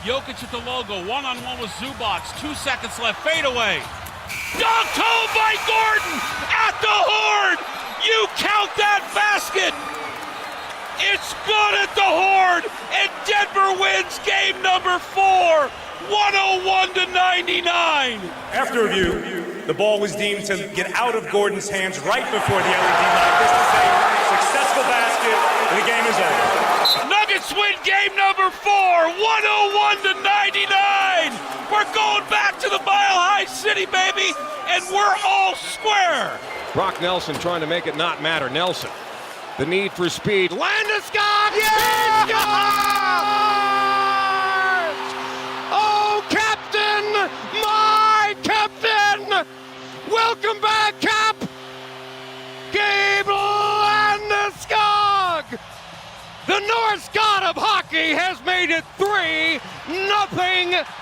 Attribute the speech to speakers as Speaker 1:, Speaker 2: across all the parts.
Speaker 1: Jokic at the logo, one-on-one with Zubac, 2 seconds left, fadeaway. Dunked home by Gordon at the horn! You count that basket! It's good at the horn, and Denver wins game number 4, 101-99.
Speaker 2: After review, the ball was deemed to get out of Gordon's hands right before the LED light. This is a successful basket, and the game is over.
Speaker 1: Nuggets win game number 4, 101-99. We're going back to the Mile High City, baby, and we're all square.
Speaker 3: Brock Nelson trying to make it not matter. Nelson, the need for speed. Landeskog, yes! Oh, Captain! My Captain! Welcome back, Cap! Gabe Landeskog! The Norse god of hockey has made it 3-0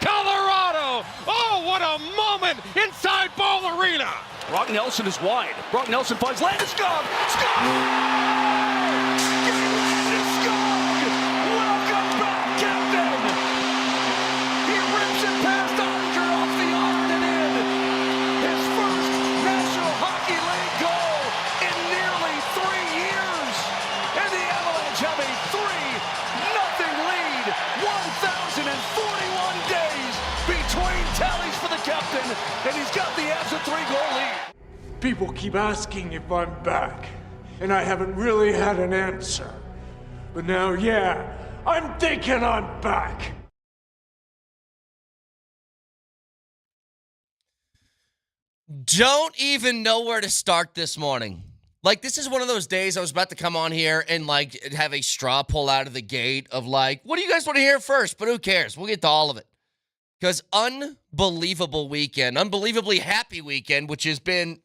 Speaker 3: Colorado. Oh, what a moment inside Ball Arena.
Speaker 4: Brock Nelson is wide. Brock Nelson finds Landeskog. Skog! Landeskog! Welcome back, Captain! He rips it past Oettinger off the iron and in. His first National Hockey League goal in nearly 3 years. And the Avalanche have a 3-0 lead. 1,041 days between tallies for the captain, and he's got the Avs a 3-goal lead.
Speaker 5: People keep asking if I'm back, and I haven't really had an answer. But now, yeah, I'm thinking I'm back.
Speaker 6: Don't even know where to start this morning. Like, this is one of those days I was about to come on here and, like, have a straw pull out of the gate of, like, what do you guys want to hear first? But who cares? We'll get to all of it. Because unbelievable weekend, unbelievably happy weekend, which has been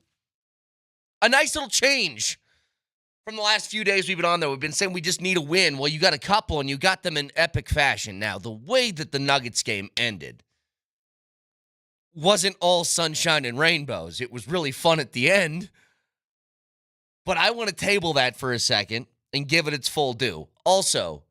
Speaker 6: a nice little change from the last few days we've been on there. We've been saying we just need a win. Well, you got a couple, and you got them in epic fashion. Now, the way that the Nuggets game ended wasn't all sunshine and rainbows. It was really fun at the end. But I want to table that for a second and give it its full due. Also,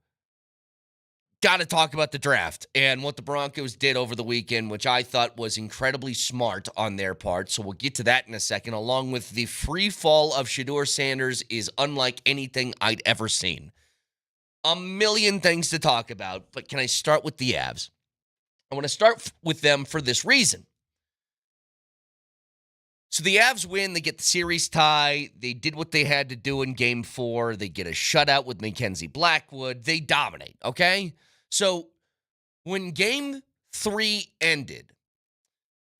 Speaker 6: got to talk about the draft and what the Broncos did over the weekend, which I thought was incredibly smart on their part. So we'll get to that in a second, along with the free fall of Shedeur Sanders is unlike anything I'd ever seen. A million things to talk about, but can I start with the Avs? I want to start with them for this reason. So the Avs win, they get the series tie. They did what they had to do in Game 4. They get a shutout with Mackenzie Blackwood. They dominate, okay? So when Game 3 ended,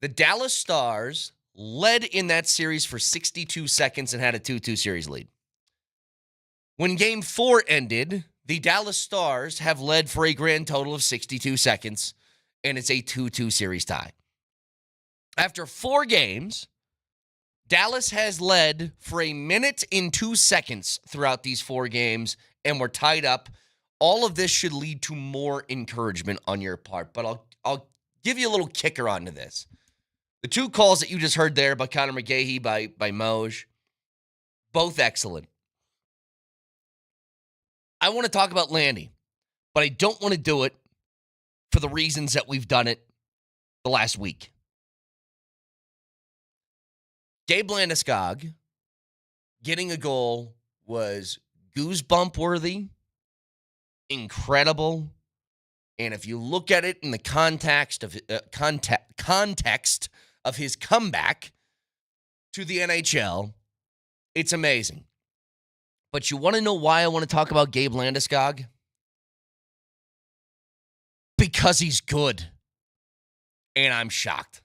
Speaker 6: the Dallas Stars led in that series for 62 seconds and had a 2-2 series lead. When Game 4 ended, the Dallas Stars have led for a grand total of 62 seconds, and it's a 2-2 series tie. After 4 games, Dallas has led for 1 minute and 2 seconds throughout these 4 games, and we're tied up. All of this should lead to more encouragement on your part, but I'll give you a little kicker onto this. The 2 calls that you just heard there by Connor McGahey, by Moser, both excellent. I want to talk about Landy, but I don't want to do it for the reasons that we've done it the last week. Gabe Landeskog getting a goal was goosebump worthy, incredible, and if you look at it in the context of his comeback to the NHL, it's amazing. But you want to know why I want to talk about Gabe Landeskog? Because he's good, and I'm shocked.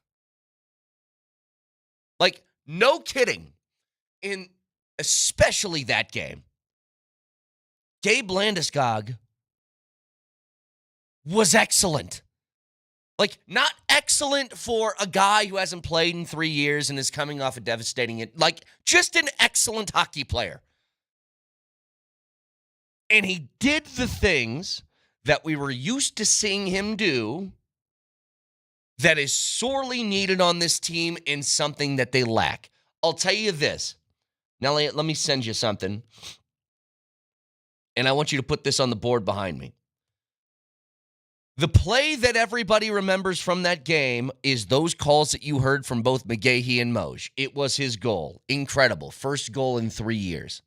Speaker 6: Like, no kidding, in especially that game, Gabe Landeskog was excellent. Like, not excellent for a guy who hasn't played in 3 years and is coming off a devastating, like, just an excellent hockey player. And he did the things that we were used to seeing him do that is sorely needed on this team and something that they lack. I'll tell you this. Now, let me send you something. And I want you to put this on the board behind me. The play that everybody remembers from that game is those calls that you heard from both McGahee and Moj. It was his goal. Incredible. First goal in 3 years.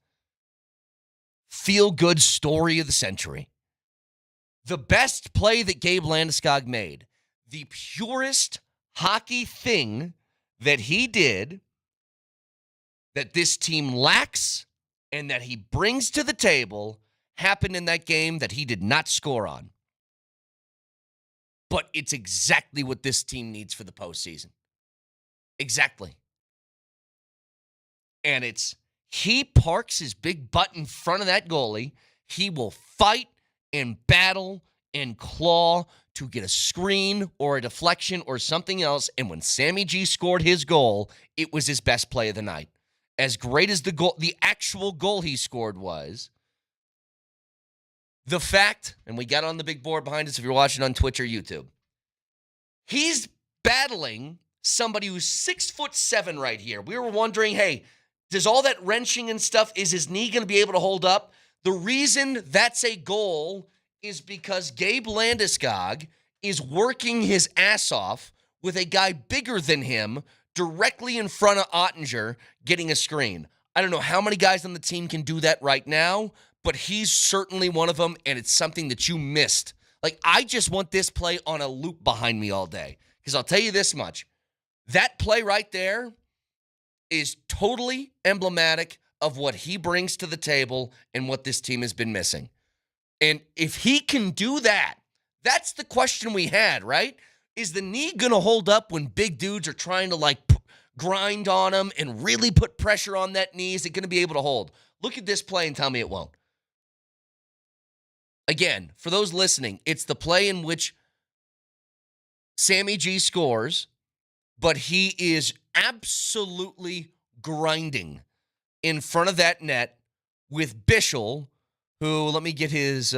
Speaker 6: Feel-good story of the century. The best play that Gabe Landeskog made. The purest hockey thing that he did that this team lacks and that he brings to the table happened in that game that he did not score on. But it's exactly what this team needs for the postseason. Exactly. And it's, he parks his big butt in front of that goalie. He will fight and battle and claw to get a screen or a deflection or something else. And when Sammy G scored his goal, it was his best play of the night. As great as the goal, the actual goal he scored was, the fact, and we got on the big board behind us if you're watching on Twitch or YouTube, he's battling somebody who's 6'7" right here. We were wondering, hey, does all that wrenching and stuff, is his knee going to be able to hold up? The reason that's a goal is because Gabe Landeskog is working his ass off with a guy bigger than him directly in front of Ottinger getting a screen. I don't know how many guys on the team can do that right now, but he's certainly one of them, and it's something that you missed. Like, I just want this play on a loop behind me all day, because I'll tell you this much. That play right there is totally emblematic of what he brings to the table and what this team has been missing. And if he can do that, that's the question we had, right? Is the knee going to hold up when big dudes are trying to, like, grind on him and really put pressure on that knee? Is it going to be able to hold? Look at this play and tell me it won't. Again, for those listening, it's the play in which Sammy G scores, but he is absolutely grinding in front of that net with Bischel, who, let me get his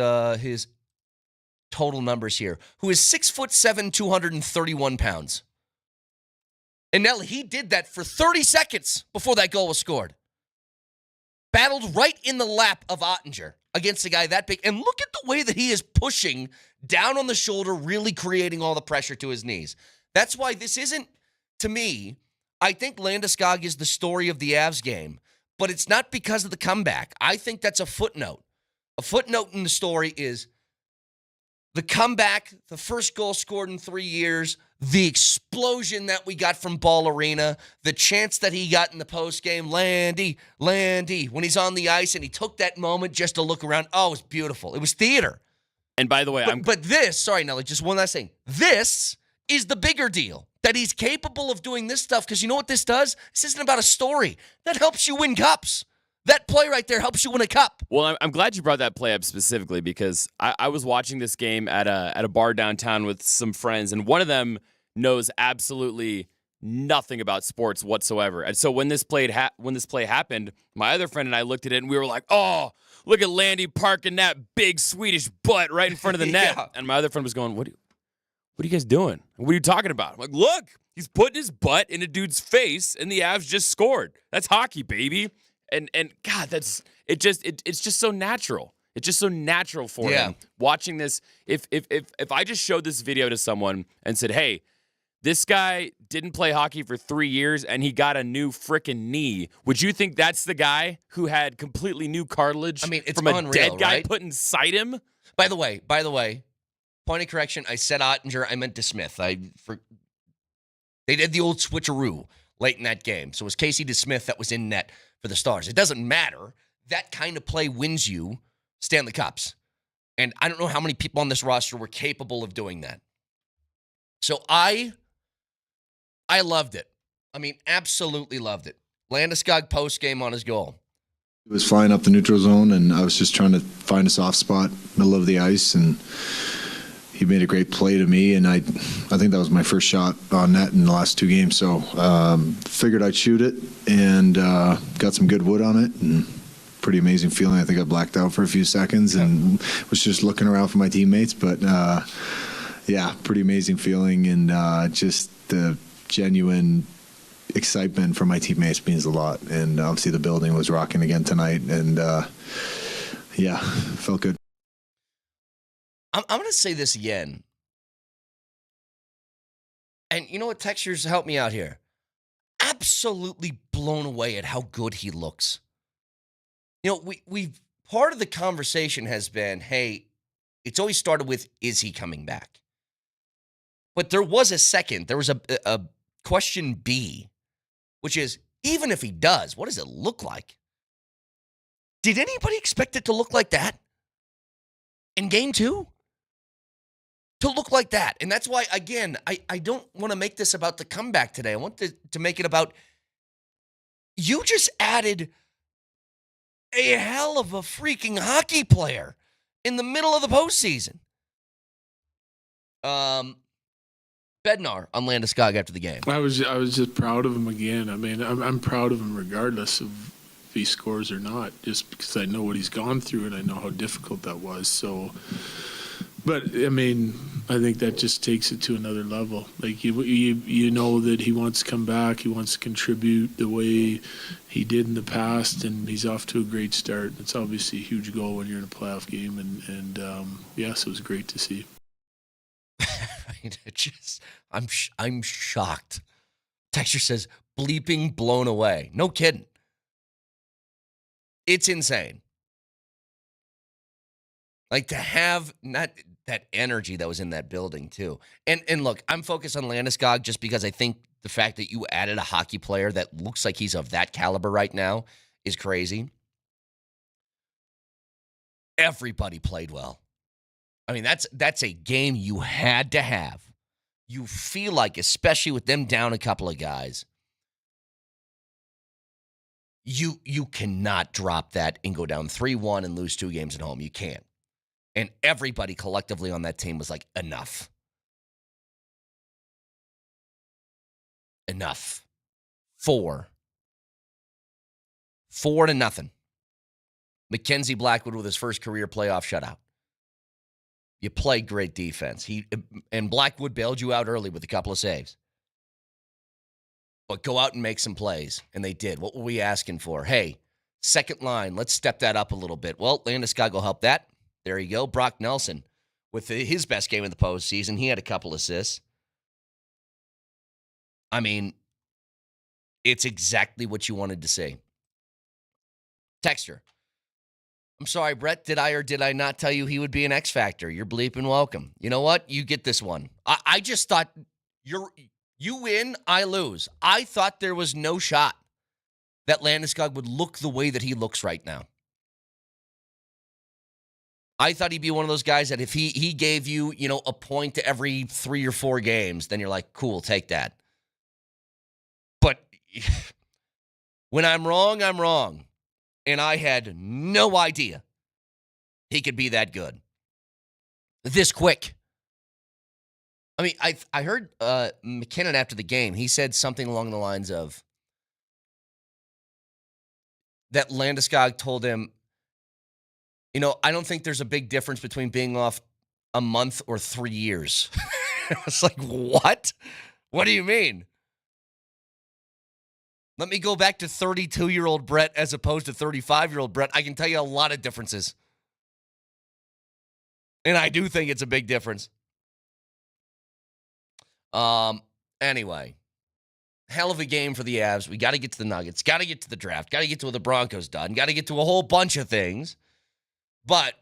Speaker 6: total numbers here, who is 6'7", 231 pounds. And Nelly, he did that for 30 seconds before that goal was scored. Battled right in the lap of Ottinger against a guy that big. And look at the way that he is pushing down on the shoulder, really creating all the pressure to his knees. That's why this isn't, to me, I think Landeskog is the story of the Avs game, but it's not because of the comeback. I think that's a footnote. A footnote in the story is the comeback, the first goal scored in 3 years, the explosion that we got from Ball Arena, the chance that he got in the postgame, Landy, when he's on the ice and he took that moment just to look around. Oh, it was beautiful. It was theater.
Speaker 7: And by the way,
Speaker 6: but this, sorry, Nelly, just one last thing. This is the bigger deal, that he's capable of doing this stuff, because you know what this does? This isn't about a story. That helps you win cups. That play right there helps you win a cup.
Speaker 7: Well, I'm glad you brought that play up specifically, because I was watching this game at a bar downtown with some friends, and one of them knows absolutely nothing about sports whatsoever. And so when this play happened, my other friend and I looked at it and we were like, "Oh, look at Landy parking that big Swedish butt right in front of the net." Yeah. And my other friend was going, "What are you guys doing? What are you talking about?" I'm like, "Look, he's putting his butt in a dude's face, and the Avs just scored. That's hockey, baby." And God, it's just so natural. It's just so natural for him watching this. If I just showed this video to someone and said, "Hey, this guy didn't play hockey for 3 years and he got a new frickin' knee," would you think that's the guy who had completely new cartilage
Speaker 6: it's
Speaker 7: from a
Speaker 6: unreal,
Speaker 7: dead guy
Speaker 6: right?
Speaker 7: put inside him?
Speaker 6: By the way, point of correction, I said Ottinger, I meant DeSmith. They did the old switcheroo late in that game. So it was Casey DeSmith that was in net for the Stars. It doesn't matter. That kind of play wins you Stanley Cups. And I don't know how many people on this roster were capable of doing that. So I loved it. I mean, absolutely loved it. Landeskog post-game on his goal.
Speaker 8: He was flying up the neutral zone, and I was just trying to find a soft spot, middle of the ice, and he made a great play to me, and I think that was my first shot on net in the last 2 games. So figured I'd shoot it, and got some good wood on it, and pretty amazing feeling. I think I blacked out for a few seconds and was just looking around for my teammates, but pretty amazing feeling, and just the genuine excitement from my teammates means a lot. And obviously the building was rocking again tonight, and felt good.
Speaker 6: I'm going to say this again. And you know what, textures, help me out here. Absolutely blown away at how good he looks. You know, we've part of the conversation has been, hey, it's always started with, is he coming back? But there was a question B, which is, even if he does, what does it look like? Did anybody expect it to look like that in game 2? To look like that. And that's why, again, I don't want to make this about the comeback today. I want to make it about, you just added a hell of a freaking hockey player in the middle of the postseason. Bednar on Landeskog after the game.
Speaker 9: I was just proud of him again. I mean, I'm proud of him regardless of if he scores or not, just because I know what he's gone through and I know how difficult that was. So, but I mean, I think that just takes it to another level. Like you know that he wants to come back, he wants to contribute the way he did in the past, and he's off to a great start. It's obviously a huge goal when you're in a playoff game, and yes, it was great to see.
Speaker 6: I'm shocked. Texture says, bleeping blown away. No kidding. It's insane. Like, to have not that energy that was in that building too. And look, I'm focused on Landeskog just because I think the fact that you added a hockey player that looks like he's of that caliber right now is crazy. Everybody played well. I mean, that's a game you had to have. You feel like, especially with them down a couple of guys, you cannot drop that and go down 3-1 and lose 2 games at home. You can't. And everybody collectively on that team was like, enough. Enough. 4-0. Mackenzie Blackwood with his first career playoff shutout. You played great defense. And Blackwood bailed you out early with a couple of saves. But go out and make some plays. And they did. What were we asking for? Hey, second line, let's step that up a little bit. Well, Landeskog will help that. There you go. Brock Nelson with his best game in the postseason. He had a couple assists. I mean, it's exactly what you wanted to see. Texture. I'm sorry, Brett, did I or did I not tell you he would be an X Factor? You're bleeping welcome. You know what? You get this one. I just thought you win, I lose. I thought there was no shot that Landeskog would look the way that he looks right now. I thought he'd be one of those guys that if he gave you, a point to every 3 or 4 games, then you're like, cool, take that. But when I'm wrong, I'm wrong. And I had no idea he could be that good. This quick. I mean, I heard McKinnon after the game. He said something along the lines of that Landeskog told him, I don't think there's a big difference between being off a month or 3 years. I was like, what? What do you mean? Let me go back to 32-year-old Brett as opposed to 35-year-old Brett. I can tell you a lot of differences. And I do think it's a big difference. Anyway, hell of a game for the Avs. We got to get to the Nuggets. Got to get to the draft. Got to get to what the Broncos done. Got to get to a whole bunch of things. But,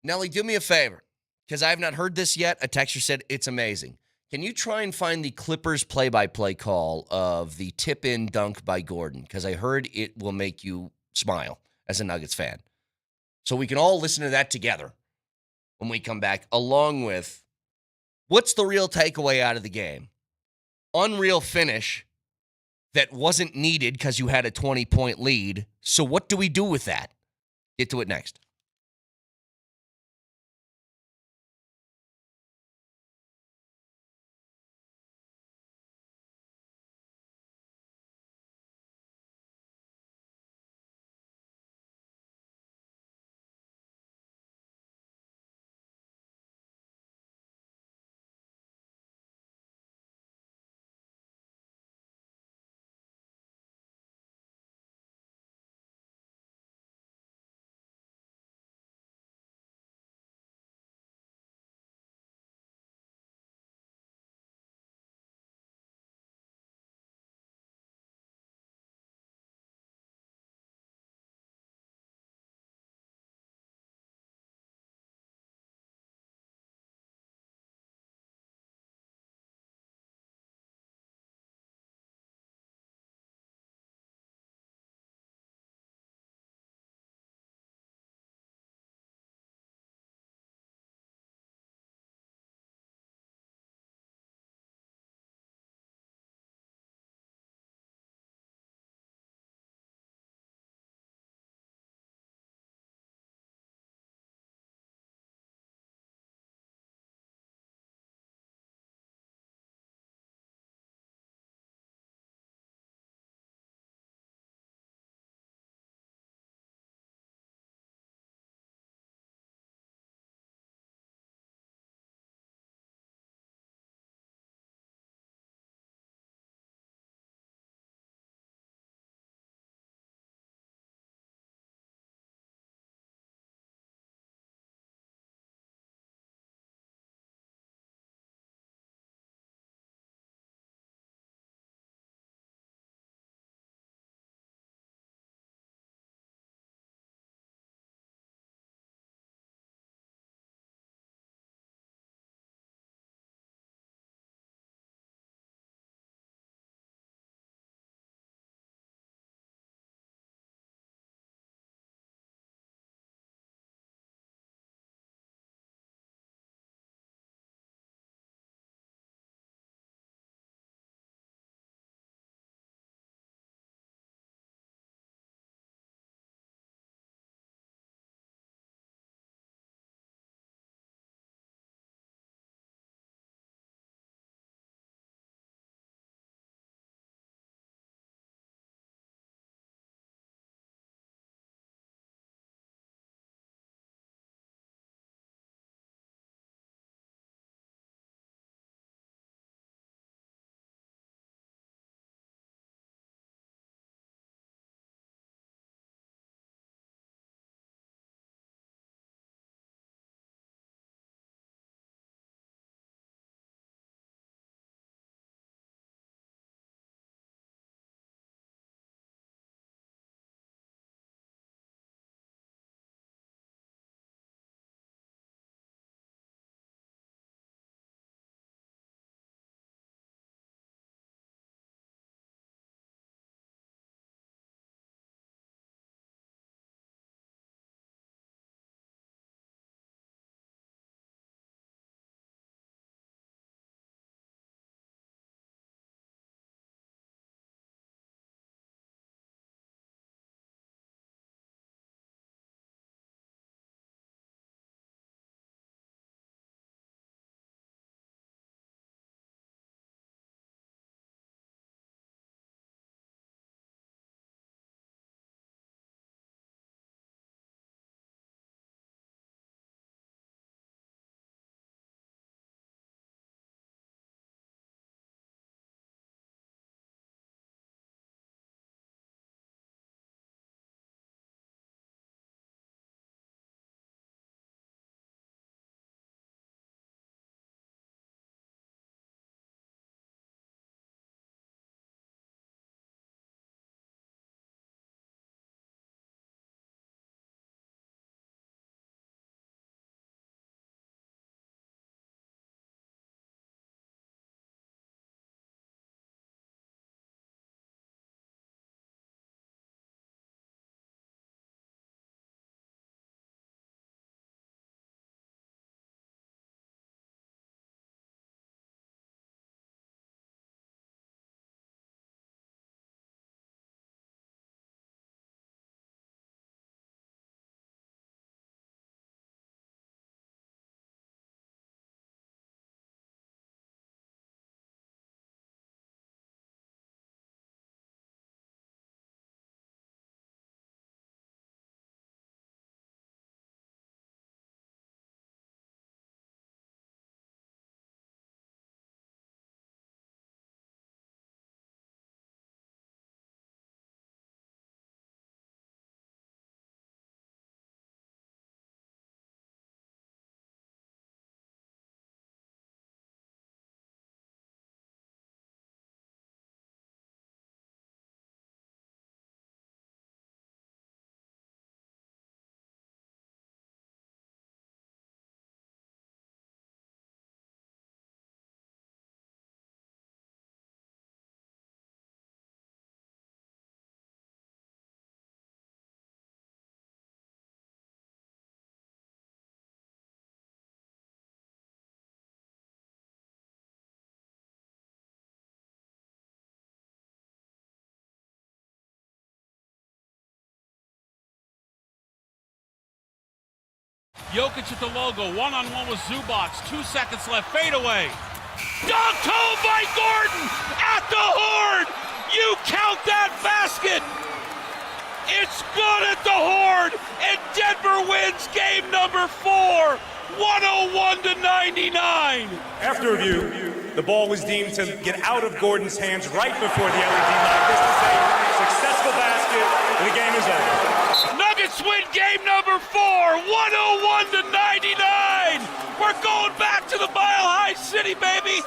Speaker 6: Nelly, do me a favor, because I have not heard this yet. A texter said it's amazing. Can you try and find the Clippers play-by-play call of the tip-in dunk by Gordon? Because I heard it will make you smile as a Nuggets fan. So we can all listen to that together when we come back, along with what's the real takeaway out of the game? Unreal finish that wasn't needed because you had a 20-point lead. So what do we do with that? Get to it next.
Speaker 1: Jokic at the logo, one-on-one with Zubats, 2 seconds left, fadeaway. Dunked home by Gordon at the horn! You count that basket! It's good at the horn, and Denver wins game number 4, 101-99.
Speaker 2: After review, the ball was deemed to get out of Gordon's hands right before the LED light. This is a successful basket, and the game is over.
Speaker 1: Nuggets win game number 4, 101-99. We're going back to the Mile High City, baby.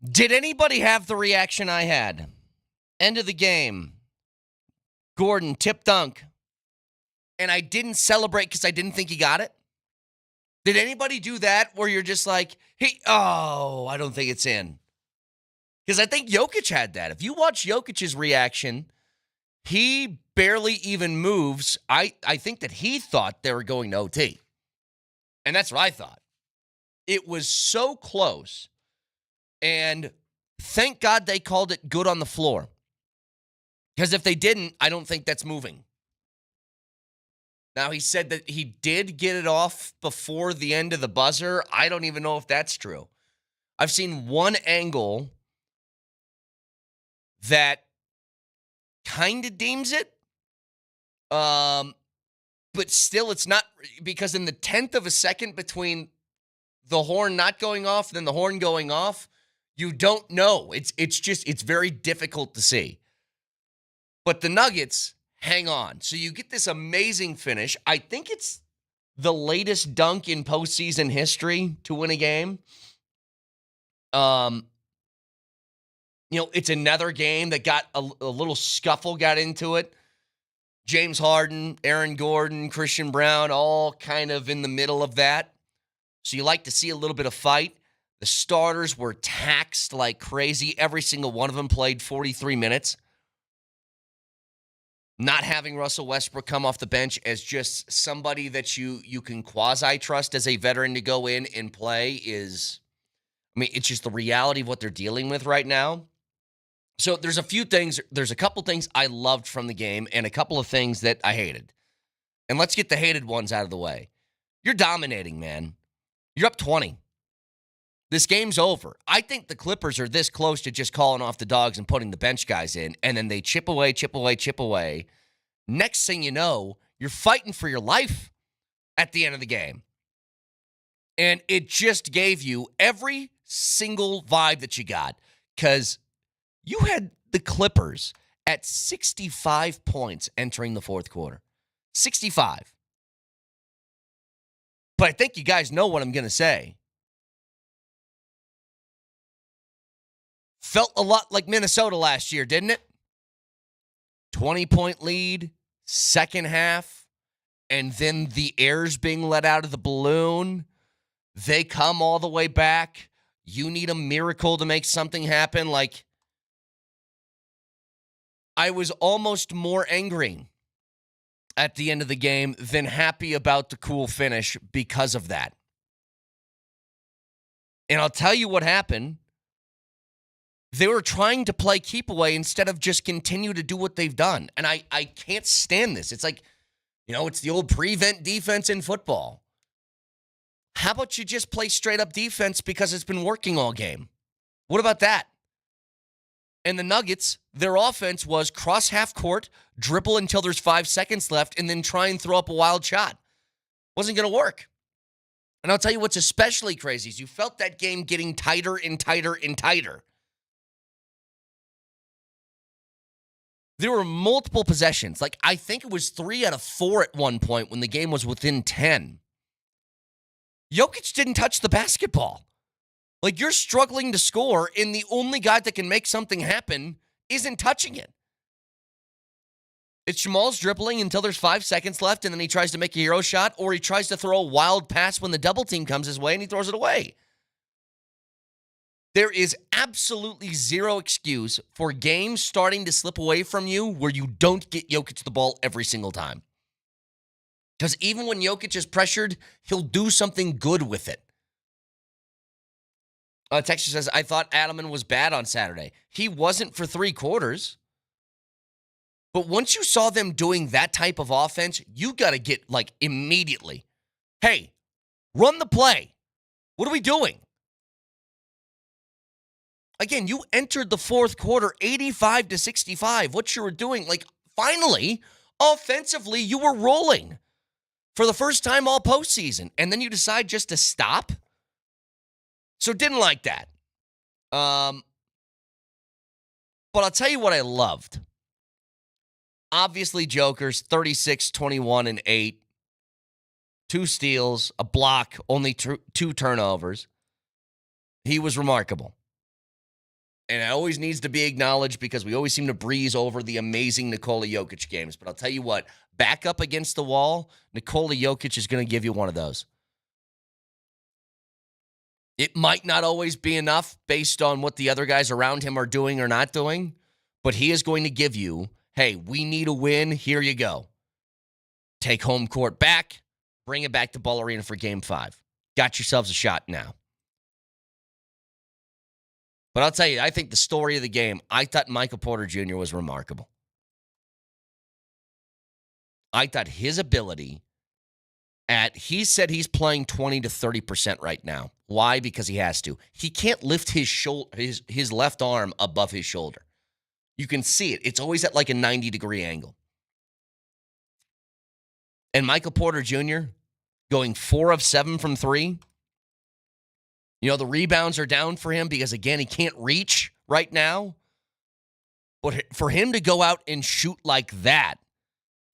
Speaker 6: Did anybody have the reaction I had? End of the game. Gordon, tip dunk. And I didn't celebrate because I didn't think he got it? Did anybody do that where you're just like, hey, oh, I don't think it's in? Because I think Jokic had that. If you watch Jokic's reaction, he barely even moves. I think that he thought they were going to OT. And that's what I thought. It was so close. And thank God they called it good on the floor. Because if they didn't, I don't think that's moving. Now, he said that he did get it off before the end of the buzzer. I don't even know if that's true. I've seen one angle that kind of deems it. But still, it's not, because in the 10th of a second between the horn not going off and then the horn going off, you don't know. It's very difficult to see. But the Nuggets hang on. So you get this amazing finish. I think it's the latest dunk in postseason history to win a game. It's another game that got a little scuffle got into it. James Harden, Aaron Gordon, Christian Brown, all kind of in the middle of that. So you like to see a little bit of fight. The starters were taxed like crazy. Every single one of them played 43 minutes. Not having Russell Westbrook come off the bench as just somebody that you can quasi-trust as a veteran to go in and play is, it's just the reality of what they're dealing with right now. So there's a couple things I loved from the game and a couple of things that I hated. And let's get the hated ones out of the way. You're dominating, man. You're up 20. This game's over. I think the Clippers are this close to just calling off the dogs and putting the bench guys in, and then they chip away. Next thing you know, you're fighting for your life at the end of the game. And it just gave you every single vibe that you got, because you had the Clippers at 65 points entering the fourth quarter. 65. But I think you guys know what I'm going to say. Felt a lot like Minnesota last year, didn't it? 20-point lead, second half, and then the air's being let out of the balloon. They come all the way back. You need a miracle to make something happen. I was almost more angry at the end of the game than happy about the cool finish because of that. And I'll tell you what happened. They were trying to play keep away instead of just continue to do what they've done. And I can't stand this. It's like, it's the old prevent defense in football. How about you just play straight up defense because it's been working all game? What about that? And the Nuggets, their offense was cross half court, dribble until there's 5 seconds left, and then try and throw up a wild shot. Wasn't going to work. And I'll tell you what's especially crazy is you felt that game getting tighter and tighter and tighter. There were multiple possessions. I think it was 3 out of 4 at one point when the game was within 10. Jokic didn't touch the basketball. You're struggling to score, and the only guy that can make something happen isn't touching it. It's Jamal's dribbling until there's 5 seconds left, and then he tries to make a hero shot, or he tries to throw a wild pass when the double team comes his way, and he throws it away. There is absolutely zero excuse for games starting to slip away from you where you don't get Jokic the ball every single time. Because even when Jokic is pressured, he'll do something good with it. Texas says, I thought Adam was bad on Saturday. He wasn't for 3 quarters. But once you saw them doing that type of offense, you got to get, like, immediately, hey, run the play. What are we doing? Again, you entered the fourth quarter 85-65. What you were doing, like, finally, offensively, you were rolling for the first time all postseason. And then you decide just to stop? So didn't like that. But I'll tell you what I loved. Obviously, Jokers, 36, 21, and 8. 2 steals, a block, only 2 turnovers. He was remarkable. And it always needs to be acknowledged because we always seem to breeze over the amazing Nikola Jokic games. But I'll tell you what, back up against the wall, Nikola Jokic is going to give you one of those. It might not always be enough based on what the other guys around him are doing or not doing, but he is going to give you, hey, we need a win, here you go. Take home court back, bring it back to Ball Arena for Game 5. Got yourselves a shot now. But I'll tell you, I think the story of the game, I thought Michael Porter Jr. was remarkable. I thought his ability he said he's playing 20 to 30% right now. Why? Because he has to. He can't lift his left arm above his shoulder. You can see it. It's always at like a 90-degree angle. And Michael Porter Jr. going 4 of 7 from 3. You know, the rebounds are down for him because, again, he can't reach right now. But for him to go out and shoot like that,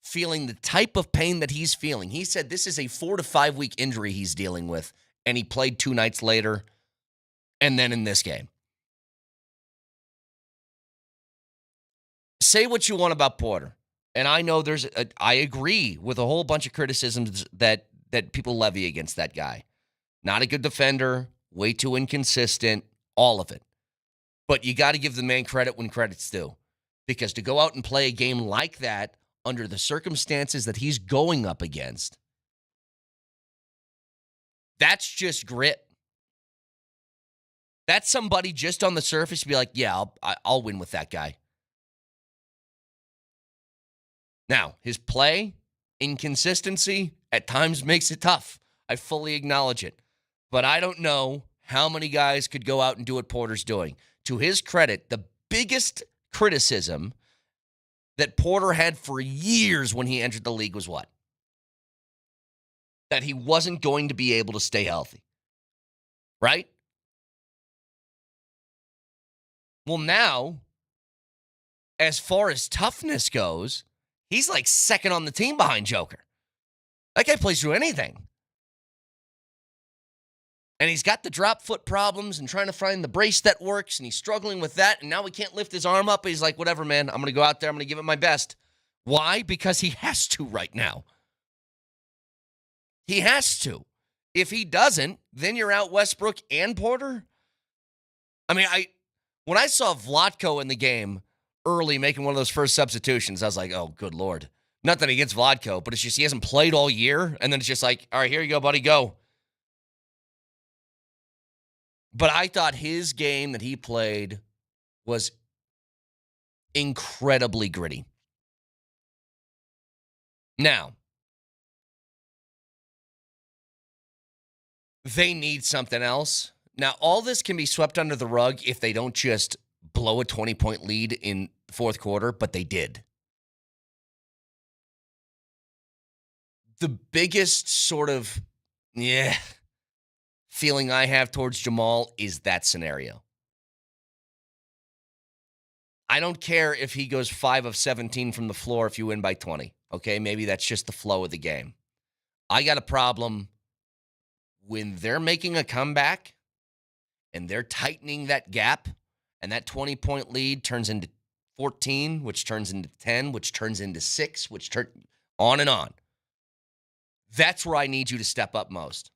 Speaker 6: feeling the type of pain that he's feeling, he said this is a 4 to 5 week injury he's dealing with, and he played 2 nights later, and then in this game. Say what you want about Porter, and I know I agree with a whole bunch of criticisms that people levy against that guy. Not a good defender, way too inconsistent, all of it. But you got to give the man credit when credit's due. Because to go out and play a game like that under the circumstances that he's going up against, that's just grit. That's somebody just on the surface to be like, yeah, I'll win with that guy. Now, his play, inconsistency, at times makes it tough. I fully acknowledge it. But I don't know how many guys could go out and do what Porter's doing. To his credit, the biggest criticism that Porter had for years when he entered the league was what? That he wasn't going to be able to stay healthy. Right? Well, now, as far as toughness goes, he's like second on the team behind Joker. That guy plays through anything. And he's got the drop foot problems and trying to find the brace that works, and he's struggling with that, and now he can't lift his arm up. He's like, whatever, man, I'm going to go out there. I'm going to give it my best. Why? Because he has to right now. He has to. If he doesn't, then you're out Westbrook and Porter. I mean, when I saw Vlatko in the game early making one of those first substitutions, I was like, oh, good Lord. Nothing against Vlatko, but it's just he hasn't played all year, and then it's just like, all right, here you go, buddy, go. But I thought his game that he played was incredibly gritty. Now, they need something else. Now, all this can be swept under the rug if they don't just blow a 20-point lead in the fourth quarter, but they did. The biggest sort of, feeling I have towards Jamal is that scenario. I don't care if he goes 5 of 17 from the floor if you win by 20. Okay, maybe that's just the flow of the game. I got a problem when they're making a comeback and they're tightening that gap and that 20-point lead turns into 14, which turns into 10, which turns into 6, which on and on. That's where I need you to step up most.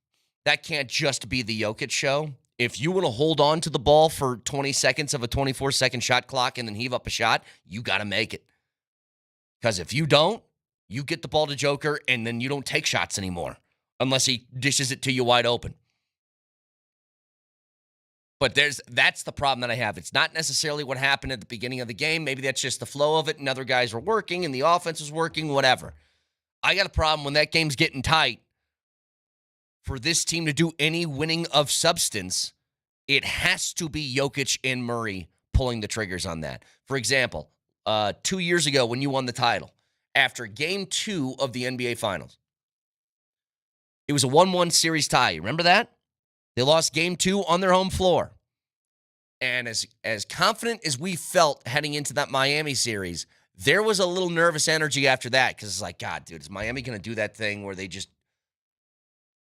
Speaker 6: That can't just be the Jokic show. If you want to hold on to the ball for 20 seconds of a 24-second shot clock and then heave up a shot, you got to make it. Because if you don't, you get the ball to Joker and then you don't take shots anymore unless he dishes it to you wide open. But that's the problem that I have. It's not necessarily what happened at the beginning of the game. Maybe that's just the flow of it and other guys were working and the offense was working, whatever. I got a problem when that game's getting tight. For this team to do any winning of substance, it has to be Jokic and Murray pulling the triggers on that. For example, 2 years ago when you won the title, after Game 2 of the NBA Finals, it was a 1-1 series tie. You remember that? They lost Game 2 on their home floor. And as confident as we felt heading into that Miami series, there was a little nervous energy after that because it's like, God, dude, is Miami going to do that thing where they just,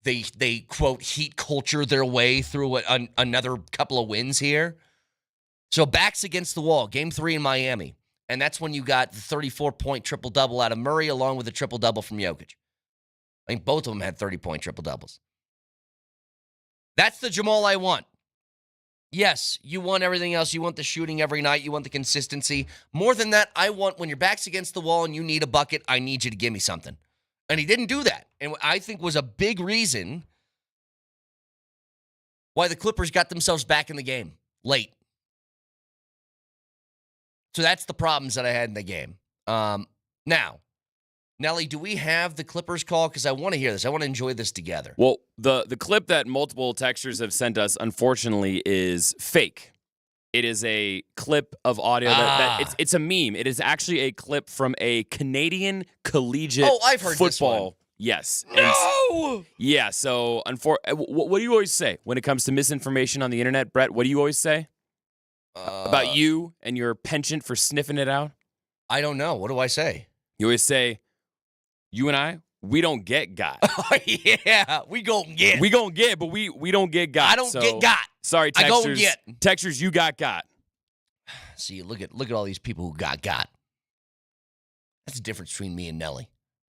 Speaker 6: they quote, heat culture their way through another couple of wins here? So backs against the wall, Game 3 in Miami. And that's when you got the 34-point triple-double out of Murray along with a triple-double from Jokic. I think both of them had 30-point triple-doubles. That's the Jamal I want. Yes, you want everything else. You want the shooting every night. You want the consistency. More than that, I want when your back's against the wall and you need a bucket, I need you to give me something. And he didn't do that. And I think was a big reason why the Clippers got themselves back in the game late. So that's the problems that I had in the game. Now, Nelly, do we have the Clippers call? Because I want to hear this. I want to enjoy this together.
Speaker 7: Well, the clip that multiple texters have sent us, unfortunately, is fake. It is a clip of audio that it's a meme. It is actually a clip from a Canadian collegiate
Speaker 6: I've heard
Speaker 7: football.
Speaker 6: This one.
Speaker 7: Yes.
Speaker 6: No!
Speaker 7: Yeah, so what do you always say when it comes to misinformation on the internet, Brett? What do you always say? About you and your penchant for sniffing it out?
Speaker 6: I don't know. What do I say?
Speaker 7: You always say, you and I, we don't get got.
Speaker 6: Oh, yeah. We gon' get.
Speaker 7: We gon' get, but we don't get got.
Speaker 6: I don't get got.
Speaker 7: Sorry, texters.
Speaker 6: I gon' get.
Speaker 7: Texters, you got.
Speaker 6: See, look at all these people who got. That's the difference between me and Nelly.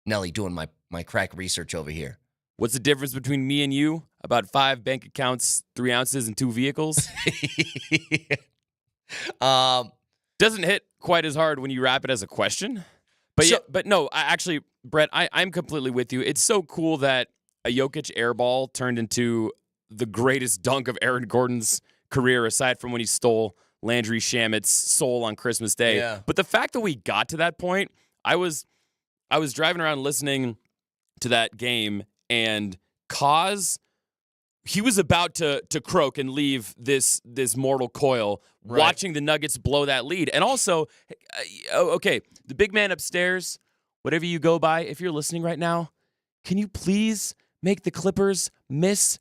Speaker 6: Nelly doing my crack research over here.
Speaker 7: What's the difference between me and you? About 5 bank accounts, 3 ounces, and 2 vehicles? Doesn't hit quite as hard when you wrap it as a question. But no, actually, Brett, I'm completely with you. It's so cool that a Jokic air ball turned into the greatest dunk of Aaron Gordon's career, aside from when he stole Landry Shamit's soul on Christmas Day.
Speaker 6: Yeah.
Speaker 7: But the fact that we got to that point, I was driving around listening to that game, and Kaz, he was about to croak and leave this mortal coil, right, watching the Nuggets blow that lead. And also, okay, the big man upstairs, whatever you go by, if you're listening right now, can you please make the Clippers miss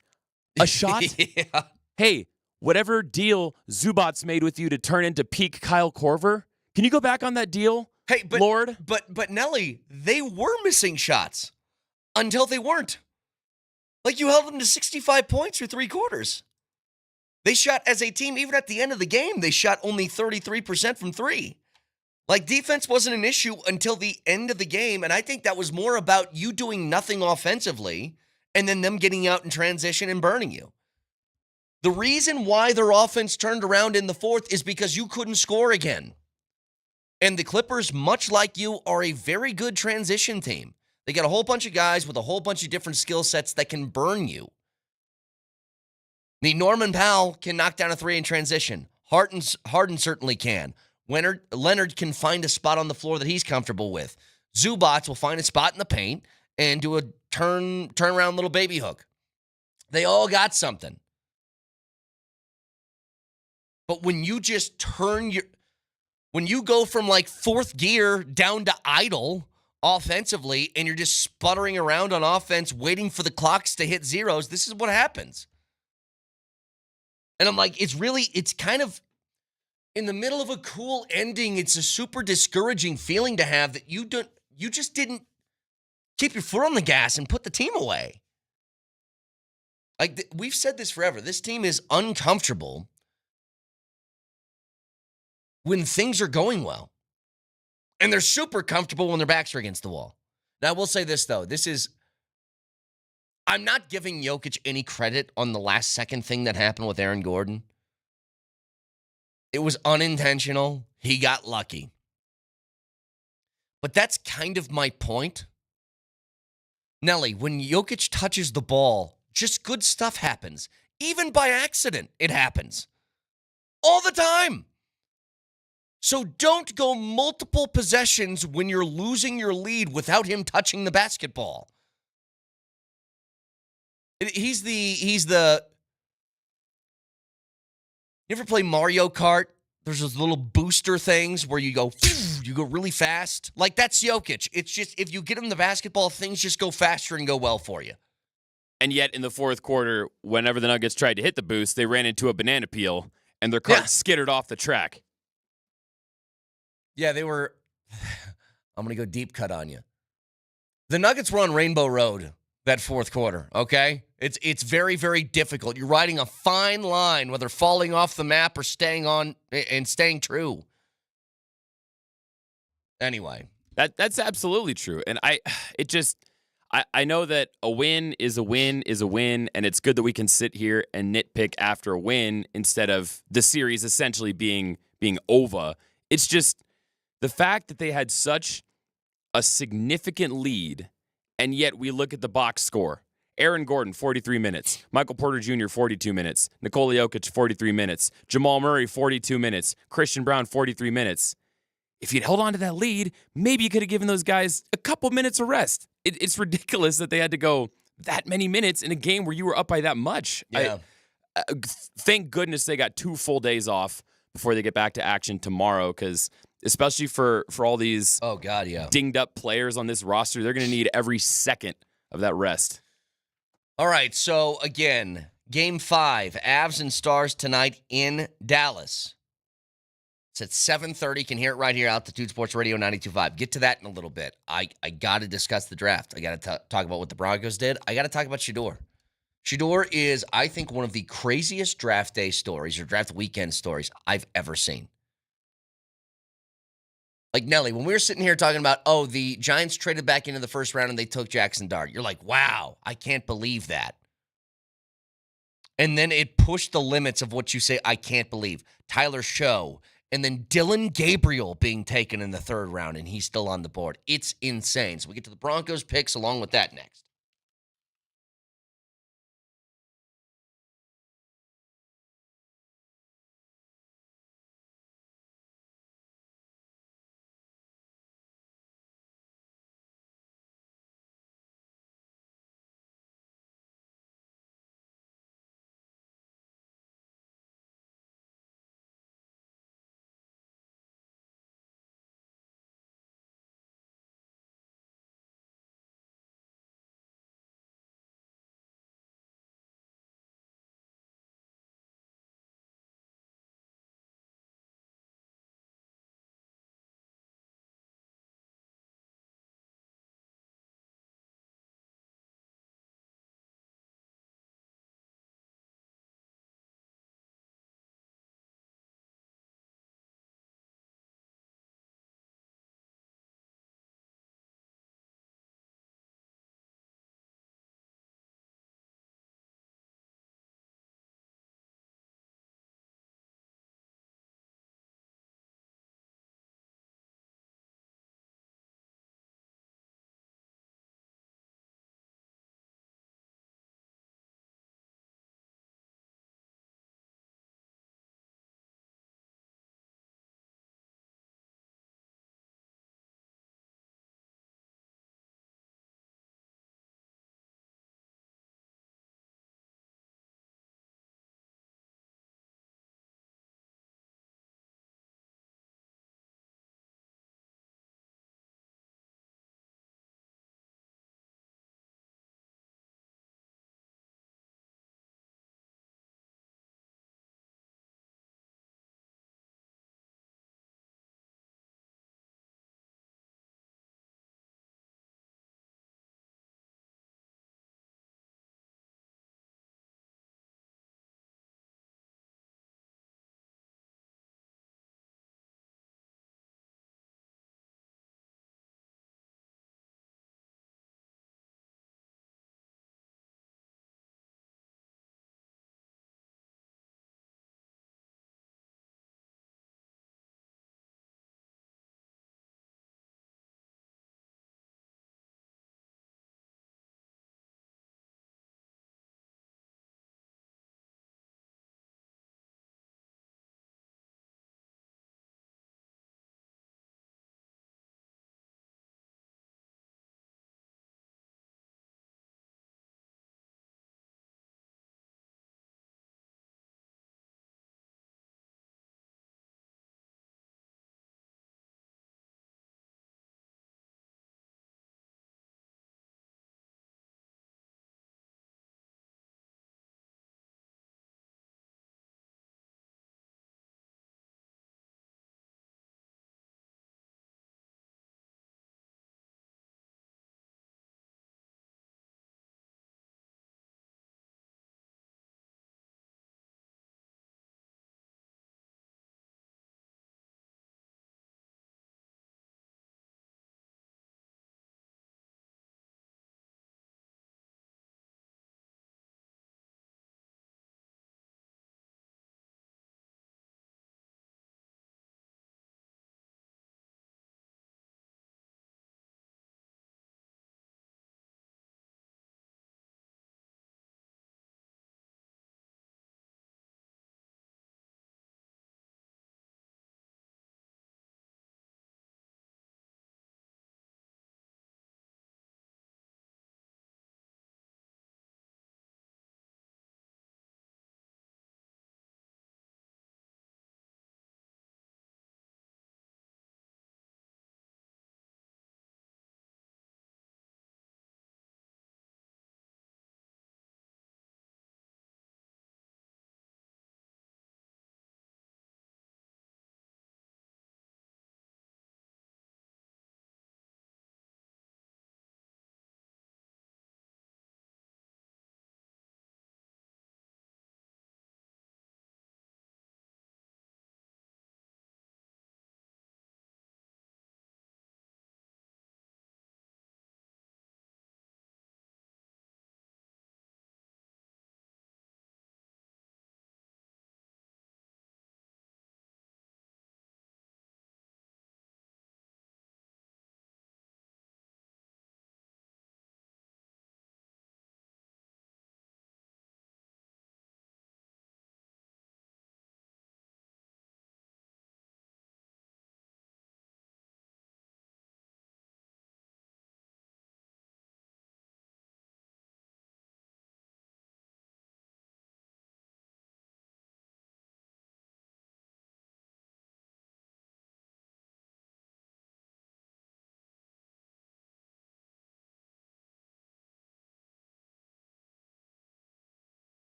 Speaker 7: a shot?
Speaker 6: Yeah.
Speaker 7: Hey, whatever deal Zubats made with you to turn into peak Kyle Korver, can you go back on that deal?
Speaker 6: Hey, but
Speaker 7: Lord?
Speaker 6: But Nelly, they were missing shots until they weren't. Like, you held them to 65 points for 3 quarters. They shot as a team, even at the end of the game, they shot only 33% from 3. Like, defense wasn't an issue until the end of the game, and I think that was more about you doing nothing offensively and then them getting out in transition and burning you. The reason why their offense turned around in the fourth is because you couldn't score again. And the Clippers, much like you, are a very good transition team. They got a whole bunch of guys with a whole bunch of different skill sets that can burn you. Norman Powell can knock down a 3 in transition. Harden certainly can. Leonard can find a spot on the floor that he's comfortable with. Zubats will find a spot in the paint and do a turnaround little baby hook. They all got something. But when you just when you go from like 4th gear down to idle offensively, and you're just sputtering around on offense, waiting for the clocks to hit zeros, this is what happens. And I'm like, it's kind of in the middle of a cool ending. It's a super discouraging feeling to have that you just didn't keep your foot on the gas and put the team away. Like, we've said this forever. This team is uncomfortable when things are going well. And they're super comfortable when their backs are against the wall. Now, I will say this, though. I'm not giving Jokic any credit on the last second thing that happened with Aaron Gordon. It was unintentional. He got lucky. But that's kind of my point. Nelly, when Jokic touches the ball, just good stuff happens. Even by accident, it happens. All the time. So don't go multiple possessions when you're losing your lead without him touching the basketball. He's the. You ever play Mario Kart? There's those little booster things where you go really fast. Like, that's Jokic. It's just, if you get him the basketball, things just go faster and go well for you.
Speaker 7: And yet in the fourth quarter, whenever the Nuggets tried to hit the boost, they ran into a banana peel and their cart skittered off the track.
Speaker 6: Yeah, they were. I'm going to go deep cut on you. The Nuggets were on Rainbow Road that fourth quarter, okay? It's very, very difficult. You're riding a fine line, whether falling off the map or staying on and staying true. Anyway.
Speaker 7: That's absolutely true. And I know that a win is a win is a win, and it's good that we can sit here and nitpick after a win instead of the series essentially being over. It's just the fact that they had such a significant lead, and yet we look at the box score. Aaron Gordon, 43 minutes. Michael Porter Jr., 42 minutes. Nikola Jokic, 43 minutes. Jamal Murray, 42 minutes. Christian Brown, 43 minutes. If you'd held on to that lead, maybe you could have given those guys a couple minutes of rest. It's ridiculous that they had to go that many minutes in a game where you were up by that much.
Speaker 6: Yeah.
Speaker 7: Thank goodness they got 2 full days off before they get back to action tomorrow, because especially for all these dinged up players on this roster, they're going to need every second of that rest.
Speaker 6: All right, so again, Game 5, Avs and Stars tonight in Dallas. It's at 7:30. Can hear it right here, Altitude Sports Radio 92.5. Get to that in a little bit. I got to discuss the draft. I got to talk about what the Broncos did. I got to talk about Shedeur. Shedeur is, I think, one of the craziest draft day stories or draft weekend stories I've ever seen. Like, Nelly, when we were sitting here talking about, the Giants traded back into the first round and they took Jackson Dart, you're like, wow, I can't believe that. And then it pushed the limits of what you say, I can't believe. Tyler Show, and then Dylan Gabriel being taken in the third round, and he's still on the board. It's insane. So we get to the Broncos picks along with that next.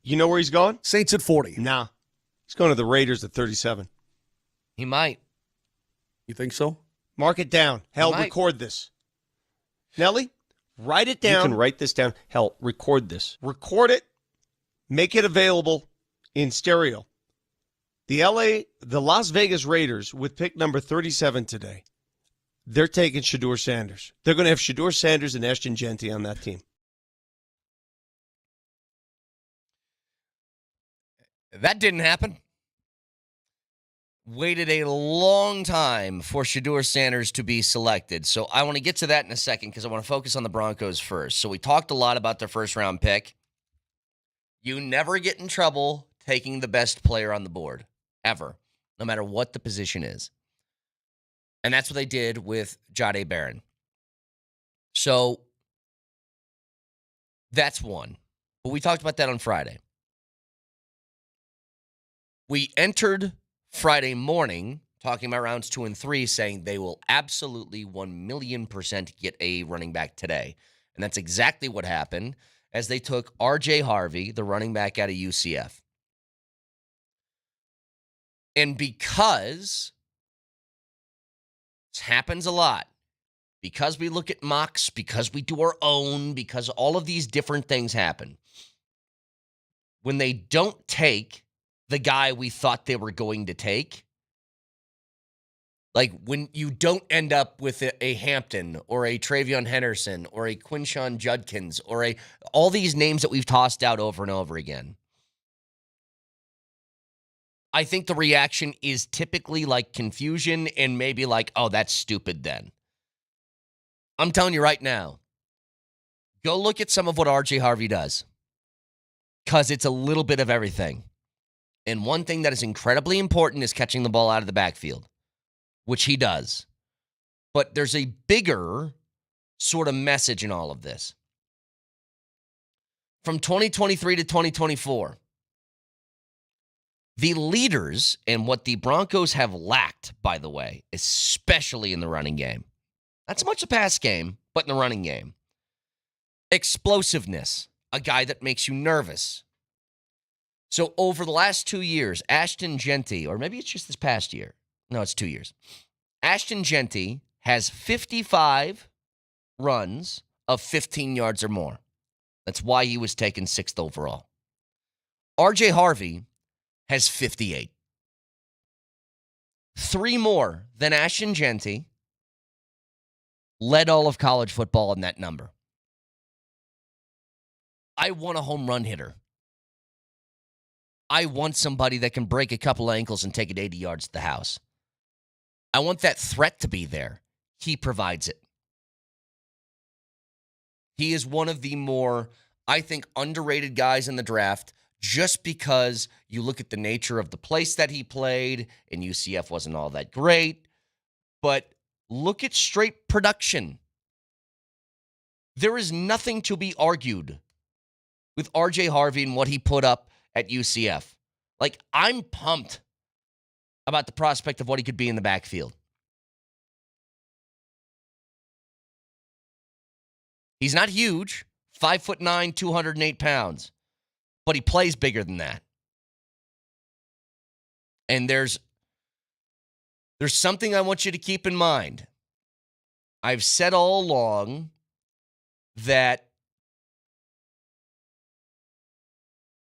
Speaker 3: You know where he's going?
Speaker 10: Saints at 40.
Speaker 3: Nah. He's going to the Raiders at 37.
Speaker 6: He might.
Speaker 10: You think so?
Speaker 3: Mark it down. Hell,
Speaker 6: might.
Speaker 3: record this. Nelly, write it down. You can write this down. Hell, record this. Record it. Make it available in stereo. The Las Vegas Raiders with pick number 37 today. They're taking Shedeur Sanders. They're going to have Shedeur Sanders and Ashton Genty on that team.
Speaker 6: That didn't happen. Waited a long time for Shedeur Sanders to be selected. So I want to get to that in a second because I want to focus on the Broncos first. So we talked a lot about their first-round pick. You never get in trouble taking the best player on the board, ever, no matter what the position is. And that's what they did with Jahdae Barron. So that's one. But we talked about that on Friday. We entered Friday morning talking about rounds 2 and 3, saying they will absolutely 1,000,000% get a running back today. And that's exactly what happened as they took R.J. Harvey, the running back out of UCF. And because this happens a lot, because we look at mocks, because we do our own, because all of these different things happen, when they don't take the guy we thought they were going to take, like when you don't end up with a Hampton or a Travion Henderson or a Quinshon Judkins or all these names that we've tossed out over and over again, I think the reaction is typically like confusion and maybe like, oh, that's stupid then. I'm telling you right now, go look at some of what R.J. Harvey does, because it's a little bit of everything. And one thing that is incredibly important is catching the ball out of the backfield, which he does. But there's a bigger sort of message in all of this. From 2023 to 2024, the leaders and what the Broncos have lacked, by the way, especially in the running game, not so much the pass game, but in the running game, explosiveness, a guy that makes you nervous. So over the last 2 years, Ashton Genty, or maybe it's just this past year. No, it's 2 years. Ashton Genty has 55 runs of 15 yards or more. That's why he was taken 6th overall. R.J. Harvey has 58. 3 more than Ashton Genty, led all of college football in that number. I want a home run hitter. I want somebody that can break a couple ankles and take it 80 yards to the house. I want that threat to be there. He provides it. He is one of the more, I think, underrated guys in the draft just because you look at the nature of the place that he played, and UCF wasn't all that great, but look at straight production. There is nothing to be argued with R.J. Harvey and what he put up at UCF. Like, I'm pumped about the prospect of what he could be in the backfield. He's not huge, 5'9", 208 pounds, but he plays bigger than that. And there's something I want you to keep in mind. I've said all along that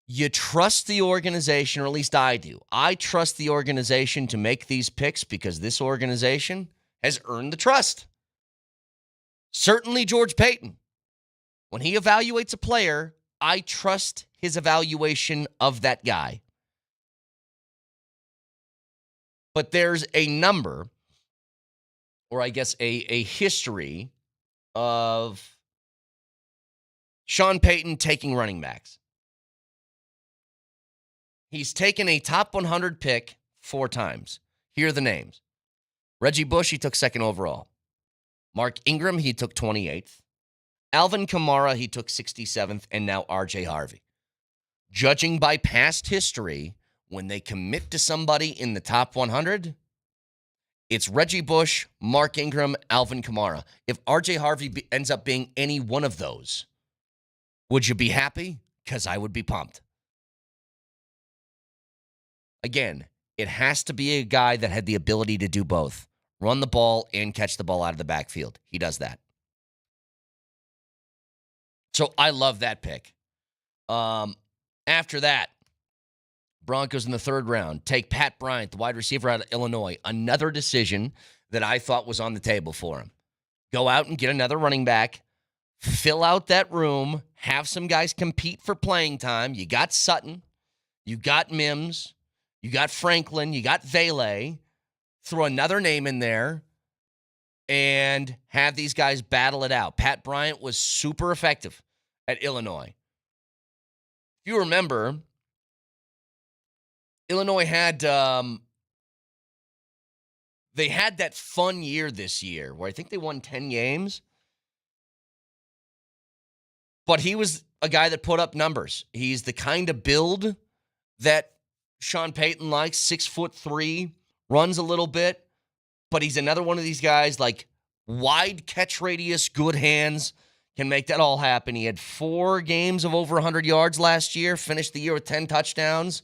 Speaker 6: you trust the organization, or at least I do. I trust the organization to make these picks because this organization has earned the trust. Certainly George Payton. When he evaluates a player, I trust his evaluation of that guy. But there's a number, or I guess a history of Sean Payton taking running backs. He's taken a top 100 pick 4 times. Here are the names. Reggie Bush, he took 2nd overall. Mark Ingram, he took 28th. Alvin Kamara, he took 67th. And now R.J. Harvey. Judging by past history, when they commit to somebody in the top 100, it's Reggie Bush, Mark Ingram, Alvin Kamara. If R.J. Harvey ends up being any one of those, would you be happy? Because I would be pumped. Again, it has to be a guy that had the ability to do both. Run the ball and catch the ball out of the backfield. He does that. So I love that pick. After that, Broncos in the third round take Pat Bryant, the wide receiver out of Illinois. Another decision that I thought was on the table for him. Go out and get another running back. Fill out that room. Have some guys compete for playing time. You got Sutton. You got Mims. You got Franklin. You got Vele. Throw another name in there and have these guys battle it out. Pat Bryant was super effective at Illinois. If you remember, Illinois had they had that fun year this year where I think they won 10 games. But he was a guy that put up numbers. He's the kind of build that Sean Payton likes, 6'3", runs a little bit, but he's another one of these guys like wide catch radius, good hands, can make that all happen. He had 4 games of over 100 yards last year, finished the year with 10 touchdowns.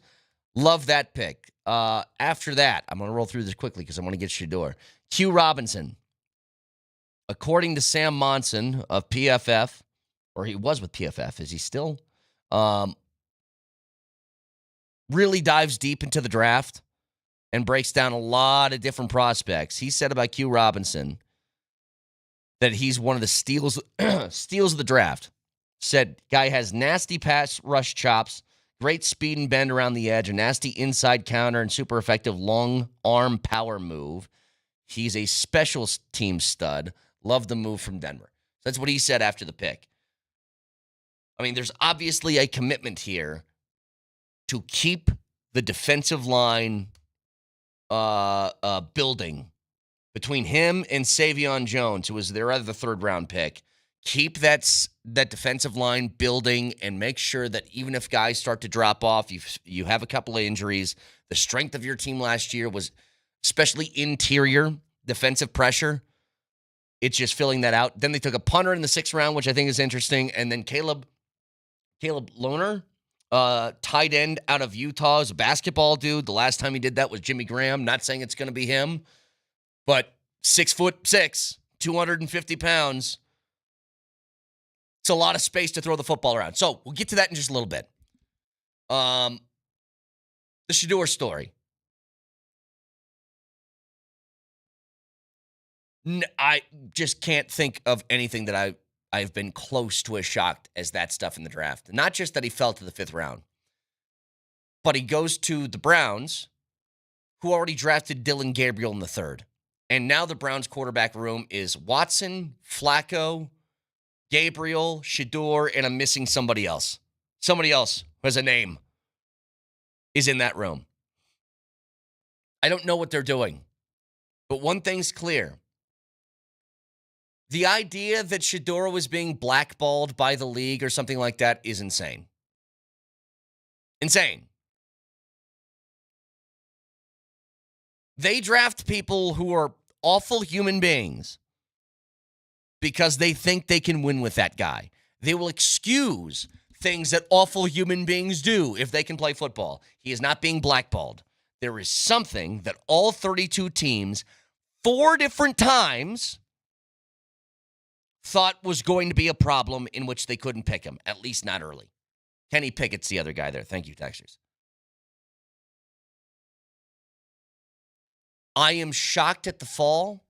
Speaker 6: Love that pick. After that, I'm going to roll through this quickly because I want to get Shedeur. Q Robinson. According to Sam Monson of PFF, or he was with PFF, is he still? Really dives deep into the draft and breaks down a lot of different prospects. He said about Q Robinson that he's one of the steals of the draft. Said guy has nasty pass rush chops, great speed and bend around the edge, a nasty inside counter, and super effective long arm power move. He's a special team stud. Love the move from Denver. That's what he said after the pick. I mean, there's obviously a commitment here to keep the defensive line building between him and Savion Jones, who was their other third-round pick. Keep that defensive line building and make sure that even if guys start to drop off, you have a couple of injuries. The strength of your team last year was especially interior defensive pressure. It's just filling that out. Then they took a punter in the 6th round, which I think is interesting, and then Caleb Lohner, tight end out of Utah, is a basketball dude. The last time he did that was Jimmy Graham. Not saying it's going to be him, but 6'6", 250 pounds. It's a lot of space to throw the football around. So we'll get to that in just a little bit. The Shedeur story. I just can't think of anything that I've been close to as shocked as that stuff in the draft. Not just that he fell to the 5th round, but he goes to the Browns, who already drafted Dylan Gabriel in the 3rd. And now the Browns quarterback room is Watson, Flacco, Gabriel, Shedeur, and I'm missing somebody else. Somebody else who has a name is in that room. I don't know what they're doing, but one thing's clear. The idea that Shedeur was being blackballed by the league or something like that is insane. Insane. They draft people who are awful human beings because they think they can win with that guy. They will excuse things that awful human beings do if they can play football. He is not being blackballed. There is something that all 32 teams, 4 different times, thought was going to be a problem in which they couldn't pick him, at least not early. Kenny Pickett's the other guy there. Thank you, Texters. I am shocked at the fall.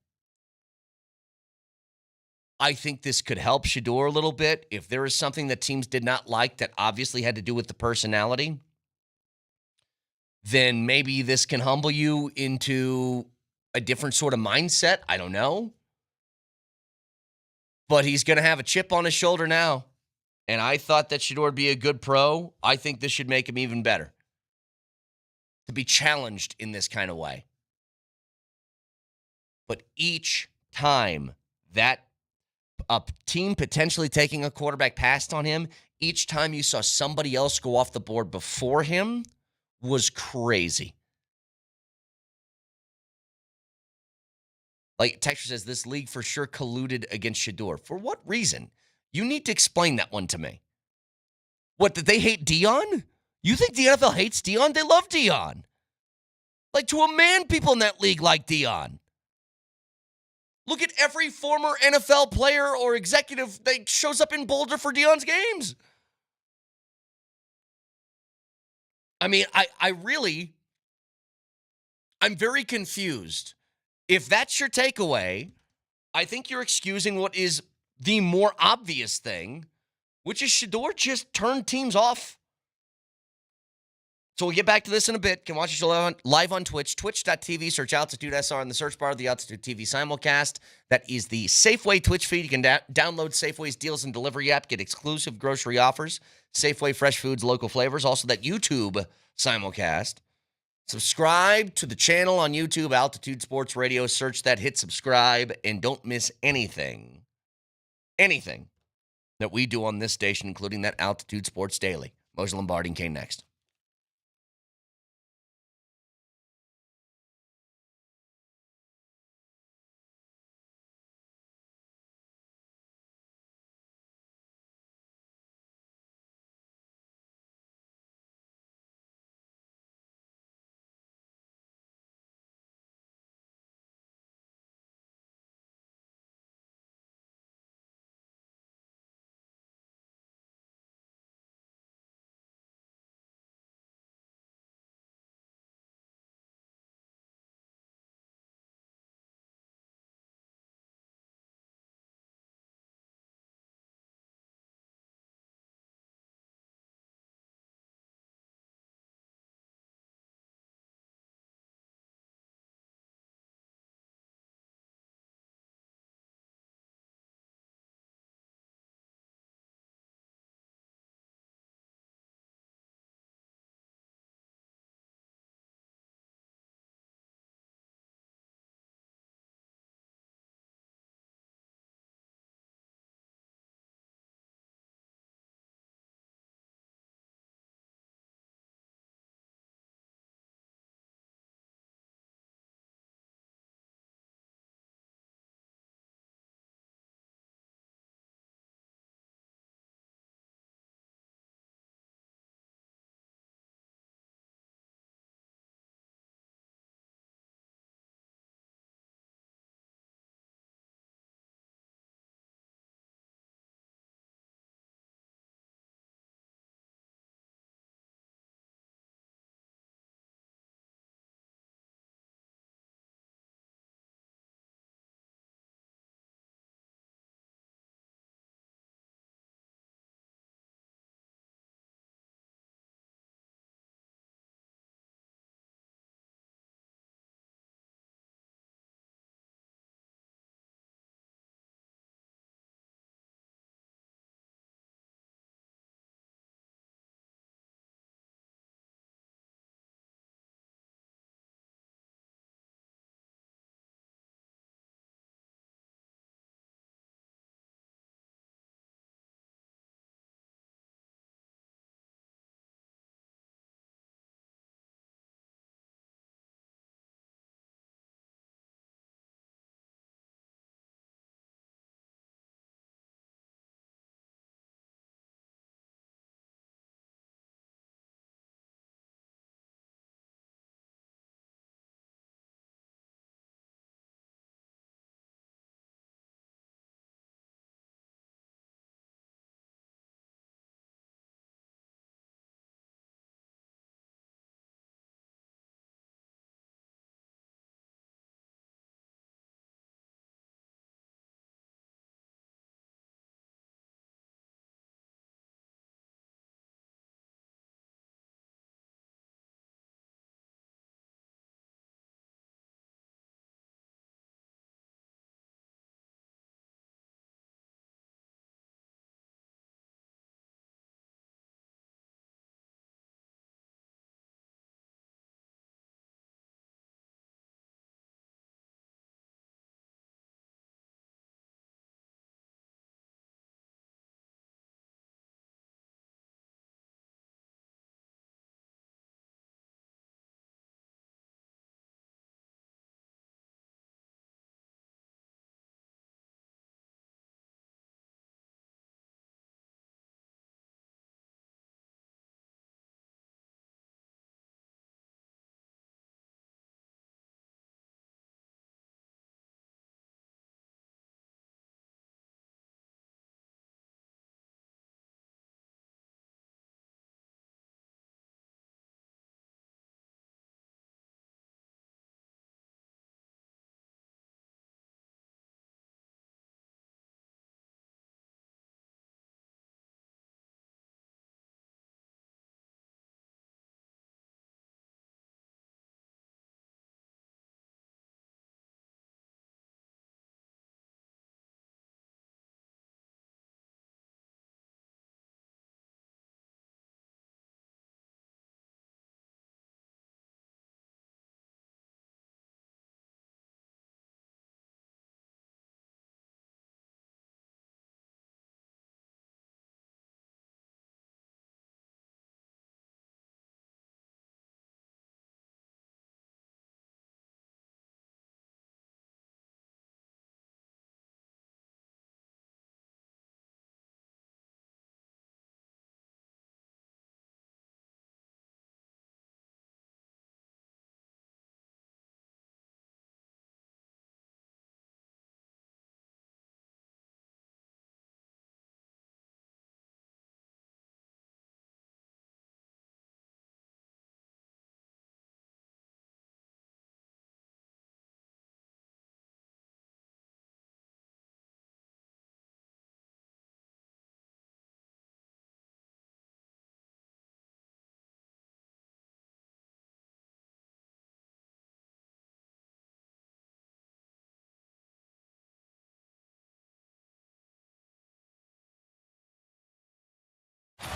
Speaker 6: I think this could help Shedeur a little bit. If there is something that teams did not like that obviously had to do with the personality, then maybe this can humble you into a different sort of mindset. I don't know. But he's going to have a chip on his shoulder now. And I thought that Shedeur would be a good pro. I think this should make him even better. To be challenged in this kind of way. But each time that a team potentially taking a quarterback passed on him, each time you saw somebody else go off the board before him was crazy. Like Texture says, this league for sure colluded against Shedeur. For what reason? You need to explain that one to me. What, did they hate Dion? You think the NFL hates Dion? They love Dion. Like, to a man, people in that league like Dion. Look at every former NFL player or executive that shows up in Boulder for Dion's games. I mean, I'm very confused. If that's your takeaway, I think you're excusing what is the more obvious thing, which is Shedeur just turned teams off. So we'll get back to this in a bit. You can watch us live on Twitch, twitch.tv, search Altitude SR in the search bar of the Altitude TV simulcast. That is the Safeway Twitch feed. You can download Safeway's Deals and Delivery app, get exclusive grocery offers, Safeway fresh foods, local flavors, also that YouTube simulcast. Subscribe to the channel on YouTube, Altitude Sports Radio. Search that, hit subscribe, and don't miss anything that we do on this station, including that Altitude Sports Daily. Moser, Lombardi, and Kane next.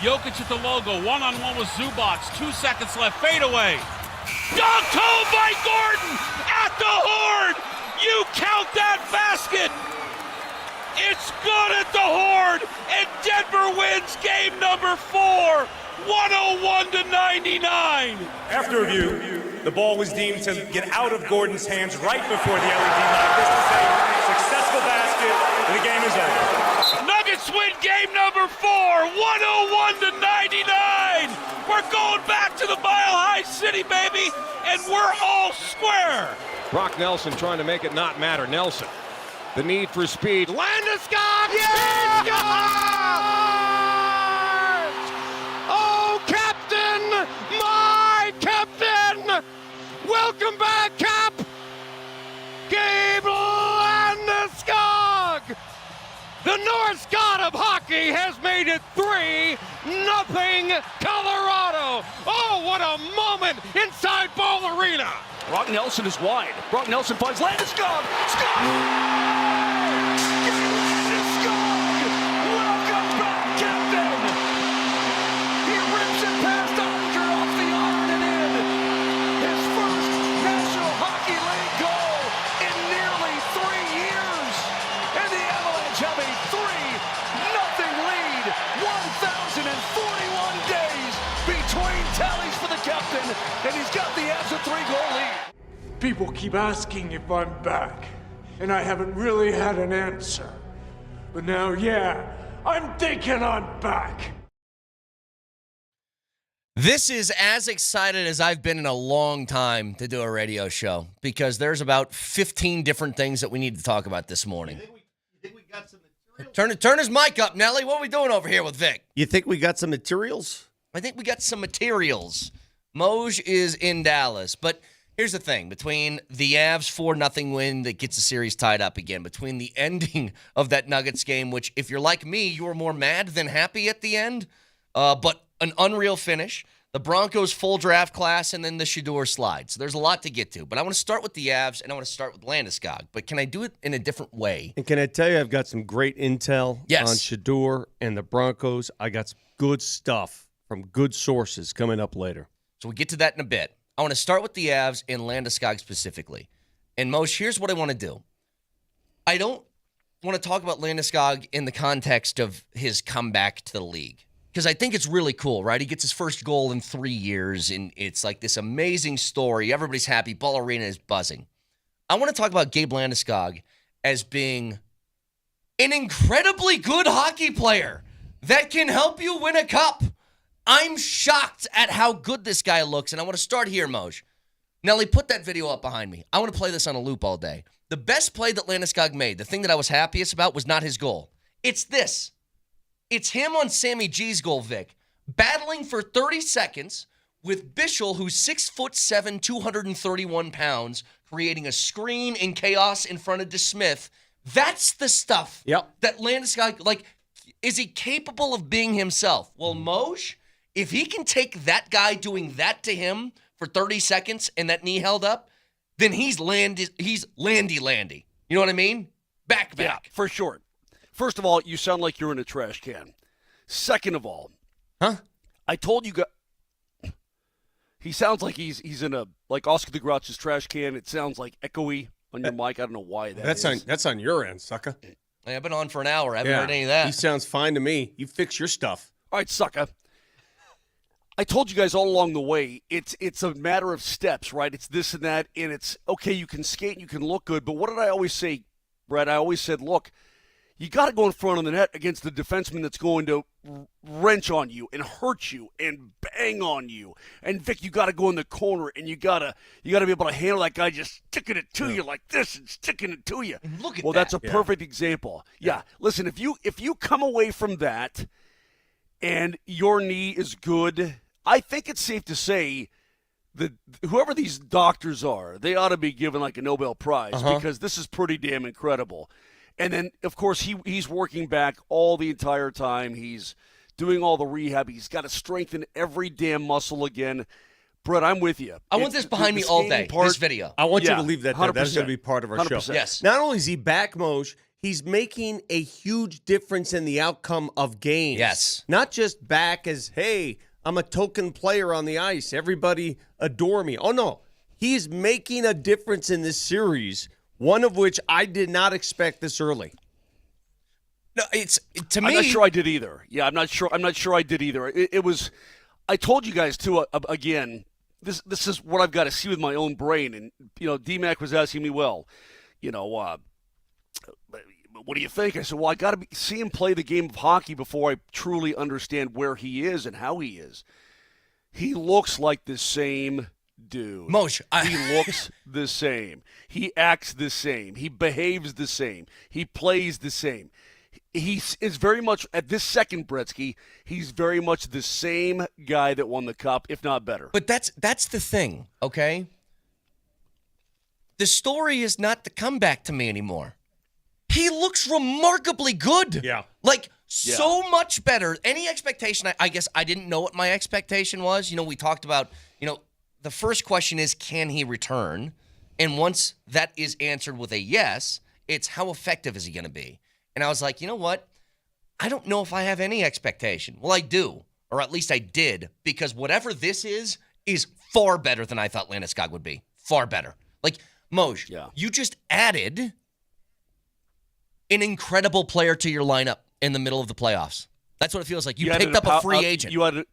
Speaker 1: Jokic at the logo, one-on-one with Zubac, 2 seconds left, fadeaway. Dunked home by Gordon at the horn! You count that basket! It's good at the horn, and Denver wins game number 4, 101-99.
Speaker 2: After review, the ball was deemed to get out of Gordon's hands right before the LED light. This is a successful basket, and the game is over.
Speaker 1: Nuggets win game number 4, 101-99. We're going back to the Mile High City, baby, and we're all square.
Speaker 3: Brock Nelson trying to make it not matter. Nelson, the need for speed. Landeskog! Yeah! Oh, Captain! My Captain! Welcome back, Cap! Gabe Landeskog! The North God of hockey has made it 3-0 Colorado. Oh, what a moment inside Ball Arena.
Speaker 4: Brock Nelson is wide. Brock Nelson finds Landeskog. Skog! Landeskog! Welcome back, Captain! He rips it past Andre off the iron and in. His first National Hockey League goal in nearly 3 years. And the Avalanche have a 3-0 lead. 1,041 days between tallies for the captain, and he's got the Avs a 3-goal lead.
Speaker 5: People keep asking if I'm back, and I haven't really had an answer. But now, yeah, I'm thinking I'm back.
Speaker 6: This is as excited as I've been in a long time to do a radio show because there's about 15 different things that we need to talk about this morning.
Speaker 3: You think we got some materials?
Speaker 6: Turn his mic up, Nelly. What are we doing over here with Vic?
Speaker 3: You think we got some materials?
Speaker 6: I think we got some materials. Moj is in Dallas, but here's the thing. Between the Avs 4-0 win that gets the series tied up again, between the ending of that Nuggets game, which if you're like me, you were more mad than happy at the end, but an unreal finish, the Broncos full draft class, and then the Shedeur slide. So there's a lot to get to, but I want to start with the Avs, and I want to start with Landeskog, but can I do it in a different way?
Speaker 3: And can I tell you, I've got some great intel
Speaker 6: Yes.
Speaker 3: on Shadur and the Broncos. I got some good stuff from good sources coming up later.
Speaker 6: So we'll get to that in a bit. I want to start with the Avs and Landeskog specifically. And Moshe, here's what I want to do. I don't want to talk about Landeskog in the context of his comeback to the league because I think it's really cool, right? He gets his first goal in 3 years, and it's like this amazing story. Everybody's happy. Ball Arena is buzzing. I want to talk about Gabe Landeskog as being an incredibly good hockey player that can help you win a cup. I'm shocked at how good this guy looks, and I want to start here, Moj. Nelly, put that video up behind me. I want to play this on a loop all day. The best play that Landeskog made, the thing that I was happiest about, was not his goal. It's this. It's him on Sammy G's goal, Vic, battling for 30 seconds with Bischel, who's 6'7", 231 pounds, creating a screen and chaos in front of DeSmith. That's the stuff that Landeskog, like, is he capable of being himself? Well, Moj, if he can take that guy doing that to him for 30 seconds and that knee held up, then he's Landy. You know what I mean? Back.
Speaker 10: Yeah, for sure. First of all, you sound like you're in a trash can. Second of all, I told you guys, he sounds like he's in a, like Oscar the Grouch's trash can. It sounds like echoey on your mic. I don't know why that is.
Speaker 3: That's on your end, sucker.
Speaker 6: I've been on for an hour. I haven't heard any of that.
Speaker 3: He sounds fine to me. You fix your stuff.
Speaker 10: All right, sucker. I told you guys all along the way, it's a matter of steps, right? It's this and that, and it's, okay, you can skate and you can look good, but what did I always say, Brett? I always said, look, you got to go in front of the net against the defenseman that's going to wrench on you and hurt you and bang on you. And, Vic, you got to go in the corner, and you got to be able to handle that guy just sticking it to you like this and sticking it to you.
Speaker 6: And look at
Speaker 10: that. Well, that's a perfect example. Yeah. Listen, if you come away from that and your knee is good, I think it's safe to say that whoever these doctors are, they ought to be given like a Nobel Prize because this is pretty damn incredible. And then, of course, he's working back all the entire time. He's doing all the rehab. He's got to strengthen every damn muscle again. Brett, I'm with you.
Speaker 6: I want this behind me all day, this video.
Speaker 3: I want you to leave that there. That's going to be part of our
Speaker 10: 100%.
Speaker 3: show.
Speaker 6: Yes.
Speaker 3: Not only is he back, Moj, He's making a huge difference in the outcome of games.
Speaker 6: Yes.
Speaker 3: Not just back as, hey, I'm a token player on the ice. Everybody adore me. Oh, no. He's making a difference in this series, one of which I did not expect this early.
Speaker 6: No, to me.
Speaker 10: I'm not sure I did either. Yeah, I'm not sure I did either. It was. I told you guys too. Again, this is what I've got to see with my own brain. And DMac was asking me, well, what do you think? I said, well, I got to see him play the game of hockey before I truly understand where he is and how he is. He looks like the same dude.
Speaker 6: Moser.
Speaker 10: He looks the same. He acts the same. He behaves the same. He plays the same. He is very much, at this second, Bretsky, he's very much the same guy that won the cup, if not better.
Speaker 6: But that's the thing, okay? The story is not the comeback to me anymore. He looks remarkably good.
Speaker 3: Yeah.
Speaker 6: So much better. Any expectation, I guess I didn't know what my expectation was. We talked about, the first question is, can he return? And once that is answered with a yes, it's how effective is he going to be? And I was like, you know what? I don't know if I have any expectation. Well, I do, or at least I did, because whatever this is far better than I thought Landeskog would be. Far better. Moj, you just added an incredible player to your lineup in the middle of the playoffs. That's what it feels like. You picked up a free agent.
Speaker 10: You had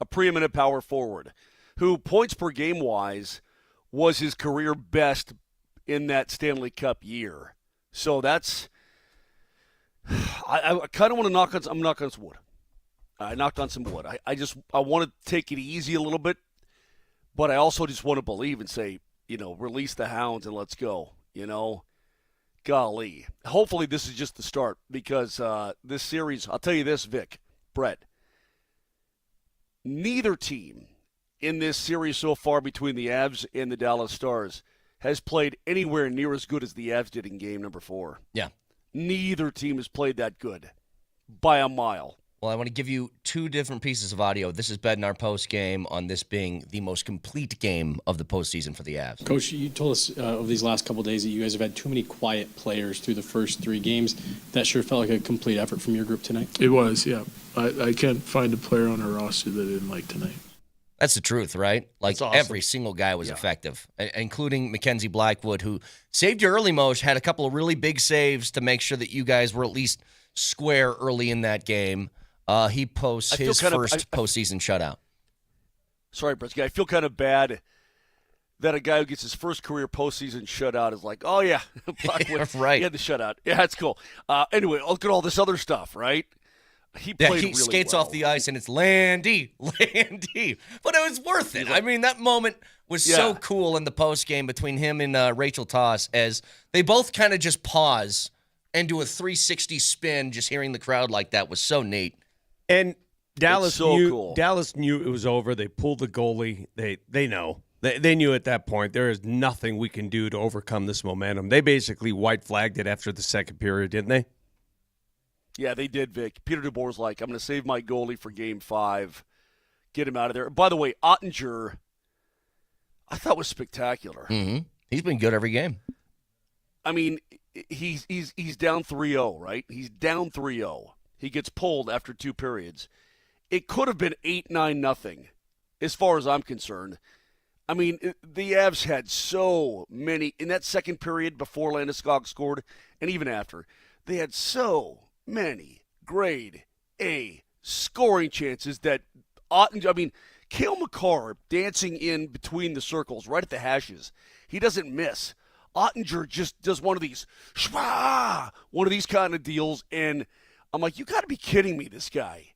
Speaker 10: a preeminent power forward who, points per game wise, was his career best in that Stanley Cup year. So that's. I kind of want to knock on some wood. I knocked on some wood. I want to take it easy a little bit, but I also just want to believe and say, release the hounds and let's go. Golly. Hopefully this is just the start, because this series, I'll tell you this, Vic, Brett, neither team in this series so far between the Avs and the Dallas Stars has played anywhere near as good as the Avs did in game number 4.
Speaker 6: Yeah.
Speaker 10: Neither team has played that good by a mile.
Speaker 6: Well, I want to give you 2 different pieces of audio. This is Bednar post game on this being the most complete game of the postseason for the Avs.
Speaker 11: Coach, you told us over these last couple of days that you guys have had too many quiet players through the first 3 games. That sure felt like a complete effort from your group tonight.
Speaker 9: It was, yeah. I can't find a player on our roster that I didn't like tonight.
Speaker 6: That's the truth, right?
Speaker 3: Awesome.
Speaker 6: Every single guy was effective, including Mackenzie Blackwood, who saved you early, Moj, had a couple of really big saves to make sure that you guys were at least square early in that game. He posts his first postseason shutout.
Speaker 10: Sorry, Bretsky. I feel kind of bad that a guy who gets his first career postseason shutout is like, oh, yeah, Blackwood,
Speaker 6: right.
Speaker 10: He had the shutout. Yeah, that's cool. Anyway, look at all this other stuff, right? He played really
Speaker 6: skates
Speaker 10: well.
Speaker 6: off the ice, and it's Landy. But it was worth it. I mean, that moment was so cool in the postgame between him and Rachel Toss, as they both kind of just pause and do a 360 spin. Just hearing the crowd like that was so neat.
Speaker 3: And Dallas knew
Speaker 10: cool.
Speaker 3: Dallas knew it was over. They pulled the goalie. They know. They knew at that point there is nothing we can do to overcome this momentum. They basically white flagged it after the second period, didn't they?
Speaker 10: Yeah, they did, Vic. Peter DeBoer's like, I'm going to save my goalie for Game 5. Get him out of there. By the way, Ottinger, I thought was spectacular.
Speaker 6: Mm-hmm. He's been good every game.
Speaker 10: I mean, he's down 3-0, right? He's down 3-0. He gets pulled after 2 periods. It could have been 8-9-0, as far as I'm concerned. I mean, the Avs had so many, in that second period before Landeskog scored, and even after, they had so many grade A scoring chances that Cale Makar dancing in between the circles, right at the hashes, he doesn't miss. Ottinger just does one of these kind of deals, and I'm like, you got to be kidding me, this guy.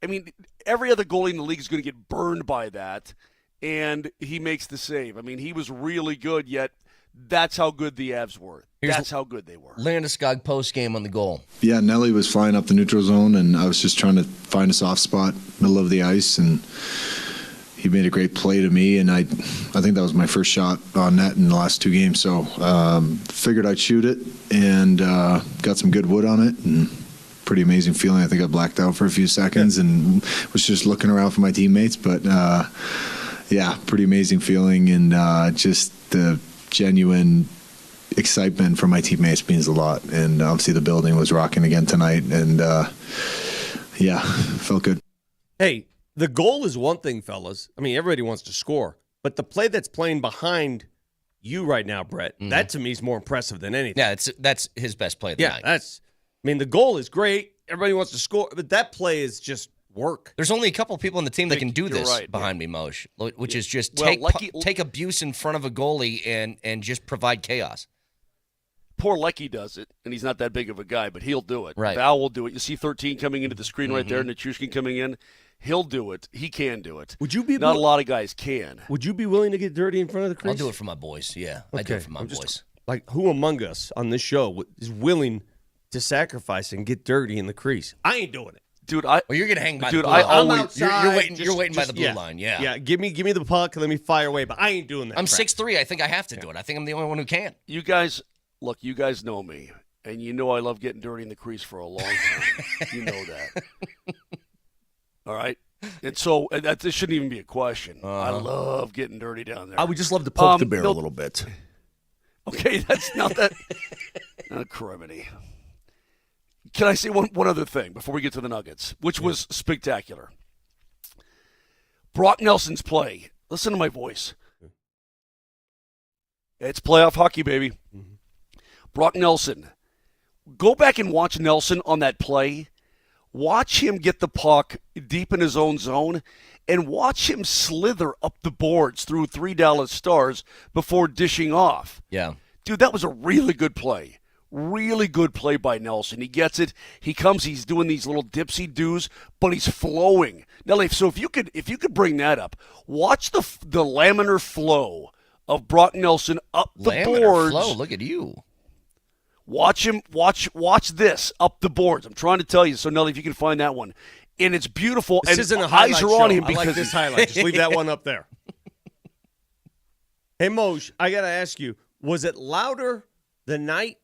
Speaker 10: I mean, every other goalie in the league is going to get burned by that, and he makes the save. I mean, he was really good, yet that's how good the Avs were. That's how good they were.
Speaker 6: Landeskog post-game on the goal.
Speaker 8: Yeah, Nelly was flying up the neutral zone, and I was just trying to find a soft spot, middle of the ice, and he made a great play to me, and I think that was my first shot on net in the last 2 games, so figured I'd shoot it, and got some good wood on it, and pretty amazing feeling. I think I blacked out for a few seconds and was just looking around for my teammates, but yeah, pretty amazing feeling, and just the genuine excitement from my teammates means a lot. And obviously the building was rocking again tonight. And, felt good.
Speaker 3: Hey, the goal is one thing, fellas. I mean, everybody wants to score. But the play that's playing behind you right now, Brett, that to me is more impressive than anything.
Speaker 6: Yeah, that's his best play of the night.
Speaker 3: The goal is great. Everybody wants to score. But that play is just work.
Speaker 6: There's only a couple people on the team that can do this behind me, Moj, which is just take abuse in front of a goalie and just provide chaos.
Speaker 10: Poor Lecky does it, and he's not that big of a guy, but he'll do it.
Speaker 6: Right.
Speaker 10: Val will do it. You see 13 coming into the screen right there, Nichushkin coming in. He'll do it. He can do it.
Speaker 3: Would you be
Speaker 10: Not a lot of guys can.
Speaker 3: Would you be willing to get dirty in front of the crease?
Speaker 6: I'll do it for my boys, yeah.
Speaker 3: Okay.
Speaker 6: I do it for my boys.
Speaker 3: Like, who among us on this show is willing to sacrifice and get dirty in the crease? I ain't doing it.
Speaker 10: Dude,
Speaker 6: Well, you're going to hang by the blue
Speaker 10: I
Speaker 6: line.
Speaker 10: always,
Speaker 6: You're waiting by the blue line, yeah.
Speaker 3: Yeah, give me the puck and let me fire away, but I ain't doing that.
Speaker 6: I'm
Speaker 3: crap.
Speaker 6: 6'3". I think I have to do it. I think I'm the only one who can.
Speaker 10: You guys know me, and you know I love getting dirty in the crease for a long time. You know that. All right? And so this shouldn't even be a question. I love getting dirty down there.
Speaker 12: I would just love to poke the bear a little bit.
Speaker 10: Okay, that's not that. Criminy. Can I say one other thing before we get to the Nuggets, which was spectacular? Brock Nelson's play. Listen to my voice. It's playoff hockey, baby. Brock Nelson. Go back and watch Nelson on that play. Watch him get the puck deep in his own zone and watch him slither up the boards through 3 Dallas Stars before dishing off.
Speaker 6: Yeah.
Speaker 10: Dude, that was a really good play. Really good play by Nelson. He gets it. He comes. He's doing these little dipsy doos, but he's flowing. Now, so if you could bring that up, watch the laminar flow of Brock Nelson up the boards.
Speaker 6: Flow. Look at you.
Speaker 10: Watch him. Watch this up the boards. I'm trying to tell you. So Nelly, if you can find that one, and it's beautiful.
Speaker 3: This
Speaker 10: and
Speaker 3: isn't a
Speaker 10: eyes
Speaker 3: highlight
Speaker 10: are
Speaker 3: show.
Speaker 10: on him
Speaker 3: I
Speaker 10: because
Speaker 3: like this highlight. Just leave that one up there. Hey Moj, I gotta ask you: was it louder the night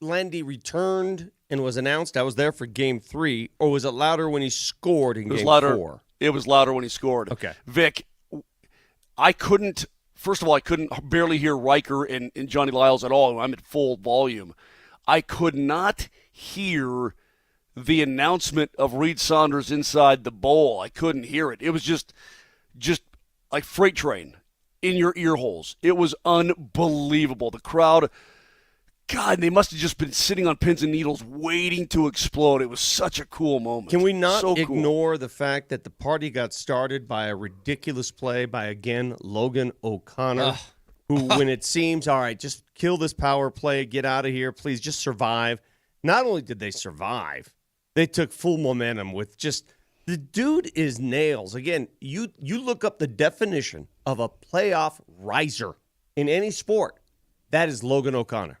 Speaker 3: Landy returned and was announced? I was there for Game 3, or was it louder when he scored in Game 4?
Speaker 10: It was louder when he scored.
Speaker 3: Okay,
Speaker 10: Vic, I couldn't. First of all, I couldn't barely hear Riker and Johnny Lyles at all. I'm at full volume. I could not hear the announcement of Reed Saunders inside the bowl. I couldn't hear it. It was just like freight train in your ear holes. It was unbelievable. The crowd, God, they must have just been sitting on pins and needles waiting to explode. It was such a cool moment.
Speaker 3: Can we not
Speaker 10: so
Speaker 3: ignore the fact that the party got started by a ridiculous play by, again, Logan O'Connor, who, when it seems, all right, just kill this power play, get out of here, please, just survive. Not only did they survive, they took full momentum with just – the dude is nails. Again, you look up the definition of a playoff riser in any sport. That is Logan O'Connor.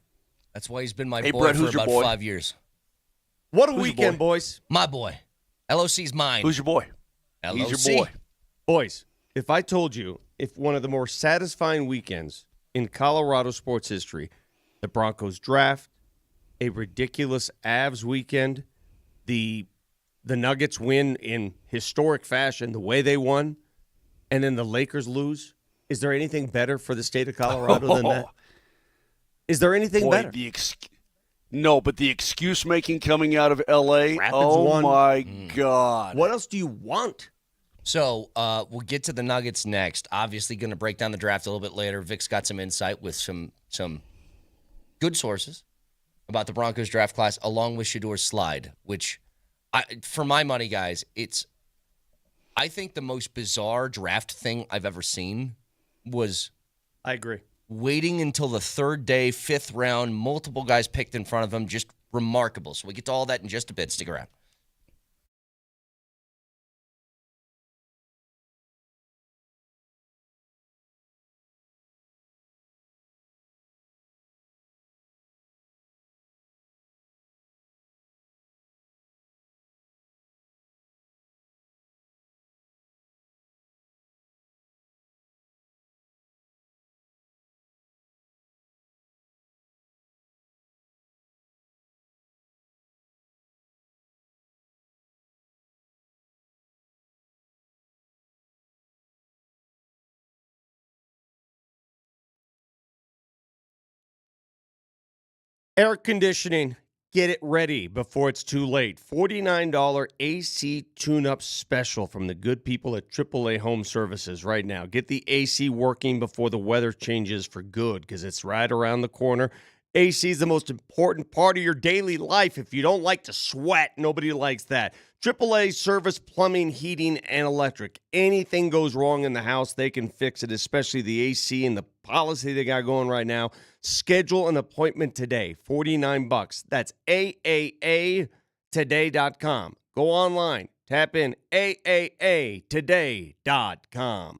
Speaker 6: That's why he's been my boy
Speaker 10: Brett,
Speaker 6: for
Speaker 10: who's your
Speaker 6: about
Speaker 10: boy?
Speaker 6: 5 years.
Speaker 3: What a weekend, boys.
Speaker 6: My boy. LOC's mine.
Speaker 10: Who's your boy?
Speaker 6: LOC.
Speaker 10: He's your boy.
Speaker 3: Boys, if I told you if one of the more satisfying weekends in Colorado sports history, the Broncos draft, a ridiculous Avs weekend, the Nuggets win in historic fashion the way they won, and then the Lakers lose, is there anything better for the state of Colorado than that? Is there anything better?
Speaker 10: No, but the excuse making coming out of L.A., my God.
Speaker 3: What else do you want?
Speaker 6: So we'll get to the Nuggets next. Obviously going to break down the draft a little bit later. Vic's got some insight with some good sources about the Broncos draft class, along with Shedur's slide, which, for my money, guys, I think the most bizarre draft thing I've ever seen was
Speaker 3: I agree.
Speaker 6: Waiting until the third day, 5th round, multiple guys picked in front of him, just remarkable. So we get to all that in just a bit. Stick around.
Speaker 3: Air conditioning, get it ready before it's too late. $49 AC tune-up special from the good people at AAA Home Services right now. Get the AC working before the weather changes for good because it's right around the corner. AC is the most important part of your daily life. If you don't like to sweat, nobody likes that. AAA service plumbing, heating, and electric. Anything goes wrong in the house, they can fix it, especially the AC and the policy they got going right now. Schedule an appointment today. $49. That's AAAtoday.com. Go online. Tap in AAAtoday.com.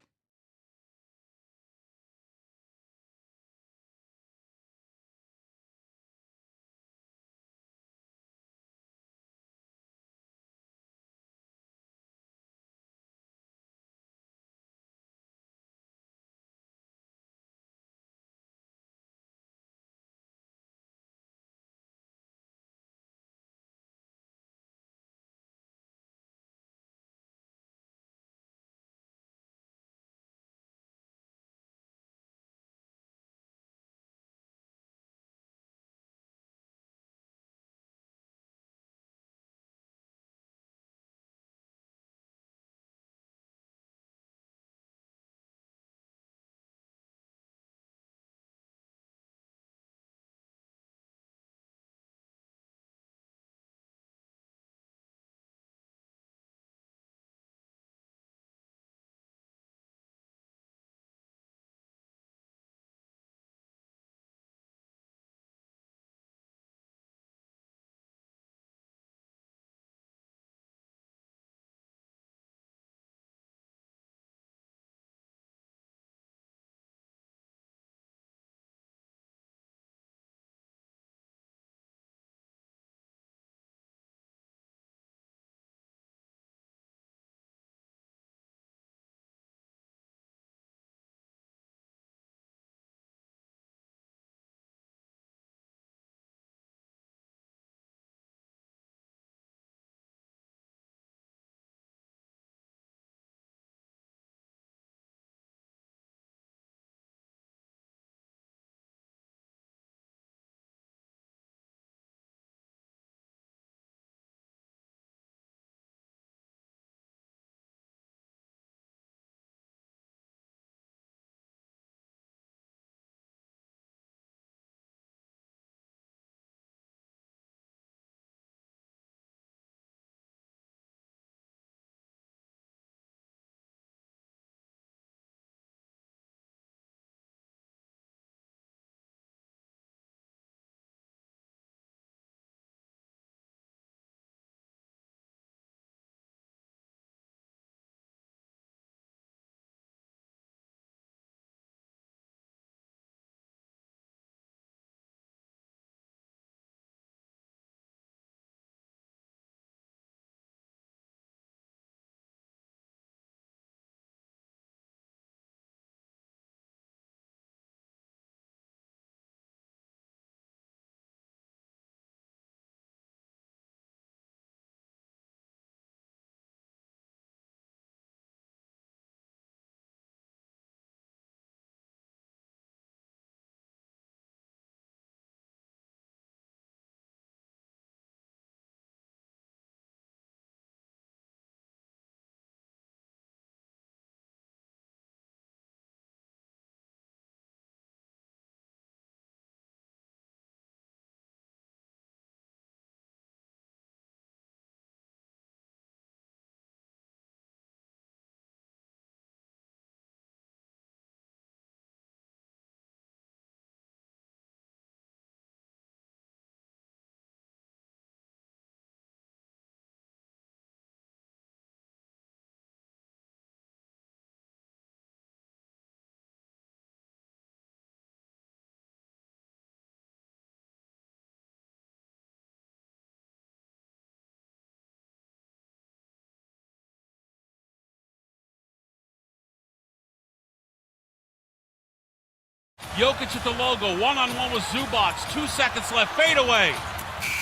Speaker 1: Jokic at the logo, one-on-one with Zubac, 2 seconds left, fadeaway.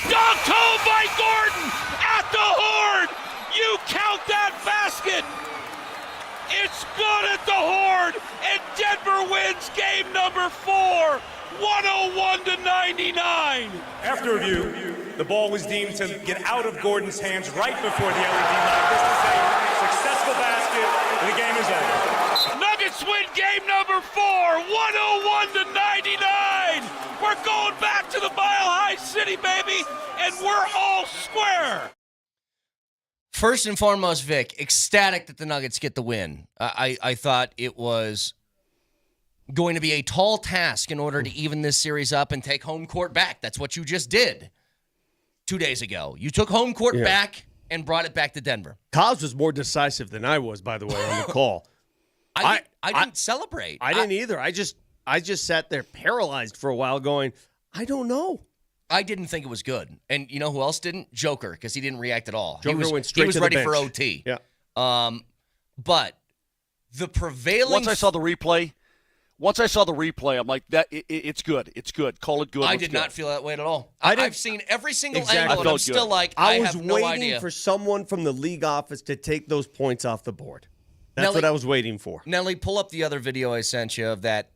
Speaker 1: Dunked home by Gordon at the horn! You count that basket! It's good at the horn, and Denver wins game number 4, 101-99.
Speaker 2: After review, the ball was deemed to get out of Gordon's hands right before the LED light. This is a successful basket, and the game is over.
Speaker 1: Nuggets win game number 4, 101-99. We're going back to the Mile High City, baby, and we're all square.
Speaker 6: First and foremost, Vic, ecstatic that the Nuggets get the win. I thought it was going to be a tall task in order to even this series up and take home court back. That's what you just did 2 days ago. You took home court back and brought it back to Denver.
Speaker 3: Cobbs was more decisive than I was, by the way, on the call.
Speaker 6: I didn't celebrate.
Speaker 3: I didn't either. I just sat there paralyzed for a while going, I don't know.
Speaker 6: I didn't think it was good. And you know who else didn't? Joker, because he didn't react at all.
Speaker 3: Joker went straight to the bench.
Speaker 6: He was ready for OT.
Speaker 3: Yeah.
Speaker 6: But the prevailing...
Speaker 10: Once I saw the replay, I'm like, that it's good. It's good. Call it good.
Speaker 6: I did not feel that way at all. I've seen every single angle, and I'm still like, I have no idea.
Speaker 3: I was waiting for someone from the league office to take those points off the board. That's what I was waiting for.
Speaker 6: Nelly, pull up the other video I sent you of that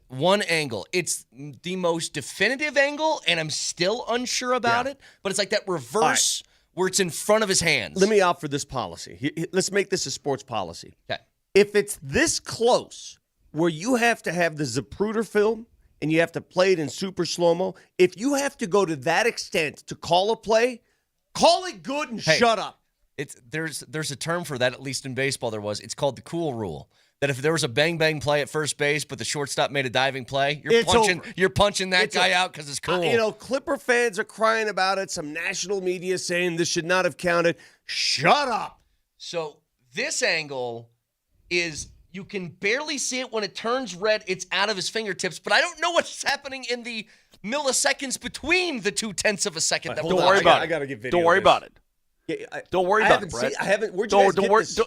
Speaker 6: one angle. It's the most definitive angle, and I'm still unsure about it, but it's like that reverse where it's in front of his hands.
Speaker 3: Let me offer this policy. Let's make this a sports policy.
Speaker 6: Okay.
Speaker 3: If it's this close where you have to have the Zapruder film and you have to play it in super slow-mo, if you have to go to that extent to call a play, call it good and shut up.
Speaker 6: There's a term for that, at least in baseball there was. It's called the cool rule. That if there was a bang-bang play at first base, but the shortstop made a diving play, you're punching that guy out because it's cool.
Speaker 3: Clipper fans are crying about it. Some national media saying this should not have counted. Shut up.
Speaker 6: So this angle is, you can barely see it when it turns red. It's out of his fingertips, but I don't know what's happening in the milliseconds between the 0.2 of a second.
Speaker 10: Don't worry about it.
Speaker 3: I gotta get video.
Speaker 10: Don't worry about it. Don't worry about it, Brett.
Speaker 3: I haven't. Where'd you guys get this?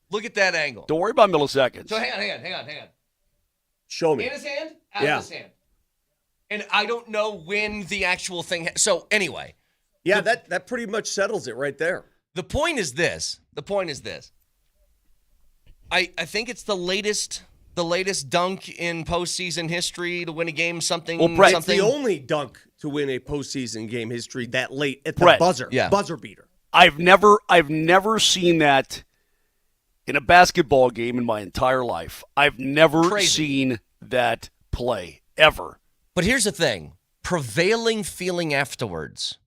Speaker 6: Look at that angle.
Speaker 10: Don't worry about milliseconds.
Speaker 6: So hang on.
Speaker 3: Show me.
Speaker 6: In his hand? Out of his hand. And I don't know when the actual thing... So anyway.
Speaker 3: Yeah, that pretty much settles it right there.
Speaker 6: The point is this. I think it's the latest dunk in postseason history to win a game, something.
Speaker 3: Well, Brett, it's the only dunk to win a postseason game history that late at the buzzer. Yeah. Buzzer beater.
Speaker 10: I've never seen that in a basketball game in my entire life. I've never seen that play, ever.
Speaker 6: But here's the thing. Prevailing feeling afterwards.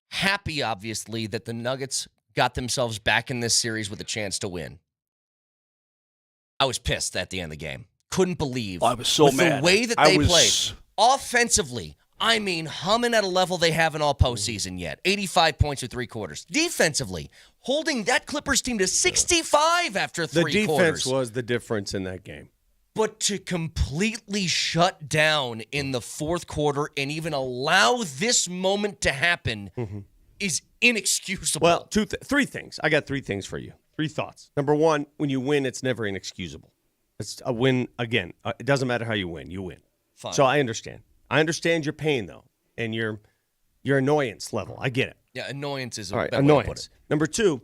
Speaker 6: Happy, obviously, that the Nuggets got themselves back in this series with a chance to win. I was pissed at the end of the game. Couldn't believe
Speaker 10: I was so mad.
Speaker 6: The way that they played. Offensively, I mean, humming at a level they haven't all postseason yet. 85 points or 3 quarters. Defensively, holding that Clippers team to 65 after 3 quarters.
Speaker 3: The defense was the difference in that game.
Speaker 6: But to completely shut down in the fourth quarter and even allow this moment to happen is inexcusable.
Speaker 3: Well, 3 things. I got 3 things for you. 3 thoughts. Number 1, when you win, it's never inexcusable. It's a win again. It doesn't matter how you win. You win.
Speaker 6: Fine.
Speaker 3: So I understand. I understand your pain, though, and your annoyance level. I get it.
Speaker 6: Yeah, annoyance is
Speaker 3: a better way to put it. Number 2,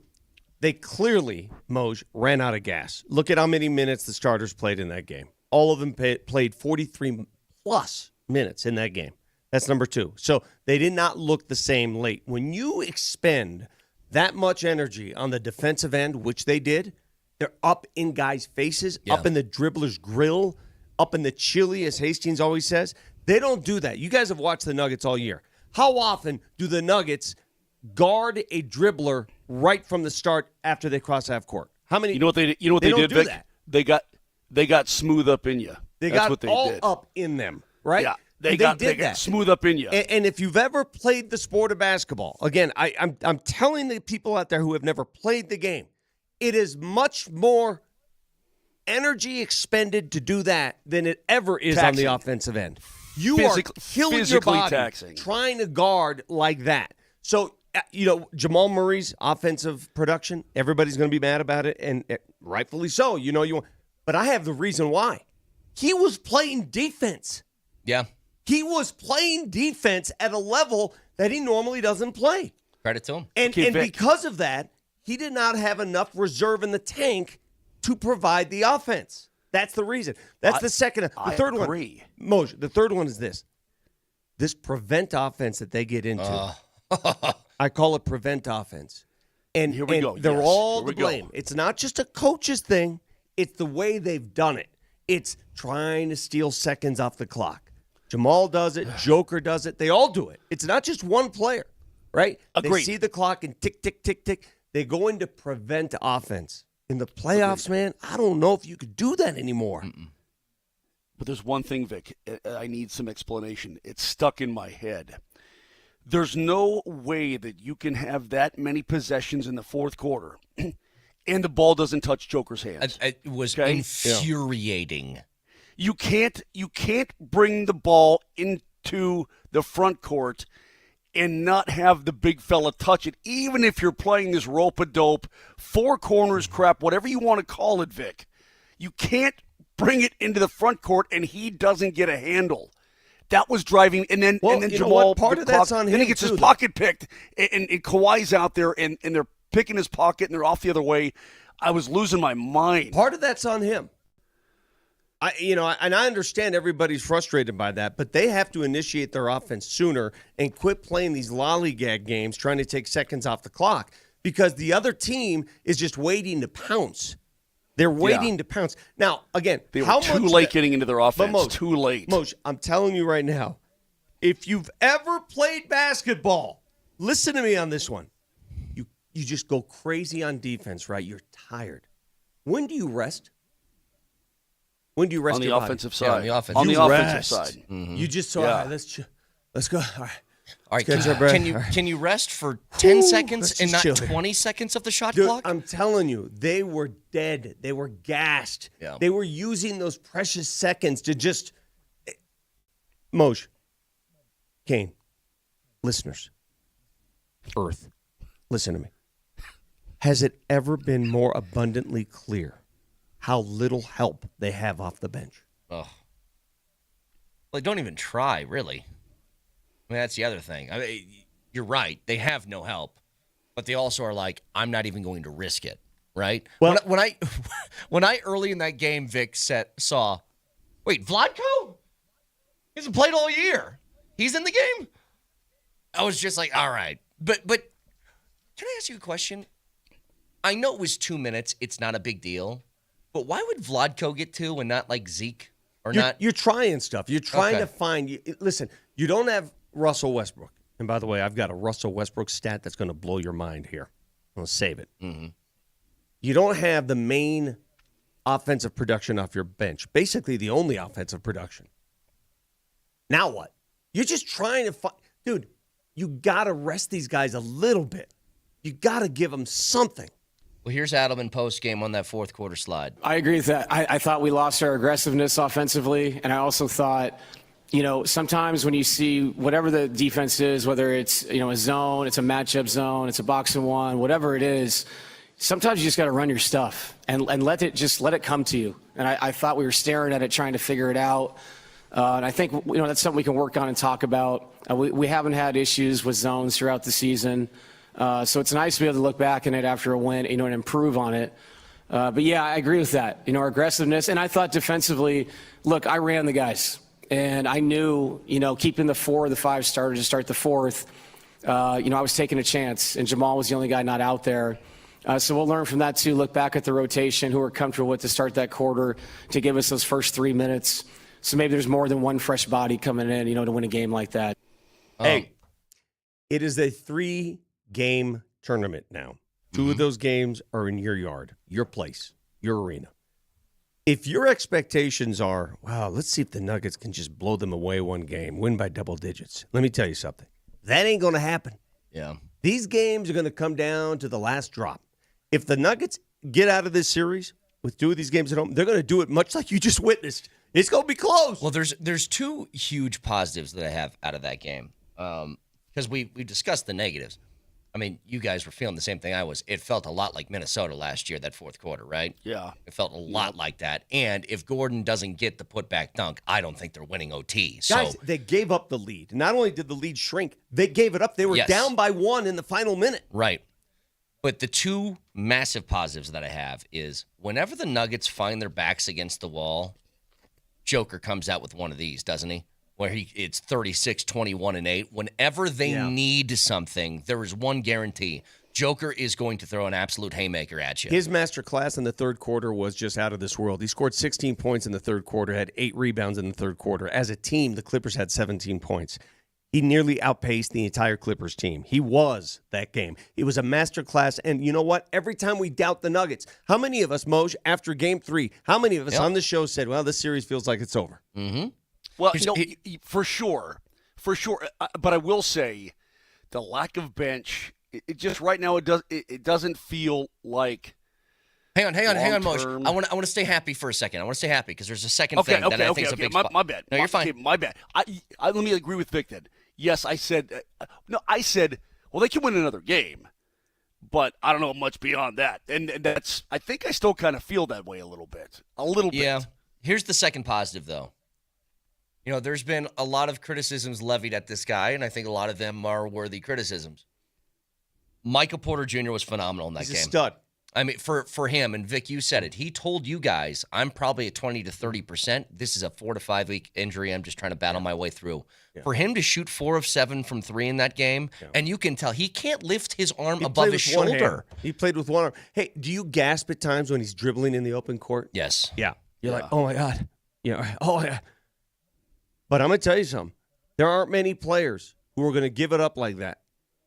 Speaker 3: they clearly, Moj, ran out of gas. Look at how many minutes the starters played in that game. All of them played 43-plus minutes in that game. That's number 2. So they did not look the same late. When you expend that much energy on the defensive end, which they did, they're up in guys' faces, up in the dribbler's grill, up in the chili, as Hastings always says. They don't do that. You guys have watched the Nuggets all year. How often do the Nuggets guard a dribbler right from the start after they cross half court? How many?
Speaker 10: You know what they did, Vic? That. They got smooth up in you.
Speaker 3: That's
Speaker 10: got
Speaker 3: what they all did. Up in them, right?
Speaker 10: Yeah. They got smooth up in you.
Speaker 3: And if you've ever played the sport of basketball, again, I'm telling the people out there who have never played the game, it is much more energy expended to do that than it ever is on the offensive end. You are killing your body trying to guard like that. So, Jamal Murray's offensive production, everybody's going to be mad about it, and rightfully so. But I have the reason why. He was playing defense.
Speaker 6: Yeah.
Speaker 3: He was playing defense at a level that he normally doesn't play.
Speaker 6: Credit to him.
Speaker 3: And because of that, he did not have enough reserve in the tank to provide the offense. That's the reason. That's the second. The third one. Moshe, the third one is this. this prevent offense that they get into. I call it prevent offense. And
Speaker 10: here we go.
Speaker 3: They're
Speaker 10: Yes.
Speaker 3: all
Speaker 10: Here we
Speaker 3: to blame.
Speaker 10: go.
Speaker 3: It's not just a coach's thing. It's the way they've done it. It's trying to steal seconds off the clock. Jamal does it. Joker does it. They all do it. It's not just one player, right?
Speaker 10: Agreed.
Speaker 3: They see the clock and tick, tick, tick, tick. They go into prevent offense. In the playoffs, man, I don't know if you could do that anymore.
Speaker 10: But there's one thing, Vic, I need some explanation. It's stuck in my head. There's no way that you can have that many possessions in the fourth quarter and the ball doesn't touch Joker's hands.
Speaker 6: It was infuriating.
Speaker 10: You can't bring the ball into the front court and not have the big fella touch it, even if you're playing this rope-a-dope, four corners crap, whatever you want to call it, Vic. You can't bring it into the front court and he doesn't get a handle. That was driving, and then Jamal.
Speaker 3: Part of that's on him.
Speaker 10: Then he gets his pocket picked, and Kawhi's out there, and they're picking his pocket, and they're off the other way. I was losing my mind.
Speaker 3: Part of that's on him. And I understand everybody's frustrated by that, but they have to initiate their offense sooner and quit playing these lollygag games trying to take seconds off the clock because the other team is just waiting to pounce. They're waiting to pounce. Now, again,
Speaker 10: they were too late getting into their offense. Too late.
Speaker 3: Moj, I'm telling you right now, if you've ever played basketball, listen to me on this one. You just go crazy on defense, right? You're tired. When do you rest? When do you rest
Speaker 10: on the
Speaker 3: your
Speaker 10: offensive
Speaker 3: body?
Speaker 10: side?
Speaker 6: On the
Speaker 10: offensive side.
Speaker 3: Mm-hmm. You just all right, let's go. All right.
Speaker 6: Can you rest for 10 seconds and not 20 seconds of the shot clock?
Speaker 3: I'm telling you, they were dead. They were gassed.
Speaker 6: Yeah.
Speaker 3: They were using those precious seconds to just Moj, Kane, listeners, Earth, listen to me. Has it ever been more abundantly clear how little help they have off the bench?
Speaker 6: Oh. Well, don't even try, really. I mean, that's the other thing. I mean, you're right. They have no help, but they also are like, I'm not even going to risk it, right?
Speaker 3: Well,
Speaker 6: when I early in that game, Vic saw, wait, Vlatko? He hasn't played all year. He's in the game? I was just like, all right. But can I ask you a question? I know it was 2 minutes. It's not a big deal. But why would Vlatko get 2 and not like Zeke?
Speaker 3: You're trying stuff. You're trying to find. Listen, you don't have Russell Westbrook. And by the way, I've got a Russell Westbrook stat that's going to blow your mind here. I'm going to save it.
Speaker 6: Mm-hmm.
Speaker 3: You don't have the main offensive production off your bench. Basically, the only offensive production. Now what? You're just trying to find. Dude, you got to rest these guys a little bit. You got to give them something.
Speaker 6: Well, here's Adam in postgame on that fourth quarter slide.
Speaker 11: I agree with that. I thought we lost our aggressiveness offensively, and I also thought, sometimes when you see whatever the defense is, whether it's, a zone, it's a matchup zone, it's a box and one, whatever it is, sometimes you just got to run your stuff and let it come to you. And I thought we were staring at it, trying to figure it out. And I think, that's something we can work on and talk about. We haven't had issues with zones throughout the season. So it's nice to be able to look back in it after a win, and improve on it. But yeah, I agree with that. Our aggressiveness. And I thought defensively, look, I ran the guys. And I knew, keeping the 4 or the 5 starters to start the fourth, I was taking a chance. And Jamal was the only guy not out there. So we'll learn from that too. Look back at the rotation, who we're comfortable with to start that quarter, to give us those first 3 minutes. So maybe there's more than one fresh body coming in, to win a game like that.
Speaker 3: Hey, it is a 3-game tournament now. 2 of those games are in your yard, your place, your arena. If your expectations are, wow, let's see if the Nuggets can just blow them away one game, win by double digits. Let me tell you something. That ain't going to happen.
Speaker 6: Yeah.
Speaker 3: These games are going to come down to the last drop. If the Nuggets get out of this series with 2 of these games at home, they're going to do it much like you just witnessed. It's going to be close.
Speaker 6: Well, there's 2 huge positives that I have out of that game because we discussed the negatives. I mean, you guys were feeling the same thing I was. It felt a lot like Minnesota last year, that fourth quarter, right?
Speaker 10: Yeah.
Speaker 6: It felt a lot like that. And if Gordon doesn't get the putback dunk, I don't think they're winning OT. So,
Speaker 3: guys, they gave up the lead. Not only did the lead shrink, they gave it up. They were down by 1 in the final minute.
Speaker 6: Right. But the 2 massive positives that I have is whenever the Nuggets find their backs against the wall, Joker comes out with one of these, doesn't he? where it's 36, 21, and 8. Whenever they need something, there is one guarantee. Joker is going to throw an absolute haymaker at you.
Speaker 3: His master class in the third quarter was just out of this world. He scored 16 points in the third quarter, had 8 rebounds in the third quarter. As a team, the Clippers had 17 points. He nearly outpaced the entire Clippers team. He was that game. It was a master class, and you know what? Every time we doubt the Nuggets, how many of us, Moj, after Game 3, how many of us on the show said, well, this series feels like it's over?
Speaker 6: Mm-hmm.
Speaker 10: Well, for sure. But I will say the lack of bench, it just right now it doesn't feel like.
Speaker 6: Hang on, Moj. I want to stay happy for a second. I want to stay happy because there's a second thing that I think is a big spot.
Speaker 10: My bad.
Speaker 6: No, you're fine.
Speaker 10: Okay, my bad. Let me agree with Vic then. Yes, I said, well, they can win another game, but I don't know much beyond that. And that's, I think I still kind of feel that way a little bit.
Speaker 6: Yeah. Here's the second positive, though. You know, there's been a lot of criticisms levied at this guy, and I think a lot of them are worthy criticisms. Michael Porter Jr. was phenomenal in that game.
Speaker 3: He's a stud.
Speaker 6: I mean, for him, and Vic, you said it. He told you guys, I'm probably at 20 to 30%. This is a 4 to 5 week injury. I'm just trying to battle my way through. Yeah. For him to shoot 4 of 7 from 3 in that game, and you can tell he can't lift his arm above his shoulder.
Speaker 3: He played with one arm. Hey, do you gasp at times when he's dribbling in the open court?
Speaker 6: Yes.
Speaker 3: Yeah. You're like, oh, my God. Yeah. Oh, yeah. But I'm going to tell you something. There aren't many players who are going to give it up like that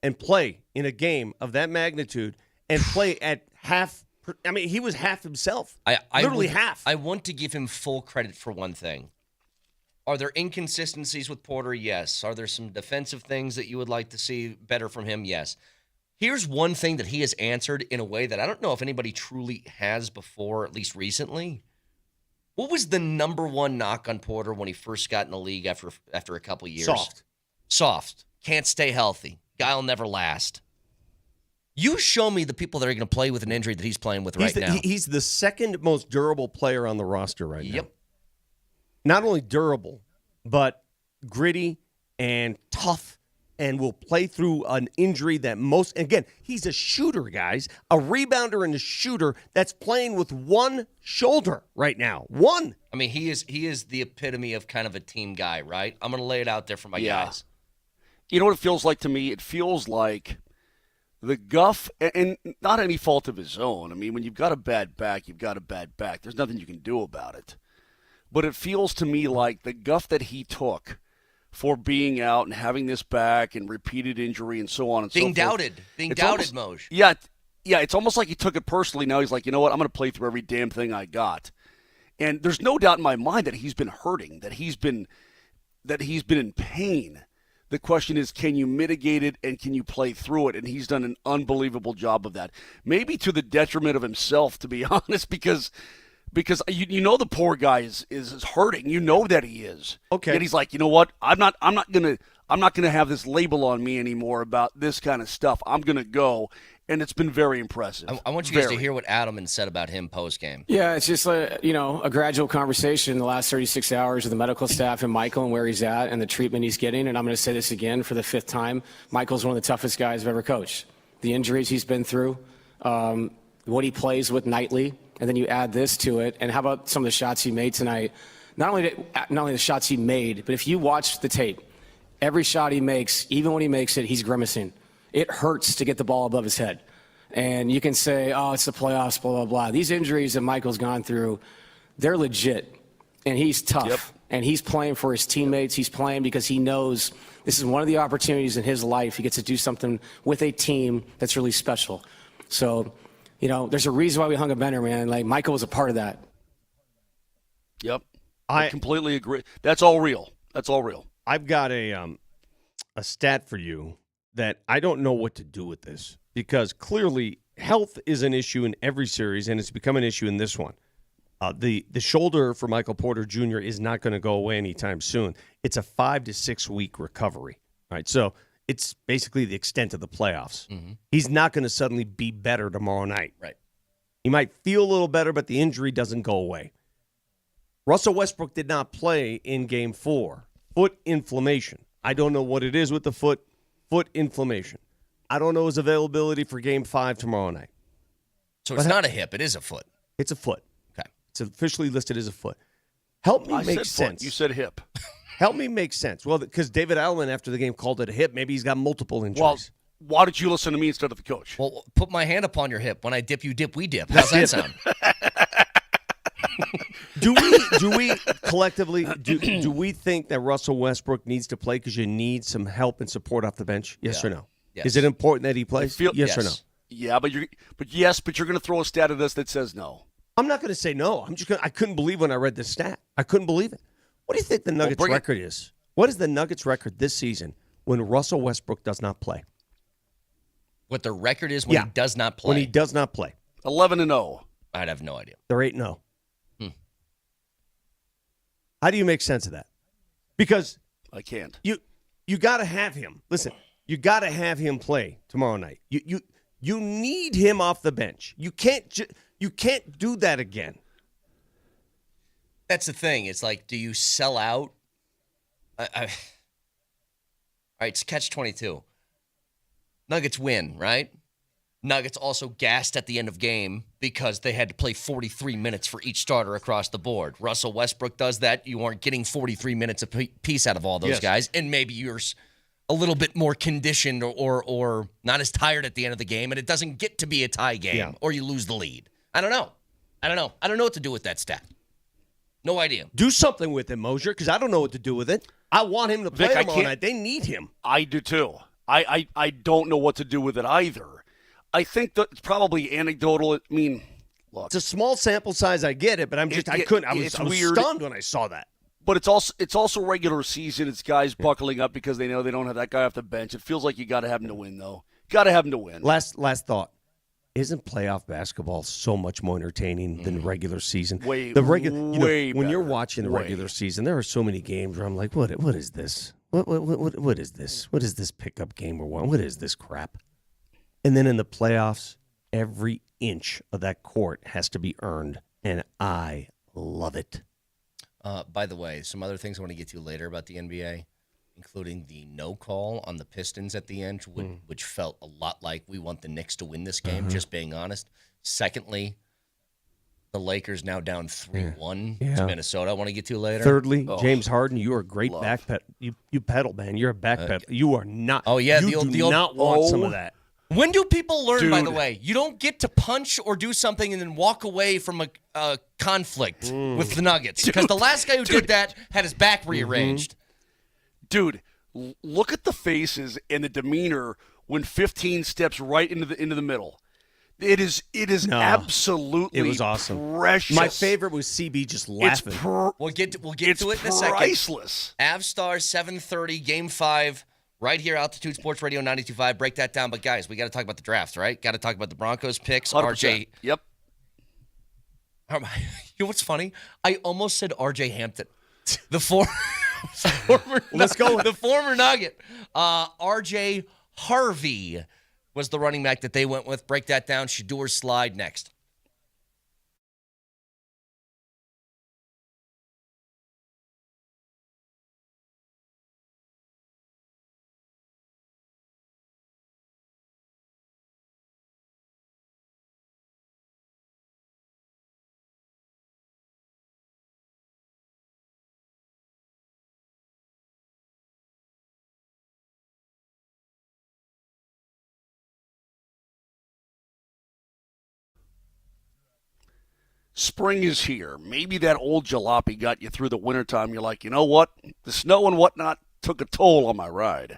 Speaker 3: and play in a game of that magnitude and play at half. I mean, he was half himself. Literally half.
Speaker 6: I want to give him full credit for one thing. Are there inconsistencies with Porter? Yes. Are there some defensive things that you would like to see better from him? Yes. Here's one thing that he has answered in a way that I don't know if anybody truly has before, at least recently. What was the number one knock on Porter when he first got in the league after a couple years? Soft. Can't stay healthy. Guy'll never last. You show me the people that are going to play with an injury that he's playing with right now.
Speaker 3: He's the second most durable player on the roster right now.
Speaker 6: Yep.
Speaker 3: Not only durable, but gritty and tough and will play through an injury that again, he's a shooter, guys, a rebounder and a shooter that's playing with one shoulder right now. One.
Speaker 6: I mean, he is the epitome of kind of a team guy, right? I'm going to lay it out there for my guys.
Speaker 10: You know what it feels like to me? It feels like the guff, and not any fault of his own. I mean, when you've got a bad back, you've got a bad back. There's nothing you can do about it. But it feels to me like the guff that he took for being out and having this back and repeated injury and so on and so forth.
Speaker 6: Being doubted, Moj.
Speaker 10: Yeah, it's almost like he took it personally. Now he's like, you know what, I'm going to play through every damn thing I got. And there's no doubt in my mind that he's been hurting, that he's been in pain. The question is, can you mitigate it and can you play through it? And he's done an unbelievable job of that. Maybe to the detriment of himself, to be honest, because you know the poor guy is hurting. You know that he is.
Speaker 3: Okay.
Speaker 10: And he's like, you know what? I'm not gonna have this label on me anymore about this kind of stuff. I'm gonna go. And it's been very impressive.
Speaker 6: I want you guys to hear what Adam said about him post-game.
Speaker 11: Yeah, it's just a gradual conversation in the last 36 hours with the medical staff and Michael and where he's at and the treatment he's getting. And I'm going to say this again for the 5th time. Michael's one of the toughest guys I've ever coached. The injuries he's been through, what he plays with nightly, and then you add this to it. And how about some of the shots he made tonight? Not only the shots he made, but if you watch the tape, every shot he makes, even when he makes it, he's grimacing. It hurts to get the ball above his head. And you can say, oh, it's the playoffs, blah, blah, blah. These injuries that Michael's gone through, they're legit. And he's tough. Yep. And he's playing for his teammates. He's playing because he knows this is one of the opportunities in his life. He gets to do something with a team that's really special. So, there's a reason why we hung a banner, man. Like, Michael was a part of that.
Speaker 10: Yep. I completely agree. That's all real.
Speaker 3: I've got a stat for you that I don't know what to do with this because clearly health is an issue in every series, and it's become an issue in this one. The shoulder for Michael Porter Jr. is not going to go away anytime soon. It's a 5 to 6 week recovery. All right, so it's basically the extent of the playoffs. Mm-hmm. He's not going to suddenly be better tomorrow night.
Speaker 6: Right.
Speaker 3: He might feel a little better, but the injury doesn't go away. Russell Westbrook did not play in Game 4. Foot inflammation. I don't know what it is with the foot inflammation. I don't know his availability for Game 5 tomorrow night.
Speaker 6: So it's not a hip. It is a foot.
Speaker 3: It's a foot.
Speaker 6: Okay.
Speaker 3: It's officially listed as a foot. Help me make sense.
Speaker 10: Foot. You said hip.
Speaker 3: Help me make sense. Well, because David Allen after the game called it a hip. Maybe he's got multiple injuries.
Speaker 10: Well, why did you listen to me instead of the coach?
Speaker 6: Well, put my hand upon your hip. When I dip, you dip, we dip. How's that sound?
Speaker 3: Do we collectively do we think that Russell Westbrook needs to play because you need some help and support off the bench? Yes or no?
Speaker 6: Yes.
Speaker 3: Is it important that he plays? Yes or no?
Speaker 10: Yeah, but you're going to throw a stat at us that says no.
Speaker 3: I'm not going to say no. I couldn't believe when I read this stat. I couldn't believe it. What do you think the Nuggets record is? What is the Nuggets record this season when Russell Westbrook does not play?
Speaker 6: What the record is when he does not play?
Speaker 3: When he does not play.
Speaker 10: 11-0.
Speaker 6: I'd have no idea.
Speaker 3: They're 8-0. How do you make sense of that? Because
Speaker 10: I can't.
Speaker 3: You got to have him. Listen, you got to have him play tomorrow night. You need him off the bench. You can't do that again.
Speaker 6: That's the thing. It's like, do you sell out? All right, it's catch-22. Nuggets win, right? Nuggets also gassed at the end of game because they had to play 43 minutes for each starter across the board. Russell Westbrook does that. You aren't getting 43 minutes a piece out of all those guys, and maybe you're a little bit more conditioned or not as tired at the end of the game, and it doesn't get to be a tie game or you lose the lead. I don't know. I don't know what to do with that stat. No idea.
Speaker 3: Do something with him, Moser, because I don't know what to do with it. I want him to play tomorrow night. They need him.
Speaker 10: I do too. I don't know what to do with it either. I think that it's probably anecdotal. I mean, look,
Speaker 3: it's a small sample size. I get it, but I was stunned when I saw that.
Speaker 10: But it's also regular season. It's guys buckling up because they know they don't have that guy off the bench. It feels like you got to have him to win, though. Got to have him to win.
Speaker 3: Last thought. Isn't playoff basketball so much more entertaining than regular season?
Speaker 10: Way
Speaker 3: when you're watching the regular season, there are so many games where I'm like, what is this? What is this? What is this pickup game we're watching? What is this crap? And then in the playoffs, every inch of that court has to be earned, and I love it.
Speaker 6: By the way, some other things I want to get to later about the NBA, including the no call on the Pistons at the end, which felt a lot like we want the Knicks to win this game, just being honest. Secondly, the Lakers now down 3-1 to Minnesota. I want to get to later.
Speaker 3: Thirdly, James Harden, you are a great back pedal. You pedal, man. You're a back pedal. You are not.
Speaker 6: Oh, yeah.
Speaker 3: You do not want some of that.
Speaker 6: When do people learn, by the way? You don't get to punch or do something and then walk away from a conflict with the Nuggets. Because the last guy who did that had his back rearranged.
Speaker 10: Dude, look at the faces and the demeanor when 15 steps right into the middle. It is absolutely
Speaker 3: it was awesome.
Speaker 10: Precious.
Speaker 3: My favorite was CB just laughing.
Speaker 6: We'll get to it in a second.
Speaker 10: Priceless.
Speaker 6: Avstar 7:30 Game 5 right here, Altitude Sports Radio 92.5. Break that down. But guys, we got to talk about the draft, right? Got to talk about the Broncos picks.
Speaker 10: 100%.
Speaker 6: RJ.
Speaker 10: Yep.
Speaker 6: You know what's funny? I almost said RJ Hampton, the former Nugget. RJ Harvey was the running back that they went with. Break that down. Shedeur slide next.
Speaker 10: Spring is here. Maybe that old jalopy got you through the wintertime. You're like, you know what? The snow and whatnot took a toll on my ride.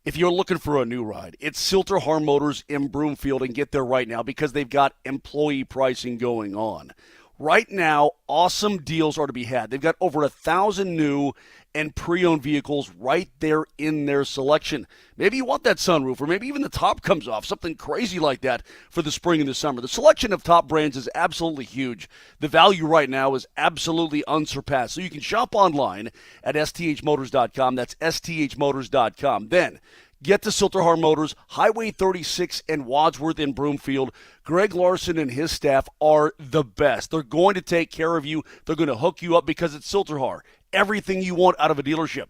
Speaker 10: If you're looking for a new ride, it's Silter Har Motors in Broomfield, and get there right now because they've got employee pricing going on. Right now, awesome deals are to be had. They've got over 1,000 new and pre-owned vehicles right there in their selection. Maybe you want that sunroof, or maybe even the top comes off, something crazy like that for the spring and the summer. The selection of top brands is absolutely huge. The value right now is absolutely unsurpassed. So you can shop online at sthmotors.com. That's sthmotors.com. Then get to Silter Har Motors, Highway 36 and Wadsworth in Broomfield. Greg Larson and his staff are the best. They're going to take care of you. They're going to hook you up because it's Silter Har. Everything you want out of a dealership.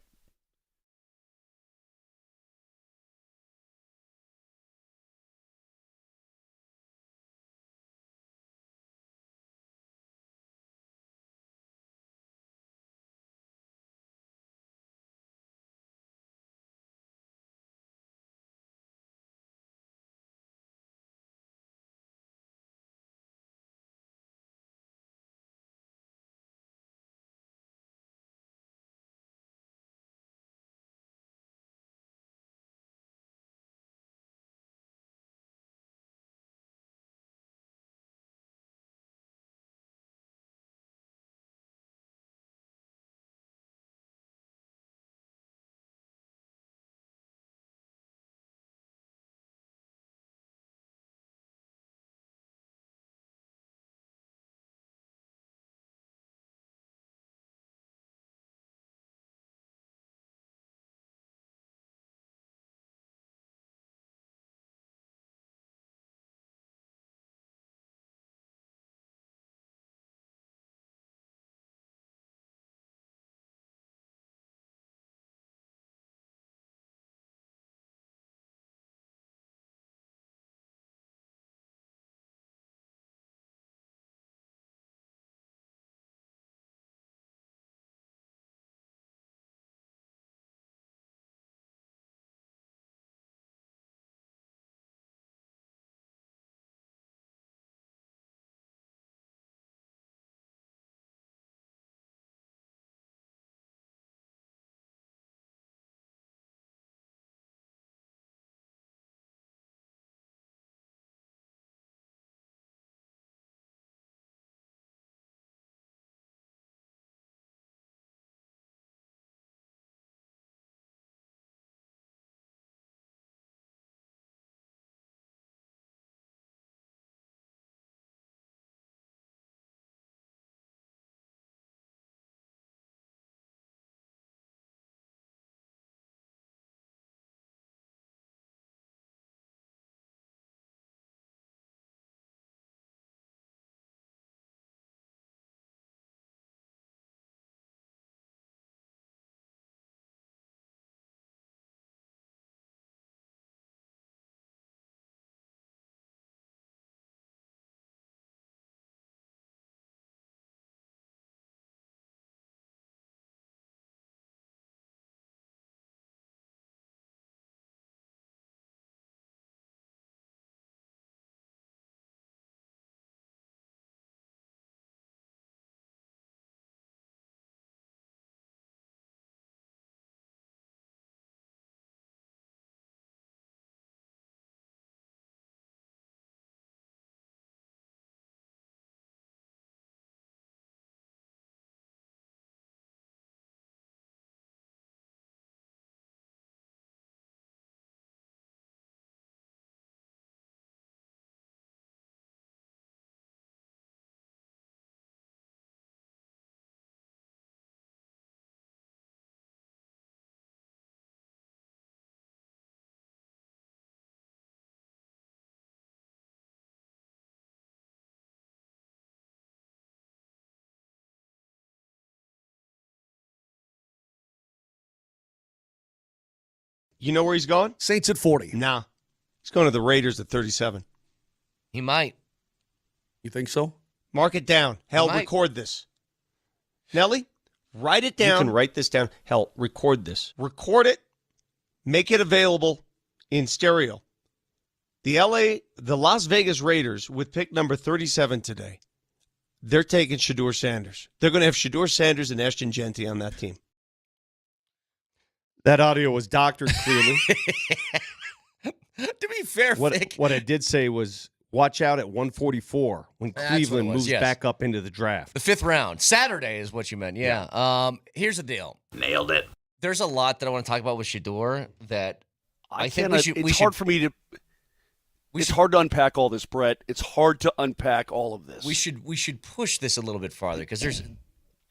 Speaker 3: You know where he's going?
Speaker 12: Saints at 40.
Speaker 3: Nah. He's going to the Raiders at 37.
Speaker 6: He might.
Speaker 12: You think so?
Speaker 3: Mark it down. Hell, record this. Nelly, write it down. You can write this down. Hell, record this. Record it. Make it available in stereo. The Las Vegas Raiders with pick number 37 today. They're taking Shedeur Sanders. They're going to have Shedeur Sanders and Ashton Genty on that team. That audio was doctored clearly.
Speaker 6: To be fair, Vic.
Speaker 13: What I did say was watch out at 144 when Cleveland moves back up into the draft.
Speaker 6: The 5th round. Saturday is what you meant. Yeah. Here's the deal.
Speaker 10: Nailed it.
Speaker 6: There's a lot that I want to talk about with Shedeur that I think
Speaker 10: it's hard for me to. It's hard to unpack all this, Brett. It's hard to unpack all of this.
Speaker 6: We should push this a little bit farther because there's,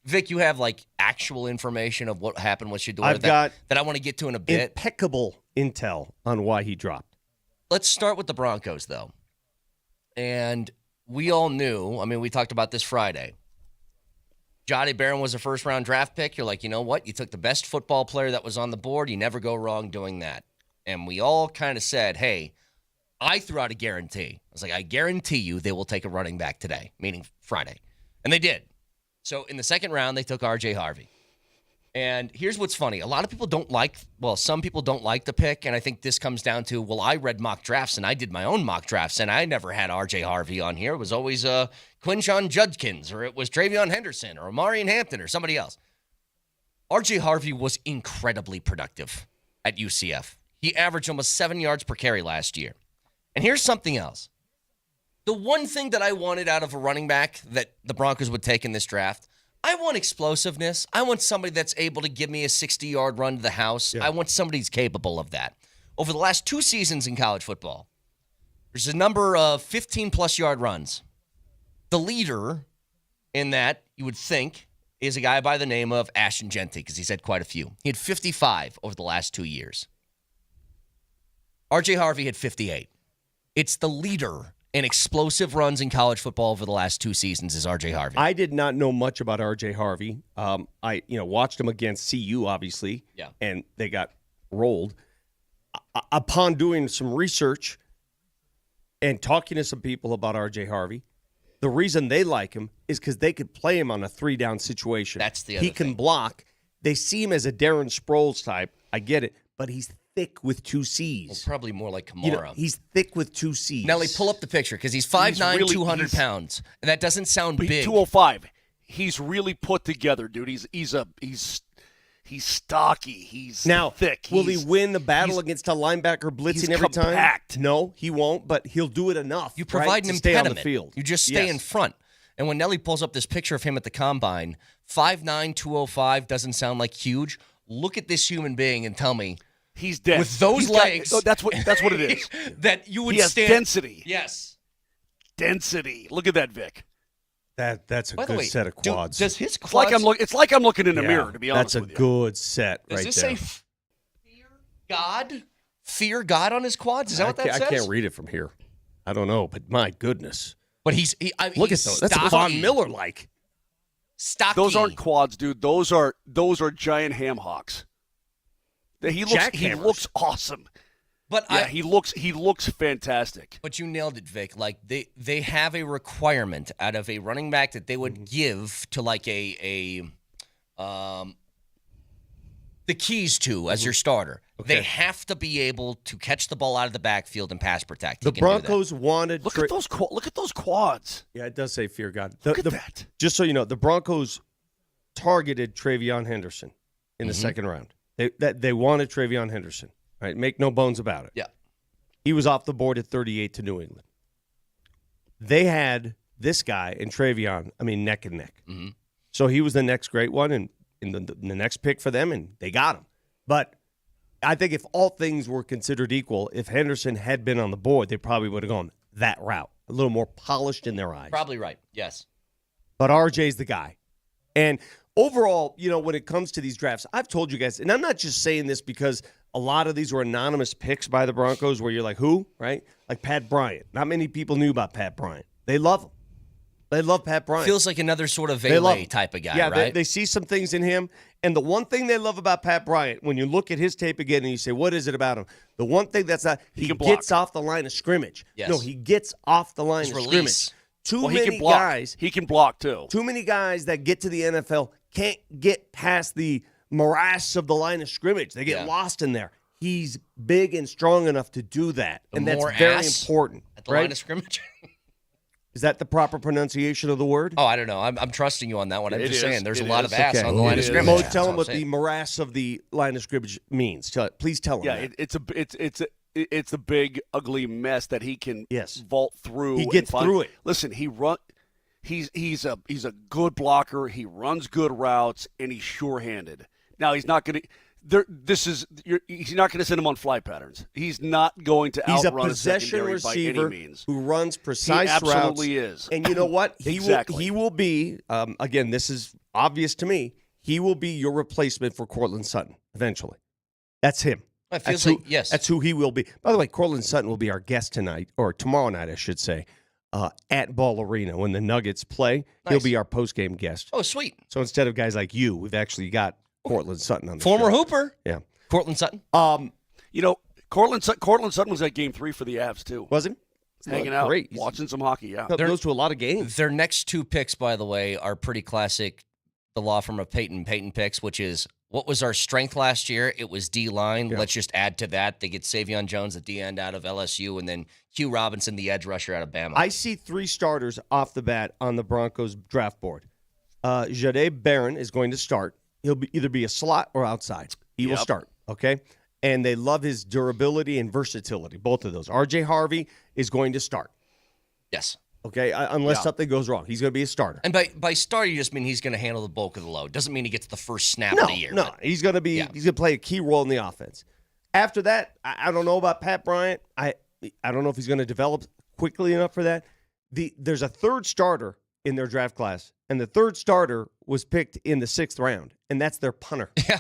Speaker 6: Vic, you have like actual information of what happened with Shedeur that I want to get to in a bit.
Speaker 13: Impeccable intel on why he dropped.
Speaker 6: Let's start with the Broncos, though. And we all knew, I mean, we talked about this Friday. Johnny Barron was a first-round draft pick. You're like, you know what? You took the best football player that was on the board. You never go wrong doing that. And we all kind of said, hey, I threw out a guarantee. I was like, I guarantee you they will take a running back today, meaning Friday. And they did. So in the second round, they took R.J. Harvey. And here's what's funny. A lot of people some people don't like the pick, and I think this comes down to, I read mock drafts, and I did my own mock drafts, and I never had R.J. Harvey on here. It was always Quinshon Judkins, or it was Travion Henderson, or Amarian Hampton, or somebody else. R.J. Harvey was incredibly productive at UCF. He averaged almost 7 yards per carry last year. And here's something else. The one thing that I wanted out of a running back that the Broncos would take in this draft, I want explosiveness. I want somebody that's able to give me a 60-yard run to the house. Yeah. I want somebody who's capable of that. Over the last 2 seasons in college football, there's a number of 15-plus yard runs. The leader in that, you would think, is a guy by the name of Ashton Genty, because he's had quite a few. He had 55 over the last 2 years. R.J. Harvey had 58. It's the leader in explosive runs in college football over the last 2 seasons is R.J. Harvey.
Speaker 13: I did not know much about R.J. Harvey. I watched him against CU, obviously, and they got rolled. Upon doing some research and talking to some people about R.J. Harvey, the reason they like him is because they could play him on a 3-down situation.
Speaker 6: That's the other thing.
Speaker 13: He can block. They see him as a Darren Sproles type. I get it, but he's thick with 2 C's.
Speaker 6: Well, probably more like Kamara.
Speaker 13: He's thick with 2 C's.
Speaker 6: Nelly, pull up the picture because he's 5'9", 200 pounds. And that doesn't sound big.
Speaker 10: 205. He's really put together, dude. He's stocky. He's thick.
Speaker 13: Will he win the battle against a linebacker blitzing every
Speaker 10: compact.
Speaker 13: time? No, he won't, but he'll do it enough.
Speaker 6: You provide an
Speaker 13: to stay
Speaker 6: impediment.
Speaker 13: on the field.
Speaker 6: You just stay in front. And when Nelly pulls up this picture of him at the combine, 5'9", 205 doesn't sound like huge. Look at this human being and tell me,
Speaker 10: he's dead.
Speaker 6: With those legs.
Speaker 10: That's what it is.
Speaker 6: That you would
Speaker 10: he has
Speaker 6: stand.
Speaker 10: Density.
Speaker 6: Yes.
Speaker 10: Density. Look at that, Vic.
Speaker 13: That's a good set of quads.
Speaker 6: Does his quads...
Speaker 10: It's like I'm looking in a mirror, to be honest with you.
Speaker 13: That's a good set
Speaker 6: Does
Speaker 13: right
Speaker 6: this
Speaker 13: there.
Speaker 6: say fear God? Fear God on his quads? Is that what that says?
Speaker 13: I can't read it from here. I don't know, but my goodness.
Speaker 6: But look
Speaker 13: at those. That's Von Miller-like.
Speaker 6: Stocky.
Speaker 10: Those aren't quads, dude. Those are giant ham hocks. He looks awesome.
Speaker 6: But
Speaker 10: he looks fantastic.
Speaker 6: But you nailed it, Vic. Like they have a requirement out of a running back that they would give to like the keys to as your starter. Okay. They have to be able to catch the ball out of the backfield and pass protect.
Speaker 13: The Broncos wanted.
Speaker 10: Look at those quads.
Speaker 13: Yeah, it does say fear God.
Speaker 10: Look at that.
Speaker 13: Just so you know, the Broncos targeted Travion Henderson in the second round. They wanted Travion Henderson. Right, make no bones about it.
Speaker 6: Yeah,
Speaker 13: he was off the board at 38 to New England. They had this guy and Travion, neck and neck.
Speaker 6: Mm-hmm.
Speaker 13: So he was the next great one, and the next pick for them, and they got him. But I think if all things were considered equal, if Henderson had been on the board, they probably would have gone that route, a little more polished in their eyes.
Speaker 6: Probably right. Yes.
Speaker 13: But RJ's the guy, and overall, when it comes to these drafts, I've told you guys, and I'm not just saying this because a lot of these were anonymous picks by the Broncos where you're like, who, right? Like Pat Bryant. Not many people knew about Pat Bryant. They love him.
Speaker 3: They love Pat Bryant.
Speaker 6: Feels like another sort of Valet type of guy,
Speaker 3: yeah,
Speaker 6: right?
Speaker 3: They see some things in him. And the one thing they love about Pat Bryant, when you look at his tape again and you say, what is it about him? The one thing that's not, he gets off the line of scrimmage.
Speaker 6: Yes.
Speaker 3: No, he gets off the line of scrimmage. Too many guys.
Speaker 10: He can block, too.
Speaker 3: Too many guys that get to the NFL can't get past the morass of the line of scrimmage. They get lost in there. He's big and strong enough to do that. And that's very important.
Speaker 6: At the line of scrimmage?
Speaker 3: Is that the proper pronunciation of the word?
Speaker 6: Oh, I don't know. I'm trusting you on that one. I'm just saying there's a lot of
Speaker 3: ass
Speaker 6: on the line of scrimmage.
Speaker 3: Tell him what the morass of the line of scrimmage means. Please tell him.
Speaker 10: Yeah,
Speaker 3: that.
Speaker 10: it's a big, ugly mess that he can vault through.
Speaker 3: He gets through it.
Speaker 10: Listen, he's a good blocker. He runs good routes, and he's sure-handed. Now he's not going to. He's not going to send him on fly patterns. He's not going to outrun a secondary by any means.
Speaker 3: Who runs precise routes.
Speaker 10: He absolutely is.
Speaker 3: And you know what?
Speaker 10: Exactly.
Speaker 3: He will be, again, this is obvious to me, he will be your replacement for Cortland Sutton eventually. That's him.
Speaker 6: It feels like, yes.
Speaker 3: That's who he will be. By the way, Cortland Sutton will be our guest tonight, or tomorrow night, I should say, at Ball Arena when the Nuggets play. Nice. He'll be our post-game guest.
Speaker 6: Oh, sweet.
Speaker 3: So instead of guys like you, we've actually got Cortland Sutton on the
Speaker 6: former
Speaker 3: show.
Speaker 6: Hooper.
Speaker 3: Yeah.
Speaker 6: Cortland Sutton.
Speaker 10: Cortland Sutton was at Game 3 for the Avs, too.
Speaker 3: Was he?
Speaker 10: Hanging out,
Speaker 3: great.
Speaker 10: Watching some hockey, yeah.
Speaker 3: Goes to a lot of games.
Speaker 6: Their next two picks, by the way, are pretty classic, the law firm of Peyton picks, which is, what was our strength last year? It was D-line. Yeah. Let's just add to that. They get Savion Jones, the D-end out of LSU, and then Hugh Robinson, the edge rusher out of Bama.
Speaker 3: I see 3 starters off the bat on the Broncos draft board. Shedeur Barron is going to start. He'll either be a slot or outside. He will start, okay? And they love his durability and versatility, both of those. R.J. Harvey is going to start.
Speaker 6: Yes.
Speaker 3: Okay, unless something goes wrong. He's going to be a starter.
Speaker 6: And by start, you just mean he's going to handle the bulk of the load. Doesn't mean he gets the first snap of the year.
Speaker 3: No, he's going to be. He's going to play a key role in the offense. After that, I don't know about Pat Bryant. I don't know if he's going to develop quickly enough for that. There's a third starter in their draft class, and the third starter was picked in the 6th round, and that's their punter.
Speaker 6: Yeah.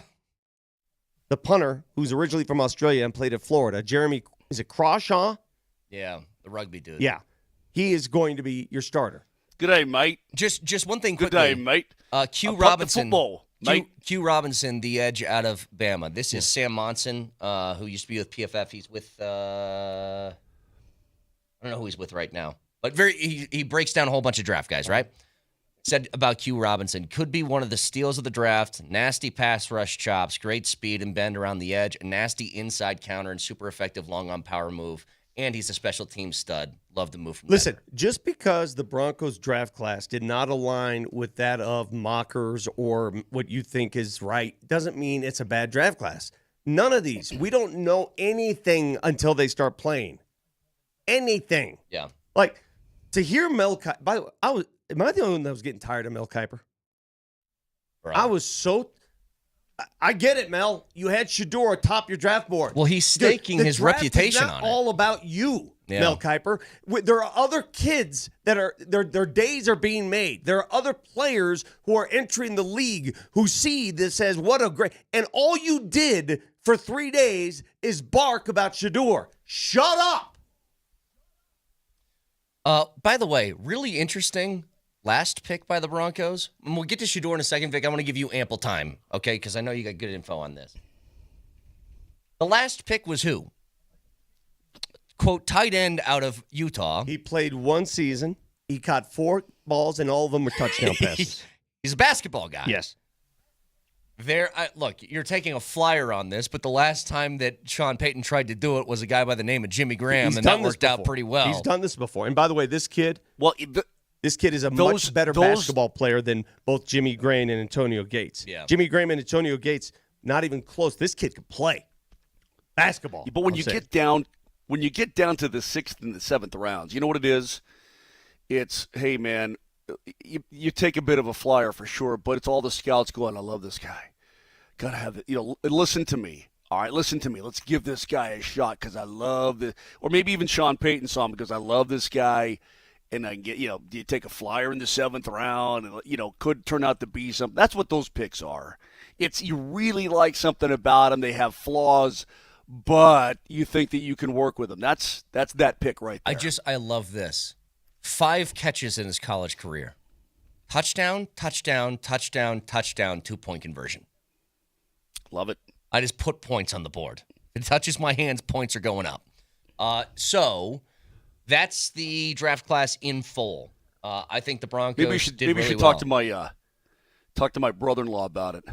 Speaker 3: The punter, who's originally from Australia and played at Florida, Jeremy, is it Crawshaw?
Speaker 6: Yeah, the rugby dude.
Speaker 3: Yeah. He is going to be your starter.
Speaker 10: Good day, mate.
Speaker 6: Just one thing quickly.
Speaker 10: Good day, mate.
Speaker 6: Q Robinson.
Speaker 10: Football, mate.
Speaker 6: Q Robinson, the edge out of Bama. This is Sam Monson, who used to be with PFF. He's with I don't know who he's with right now. But he breaks down a whole bunch of draft guys, right? Said about Q Robinson, could be one of the steals of the draft. Nasty pass rush chops, great speed and bend around the edge, a nasty inside counter, and super effective long on power move. And he's a special team stud. Love the move from
Speaker 3: Listen, just because the Broncos draft class did not align with that of mockers or what you think is right doesn't mean it's a bad draft class. None of these. We don't know anything until they start playing. Anything.
Speaker 6: Yeah.
Speaker 3: Like, to hear Mel Kiper. By the way, am I the only one that was getting tired of Mel Kiper?
Speaker 6: Bro.
Speaker 3: I was so. I get it, Mel. You had Shadur atop your draft board.
Speaker 6: Well, he's staking his reputation
Speaker 3: on it.
Speaker 6: All
Speaker 3: about you, Mel Kiper. There are other kids that are their days are being made. There are other players who are entering the league who see this as what a great. And all you did for 3 days is bark about Shadur. Shut up.
Speaker 6: By the way, really interesting. Last pick by the Broncos, and we'll get to Shedeur in a second, Vic. I want to give you ample time, okay? Because I know you got good info on this. The last pick was who? Quote, tight end out of Utah.
Speaker 3: He played 1 season. He caught 4 balls, and all of them were touchdown passes.
Speaker 6: He's a basketball guy.
Speaker 3: Yes.
Speaker 6: Look, you're taking a flyer on this, but the last time that Sean Payton tried to do it was a guy by the name of Jimmy Graham, and that worked out pretty well.
Speaker 3: He's done this before. And by the way, this kid...
Speaker 10: Well,
Speaker 3: this kid is a much better basketball player than both Jimmy Graham and Antonio Gates.
Speaker 6: Yeah.
Speaker 3: Jimmy Graham and Antonio Gates, not even close. This kid can play basketball.
Speaker 10: But when you get down to the 6th and the 7th rounds, you know what it is? It's, hey, man, you take a bit of a flyer for sure, but it's all the scouts going, I love this guy. Got to have it. Listen to me. All right, listen to me. Let's give this guy a shot because I love this. Or maybe even Sean Payton saw him because I love this guy. And I can get, do you take a flyer in the 7th round? And, could turn out to be something. That's what those picks are. It's you really like something about them. They have flaws, but you think that you can work with them. That's that pick right there.
Speaker 6: I love this. 5 catches in his college career. Touchdown, touchdown, touchdown, touchdown, 2-point conversion.
Speaker 10: Love it.
Speaker 6: I just put points on the board. If it touches my hands, points are going up. So that's the draft class in full. I think the Broncos
Speaker 10: maybe we should talk to my brother-in-law about it.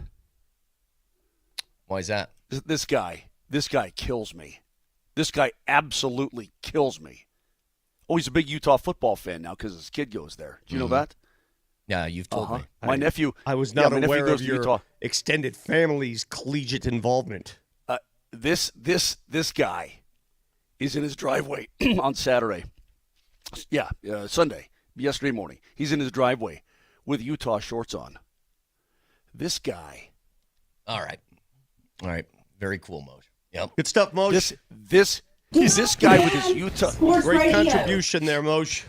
Speaker 6: Why is that?
Speaker 10: This guy kills me. This guy absolutely kills me. Oh, he's a big Utah football fan now because his kid goes there. Do you know that?
Speaker 6: Yeah, you've told me.
Speaker 10: My nephew.
Speaker 13: I was not aware of your
Speaker 10: Utah.
Speaker 13: extended family's collegiate involvement.
Speaker 10: This guy is in his driveway on Saturday. Yeah, Sunday, yesterday morning. He's in his driveway with Utah shorts on. This guy.
Speaker 6: All right. Very cool, Moj. Yep.
Speaker 13: Good stuff, Moj.
Speaker 10: This guy with his Utah.
Speaker 13: Great contribution there, Moj.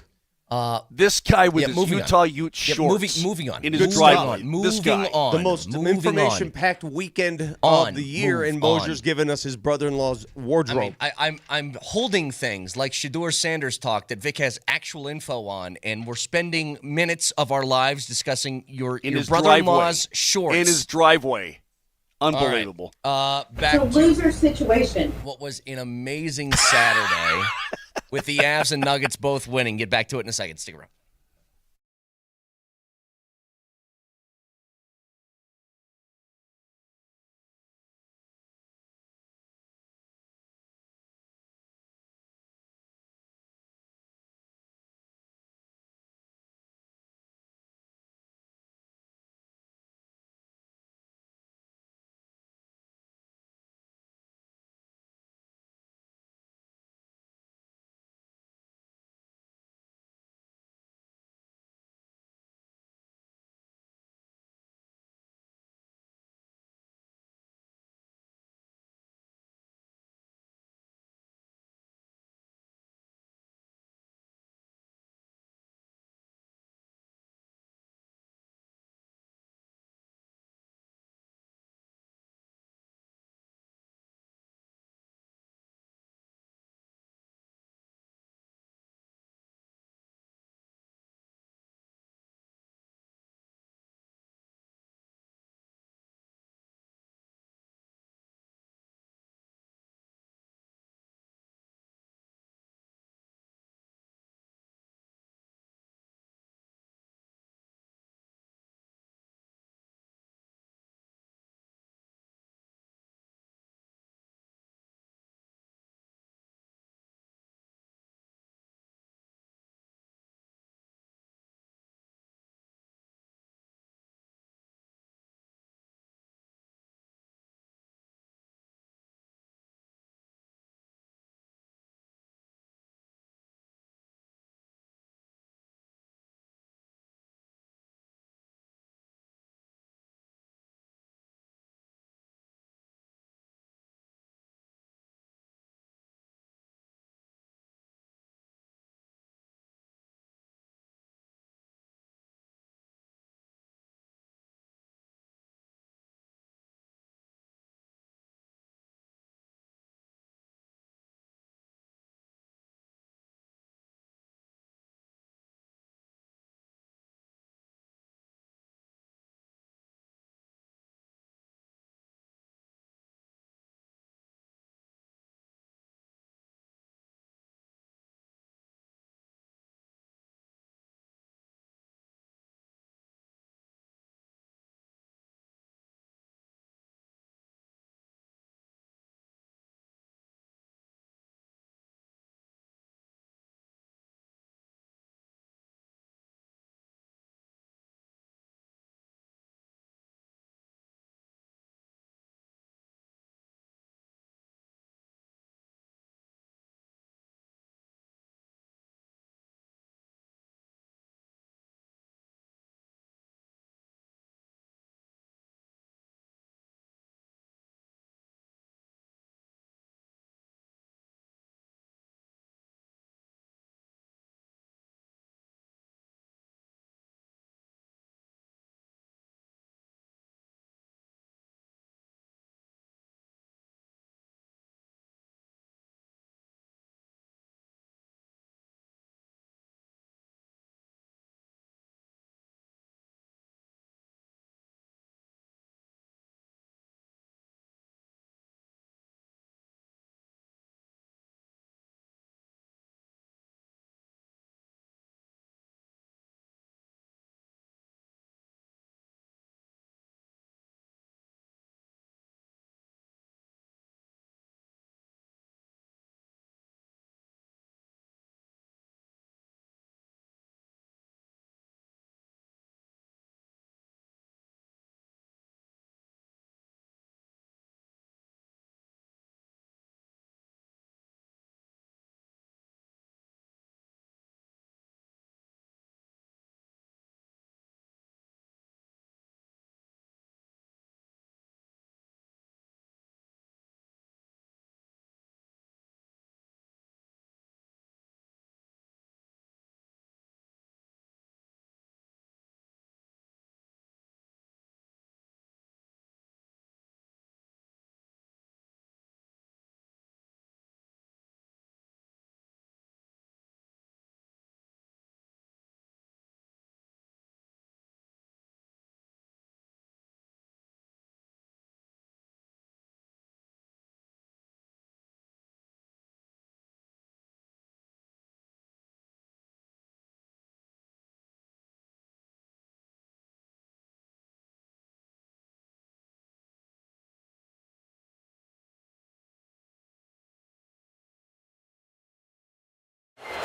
Speaker 10: This guy with his Utah Ute shorts.
Speaker 6: Moving on.
Speaker 10: In his driveway.
Speaker 6: Moving on.
Speaker 13: The most information-packed weekend of the year, and Moser's given us his brother-in-law's wardrobe.
Speaker 6: I'm holding things like Shadur Sanders talk that Vic has actual info on, and we're spending minutes of our lives discussing your brother-in-law's shorts.
Speaker 10: In his driveway. Unbelievable.
Speaker 6: Right. Back to
Speaker 14: loser situation.
Speaker 6: What was an amazing Saturday with the Avs and Nuggets both winning. Get back to it in a second. Stick around.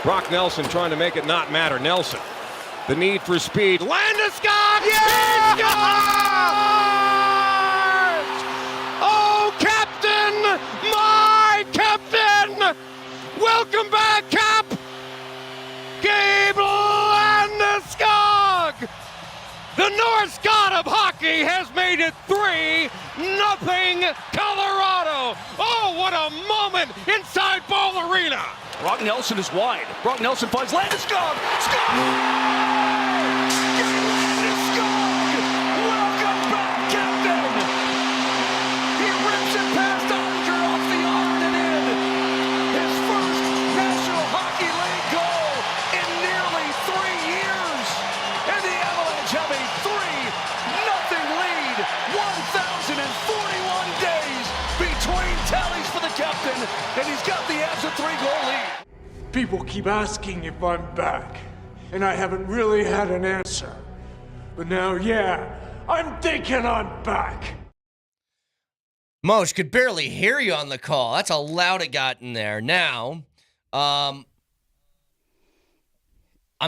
Speaker 14: Brock Nelson trying to make it not matter. Nelson, the need for speed. Landeskog!
Speaker 4: Yeah!
Speaker 14: Oh, Captain! My Captain! Welcome back, Cap! Gabe Landeskog! The North God of hockey has made it 3-0 Colorado. Oh, what a moment inside Ball Arena.
Speaker 10: Brock Nelson is wide. Brock Nelson finds Landeskog. Score! Landeskog! Welcome back, Captain! He rips it past Oettinger off the arm and in. His first National Hockey League goal in nearly 3 years. And the Avalanche have a 3-0 lead. 1,041 days between tallies for the captain, and he's got the Avs a 3-goal lead.
Speaker 5: People keep asking if I'm back, and I haven't really had an answer. But now, yeah, I'm thinking I'm back.
Speaker 6: Moj, could barely hear you on the call. That's how loud it got in there. Now, I'm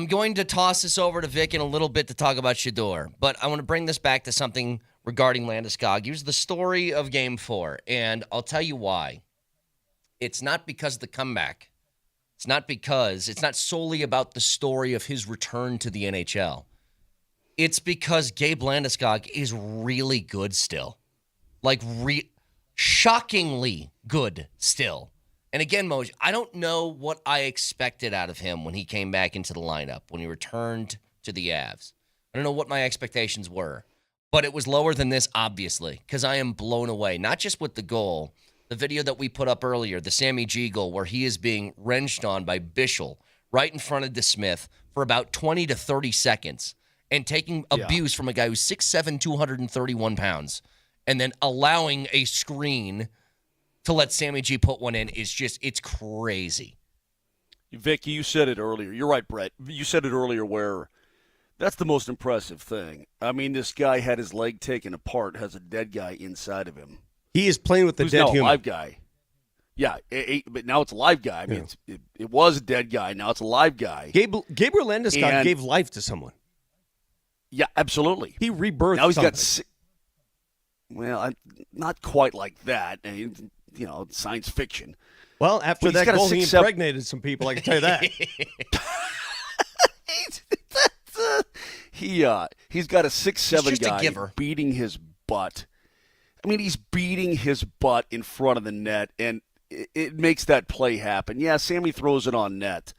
Speaker 6: going to toss this over to Vic in a little bit to talk about Shedeur, but I want to bring this back to something regarding Landeskog. Here's the story of Game 4, and I'll tell you why. It's not because of the comeback. It's not solely about the story of his return to the NHL. It's because Gabe Landeskog is really good still. Like, shockingly good still. And again, Moj, I don't know what I expected out of him when he came back into the lineup, when he returned to the Avs. I don't know what my expectations were, but it was lower than this, obviously, because I am blown away, not just with the goal. The video that we put up earlier, the Sammy G goal, where he is being wrenched on by Bischel right in front of DeSmith for about 20 to 30 seconds and taking abuse from a guy who's 6'7", 231 pounds, and then allowing a screen to let Sammy G put one in is just, it's crazy.
Speaker 10: Vic, you said it earlier. You're right, Brett. You said it earlier where that's the most impressive thing. I mean, this guy had his leg taken apart, has a dead guy inside of him.
Speaker 13: He is playing with the dead human.
Speaker 10: Live guy. Yeah, but now it's a live guy. I mean, it was a dead guy. Now it's a live guy.
Speaker 13: Gabriel Landeskog gave life to someone.
Speaker 10: Yeah, absolutely.
Speaker 13: He rebirthed
Speaker 10: now he's
Speaker 13: something.
Speaker 10: Well, not quite like that. Science fiction.
Speaker 13: Well, after that goal, he impregnated some people, I can tell you that.
Speaker 10: He's got a 6'7" guy beating his butt. I mean, he's beating his butt in front of the net, and it makes that play happen. Yeah, Sammy throws it on net.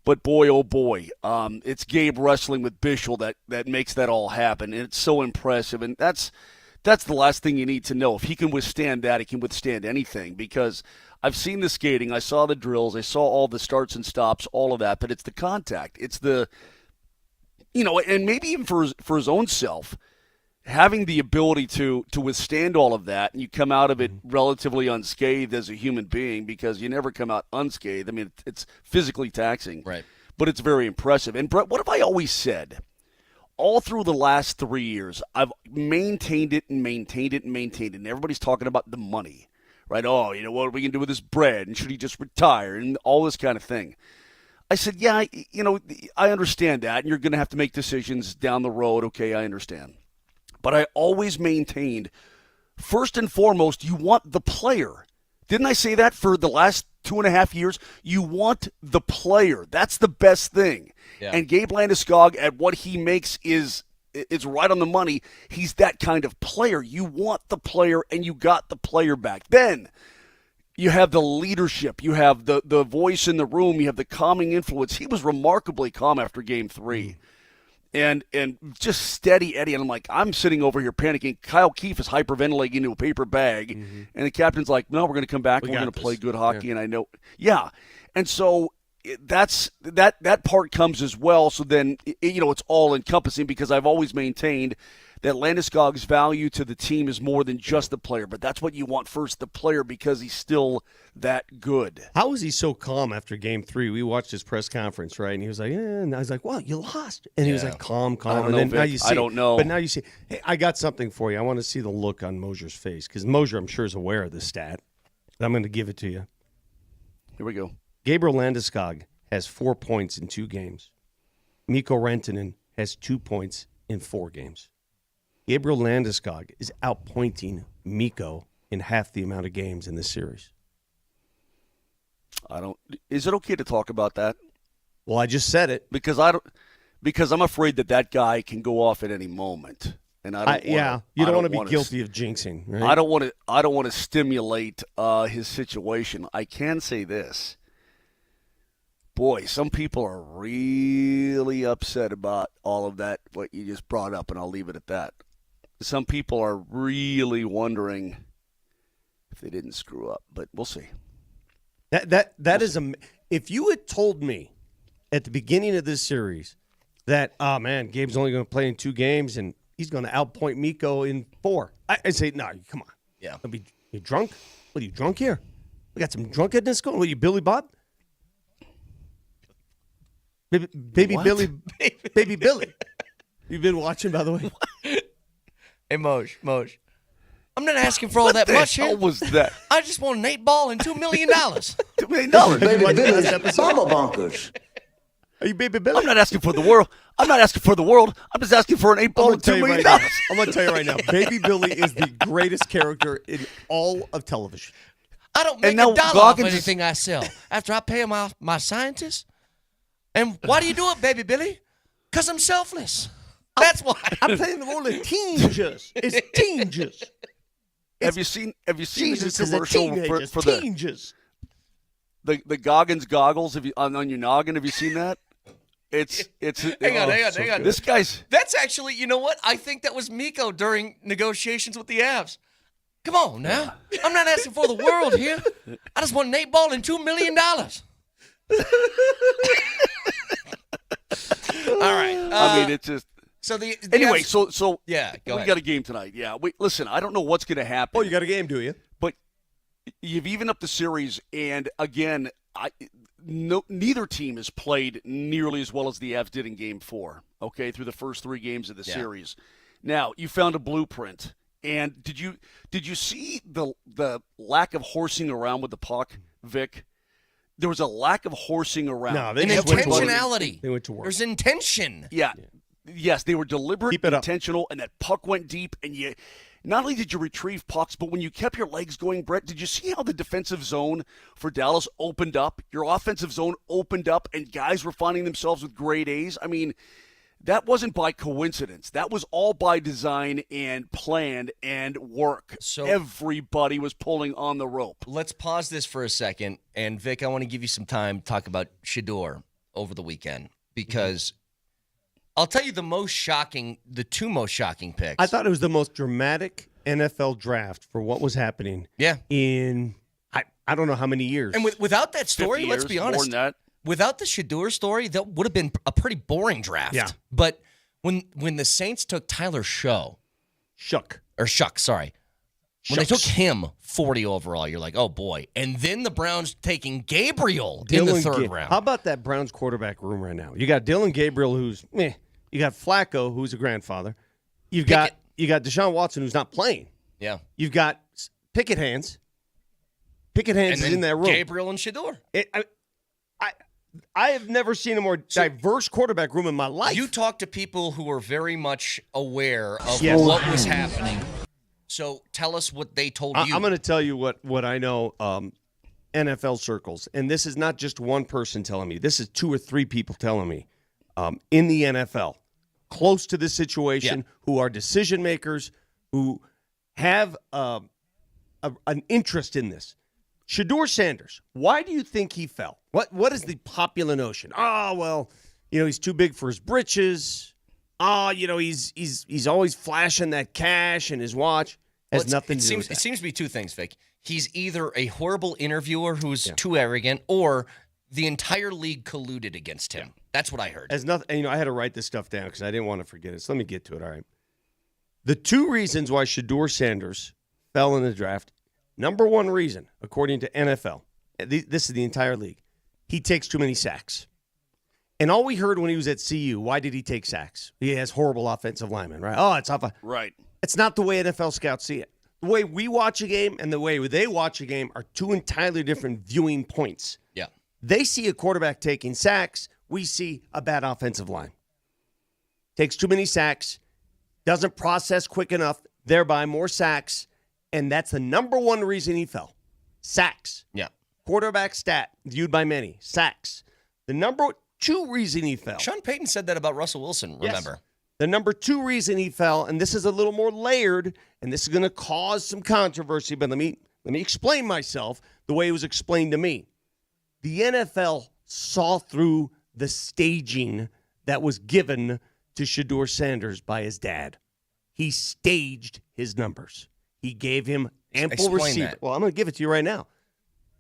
Speaker 10: But boy, oh boy, it's Gabe wrestling with Bischel that makes that all happen, and it's so impressive. And that's the last thing you need to know. If he can withstand that, he can withstand anything, because I've seen the skating, I saw the drills, I saw all the starts and stops, all of that, but it's the contact. It's the, and maybe even for his own self, having the ability to withstand all of that, and you come out of it relatively unscathed as a human being, because you never come out unscathed. I mean, it's physically taxing,
Speaker 6: right? But
Speaker 10: it's very impressive. And Brett, what have I always said? All through the last 3 years, I've maintained it and maintained it and maintained it. And everybody's talking about the money, right? Oh, what are we going to do with this bread? And should he just retire? And all this kind of thing. I said, yeah, I understand that. And you're going to have to make decisions down the road. Okay, I understand. But I always maintained, first and foremost, you want the player. Didn't I say that for the last 2.5 years? You want the player. That's the best thing. Yeah. And Gabe Landeskog, at what he makes, is right on the money. He's that kind of player. You want the player, and you got the player back. Then you have the leadership. You have the voice in the room. You have the calming influence. He was remarkably calm after Game 3. And just steady Eddie. And I'm like, I'm sitting over here panicking. Kyle Keefe is hyperventilating into a paper bag. Mm-hmm. And the captain's like, no, we're going to come back. We're going to play good hockey. Yeah. And I know. Yeah. And so that part comes as well. So then, it's all encompassing, because I've always maintained that Landeskog's value to the team is more than just the player. But that's what you want first, the player, because he's still that good.
Speaker 13: How was he so calm after Game 3? We watched his press conference, right? And he was like, and I was like, well, you lost. And he was like, calm.
Speaker 10: And then now you see, I don't know.
Speaker 13: But now you see, hey, I got something for you. I want to see the look on Moser's face, because Moser, I'm sure, is aware of this stat. I'm going to give it to you.
Speaker 10: Here we go.
Speaker 13: Gabriel Landeskog has 4 points in 2 games. Mikko Rantanen has 2 points in 4 games. Gabriel Landeskog is outpointing Mikko in half the amount of games in this series.
Speaker 10: Is it okay to talk about that?
Speaker 13: Well, I just said it.
Speaker 10: Because I'm afraid that guy can go off at any moment. And I don't
Speaker 13: you don't want to be guilty of jinxing, right?
Speaker 10: I don't want to stimulate his situation. I can say this. Boy, some people are really upset about all of that, what you just brought up, and I'll leave it at that. Some people are really wondering if they didn't screw up, but we'll see.
Speaker 13: That is if you had told me at the beginning of this series that, oh man, Gabe's only going to play in 2 games and he's going to outpoint Mikko in 4, I'd say, no, come on.
Speaker 6: Yeah.
Speaker 13: You drunk? What, are you drunk here? We got some drunkenness going? What, you Billy Bob? Baby Billy. Baby Billy. You've been watching, by the way?
Speaker 6: Hey, Moj. I'm not asking for all that much here.
Speaker 10: What was that?
Speaker 6: I just want an 8-ball and $2 million.
Speaker 10: $2 million.
Speaker 15: Baby Billy, Mama Bonkers.
Speaker 13: Are you Baby Billy?
Speaker 10: I'm not asking for the world. I'm just asking for an 8-ball and $2 million.
Speaker 13: I'm going to tell you right now. Baby Billy is the greatest character in all of television.
Speaker 6: I don't make $1 off anything I sell after I pay my scientists. And why do you do it, Baby Billy? Because I'm selfless. That's why.
Speaker 13: I'm playing the role of teenagers. It's teenagers.
Speaker 10: Have you seen
Speaker 13: Jesus
Speaker 10: the commercial for the Goggins goggles on your noggin? Have you seen that?
Speaker 6: Hang on.
Speaker 10: This guy's.
Speaker 6: That's actually, you know what? I think that was Mikko during negotiations with the Avs. Come on now. I'm not asking for the world here. I just want an 8-ball and $2 million. All right.
Speaker 10: I mean, it's just.
Speaker 6: So the
Speaker 10: anyway,
Speaker 6: Avs,
Speaker 10: so
Speaker 6: yeah,
Speaker 10: we
Speaker 6: ahead.
Speaker 10: got a game tonight. Yeah, listen, I don't know what's going to happen.
Speaker 13: Oh, you got a game, do you?
Speaker 10: But you've evened up the series, and again, neither team has played nearly as well as the Avs did in Game 4. Okay, through the first 3 games of the series. Now you found a blueprint, and did you see the lack of horsing around with the puck, Vic? There was a lack of horsing around.
Speaker 13: No,
Speaker 6: an intentionality.
Speaker 13: They went to work.
Speaker 6: There's intention.
Speaker 10: Yeah. Yes, they were deliberate, intentional, and that puck went deep. And not only did you retrieve pucks, but when you kept your legs going, Brett, did you see how the defensive zone for Dallas opened up? Your offensive zone opened up, and guys were finding themselves with grade A's. I mean, that wasn't by coincidence. That was all by design and planned and work. So everybody was pulling on the rope.
Speaker 6: Let's pause this for a second. And, Vic, I want to give you some time to talk about Shedeur over the weekend because I'll tell you the two most shocking picks.
Speaker 13: I thought it was the most dramatic NFL draft for what was happening in I don't know how many years.
Speaker 6: And without that story, let's be honest,
Speaker 10: more than that.
Speaker 6: Without the Shedeur story, that would have been a pretty boring draft.
Speaker 13: Yeah.
Speaker 6: But when the Saints took Tyler Shuck, when they took him 40 overall, you're like, oh boy. And then the Browns taking Gabriel in the third round.
Speaker 13: How about that Browns quarterback room right now? You got Dylan Gabriel, who's meh. You got Flacco, who's a grandfather. You got Deshaun Watson, who's not playing.
Speaker 6: Yeah.
Speaker 13: You've got Pickett Hands. Pickett Hands is in that room.
Speaker 6: Gabriel and Shedeur.
Speaker 13: I have never seen a more diverse quarterback room in my life.
Speaker 6: You talk to people who are very much aware of what was happening. So tell us what they told you.
Speaker 13: I'm going to tell you what I know NFL circles. And this is not just one person telling me. This is 2 or 3 people telling me in the NFL, close to this situation, who are decision makers, who have an interest in this. Shadur Sanders, why do you think he fell? What is the popular notion? Oh, well, he's too big for his britches. Oh, he's always flashing that cash in his watch. Has nothing to do with that.
Speaker 6: It seems to be 2 things, Vic. He's either a horrible interviewer who's too arrogant, or the entire league colluded against him. That's what I heard.
Speaker 13: Has nothing. I had to write this stuff down because I didn't want to forget it. So let me get to it. All right. The 2 reasons why Shadur Sanders fell in the draft. Number 1 reason, according to NFL, this is the entire league, he takes too many sacks. And all we heard when he was at CU, why did he take sacks? He has horrible offensive linemen, right? Oh, it's off.
Speaker 10: Right.
Speaker 13: It's not the way NFL scouts see it. The way we watch a game and the way they watch a game are 2 entirely different viewing points.
Speaker 6: Yeah.
Speaker 3: They see a quarterback taking sacks. We see a bad offensive line. Takes too many sacks, doesn't process quick enough, thereby more sacks, and that's the number one reason he fell. Sacks.
Speaker 6: Yeah.
Speaker 3: Quarterback stat, viewed by many. Sacks. The number 2 reason he fell.
Speaker 6: Sean Payton said that about Russell Wilson, remember?
Speaker 3: Yes. The number 2 reason he fell, and this is a little more layered, and this is going to cause some controversy, but let me explain myself the way it was explained to me. The NFL saw through the staging that was given to Shedeur Sanders by his dad. He staged his numbers. He gave him ample receiver. Well, I'm going to give it to you right now.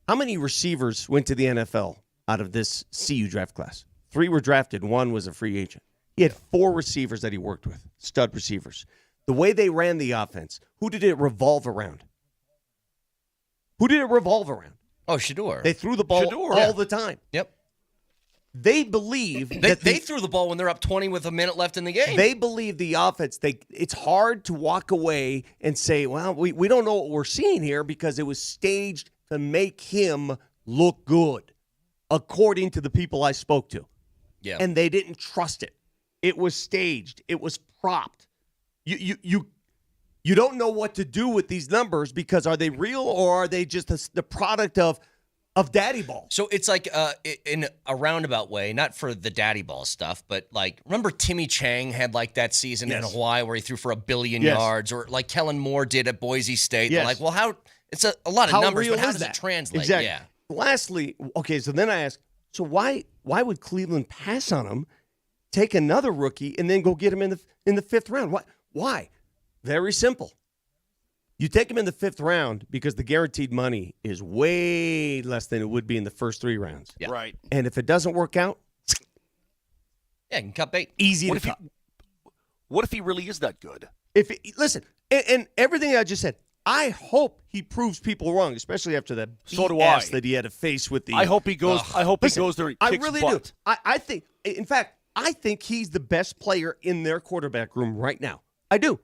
Speaker 3: How many receivers went to the NFL out of this CU draft class? 3 were drafted. 1 was a free agent. He had 4 receivers that he worked with, stud receivers. The way they ran the offense, who did it revolve around? Who did it revolve around?
Speaker 6: Oh, Shadur.
Speaker 3: They threw the ball all the time.
Speaker 6: Yep.
Speaker 3: They believe
Speaker 6: they threw the ball when they're up 20 with a minute left in the game.
Speaker 3: They believe the offense. It's hard to walk away and say, well, we don't know what we're seeing here because it was staged to make him look good, according to the people I spoke to.
Speaker 6: Yeah.
Speaker 3: And they didn't trust it. It was staged. It was propped. You don't know what to do with these numbers because are they real or are they just the product of daddy ball?
Speaker 6: So it's like in a roundabout way, not for the daddy ball stuff, but like remember Timmy Chang had like that season in Hawaii where he threw for 1 billion yards, or like Kellen Moore did at Boise State. They're like, well, how? It's a lot of numbers, but how does it translate?
Speaker 3: Exactly.
Speaker 6: Yeah.
Speaker 3: Lastly, okay, so then I ask, so why would Cleveland pass on him, take another rookie, and then go get him in the 5th round? Why? Very simple. You take him in the 5th round because the guaranteed money is way less than it would be in the first 3 rounds.
Speaker 6: Yeah.
Speaker 10: Right.
Speaker 3: And if it doesn't work out,
Speaker 6: you can cut bait.
Speaker 3: Easy to cut.
Speaker 10: What if he really is that good?
Speaker 3: Listen, and everything I just said, I hope he proves people wrong, especially after that BS that he had to face with the.
Speaker 10: I hope he goes. I hope he goes there and kicks
Speaker 3: I really
Speaker 10: butt.
Speaker 3: do. I think, in fact, I think he's the best player in their quarterback room right now. I do.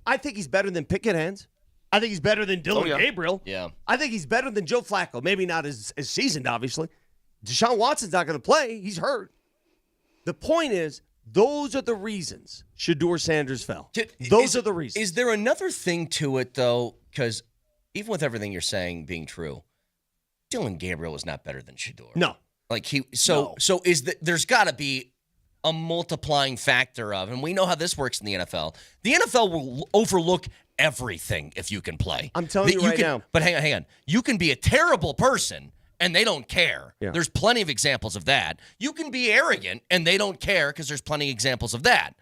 Speaker 3: I think he's better than Pickett Hands. I think he's better than Dylan Gabriel.
Speaker 6: Yeah.
Speaker 3: I think he's better than Joe Flacco. Maybe not as seasoned, obviously. Deshaun Watson's not going to play. He's hurt. The point is, those are the reasons Shedeur Sanders fell. Those are the reasons.
Speaker 6: Is there another thing to it, though? Because even with everything you're saying being true, Dylan Gabriel is not better than Shedeur.
Speaker 3: No.
Speaker 6: Like So there's got to be a multiplying factor of, and we know how this works in the NFL. The NFL will overlook everything if you can play.
Speaker 3: I'm telling you right now.
Speaker 6: But hang on. You can be a terrible person and they don't care.
Speaker 3: Yeah.
Speaker 6: There's plenty of examples of that. You can be arrogant and they don't care because there's plenty of examples of that.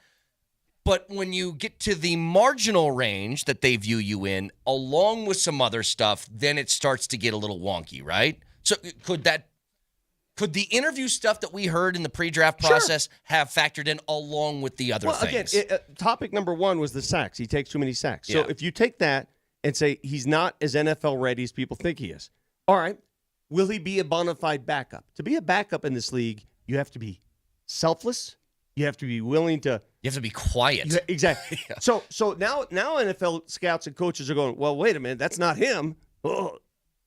Speaker 6: But when you get to the marginal range that they view you in, along with some other stuff, then it starts to get a little wonky, right? So could the interview stuff that we heard in the pre-draft process have factored in along with the other things?
Speaker 3: Again, topic number 1 was the sacks. He takes too many sacks. So if you take that and say he's not as NFL ready as people think he is, all right, will he be a bona fide backup? To be a backup in this league, you have to be selfless. You have to be willing to.
Speaker 6: You have to be quiet.
Speaker 3: Exactly. Yeah. So now NFL scouts and coaches are going, well, wait a minute, that's not him. Oh,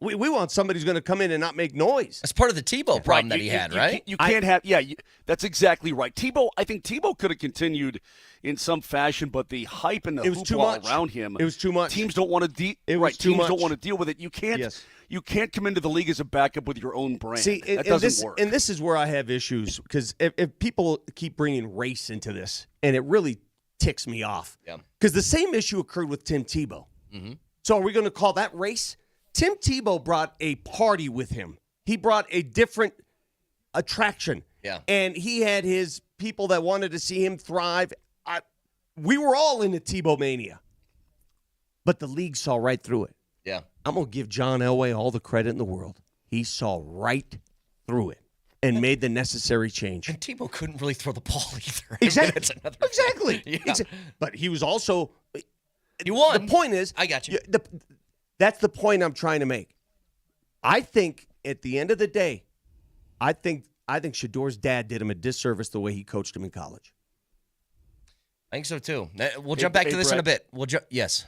Speaker 3: we want somebody who's going to come in and not make noise.
Speaker 6: That's part of the Tebow problem that he had, right?
Speaker 10: You can't have. Yeah, that's exactly right. I think Tebow could have continued in some fashion, but the hype and the hoopla around him.
Speaker 3: It was too much.
Speaker 10: Teams don't want to deal. Teams don't want to deal with it. You can't.
Speaker 3: Yes.
Speaker 10: You can't come into the league as a backup with your own brand.
Speaker 3: See,
Speaker 10: that doesn't work.
Speaker 3: And this is where I have issues because if people keep bringing race into this, and it really ticks me off.
Speaker 6: Yeah.
Speaker 3: Because the same issue occurred with Tim Tebow.
Speaker 6: Mm-hmm.
Speaker 3: So are we going to call that race? Tim Tebow brought a party with him. He brought a different attraction.
Speaker 6: Yeah.
Speaker 3: And he had his people that wanted to see him thrive. We were all into Tebow mania. But the league saw right through it.
Speaker 6: Yeah.
Speaker 3: I'm going to give John Elway all the credit in the world. He saw right through it and made the necessary change.
Speaker 6: And Tebow couldn't really throw the ball either.
Speaker 3: Exactly.
Speaker 6: That's another
Speaker 3: exactly.
Speaker 6: Yeah.
Speaker 3: But he was also.
Speaker 6: You won.
Speaker 3: The point is.
Speaker 6: I got you.
Speaker 3: That's the point I'm trying to make. I think at the end of the day, I think Shedeur's dad did him a disservice the way he coached him in college.
Speaker 6: I think so too. We'll jump back to this in a bit. Yes.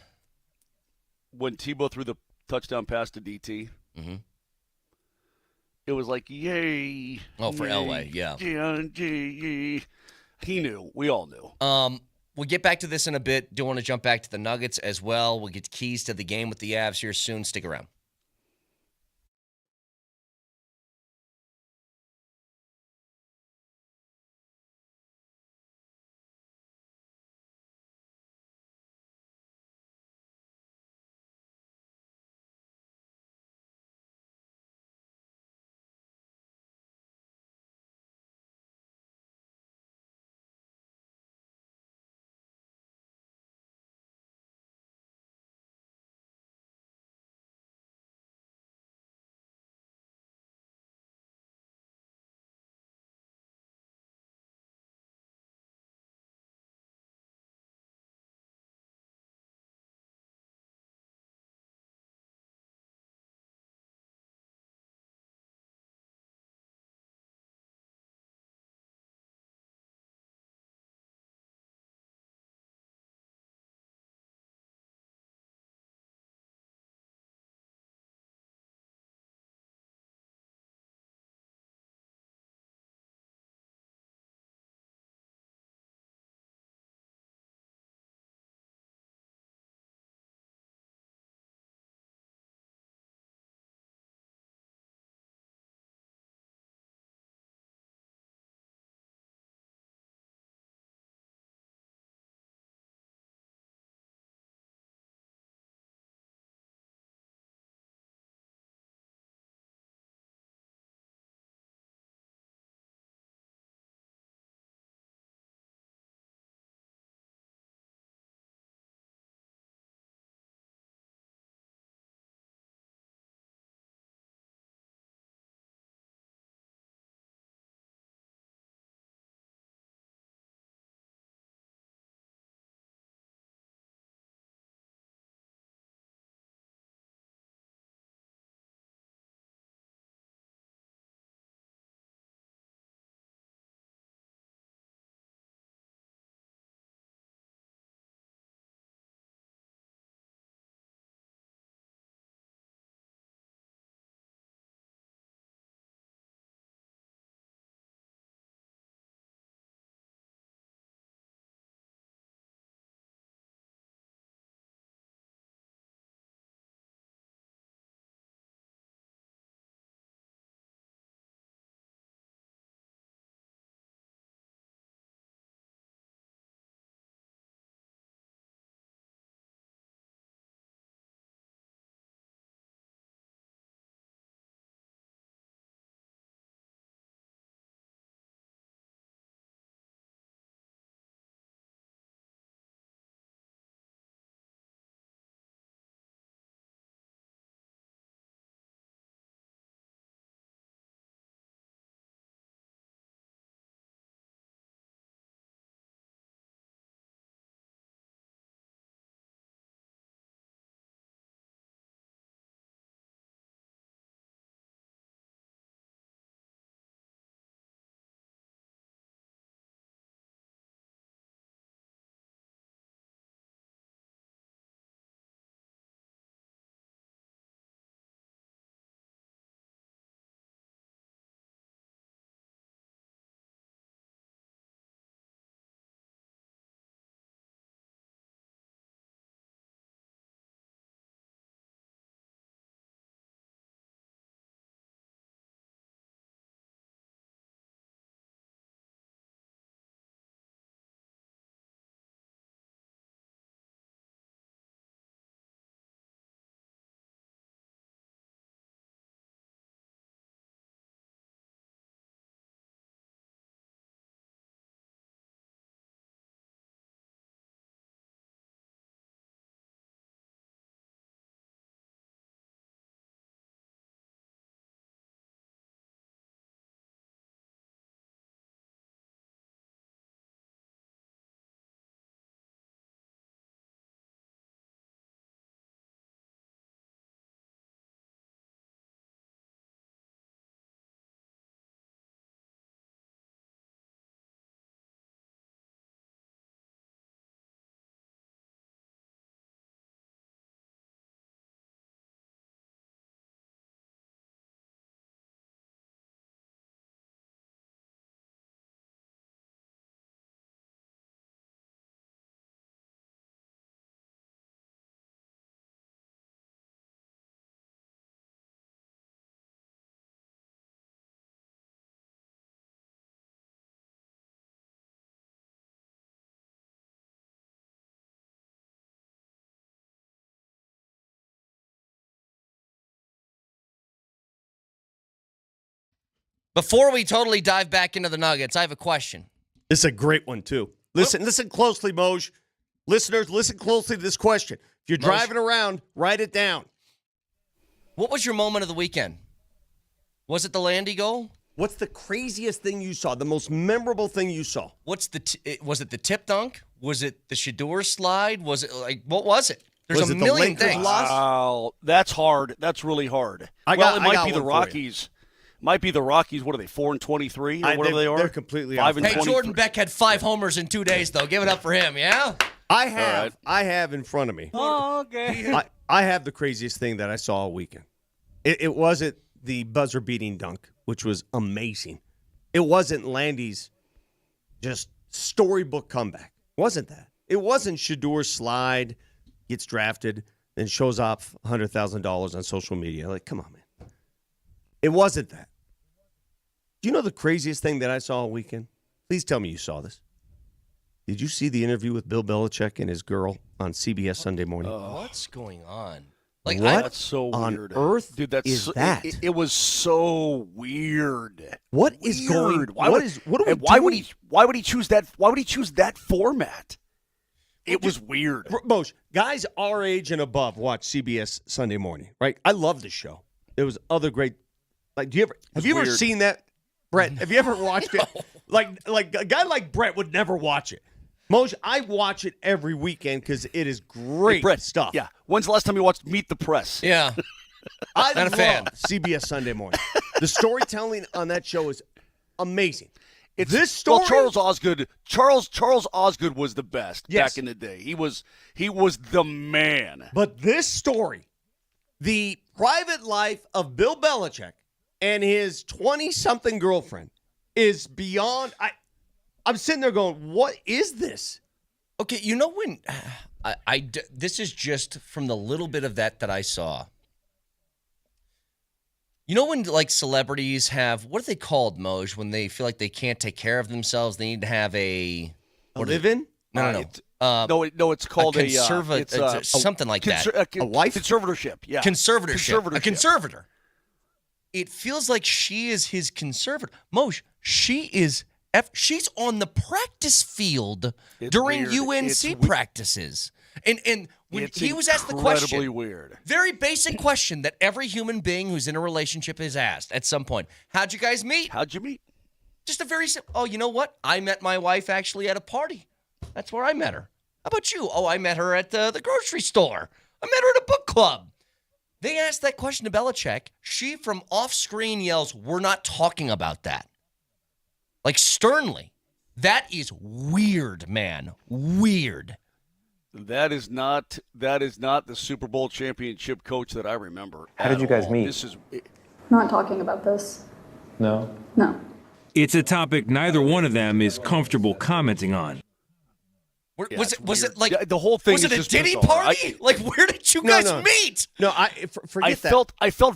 Speaker 10: When Tebow threw the touchdown pass to DT, it was like, yay.
Speaker 6: Oh, for Elway, yeah.
Speaker 10: He knew. We all knew.
Speaker 6: We'll get back to this in a bit. Do want to jump back to the Nuggets as well. We'll get keys to the game with the Avs here soon. Stick around. Before we totally dive back into the Nuggets, I have a question.
Speaker 3: This is a great one, too. Listen closely, Moj. Listeners, listen closely to this question. If you're driving around, write it down.
Speaker 6: What was your moment of the weekend? Was it the Landy goal?
Speaker 3: What's the craziest thing you saw? The most memorable thing you saw?
Speaker 6: Was it the tip dunk? Was it the Shedeur slide? Was it what was it? There's a million things.
Speaker 10: Wow, that's hard. That's really hard. It might be the Rockies. Might be the Rockies. What are they? 4-23 or whatever they are.
Speaker 3: They're completely
Speaker 10: 5 and 23.
Speaker 6: Jordan Beck had 5 homers in 2 days, though. Give it up for him, yeah.
Speaker 3: I have in front of me.
Speaker 10: Oh, okay.
Speaker 3: I have the craziest thing that I saw all weekend. It wasn't the buzzer-beating dunk, which was amazing. It wasn't Landy's just storybook comeback. It wasn't that. It wasn't Shadur slide, gets drafted, then shows off $100,000 on social media. Like, come on, man. It wasn't that. Do you know the craziest thing that I saw all weekend? Please tell me you saw this. Did you see the interview with Bill Belichick and his girl on CBS Sunday morning?
Speaker 6: What's going on?
Speaker 3: What
Speaker 10: that's so weird.
Speaker 3: On earth
Speaker 10: Dude, that's
Speaker 3: is that?
Speaker 10: It was so weird.
Speaker 3: What is going? Why
Speaker 10: would he choose that? Why would he choose that format? It was weird.
Speaker 3: Moshe, guys our age and above watch CBS Sunday morning, right? I love the show. There was other great. Like, have you ever seen that, Brett? Have you ever watched it? Like a guy like Brett would never watch it. Moshe, I watch it every weekend because it is great stuff.
Speaker 10: Yeah. When's the last time you watched Meet the Press?
Speaker 6: Yeah.
Speaker 3: I
Speaker 6: Not a fan.
Speaker 3: love CBS Sunday morning. The storytelling on that show is amazing.
Speaker 10: This story. Well, Charles Osgood was the best back in the day. He was the man.
Speaker 3: But this story, the private life of Bill Belichick and his 20-something girlfriend, is beyond. I'm sitting there going, what is this?
Speaker 6: Okay, you know when this is just from the little bit of that I saw. You know when like celebrities have, what are they called, Moj, when they feel like they can't take care of themselves, they need to have a
Speaker 3: live-in?
Speaker 6: No.
Speaker 10: No, it's called
Speaker 6: something like that.
Speaker 10: A wife? Conservatorship, yeah.
Speaker 6: Conservatorship. A conservator. It feels like she is his conservator. Moj, she's on the practice field during
Speaker 10: weird.
Speaker 6: UNC practices. And when he was asked the question,
Speaker 10: incredibly weird.
Speaker 6: Very basic question that every human being who's in a relationship is asked at some point. How'd you guys meet?
Speaker 10: How'd you meet?
Speaker 6: Just a very simple, you know what? I met my wife actually at a party. That's where I met her. How about you? Oh, I met her at the grocery store. I met her at a book club. They asked that question to Belichick. She, from off-screen, yells, "We're not talking about that." Like, sternly. That is weird, man. Weird.
Speaker 10: That is not the Super Bowl championship coach that I remember.
Speaker 16: How did you guys meet?
Speaker 10: This is
Speaker 16: Not talking about this.
Speaker 17: No?
Speaker 16: No.
Speaker 17: It's a topic neither one of them is comfortable commenting on.
Speaker 6: Was it like
Speaker 10: the whole thing?
Speaker 6: Was it a
Speaker 10: just
Speaker 6: Diddy
Speaker 10: bizarre.
Speaker 6: party? Like, where did you guys meet?
Speaker 3: No, forget that.
Speaker 10: I felt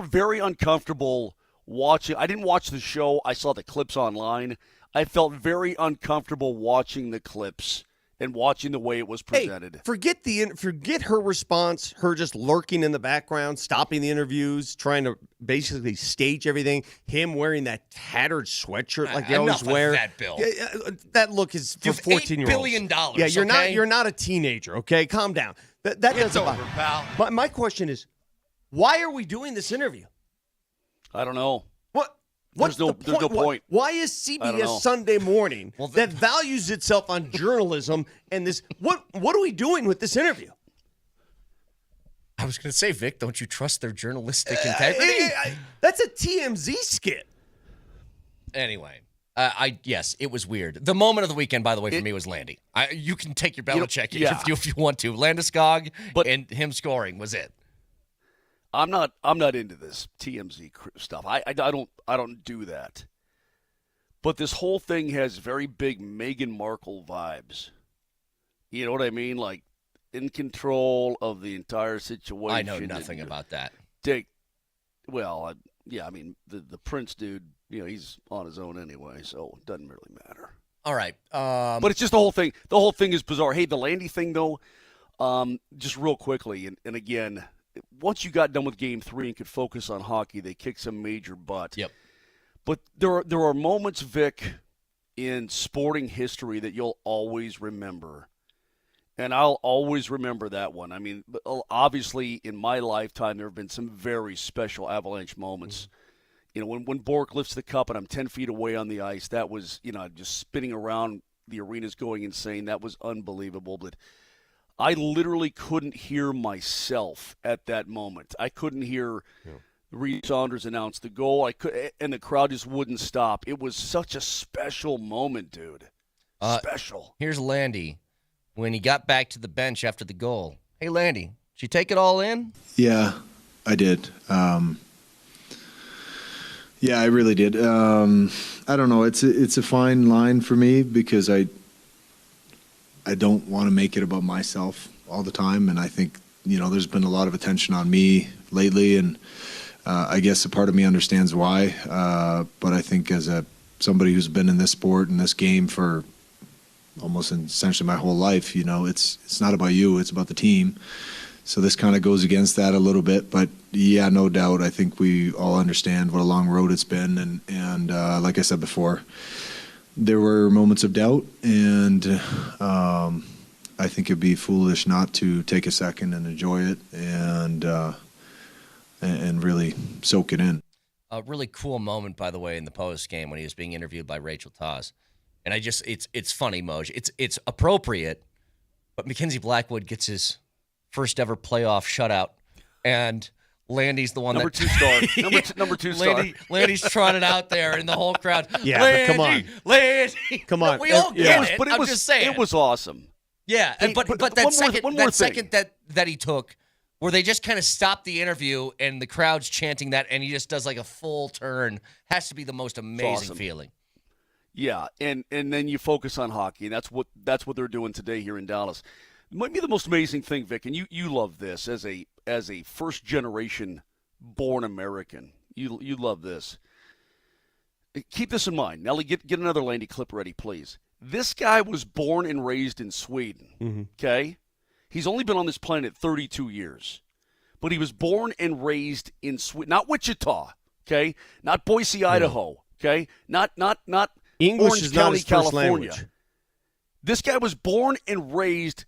Speaker 10: very uncomfortable watching. I didn't watch the show. I saw the clips online. I felt very uncomfortable watching the clips and watching the way it was presented.
Speaker 3: Hey, forget her response, her just lurking in the background, stopping the interviews, trying to basically stage everything. Him wearing that tattered sweatshirt like they always wear.
Speaker 6: That, Bill.
Speaker 3: That look is for 14-year-olds.
Speaker 6: $8 billion.
Speaker 3: Yeah, you're not a teenager. Okay, calm down. That doesn't
Speaker 6: over, pal.
Speaker 3: My question is, why are we doing this interview?
Speaker 10: I don't know.
Speaker 3: What's
Speaker 10: there's no point.
Speaker 3: Why is CBS Sunday Morning that values itself on journalism and this? What are we doing with this interview?
Speaker 6: I was going to say, Vic, don't you trust their journalistic integrity?
Speaker 3: That's a TMZ skit.
Speaker 6: Anyway, yes, it was weird. The moment of the weekend, by the way, for me was Landy. You can take your Belichick if you want to. Landeskog and him scoring was it.
Speaker 10: I'm not into this TMZ stuff. I don't do that. But this whole thing has very big Meghan Markle vibes. You know what I mean? Like in control of the entire situation.
Speaker 6: I know nothing about that.
Speaker 10: The Prince dude, he's on his own anyway, so it doesn't really matter.
Speaker 6: All right.
Speaker 10: But it's just the whole thing. The whole thing is bizarre. Hey, the Landy thing though, just real quickly, and again, once you got done with Game 3 and could focus on hockey, they kicked some major butt.
Speaker 6: Yep.
Speaker 10: But there are moments, Vic, in sporting history that you'll always remember. And I'll always remember that one. I mean, obviously, in my lifetime, there have been some very special Avalanche moments. You know, when Bork lifts the cup and I'm 10 feet away on the ice, that was, just spinning around. The arena's going insane. That was unbelievable. But I literally couldn't hear myself at that moment. I couldn't hear Reed Saunders announce the goal. And the crowd just wouldn't stop. It was such a special moment, dude. Special.
Speaker 6: Here's Landy when he got back to the bench after the goal. Hey, Landy, did you take it all in?
Speaker 8: Yeah, I did. Yeah, I really did. I don't know. It's a fine line for me because I don't want to make it about myself all the time, and I think there's been a lot of attention on me lately, and I guess a part of me understands why. But I think as somebody who's been in this sport and this game for almost essentially my whole life, it's not about you; it's about the team. So this kind of goes against that a little bit, but yeah, no doubt. I think we all understand what a long road it's been, and like I said before, there were moments of doubt, and I think it'd be foolish not to take a second and enjoy it, and really soak it in.
Speaker 6: A really cool moment, by the way, in the post game when he was being interviewed by Rachel Taz, and it's funny, Moj. It's appropriate, but Mackenzie Blackwood gets his first ever playoff shutout, and Landy's the one
Speaker 10: number
Speaker 6: that
Speaker 10: 2 star. Number two star.
Speaker 6: Landy's trotted out there in the whole crowd.
Speaker 3: Yeah,
Speaker 6: Landy,
Speaker 3: but come on.
Speaker 6: Landy.
Speaker 3: Come on.
Speaker 6: We all get it.
Speaker 10: But
Speaker 6: I'm just saying.
Speaker 10: It was awesome.
Speaker 6: Yeah,
Speaker 10: Hey,
Speaker 6: but
Speaker 10: but
Speaker 6: that
Speaker 10: one more
Speaker 6: second that he took, where they just kind of stopped the interview and the crowd's chanting that, and he just does like a full turn, has to be the most amazing
Speaker 10: awesome.
Speaker 6: feeling.
Speaker 10: Yeah, and then you focus on hockey, and that's what they're doing today here in Dallas. It might be the most amazing thing, Vic, and you love this as a first generation born American. You love this. Keep this in mind. Nelly, get another Landy clip ready, please. This guy was born and raised in Sweden. Okay? He's only been on this planet 32 years. But he was born and raised in Sweden, not Wichita, okay? Not Boise, Idaho, okay? Not
Speaker 3: English
Speaker 10: Orange
Speaker 3: is
Speaker 10: County,
Speaker 3: not his first
Speaker 10: California.
Speaker 3: language.
Speaker 10: This guy was born and raised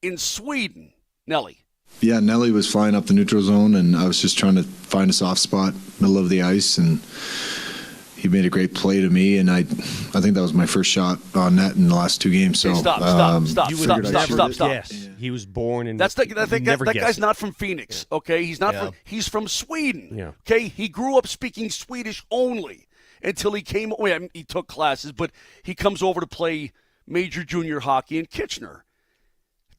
Speaker 10: in Sweden. Nelly.
Speaker 8: Yeah, Nelly was flying up the neutral zone, and I was just trying to find a soft spot, middle of the ice, and he made a great play to me, and I think that was my first shot on net in the last 2 games. So
Speaker 10: Stop.
Speaker 3: Yes, he was born in.
Speaker 10: That guy's not from Phoenix, okay? He's not he's from Sweden.
Speaker 3: Yeah.
Speaker 10: Okay? He grew up speaking Swedish only until he came he took classes, but he comes over to play major junior hockey in Kitchener.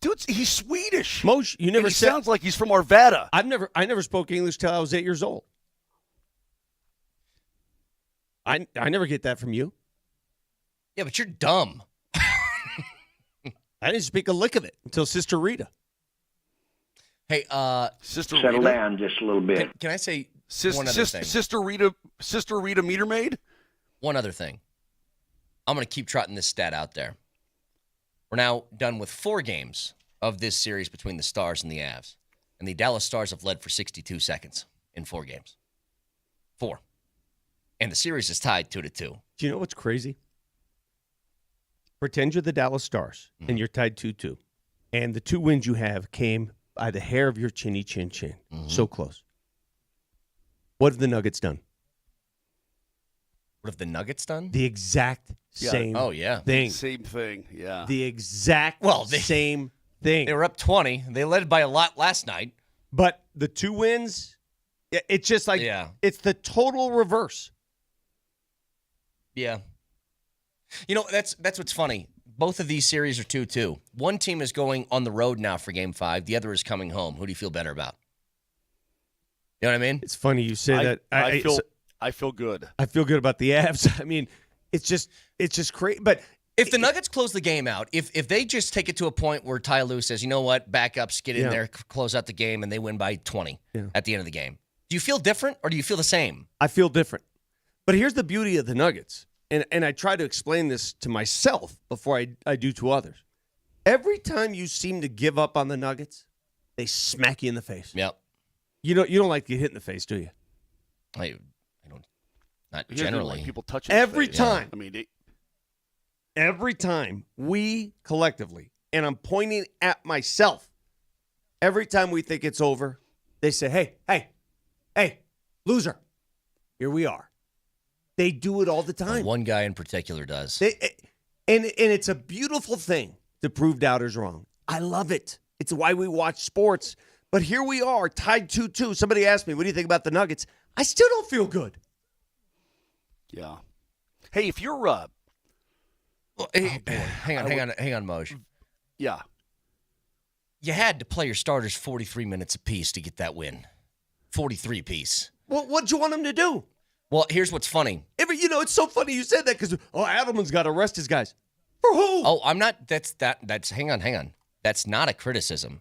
Speaker 10: Dude, he's Swedish.
Speaker 3: Moj, you never said.
Speaker 10: Sounds like he's from Arvada.
Speaker 3: I never spoke English till I was 8 years old. I never get that from you.
Speaker 6: Yeah, but you're dumb.
Speaker 3: I didn't speak a lick of it until Sister Rita.
Speaker 6: Hey,
Speaker 10: Sister
Speaker 15: Settle
Speaker 10: Rita.
Speaker 15: down just a little bit.
Speaker 6: Can I say one other thing?
Speaker 10: Sister Rita meter maid?
Speaker 6: One other thing. I'm going to keep trotting this stat out there. We're now done with 4 games of this series between the Stars and the Avs. And the Dallas Stars have led for 62 seconds in 4 games. 4. And the series is tied 2-2.
Speaker 3: Do you know what's crazy? Pretend you're the Dallas Stars, and you're tied 2-2. And the 2 wins you have came by the hair of your chinny chin chin. So close. What have the Nuggets done?
Speaker 6: What have the Nuggets done?
Speaker 3: The exact same thing.
Speaker 10: Same thing, yeah.
Speaker 3: The exact same thing.
Speaker 6: They were up 20. They led by a lot last night.
Speaker 3: But the 2 wins, it's just like it's the total reverse.
Speaker 6: Yeah. You know, that's what's funny. Both of these series are 2-2. One team is going on the road now for Game 5. The other is coming home. Who do you feel better about? You know what I mean?
Speaker 3: It's funny you say that.
Speaker 10: I feel good.
Speaker 3: I feel good about the Avs. I mean, it's just crazy. But
Speaker 6: if the Nuggets close the game out, if they just take it to a point where Ty Lue says, you know what, backups, get in there, close out the game, and they win by 20 at the end of the game, do you feel different or do you feel the same?
Speaker 3: I feel different. But here's the beauty of the Nuggets, and I try to explain this to myself before I do to others. Every time you seem to give up on the Nuggets, they smack you in the face.
Speaker 6: Yep.
Speaker 3: You don't like to get hit in the face, do you?
Speaker 6: I don't Not
Speaker 10: He doesn't
Speaker 6: generally.
Speaker 10: like people touching
Speaker 3: Every
Speaker 10: his face.
Speaker 3: time.
Speaker 10: I mean,
Speaker 3: Every time we collectively, and I'm pointing at myself, every time we think it's over, they say, hey, loser. Here we are. They do it all the time.
Speaker 6: One guy in particular does.
Speaker 3: And it's a beautiful thing to prove doubters wrong. I love it. It's why we watch sports. But here we are, tied 2-2. Somebody asked me, what do you think about the Nuggets? I still don't feel good.
Speaker 10: yeah. Hey, if you're
Speaker 6: Well, hang on, Moj.
Speaker 10: yeah.
Speaker 6: You had to play your starters 43 minutes apiece to get that win. 43 apiece.
Speaker 3: Well, what'd you want them to do?
Speaker 6: Well, here's what's funny.
Speaker 3: It's so funny you said that because, Adelman's got to rest his guys. For who?
Speaker 6: Oh, I'm not. That's. Hang on. That's not a criticism.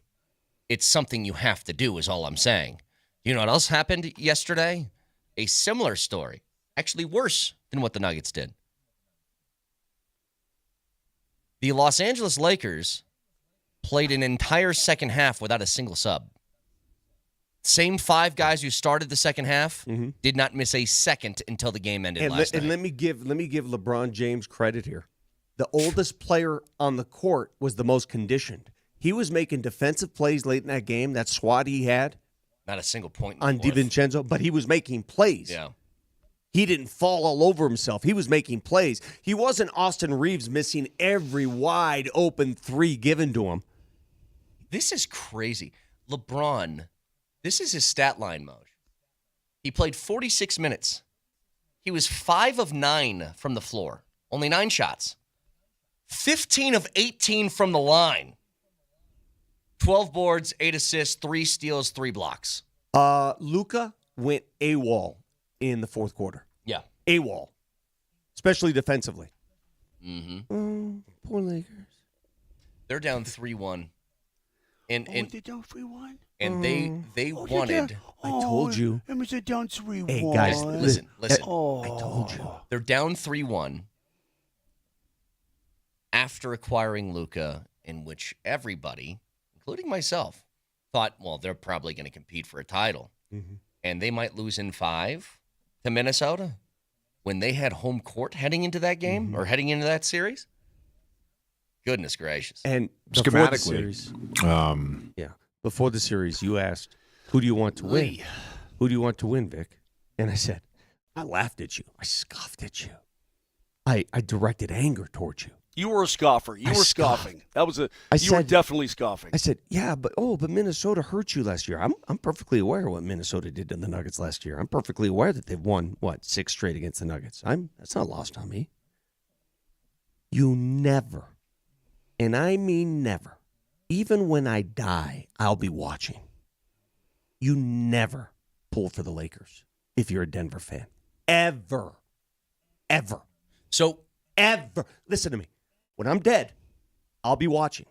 Speaker 6: It's something you have to do, is all I'm saying. You know what else happened yesterday? A similar story. Actually worse than what the Nuggets did. The Los Angeles Lakers played an entire second half without a single sub. Same 5 guys who started the second half did not miss a second until the game ended last night.
Speaker 3: And let me give LeBron James credit here. The oldest player on the court was the most conditioned. He was making defensive plays late in that game, that swat he had.
Speaker 6: Not a single point
Speaker 3: on DiVincenzo, but he was making plays.
Speaker 6: Yeah.
Speaker 3: He didn't fall all over himself. He was making plays. He wasn't Austin Reeves missing every wide open 3 given to him.
Speaker 6: This is crazy. LeBron, this is his stat line, Moj. He played 46 minutes. He was 5 of 9 from the floor. Only 9 shots. 15 of 18 from the line. 12 boards, 8 assists, 3 steals, 3 blocks.
Speaker 3: Luka went AWOL in the fourth quarter.
Speaker 6: Yeah.
Speaker 3: AWOL. Especially defensively.
Speaker 6: Poor Lakers. They're down 3-1. And
Speaker 10: they're down 3-1?
Speaker 6: And they wanted.
Speaker 3: I told you.
Speaker 10: It was down 3-1.
Speaker 3: Hey, guys,
Speaker 6: listen.
Speaker 3: I told you.
Speaker 6: They're down 3-1 after acquiring Luka, in which everybody, including myself, thought, well, they're probably going to compete for a title. And they might lose in 5 to Minnesota when they had home court heading into that game or heading into that series. Goodness gracious.
Speaker 3: And
Speaker 14: schematically,
Speaker 3: before the series, you asked, who do you want to win? Who do you want to win, Vic? And I said, I laughed at you. I scoffed at you. I directed anger towards you.
Speaker 10: You were a scoffer. You were scoffing. That was you were definitely scoffing.
Speaker 3: I said, yeah, but Minnesota hurt you last year. I'm perfectly aware of what Minnesota did to the Nuggets last year. I'm perfectly aware that they've won, 6 straight against the Nuggets. That's not lost on me. You never, and I mean never, even when I die, I'll be watching. You never pull for the Lakers if you're a Denver fan. Ever.
Speaker 6: So,
Speaker 3: ever. Listen to me. When I'm dead, I'll be watching.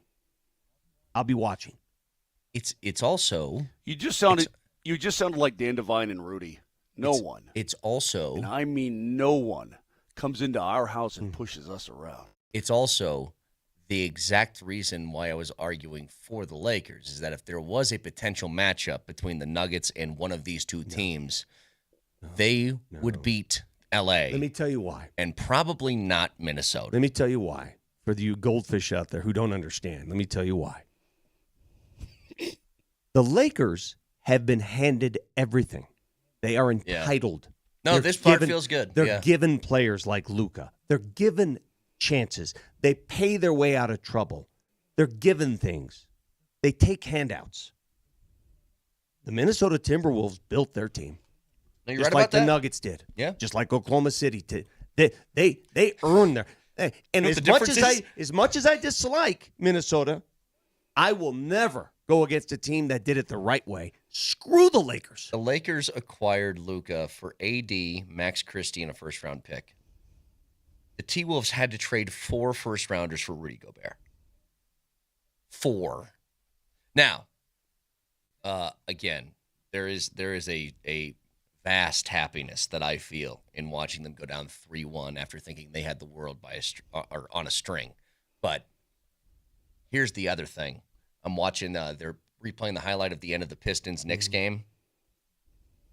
Speaker 6: It's also
Speaker 10: You just sounded like Dan Devine and Rudy. No one.
Speaker 6: It's also,
Speaker 10: and I mean no one, comes into our house and pushes us around.
Speaker 6: It's also the exact reason why I was arguing for the Lakers, is that if there was a potential matchup between the Nuggets and one of these two teams, they would beat L.A.
Speaker 3: Let me tell you why.
Speaker 6: And probably not Minnesota.
Speaker 3: Let me tell you why. For you goldfish out there who don't understand, let me tell you why. The Lakers have been handed everything. They are entitled.
Speaker 6: No,
Speaker 3: They're
Speaker 6: this part
Speaker 3: given-
Speaker 6: feels good.
Speaker 3: They're given players like Luka. They're given chances. They pay their way out of trouble. They're given things. They take handouts. The Minnesota Timberwolves built their team.
Speaker 6: No, you're
Speaker 3: just
Speaker 6: right
Speaker 3: like
Speaker 6: about
Speaker 3: the
Speaker 6: that.
Speaker 3: Nuggets did.
Speaker 6: Yeah.
Speaker 3: Just like Oklahoma City did. They earned their. And
Speaker 6: You know
Speaker 3: as
Speaker 6: what the
Speaker 3: much
Speaker 6: difference
Speaker 3: as I dislike Minnesota, I will never go against a team that did it the right way. Screw the Lakers.
Speaker 6: The Lakers acquired Luka for AD, Max Christie, and a first-round pick. The T-Wolves had to trade 4 first-rounders for Rudy Gobert. 4. Now, again, there is a vast happiness that I feel in watching them go down 3-1 after thinking they had the world or on a string. But here's the other thing. I'm watching, they're replaying the highlight of the end of the Pistons-Knicks game.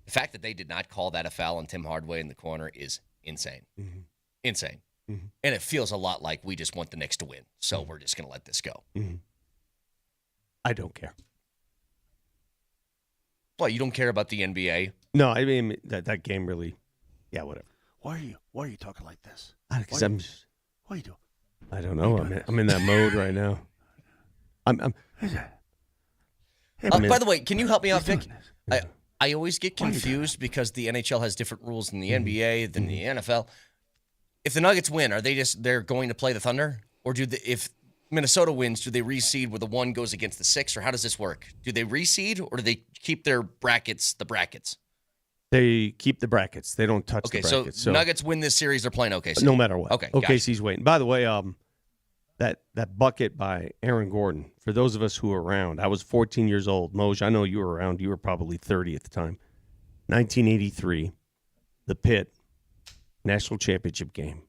Speaker 6: The fact that they did not call that a foul on Tim Hardaway in the corner is insane.
Speaker 13: Mm-hmm.
Speaker 6: Insane.
Speaker 13: Mm-hmm.
Speaker 6: And it feels a lot like we just want the Knicks to win, so we're just going to let this go.
Speaker 13: Mm-hmm. I don't care.
Speaker 6: Well, you don't care about the NBA?
Speaker 13: No, I mean, that game really, yeah, whatever.
Speaker 10: Why are you talking like this?
Speaker 13: Because
Speaker 10: what are you doing?
Speaker 13: I don't know. I'm in that mode right now. I'm
Speaker 6: by the way, can you help me out, Vic? I always get confused because the NHL has different rules than the NBA than the NFL. If the Nuggets win, they're going to play the Thunder, or if Minnesota wins, do they reseed where the 1 goes against the 6, or how does this work? Do they reseed, or do they keep their brackets the brackets?
Speaker 13: They keep the brackets. They don't touch the brackets.
Speaker 6: So Nuggets win this series, they're playing OKC.
Speaker 13: No matter what.
Speaker 6: Okay,
Speaker 13: OKC's waiting. By the way, that bucket by Aaron Gordon, for those of us who were around, I was 14 years old. Moj, I know you were around. You were probably 30 at the time. 1983, the Pitt National Championship game.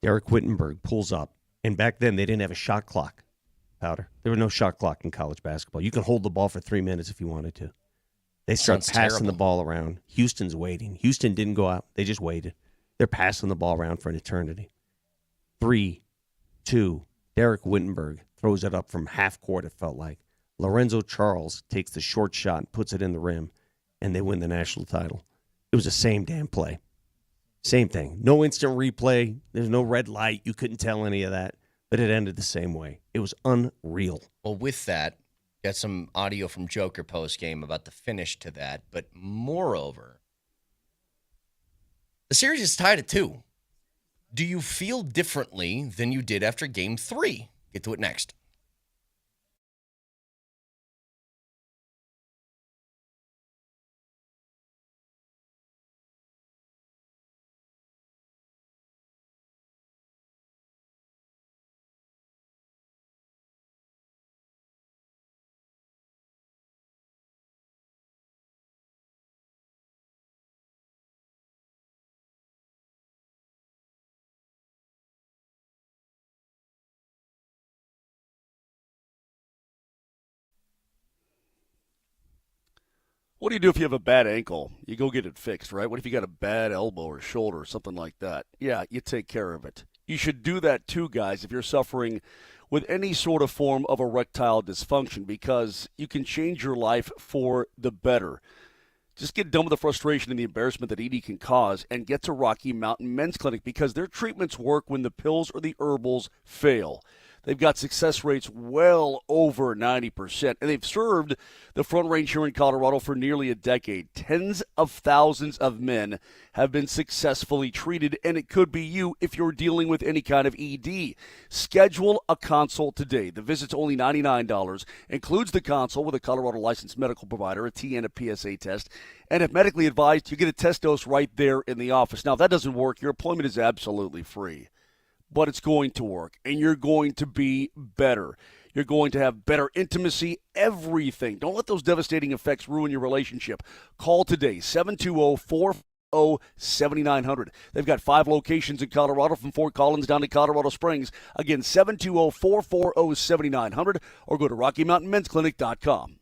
Speaker 13: Derek Wittenberg pulls up. And back then, they didn't have a shot clock, Powder. There was no shot clock in college basketball. You can hold the ball for 3 minutes if you wanted to. They start passing the ball around. Houston's waiting. Houston didn't go out. They just waited. They're passing the ball around for an eternity. 3, 2, Derek Wittenberg throws it up from half court, it felt like. Lorenzo Charles takes the short shot and puts it in the rim, and they win the national title. It was the same damn play. Same thing. No instant replay. There's no red light. You couldn't tell any of that. But it ended the same way. It was unreal.
Speaker 6: Well, with that, got some audio from Joker post-game about the finish to that. But moreover, the series is tied at 2. Do you feel differently than you did after Game 3? Get to it next.
Speaker 10: What do you do if you have a bad ankle? You go get it fixed, right? What if you got a bad elbow or shoulder or something like that? Yeah, you take care of it. You should do that too, guys, if you're suffering with any sort of form of erectile dysfunction, because you can change your life for the better. Just get done with the frustration and the embarrassment that ED can cause and get to Rocky Mountain Men's Clinic, because their treatments work when the pills or the herbals fail. They've got success rates well over 90%, and they've served the Front Range here in Colorado for nearly a decade. Tens of thousands of men have been successfully treated, and it could be you if you're dealing with any kind of ED. Schedule a consult today. The visit's only $99, includes the consult with a Colorado licensed medical provider, a T and a PSA test, and if medically advised, you get a test dose right there in the office. Now, if that doesn't work, your appointment is absolutely free. But it's going to work, and you're going to be better. You're going to have better intimacy, everything. Don't let those devastating effects ruin your relationship. Call today, 720-440-7900. They've got 5 locations in Colorado, from Fort Collins down to Colorado Springs. Again, 720-440-7900, or go to RockyMountainMen'sClinic.com.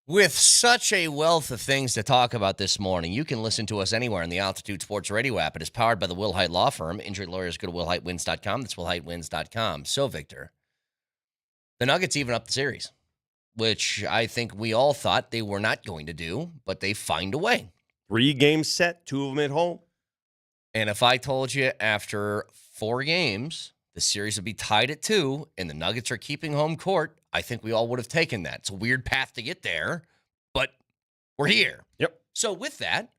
Speaker 6: With such a wealth of things to talk about this morning, you can listen to us anywhere on the Altitude Sports Radio app. It is powered by the Will Hite Law Firm. Injury lawyers go to willhitewins.com. That's willhitewins.com. So, Victor, the Nuggets even up the series, which I think we all thought they were not going to do, but they find a way.
Speaker 3: 3 games set, 2 of them at home.
Speaker 6: And if I told you after 4 games, the series would be tied at 2, and the Nuggets are keeping home court, I think we all would have taken that. It's a weird path to get there, but we're here.
Speaker 3: Yep.
Speaker 6: So with that,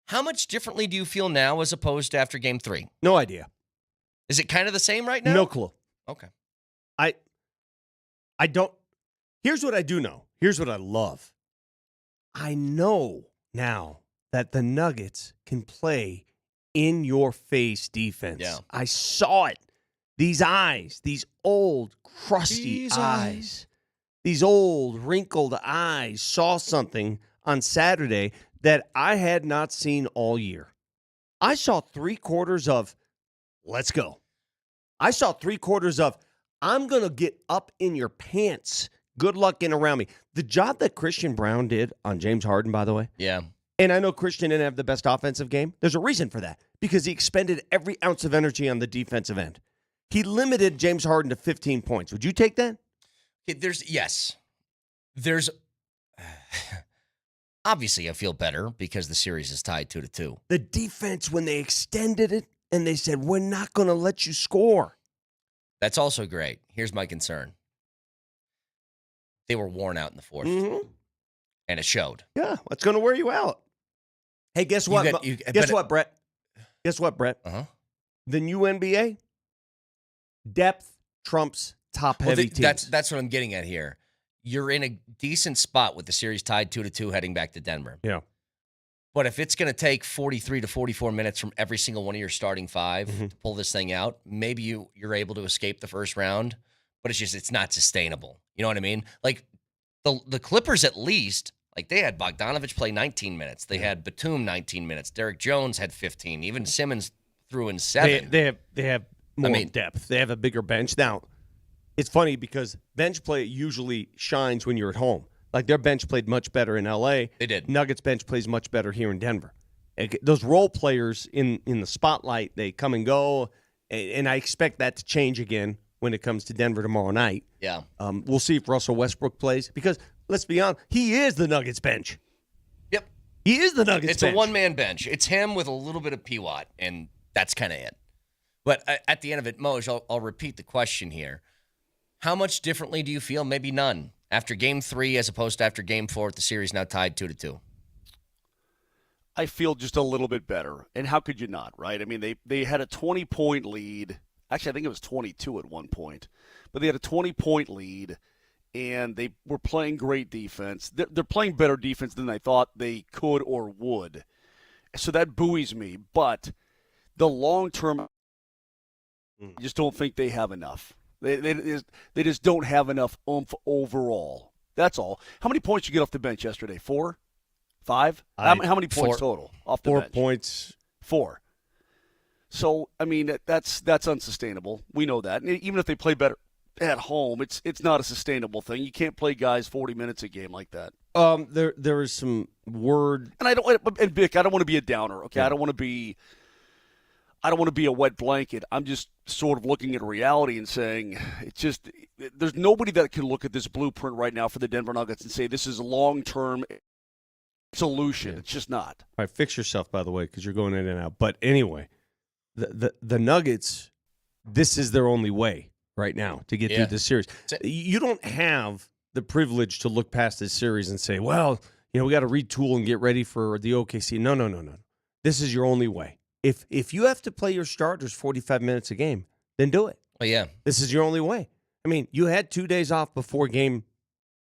Speaker 6: how much differently do you feel now as opposed to after game 3?
Speaker 3: No idea.
Speaker 6: Is it kind of the same right now?
Speaker 3: No clue.
Speaker 6: Okay.
Speaker 3: I don't. Here's what I do know. Here's what I love. I know now that the Nuggets can play in-your-face defense.
Speaker 6: Yeah.
Speaker 3: I saw it. These eyes, these old, crusty eyes, these old, wrinkled eyes saw something on Saturday that I had not seen all year. I saw 3 quarters of, let's go. I saw 3 quarters of, I'm going to get up in your pants. Good luck in around me. The job that Christian Brown did on James Harden, by the way.
Speaker 6: Yeah.
Speaker 3: And I know Christian didn't have the best offensive game. There's a reason for that, because he expended every ounce of energy on the defensive end. He limited James Harden to 15 points. Would you take that?
Speaker 6: Yes. There's obviously I feel better because the series is tied 2-2.
Speaker 3: The defense, when they extended it and they said, we're not going to let you score.
Speaker 6: That's also great. Here's my concern. They were worn out in the 4th.
Speaker 3: Mm-hmm.
Speaker 6: And it showed.
Speaker 3: Yeah, that's going to wear you out. Hey, guess what? Guess what, Brett? Guess what, Brett? The new NBA, depth trumps top-heavy teams.
Speaker 6: That's what I'm getting at here. You're in a decent spot with the series tied 2-2 heading back to Denver.
Speaker 3: Yeah.
Speaker 6: But if it's going to take 43 to 44 minutes from every single one of your starting 5 to pull this thing out, maybe you're able to escape the first round, but it's not sustainable. You know what I mean? Like the Clippers at least, like they had Bogdanovich play 19 minutes. They had Batum 19 minutes. Derek Jones had 15. Even Simmons threw in 7.
Speaker 3: They have more depth. They have a bigger bench. Now, it's funny because bench play usually shines when you're at home. Like their bench played much better in L.A.
Speaker 6: They did.
Speaker 3: Nuggets bench plays much better here in Denver. Those role players in the spotlight, they come and go, and I expect that to change again when it comes to Denver tomorrow night.
Speaker 6: Yeah.
Speaker 3: We'll see if Russell Westbrook plays because, let's be honest, he is the Nuggets bench.
Speaker 6: Yep.
Speaker 3: He is the Nuggets bench.
Speaker 6: It's a one-man bench. It's him with a little bit of P-Watt, and that's kind of it. But at the end of it, Moj, I'll repeat the question here. How much differently do you feel? Maybe none. After Game 3 as opposed to after Game 4 with the series now tied 2-2.
Speaker 10: I feel just a little bit better. And how could you not, right? I mean, they had a 20-point lead. Actually, I think it was 22 at one point. But they had a 20-point lead, and they were playing great defense. They're playing better defense than I thought they could or would. So that buoys me. But the long-term, I just don't think they have enough. They just don't have enough oomph overall. That's all. How many points did you get off the bench yesterday? 4? 5? How many points total off the bench?
Speaker 3: 4 points.
Speaker 10: 4. So, I mean, that's unsustainable. We know that. And even if they play better at home, it's not a sustainable thing. You can't play guys 40 minutes a game like that.
Speaker 3: There is some word.
Speaker 10: And Vic, I don't want to be a downer, okay?
Speaker 3: Yeah.
Speaker 10: I don't want to be a wet blanket. I'm just sort of looking at reality and saying there's nobody that can look at this blueprint right now for the Denver Nuggets and say this is a long-term solution. Yeah. It's just not.
Speaker 3: All right, fix yourself, by the way, because you're going in and out. But anyway, the Nuggets, this is their only way right now to get through this series. You don't have the privilege to look past this series and say, well, we got to retool and get ready for the OKC. No. This is your only way. If you have to play your starters 45 minutes a game, then do it.
Speaker 6: Oh, yeah.
Speaker 3: This is your only way. I mean, you had 2 days off before Game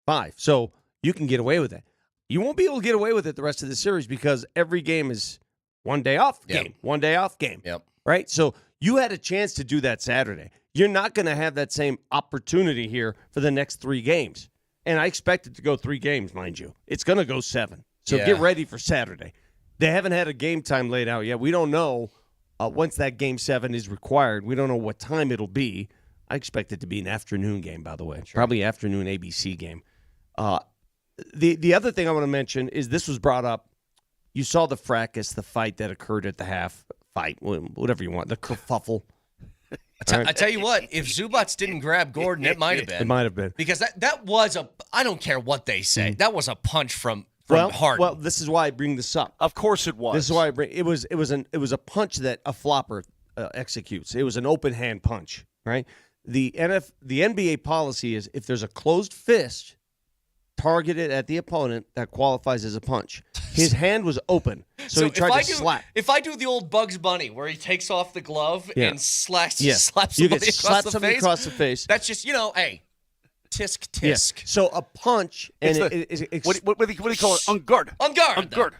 Speaker 3: 5, so you can get away with it. You won't be able to get away with it the rest of the series because every game is 1 day off game, 1 day off game.
Speaker 6: Yep.
Speaker 3: Right? So you had a chance to do that Saturday. You're not going to have that same opportunity here for the next 3 games. And I expect it to go 3 games, mind you. It's going to go 7. So get ready for Saturday. They haven't had a game time laid out yet. We don't know once that Game 7 is required. We don't know what time it'll be. I expect it to be an afternoon game, by the way. Sure. Probably afternoon ABC game. The other thing I want to mention is this was brought up. You saw the fracas, the fight that occurred at the half fight, whatever you want, the kerfuffle.
Speaker 6: I tell you what, if Zubats didn't grab Gordon, it might have been.
Speaker 3: It might have been.
Speaker 6: Because that was I don't care what they say, that was a punch from Harden.
Speaker 3: Well, this is why I bring this up.
Speaker 10: Of course it was.
Speaker 3: This is why I bring it was a punch that a flopper executes. It was an open hand punch, right? The NBA policy is if there's a closed fist targeted at the opponent, that qualifies as a punch. His hand was open, so he tried to slap.
Speaker 6: If I do the old Bugs Bunny where he takes off the glove and slaps
Speaker 3: you
Speaker 6: somebody,
Speaker 3: across the face,
Speaker 6: that's just, hey, tisk tisk.
Speaker 3: Yeah. So a punch, and
Speaker 10: what do you call it? On guard.
Speaker 6: On guard.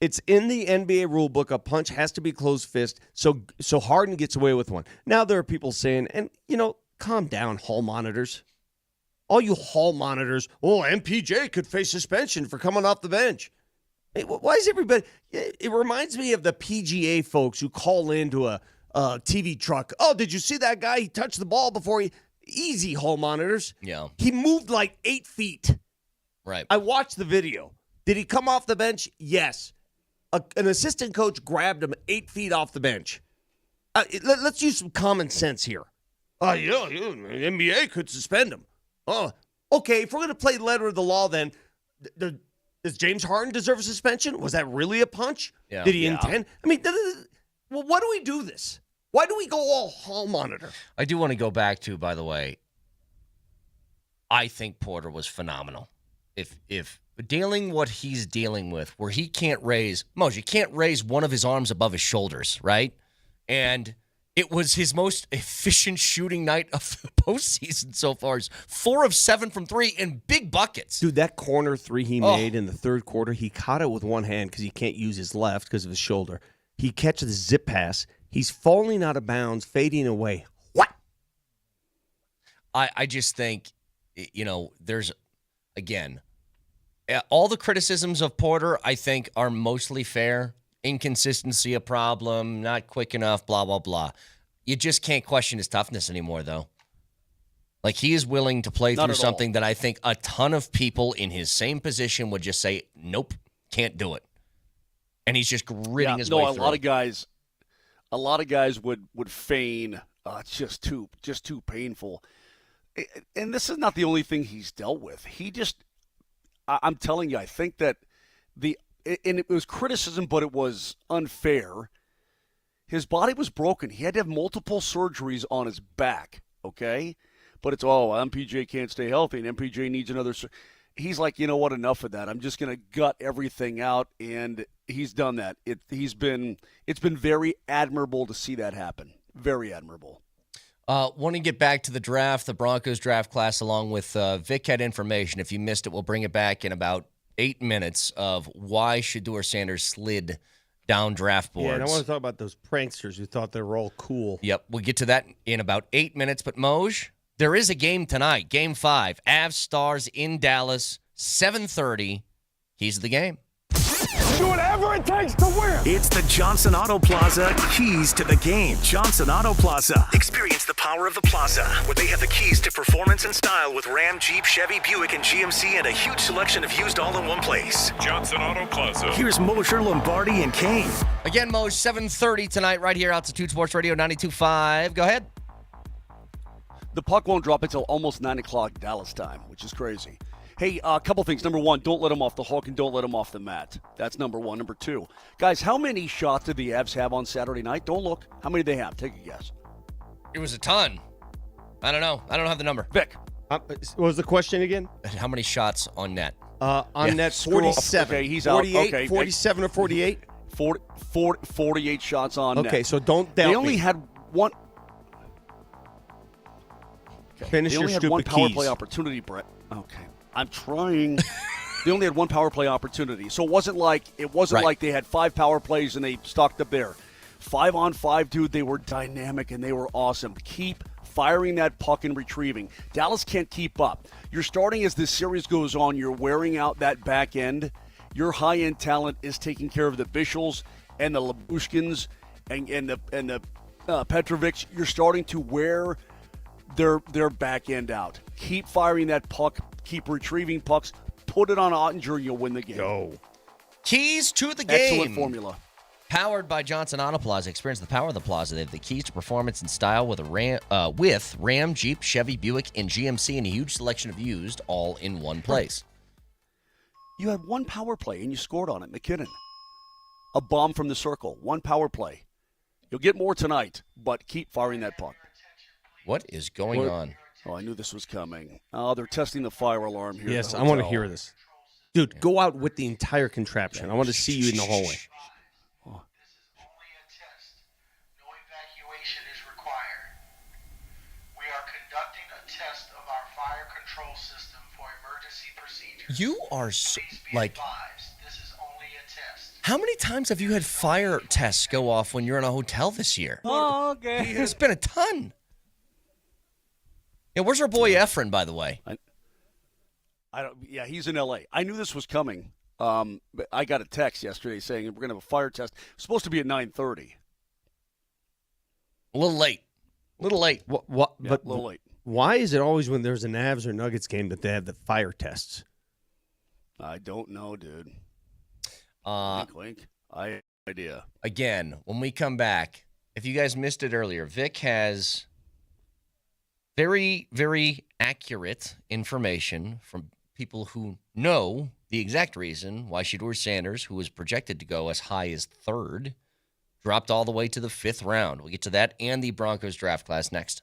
Speaker 3: It's in the NBA rule book. A punch has to be closed fist. So Harden gets away with one. Now there are people saying, and calm down, hall monitors. All you hall monitors, MPJ could face suspension for coming off the bench. Hey, why is everybody? It reminds me of the PGA folks who call into a TV truck. Oh, did you see that guy? He touched the ball before he. Easy, hall monitors.
Speaker 6: Yeah.
Speaker 3: He moved like 8 feet.
Speaker 6: Right.
Speaker 3: I watched the video. Did he come off the bench? Yes. An assistant coach grabbed him 8 feet off the bench. Let's use some common sense here. The NBA could suspend him. Oh, okay. If we're going to play letter of the law, then does James Harden deserve a suspension? Was that really a punch?
Speaker 6: Yeah.
Speaker 3: Did he intend? I mean, well, why do we do this? Why do we go all hall monitor?
Speaker 6: I do want to go back to, by the way, I think Porter was phenomenal. If dealing what he's dealing with, where he can't raise, Moser, you can't raise one of his arms above his shoulders, right? And it was his most efficient shooting night of the postseason so far. 4 of 7 from 3 in big buckets.
Speaker 3: Dude, that corner 3 he made in the third quarter, he caught it with one hand because he can't use his left because of his shoulder. He catches the zip pass. He's falling out of bounds, fading away. What?
Speaker 6: I just think, there's, again, all the criticisms of Porter, I think, are mostly fair. Inconsistency a problem, not quick enough, blah, blah, blah. You just can't question his toughness anymore, though. Like, he is willing to play through something that I think a ton of people in his same position would just say, nope, can't do it. And he's just gritting his way through.
Speaker 10: A lot of guys would feign, it's just too painful. And this is not the only thing he's dealt with. I'm telling you, I think that and it was criticism, but it was unfair. His body was broken. He had to have multiple surgeries on his back, okay? But it's, MPJ can't stay healthy, and MPJ needs another surgery. He's like, you know what, enough of that. I'm just going to gut everything out, and he's done that. It's been very admirable to see that happen. Very admirable.
Speaker 6: Want to get back to the draft, the Broncos draft class, along with Vic had information. If you missed it, we'll bring it back in about 8 minutes of why Shadur Sanders slid down draft boards.
Speaker 3: Yeah, and I want to talk about those pranksters who thought they were all cool.
Speaker 6: Yep, we'll get to that in about 8 minutes. But Moj, there is a game tonight, Game 5. Avs Stars in Dallas, 7:30. Keys of the game.
Speaker 4: Do whatever it takes to win.
Speaker 18: It's the Johnson Auto Plaza Keys to the Game. Johnson Auto Plaza. Experience the power of the plaza, where they have the keys to performance and style with Ram, Jeep, Chevy, Buick, and GMC, and a huge selection of used all in one place.
Speaker 14: Johnson Auto Plaza.
Speaker 18: Here's Moser, Lombardi, and Kane.
Speaker 6: Again, Moj, 7:30 tonight right here, Altitude Sports Radio 92.5. Go ahead.
Speaker 10: The puck won't drop until almost 9 o'clock Dallas time, which is crazy. Hey, a couple things. Number one, don't let him off the hook and don't let him off the mat. That's number one. Number two, guys, how many shots did the Avs have on Saturday night? Don't look. How many did they have? Take a guess.
Speaker 6: It was a ton. I don't know. I don't have the number.
Speaker 10: Vic.
Speaker 3: What was the question again?
Speaker 6: How many shots on net?
Speaker 3: Net, 47.
Speaker 10: Okay, he's
Speaker 3: 48,
Speaker 10: out. Okay.
Speaker 3: 47 or 48?
Speaker 10: 48 shots on net.
Speaker 3: Okay, so don't doubt
Speaker 10: They only
Speaker 3: me.
Speaker 10: had one. Okay.
Speaker 3: Finish
Speaker 10: they
Speaker 3: your
Speaker 10: only had
Speaker 3: stupid
Speaker 10: one power
Speaker 3: keys.
Speaker 10: play opportunity, Brett. Okay. I'm trying. They only had one power play opportunity. So it wasn't like they had 5 power plays and they stocked up there. 5-on-5, dude, they were dynamic and they were awesome. Keep firing that puck and retrieving. Dallas can't keep up. You're starting as this series goes on. You're wearing out that back end. Your high-end talent is taking care of the Bischels and the Labushkins and the Petrovics. You're starting to wear their back end out. Keep firing that puck. Keep retrieving pucks. put it on Ottinger, you'll win the game.
Speaker 13: Go.
Speaker 6: Keys to the game.
Speaker 10: Excellent formula.
Speaker 6: Powered by Johnson Auto Plaza. Experience the power of the Plaza. They have the keys to performance and style with Ram, Jeep, Chevy, Buick, and GMC, and a huge selection of used, all in one place.
Speaker 10: You had one power play, and you scored on it, McKinnon. A bomb from the circle. One power play. You'll get more tonight, but keep firing that puck.
Speaker 6: What is going on?
Speaker 10: Oh, I knew this was coming. Oh, they're testing the fire alarm here.
Speaker 13: Yes, I want to hear this. Dude, go out with the entire contraption. I want to see you in the hallway.
Speaker 6: You are how many times have you had fire tests go off when you're in a hotel this year?
Speaker 10: Oh, okay.
Speaker 6: It's been a ton. Yeah, where's our boy Efren, by the way?
Speaker 10: Yeah, he's in L.A. I knew this was coming. But I got a text yesterday saying we're going to have a fire test. It's supposed to be at 9:30.
Speaker 6: A little late.
Speaker 13: What?
Speaker 10: Yeah,
Speaker 13: But
Speaker 10: a little late.
Speaker 13: Why is it always when there's a Navs or Nuggets game that they have the fire tests?
Speaker 10: I don't know, dude. Wink, wink. I have no idea.
Speaker 6: Again, when we come back, if you guys missed it earlier, Vic has very, very accurate information from people who know the exact reason why Shadur Sanders, who was projected to go as high as third, dropped all the way to the 5th round. We'll get to that and the Broncos draft class next.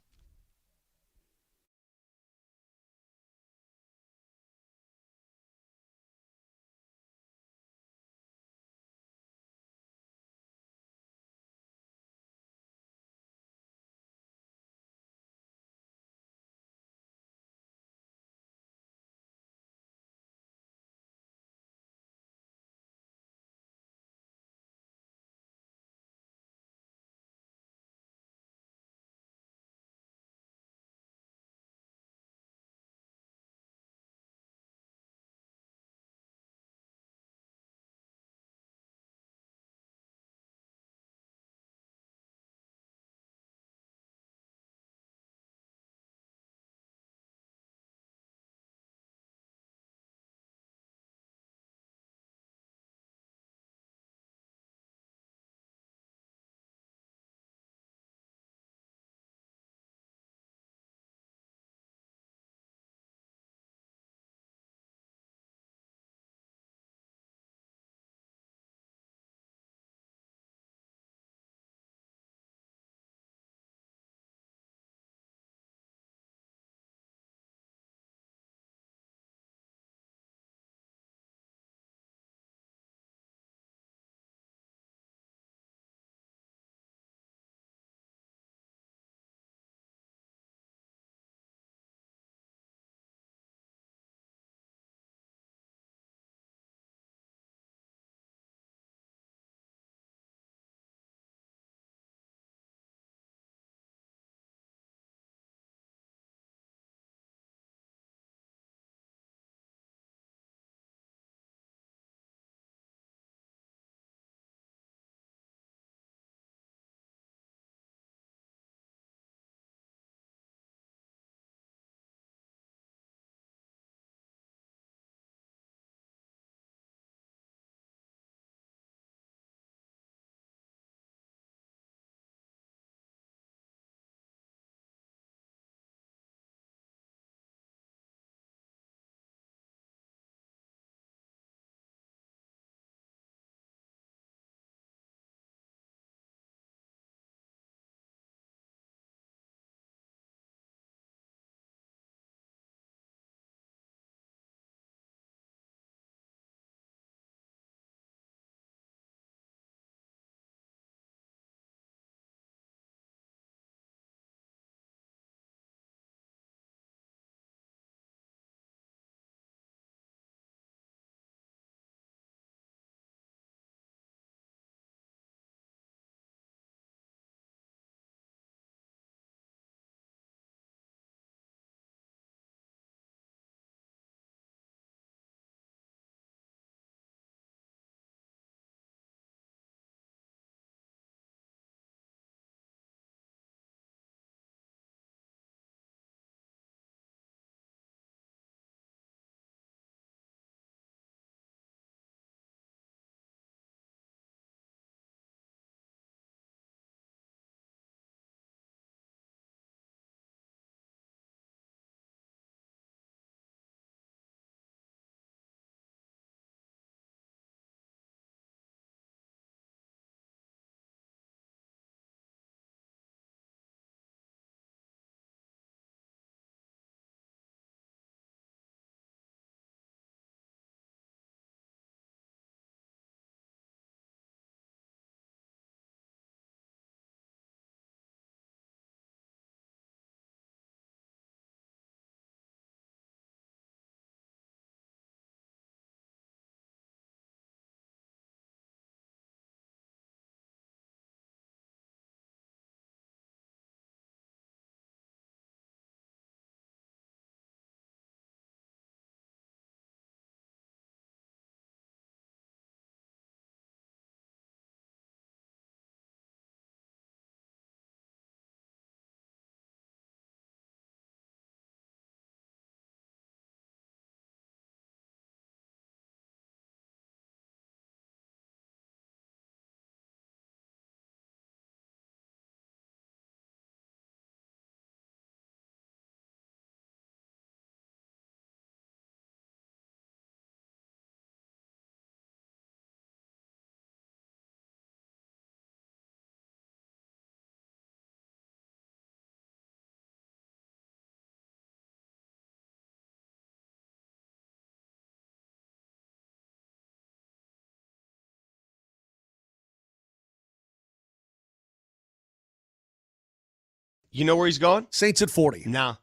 Speaker 3: You know where he's going?
Speaker 10: Saints at 40.
Speaker 3: Nah.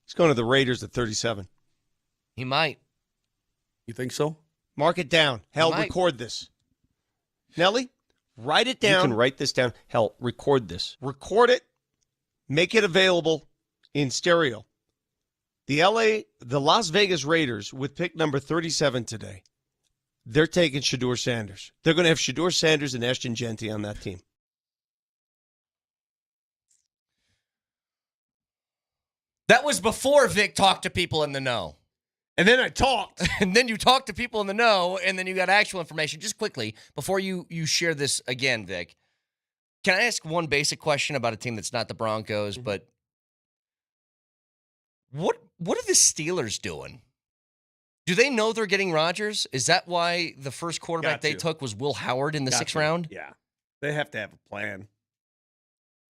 Speaker 3: He's going to the Raiders at 37.
Speaker 6: He might.
Speaker 12: You think so?
Speaker 3: Mark it down. Hell,
Speaker 6: might.
Speaker 3: record this. Nelly, write it down. You can write this down. Hell, record this. Record it. Make it available in stereo. The Las Vegas Raiders with pick number 37 today. They're taking Shedeur Sanders. They're going to have Shedeur Sanders and Ashton Genty on that team.
Speaker 6: That was before Vic talked to people in the know.
Speaker 3: And then I talked.
Speaker 6: And then you talked to people in the know, and then you got actual information. Just quickly, before you share this again, Vic, can I ask one basic question about a team that's not the Broncos, but what are the Steelers doing? Do they know they're getting Rodgers? Is that why the first quarterback they took was Will Howard in the sixth round?
Speaker 13: Yeah. They have to have a plan.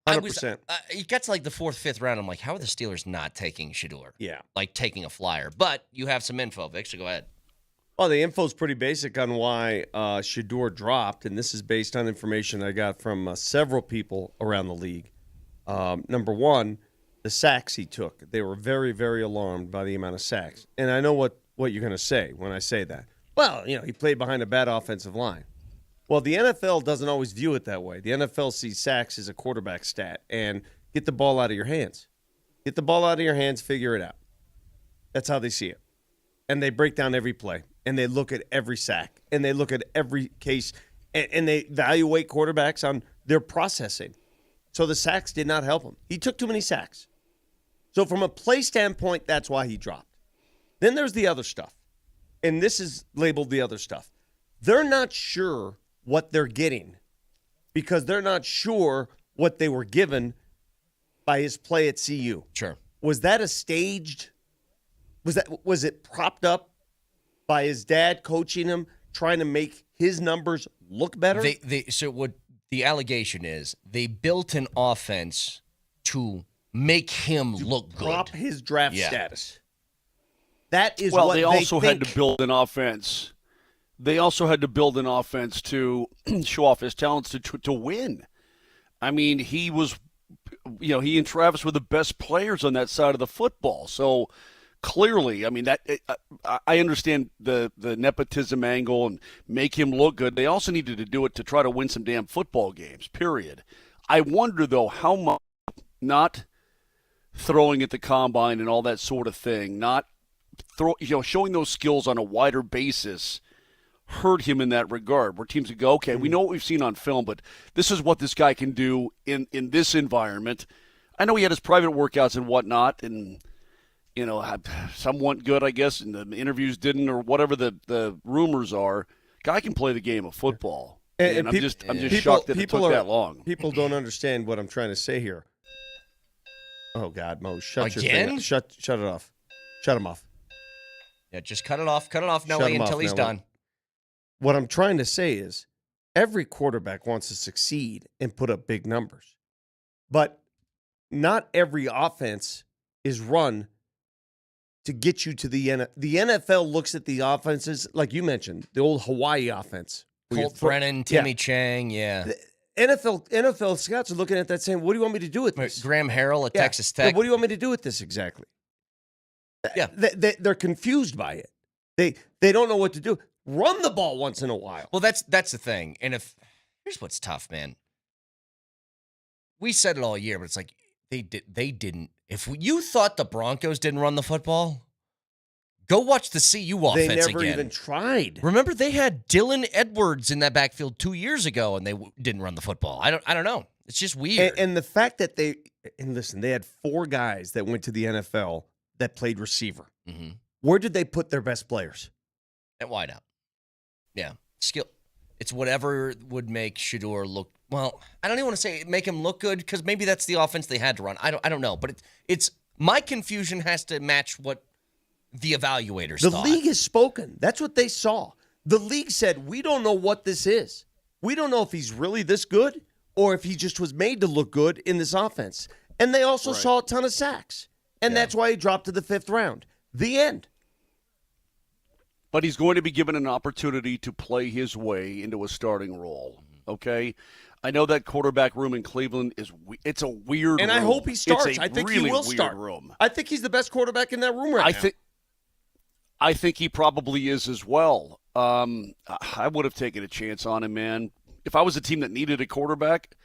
Speaker 6: 100%. You got to like the fourth, fifth round. I'm like, how are the Steelers not taking Shadur?
Speaker 13: Yeah.
Speaker 6: Like taking a flyer. But you have some info, Vic, so go ahead.
Speaker 13: Well, the info's pretty basic on why Shadur dropped, and this is based on information I got from several people around the league. Number one, the sacks he took. They were very, very alarmed by the amount of sacks. And I know what you're going to say when I say that. Well, he played behind a bad offensive line. Well, the NFL doesn't always view it that way. The NFL sees sacks as a quarterback stat and get the ball out of your hands. Get the ball out of your hands, figure it out. That's how they see it. And they break down every play, and they look at every sack, and they look at every case, and they evaluate quarterbacks on their processing. So the sacks did not help him. He took too many sacks. So from a play standpoint, that's why he dropped. Then there's the other stuff, and this is labeled the other stuff. They're not sure what they're getting because they're not sure what they were given by his play at CU.
Speaker 6: Sure.
Speaker 13: Was that a staged? Was it propped up by his dad coaching him, trying to make his numbers look better?
Speaker 6: So what the allegation is, they built an offense to make him look good.
Speaker 13: Prop his draft status. That is what
Speaker 10: they also
Speaker 13: think.
Speaker 10: had to build an offense. They also had to build an offense to show off his talents to win. I mean, he and Travis were the best players on that side of the football. So clearly, I mean, that I understand the nepotism angle and make him look good. They also needed to do it to try to win some damn football games, period. I wonder, though, how much not throwing at the combine and all that sort of thing, not showing those skills on a wider basis hurt him in that regard, where teams would go, okay, we know what we've seen on film, but this is what this guy can do in this environment. I know he had his private workouts and whatnot, and some went good, I guess, and the interviews didn't, or whatever the rumors are. Guy can play the game of football, and I'm just shocked that it took that long.
Speaker 13: People don't understand what I'm trying to say here. Oh God, Mo, shut your
Speaker 6: Again?
Speaker 13: thing. Shut it off. Shut him off.
Speaker 6: Yeah, just cut it off, Nelly, until he's done.
Speaker 13: What I'm trying to say is every quarterback wants to succeed and put up big numbers. But not every offense is run to get you to the NFL. The NFL looks at the offenses, like you mentioned, the old Hawaii offense.
Speaker 6: Colt Brennan, Timmy Chang, yeah.
Speaker 13: The NFL scouts are looking at that saying, what do you want me to do with this?
Speaker 6: Graham Harrell at Texas Tech.
Speaker 13: What do you want me to do with this exactly?
Speaker 6: Yeah.
Speaker 13: They're confused by it. They don't know what to do. Run the ball once in a while.
Speaker 6: Well, that's the thing. And here's what's tough, man. We said it all year, but it's like they didn't. If you thought the Broncos didn't run the football, go watch the CU offense again.
Speaker 13: They never even tried.
Speaker 6: Remember, they had Dylan Edwards in that backfield 2 years ago, and they didn't run the football. I don't know. It's just weird.
Speaker 13: And the fact that they had 4 guys that went to the NFL that played receiver.
Speaker 6: Mm-hmm.
Speaker 13: Where did they put their best players?
Speaker 6: At wideout. Yeah. Skill. It's whatever would make Shadur look, well, I don't even want to say make him look good, because maybe that's the offense they had to run. I don't know. But it's my confusion has to match what the evaluators thought.
Speaker 13: The league has spoken. That's what they saw. The league said, we don't know what this is. We don't know if he's really this good or if he just was made to look good in this offense. And they also saw a ton of sacks. And that's why he dropped to the 5th round. The end.
Speaker 10: But he's going to be given an opportunity to play his way into a starting role, okay? I know that quarterback room in Cleveland it's a weird
Speaker 3: and
Speaker 10: room.
Speaker 3: I hope he starts.
Speaker 10: It's a
Speaker 3: I think
Speaker 10: really
Speaker 3: he will
Speaker 10: weird
Speaker 3: start.
Speaker 10: Room.
Speaker 3: I think he's the best quarterback in that room right now.
Speaker 10: I think he probably is as well. I would have taken a chance on him, man. If I was a team that needed a quarterback,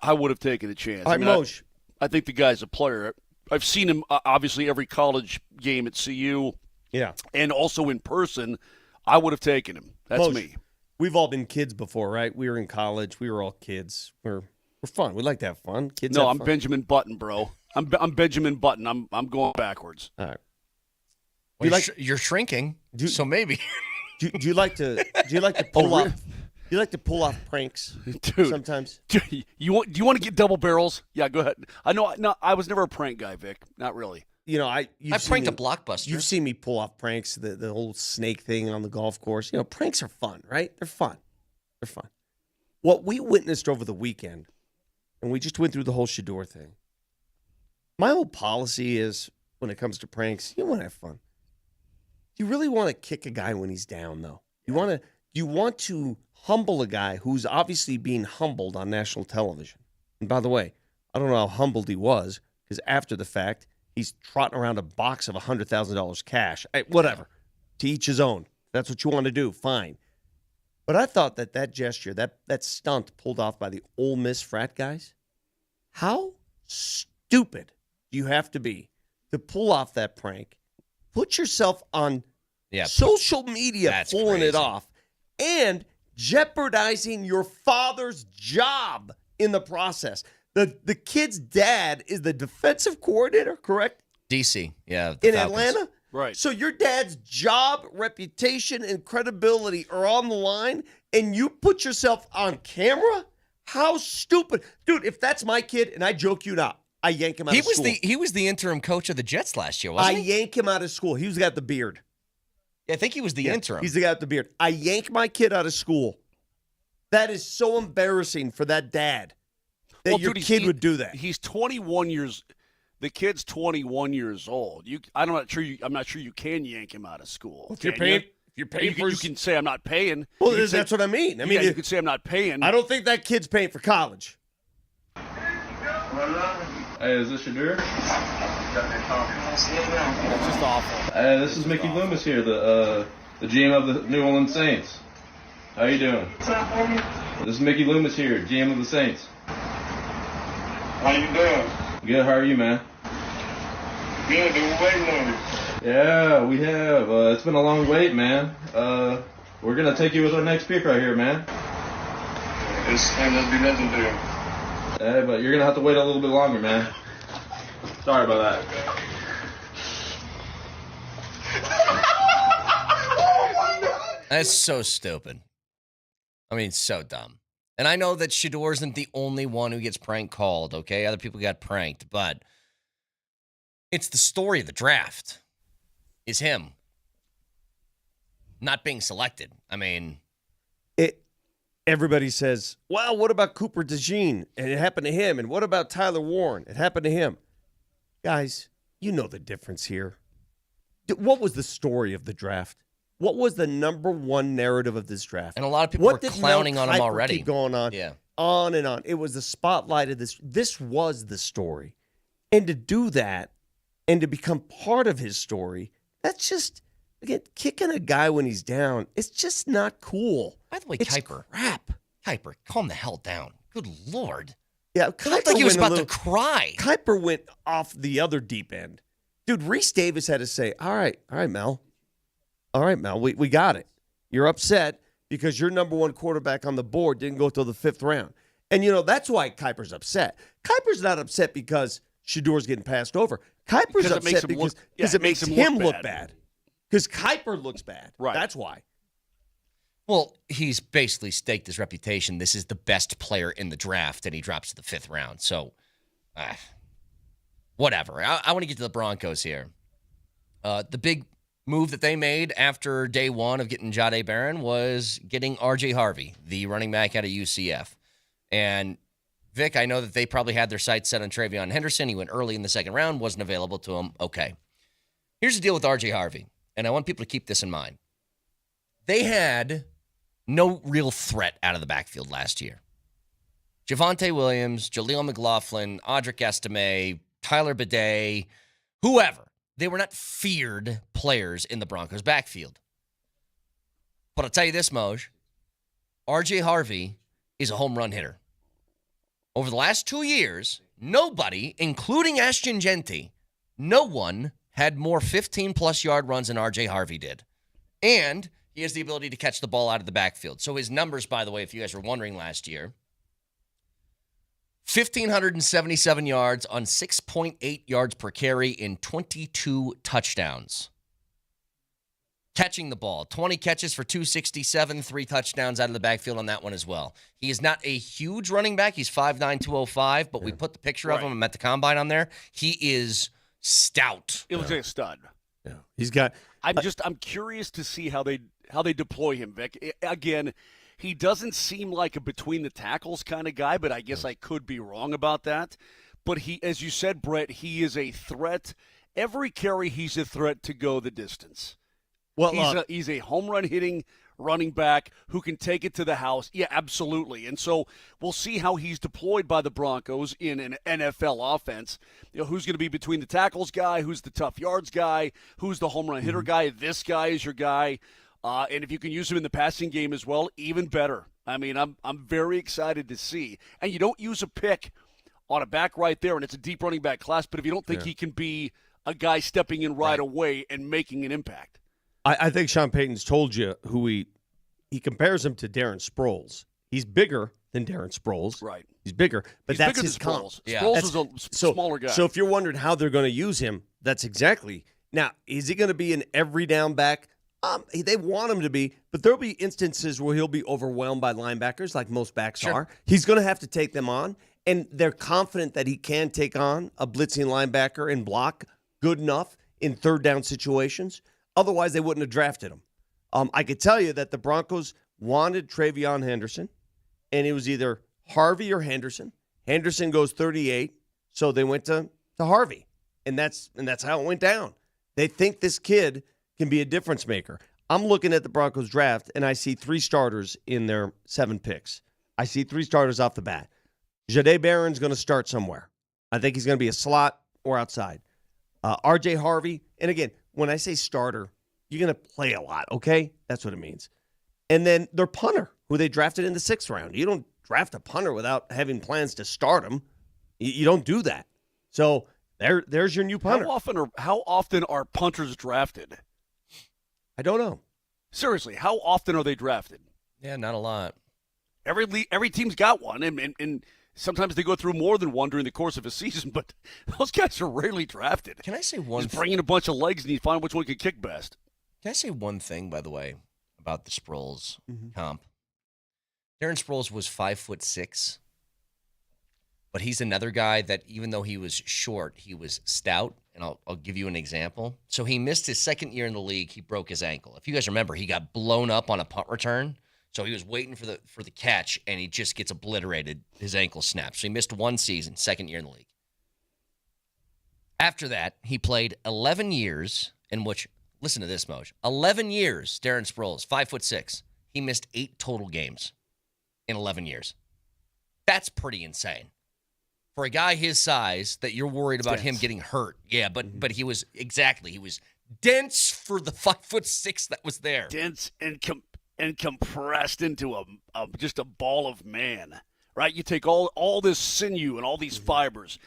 Speaker 10: I would have taken a chance.
Speaker 3: All right, Moj.
Speaker 10: I think the guy's a player. I've seen him, obviously, every college game at CU.
Speaker 3: Yeah.
Speaker 10: And also in person. I would have taken him. That's
Speaker 3: Moj,
Speaker 10: me.
Speaker 3: We've all been kids before, right? We were in college. We were all kids. We're fun. We like to have fun. Kids.
Speaker 10: No,
Speaker 3: have
Speaker 10: I'm
Speaker 3: fun.
Speaker 10: Benjamin Button, bro. I'm Benjamin Button. I'm going backwards.
Speaker 3: All right.
Speaker 6: Well, you're shrinking, so maybe.
Speaker 3: Do you like to pull off? Do you like to pull off pranks,
Speaker 10: dude?
Speaker 3: Sometimes.
Speaker 10: Do you want to get double barrels? Yeah, go ahead. I know. No, I was never a prank guy, Vic. Not really.
Speaker 3: You know, I
Speaker 6: pranked a Blockbuster.
Speaker 3: You've seen me pull off pranks, the whole snake thing on the golf course. You know, pranks are fun, right? They're fun. They're fun. What we witnessed over the weekend, and we just went through the whole Shedeur thing. My whole policy is, when it comes to pranks, you want to have fun. You really want to kick a guy when he's down, though. You want to humble a guy who's obviously being humbled on national television. And by the way, I don't know how humbled he was, because after the fact, he's trotting around a box of $100,000 cash. Whatever. To each his own. That's what you want to do. Fine. But I thought that gesture, that stunt pulled off by the Ole Miss frat guys, how stupid do you have to be to pull off that prank? Put yourself on social media pulling it off and jeopardizing your father's job in the process. The kid's dad is the defensive coordinator, correct?
Speaker 6: DC, yeah.
Speaker 3: In
Speaker 6: Falcons.
Speaker 3: Atlanta?
Speaker 10: Right.
Speaker 3: So your dad's job, reputation, and credibility are on the line, and you put yourself on camera? How stupid. Dude, if that's my kid, and I joke you not, I yank him out of school.
Speaker 6: He was the interim coach of the Jets last year, wasn't he?
Speaker 3: I yank him out of school. He's got the beard.
Speaker 6: Yeah, I think he was the interim.
Speaker 3: He's the guy with the beard. I yank my kid out of school. That is so embarrassing for that dad that your kid would do that.
Speaker 10: He's 21 years. The kid's 21 years old. I'm not sure you can yank him out of school.
Speaker 3: If you're paying for
Speaker 10: you can say I'm not paying.
Speaker 3: Well, that's what I mean. I mean,
Speaker 10: you could say I'm not paying.
Speaker 3: I don't think that kid's paying for college.
Speaker 19: Hey, is this Shadur?
Speaker 10: It's just awful.
Speaker 19: Hey, this is Mickey Loomis here, the GM of the New Orleans Saints. How you doing? This is Mickey Loomis here, GM of the Saints.
Speaker 20: How you doing?
Speaker 19: Good, how are you, man?
Speaker 20: Good, been waiting on you.
Speaker 19: Yeah, we have. It's been a long wait, man. We're going to take you with our next pick right here, man.
Speaker 20: This must be legendary.
Speaker 19: Hey, but you're going to have to wait a little bit longer, man. Sorry about that.
Speaker 6: That's so stupid. I mean, so dumb. And I know that Shedeur isn't the only one who gets prank called, okay? Other people got pranked, but it's the story of the draft is him not being selected. I mean,
Speaker 3: everybody says, well, what about Cooper DeJean? And it happened to him. And what about Tyler Warren? It happened to him. Guys, you know the difference here. What was the story of the draft? What was the number one narrative of this draft?
Speaker 6: And a lot of people were clowning on him already.
Speaker 3: Keep going on,
Speaker 6: yeah,
Speaker 3: on and on. It was the spotlight of this. This was the story, and to do that, and to become part of his story, that's just again kicking a guy when he's down. It's just not cool.
Speaker 6: By the way,
Speaker 3: it's
Speaker 6: Kuiper,
Speaker 3: crap.
Speaker 6: Kuiper, calm the hell down. Good Lord.
Speaker 3: Yeah,
Speaker 6: it looked like he was about to cry.
Speaker 3: Kuiper went off the other deep end. Dude, Reese Davis had to say, all right, Mel. All right, Mel, we got it. You're upset because your number one quarterback on the board didn't go till the 5th round. And, you know, that's why Kuiper's upset. Kuiper's not upset because Shadeur's getting passed over. Kuiper's upset because it makes him look bad. Because Kuiper looks bad.
Speaker 10: Right.
Speaker 3: That's why.
Speaker 6: Well, he's basically staked his reputation. This is the best player in the draft, and he drops to the 5th round. So, whatever. I want to get to the Broncos here. The big move that they made after day one of getting Jahdae Barron was getting R.J. Harvey, the running back out of UCF. And, Vic, I know that they probably had their sights set on Travion Henderson. He went early in the 2nd round, wasn't available to him. Okay. Here's the deal with R.J. Harvey, and I want people to keep this in mind. They had no real threat out of the backfield last year. Javonte Williams, Jaleel McLaughlin, Audric Estime, Tyler Bidet, whoever. They were not feared players in the Broncos' backfield. But I'll tell you this, Moj. R.J. Harvey is a home run hitter. Over the last 2 years, nobody, including Ashton Genty, no one had more 15-plus yard runs than R.J. Harvey did. And he has the ability to catch the ball out of the backfield. So his numbers, by the way, if you guys were wondering last year, 1,577 yards on 6.8 yards per carry in 22 touchdowns. Catching the ball, 20 catches for 267, 3 touchdowns out of the backfield on that one as well. He is not a huge running back. He's 5'9", 205, but we put the picture of him at the combine on there. He is stout.
Speaker 10: It looks like a stud.
Speaker 3: Yeah. He's got.
Speaker 10: I'm curious to see how they deploy him, Vic. Again, he doesn't seem like a between the tackles kind of guy, but I guess I could be wrong about that. But he, as you said, Brett, he is a threat. Every carry, he's a threat to go the distance. Well, he's a home run hitting running back who can take it to the house. Yeah, absolutely. And so we'll see how he's deployed by the Broncos in an NFL offense. You know, who's going to be between the tackles guy, who's the tough yards guy, who's the home run hitter guy. This guy is your guy. And if you can use him in the passing game as well, even better. I mean, I'm very excited to see. And you don't use a pick on a back right there, and it's a deep running back class, but if you don't think he can be a guy stepping in right away and making an impact.
Speaker 3: I think Sean Payton's told you who he compares him to Darren Sproles. He's bigger than Darren Sproles.
Speaker 10: Right.
Speaker 3: He's bigger, but
Speaker 10: He's
Speaker 3: that's
Speaker 10: bigger
Speaker 3: his
Speaker 10: than
Speaker 3: comp.
Speaker 10: Sproles. Yeah. Sproles was a smaller guy.
Speaker 3: So if you're wondering how they're going to use him, that's exactly. Now, is he going to be an every down back? They want him to be, but there'll be instances where he'll be overwhelmed by linebackers like most backs are. He's going to have to take them on, and they're confident that he can take on a blitzing linebacker and block good enough in third down situations. Otherwise, they wouldn't have drafted him. I could tell you that the Broncos wanted Travion Henderson, and it was either Harvey or Henderson. Henderson goes 38, so they went to Harvey, and that's how it went down. They think this kid can be a difference maker. I'm looking at the Broncos draft, and I see 3 starters in their 7 picks. I see 3 starters off the bat. Jahdae Barron's going to start somewhere. I think he's going to be a slot or outside. R.J. Harvey, and again, when I say starter, you're going to play a lot, okay? That's what it means. And then their punter, who they drafted in the 6th round. You don't draft a punter without having plans to start him. You don't do that. So there's your new punter.
Speaker 10: How often are punters drafted?
Speaker 3: I don't know.
Speaker 10: Seriously, how often are they drafted?
Speaker 6: Yeah, not a lot.
Speaker 10: Every team's got one, and sometimes they go through more than one during the course of a season, but those guys are rarely drafted.
Speaker 6: Can I say one
Speaker 10: Just bring in a bunch of legs and you find which one can kick best.
Speaker 6: Can I say one thing, by the way, about the Sproles comp? Darren Sproles was 5'6", but he's another guy that even though he was short, he was stout, and I'll give you an example. So he missed his 2nd year in the league. He broke his ankle. If you guys remember, he got blown up on a punt return. So he was waiting for the catch, and he just gets obliterated. His ankle snaps. So he missed 1 season, 2nd year in the league. After that, he played 11 years, in which, listen to this, Moj, 11 years, Darren Sproles, 5'6". He missed 8 total games in 11 years. That's pretty insane. For a guy his size that you're worried about him getting hurt. Yeah, but he was dense for the 5'6" that was there.
Speaker 10: Dense and compressed into just a ball of man, right? You take all this sinew and all these fibers,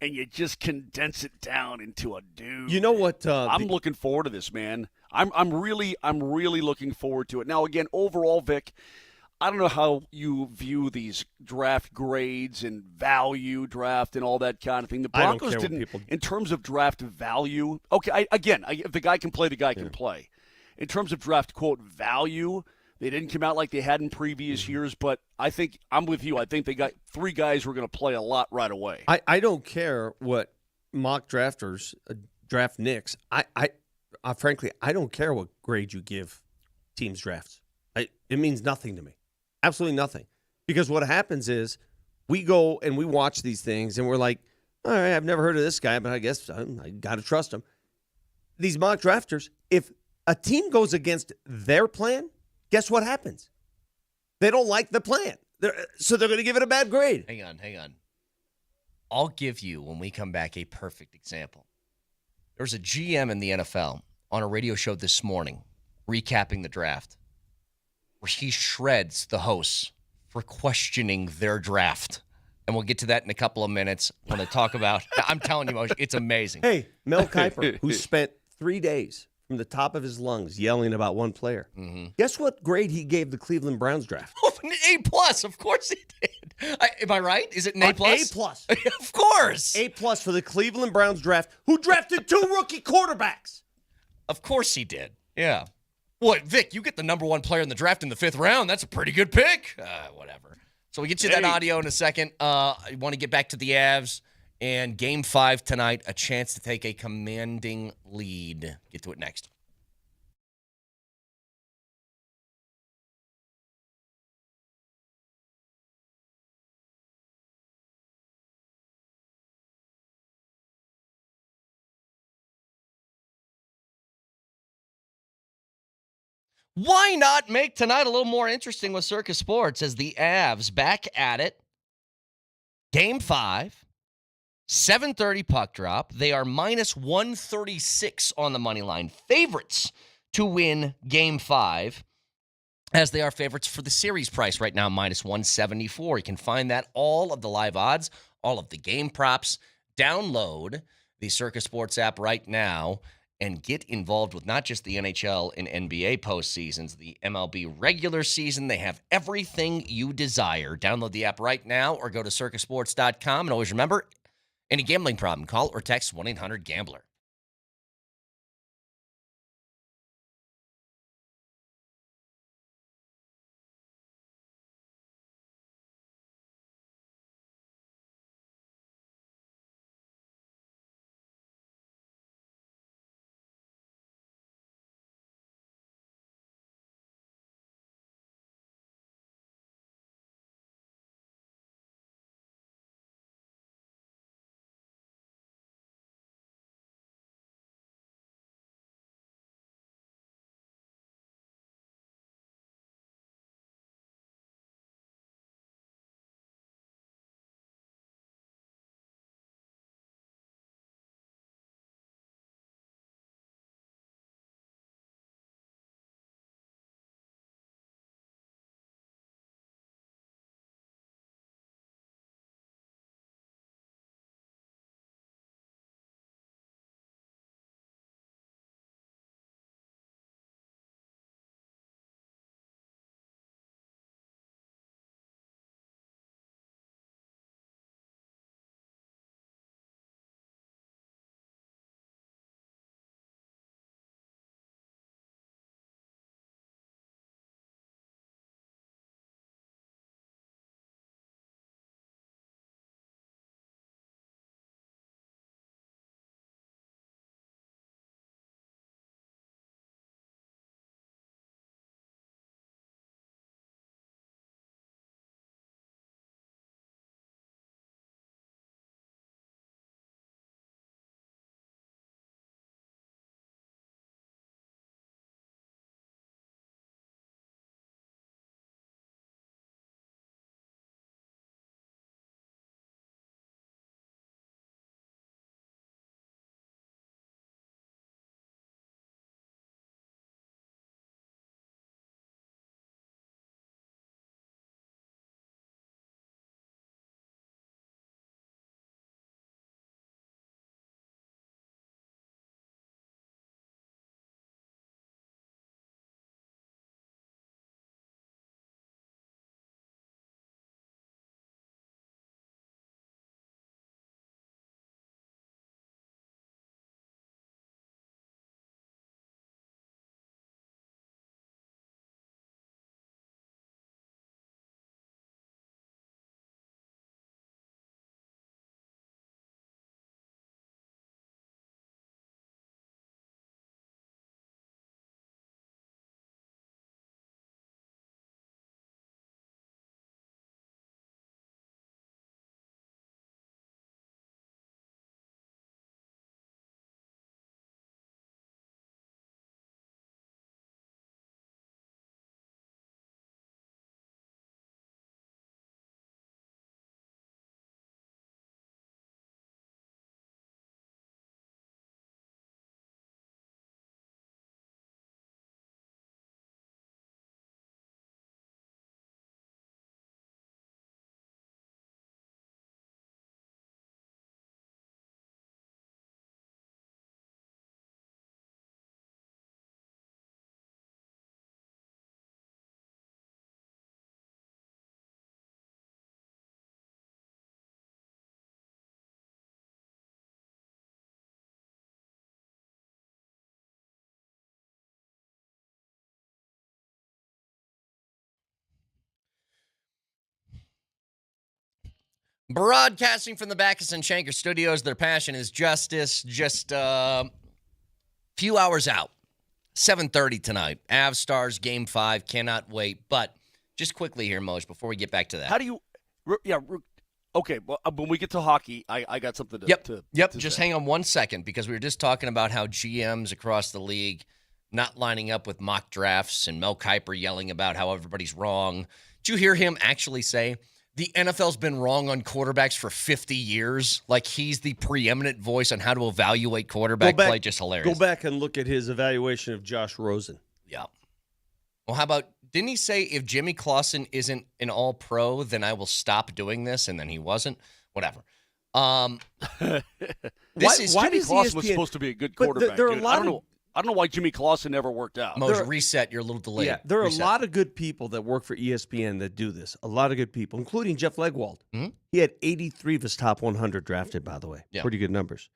Speaker 10: and you just condense it down into a dude.
Speaker 3: You know what?
Speaker 10: I'm looking forward to this, man. I'm really looking forward to it. Now, again, overall, Vic, I don't know how you view these draft grades and value draft and all that kind of thing. The Broncos didn't, in terms of draft value. Okay, if the guy can play, the guy can play. In terms of draft, quote, value, they didn't come out like they had in previous years, but I think I'm with you. I think they got 3 guys who are going to play a lot right away.
Speaker 3: I don't care what mock drafters draft Knicks. Frankly, I don't care what grade you give teams' drafts. It means nothing to me. Absolutely nothing. Because what happens is we go and we watch these things, and we're like, all right, I've never heard of this guy, but I guess I got to trust him. These mock drafters, if a team goes against their plan, guess what happens? They don't like the plan. So they're going to give it a bad grade.
Speaker 6: Hang on. I'll give you, when we come back, a perfect example. There's a GM in the NFL on a radio show this morning recapping the draft where he shreds the hosts for questioning their draft. And we'll get to that in a couple of minutes when I talk about – I'm telling you, Moser, it's amazing.
Speaker 3: Hey, Mel Kiper, who spent 3 days from the top of his lungs yelling about one player.
Speaker 6: Mm-hmm.
Speaker 3: Guess what grade he gave the Cleveland Browns draft?
Speaker 6: A+, of course he did. Am I right? Is it an A+?
Speaker 3: A+.
Speaker 6: Of course.
Speaker 3: A+ for the Cleveland Browns draft, who drafted 2 rookie quarterbacks.
Speaker 6: Of course he did. Yeah. What, Vic, you get the number 1 player in the draft in the 5th round. That's a pretty good pick. Whatever. So we'll get you that audio in a second. I want to get back to the Avs. And Game 5 tonight, a chance to take a commanding lead. Get to it next. Why not make tonight a little more interesting with Circus Sports as the Avs back at it? Game 5, 7:30 puck drop. They are minus 136 on the money line. Favorites to win Game 5, as they are favorites for the series price right now, minus 174. You can find that, all of the live odds, all of the game props. Download the Circus Sports app right now and get involved with not just the NHL and NBA postseasons, the MLB regular season. They have everything you desire. Download the app right now or go to circusports.com. And always remember, any gambling problem, call or text 1-800-GAMBLER. Broadcasting from the Backus and Shanker studios, their passion is justice. Just a few hours out. 7:30 tonight. Avs Stars Game 5. Cannot wait. But just quickly here, Moj, before we get back to that.
Speaker 10: How do you okay, well, when we get to hockey, I got something to to
Speaker 6: Just
Speaker 10: say.
Speaker 6: hang on 1 second, because we were just talking about how GMs across the league not lining up with mock drafts and Mel Kiper yelling about how everybody's wrong. Did you hear him actually say the NFL's been wrong on quarterbacks for 50 years? Like he's the preeminent voice on how to evaluate quarterback play. Just hilarious.
Speaker 13: Go back and look at his evaluation of Josh Rosen.
Speaker 6: Yeah. Well, how about, didn't he say if Jimmy Clausen isn't an all-pro, then I will stop doing this? And then he wasn't? Whatever.
Speaker 10: Jimmy Clausen was supposed to be a good quarterback. I don't know why Jimmy Clausen never worked out.
Speaker 6: Moj, reset. You're a little delayed.
Speaker 13: Yeah, there are a lot of good people that work for ESPN that do this. A lot of good people, including Jeff Legwold.
Speaker 6: Mm-hmm.
Speaker 13: He had 83 of his top 100 drafted, by the way.
Speaker 6: Yeah.
Speaker 13: Pretty good numbers.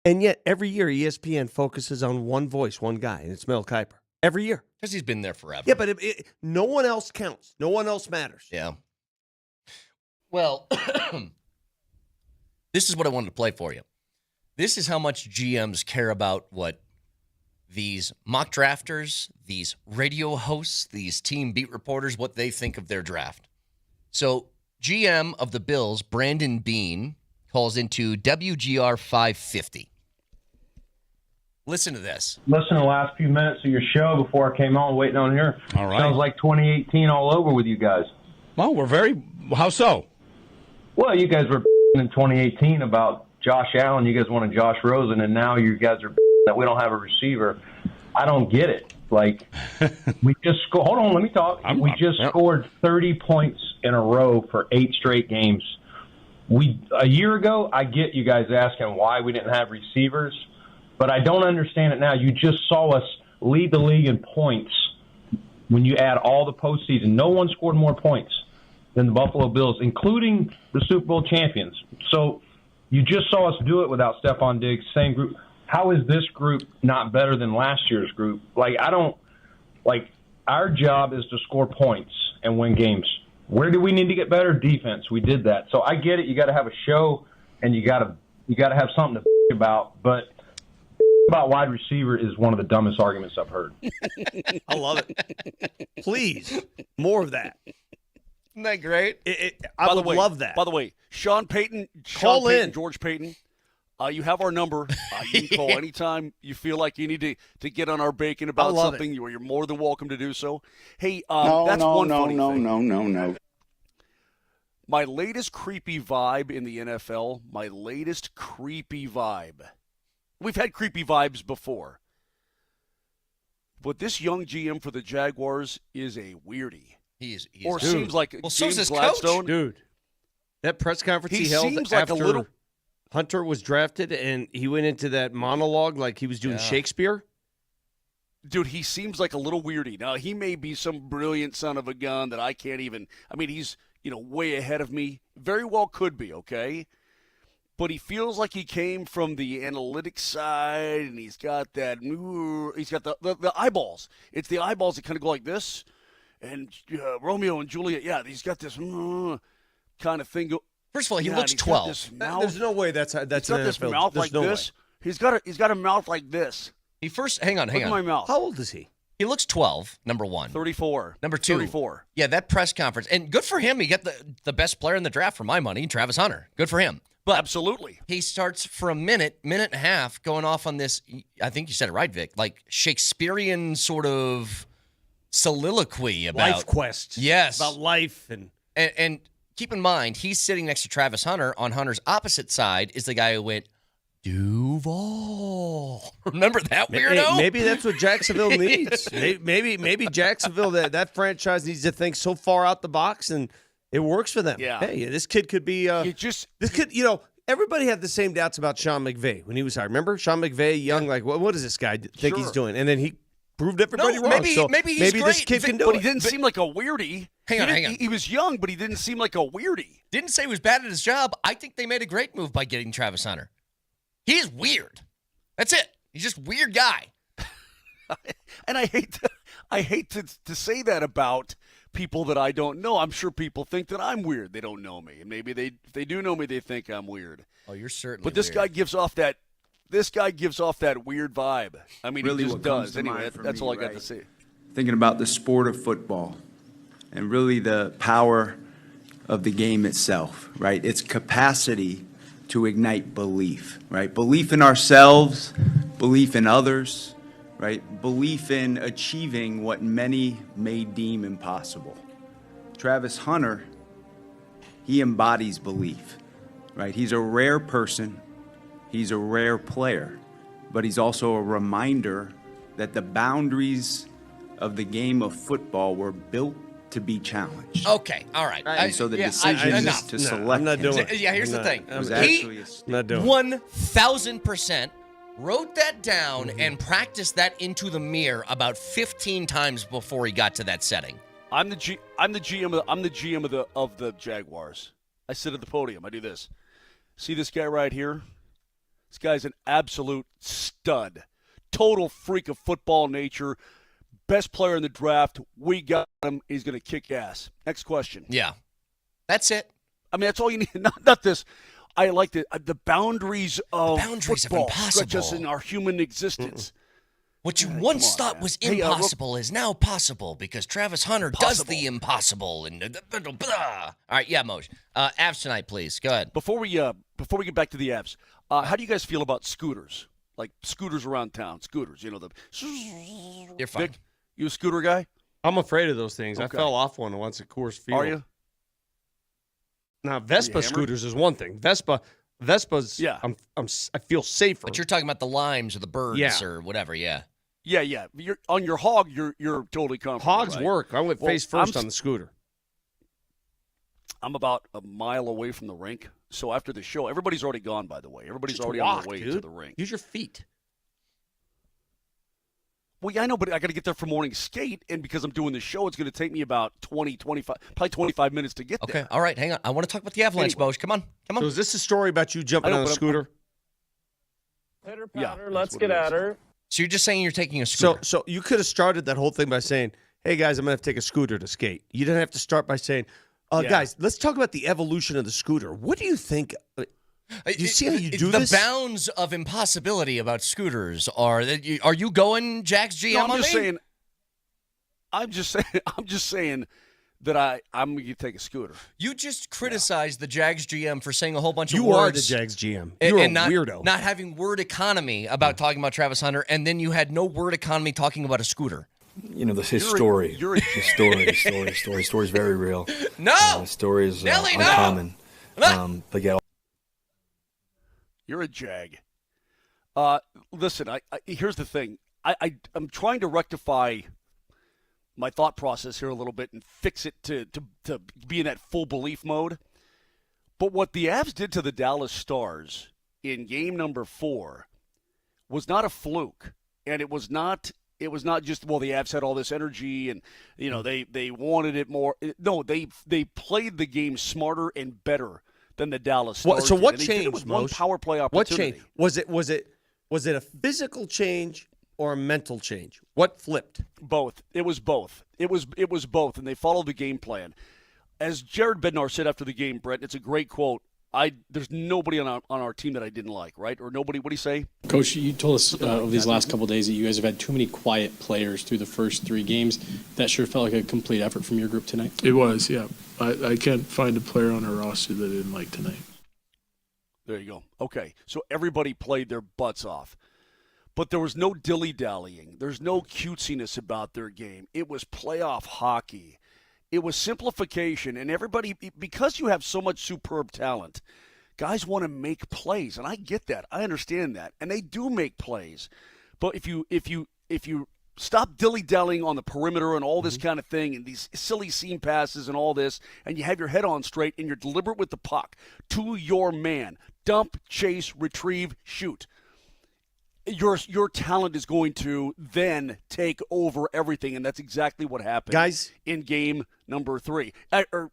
Speaker 13: And yet, every year, ESPN focuses on one voice, one guy, and it's Mel Kiper. Every year.
Speaker 6: Because he's been there forever.
Speaker 13: Yeah, but no one else counts. No one else matters.
Speaker 6: Yeah. Well, this is what I wanted to play for you. This is how much GMs care about what these mock drafters, these radio hosts, these team beat reporters, what they think of their draft. So, GM of the Bills, Brandon Beane, calls into WGR 550. Listen to this.
Speaker 21: Listen to the last few minutes of your show before I came on, waiting on here.
Speaker 22: All right.
Speaker 21: Sounds like 2018 all over with you guys.
Speaker 22: Well, how so?
Speaker 21: Well, you guys were in 2018 about Josh Allen. You guys wanted Josh Rosen, and now you guys are that we don't have a receiver. I don't get it. Like, we just scored. Hold on, let me talk. We just scored 30 points in a row for 8 straight games. A year ago, I get you guys asking why we didn't have receivers, but I don't understand it now. You just saw us lead the league in points when you add all the postseason. No one scored more points than the Buffalo Bills, including the Super Bowl champions. So you just saw us do it without Stephon Diggs, same group. How is this group not better than last year's group? Our job is to score points and win games. Where do we need to get better? Defense. We did that. So I get it. You got to have a show and you got to have something to about, but about wide receiver is one of the dumbest arguments I've heard.
Speaker 13: I love it. Please, more of that.
Speaker 6: Isn't that great?
Speaker 13: I would love that.
Speaker 10: By the way, Sean Payton, George Payton, you have our number. You can call anytime you feel like you need to get on our bacon about something. You're more than welcome to do so. Hey, that's one funny thing.
Speaker 22: No.
Speaker 10: My latest creepy vibe in the NFL, we've had creepy vibes before. But this young GM for the Jaguars is a weirdie.
Speaker 6: He's
Speaker 10: seems like
Speaker 6: so's his
Speaker 10: Gladstone.
Speaker 6: coach.
Speaker 13: Dude, that press conference he held
Speaker 10: seems like
Speaker 13: after
Speaker 10: a little
Speaker 13: Hunter was drafted, and he went into that monologue like he was doing Shakespeare.
Speaker 10: Dude, he seems like a little weirdy. Now, he may be some brilliant son of a gun that I can't even – I mean, he's, way ahead of me. Very well could be, okay? But he feels like he came from the analytics side, and he's got that – he's got the eyeballs. It's the eyeballs that kind of go like this. And Romeo and Juliet, he's got this kind of thing.
Speaker 6: First of all, he looks 12.
Speaker 13: There's no way that's
Speaker 10: he's got this mouth like this.
Speaker 13: Way.
Speaker 10: He's got a mouth like this.
Speaker 6: He first, hang on.
Speaker 10: Look at my mouth.
Speaker 13: How old is he?
Speaker 6: He looks 12, number one.
Speaker 10: 34.
Speaker 6: Number two.
Speaker 10: 34.
Speaker 6: Yeah, that press conference. And good for him. He got the best player in the draft for my money, Travis Hunter. Good for him. But
Speaker 10: absolutely.
Speaker 6: He starts for a minute and a half going off on this, I think you said it right, Vic, like Shakespearean sort of soliloquy about
Speaker 13: life quest.
Speaker 6: Yes.
Speaker 13: About life.
Speaker 6: And keep in mind, he's sitting next to Travis Hunter. On Hunter's opposite side is the guy who went, Duval. Remember that weirdo?
Speaker 13: Maybe that's what Jacksonville needs. Maybe Jacksonville, that franchise needs to think so far out the box, and it works for them.
Speaker 10: Yeah.
Speaker 13: Hey, this kid could be. Everybody had the same doubts about Sean McVay when he was hired. Remember Sean McVay, young, like what does this guy think he's doing? And then he proved everybody wrong.
Speaker 6: Maybe he's great.
Speaker 13: This kid can do
Speaker 10: but
Speaker 13: it.
Speaker 10: He didn't seem like a weirdie.
Speaker 6: Hang on.
Speaker 10: He was young, but he didn't seem like a weirdie.
Speaker 6: Didn't say he was bad at his job. I think they made a great move by getting Travis Hunter. He is weird. That's it. He's just a weird guy.
Speaker 10: And I hate to say that about, people that I don't know. I'm sure people think that I'm weird. They don't know me. And maybe if they do know me, they think I'm weird.
Speaker 6: Oh, you're certainly
Speaker 10: But this
Speaker 6: weird.
Speaker 10: guy gives off that weird vibe. I mean,
Speaker 7: Really
Speaker 10: he just
Speaker 7: what comes
Speaker 10: does.
Speaker 7: to
Speaker 10: Anyway,
Speaker 7: mind for
Speaker 10: that's
Speaker 7: me,
Speaker 10: all I got
Speaker 7: right?
Speaker 10: to say.
Speaker 7: Thinking about the sport of football and really the power of the game itself, right? Its capacity to ignite belief, right? Belief in ourselves, belief in others, right? Belief in achieving what many may deem impossible. Travis Hunter, he embodies belief, right? He's a rare person, he's a rare player, but he's also a reminder that the boundaries of the game of football were built to be challenged.
Speaker 6: Okay, all right.
Speaker 7: And so the decision to select
Speaker 3: I'm not doing
Speaker 7: him
Speaker 3: it.
Speaker 6: Yeah, here's the thing.
Speaker 7: was
Speaker 6: He
Speaker 7: actually a
Speaker 3: Not doing it.
Speaker 6: 1,000% wrote that down and practiced that into the mirror about 15 times before he got to that setting.
Speaker 10: I'm the GM of the Jaguars. I sit at the podium. I do this. See this guy right here? This guy's an absolute stud. Total freak of football nature. Best player in the draft. We got him. He's going to kick ass. Next question.
Speaker 6: Yeah. That's it.
Speaker 10: I mean, that's all you need. Not this. I like the boundaries of football stretch us in our human existence.
Speaker 6: What you once thought was impossible is now possible because Travis Hunter does the impossible. And all right, yeah, Moj. Avs tonight, please. Go ahead.
Speaker 10: Before we get back to the Avs, how do you guys feel about scooters? Like scooters around town, scooters. You know the.
Speaker 6: You're fine.
Speaker 10: Vic, you a scooter guy?
Speaker 13: I'm afraid of those things.
Speaker 10: Okay.
Speaker 13: I fell off one once at Coors Field.
Speaker 10: Are you?
Speaker 13: Now Vespa scooters is one thing. Vespa's.
Speaker 10: Yeah.
Speaker 13: I feel safer.
Speaker 6: But you're talking about the limes or the birds or whatever. Yeah.
Speaker 10: Yeah. You're on your hog. You're totally comfortable.
Speaker 13: Hogs
Speaker 10: right?
Speaker 13: work. I went face first on the scooter.
Speaker 10: I'm about a mile away from the rink. So after the show, everybody's already gone, by the way. Everybody's already on their way to the rink.
Speaker 13: Use your feet.
Speaker 10: Well, yeah, I know, but I got to get there for morning skate, and because I'm doing the show, it's going to take me about 25 minutes to get there.
Speaker 6: Okay, all right, hang on. I want to talk about the Avalanche, Moj. Come on.
Speaker 13: So is this a story about you jumping on a scooter?
Speaker 9: Pitter patter, let's get at her.
Speaker 6: So you're just saying you're taking a scooter.
Speaker 13: So you could have started that whole thing by saying, hey, guys, I'm going to have to take a scooter to skate. You didn't have to start by saying, guys, let's talk about the evolution of the scooter. What do you think? Do you see how you do this?
Speaker 6: The bounds of impossibility about scooters are you going Jack's GM
Speaker 10: No,
Speaker 6: on me?
Speaker 10: I'm just saying that I'm going to take a scooter.
Speaker 6: You just criticized the Jags GM for saying a whole bunch of
Speaker 13: You
Speaker 6: words.
Speaker 13: are the Jags GM. You're a weirdo.
Speaker 6: Not having word economy about talking about Travis Hunter, and then you had no word economy talking about a scooter.
Speaker 23: You know, his story. His story is very real.
Speaker 6: No!
Speaker 23: His story is
Speaker 6: Nelly,
Speaker 23: uncommon.
Speaker 6: No!
Speaker 23: But yeah.
Speaker 10: You're a Jag. Listen, here's the thing. I'm trying to rectify my thought process here a little bit and fix it to be in that full belief mode. But what the Avs did to the Dallas Stars in game number 4 was not a fluke, and it was not just, well, the Avs had all this energy and, you know, they wanted it more. No, they played the game smarter and better than the Dallas Stars.
Speaker 13: So what
Speaker 10: did.
Speaker 13: changed?
Speaker 10: It was one power play
Speaker 13: What
Speaker 10: opportunity.
Speaker 13: changed? Was it a physical change or a mental change? What flipped?
Speaker 10: Both. It was both. It was both, and they followed the game plan. As Jared Bednar said after the game, Brett, it's a great quote. There's nobody on our team that I didn't like, right? Or nobody. What do you say,
Speaker 24: Coach? You told us over these last couple of days that you guys have had too many quiet players through the first 3 games. That sure felt like a complete effort from your group tonight.
Speaker 5: It was, yeah. I can't find a player on our roster that I didn't like tonight.
Speaker 10: There you go. Okay, so everybody played their butts off. But there was no dilly-dallying. There's no cutesiness about their game. It was playoff hockey. It was simplification, and everybody, because you have so much superb talent, guys want to make plays, and I get that. I understand that, and they do make plays. But if you stop dilly-dallying on the perimeter and all this kind of thing and these silly seam passes and all this, and you have your head on straight and you're deliberate with the puck to your man, dump, chase, retrieve, shoot, your talent is going to then take over everything, and that's exactly what happened,
Speaker 13: guys,
Speaker 10: in game number 3 or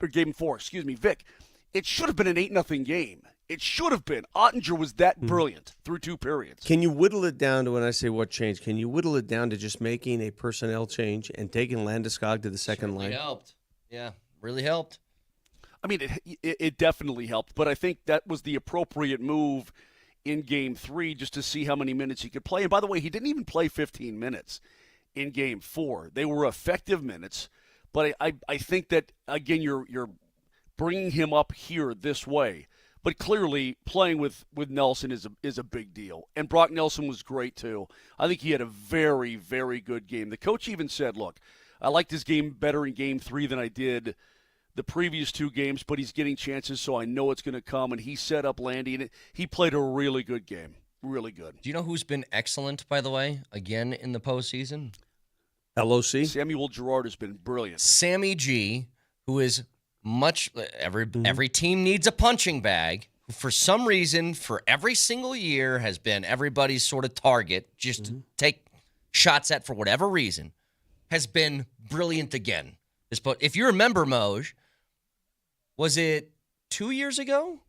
Speaker 10: game 4. Excuse me, Vic. It should have been an 8-0 game. It should have been. Ottinger was that brilliant through 2 periods.
Speaker 13: Can you whittle it down to, when I say what changed, can you whittle it down to just making a personnel change and taking Landeskog to the second line?
Speaker 6: It helped. Yeah, really helped.
Speaker 10: I mean, it definitely helped, but I think that was the appropriate move in Game 3 just to see how many minutes he could play. And by the way, he didn't even play 15 minutes in Game 4. They were effective minutes, but I think that, again, you're bringing him up here this way. But clearly, playing with Nelson is a big deal. And Brock Nelson was great, too. I think he had a very, very good game. The coach even said, look, I liked his game better in Game 3 than I did the previous 2 games, but he's getting chances, so I know it's going to come. And he set up Landy, and he played a really good game. Really good.
Speaker 6: Do you know who's been excellent, by the way, again in the postseason?
Speaker 13: LOC?
Speaker 10: Samuel Girard has been brilliant.
Speaker 6: Sammy G, who is every team needs a punching bag, who for some reason, for every single year, has been everybody's sort of target, just to take shots at for whatever reason, has been brilliant again. If you remember, Moj, was it 2 years ago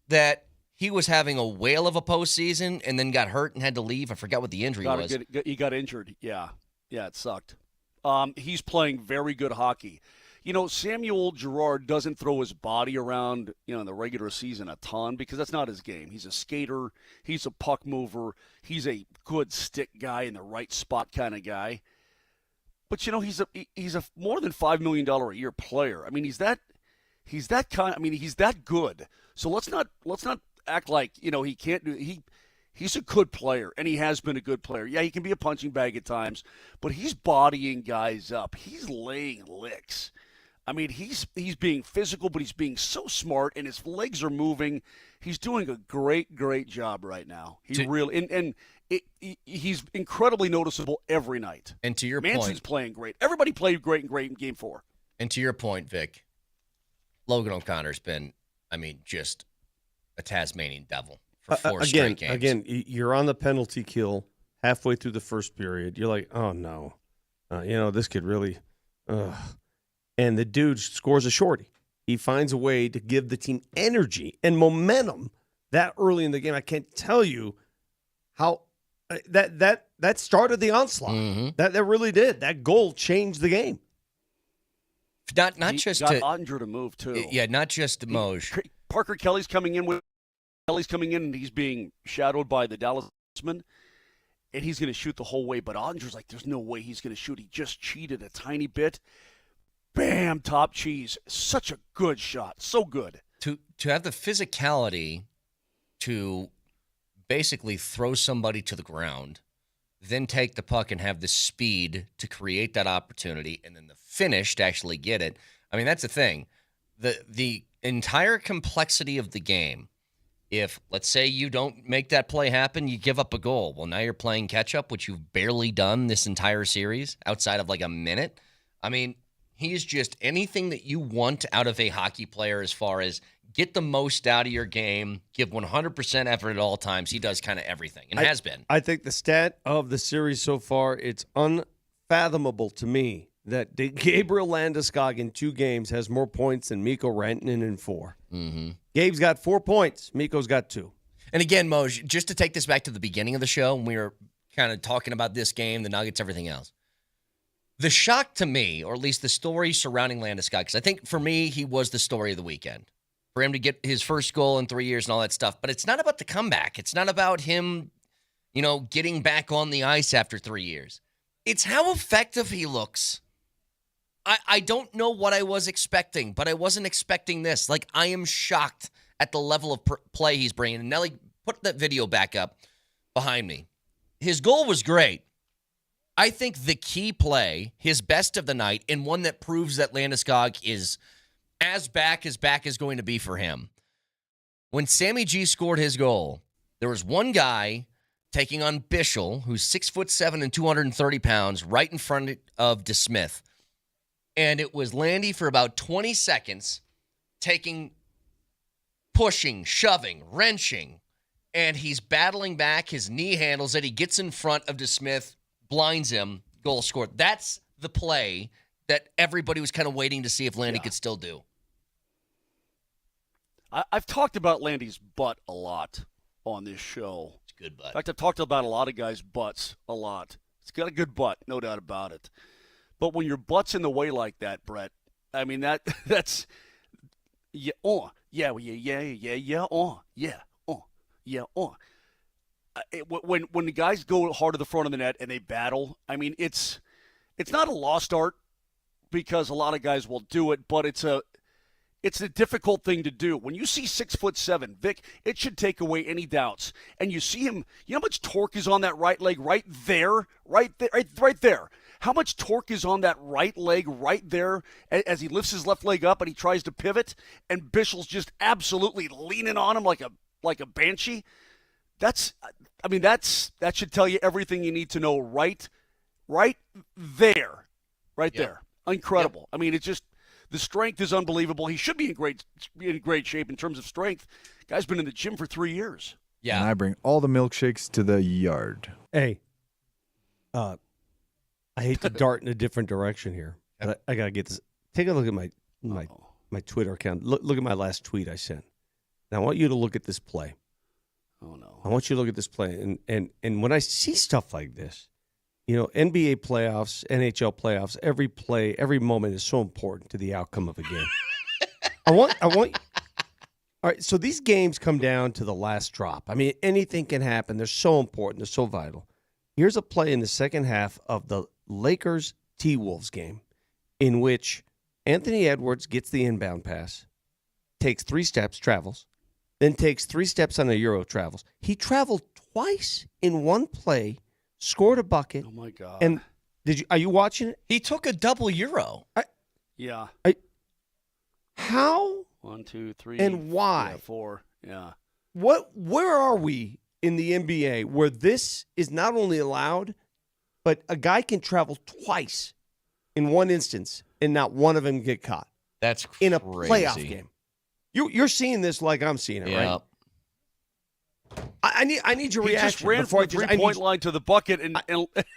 Speaker 6: that he was having a whale of a postseason and then got hurt and had to leave? I forgot what the injury was.
Speaker 10: He got injured. Yeah, it sucked. He's playing very good hockey. You know, Samuel Girard doesn't throw his body around, in the regular season a ton because that's not his game. He's a skater. He's a puck mover. He's a good stick guy in the right spot kind of guy. But, he's a more than $5 million a year player. I mean, he's that good. So let's not act like, he can't do he's a good player, and he has been a good player. Yeah, he can be a punching bag at times, but he's bodying guys up. He's laying licks. I mean, he's being physical, but he's being so smart, and his legs are moving. He's doing a great, great job right now. He's incredibly noticeable every night.
Speaker 6: And to your
Speaker 10: Manson's
Speaker 6: point,
Speaker 10: playing great. Everybody played great in Game 4.
Speaker 6: And to your point, Vic, Logan O'Connor's been, just a Tasmanian devil for 4 straight games.
Speaker 13: Again, you're on the penalty kill halfway through the first period. You're like, oh, no. This could really and the dude scores a shorty. He finds a way to give the team energy and momentum that early in the game. I can't tell you how that started the onslaught. Mm-hmm. That really did. That goal changed the game.
Speaker 10: Not just got Ottinger to move too.
Speaker 6: Yeah, not just Moj.
Speaker 10: Parker Kelly's coming in, and he's being shadowed by the Dallasman, and he's going to shoot the whole way. But Ottinger's like, there's no way he's going to shoot. He just cheated a tiny bit. Bam, top cheese. Such a good shot. So good.
Speaker 6: To have the physicality to basically throw somebody to the ground, then take the puck and have the speed to create that opportunity, and then the finish to actually get it. That's the thing. The entire complexity of the game, if, let's say, you don't make that play happen, you give up a goal. Well, now you're playing catch-up, which you've barely done this entire series outside of like a minute. He's just anything that you want out of a hockey player as far as get the most out of your game, give 100% effort at all times. He does kind of everything and has been.
Speaker 13: I think the stat of the series so far, it's unfathomable to me that Gabriel Landeskog in 2 games has more points than Mikko Rantanen in 4.
Speaker 6: Mm-hmm.
Speaker 13: Gabe's got 4 points. Mikko's got 2.
Speaker 6: And again, Moj, just to take this back to the beginning of the show, when we were kind of talking about this game, the Nuggets, everything else. The shock to me, or at least the story surrounding Landeskog, because I think for me, he was the story of the weekend. For him to get his first goal in 3 years and all that stuff. But it's not about the comeback. It's not about him, getting back on the ice after 3 years. It's how effective he looks. I don't know what I was expecting, but I wasn't expecting this. Like, I am shocked at the level of play he's bringing. And Nelly, put that video back up behind me. His goal was great. I think the key play, his best of the night, and one that proves that Landeskog is as back is going to be for him. When Sammy G scored his goal, there was one guy taking on Bischel, who's 6'7" and 230 pounds, right in front of DeSmith. And it was Landy for about 20 seconds, pushing, shoving, wrenching, and he's battling back. His knee handles it. He gets in front of DeSmith, blinds him, goal scored. That's the play that everybody was kind of waiting to see if Landy could still do.
Speaker 10: I've talked about Landy's butt a lot on this show.
Speaker 6: It's a good butt.
Speaker 10: In fact, I've talked about a lot of guys' butts a lot. It's got a good butt, no doubt about it. But when your butt's in the way like that, Brett, I mean that's yeah, yeah. When the guys go hard to the front of the net and they battle, I mean it's not a lost art because a lot of guys will do it, but it's a difficult thing to do. When you see 6'7", Vic, it should take away any doubts. And you see him, you know how much torque is on that right leg right there? Right there. How much torque is on that right leg right there as he lifts his left leg up and he tries to pivot, and Bischel's just absolutely leaning on him like a banshee? That should tell you everything you need to know right there. Right there. Incredible. Yep. I mean, it's just the strength is unbelievable. He should be in great shape in terms of strength. Guy's been in the gym for 3 years.
Speaker 1: Yeah. And I bring all the milkshakes to the yard.
Speaker 13: Hey, I hate to dart in a different direction here, but I got to get this. Take a look at my Twitter account. Look at my last tweet I sent. And I want you to look at this play.
Speaker 10: Oh, no.
Speaker 13: I want you to look at this play. And when I see stuff like this, you know, NBA playoffs, NHL playoffs, every play, every moment is so important to the outcome of a game. I want. All right, so these games come down to the last drop. I mean, anything can happen. They're so important. They're so vital. Here's a play in the second half of the Lakers T-Wolves game in which Anthony Edwards gets the inbound pass, takes 3 steps, travels, then takes 3 steps on a Euro, travels. He traveled twice in one play, scored a bucket.
Speaker 10: Oh, my God.
Speaker 13: And are you watching it?
Speaker 6: He took a double Euro.
Speaker 10: Yeah.
Speaker 13: How?
Speaker 10: 1, 2, 3.
Speaker 13: And why?
Speaker 10: Yeah, 4. Yeah.
Speaker 13: Where are we in the NBA where this is not only allowed, but a guy can travel twice in one instance and not one of them get caught?
Speaker 6: That's crazy.
Speaker 13: In a playoff game. You're seeing this like I'm seeing it, right? I need your reaction.
Speaker 10: He just ran from the three-point line to the bucket. And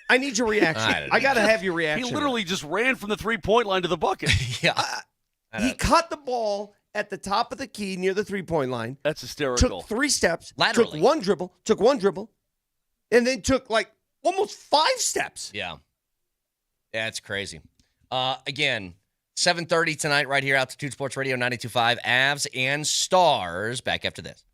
Speaker 13: I need your reaction. I got to have your reaction.
Speaker 10: He literally just ran from the three-point line to the bucket.
Speaker 13: He caught the ball at the top of the key near the three-point line.
Speaker 10: That's hysterical.
Speaker 13: Took 3 steps.
Speaker 6: Laterally.
Speaker 13: Took one dribble, and then took like almost 5 steps.
Speaker 6: Yeah. That's crazy. Again, 7:30 tonight right here, Altitude Sports Radio 92.5, Avs and Stars. Back after this.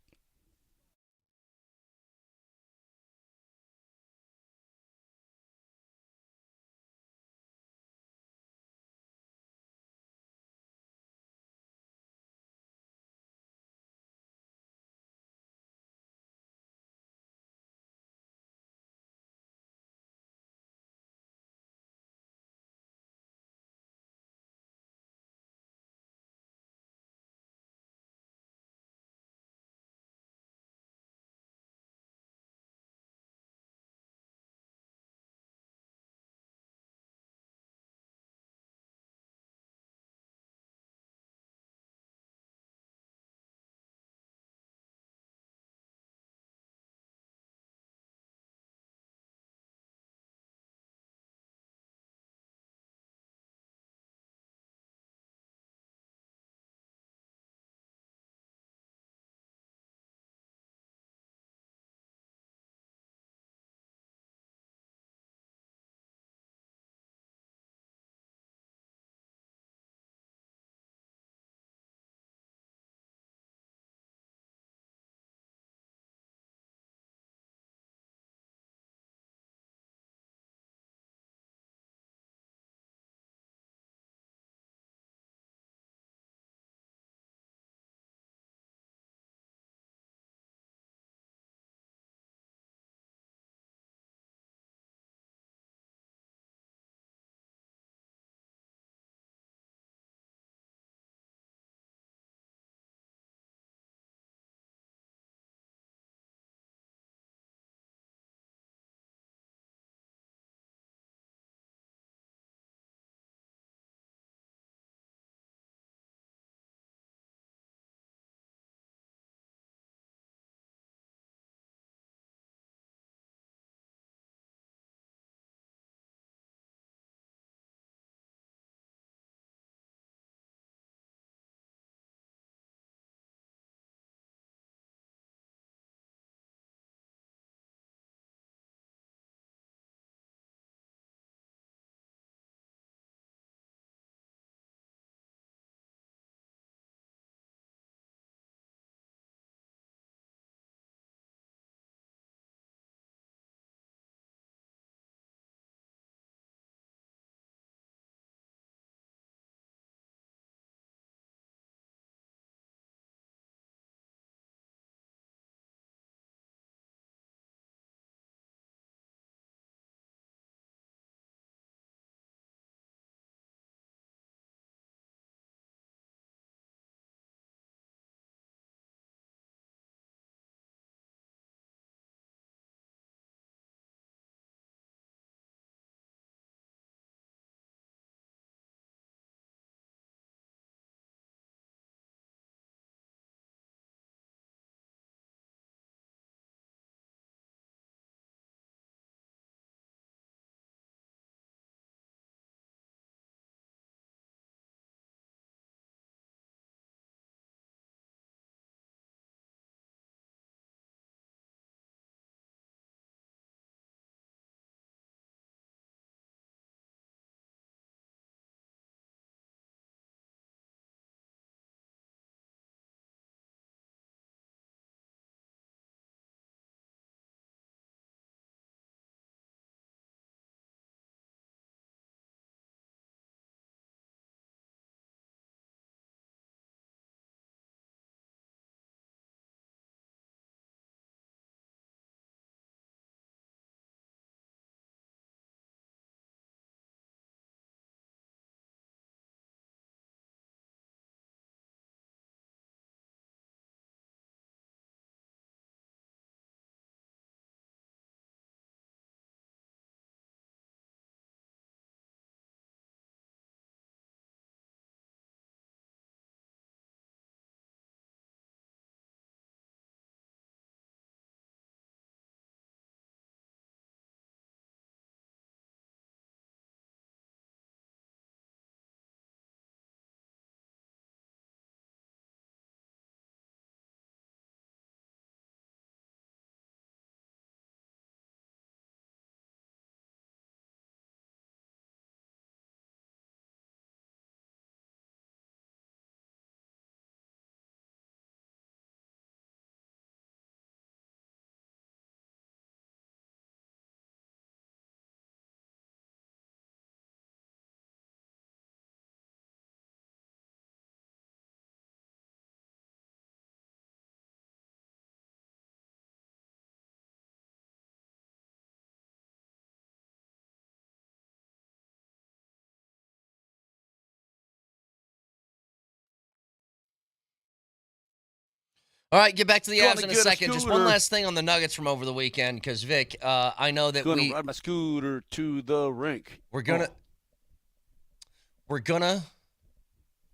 Speaker 6: All right, get back to the
Speaker 10: Gonna
Speaker 6: Avs in a
Speaker 10: get a
Speaker 6: second. Just one
Speaker 10: scooter.
Speaker 6: last thing on the Nuggets from over the weekend, because Vic, I know that
Speaker 10: Gonna ride my scooter to the rink.
Speaker 6: we're gonna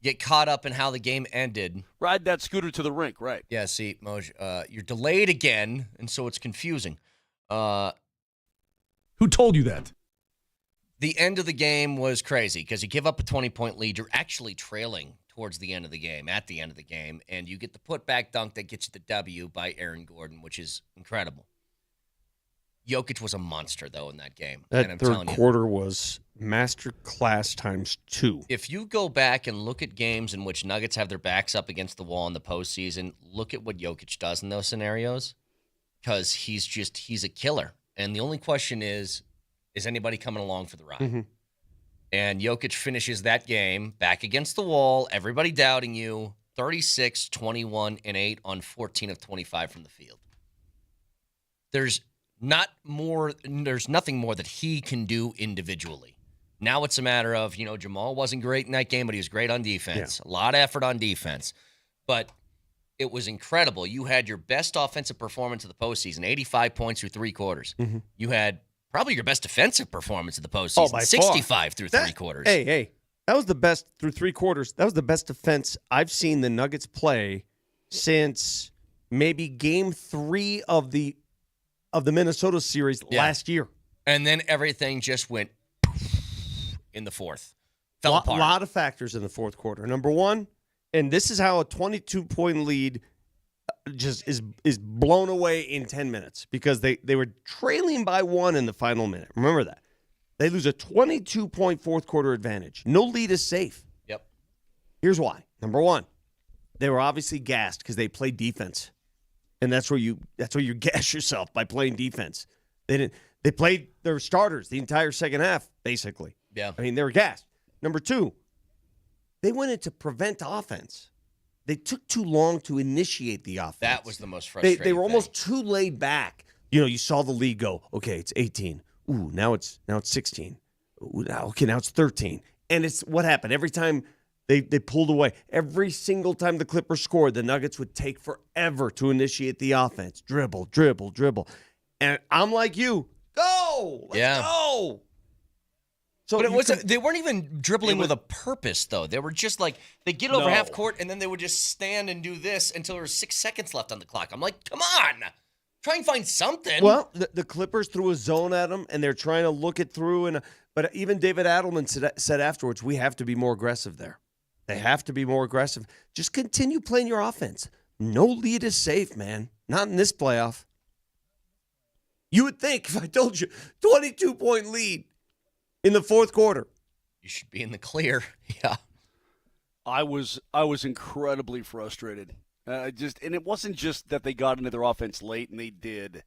Speaker 6: get caught up in how the game ended.
Speaker 10: Ride that scooter to the rink, right?
Speaker 6: Yeah, see, Moser, you're delayed again, and so it's confusing.
Speaker 12: Who told you that?
Speaker 6: The end of the game was crazy because you give up a 20-point lead. You're actually trailing towards the end of the game, at the end of the game, and you get the putback dunk that gets you the W by Aaron Gordon, which is incredible. Jokic was a monster, though, in that game.
Speaker 13: That
Speaker 6: and I'm
Speaker 13: third
Speaker 6: telling you,
Speaker 13: quarter was master class times 2.
Speaker 6: if you go back and look at games in which Nuggets have their backs up against the wall in the postseason, look at what Jokic does in those scenarios, because he's a killer. And the only question is anybody coming along for the ride?
Speaker 13: Mm-hmm.
Speaker 6: And Jokic finishes that game back against the wall, everybody doubting you, 36, 21, and 8 on 14 of 25 from the field. There's nothing more that he can do individually. Now it's a matter of, Jamal wasn't great in that game, but he was great on defense.
Speaker 13: Yeah.
Speaker 6: A lot of effort on defense. But it was incredible. You had your best offensive performance of the postseason, 85 points through 3 quarters.
Speaker 13: Mm-hmm.
Speaker 6: You had probably your best defensive performance of the postseason,
Speaker 13: by
Speaker 6: 65
Speaker 13: far.
Speaker 6: through 3 quarters.
Speaker 13: Hey, that was the best through 3 quarters. That was the best defense I've seen the Nuggets play since maybe Game 3 of the Minnesota series last year.
Speaker 6: And then everything just went in the fourth. Fell
Speaker 13: A
Speaker 6: apart.
Speaker 13: lot of factors in the fourth quarter. Number one, and this is how a 22-point lead just is blown away in 10 minutes because they were trailing by 1 in the final minute. Remember that. They lose a 22-point fourth quarter advantage. No lead is safe.
Speaker 6: Yep.
Speaker 13: Here's why. Number one, they were obviously gassed because they played defense. And that's where you gas yourself, by playing defense. They played their starters the entire second half, basically.
Speaker 6: Yeah.
Speaker 13: I mean, they were gassed. Number two, they went into prevent offense. They took too long to initiate the offense.
Speaker 6: That was the most frustrating
Speaker 13: They were
Speaker 6: thing.
Speaker 13: almost too laid back. You saw the lead go, okay, it's 18. Ooh, now it's 16. Ooh, now it's 13. And it's what happened. Every time they pulled away, every single time the Clippers scored, the Nuggets would take forever to initiate the offense. Dribble, dribble, dribble. And I'm like you. Go! Let's go! So
Speaker 6: But they weren't even dribbling with a purpose, though. They were just like, they get over half court, and then they would just stand and do this until there was 6 seconds left on the clock. I'm like, come on! Try and find something.
Speaker 13: Well, the Clippers threw a zone at them, and they're trying to look it through. But even David Adelman said afterwards, we have to be more aggressive there. They have to be more aggressive. Just continue playing your offense. No lead is safe, man. Not in this playoff. You would think, if I told you, 22-point lead in the fourth quarter,
Speaker 6: you should be in the clear. Yeah.
Speaker 10: I was incredibly frustrated. And it wasn't just that they got into their offense late, and they did.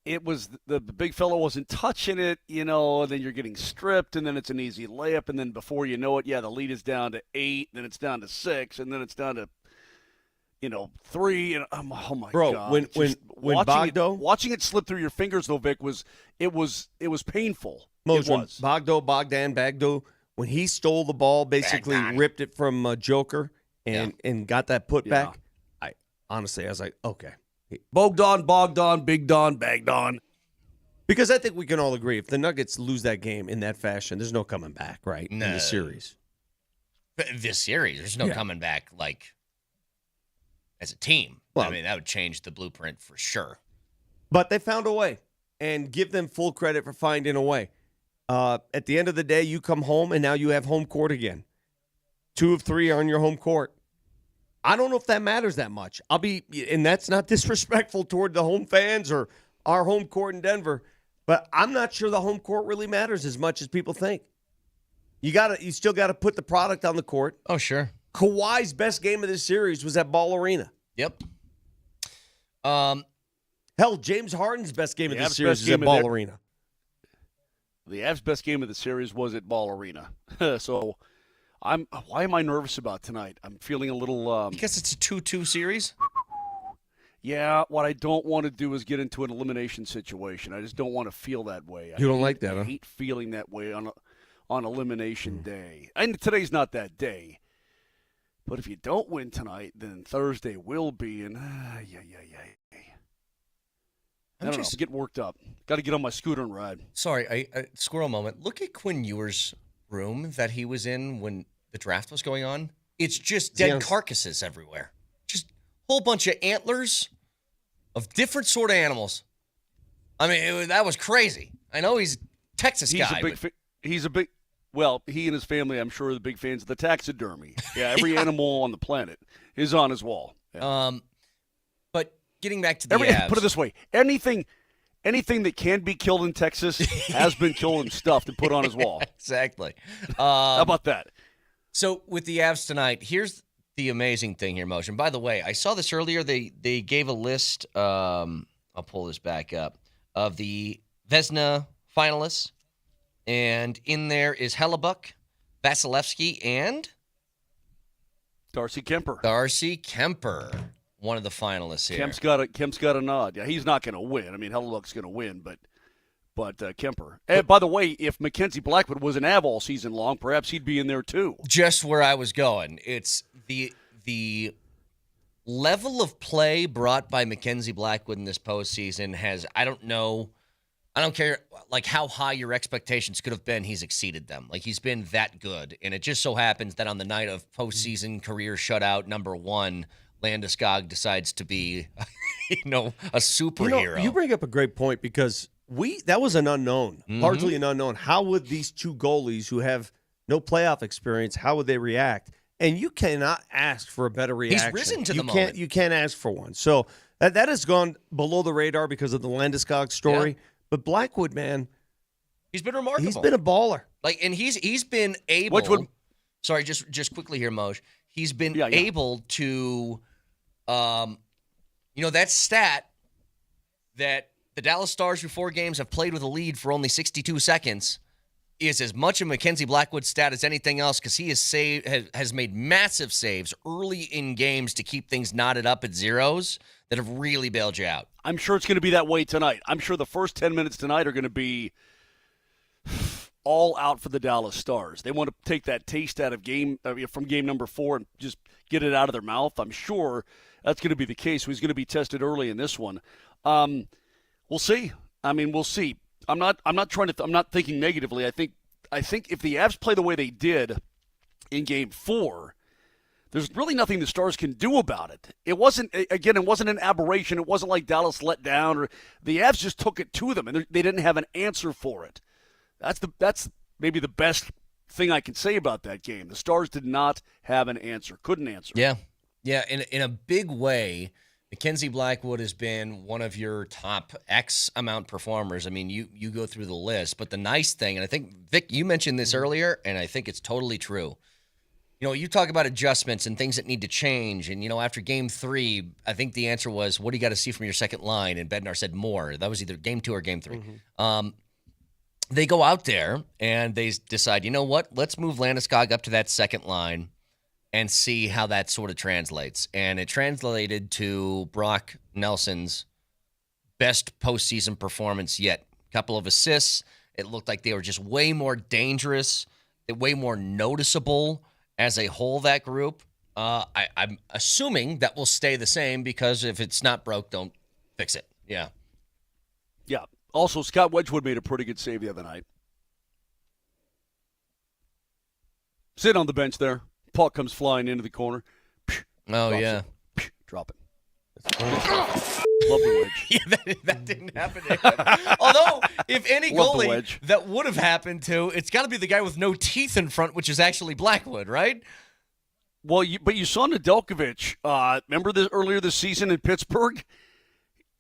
Speaker 10: It was the big fella wasn't touching it, and then you're getting stripped, and then it's an easy layup, and then before you know it, the lead is down to 8, then it's down to 6, and then it's down to 3, and oh my god,
Speaker 13: when Bogdo
Speaker 10: watching it slip through your fingers though, Vic, was painful.
Speaker 13: Moser,
Speaker 10: It was.
Speaker 13: Bogdo, when he stole the ball, basically ripped it from Joker and got that putback.
Speaker 10: Yeah.
Speaker 13: I was like, okay.
Speaker 12: Bogdan, Big Don, Bagdon.
Speaker 13: Because I think we can all agree, if the Nuggets lose that game in that fashion, there's no coming back, right?
Speaker 6: No.
Speaker 13: In the series.
Speaker 6: This series, there's no coming back, as a team.
Speaker 13: Well,
Speaker 6: I mean, that would change the blueprint for sure.
Speaker 13: But they found a way, and give them full credit for finding a way. At the end of the day, you come home, and now you have home court again. 2 of 3 are on your home court. I don't know if that matters that much. And that's not disrespectful toward the home fans or our home court in Denver, but I'm not sure the home court really matters as much as people think. You still got to put the product on the court.
Speaker 6: Oh, sure.
Speaker 13: Kawhi's best game of this series was at Ball Arena.
Speaker 6: Yep.
Speaker 13: Hell, James Harden's best game of this series is at Ball Arena.
Speaker 10: The Avs' best game of the series was at Ball Arena. So, why am I nervous about tonight? I'm feeling a little.
Speaker 6: Because it's a 2-2 series.
Speaker 10: Yeah, what I don't want to do is get into an elimination situation. I just don't want to feel that way.
Speaker 13: You don't like that, huh?
Speaker 10: I hate feeling that way on elimination day. And today's not that day. But if you don't win tonight, then Thursday will be. And I don't know. I'm getting worked up. Got to get on my scooter and ride.
Speaker 6: Sorry, I squirrel moment. Look at Quinn Ewer's room that he was in when the draft was going on. It's just dead carcasses everywhere. Just a whole bunch of antlers of different sort of animals. I mean, that was crazy. I know he's a Texas guy.
Speaker 10: Well, he and his family, I'm sure, are the big fans of the taxidermy. Yeah, every animal on the planet is on his wall. Yeah.
Speaker 6: But getting back to the Avs.
Speaker 10: Put it this way. Anything that can be killed in Texas has been killed and stuffed and put on his wall.
Speaker 6: Exactly.
Speaker 10: How about that?
Speaker 6: So with the Avs tonight, here's the amazing thing here, Motion. By the way, I saw this earlier. They gave a list, I'll pull this back up, of the Vezina finalists. And in there is Hellebuck, Vasilevsky, and
Speaker 10: Darcy Kemper.
Speaker 6: One of the finalists here.
Speaker 10: Kemp's got a nod. Yeah, he's not going to win. I mean, Hellebuck's going to win, but Kemper. And by the way, if Mackenzie Blackwood was an Av all season long, perhaps he'd be in there too.
Speaker 6: Just where I was going. It's the level of play brought by Mackenzie Blackwood in this postseason has, I don't care like how high your expectations could have been, he's exceeded them. Like he's been that good. And it just so happens that on the night of postseason career shutout number 1, Landeskog decides to be, a superhero.
Speaker 13: You bring up a great point because that was an unknown, largely an unknown. How would these two goalies who have no playoff experience, how would they react? And you cannot ask for a better reaction.
Speaker 6: He's risen to the moment.
Speaker 13: You can't ask for one. So that has gone below the radar because of the Landeskog story. Yeah. But Blackwood, man,
Speaker 6: he's been remarkable.
Speaker 13: He's been a baller.
Speaker 6: And he's been able. Sorry, just quickly here, Moj. He's been able to, that stat that the Dallas Stars through 4 games have played with a lead for only 62 seconds is as much a Mackenzie Blackwood stat as anything else because he has made massive saves early in games to keep things knotted up at zeros that have really bailed you out.
Speaker 10: I'm sure it's going to be that way tonight. I'm sure the first 10 minutes tonight are going to be all out for the Dallas Stars. They want to take that taste out of from game number 4 and just get it out of their mouth. I'm sure that's going to be the case. He's going to be tested early in this one. We'll see. We'll see. I'm not thinking negatively. I think if the Avs play the way they did in game 4, there's really nothing the Stars can do about it. It wasn't an aberration. It wasn't like Dallas let down, or the Avs just took it to them, and they didn't have an answer for it. That's maybe the best thing I can say about that game. The Stars did not have an answer, couldn't answer.
Speaker 6: Yeah. In a big way, Mackenzie Blackwood has been one of your top X amount performers. I mean, you go through the list, but the nice thing, and I think, Vic, you mentioned this earlier, and I think it's totally true. You talk about adjustments and things that need to change. And, after game 3, I think the answer was, what do you got to see from your second line? And Bednar said more. That was either game 2 or game 3. Mm-hmm. They go out there and they decide, you know what? Let's move Landeskog up to that second line and see how that sort of translates. And it translated to Brock Nelson's best postseason performance yet. A couple of assists. It looked like they were just way more dangerous, way more noticeable as a whole, that group. I'm assuming that will stay the same because if it's not broke, don't fix it. Yeah.
Speaker 10: Yeah. Also, Scott Wedgwood made a pretty good save the other night. Sit on the bench there. Puck comes flying into the corner.
Speaker 6: Yeah.
Speaker 10: Drop it. Love the wedge.
Speaker 6: Yeah, that didn't happen to him. Although, if any goalie that would have happened to, it's got to be the guy with no teeth in front, which is actually Blackwood, right?
Speaker 10: Well, but you saw Nedeljkovic. Remember earlier this season in Pittsburgh?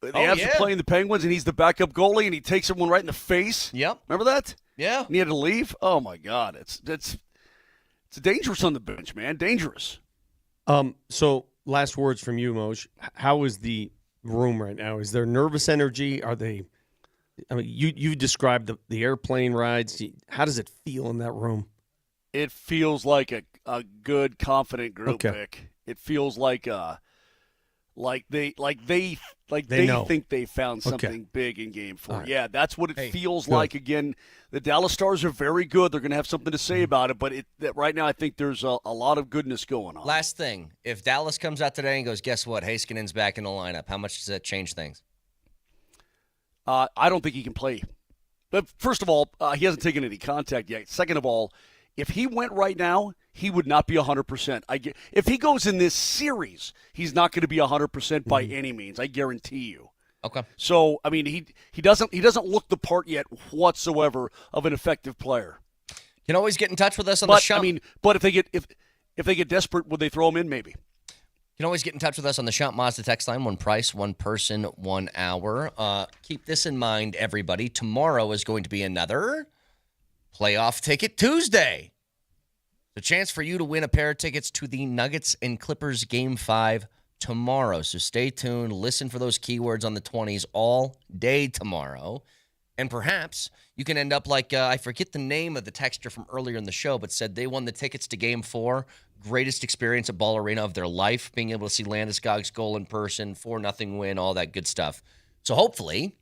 Speaker 10: The Avs are playing the Penguins, and he's the backup goalie, and he takes someone right in the face.
Speaker 6: Yep.
Speaker 10: Remember that?
Speaker 6: Yeah.
Speaker 10: And he had to leave? Oh, my God. It's dangerous on the bench, man. Dangerous.
Speaker 13: So, last words from you, Moj. How is the room right now? Is there nervous energy? Are they – you described the airplane rides. How does it feel in that room?
Speaker 10: It feels like a good, confident group, Vic. It feels like Like they
Speaker 22: know.
Speaker 10: think they found
Speaker 22: Okay.
Speaker 10: something big in Game 4.
Speaker 22: right.
Speaker 10: Yeah, that's what it feels
Speaker 22: good.
Speaker 10: like. Again, the Dallas Stars are very good. They're going to have something to say about it. But right now, I think there's a lot of goodness going on.
Speaker 6: Last thing, if Dallas comes out today and goes, guess what, Haskinen's back in the lineup, how much does that change things?
Speaker 10: I don't think he can play. But first of all, he hasn't taken any contact yet. Second of all, if he went right now, he would not be 100%. If he goes in this series, he's not going to be 100% by any means. I guarantee you.
Speaker 6: Okay.
Speaker 10: So I mean, he doesn't look the part yet whatsoever of an effective player.
Speaker 6: You can always get in touch with us on the show.
Speaker 10: I mean, but if they get desperate, would they throw him in? Maybe.
Speaker 6: You can always get in touch with us on the Shop Mazda text line. One price, one person, 1 hour. Keep this in mind, everybody. Tomorrow is going to be another Playoff Ticket Tuesday. The chance for you to win a pair of tickets to the Nuggets and Clippers Game 5 tomorrow. So stay tuned. Listen for those keywords on the 20s all day tomorrow. And perhaps you can end up like, I forget the name of the texter from earlier in the show, but said they won the tickets to Game 4. Greatest experience at Ball Arena of their life, being able to see Landeskog's goal in person, 4-0 win, all that good stuff. So hopefully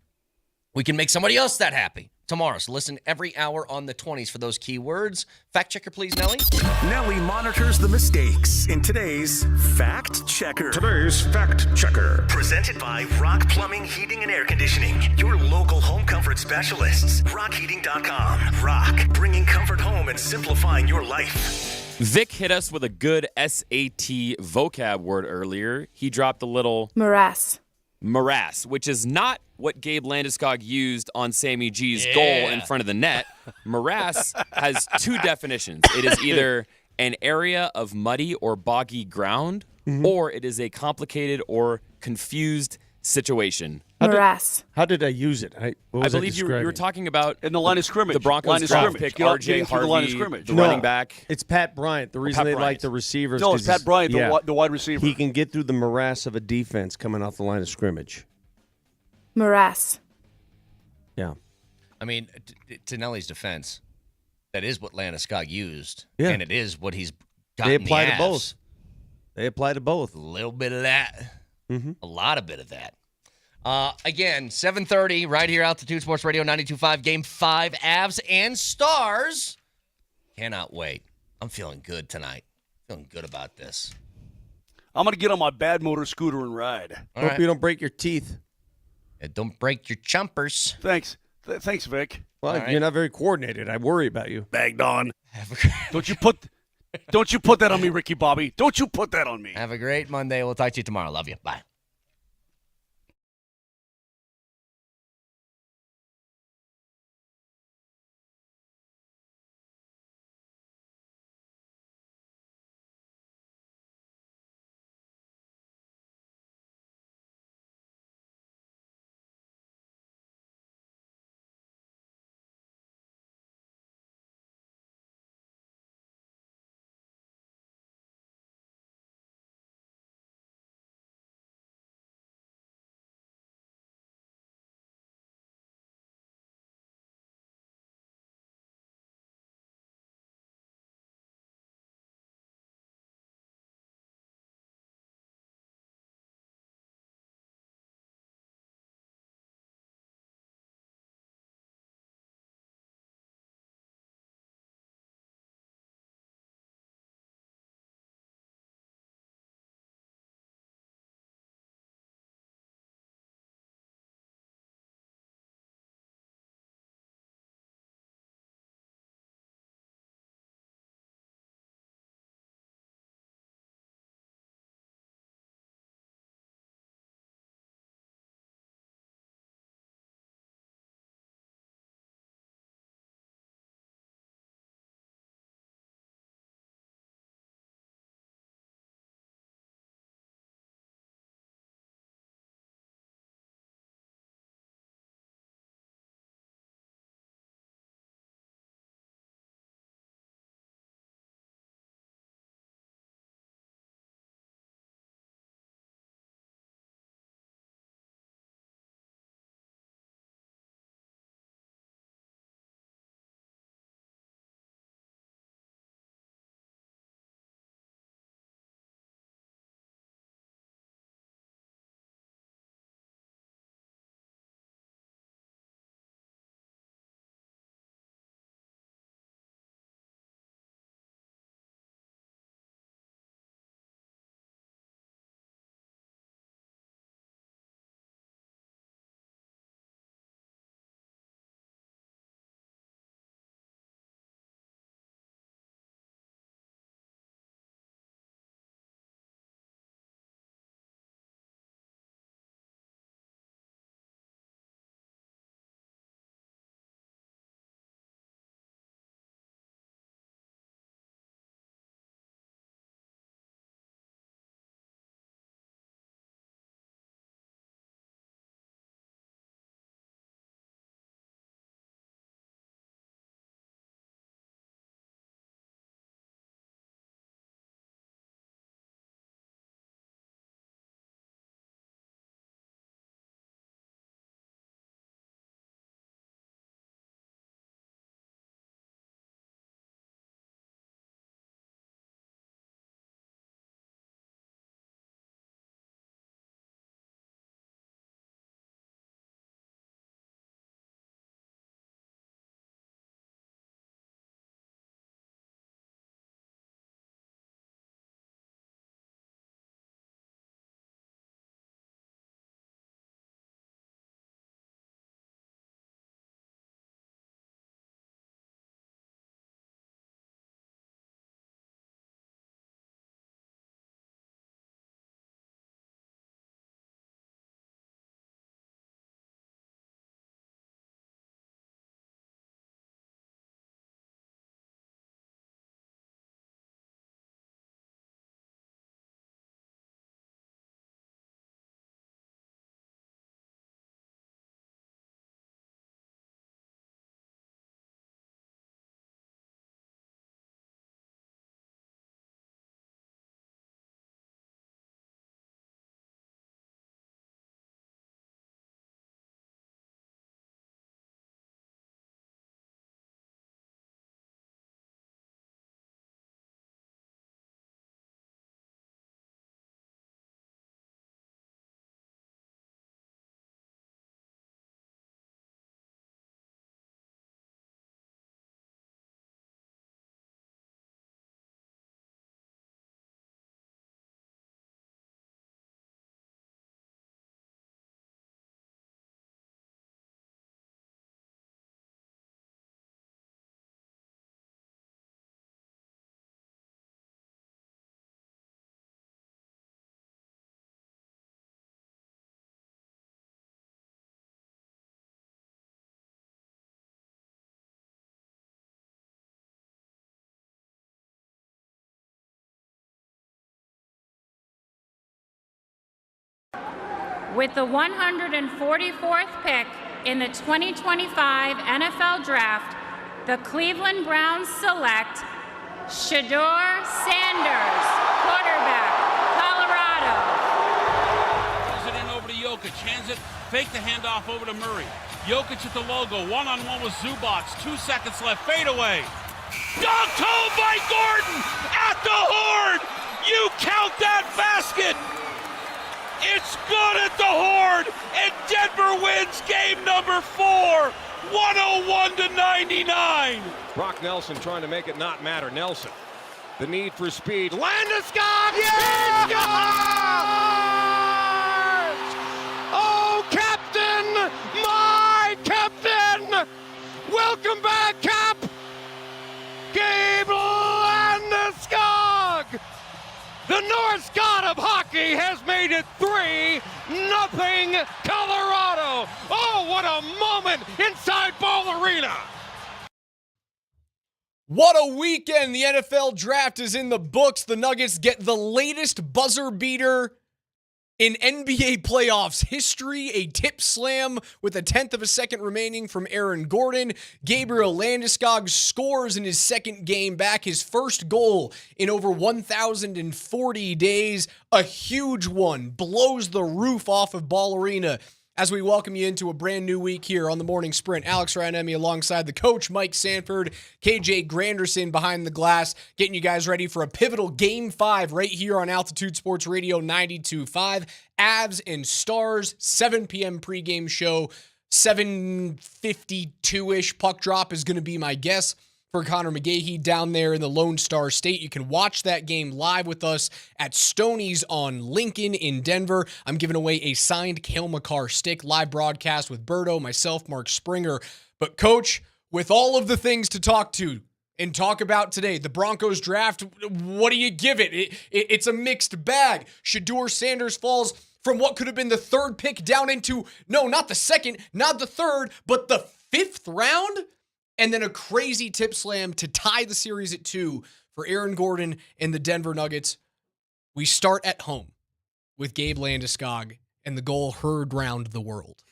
Speaker 6: we can make somebody else that happy tomorrow. So listen every hour on the 20s for those keywords. Fact checker, please, Nelly.
Speaker 18: Nelly monitors the mistakes in today's Fact Checker.
Speaker 14: Today's Fact Checker.
Speaker 18: Presented by Rock Plumbing, Heating, and Air Conditioning. Your local home comfort specialists. RockHeating.com. Rock, bringing comfort home and simplifying your life.
Speaker 2: Vic hit us with a good SAT vocab word earlier. He dropped a little
Speaker 11: morass,
Speaker 2: which is not what Gabe Landeskog used on Sammy G's goal in front of the net. Morass has two definitions. It is either an area of muddy or boggy ground, or it is a complicated or confused situation.
Speaker 11: morass.
Speaker 13: How did I use it?
Speaker 2: I believe you were talking about
Speaker 10: in the line of scrimmage.
Speaker 2: The Broncos draft pick, R.J. Harvey, the running back.
Speaker 13: It's Pat Bryant. The reason they like the receivers.
Speaker 10: No, it's Pat Bryant, the wide receiver.
Speaker 13: He can get through the morass of a defense coming off the line of scrimmage.
Speaker 11: Morass.
Speaker 13: Yeah.
Speaker 6: I mean, to Nelly's defense, that is what Landeskog used,
Speaker 13: Yeah.
Speaker 6: and it is what he's got
Speaker 13: They
Speaker 6: in the
Speaker 13: apply to
Speaker 6: abs.
Speaker 13: both. They apply to both.
Speaker 6: A little bit of that. A lot of bit of that. Again, 7:30 right here, Altitude Sports Radio 92.5, Game 5, Avs and Stars. Cannot wait. I'm feeling good tonight. Feeling good about this.
Speaker 10: I'm going to get on my bad motor scooter and ride.
Speaker 13: Hope you don't break your teeth.
Speaker 6: Don't break your chumpers.
Speaker 10: Thanks. Thanks, Vic.
Speaker 13: Well, you're not very coordinated. I worry about you.
Speaker 10: Bagged on. Don't you put that on me, Ricky Bobby. Don't you put that on me.
Speaker 6: Have a great Monday. We'll talk to you tomorrow. Love you. Bye.
Speaker 8: With the 144th pick in the 2025 NFL Draft, the Cleveland Browns select Shedeur Sanders, quarterback, Colorado.
Speaker 15: Throws it in over to Jokic, hands it, fake the handoff over to Murray. Jokic at the logo, one-on-one with Zubac, 2 seconds left, fade away. Dunked home by Gordon at the horn! You count that basket! It's good at the horn, and Denver wins game number 4, 101-99.
Speaker 14: Brock Nelson trying to make it not matter. Nelson, the need for speed. Landeskog! Yes! Oh, Captain! My Captain! Welcome back, Cap! Gabe Landeskog! The Norse god of hockey has made it 3-0 Colorado. Oh, what a moment inside Ball Arena.
Speaker 16: What a weekend. The NFL draft is in the books. The Nuggets get the latest buzzer beater in NBA playoffs history, a tip slam with 1/10 of a second remaining from Aaron Gordon. Gabriel Landeskog scores in his second game back, his first goal in over 1,040 days. A huge one, blows the roof off of Ball Arena as we welcome you into a brand new week here on the Morning Sprint. Alex Ryanemi alongside the coach, Mike Sanford, KJ Granderson behind the glass, getting you guys ready for a pivotal Game 5 right here on Altitude Sports Radio 92.5. Avs and Stars, 7 p.m. pregame show, 7:52-ish puck drop is going to be my guess for Connor McGahee down there in the Lone Star State. You can watch that game live with us at Stoney's on Lincoln in Denver. I'm giving away a signed Cale Makar stick, live broadcast with Berto, myself, Mark Springer. But Coach, with all of the things to talk to and talk about today, the Broncos draft, what do you give it? It's a mixed bag. Shedeur Sanders falls from what could have been the third pick down into, no, not the second, not the third, but the 5th round? And then a crazy tip slam to tie the series at 2 for Aaron Gordon and the Denver Nuggets. We start at home with Gabe Landeskog and the goal heard round the world.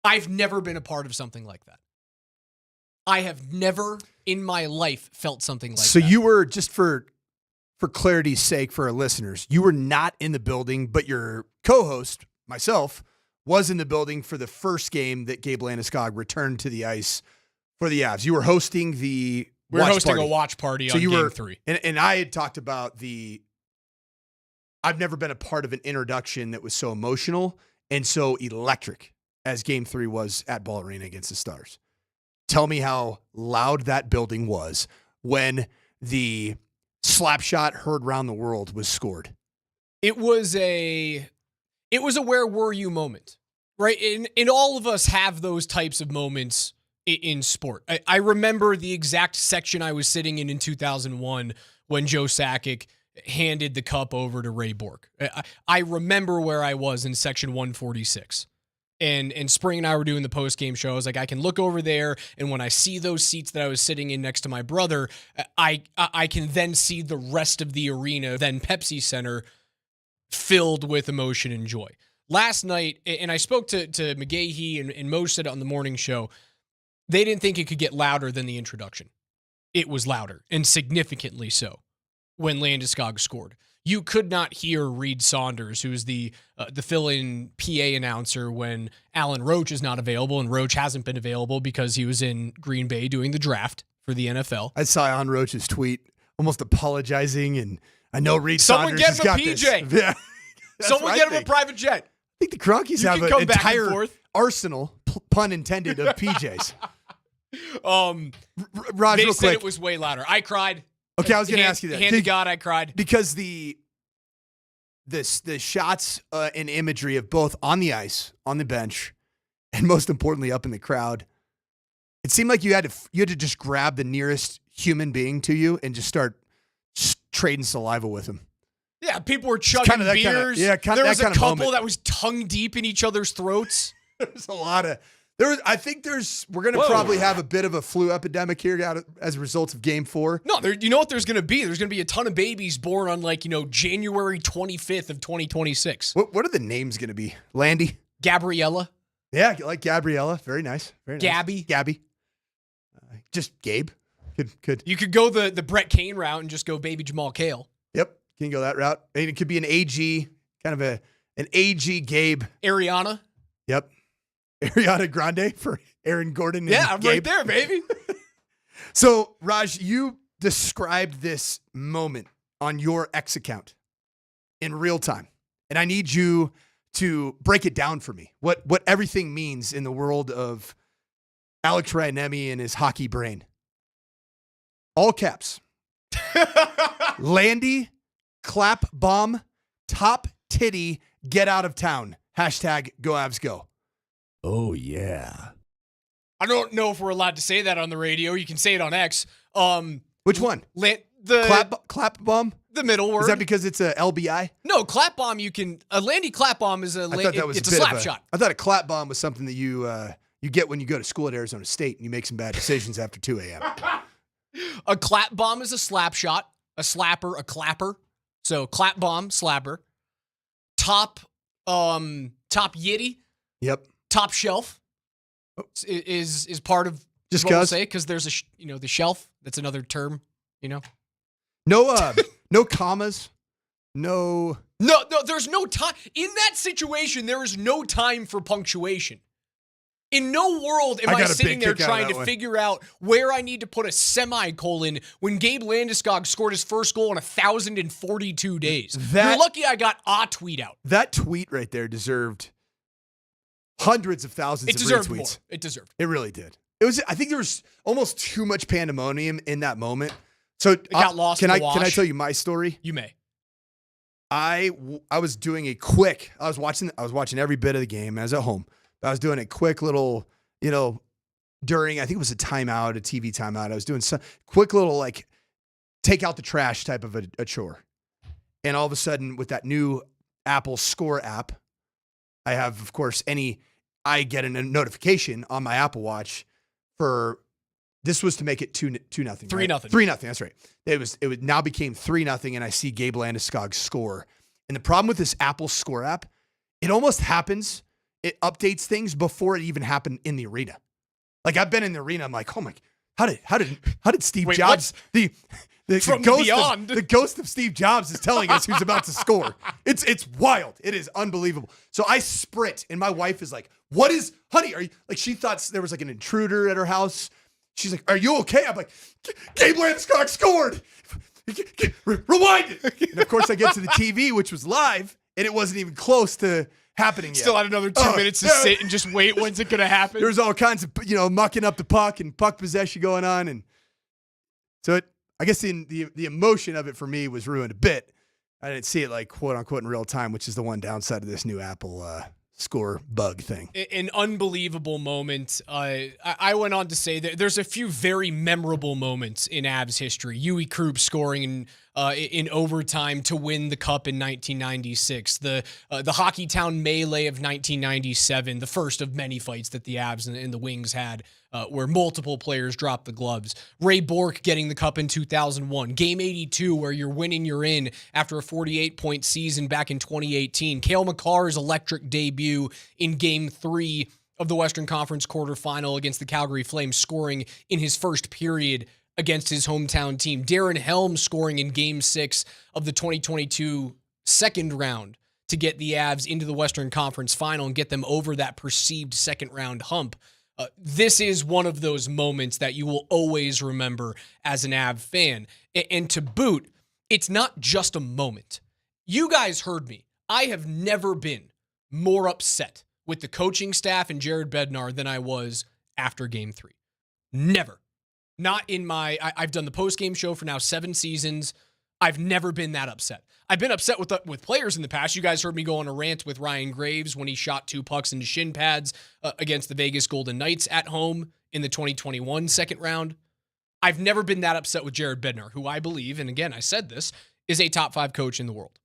Speaker 16: I've never been a part of something like that. I have never in my life felt something like that.
Speaker 17: So you were, just for clarity's sake for our listeners, you were not in the building, but your co-host, myself, was in the building for the first game that Gabe Landeskog returned to the ice for the Avs. You were hosting the
Speaker 16: We were hosting
Speaker 17: party.
Speaker 16: a watch party
Speaker 17: So
Speaker 16: on
Speaker 17: you
Speaker 16: Game
Speaker 17: were,
Speaker 16: 3.
Speaker 17: And I had talked about I've never been a part of an introduction that was so emotional and so electric as Game 3 was at Ball Arena against the Stars. Tell me how loud that building was when the slap shot heard round the world was scored.
Speaker 16: It was a where were you moment, right? And all of us have those types of moments in sport. I remember the exact section I was sitting in 2001 when Joe Sakic handed the cup over to Ray Bork. I remember where I was in section 146. And Spring and I were doing the post-game show. I was like, I can look over there, and when I see those seats that I was sitting in next to my brother, I can then see the rest of the arena, then Pepsi Center, filled with emotion and joy. Last night, and I spoke to McGahee and Moser on the morning show, they didn't think it could get louder than the introduction. It was louder, and significantly so, when Landeskog scored. You could not hear Reed Saunders, who's the fill-in PA announcer when Alan Roach is not available, and Roach hasn't been available because he was in Green Bay doing the draft for the NFL.
Speaker 17: I saw Alan Roach's tweet almost apologizing, and I know Reed
Speaker 16: Someone
Speaker 17: Saunders
Speaker 16: get him
Speaker 17: has
Speaker 16: a
Speaker 17: got
Speaker 16: PJ.
Speaker 17: this. Yeah.
Speaker 16: Someone get him a private jet.
Speaker 17: I think the Cronkies
Speaker 16: You
Speaker 17: have
Speaker 16: can
Speaker 17: an
Speaker 16: come back and
Speaker 17: entire
Speaker 16: forth.
Speaker 17: arsenal, pun intended, of PJs. Raj,
Speaker 16: They
Speaker 17: real
Speaker 16: said
Speaker 17: quick.
Speaker 16: it was way louder. I cried.
Speaker 17: Okay, I was going to ask you that.
Speaker 16: Hand to God, I cried.
Speaker 17: Because the shots and imagery of both on the ice, on the bench, and most importantly up in the crowd, it seemed like you had to just grab the nearest human being to you and just start trading saliva with him.
Speaker 16: Yeah, people were chugging beers. There was a couple
Speaker 17: moment.
Speaker 16: that was tongue deep in each other's throats.
Speaker 17: There's a lot of I think we're going to probably have a bit of a flu epidemic here as a result of Game 4.
Speaker 16: No, you know what there's going to be? There's going to be a ton of babies born on January 25th of 2026.
Speaker 17: What are the names going to be? Landy?
Speaker 16: Gabriella?
Speaker 17: Yeah, like Gabriella. Very nice. Very nice. Gabby. Just Gabe. Could.
Speaker 16: You could go the Brett Kane route and just go baby Jamal Cale.
Speaker 17: Yep, can go that route. And it could be an AG, kind of an AG Gabe.
Speaker 16: Ariana?
Speaker 17: Yep. Ariana Grande for Aaron Gordon.
Speaker 16: Yeah, I'm
Speaker 17: Gabe.
Speaker 16: right there, baby.
Speaker 17: So, Raj, you described this moment on your X account in real time. And I need you to break it down for me. What everything means in the world of Alex Ryanemi and his hockey brain. All caps. Landy, clap bomb, top titty, get out of town. Hashtag go Avs go.
Speaker 12: Oh, yeah.
Speaker 16: I don't know if we're allowed to say that on the radio. You can say it on X.
Speaker 17: Which one? Clap bomb?
Speaker 16: The middle word.
Speaker 17: Is that because it's a LBI?
Speaker 16: No, clap bomb. You can a Landy clap bomb is it's a slap shot.
Speaker 17: I thought a clap bomb was something that you get when you go to school at Arizona State and you make some bad decisions after 2 a.m.
Speaker 16: A clap bomb is a slap shot. A slapper, a clapper. So clap bomb, slapper. Top yitty.
Speaker 17: Yep.
Speaker 16: Top shelf is part of
Speaker 17: just
Speaker 16: what we'll say because there's the shelf. That's another term.
Speaker 17: No commas. No.
Speaker 16: There's no time in that situation. There is no time for punctuation. In no world am I sitting there trying to figure out where I need to put a semicolon when Gabe Landeskog scored his first goal in 1,042 days. You're lucky I got a tweet out.
Speaker 17: That tweet right there deserved hundreds of thousands of retweets.
Speaker 16: More. It deserved.
Speaker 17: It really did. I think there was almost too much pandemonium in that moment. So it
Speaker 16: got lost in the wash.
Speaker 17: Can I tell you my story?
Speaker 16: You may.
Speaker 17: I was doing a quick. I was watching every bit of the game as at home. I was doing a quick little, during, I think it was a timeout, a TV timeout. I was doing some quick little, take out the trash type of a chore. And all of a sudden, with that new Apple Score app, I have, of course, I get a notification on my Apple Watch this was to make it 2-0.
Speaker 16: 3-0.
Speaker 17: 3-0, that's right. It now became 3-0, and I see Gabe Landeskog score. And the problem with this Apple Score app, it almost happens. It updates things before it even happened in the arena. Like I've been in the arena, I'm like, oh my, how did Steve Jobs, the ghost of Steve Jobs is telling us who's about to score. It's wild. It is unbelievable. So I sprint, and my wife is like, "What is, honey? Are you like?" She thought there was like an intruder at her house. She's like, "Are you okay?" I'm like, "Gabe Landeskog scored. Rewind it." And of course, I get to the TV, which was live, and it wasn't even close to happening yet.
Speaker 16: Still had another 2 minutes to sit and just wait. When's it going to happen?
Speaker 17: There's all kinds of, mucking up the puck and puck possession going on. And so I guess the emotion of it for me was ruined a bit. I didn't see it like quote unquote in real time, which is the one downside of this new Apple Score bug thing.
Speaker 16: An unbelievable moment. I went on to say that there's a few very memorable moments in Avs history. Yui Krupp scoring in overtime to win the cup in 1996. The Hockey Town Melee of 1997, the first of many fights that the Avs and the Wings had where multiple players dropped the gloves. Ray Bourque getting the cup in 2001. Game 82 where you're winning, you're in after a 48-point season back in 2018. Cale Makar's electric debut in Game 3 of the Western Conference quarterfinal against the Calgary Flames, scoring in his first period against his hometown team. Darren Helm scoring in Game 6 of the 2022 second round to get the Avs into the Western Conference final and get them over that perceived second round hump. This is one of those moments that you will always remember as an Av fan. And to boot, it's not just a moment. You guys heard me. I have never been more upset with the coaching staff and Jared Bednar than I was after Game 3. Never. Not in I've done the post-game show for now 7 seasons. I've never been that upset. I've been upset with players in the past. You guys heard me go on a rant with Ryan Graves when he shot 2 pucks into shin pads against the Vegas Golden Knights at home in the 2021 second round. I've never been that upset with Jared Bednar, who I believe, and again, I said this, is a top 5 coach in the world.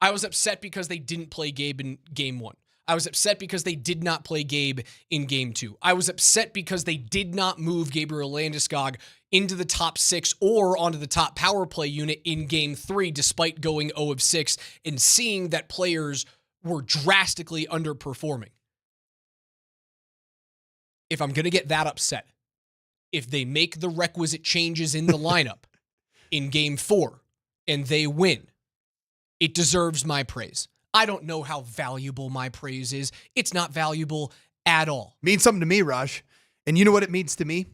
Speaker 16: I was upset because they didn't play Gabe in Game 1. I was upset because they did not play Gabe in game 2. I was upset because they did not move Gabriel Landeskog into the top 6 or onto the top power play unit in game 3, despite going 0 of 6 and seeing that players were drastically underperforming. If I'm going to get that upset, if they make the requisite changes in the lineup in game 4 and they win, it deserves my praise. I don't know how valuable my praise is. It's not valuable at all.
Speaker 17: Means something to me, Raj. And you know what it means to me?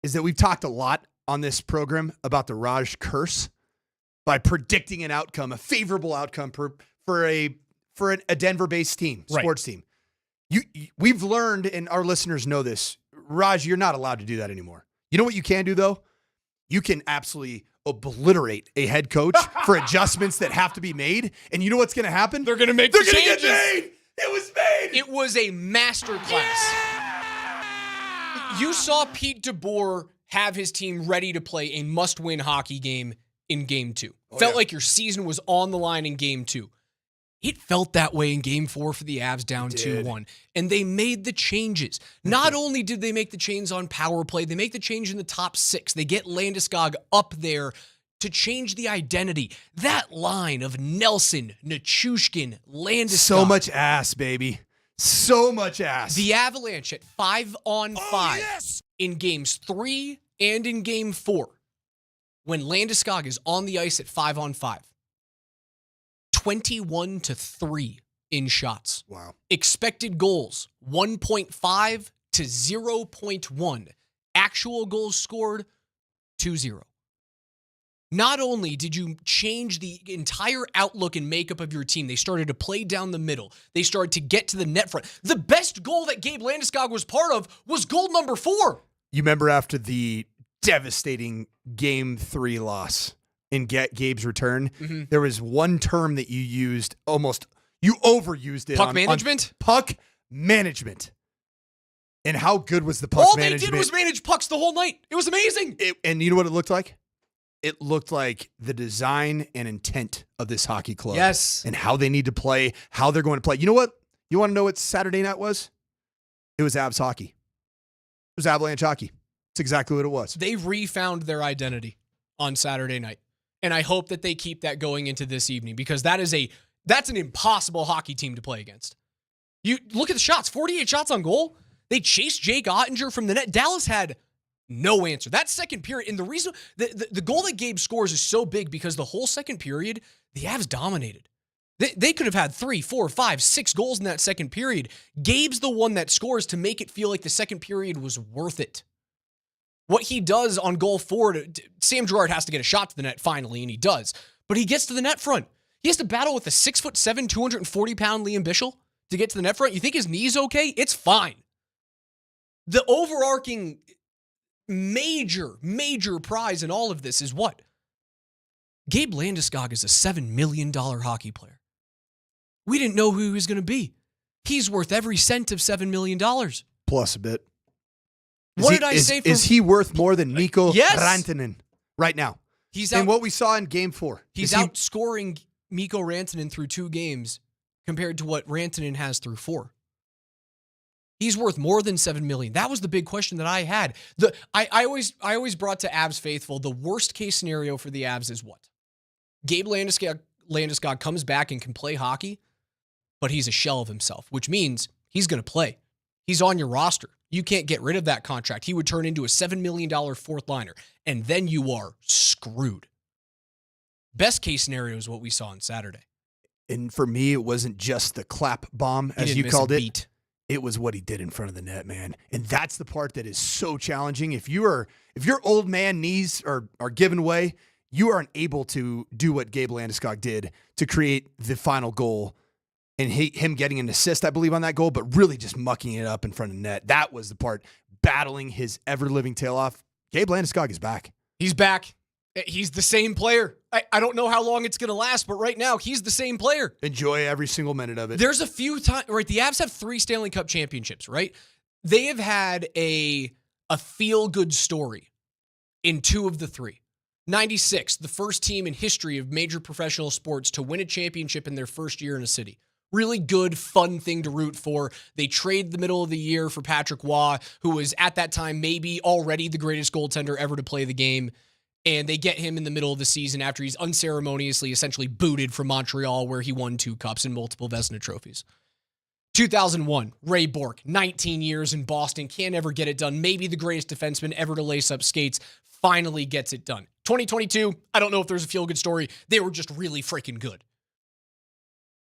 Speaker 17: Is that we've talked a lot on this program about the Raj curse by predicting an outcome, a favorable outcome for a Denver-based team, sports team. We've learned, and our listeners know this, Raj, you're not allowed to do that anymore. You know what you can do, though? You can absolutely obliterate a head coach for adjustments that have to be made. And you know what's going to happen?
Speaker 16: They're going to make the changes.
Speaker 17: Get made. It was made.
Speaker 16: It was a masterclass. You saw Pete DeBoer have his team ready to play a must-win hockey game in game 2. Felt like your season was on the line in game 2. It felt that way in game 4 for the Avs down 2-1. And they made the changes. Not only did they make the change on power play, they make the change in the top 6. They get Landeskog up there to change the identity. That line of Nelson, Nichushkin, Landeskog.
Speaker 17: So much ass, baby. So much ass.
Speaker 16: The Avalanche at 5-on-5 in games 3 and in game 4. When Landeskog is on the ice at 5-on-5. 21-3 in shots.
Speaker 17: Wow.
Speaker 16: Expected goals, 1.5 to 0.1. Actual goals scored, 2-0. Not only did you change the entire outlook and makeup of your team, they started to play down the middle. They started to get to the net front. The best goal that Gabe Landeskog was part of was goal number 4.
Speaker 17: You remember after the devastating game 3 loss in Gabe's return, there was one term that you used you overused it.
Speaker 16: Puck management?
Speaker 17: Puck management. And how good was the puck management?
Speaker 16: All they did was manage pucks the whole night. It was amazing.
Speaker 17: And you know what it looked like? It looked like the design and intent of this hockey club.
Speaker 16: Yes.
Speaker 17: And how they need to play, how they're going to play. You know what? You want to know what Saturday night was? It was Avs hockey. It was Avalanche hockey. It's exactly what it was.
Speaker 16: They refound their identity on Saturday night. And I hope that they keep that going into this evening because that's an impossible hockey team to play against. You look at the shots, 48 shots on goal. They chased Jake Ottinger from the net. Dallas had no answer. That second period, and the reason the goal that Gabe scores is so big because the whole second period, the Avs dominated. They could have had 3, 4, 5, 6 goals in that second period. Gabe's the one that scores to make it feel like the second period was worth it. What he does on goal 4, Sam Girard has to get a shot to the net finally, and he does. But he gets to the net front. He has to battle with a 6'7", 240-pound Liam Bichsel to get to the net front. You think his knee's okay? It's fine. The overarching major prize in all of this is what? Gabe Landeskog is a $7 million hockey player. We didn't know who he was going to be. He's worth every cent of $7 million.
Speaker 17: Plus a bit. Is he worth more than Mikko Rantanen right now? And what we saw in game 4.
Speaker 16: He's outscoring Mikko Rantanen through 2 games compared to what Rantanen has through 4. He's worth more than $7 million. That was the big question that I had. I always brought to Avs faithful, the worst case scenario for the Avs is what? Gabe Landeskog comes back and can play hockey, but he's a shell of himself, which means he's going to play. He's on your roster. You can't get rid of that contract. He would turn into a $7 million fourth liner, and then you are screwed. Best case scenario is what we saw on Saturday.
Speaker 17: And for me, it wasn't just the clap bomb, as you called it. It was what he did in front of the net, man. And that's the part that is so challenging. If your old man knees are given way, you aren't able to do what Gabe Landeskog did to create the final goal and him getting an assist, I believe, on that goal, but really just mucking it up in front of the net. That was the part, battling his ever-living tail off. Gabe Landeskog is back.
Speaker 16: He's back. He's the same player. I don't know how long it's going to last, but right now, he's the same player.
Speaker 17: Enjoy every single minute of it.
Speaker 16: There's a few times, right? The Avs have 3 Stanley Cup championships, right? They have had a feel-good story in 2 of the 3. 96, the first team in history of major professional sports to win a championship in their first year in a city. Really good, fun thing to root for. They trade the middle of the year for Patrick Waugh, who was at that time maybe already the greatest goaltender ever to play the game. And they get him in the middle of the season after he's unceremoniously essentially booted from Montreal, where he won 2 cups and multiple Vezina trophies. 2001, Ray Bourque, 19 years in Boston, can't ever get it done. Maybe the greatest defenseman ever to lace up skates, finally gets it done. 2022, I don't know if there's a feel-good story. They were just really freaking good.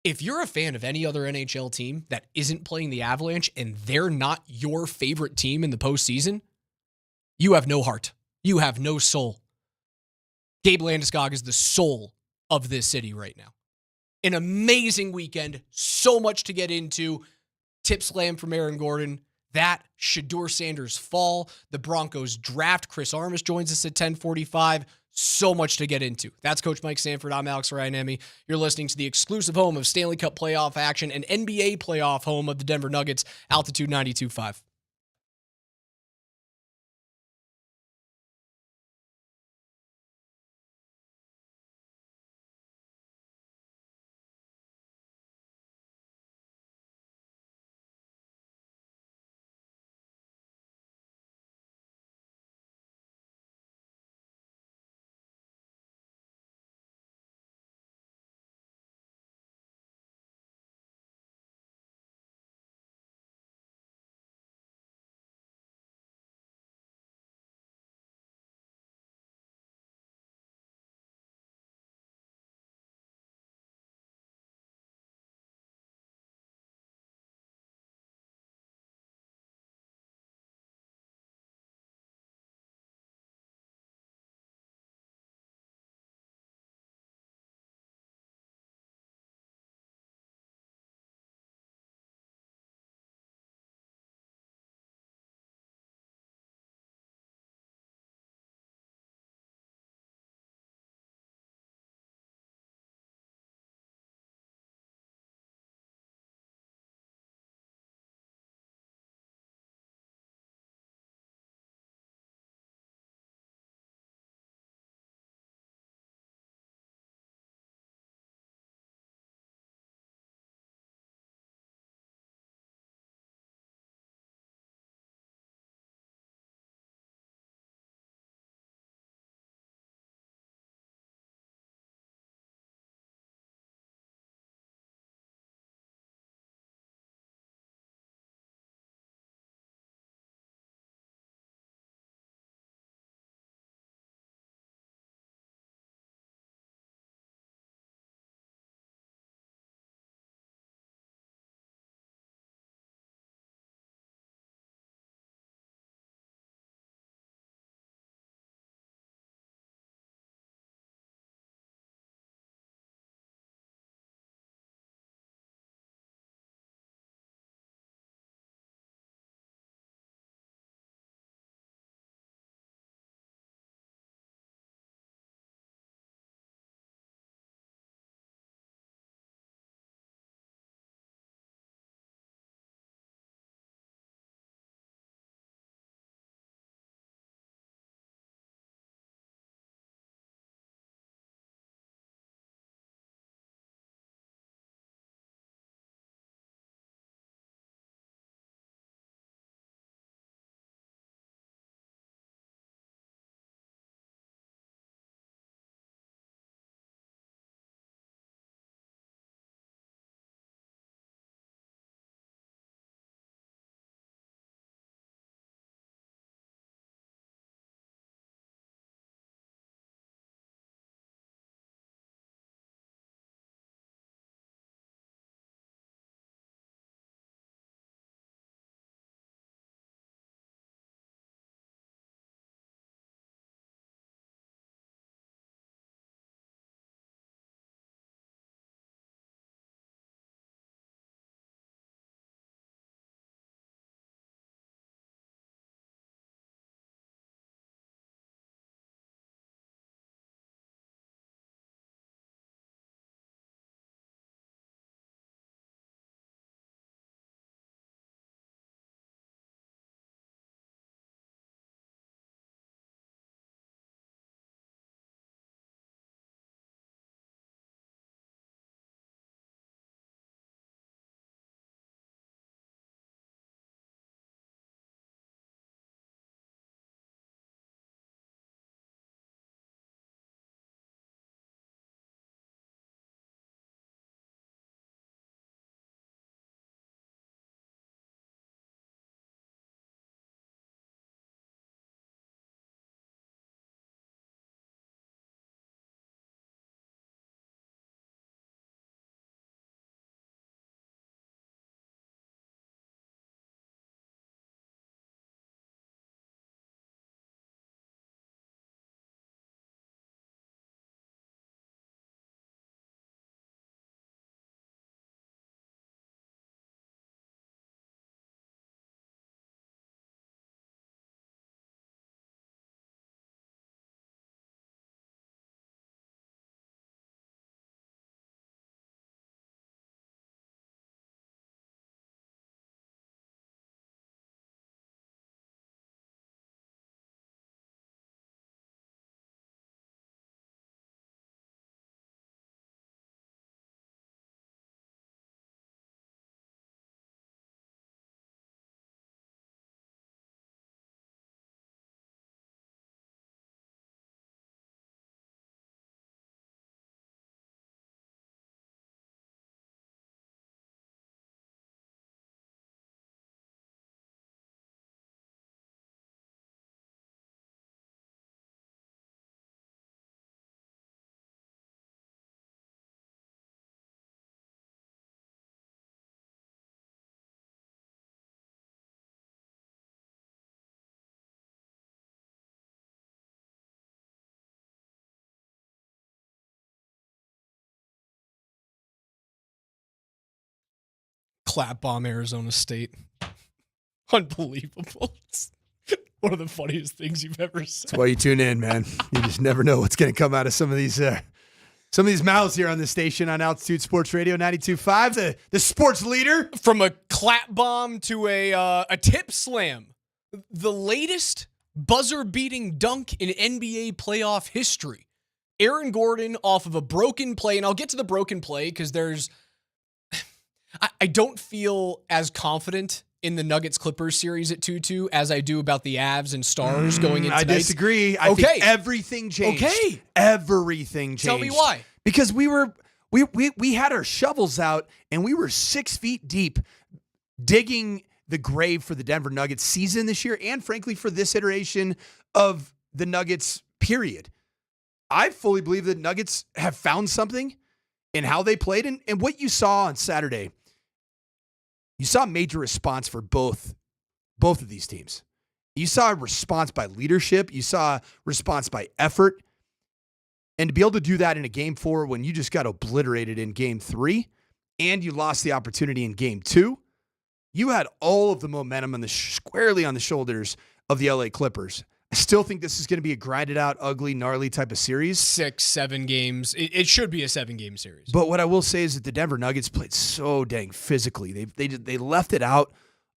Speaker 16: If you're a fan of any other NHL team that isn't playing the Avalanche and they're not your favorite team in the postseason, you have no heart. You have no soul. Gabe Landeskog is the soul of this city right now. An amazing weekend. So much to get into. Tip slam from Aaron Gordon. That, Shadur Sanders' fall. The Broncos draft. Chris Armas joins us at 10:45. So much to get into. That's Coach Mike Sanford. I'm Alex Ryanemi. You're listening to the exclusive home of Stanley Cup playoff action and NBA playoff home of the Denver Nuggets, Altitude 92.5. clap bomb Arizona State. Unbelievable. It's one of the funniest things you've ever said.
Speaker 17: That's why you tune in, man. You just never know what's going to come out of some of these mouths here on the station on Altitude Sports Radio 92.5, the sports leader.
Speaker 16: From a clap bomb to a tip slam, the latest buzzer-beating dunk in NBA playoff history. Aaron Gordon off of a broken play, and I'll get to the broken play because I don't feel as confident in the Nuggets-Clippers series at 2-2 as I do about the Avs and Stars going into tonight.
Speaker 17: I disagree. I think everything changed.
Speaker 16: Okay.
Speaker 17: Everything changed.
Speaker 16: Tell me why.
Speaker 17: Because we had our shovels out and we were 6 feet deep digging the grave for the Denver Nuggets season this year and frankly for this iteration of the Nuggets period. I fully believe that Nuggets have found something in how they played and what you saw on Saturday. You saw a major response for both of these teams. You saw a response by leadership. You saw a response by effort. And to be able to do that in a game 4 when you just got obliterated in game 3 and you lost the opportunity in game 2, you had all of the momentum squarely on the shoulders of the LA Clippers. I still think this is going to be a grinded out, ugly, gnarly type of series.
Speaker 16: 6-7 games. It should be a 7-game series.
Speaker 17: But what I will say is that the Denver Nuggets played so dang physically. They left it out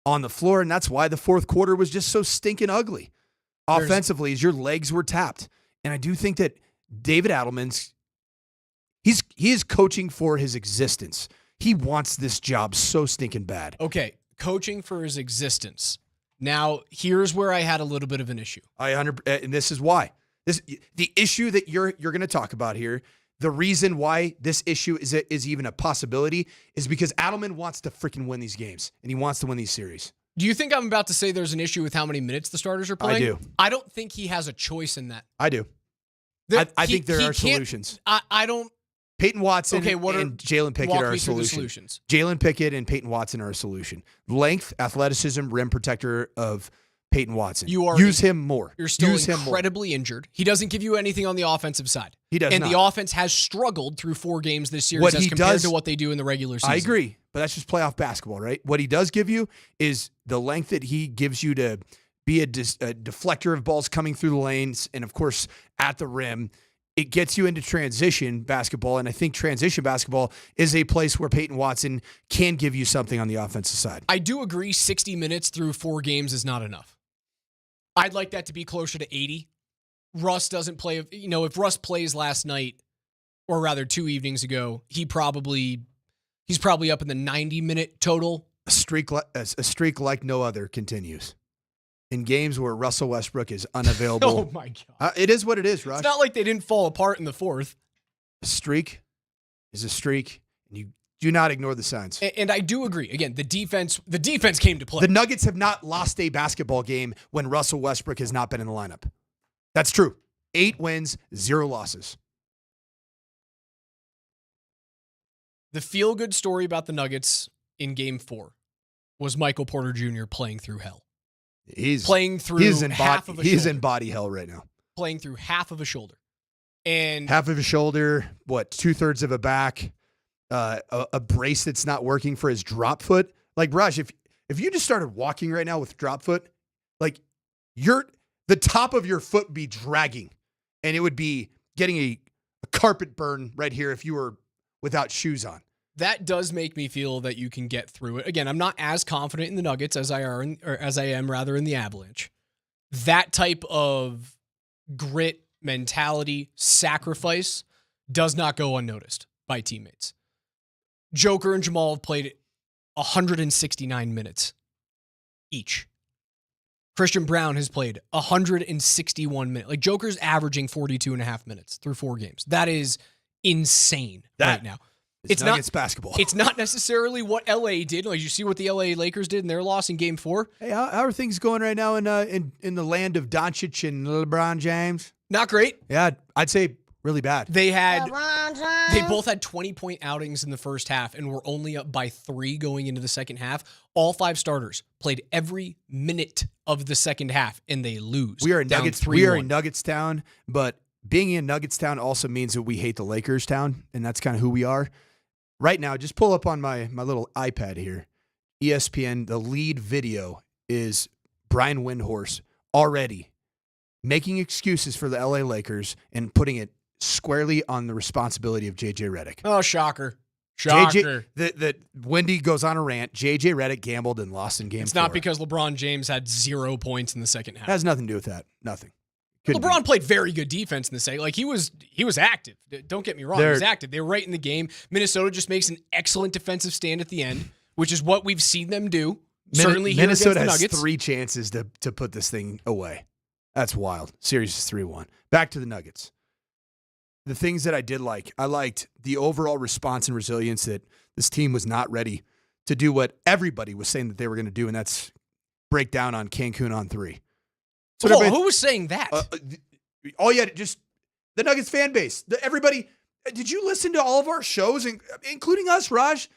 Speaker 17: on the floor, and that's why the fourth quarter was just so stinking ugly. Offensively, as your legs were tapped. And I do think that David Adelman's he is coaching for his existence. He wants this job so stinking bad.
Speaker 16: Okay, coaching for his existence. Now, here's where I had a little bit of an issue.
Speaker 17: And this is why. The issue that you're going to talk about here, the reason why this issue is even a possibility is because Adelman wants to freaking win these games, and he wants to win these series.
Speaker 16: Do you think I'm about to say there's an issue with how many minutes the starters are playing?
Speaker 17: I do.
Speaker 16: I don't think he has a choice in that.
Speaker 17: I do. I think there are solutions.
Speaker 16: I don't.
Speaker 17: Peyton Watson and Jalen Pickett are a solution. Jalen Pickett and Peyton Watson are a solution. Length, athleticism, rim protector of Peyton Watson. Use him more.
Speaker 16: You're still incredibly injured. He doesn't give you anything on the offensive side.
Speaker 17: He does
Speaker 16: not. And the offense has struggled through 4 games this series as compared to what they do in the regular season.
Speaker 17: I agree, but that's just playoff basketball, right? What he does give you is the length that he gives you to be a deflector of balls coming through the lanes and, of course, at the rim. It gets you into transition basketball, and I think transition basketball is a place where Peyton Watson can give you something on the offensive side.
Speaker 16: I do agree 60 minutes through 4 games is not enough. I'd like that to be closer to 80. Russ doesn't play. If Russ plays last night, or rather 2 evenings ago, he's probably up in the 90-minute total.
Speaker 17: A streak like no other continues. In games where Russell Westbrook is unavailable.
Speaker 16: Oh, my God.
Speaker 17: It is what it is, Rush.
Speaker 16: It's not like they didn't fall apart in the 4th.
Speaker 17: A streak is a streak, and you do not ignore the signs.
Speaker 16: And I do agree. Again, the defense came to play.
Speaker 17: The Nuggets have not lost a basketball game when Russell Westbrook has not been in the lineup. That's true. 8 wins, 0 losses.
Speaker 16: The feel-good story about the Nuggets in Game 4 was Michael Porter Jr. playing through hell.
Speaker 17: He's
Speaker 16: half of a shoulder.
Speaker 17: He's in body hell right now.
Speaker 16: Playing through half of a shoulder. And
Speaker 17: half of a shoulder, 2/3 of a back, a brace that's not working for his drop foot. Like, Raj, if you just started walking right now with drop foot, like the top of your foot would be dragging, and it would be getting a carpet burn right here if you were without shoes on.
Speaker 16: That does make me feel that you can get through it. Again, I'm not as confident in the Nuggets as I am in the Avalanche. That type of grit, mentality, sacrifice does not go unnoticed by teammates. Joker and Jamal have played 169 minutes each. Christian Brown has played 161 minutes. Like, Joker's averaging 42 and a half minutes through 4 games. That is insane right now.
Speaker 17: It's Nuggets basketball.
Speaker 16: It's not necessarily what LA did. Like, you see what the LA Lakers did in their loss in Game 4?
Speaker 17: Hey, how are things going right now in the land of Doncic and LeBron James?
Speaker 16: Not great.
Speaker 17: Yeah, I'd say really bad.
Speaker 16: They both had 20-point outings in the first half and were only up by 3 going into the second half. All 5 starters played every minute of the second half, and they lose.
Speaker 17: We are in Nuggets town, but being in Nuggets town also means that we hate the Lakers town, and that's kind of who we are. Right now, just pull up on my little iPad here. ESPN, the lead video is Brian Windhorst already making excuses for the LA Lakers and putting it squarely on the responsibility of JJ Redick.
Speaker 16: Oh, shocker. Shocker.
Speaker 17: The Wendy goes on a rant. JJ Redick gambled and lost in game 4.
Speaker 16: It's not because LeBron James had 0 points in the second half.
Speaker 17: It has nothing to do with that. Nothing.
Speaker 16: LeBron played very good defense in the second. Like he was active. Don't get me wrong. He was active. They were right in the game. Minnesota just makes an excellent defensive stand at the end, which is what we've seen them do. Certainly here against the Nuggets.
Speaker 17: Minnesota has 3 chances to put this thing away. That's wild. Series is 3-1. Back to the Nuggets. The things that I did like, I liked the overall response and resilience that this team was not ready to do what everybody was saying that they were going to do, and that's break down on Cancun on 3.
Speaker 16: So who was saying that?
Speaker 17: Just the Nuggets fan base. Everybody. Did you listen to all of our shows, including us, Raj?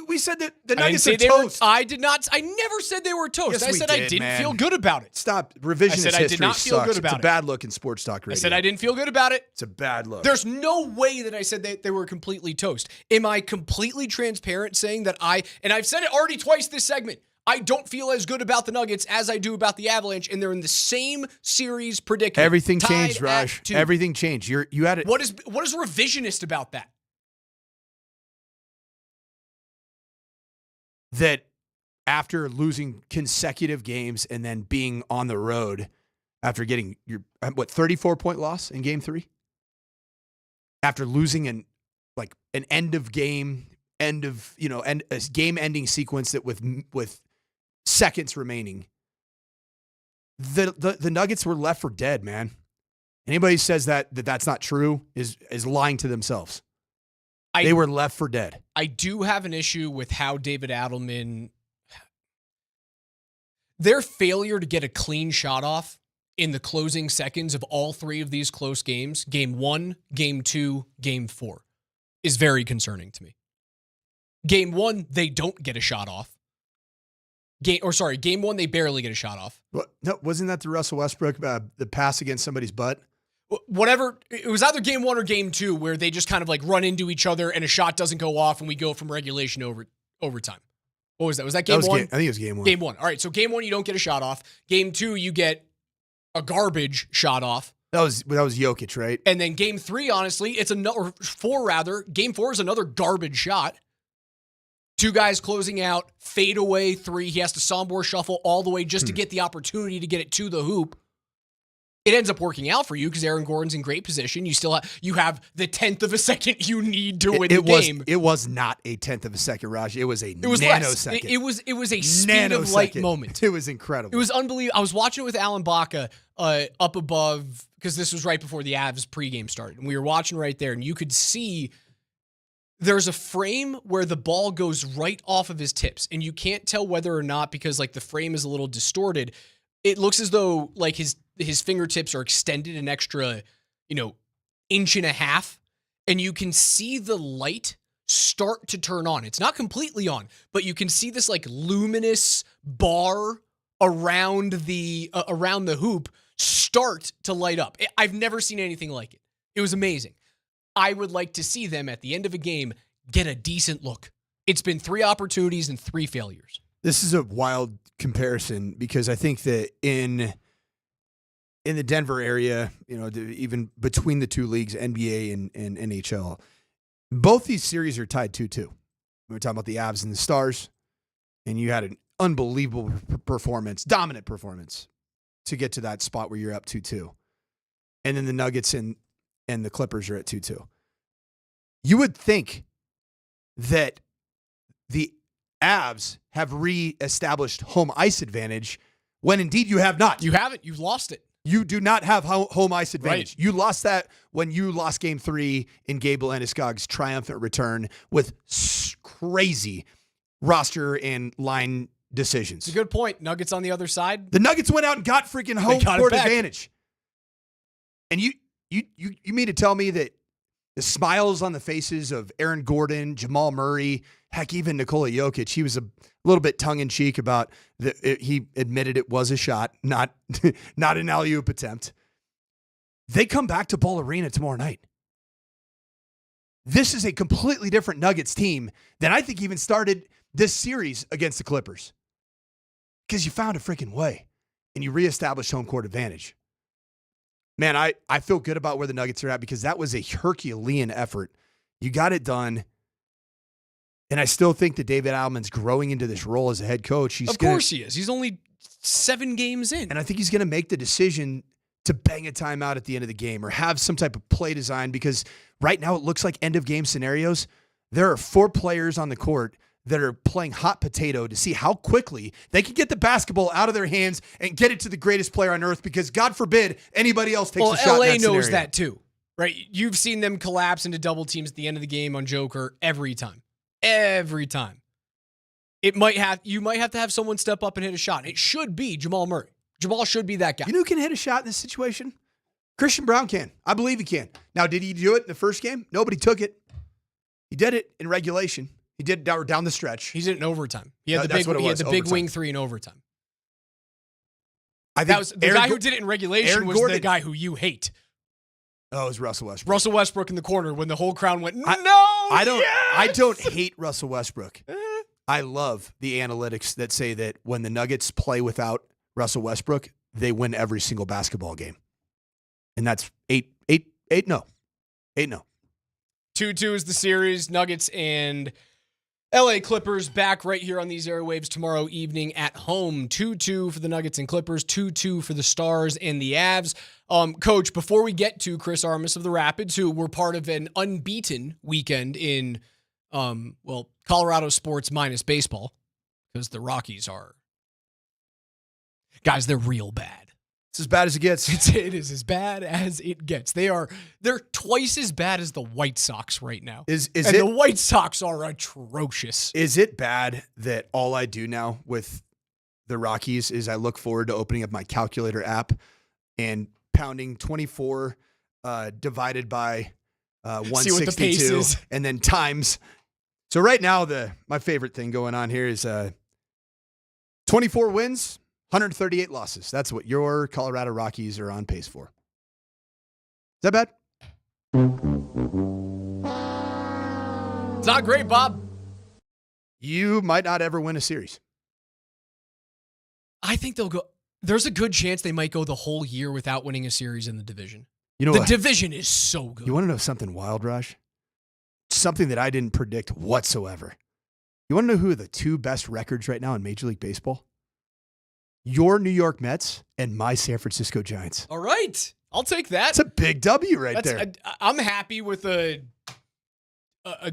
Speaker 17: We said that the Nuggets are toast.
Speaker 16: I did not. I never said they were toast.
Speaker 17: Yes,
Speaker 16: I said I didn't feel good about it.
Speaker 17: Stop. Revisionist history
Speaker 16: I did not feel
Speaker 17: sucks.
Speaker 16: good about
Speaker 17: it's a bad look in sports talk radio.
Speaker 16: I said I didn't feel good about it.
Speaker 17: It's a bad look.
Speaker 16: There's no way that I said that they were completely toast. Am I completely transparent saying that and I've said it already twice this segment, I don't feel as good about the Nuggets as I do about the Avalanche, and they're in the same series predicament.
Speaker 17: Everything changed, Raj. Everything changed. You had it.
Speaker 16: What is revisionist about that?
Speaker 17: That after losing consecutive games and then being on the road after getting your 34-point loss in game 3? After losing an end of game, and a game ending sequence that with seconds remaining. The Nuggets were left for dead, man. Anybody who says that's not true is lying to themselves. They were left for dead.
Speaker 16: I do have an issue with how David Adelman, their failure to get a clean shot off in the closing seconds of all 3 of these close games, game 1, game 2, game 4, is very concerning to me. Game 1, they don't get a shot off. Game 1, they barely get a shot off.
Speaker 17: No, wasn't that the Russell Westbrook, the pass against somebody's butt?
Speaker 16: Whatever, it was either game 1 or game 2 where they just kind of run into each other and a shot doesn't go off and we go from regulation to overtime. What was that? Was that game 1?
Speaker 17: I think it was game 1.
Speaker 16: Game 1. All right, so game 1 you don't get a shot off. Game 2 you get a garbage shot off.
Speaker 17: That was Jokic, right?
Speaker 16: And then game 3, honestly, it's or 4 rather. Game 4 is another garbage shot. 2 guys closing out, fade away 3. He has to sombor shuffle all the way just to get the opportunity to get it to the hoop. It ends up working out for you because Aaron Gordon's in great position. You have the 10th of a second you need to win the game.
Speaker 17: It was not a 10th of a second, Raj. It was nanosecond.
Speaker 16: It was a speed of light moment.
Speaker 17: It was incredible.
Speaker 16: It was unbelievable. I was watching it with Alan Baca up above because this was right before the Avs pregame started, and we were watching right there, and you could see there's a frame where the ball goes right off of his tips, and you can't tell whether or not because the frame is a little distorted. It looks as though his fingertips are extended an extra, inch and a half, and you can see the light start to turn on. It's not completely on, but you can see this luminous bar around the hoop start to light up. I've never seen anything like it. It was amazing. I would like to see them at the end of a game get a decent look. It's been 3 opportunities and 3 failures.
Speaker 17: This is a wild comparison because I think that in the Denver area, even between the 2 leagues, NBA and NHL, both these series are tied 2-2. We're talking about the Avs and the Stars, and you had an unbelievable performance, dominant performance, to get to that spot where you're up 2-2. And then the Nuggets and the Clippers are at 2-2. You would think that the Avs have re-established home ice advantage when indeed you have not.
Speaker 16: You haven't. You've lost it.
Speaker 17: You do not have home ice advantage.
Speaker 16: Right.
Speaker 17: You lost that when you lost game 3 in Gabe Landeskog's triumphant return with crazy roster and line decisions.
Speaker 16: It's a good point. Nuggets on the other side.
Speaker 17: The Nuggets went out and got freaking home court advantage. And you mean to tell me that the smiles on the faces of Aaron Gordon, Jamal Murray, heck, even Nikola Jokic, he was a little bit tongue-in-cheek about he admitted it was a shot, not an alley-oop attempt. They come back to Ball Arena tomorrow night. This is a completely different Nuggets team than I think even started this series against the Clippers because you found a freaking way and you reestablished home court advantage. Man, I feel good about where the Nuggets are at because that was a Herculean effort. You got it done. And I still think that David Alman's growing into this role as a head coach.
Speaker 16: Of course he is. He's only 7 games in.
Speaker 17: And I think he's going to make the decision to bang a timeout at the end of the game or have some type of play design because right now it looks like end-of-game scenarios. There are 4 players on the court that are playing hot potato to see how quickly they can get the basketball out of their hands and get it to the greatest player on earth because, God forbid, anybody else takes a shot
Speaker 16: LA
Speaker 17: in that
Speaker 16: knows
Speaker 17: scenario.
Speaker 16: that too, right? You've seen them collapse into double teams at the end of the game on Joker every time. Every time. You might have to have someone step up and hit a shot. It should be Jamal Murray. Jamal should be that guy.
Speaker 17: You know who can hit a shot in this situation? Christian Brown can. I believe he can. Now, did he do it in the first game? Nobody took it. He did it in regulation. He did it down the stretch.
Speaker 16: He did it in overtime. He had the big wing 3 in overtime.
Speaker 17: I think
Speaker 16: the guy who did it in regulation was the guy who you hate.
Speaker 17: Oh, it was Russell Westbrook.
Speaker 16: Russell Westbrook in the corner when the whole crowd went,
Speaker 17: I don't hate Russell Westbrook. I love the analytics that say that when the Nuggets play without Russell Westbrook, they win every single basketball game. And that's 8-0. 8-0.
Speaker 16: 2-2 is the series. Nuggets and LA Clippers back right here on these airwaves tomorrow evening at home. 2-2 for the Nuggets and Clippers, 2-2 for the Stars and the Avs. Coach, before we get to Chris Armas of the Rapids, who were part of an unbeaten weekend in, Colorado sports minus baseball, because the Rockies are, guys, they're real bad.
Speaker 17: It's as bad as it gets.
Speaker 16: It is as bad as it gets. They're twice as bad as the White Sox right now. The White Sox are atrocious.
Speaker 17: Is it bad that all I do now with the Rockies is I look forward to opening up my calculator app and pounding 24 divided by 162 and then times. So right now my favorite thing going on here is 24 wins, 138 losses. That's what your Colorado Rockies are on pace for. Is that bad?
Speaker 16: It's not great, Bob.
Speaker 17: You might not ever win a series.
Speaker 16: I think they'll go. There's a good chance they might go the whole year without winning a series in the division.
Speaker 17: You know
Speaker 16: the division is so good.
Speaker 17: You want to know something wild, Raj? Something that I didn't predict whatsoever. You want to know who are the 2 best records right now in Major League Baseball? Your New York Mets and my San Francisco Giants.
Speaker 16: All right. I'll take that.
Speaker 17: That's a big W right there.
Speaker 16: I'm happy with a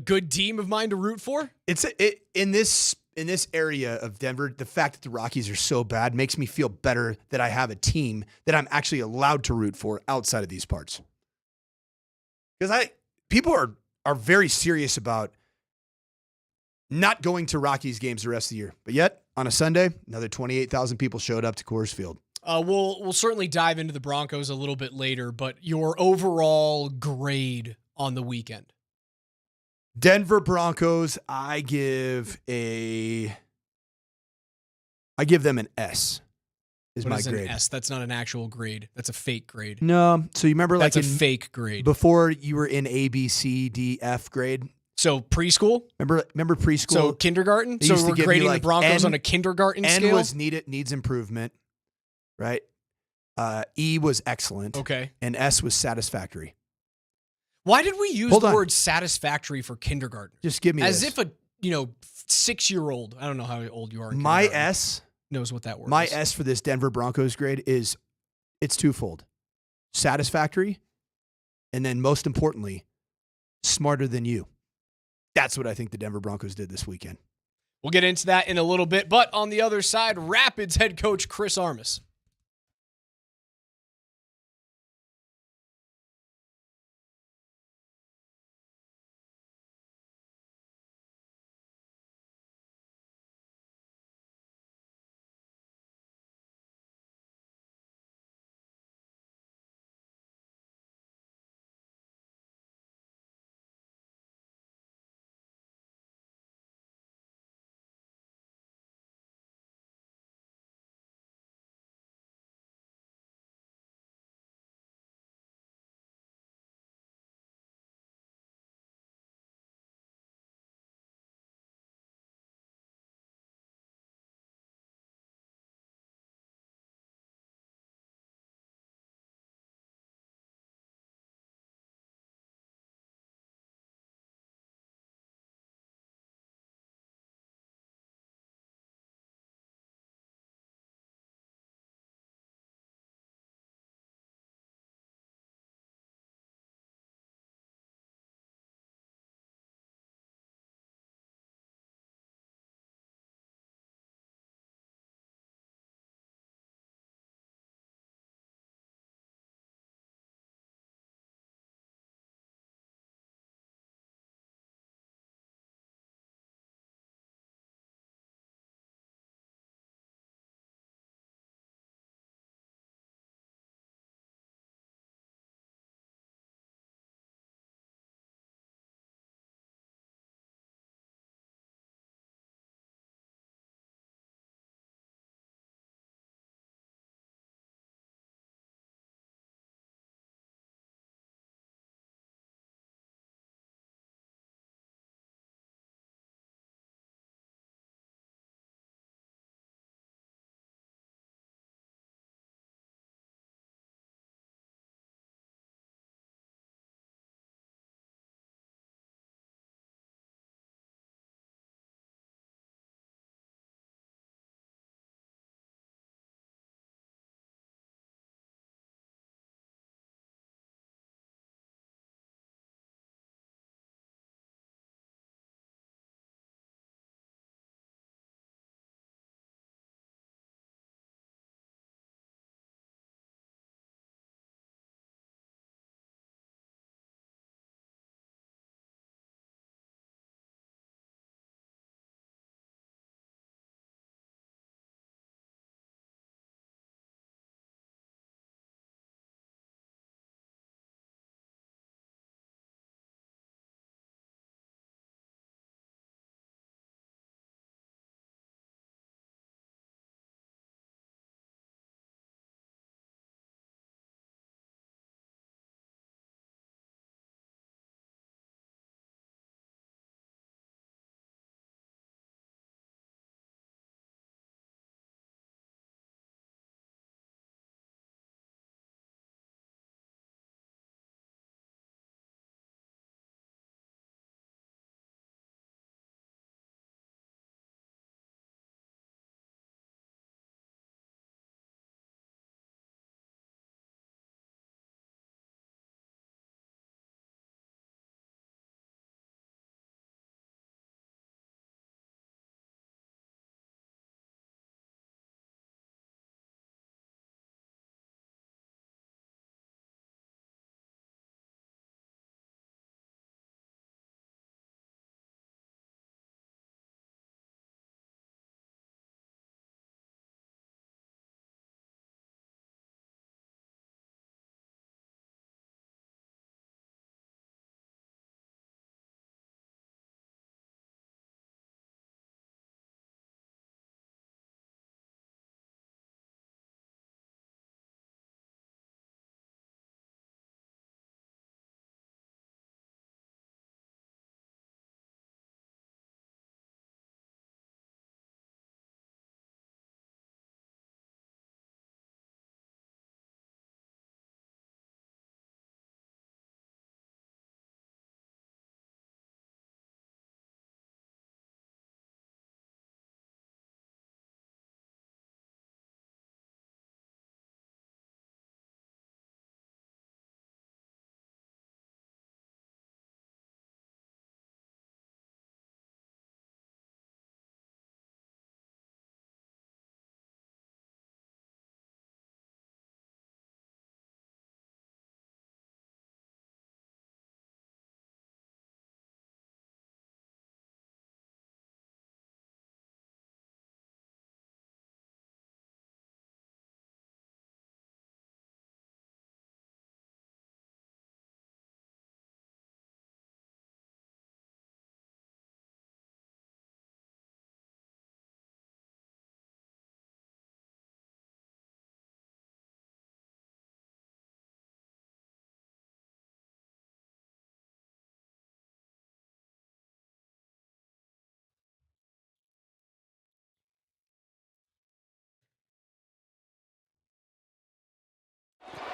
Speaker 16: good team of mine to root for.
Speaker 17: In this area of Denver, the fact that the Rockies are so bad makes me feel better that I have a team that I'm actually allowed to root for outside of these parts. Because people are very serious about not going to Rockies games the rest of the year. But yet, on a Sunday, another 28,000 people showed up to Coors Field.
Speaker 16: We'll certainly dive into the Broncos a little bit later, but your overall grade on the weekend.
Speaker 17: Denver Broncos, I give them an S. Is
Speaker 16: what
Speaker 17: my
Speaker 16: is
Speaker 17: grade.
Speaker 16: An S? That's not an actual grade. That's a fake grade.
Speaker 17: No. So you remember
Speaker 16: that's a fake grade.
Speaker 17: Before you were in A, B, C, D, F grade?
Speaker 16: So preschool?
Speaker 17: Remember preschool?
Speaker 16: So kindergarten? So we're grading the Broncos on a kindergarten scale?
Speaker 17: N was needs improvement, right? E was excellent.
Speaker 16: Okay.
Speaker 17: And S was satisfactory.
Speaker 16: Why did we use the word satisfactory for kindergarten?
Speaker 17: Just give me
Speaker 16: as
Speaker 17: this.
Speaker 16: if a 6-year-old, I don't know how old you are.
Speaker 17: My S
Speaker 16: knows what that word
Speaker 17: My
Speaker 16: is.
Speaker 17: S for this Denver Broncos grade is it's twofold. Satisfactory, and then most importantly, smarter than you. That's what I think the Denver Broncos did this weekend.
Speaker 16: We'll get into that in a little bit, but on the other side, Rapids head coach Chris Armas.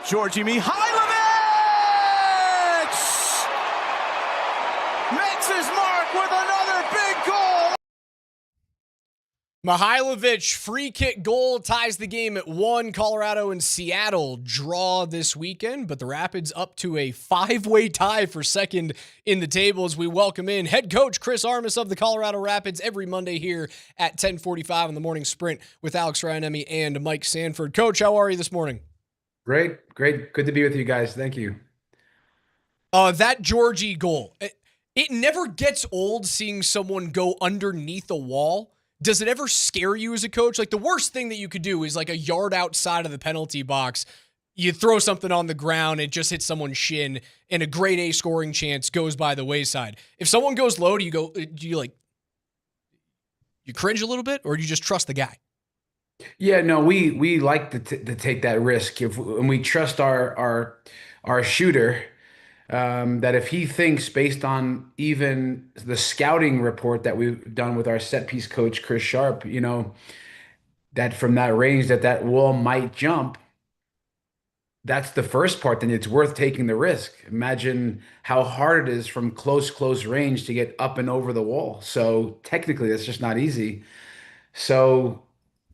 Speaker 4: Georgi Mihailovic makes his mark with another big goal.
Speaker 16: Mihailovic free kick goal ties the game at 1. Colorado and Seattle draw this weekend, but the Rapids up to a 5-way tie for second in the table as we welcome in head coach Chris Armas of the Colorado Rapids every Monday here at 10:45 on the morning sprint with Alex Ryanemi and Mike Sanford. Coach, how are you this morning?
Speaker 19: Great. Good to be with you guys. Thank you.
Speaker 16: That Georgie goal, it never gets old seeing someone go underneath a wall. Does it ever scare you as a coach? Like, the worst thing that you could do is like a yard outside of the penalty box, you throw something on the ground, it just hits someone's shin, and a grade A scoring chance goes by the wayside. If someone goes low, do you cringe a little bit, or do you just trust the guy?
Speaker 19: Yeah, no, we like to take that risk and we trust our shooter. That if he thinks, based on even the scouting report that we've done with our set piece coach, Chris Sharp, that from that range that wall might jump, that's the first part, then it's worth taking the risk. Imagine how hard it is from close range to get up and over the wall. So technically, that's just not easy. So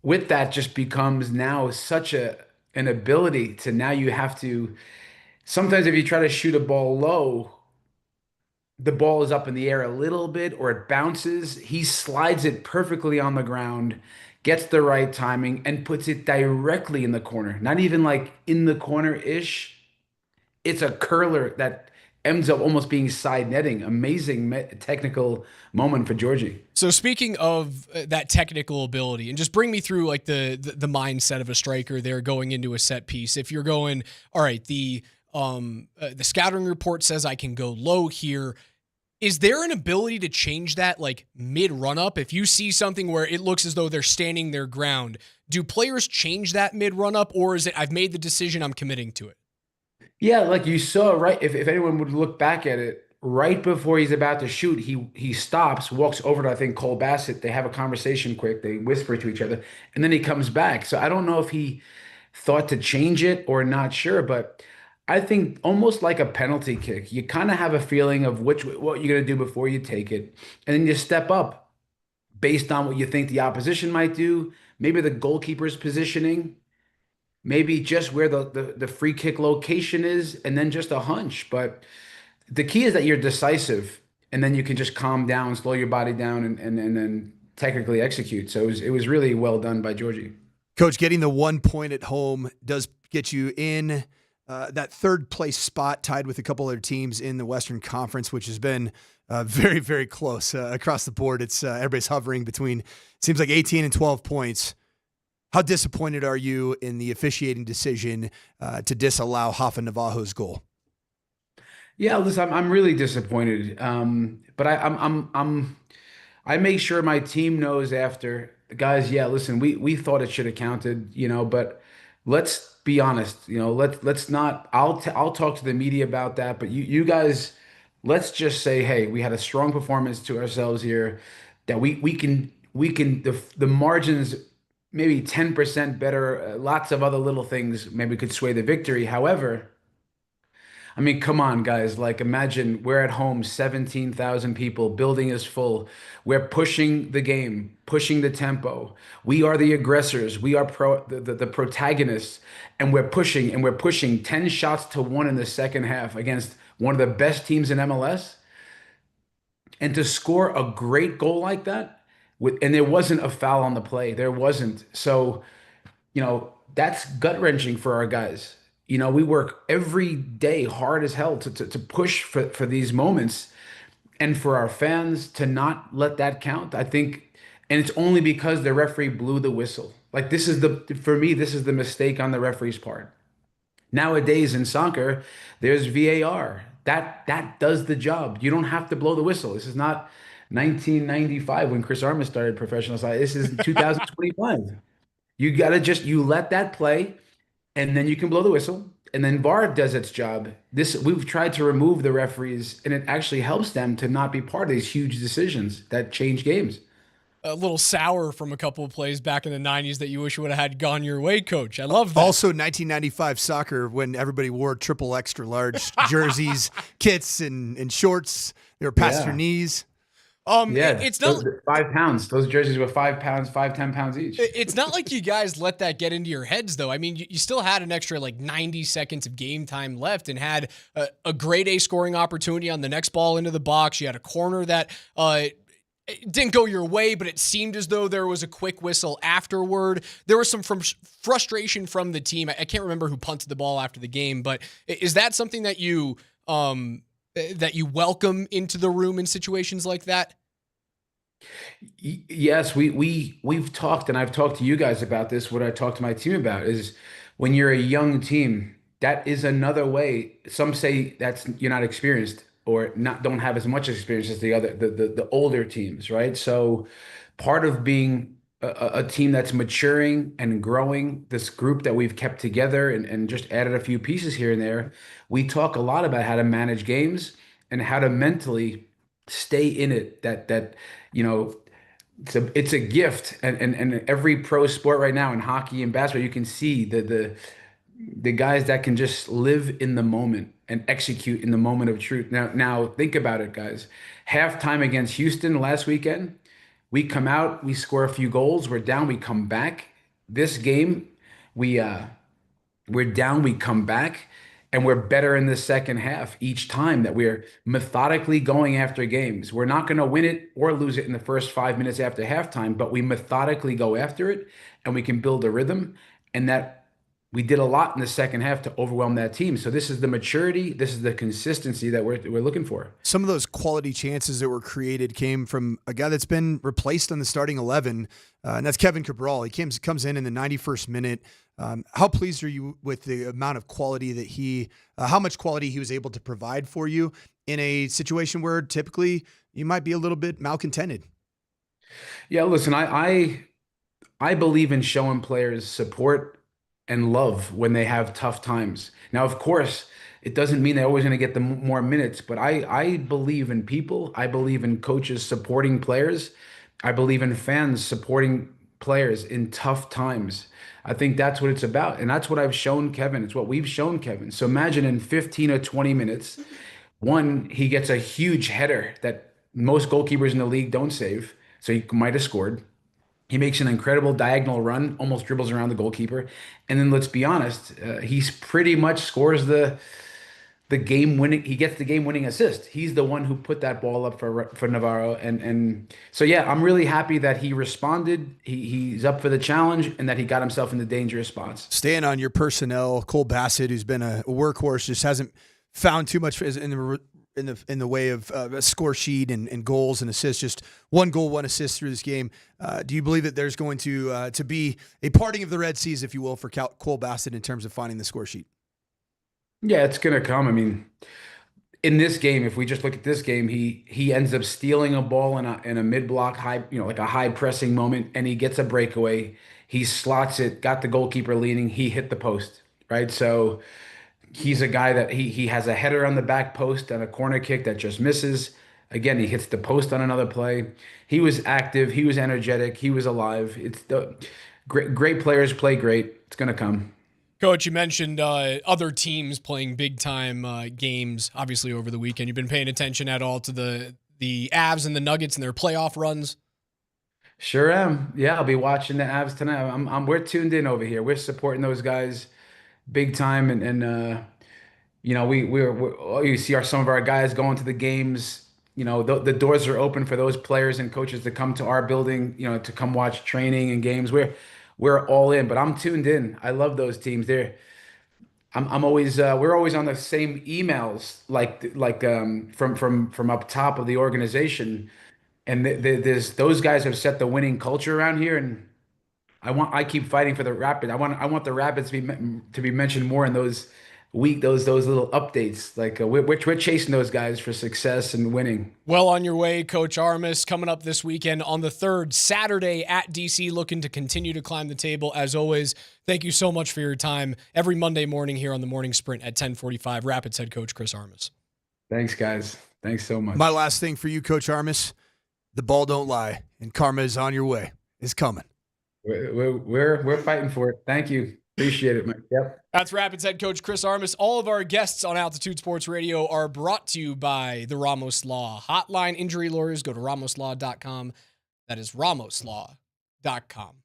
Speaker 19: with that just becomes now such an ability to, now you have to, sometimes if you try to shoot a ball low, the ball is up in the air a little bit or it bounces. He slides it perfectly on the ground, gets the right timing, and puts it directly in the corner. Not even like in the corner-ish. It's a curler that ends up almost being side netting. Amazing technical moment for Georgie.
Speaker 16: So speaking of that technical ability, and just bring me through like the mindset of a striker there going into a set piece. If you're going, all right, the scouting report says I can go low here. Is there an ability to change that like mid run up? If you see something where it looks as though they're standing their ground, do players change that mid run up, or is it I've made the decision, I'm committing to it?
Speaker 19: Yeah, like you saw, right? If anyone would look back at it, right before he's about to shoot, he stops, walks over to, I think, Cole Bassett. They have a conversation quick. They whisper to each other, and then he comes back. So I don't know if he thought to change it or not sure, but I think almost like a penalty kick, you kind of have a feeling of what you're going to do before you take it. And then you step up based on what you think the opposition might do, maybe the goalkeeper's positioning, maybe just where the free kick location is, and then just a hunch. But the key is that you're decisive, and then you can just calm down, slow your body down, and then technically execute. So it was really well done by Georgie.
Speaker 17: Coach, getting the 1 point at home does get you in that third place spot, tied with a couple other teams in the Western Conference, which has been very, very close across the board. It's everybody's hovering between, seems like 18 and 12 points. How disappointed are you in the officiating decision to disallow Rafa Navajo's goal?
Speaker 19: Yeah, listen, I'm really disappointed. But I make sure my team knows after, guys. Yeah, listen, we thought it should have counted, but let's be honest. Let's not. I'll talk to the media about that. But you guys, let's just say, hey, we had a strong performance to ourselves here. That we can the margins. Maybe 10% better, lots of other little things maybe could sway the victory. However, I mean, come on, guys. Like, imagine we're at home, 17,000 people, building is full. We're pushing the game, pushing the tempo. We are the aggressors. We are the protagonists, and we're pushing 10 shots to 1 in the second half against one of the best teams in MLS. And to score a great goal like that, and there wasn't a foul on the play. There wasn't. So, that's gut-wrenching for our guys. We work every day hard as hell to push for these moments, and for our fans to not let that count, I think. And it's only because the referee blew the whistle. Like, for me, this is the mistake on the referee's part. Nowadays in soccer, there's VAR. That does the job. You don't have to blow the whistle. This is not 1995 when Chris Armas started professional soccer. This is 2025. You got to you let that play, and then you can blow the whistle, and then VAR does its job. We've tried to remove the referees, and it actually helps them to not be part of these huge decisions that change games.
Speaker 16: a little sour from a couple of plays back in the 90s that you wish would have had gone your way, Coach. I love that.
Speaker 17: Also, 1995 soccer, when everybody wore triple extra large jerseys, kits, and shorts. They were past your knees.
Speaker 16: It's not
Speaker 19: 5 pounds. Those jerseys were 5 pounds, 10 pounds each.
Speaker 16: It's not like you guys let that get into your heads, though. I mean, you still had an extra 90 seconds of game time left and had a grade A scoring opportunity on the next ball into the box. You had a corner that it didn't go your way, but it seemed as though there was a quick whistle afterward. There was some frustration from the team. I can't remember who punted the ball after the game, but is that something that you welcome into the room in situations like that?
Speaker 19: Yes, we've talked, and I've talked to you guys about this. What I talked to my team about is when you're a young team, that is another way. Some say that's you're not experienced or don't have as much experience as the older teams, right? So part of being a team that's maturing and growing, this group that we've kept together and just added a few pieces here and there, we talk a lot about how to manage games and how to mentally stay in it. That it's a gift, and every pro sport right now in hockey and basketball, you can see the guys that can just live in the moment and execute in the moment of truth. Now think about it, guys. Halftime against Houston last weekend, we come out, we score a few goals, we're down, we come back. This game, we're down, we come back, and we're better in the second half each time that we're methodically going after games. We're not going to win it or lose it in the first 5 minutes after halftime, but we methodically go after it, and we can build a rhythm, and that we did a lot in the second half to overwhelm that team. So this is the maturity, this is the consistency that we're looking for.
Speaker 17: Some of those quality chances that were created came from a guy that's been replaced on the starting 11, and that's Kevin Cabral. He comes in the 91st minute. How pleased are you with the amount of quality that how much quality he was able to provide for you in a situation where typically you might be a little bit malcontented?
Speaker 19: Yeah, listen, I believe in showing players support and love when they have tough times. Now, of course, it doesn't mean they're always going to get the more minutes, but I believe in people. I believe in coaches supporting players. I believe in fans supporting players in tough times. I think that's what it's about. And that's what I've shown Kevin. It's what we've shown Kevin. So imagine in 15 or 20 minutes, he gets a huge header that most goalkeepers in the league don't save. So he might have scored. He makes an incredible diagonal run, almost dribbles around the goalkeeper. And then let's be honest, he's pretty much scores the game-winning. He gets the game-winning assist. He's the one who put that ball up for Navarro. And so, yeah, I'm really happy that he responded. He's up for the challenge and that he got himself into dangerous spots.
Speaker 17: Staying on your personnel, Cole Bassett, who's been a workhorse, just hasn't found too much in the way of a score sheet and goals and assists. Just 1 goal, 1 assist through this game. Do you believe that there's going to be a parting of the Red Seas, if you will, for Cole Bassett in terms of finding the score sheet?
Speaker 19: Yeah, it's going to come. I mean, in this game, if we just look at this game, he ends up stealing a ball in a mid-block high, like a high pressing moment, and he gets a breakaway. He slots it, got the goalkeeper leaning, he hit the post, right? So he's a guy that he has a header on the back post and a corner kick that just misses. Again, he hits the post on another play. He was active, he was energetic, he was alive. It's the great players play great. It's going to come.
Speaker 16: Coach, you mentioned other teams playing big-time games, obviously, over the weekend. You've been paying attention at all to the Avs and the Nuggets and their playoff runs?
Speaker 19: Sure am. Yeah, I'll be watching the Avs tonight. We're tuned in over here. We're supporting those guys big time, and you see some of our guys going to the games. The doors are open for those players and coaches to come to our building, to come watch training and games. We're all in, but I'm tuned in. I love those teams. We're always on the same emails, from up top of the organization, and those guys have set the winning culture around here. And I keep fighting for the Rapids. I want the Rapids to be mentioned more in those little updates. We're chasing those guys for success and winning.
Speaker 16: Well on your way, Coach Armas, coming up this weekend on the 3rd, Saturday at DC, looking to continue to climb the table. As always, thank you so much for your time every Monday morning here on the Morning Sprint at 10:45. Rapids head coach Chris Armas.
Speaker 19: Thanks, guys. Thanks so much.
Speaker 17: My last thing for you, Coach Armas, the ball don't lie. and karma is on your way. It's coming.
Speaker 19: We're fighting for it. Thank you. Appreciate it, Mike. Yep.
Speaker 16: That's Rapids head coach Chris Armas. All of our guests on Altitude Sports Radio are brought to you by the Ramos Law Hotline. Injury lawyers, go to ramoslaw.com. That is ramoslaw.com.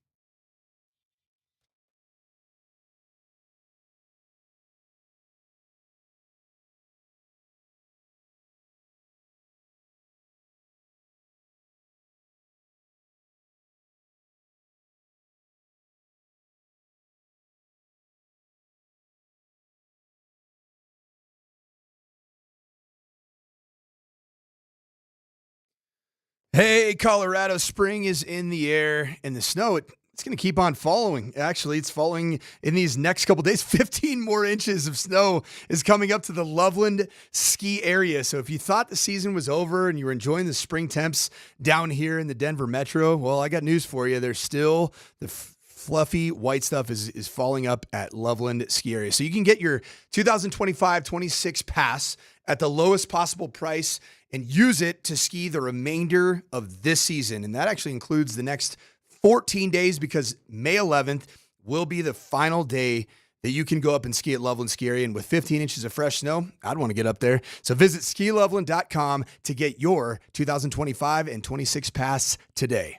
Speaker 17: Hey, Colorado, spring is in the air, and the snow, it's going to keep on falling. Actually, it's falling in these next couple days. 15 more inches of snow is coming up to the Loveland ski area. So if you thought the season was over and you were enjoying the spring temps down here in the Denver metro, well, I got news for you. There's still the fluffy white stuff is falling up at Loveland ski area. So you can get your 2025-26 pass at the lowest possible price and use it to ski the remainder of this season. And that actually includes the next 14 days because May 11th will be the final day that you can go up and ski at Loveland Ski Area. And with 15 inches of fresh snow, I'd want to get up there. So visit skiloveland.com to get your 2025 and 26 pass today.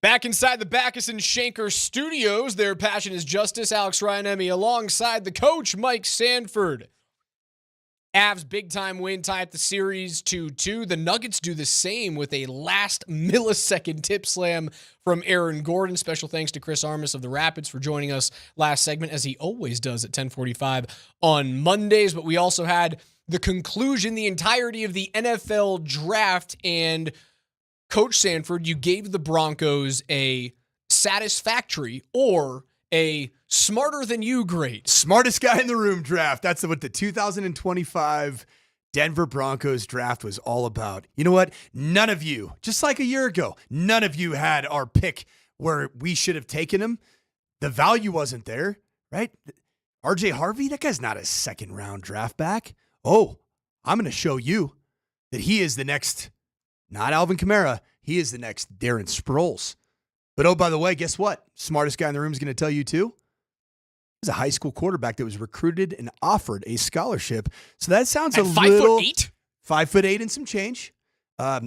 Speaker 16: Back inside the Backus and Shanker studios, their passion is justice. Alex Ryan-Emmy alongside the coach, Mike Sanford. Avs big-time win, tie up the series 2-2. The Nuggets do the same with a last millisecond tip slam from Aaron Gordon. Special thanks to Chris Armas of the Rapids for joining us last segment, as he always does at 10:45 on Mondays. But we also had the conclusion, the entirety of the NFL draft, and Coach Sanford, you gave the Broncos a satisfactory or a smarter than you grade.
Speaker 17: Smartest guy in the room draft. That's what the 2025 Denver Broncos draft was all about. You know what? None of you, just like a year ago, none of you had our pick where we should have taken him. The value wasn't there, right? RJ Harvey, that guy's not a second round draft back. Oh, I'm going to show you that he is the next, not Alvin Kamara, he is the next Darren Sproles. But oh, by the way, guess what? Smartest guy in the room is going to tell you too. He's a high school quarterback that was recruited and offered a scholarship. So that sounds
Speaker 16: at
Speaker 17: a
Speaker 16: 5'8"?
Speaker 17: 5'8" and some change.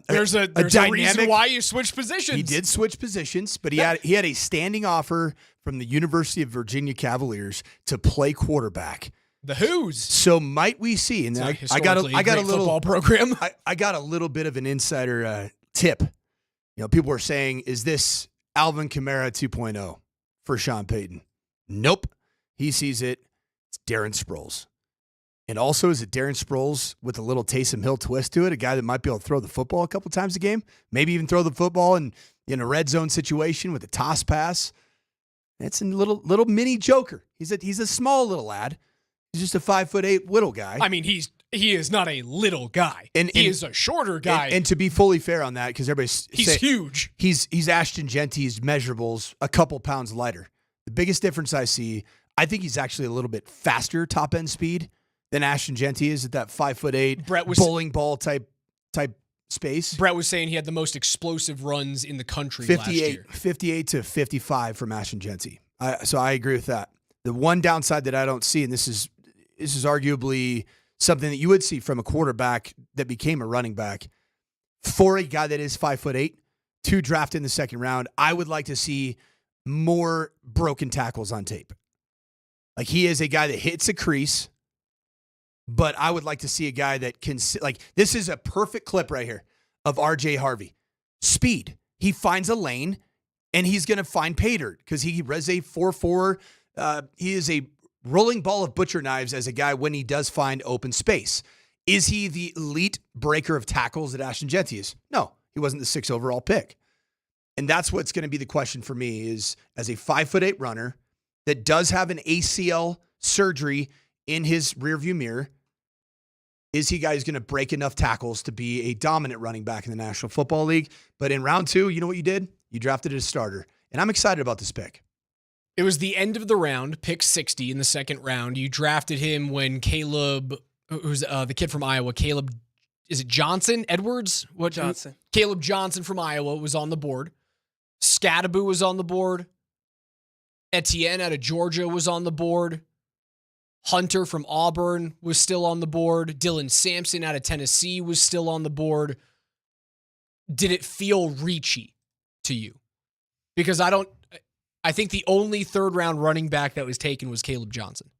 Speaker 16: There's a reason why you switched positions.
Speaker 17: He did switch positions, but he had a standing offer from the University of Virginia Cavaliers to play quarterback.
Speaker 16: The Who's.
Speaker 17: So might we see? And I got a little
Speaker 16: football program.
Speaker 17: I got a little bit of an insider tip. You know, people were saying, is this Alvin Kamara 2.0 for Sean Payton? Nope. He sees it. It's Darren Sproles. And also, is it Darren Sproles with a little Taysom Hill twist to it? A guy that might be able to throw the football a couple times a game, maybe even throw the football in a red zone situation with a toss pass. It's a little mini joker. He's a small little lad. He's just a 5'8" little guy.
Speaker 16: I mean, he is not a little guy. He is a shorter guy.
Speaker 17: And to be fully fair on that, because everybody's
Speaker 16: huge.
Speaker 17: He's Ashton Genty's measurables a couple pounds lighter. The biggest difference I see, I think he's actually a little bit faster top end speed than Ashton Genty is at that 5'8" bowling ball type space.
Speaker 16: Brett was saying he had the most explosive runs in the country last year.
Speaker 17: 58 to 55 from Ashton Genty. So I agree with that. The one downside that I don't see, and this is arguably something that you would see from a quarterback that became a running back, for a guy that is 5'8", 2 drafted in the second round, I would like to see more broken tackles on tape. Like, he is a guy that hits a crease, but I would like to see a guy that can, like, this is a perfect clip right here of RJ Harvey. Speed. He finds a lane, and he's going to find pay dirt because he runs a 4.4. He is a rolling ball of butcher knives as a guy when he does find open space. Is he the elite breaker of tackles that Ashton Genty is? No, he wasn't the 6th overall pick. And that's what's going to be the question for me is, as a 5'8" runner that does have an ACL surgery in his rearview mirror, is he guys going to break enough tackles to be a dominant running back in the National Football League? But in round 2, you know what you did? You drafted a starter. And I'm excited about this pick.
Speaker 16: It was the end of the round, pick 60 in the second round. You drafted him when Caleb, who's the kid from Iowa, Caleb, is it Johnson? Edwards? What
Speaker 3: Johnson.
Speaker 16: Caleb Johnson from Iowa was on the board. Scadaboo was on the board. Etienne out of Georgia was on the board. Hunter from Auburn was still on the board. Dylan Sampson out of Tennessee was still on the board. Did it feel reachy to you? Because I think the only third-round running back that was taken was Caleb Johnson.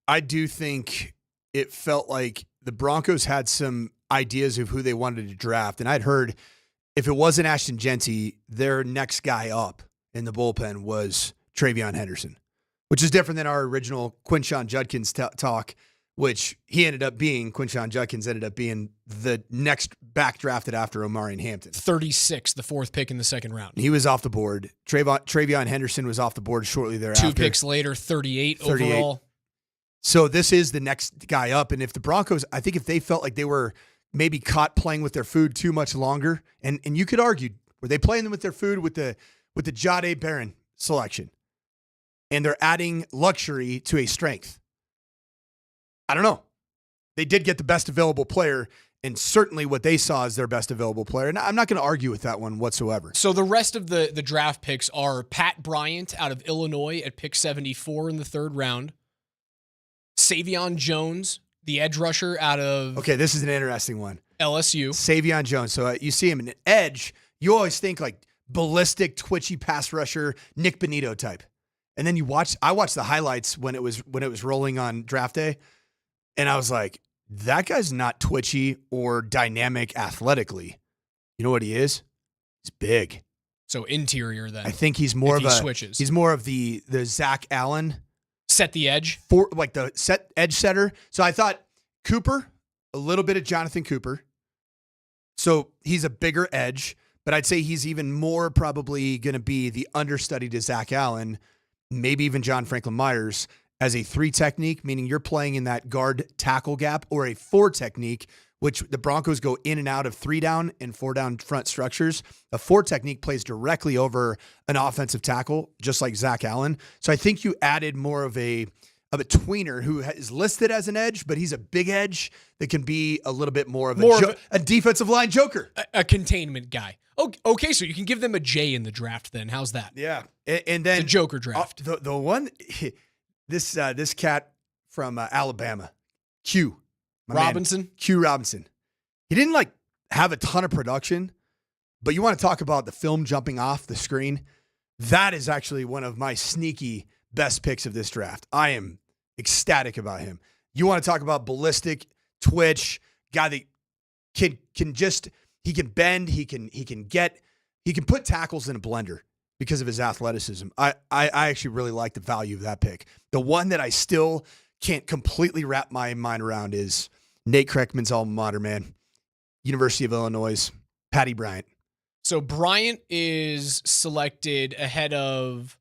Speaker 17: I do think it felt like the Broncos had some ideas of who they wanted to draft. And I'd heard if it wasn't Ashton Genty, their next guy up in the bullpen was Travion Henderson, which is different than our original Quinshon Judkins talk, which Quinshon Judkins ended up being the next back drafted after Omari and Hampton.
Speaker 16: 36, the 4th pick in the second round.
Speaker 17: He was off the board. Travion Henderson was off the board shortly thereafter.
Speaker 16: 2 picks later, 38 overall.
Speaker 17: So this is the next guy up. And if the Broncos, I think if they felt like they were maybe caught playing with their food too much longer, and you could argue, were they playing them with their food with the Jahdae Barron selection? And they're adding luxury to a strength. I don't know. They did get the best available player, and certainly what they saw is their best available player. And I'm not going to argue with that one whatsoever.
Speaker 16: So the rest of the draft picks are Pat Bryant out of Illinois at pick 74 in the 3rd round. Savion Jones, the edge rusher out of...
Speaker 17: Okay, this is an interesting one.
Speaker 16: LSU.
Speaker 17: Savion Jones. So you see him in edge. you always think like ballistic, twitchy pass rusher, Nick Bonito type. And then I watched the highlights when it was rolling on draft day, and I was like, that guy's not twitchy or dynamic athletically. You know what he is? He's big.
Speaker 16: So interior then.
Speaker 17: I think he's more of
Speaker 16: switches.
Speaker 17: He's more of the Zach Allen.
Speaker 16: Set the edge.
Speaker 17: For like the edge setter. So I thought Cooper, a little bit of Jonathan Cooper. So he's a bigger edge, but I'd say he's even more probably going to be the understudy to Zach Allen, maybe even John Franklin Myers, as a 3 technique, meaning you're playing in that guard tackle gap, or a 4 technique, which the Broncos go in and out of 3 down and 4 down front structures. A 4 technique plays directly over an offensive tackle, just like Zach Allen. So I think you added more of a tweener who is listed as an edge, but he's a big edge that can be a little bit more of a defensive line joker.
Speaker 16: A containment guy. Okay, so you can give them a J in the draft then. How's that?
Speaker 17: Yeah. And then
Speaker 16: the Joker draft.
Speaker 17: The one, this cat from Alabama, Q.
Speaker 16: Robinson?
Speaker 17: Q Robinson. He didn't like have a ton of production, but you want to talk about the film jumping off the screen. That is actually one of my sneaky best picks of this draft. I am ecstatic about him. You want to talk about ballistic, twitch, guy that can just, he can bend, he can put tackles in a blender because of his athleticism. I actually really like the value of that pick. The one that I still can't completely wrap my mind around is Nate Kreckman's alma mater, man. University of Illinois, Patty Bryant.
Speaker 16: So Bryant is selected ahead of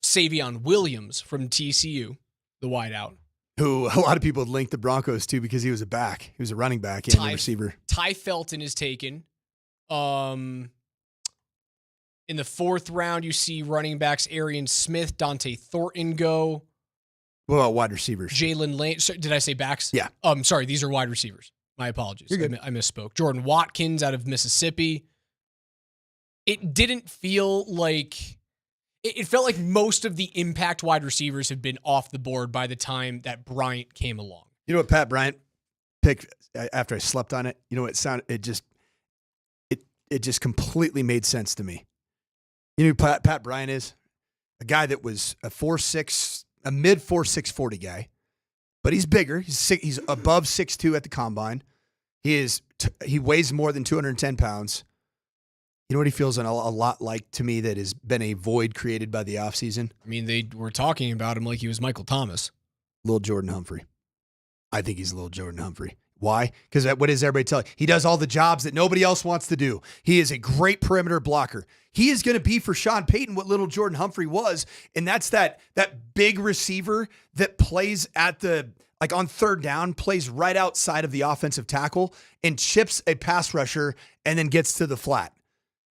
Speaker 16: Savion Williams from TCU, the wideout.
Speaker 17: Who a lot of people had linked the Broncos to because he was a back. He was a running back and a receiver.
Speaker 16: Ty Felton is taken. In the 4th round, you see running backs Arian Smith, Dante Thornton go.
Speaker 17: What about wide receivers?
Speaker 16: Jalen Lane. Did I say backs?
Speaker 17: Yeah.
Speaker 16: Sorry, these are wide receivers. My apologies.
Speaker 17: You're good.
Speaker 16: I misspoke. Jordan Watkins out of Mississippi. It didn't feel like... It felt like most of the impact wide receivers have been off the board by the time that Bryant came along.
Speaker 17: You know what Pat Bryant picked after I slept on it? You know what it sounded? It just completely made sense to me. You know who Pat Bryant is? A guy that was a mid 4.6 40 guy, but he's bigger. He's above 6'2" at the combine. He weighs more than 210 pounds. You know what he feels a lot like to me that has been a void created by the offseason?
Speaker 16: I mean, they were talking about him like he was Michael Thomas.
Speaker 17: Little Jordan Humphrey. I think he's a little Jordan Humphrey. Why? Because what does everybody tell you? He does all the jobs that nobody else wants to do. He is a great perimeter blocker. He is going to be for Sean Payton what little Jordan Humphrey was, and that's that big receiver that plays at on 3rd down, plays right outside of the offensive tackle and chips a pass rusher and then gets to the flat.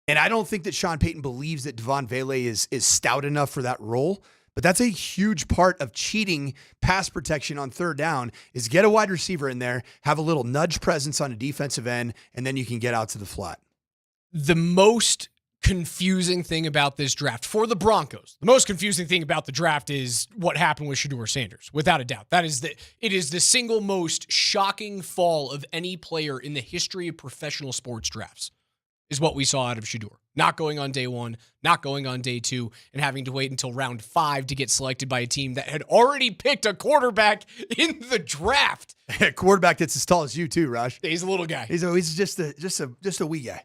Speaker 17: And I don't think that Sean Payton believes that Devon Vele is stout enough for that role, but that's a huge part of cheating pass protection on 3rd down is get a wide receiver in there, have a little nudge presence on a defensive end, and then you can get out to the flat.
Speaker 16: The most confusing thing about this draft for the Broncos, the most confusing thing about the draft is what happened with Shedeur Sanders, without a doubt. It is the single most shocking fall of any player in the history of professional sports drafts. Is what we saw out of Shadur. Not going on day 1, not going on day 2, and having to wait until round 5 to get selected by a team that had already picked a quarterback in the draft.
Speaker 17: A quarterback that's as tall as you too, Raj.
Speaker 16: He's a little guy.
Speaker 17: He's just a wee guy.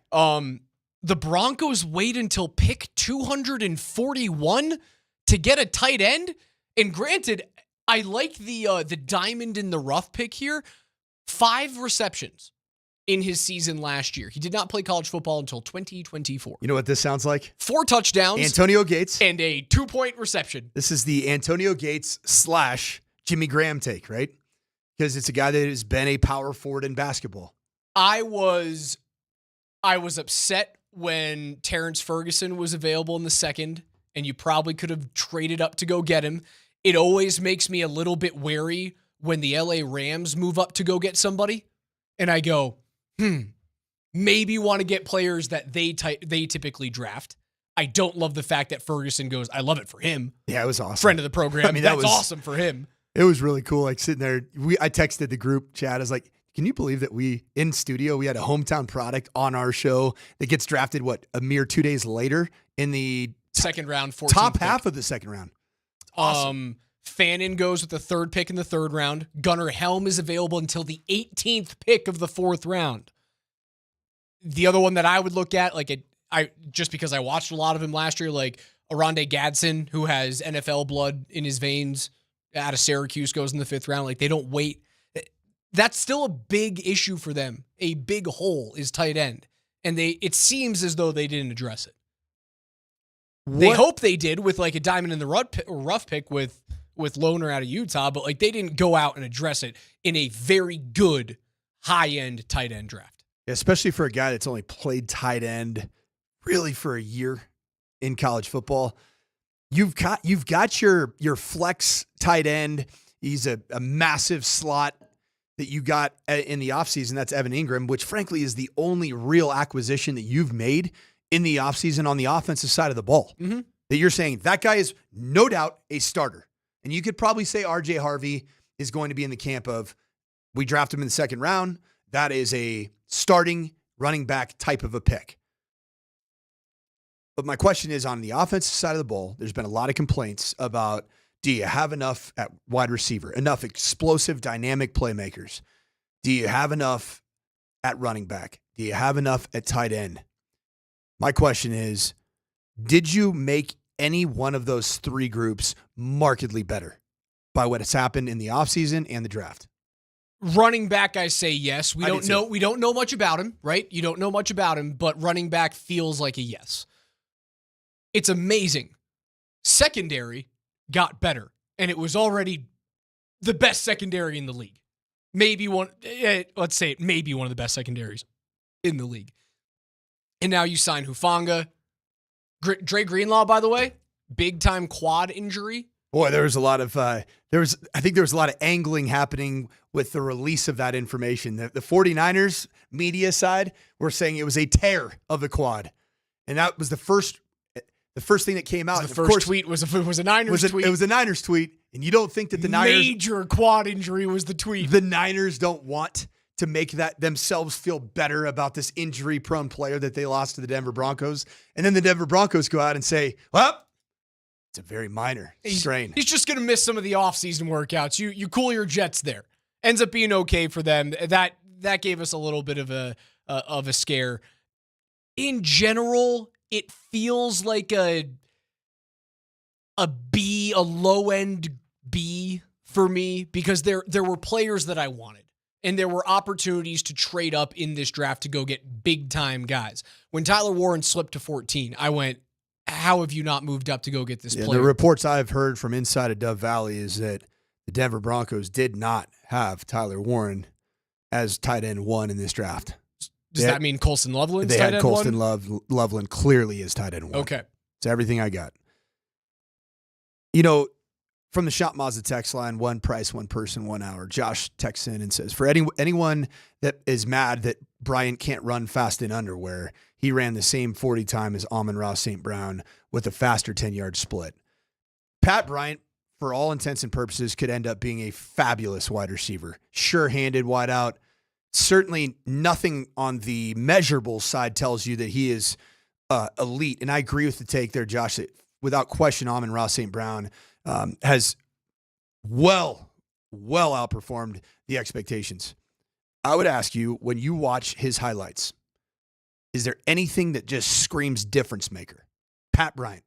Speaker 16: The Broncos wait until pick 241 to get a tight end. And granted, I like the diamond in the rough pick here. 5 receptions in his season last year. He did not play college football until 2024.
Speaker 17: You know what this sounds like?
Speaker 16: 4 touchdowns.
Speaker 17: Antonio Gates.
Speaker 16: And a 2-point reception.
Speaker 17: This is the Antonio Gates / Jimmy Graham take, right? Because it's a guy that has been a power forward in basketball.
Speaker 16: I was upset when Terrence Ferguson was available in the 2nd, and you probably could have traded up to go get him. It always makes me a little bit wary when the LA Rams move up to go get somebody, and I go, maybe want to get players that they typically draft. I don't love the fact that Ferguson goes, I love it for him.
Speaker 17: Yeah, it was awesome.
Speaker 16: Friend of the program. I mean, that's awesome for him.
Speaker 17: It was really cool. Like sitting there, I texted the group chat. I was like, Can you believe that we had a hometown product on our show that gets drafted, a mere 2 days later in the
Speaker 16: second round, 14th
Speaker 17: top
Speaker 16: pick.
Speaker 17: half of the second round? Awesome.
Speaker 16: Fannin goes with the third pick in the third round. Gunnar Helm is available until the 18th pick of the fourth round. The other one that I would look at, just because I watched a lot of him last year, like Aronde Gadsden, who has NFL blood in his veins, out of Syracuse, goes in the fifth round. Like, they don't wait. That's still a big issue for them. A big hole is tight end. And it seems as though they didn't address it. They hope they did with like a diamond in the rough pick with Lohner out of Utah, but like they didn't go out and address it in a very good high-end tight end draft.
Speaker 17: Yeah, especially for a guy that's only played tight end really for a year in college football. You've got your flex tight end. He's a massive slot that you got in the offseason. That's Evan Ingram, which frankly is the only real acquisition that you've made in the offseason on the offensive side of the ball.
Speaker 16: Mm-hmm.
Speaker 17: That you're saying that guy is no doubt a starter. And you could probably say RJ Harvey is going to be in the camp of, we draft him in the second round. That is a starting running back type of a pick. But my question is, on the offensive side of the ball, there's been a lot of complaints about, do you have enough at wide receiver, enough explosive, dynamic playmakers? Do you have enough at running back? Do you have enough at tight end? My question is, did you make any one of those three groups markedly better by what has happened in the offseason and the draft?
Speaker 16: Running back, I say yes. We don't know much about him, right? You don't know much about him, but running back feels like a yes. It's amazing. Secondary got better, and it was already the best secondary in the league. Maybe one of the best secondaries in the league. And now you sign Hufanga. Dre Greenlaw, by the way, big time quad injury.
Speaker 17: Boy, there was a lot of I think there was a lot of angling happening with the release of that information. The 49ers media side were saying it was a tear of the quad. And that was the first thing that came out.
Speaker 16: The first tweet was a Niners tweet.
Speaker 17: It was a Niners tweet, and you don't think that the Niners...
Speaker 16: Major quad injury was the tweet.
Speaker 17: The Niners don't want to make that themselves feel better about this injury-prone player that they lost to the Denver Broncos. And then the Denver Broncos go out and say, well, it's a very minor strain.
Speaker 16: He's just going to miss some of the offseason workouts. You cool your jets there. Ends up being okay for them. That gave us a little bit of a scare. In general, it feels like a B, a low-end B for me, because there were players that I wanted. And there were opportunities to trade up in this draft to go get big-time guys. When Tyler Warren slipped to 14, I went, how have you not moved up to go get this player?
Speaker 17: The reports I've heard from inside of Dove Valley is that the Denver Broncos did not have Tyler Warren as tight end 1 in this draft.
Speaker 16: Does that mean Colston Loveland's
Speaker 17: tight end 1? They had Colston
Speaker 16: one?
Speaker 17: Loveland clearly as tight end 1.
Speaker 16: Okay.
Speaker 17: It's everything I got. You know, from the Shop Mazda text line, one price, one person, 1 hour. Josh texts in and says, for anyone that is mad that Bryant can't run fast in underwear, he ran the same 40 time as Amon-Ra St. Brown with a faster 10-yard split. Pat Bryant, for all intents and purposes, could end up being a fabulous wide receiver. Sure-handed wide out. Certainly nothing on the measurable side tells you that he is elite. And I agree with the take there, Josh, that without question, Amon-Ra St. Brown has well outperformed the expectations. I would ask you, when you watch his highlights, is there anything that just screams difference maker? Pat Bryant.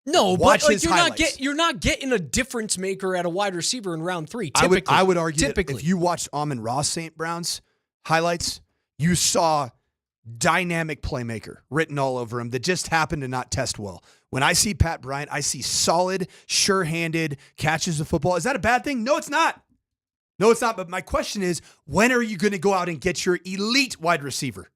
Speaker 16: No,
Speaker 17: watch
Speaker 16: but
Speaker 17: his highlights.
Speaker 16: you're not getting a difference maker at a wide receiver in round 3. Typically,
Speaker 17: I would argue that if you watched Amon-Ra St. Brown's highlights, you saw dynamic playmaker written all over him that just happened to not test well. When I see Pat Bryant, I see solid, sure-handed catches the football. Is that a bad thing? No, it's not. No, it's not. But my question is, when are you going to go out and get your elite wide receiver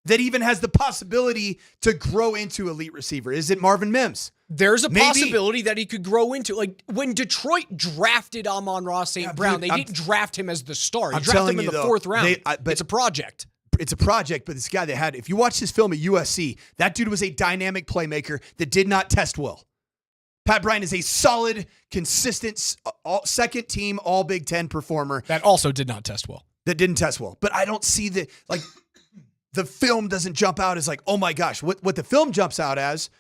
Speaker 17: that even has the possibility to grow into elite receiver? Is it Marvin Mims?
Speaker 16: There's a possibility that he could grow into. Like, when Detroit drafted Amon-Ra St. Brown, they didn't draft him as the star. They drafted him in the 4th round. It's a project.
Speaker 17: It's a project, but this guy they had, if you watch his film at USC, that dude was a dynamic playmaker that did not test well. Pat Bryant is a solid, consistent, second-team, all Big Ten performer.
Speaker 16: That also did not test well.
Speaker 17: that didn't test well. But I don't see the film doesn't jump out as like, oh my gosh. What the film jumps out as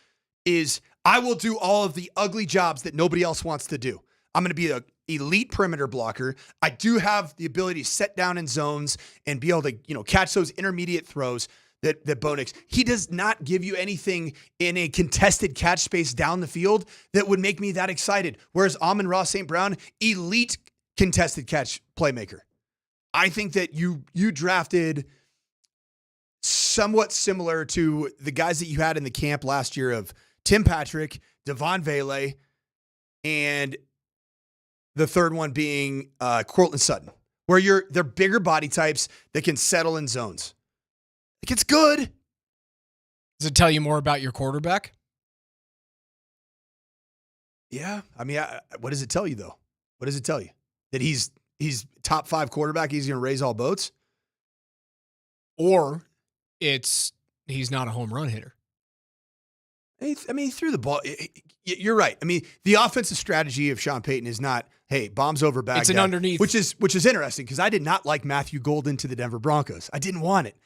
Speaker 17: is I will do all of the ugly jobs that nobody else wants to do. I'm going to be an elite perimeter blocker. I do have the ability to set down in zones and be able to, catch those intermediate throws that Bo Nix. He does not give you anything in a contested catch space down the field that would make me that excited. Whereas Amon-Ra St. Brown, elite contested catch playmaker. I think that you drafted somewhat similar to the guys that you had in the camp last year of Tim Patrick, Devon Vele, and the third one being Courtland Sutton, where they're bigger body types that can settle in zones. It's good.
Speaker 16: Does it tell you more about your quarterback?
Speaker 17: Yeah. I mean, what does it tell you, though? What does it tell you? That he's top 5 quarterback, he's going to raise all boats?
Speaker 16: Or he's not a home run hitter?
Speaker 17: I mean, he threw the ball. You're right. I mean, the offensive strategy of Sean Payton is not, hey, bombs over Baghdad.
Speaker 16: It's an underneath.
Speaker 17: Which is interesting because I did not like Matthew Golden to the Denver Broncos. I didn't want it.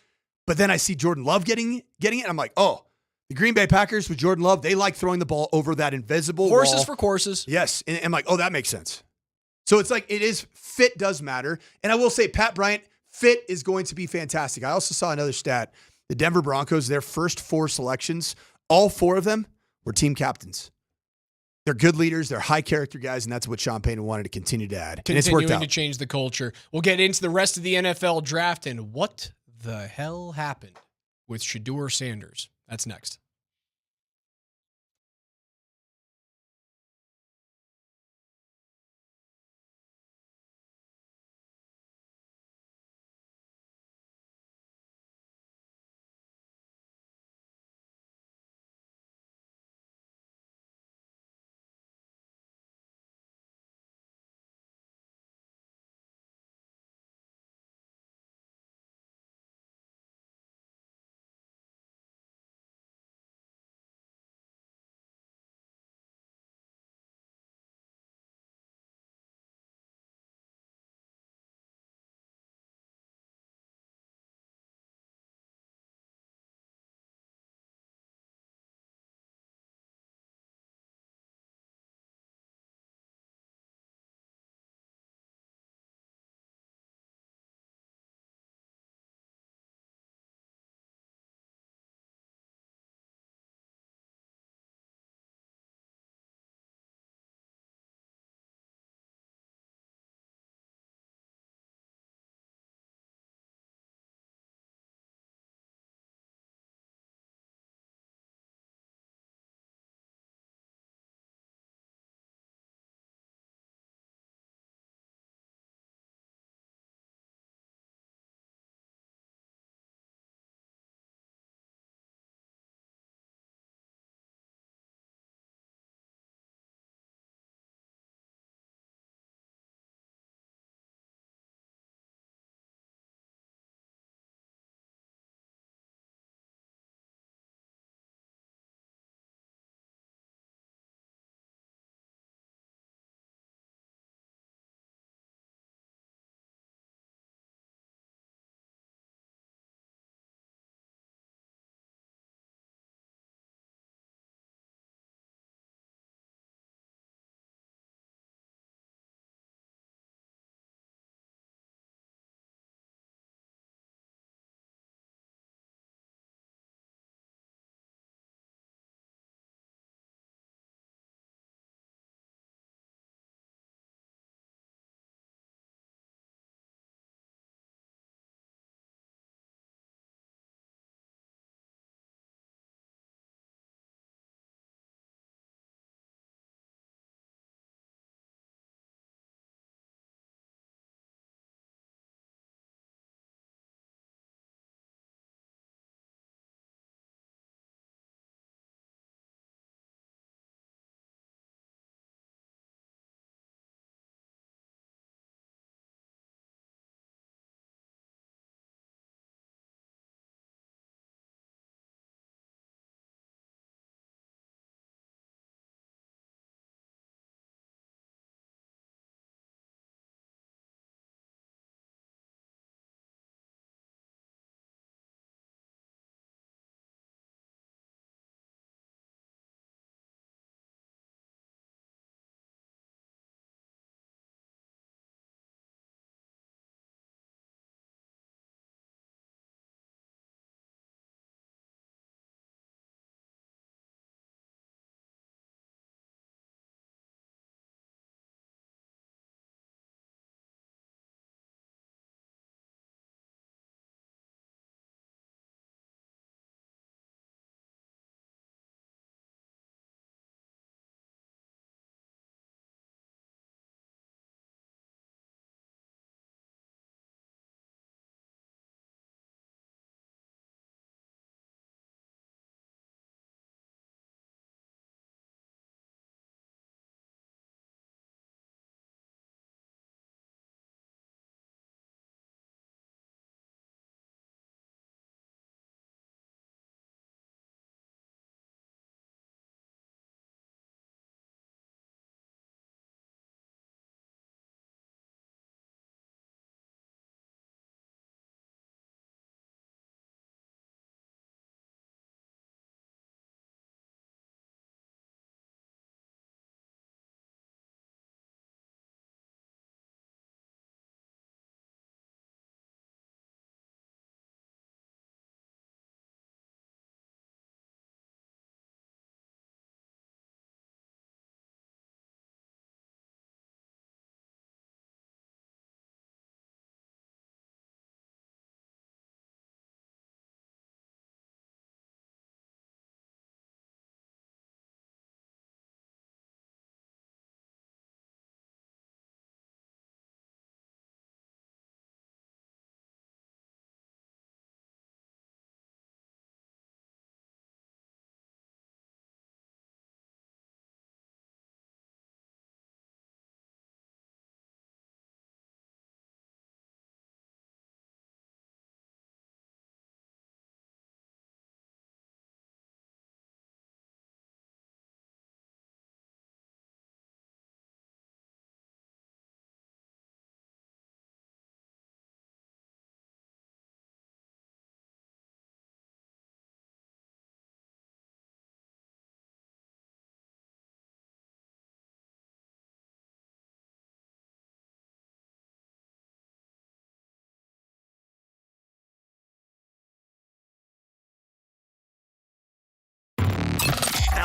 Speaker 17: But then I see Jordan Love getting it. And I'm like, oh, the Green Bay Packers with Jordan Love, they like throwing the ball over that invisible
Speaker 16: Horses
Speaker 17: wall.
Speaker 16: for courses.
Speaker 17: Yes. And I'm like, oh, that makes sense. So it's like fit does matter. And I will say, Pat Bryant, fit is going to be fantastic. I also saw another stat. The Denver Broncos, their first 4 selections, all 4 of them were team captains. They're good leaders. They're high character guys, and that's what Sean Payton wanted to continue to add. And it's worked out.
Speaker 16: Continuing to change the culture. We'll get into the rest of the NFL draft and what the hell happened with Shedeur Sanders. That's next.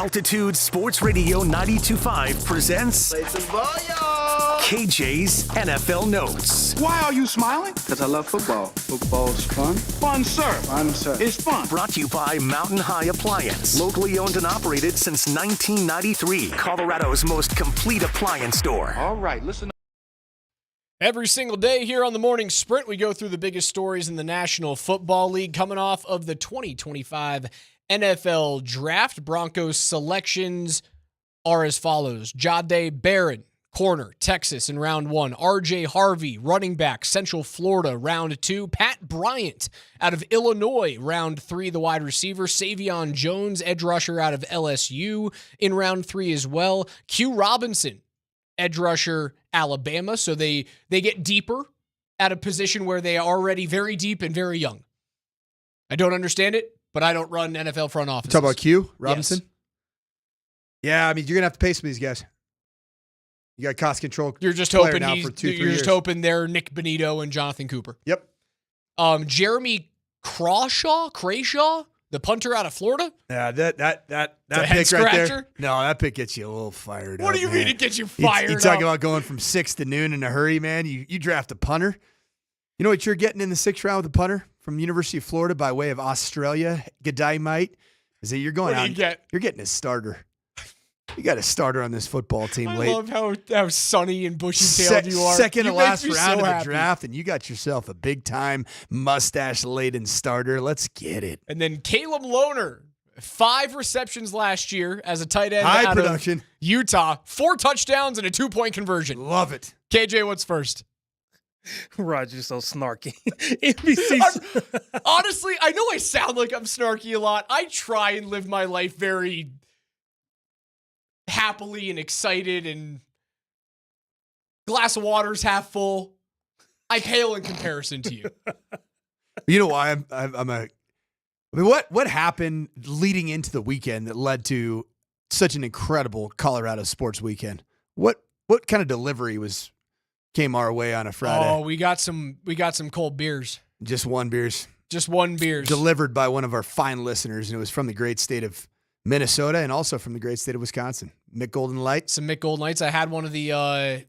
Speaker 18: Altitude Sports Radio 92.5 presents KJ's NFL Notes.
Speaker 3: Why are you smiling? Because I love football. Football's fun. Fun, sir. Fun, sir. It's fun.
Speaker 18: Brought to you by Mountain High Appliance. Locally owned and operated since 1993. Colorado's most complete appliance store.
Speaker 3: All right, listen.
Speaker 16: Every single day here on the Morning Sprint, we go through the biggest stories in the National Football League coming off of the 2025 NFL Draft. Broncos selections are as follows. Jahdae Barron, corner, Texas in round 1. RJ Harvey, running back, Central Florida, round 2. Pat Bryant out of Illinois, round 3, the wide receiver. Savion Jones, edge rusher out of LSU in round 3 as well. Q Robinson, edge rusher, Alabama. So they get deeper at a position where they are already very deep and very young. I don't understand it, but I don't run NFL front offices.
Speaker 17: Talk about Q Robinson?
Speaker 16: Yes.
Speaker 17: Yeah, I mean, you're going to have to pay some of these guys. You got cost control.
Speaker 16: You're just
Speaker 17: player
Speaker 16: hoping
Speaker 17: now
Speaker 16: he's
Speaker 17: for 2-3
Speaker 16: you're
Speaker 17: years.
Speaker 16: just hoping they're Nick Bonito and Jonathan Cooper.
Speaker 17: Yep.
Speaker 16: Jeremy Crashaw, the punter out of Florida.
Speaker 17: Yeah, that
Speaker 16: The
Speaker 17: pick
Speaker 16: head
Speaker 17: right
Speaker 16: scratcher?
Speaker 17: there. No, that pick gets you a little fired up.
Speaker 16: What do you
Speaker 17: man.
Speaker 16: mean it gets you fired
Speaker 17: You talking
Speaker 16: up?
Speaker 17: about going from 6 to noon in a hurry, man. You draft a punter. You know what you're getting in the 6th round with a punter from University of Florida by way of Australia, G'day, mate, is that you're going
Speaker 16: What do
Speaker 17: out.
Speaker 16: you get?
Speaker 17: You're getting a starter. You got a starter on this football team
Speaker 16: I
Speaker 17: late.
Speaker 16: love how sunny and bushy-tailed you are.
Speaker 17: Second
Speaker 16: You
Speaker 17: to
Speaker 16: make
Speaker 17: last
Speaker 16: me
Speaker 17: round
Speaker 16: so
Speaker 17: of the
Speaker 16: happy.
Speaker 17: draft, and you got yourself a big-time mustache-laden starter. Let's get it.
Speaker 16: And then Caleb Lohner, 5 receptions last year as a tight end
Speaker 17: High
Speaker 16: out
Speaker 17: production.
Speaker 16: of Utah, 4 touchdowns and a 2-point conversion.
Speaker 17: Love it.
Speaker 16: KJ, what's first?
Speaker 7: Roger's so snarky. NBC.
Speaker 16: Honestly, I know I sound like I'm snarky a lot. I try and live my life very happily and excited, and glass of water's half full. I pale in comparison to you.
Speaker 17: You know why I mean, what happened leading into the weekend that led to such an incredible Colorado sports weekend? What kind of delivery came our way on a Friday?
Speaker 16: Oh, we got some cold beers.
Speaker 17: Just one beers.
Speaker 16: Just one beers.
Speaker 17: Delivered by one of our fine listeners, and it was from the great state of Minnesota and also from the great state of Wisconsin. Mick Golden Light.
Speaker 16: Some Mick Golden Lights. I had one of the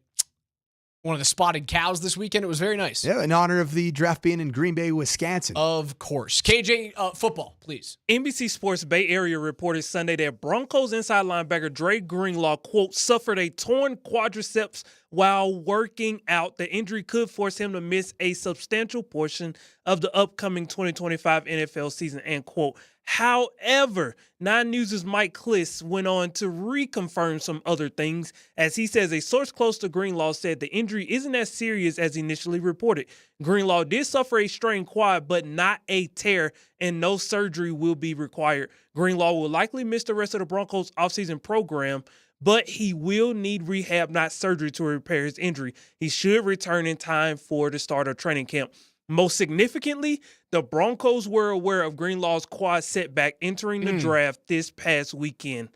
Speaker 16: spotted cows this weekend. It was very nice.
Speaker 17: Yeah, in honor of the draft being in Green Bay, Wisconsin.
Speaker 16: Of course. KJ, football, please.
Speaker 7: NBC Sports Bay Area reported Sunday that Broncos inside linebacker Dre Greenlaw, quote, suffered a torn quadriceps while working out. The injury could force him to miss a substantial portion of the upcoming 2025 NFL season, end quote. However, 9 News' Mike Kliss went on to reconfirm some other things, as he says a source close to Greenlaw said the injury isn't as serious as initially reported. Greenlaw did suffer a strained quad, but not a tear, and no surgery will be required. Greenlaw will likely miss the rest of the Broncos' offseason program, but he will need rehab, not surgery, to repair his injury. He should return in time for the start of training camp. Most significantly, the Broncos were aware of Greenlaw's quad setback entering the draft this past weekend.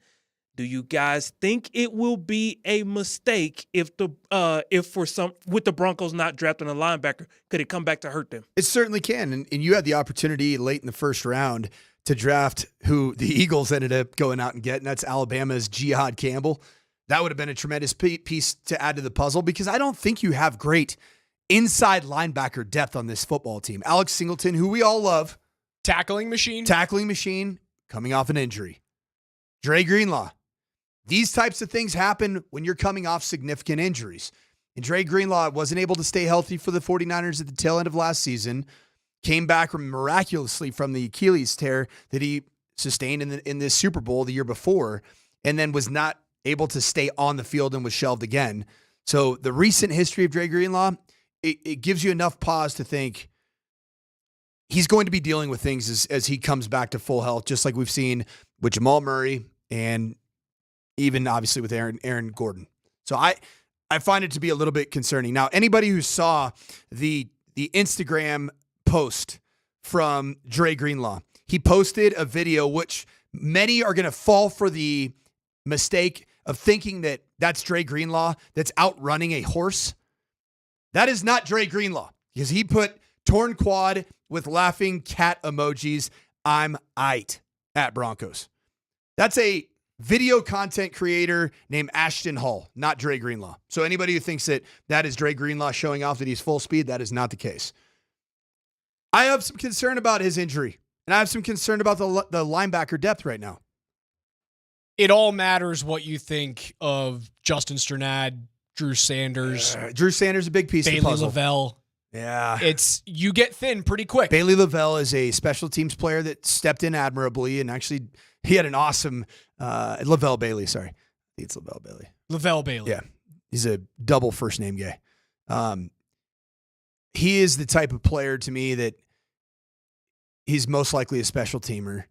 Speaker 7: Do you guys think it will be a mistake with the Broncos not drafting a linebacker? Could it come back to hurt them?
Speaker 17: It certainly can. And you had the opportunity late in the first round to draft who the Eagles ended up going out and getting. That's Alabama's Jihad Campbell. That would have been a tremendous piece to add to the puzzle, because I don't think you have great inside linebacker depth on this football team. Alex Singleton, who we all love.
Speaker 16: Tackling machine,
Speaker 17: coming off an injury. Dre Greenlaw. These types of things happen when you're coming off significant injuries. And Dre Greenlaw wasn't able to stay healthy for the 49ers at the tail end of last season. Came back miraculously from the Achilles tear that he sustained in this Super Bowl the year before, and then was not able to stay on the field and was shelved again. So the recent history of Dre Greenlaw, it gives you enough pause to think he's going to be dealing with things as he comes back to full health, just like we've seen with Jamal Murray and even obviously with Aaron Gordon. So I find it to be a little bit concerning. Now, anybody who saw the Instagram post from Dre Greenlaw, he posted a video which many are going to fall for the mistake of thinking that that's Dre Greenlaw that's outrunning a horse. That is not Dre Greenlaw, because he put torn quad with laughing cat emojis. I'm aight at Broncos. That's a video content creator named Ashton Hall, not Dre Greenlaw. So anybody who thinks that is Dre Greenlaw showing off that he's full speed, that is not the case. I have some concern about his injury, and I have some concern about the linebacker depth right now.
Speaker 16: It all matters what you think of Justin Strnad, Drew Sanders.
Speaker 17: Drew Sanders is a big piece of the puzzle.
Speaker 16: Bailey Lavelle.
Speaker 17: Yeah.
Speaker 16: You get thin pretty quick.
Speaker 17: Bailey Lavelle is a special teams player that stepped in admirably, and actually he had an awesome Lavelle Bailey, sorry. I think it's Lavelle Bailey.
Speaker 16: Lavelle Bailey.
Speaker 17: Yeah. He's a double first name guy. He is the type of player to me that he's most likely a special teamer.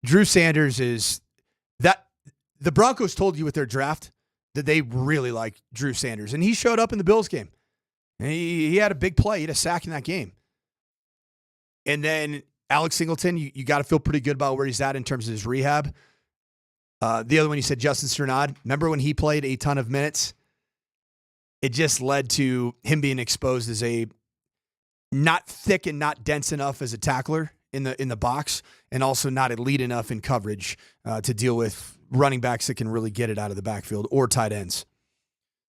Speaker 17: Drew Sanders is that the Broncos told you with their draft that they really like Drew Sanders, and he showed up in the Bills game. And he had a big play. He had a sack in that game. And then Alex Singleton, you got to feel pretty good about where he's at in terms of his rehab. The other one, you said Justin Strnad. Remember when he played a ton of minutes? It just led to him being exposed as a not thick and not dense enough as a tackler in the box, and also not elite enough in coverage to deal with running backs that can really get it out of the backfield or tight ends.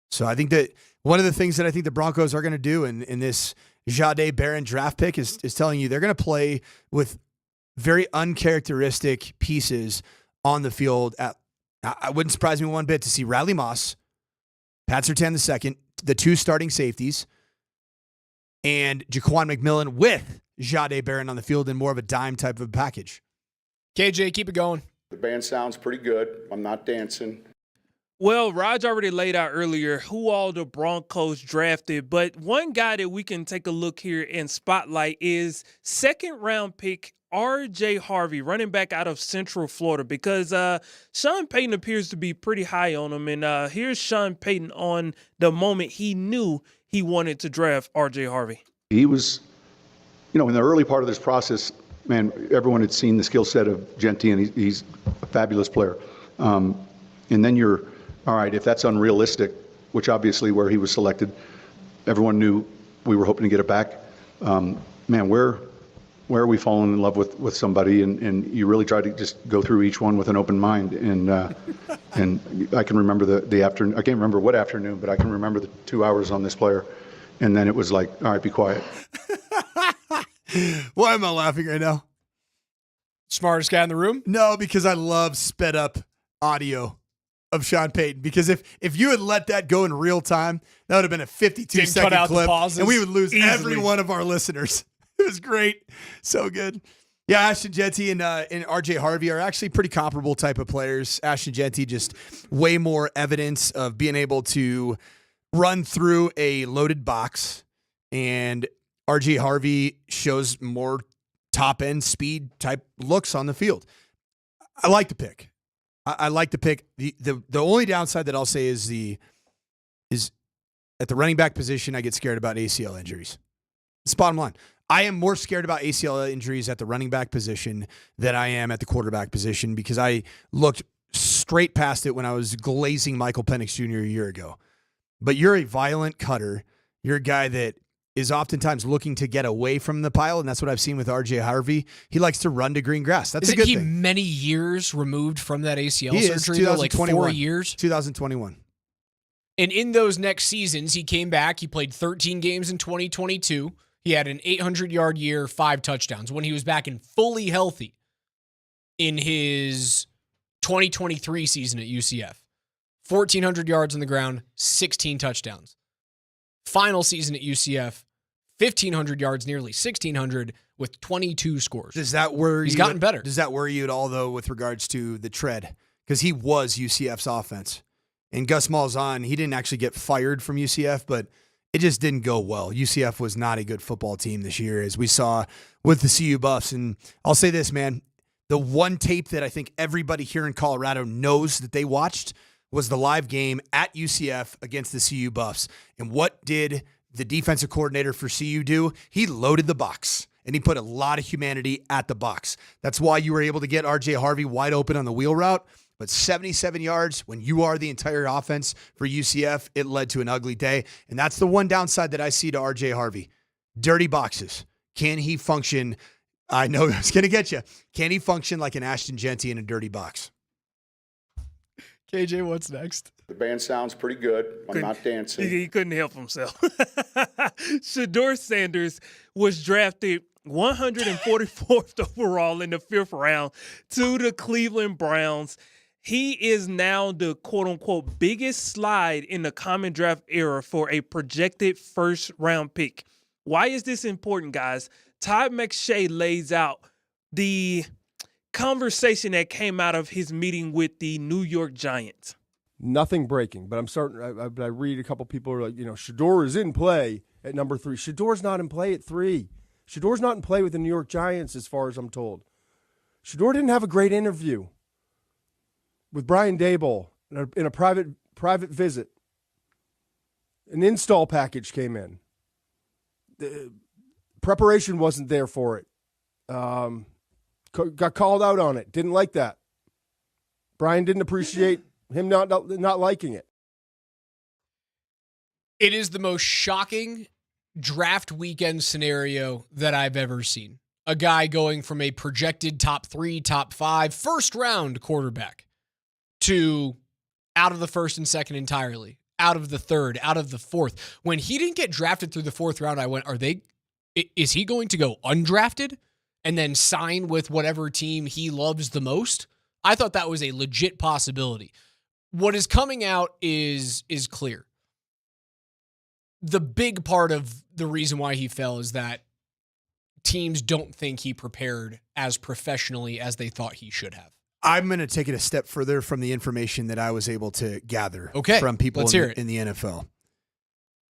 Speaker 17: So I think that one of the things that I think the Broncos are going to do in this Jahdae Barron draft pick is telling you they're going to play with very uncharacteristic pieces on the field. I wouldn't surprise me one bit to see Riley Moss, Pat Surtain II, the two starting safeties, and Jaquan McMillan with Jahdae Barron on the field in more of a dime type of package.
Speaker 16: KJ, keep it going.
Speaker 9: The band sounds pretty good. I'm not dancing.
Speaker 7: Well, Raj already laid out earlier who all the Broncos drafted, but one guy that we can take a look here and spotlight is second-round pick R.J. Harvey, running back out of Central Florida, because Sean Payton appears to be pretty high on him. And here's Sean Payton on the moment he knew he wanted to draft R.J. Harvey.
Speaker 20: He was, in the early part of this process, man, everyone had seen the skill set of Genty, and he's a fabulous player. And then you're, all right, if that's unrealistic, which obviously where he was selected, everyone knew we were hoping to get it back. Man, where are we falling in love with somebody? And you really try to just go through each one with an open mind. And I can remember the afternoon. I can't remember what afternoon, but I can remember the 2 hours on this player. And then it was like, all right, be quiet.
Speaker 17: Why am I laughing right now?
Speaker 16: Smartest guy in the room?
Speaker 17: No, because I love sped up audio of Sean Payton. Because if you had let that go in real time, that would have been a 52-second clip, and we would lose easily. Every one of our listeners. It was great. So good. Yeah, Ashton Genty and R.J. Harvey are actually pretty comparable type of players. Ashton Genty, just way more evidence of being able to run through a loaded box, and R.J. Harvey shows more top-end speed type looks on the field. I like the pick. I like the pick. The only downside that I'll say is at the running back position, I get scared about ACL injuries. It's bottom line. I am more scared about ACL injuries at the running back position than I am at the quarterback position, because I looked straight past it when I was glazing Michael Penix Jr. a year ago. But you're a violent cutter. You're a guy that is oftentimes looking to get away from the pile, and that's what I've seen with R.J. Harvey. He likes to run to green grass. That's a good thing.
Speaker 16: Isn't he many years removed from that ACL surgery?
Speaker 17: Like
Speaker 16: 4 years?
Speaker 17: 2021.
Speaker 16: And in those next seasons, he came back. He played 13 games in 2022. He had an 800-yard year, 5 touchdowns when he was back and fully healthy in his 2023 season at UCF. 1,400 yards on the ground, 16 touchdowns. Final season at UCF, 1,500 yards, nearly 1,600 with 22 scores.
Speaker 17: Does that worry
Speaker 16: He's gotten better.
Speaker 17: Does that worry you at all, though, with regards to the tread? Because he was UCF's offense. And Gus Malzahn, he didn't actually get fired from UCF, but it just didn't go well. UCF was not a good football team this year, as we saw with the CU Buffs. And I'll say this, man, the one tape that I think everybody here in Colorado knows that they watched was the live game at UCF against the CU Buffs. And what did the defensive coordinator for CU do? He loaded the box, and he put a lot of humanity at the box. That's why you were able to get R.J. Harvey wide open on the wheel route. But 77 yards, when you are the entire offense for UCF, it led to an ugly day. And that's the one downside that I see to R.J. Harvey. Dirty boxes. Can he function? I know it's going to get you. Can he function like an Ashton Genty in a dirty box?
Speaker 16: KJ, what's next?
Speaker 9: The band sounds pretty good. I'm not dancing.
Speaker 7: He couldn't help himself. Shedeur Sanders was drafted 144th overall in the 5th round to the Cleveland Browns. He is now the quote-unquote biggest slide in the common draft era for a projected first-round pick. Why is this important, guys? Todd McShay lays out the conversation that came out of his meeting with the New York Giants.
Speaker 5: Nothing breaking, but I'm starting. I read a couple people are like, Shadur is in play at number 3. Shedur's not in play at 3. Shedur's not in play with the New York Giants, as far as I'm told. Shedeur didn't have a great interview with Brian Daboll in a private visit. An install package came in. The preparation wasn't there for it. Got called out on it. Didn't like that. Brian didn't appreciate him not liking it.
Speaker 16: It is the most shocking draft weekend scenario that I've ever seen. A guy going from a projected top 3, top 5, first-round quarterback to out of the 1st and 2nd entirely, out of the 3rd, out of the 4th. When he didn't get drafted through the 4th round, I went, is he going to go undrafted and then sign with whatever team he loves the most? I thought that was a legit possibility. What is coming out is clear. The big part of the reason why he fell is that teams don't think he prepared as professionally as they thought he should have.
Speaker 17: I'm going to take it a step further from the information that I was able to gather from people in the NFL.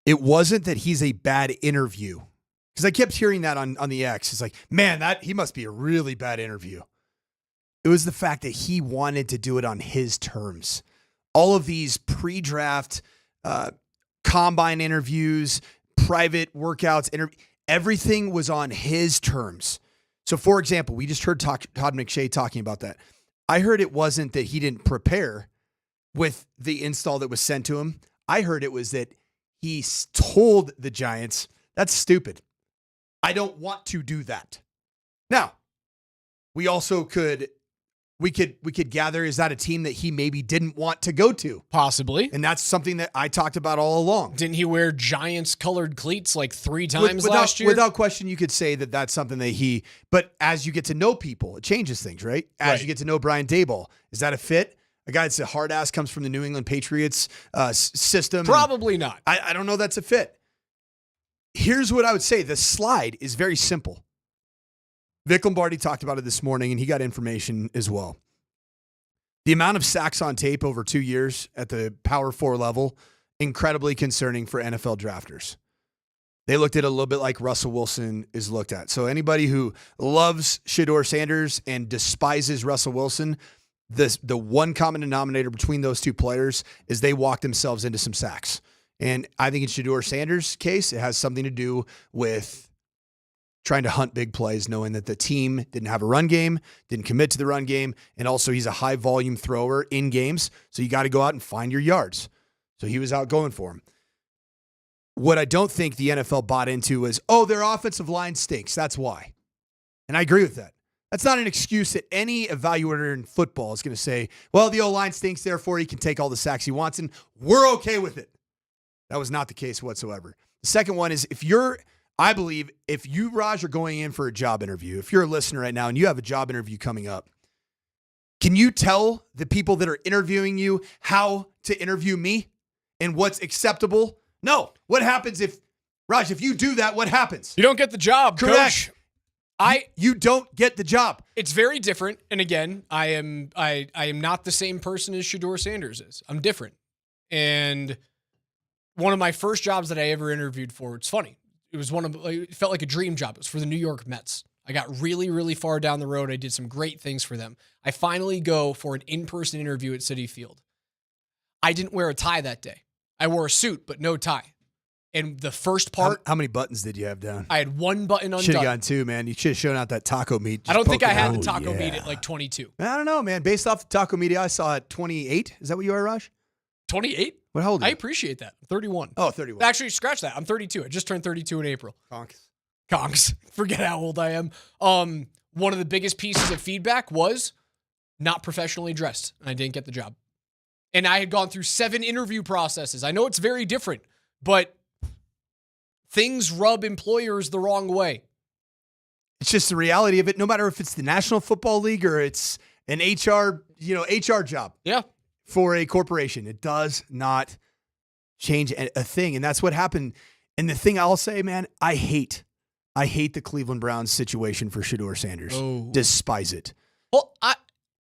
Speaker 17: It wasn't that he's a bad interview, because I kept hearing that on the X. It's like, man, he must be a really bad interview. It was the fact that he wanted to do it on his terms. All of these pre-draft combine interviews, private workouts, everything was on his terms. So, for example, we just heard Todd McShay talking about that. I heard it wasn't that he didn't prepare with the install that was sent to him. I heard it was that he told the Giants, that's stupid. I don't want to do that. Now, we also could gather, is that a team that he maybe didn't want to go to?
Speaker 16: Possibly.
Speaker 17: And that's something that I talked about all along.
Speaker 16: Didn't he wear Giants-colored cleats like 3 times last year?
Speaker 17: Without question, you could say that that's something that but as you get to know people, it changes things, right? As you get to know Brian Daboll, is that a fit? A guy that's a hard ass comes from the New England Patriots system.
Speaker 16: Probably not.
Speaker 17: I don't know that's a fit. Here's what I would say. The slide is very simple. Vic Lombardi talked about it this morning, and he got information as well. The amount of sacks on tape over 2 years at the Power 4 level, incredibly concerning for NFL drafters. They looked at it a little bit like Russell Wilson is looked at. So anybody who loves Shedeur Sanders and despises Russell Wilson, the one common denominator between those two players is they walked themselves into some sacks. And I think in Shedeur Sanders' case, it has something to do with trying to hunt big plays, knowing that the team didn't have a run game, didn't commit to the run game, and also he's a high-volume thrower in games, so you got to go out and find your yards. So he was out going for him. What I don't think the NFL bought into was, their offensive line stinks, that's why. And I agree with that. That's not an excuse that any evaluator in football is going to say, well, the O-line stinks, therefore he can take all the sacks he wants, and we're okay with it. That was not the case whatsoever. The second one is, I believe if you, Raj, are going in for a job interview, if you're a listener right now and you have a job interview coming up, can you tell the people that are interviewing you how to interview me and what's acceptable? No. What happens if you do that, what happens?
Speaker 16: You don't get the job,
Speaker 17: Correct.
Speaker 16: Coach.
Speaker 17: You don't get the job.
Speaker 16: It's very different. And again, I am not the same person as Shedeur Sanders is. I'm different. And one of my first jobs that I ever interviewed for, it's funny. It felt like a dream job. It was for the New York Mets. I got really, really far down the road. I did some great things for them. I finally go for an in-person interview at Citi Field. I didn't wear a tie that day. I wore a suit, but no tie. And the first part...
Speaker 17: How many buttons did you have down?
Speaker 16: I had one button undone.
Speaker 17: Should have gotten 2, man. You should have shown out that taco meat.
Speaker 16: I don't think I had the taco meat at like 22.
Speaker 17: I don't know, man. Based off the taco meat I saw at 28. Is that what you are, Raj?
Speaker 16: 28?
Speaker 17: What old are you?
Speaker 16: I appreciate that. I'm 31.
Speaker 17: Oh, 31.
Speaker 16: Actually, scratch that. I'm 32. I just turned 32 in April.
Speaker 17: Conks.
Speaker 16: Forget how old I am. One of the biggest pieces of feedback was not professionally dressed, and I didn't get the job. and I had gone through 7 interview processes. I know it's very different, but things rub employers the wrong way.
Speaker 17: It's just the reality of it, no matter if it's the National Football League or it's an HR job.
Speaker 16: Yeah.
Speaker 17: For a corporation. It does not change a thing. And that's what happened. And the thing I'll say, man, I hate the Cleveland Browns situation for Shedeur Sanders.
Speaker 16: Oh.
Speaker 17: Despise it.
Speaker 16: Well,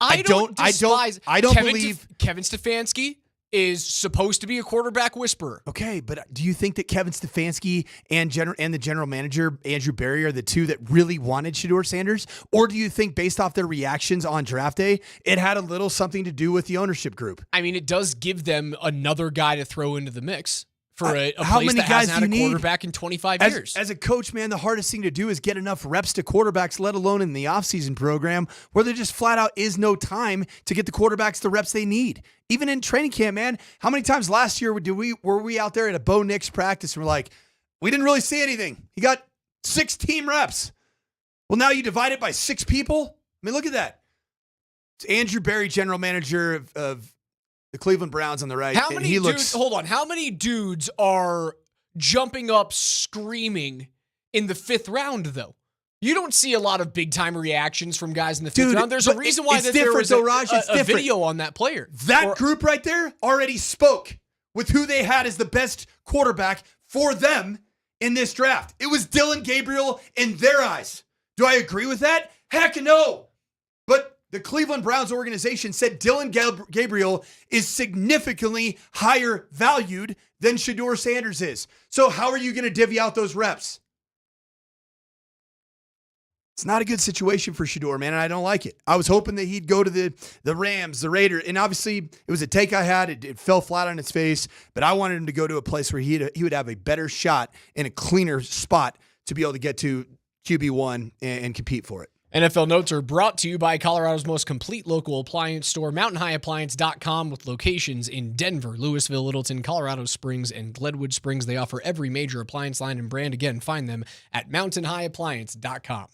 Speaker 16: I don't despise.
Speaker 17: I don't believe
Speaker 16: Kevin Stefanski is supposed to be a quarterback whisperer.
Speaker 17: Okay, but do you think that Kevin Stefanski and the general manager, Andrew Berry, are the two that really wanted Shedeur Sanders? Or do you think, based off their reactions on draft day, it had a little something to do with the ownership group?
Speaker 16: I mean, it does give them another guy to throw into the mix for a
Speaker 17: how
Speaker 16: place
Speaker 17: many
Speaker 16: that
Speaker 17: guys
Speaker 16: hasn't had a quarterback in 25 years.
Speaker 17: As a coach, man, the hardest thing to do is get enough reps to quarterbacks, let alone in the offseason program, where there just flat out is no time to get the quarterbacks the reps they need. Even in training camp, man, how many times last year were we out there at a Bo Nix practice and we're like, we didn't really see anything. He got 6 team reps. Well, now you divide it by 6 people? I mean, look at that. It's Andrew Berry, general manager of the Cleveland Browns on the right.
Speaker 16: How many dudes, hold on, how many dudes are jumping up screaming in the 5th round, though? You don't see a lot of big-time reactions from guys in the 5th round. There's a reason why there was a video on that player.
Speaker 17: That group right there already spoke with who they had as the best quarterback for them in this draft. It was Dylan Gabriel in their eyes. Do I agree with that? Heck no. But the Cleveland Browns organization said Dylan Gabriel is significantly higher valued than Shedeur Sanders is. So how are you going to divvy out those reps? It's not a good situation for Shedeur, man, and I don't like it. I was hoping that he'd go to the Rams, the Raiders, and obviously it was a take I had. It fell flat on its face, but I wanted him to go to a place where he would have a better shot in a cleaner spot to be able to get to QB1 and compete for it.
Speaker 16: NFL Notes are brought to you by Colorado's most complete local appliance store, mountainhighappliance.com, with locations in Denver, Louisville, Littleton, Colorado Springs, and Glenwood Springs. They offer every major appliance line and brand. Again, find them at mountainhighappliance.com.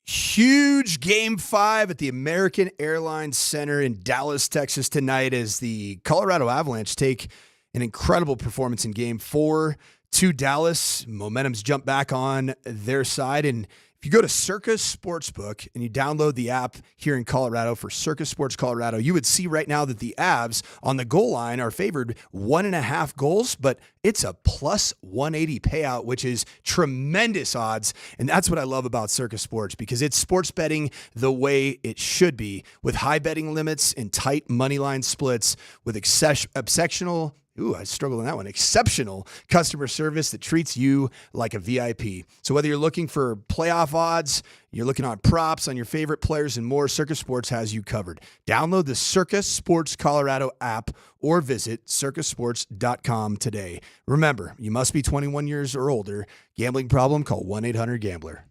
Speaker 17: Huge Game 5 at the American Airlines Center in Dallas, Texas tonight as the Colorado Avalanche take an incredible performance in Game 4 to Dallas. Momentum's jumped back on their side. And if you go to Circus Sportsbook and you download the app here in Colorado for Circus Sports Colorado, you would see right now that the Avs on the goal line are favored 1.5 goals, but it's a plus 180 payout, which is tremendous odds. And that's what I love about Circus Sports, because it's sports betting the way it should be, with high betting limits and tight money line splits, with exceptional customer service that treats you like a VIP. So whether you're looking for playoff odds, you're looking on props on your favorite players and more, Circus Sports has you covered. Download the Circus Sports Colorado app or visit circusports.com today. Remember, you must be 21 years or older. Gambling problem? Call 1-800-GAMBLER.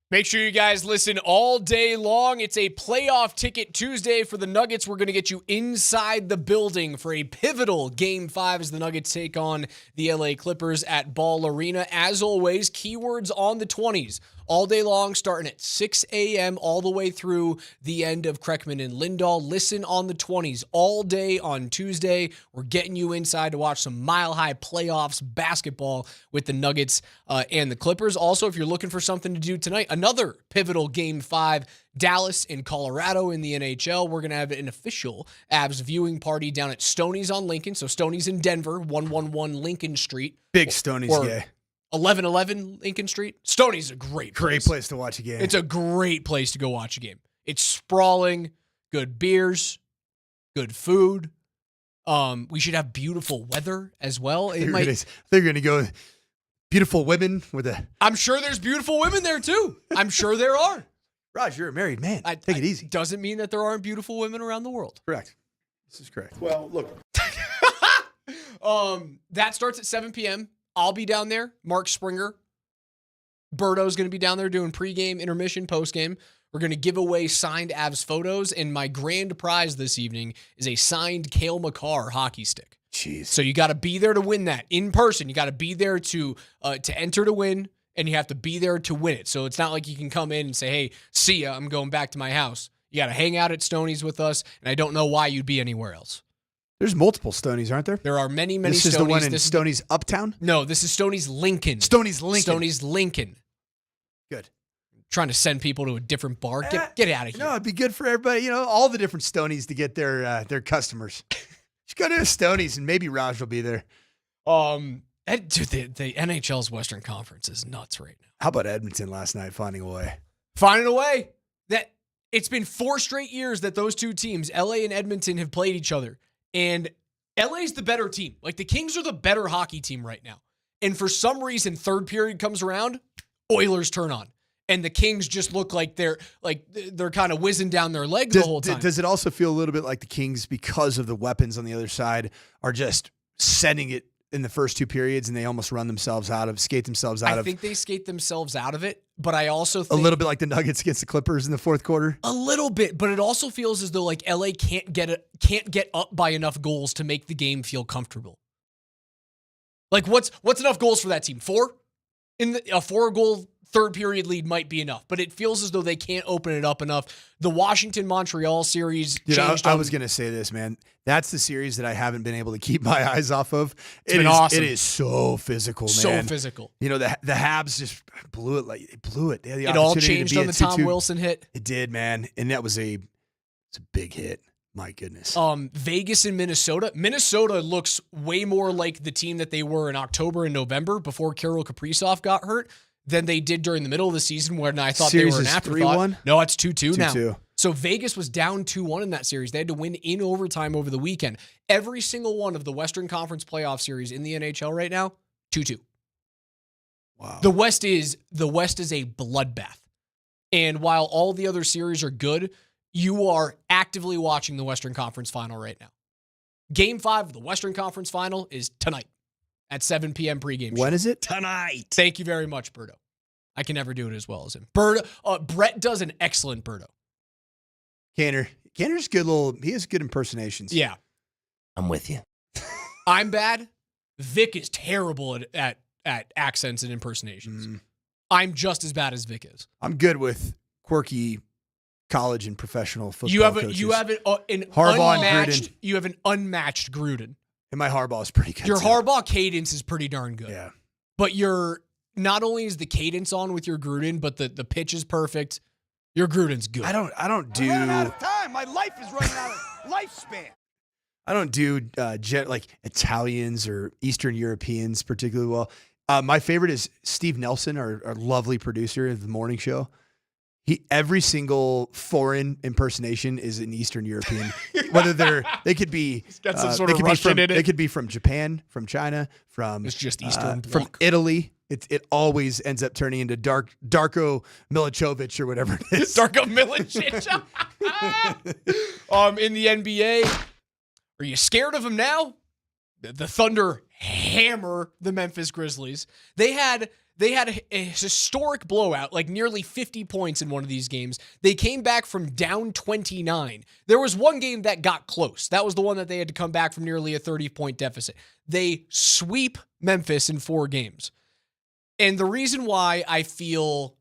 Speaker 16: Make sure you guys listen all day long. It's a playoff ticket Tuesday for the Nuggets. We're going to get you inside the building for a pivotal Game 5 as the Nuggets take on the LA Clippers at Ball Arena. As always, keywords on the 20s. All day long, starting at 6 a.m. all the way through the end of Kreckman and Lindahl. Listen on the 20s all day on Tuesday. We're getting you inside to watch some mile-high playoffs basketball with the Nuggets and the Clippers. Also, if you're looking for something to do tonight, another pivotal Game 5, Dallas and Colorado in the NHL. We're going to have an official Avs viewing party down at Stoney's on Lincoln. So Stoney's in Denver, 111 Lincoln Street.
Speaker 17: Big Stoney's gay.
Speaker 16: 1111 Lincoln Street. Stoney's a great
Speaker 17: place to watch a game.
Speaker 16: It's a great place to go watch a game. It's sprawling, good beers, good food. We should have beautiful weather as well.
Speaker 17: They're going to go beautiful women with a.
Speaker 16: I'm sure there's beautiful women there too. I'm sure there are.
Speaker 17: Raj, you're a married man. Take it easy.
Speaker 16: Doesn't mean that there aren't beautiful women around the world.
Speaker 17: Correct. This is correct.
Speaker 9: Well, look.
Speaker 16: That starts at 7 p.m. I'll be down there. Mark Springer. Berto's going to be down there doing pregame, intermission, postgame. We're going to give away signed Avs photos, and my grand prize this evening is a signed Cale Makar hockey stick.
Speaker 17: Jeez.
Speaker 16: So you got to be there to win that in person. You got to be there to enter to win, and you have to be there to win it. So it's not like you can come in and say, hey, see ya, I'm going back to my house. You got to hang out at Stoney's with us, and I don't know why you'd be anywhere else.
Speaker 17: There's multiple Stoney's, aren't there?
Speaker 16: There are many, many Stoney's.
Speaker 17: This is the one in Stoney's Uptown?
Speaker 16: No, this is Stoney's Lincoln.
Speaker 17: Stoney's Lincoln.
Speaker 16: Stoney's Lincoln.
Speaker 17: Good.
Speaker 16: Trying to send people to a different bar. Get out of here.
Speaker 17: No, it'd be good for everybody. All the different Stoney's to get their customers. Just go to a Stoney's and maybe Raj will be there.
Speaker 16: Dude, the NHL's Western Conference is nuts right now.
Speaker 17: How about Edmonton last night finding a way?
Speaker 16: Finding a way. That it's been 4 straight years that those two teams, LA and Edmonton, have played each other. And LA's the better team. Like, the Kings are the better hockey team right now. And for some reason, third period comes around, Oilers turn on. And the Kings just look like they're kind of whizzing down their legs the whole time.
Speaker 17: Does it also feel a little bit like the Kings, because of the weapons on the other side, are just sending it in the first 2 periods and they almost skate themselves out of?
Speaker 16: I think they skate themselves out of it, but I also think
Speaker 17: a little bit like the Nuggets against the Clippers in the fourth quarter.
Speaker 16: A little bit, but it also feels as though like LA can't get up by enough goals to make the game feel comfortable. Like what's enough goals for that team? 4? A 4-goal third period lead might be enough, but it feels as though they can't open it up enough. The Washington-Montreal series changed.
Speaker 17: I was going to say this, man. That's the series that I haven't been able to keep my eyes off of.
Speaker 16: It's been awesome.
Speaker 17: It is so physical, man.
Speaker 16: So physical.
Speaker 17: The Habs just blew it. They blew it. They had the
Speaker 16: it all changed on the Tom Wilson hit.
Speaker 17: It did, man. And that was it's a big hit. My goodness.
Speaker 16: Vegas and Minnesota. Minnesota looks way more like the team that they were in October and November before Kirill Kaprizov got hurt than they did during the middle of the season when I thought
Speaker 17: series
Speaker 16: they were an afterthought.
Speaker 17: 3-1?
Speaker 16: No, it's 2-2 now.
Speaker 17: 2-2.
Speaker 16: So Vegas was down 2-1 in that series. They had to win in overtime over the weekend. Every single one of the Western Conference playoff series in the NHL right now, 2-2.
Speaker 17: Wow.
Speaker 16: The West is a bloodbath. And while all the other series are good, you are actively watching the Western Conference Final right now. Game 5 of the Western Conference Final is tonight at 7 p.m. pregame.
Speaker 17: When is it?
Speaker 13: Tonight.
Speaker 16: Thank you very much, Berto. I can never do it as well as him. Brett does an excellent Berto.
Speaker 17: Kanner's he has good impersonations.
Speaker 16: Yeah.
Speaker 6: I'm with you.
Speaker 16: I'm bad. Vic is terrible at accents and impersonations. I'm just as bad as Vic is.
Speaker 17: I'm good with quirky college and professional football coaches.
Speaker 16: You have an unmatched Gruden.
Speaker 17: And my Harbaugh is pretty good.
Speaker 16: Your Harbaugh cadence is pretty darn good.
Speaker 17: Yeah.
Speaker 16: But not only is the cadence on with your Gruden, but the pitch is perfect. Your Gruden's good.
Speaker 17: I don't do.
Speaker 4: I'm running out of time. My life is running out of lifespan.
Speaker 17: I don't do like Italians or Eastern Europeans particularly well. My favorite is Steve Nelson, our lovely producer of the morning show. Every single foreign impersonation is an Eastern European. Whether they could be,
Speaker 16: got some sort of Russian in it.
Speaker 17: They could be from Japan, from China, from
Speaker 16: it's just Eastern
Speaker 17: from Italy. It always ends up turning into Darko Milicevic or whatever it is.
Speaker 16: Darko Milicic. In the NBA, are you scared of him now? The Thunder hammer the Memphis Grizzlies. They had They had a historic blowout, like nearly 50 points in one of these games. They came back from down 29. There was one game that got close. That was the one that they had to come back from nearly a 30-point deficit. They sweep Memphis in 4 games. And the reason why I feel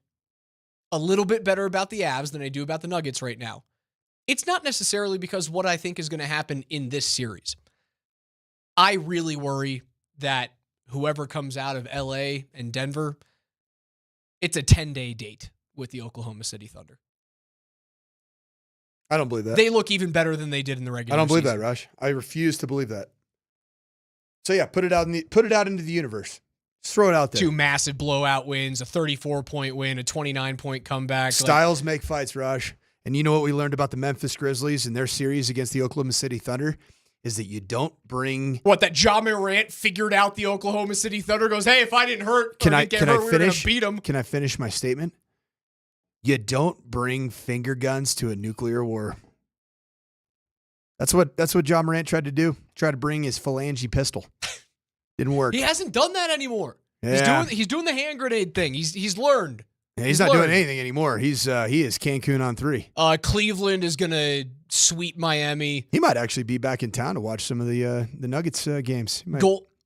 Speaker 16: a little bit better about the Avs than I do about the Nuggets right now, it's not necessarily because what I think is going to happen in this series. I really worry that whoever comes out of LA and Denver, it's a 10-day date with the Oklahoma City Thunder.
Speaker 17: I don't believe that.
Speaker 16: They look even better than they did in the regular season.
Speaker 17: I don't believe that, Rush. I refuse to believe that. So yeah, put it out into the universe. Just throw it out there.
Speaker 16: 2 massive blowout wins, a 34-point win, a 29-point comeback.
Speaker 17: Styles make fights, Rush. And you know what we learned about the Memphis Grizzlies and their series against the Oklahoma City Thunder? Is that you don't bring...
Speaker 16: What, that Ja Morant figured out the Oklahoma City Thunder, goes, hey, if I didn't get hurt, we're going to beat them.
Speaker 17: Can I finish my statement? You don't bring finger guns to a nuclear war. That's what Ja Morant tried to do. Tried to bring his phalange pistol. Didn't work.
Speaker 16: He hasn't done that anymore.
Speaker 17: Yeah.
Speaker 16: He's doing the hand grenade thing. He's learned.
Speaker 17: Yeah, he's not doing anything anymore. He is Cancun on 3.
Speaker 16: Cleveland is gonna sweep Miami.
Speaker 17: He might actually be back in town to watch some of the Nuggets games.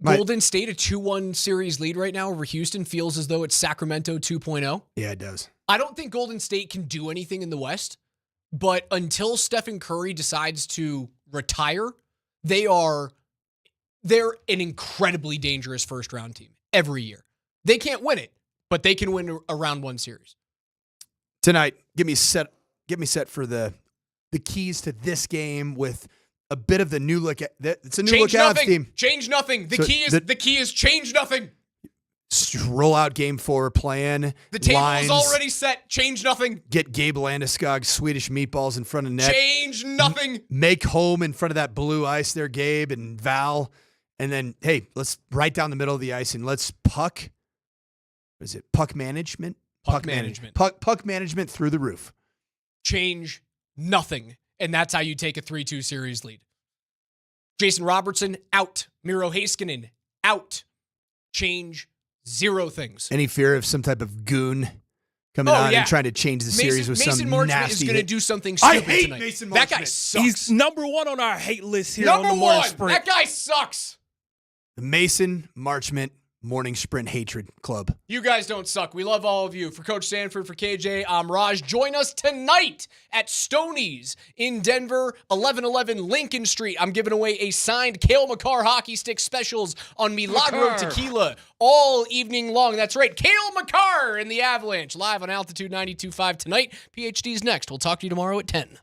Speaker 16: Golden State, a 2-1 series lead right now over Houston, feels as though it's Sacramento 2.0.
Speaker 17: Yeah, it does.
Speaker 16: I don't think Golden State can do anything in the West, but until Stephen Curry decides to retire, they're an incredibly dangerous first-round team every year. They can't win it, but they can win a round 1 series.
Speaker 17: Tonight, get me set for the keys to this game with a bit of the new look. It's a new look Avs team.
Speaker 16: Change nothing. The key is change nothing.
Speaker 17: Roll out game 4 plan.
Speaker 16: The table
Speaker 17: lines,
Speaker 16: is already set. Change nothing.
Speaker 17: Get Gabe Landeskog Swedish meatballs in front of net.
Speaker 16: Change nothing.
Speaker 17: Make home in front of that blue ice there, Gabe and Val. And then, hey, let's right down the middle of the ice and let's puck. What is it? Puck management?
Speaker 16: Puck management.
Speaker 17: Puck management through the roof.
Speaker 16: Change nothing. And that's how you take a 3-2 series lead. Jason Robertson, out. Miro Heiskanen, out. Change 0 things.
Speaker 17: Any fear of some type of goon coming on and trying to change the series with
Speaker 16: Mason
Speaker 17: some
Speaker 16: Marchment
Speaker 17: nasty...
Speaker 16: is going to do something stupid tonight.
Speaker 17: I hate Mason Marchment.
Speaker 16: That guy sucks.
Speaker 7: He's number 1 on our hate list here
Speaker 16: number
Speaker 7: on the Morning
Speaker 16: 1.
Speaker 7: Sprint.
Speaker 16: That guy sucks.
Speaker 17: The Mason Marchment Morning Sprint Hatred Club.
Speaker 16: You guys don't suck. We love all of you. For Coach Sanford, for KJ, I'm Raj. Join us tonight at Stoney's in Denver, 1111 Lincoln Street. I'm giving away a signed Cale Makar hockey stick specials on Milagro Tequila all evening long. That's right, Cale Makar and the Avalanche live on Altitude 92.5 tonight. PhD's next. We'll talk to you tomorrow at 10.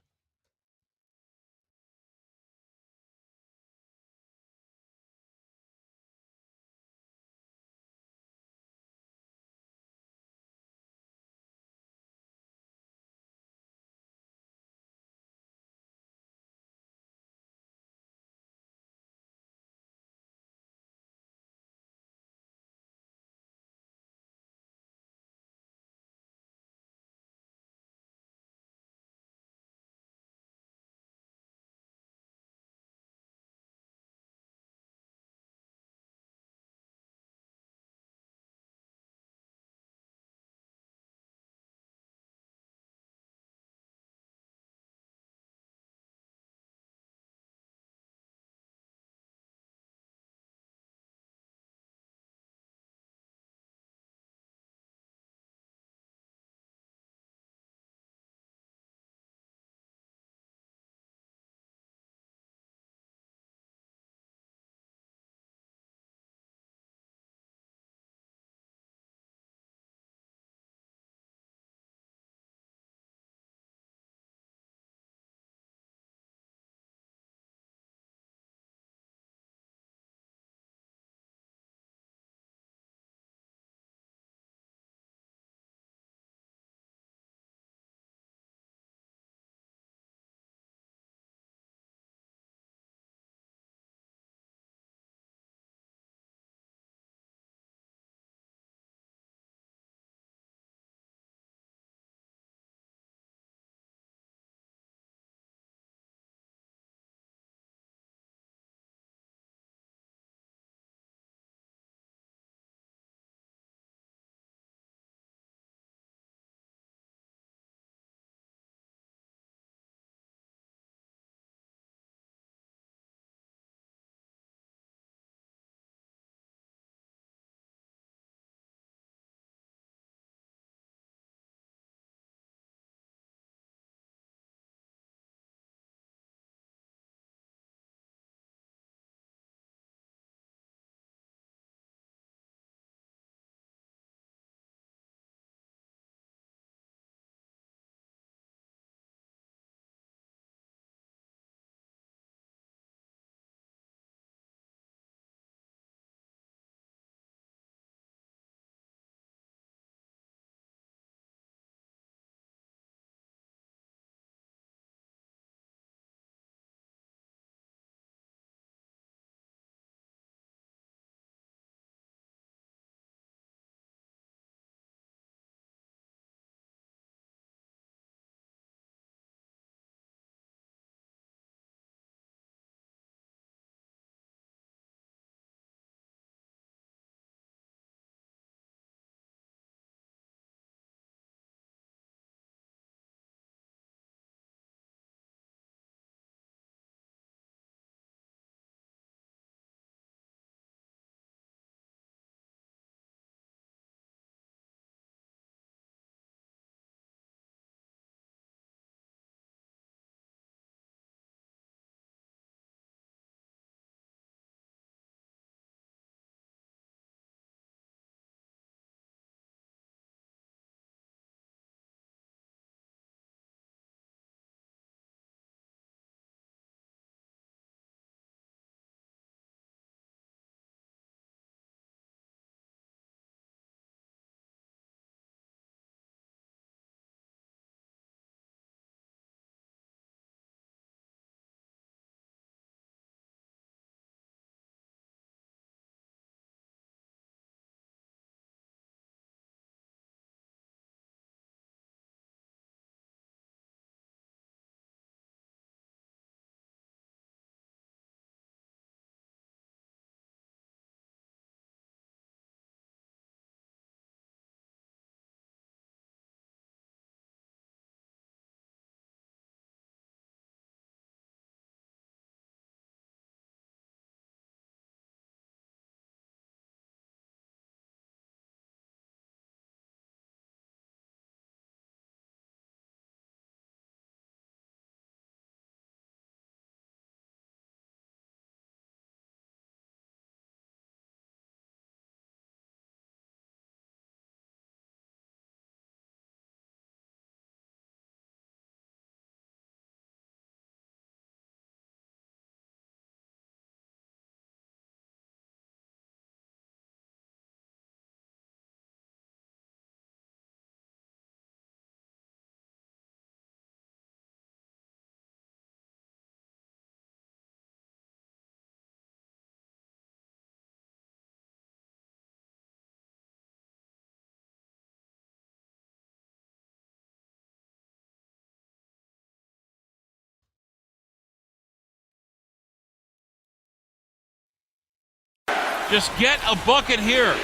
Speaker 15: Just get a bucket here,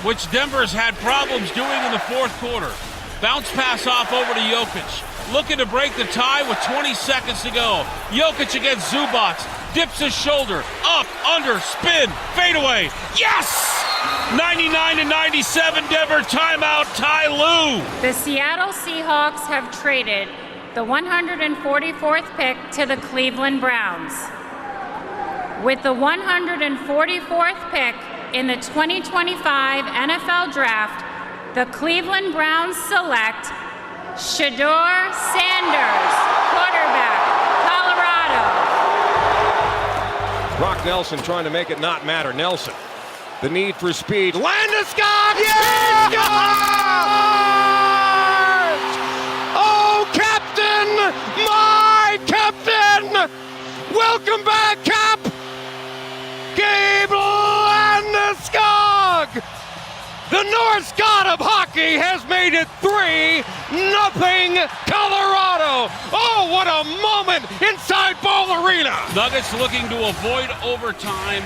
Speaker 15: which Denver's had problems doing in the fourth quarter. Bounce pass off over to Jokic. Looking to break the tie with 20 seconds to go. Jokic against Zubac. Dips his shoulder. Up, under, spin, fadeaway. Yes! 99-97 Denver timeout, Ty Lue.
Speaker 8: The Seattle Seahawks have traded the 144th pick to the Cleveland Browns. With the 144th pick in the 2025 NFL Draft, the Cleveland Browns select Shedeur Sanders, quarterback, Colorado.
Speaker 14: Brock Nelson trying to make it not matter. Nelson, the need for speed. Landeskog! Yeah! Oh, Captain! My Captain! Welcome back, Cap! Gabe Landeskog! The North God of hockey has made it 3-0 Colorado. Oh, what a moment inside Ball Arena.
Speaker 15: Nuggets looking to avoid overtime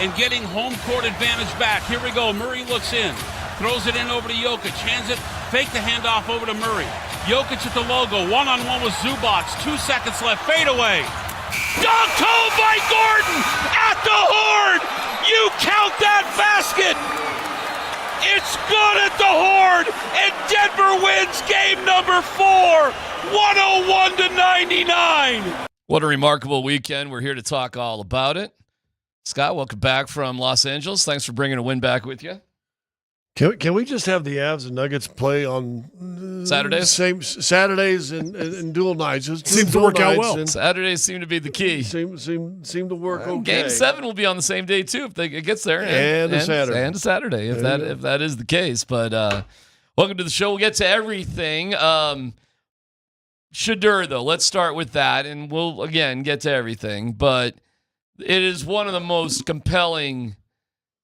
Speaker 15: and getting home court advantage back. Here we go. Murray looks in. Throws it in over to Jokic. Hands it. Fake the handoff over to Murray. Jokic at the logo. One-on-one with Zubac. 2 seconds left. Fade away. Dunked home by Gordon at the horn. You count that basket. It's good at the horn, and Denver wins game number 4, 101-99.
Speaker 1: What a remarkable weekend. We're here to talk all about it. Scott, welcome back from Los Angeles. Thanks for bringing a win back with you.
Speaker 21: Can we just have the Avs and Nuggets play on
Speaker 1: Saturdays?
Speaker 21: Same Saturdays and dual nights.
Speaker 7: Seems to work out well.
Speaker 1: Saturdays seem to be the key.
Speaker 21: Seem to work okay.
Speaker 1: Game 7 will be on the same day too if it gets there,
Speaker 21: and a Saturday,
Speaker 1: and a Saturday if that is the case. But welcome to the show. We'll get to everything. Shadur though, let's start with that, and we'll again get to everything. But it is one of the most compelling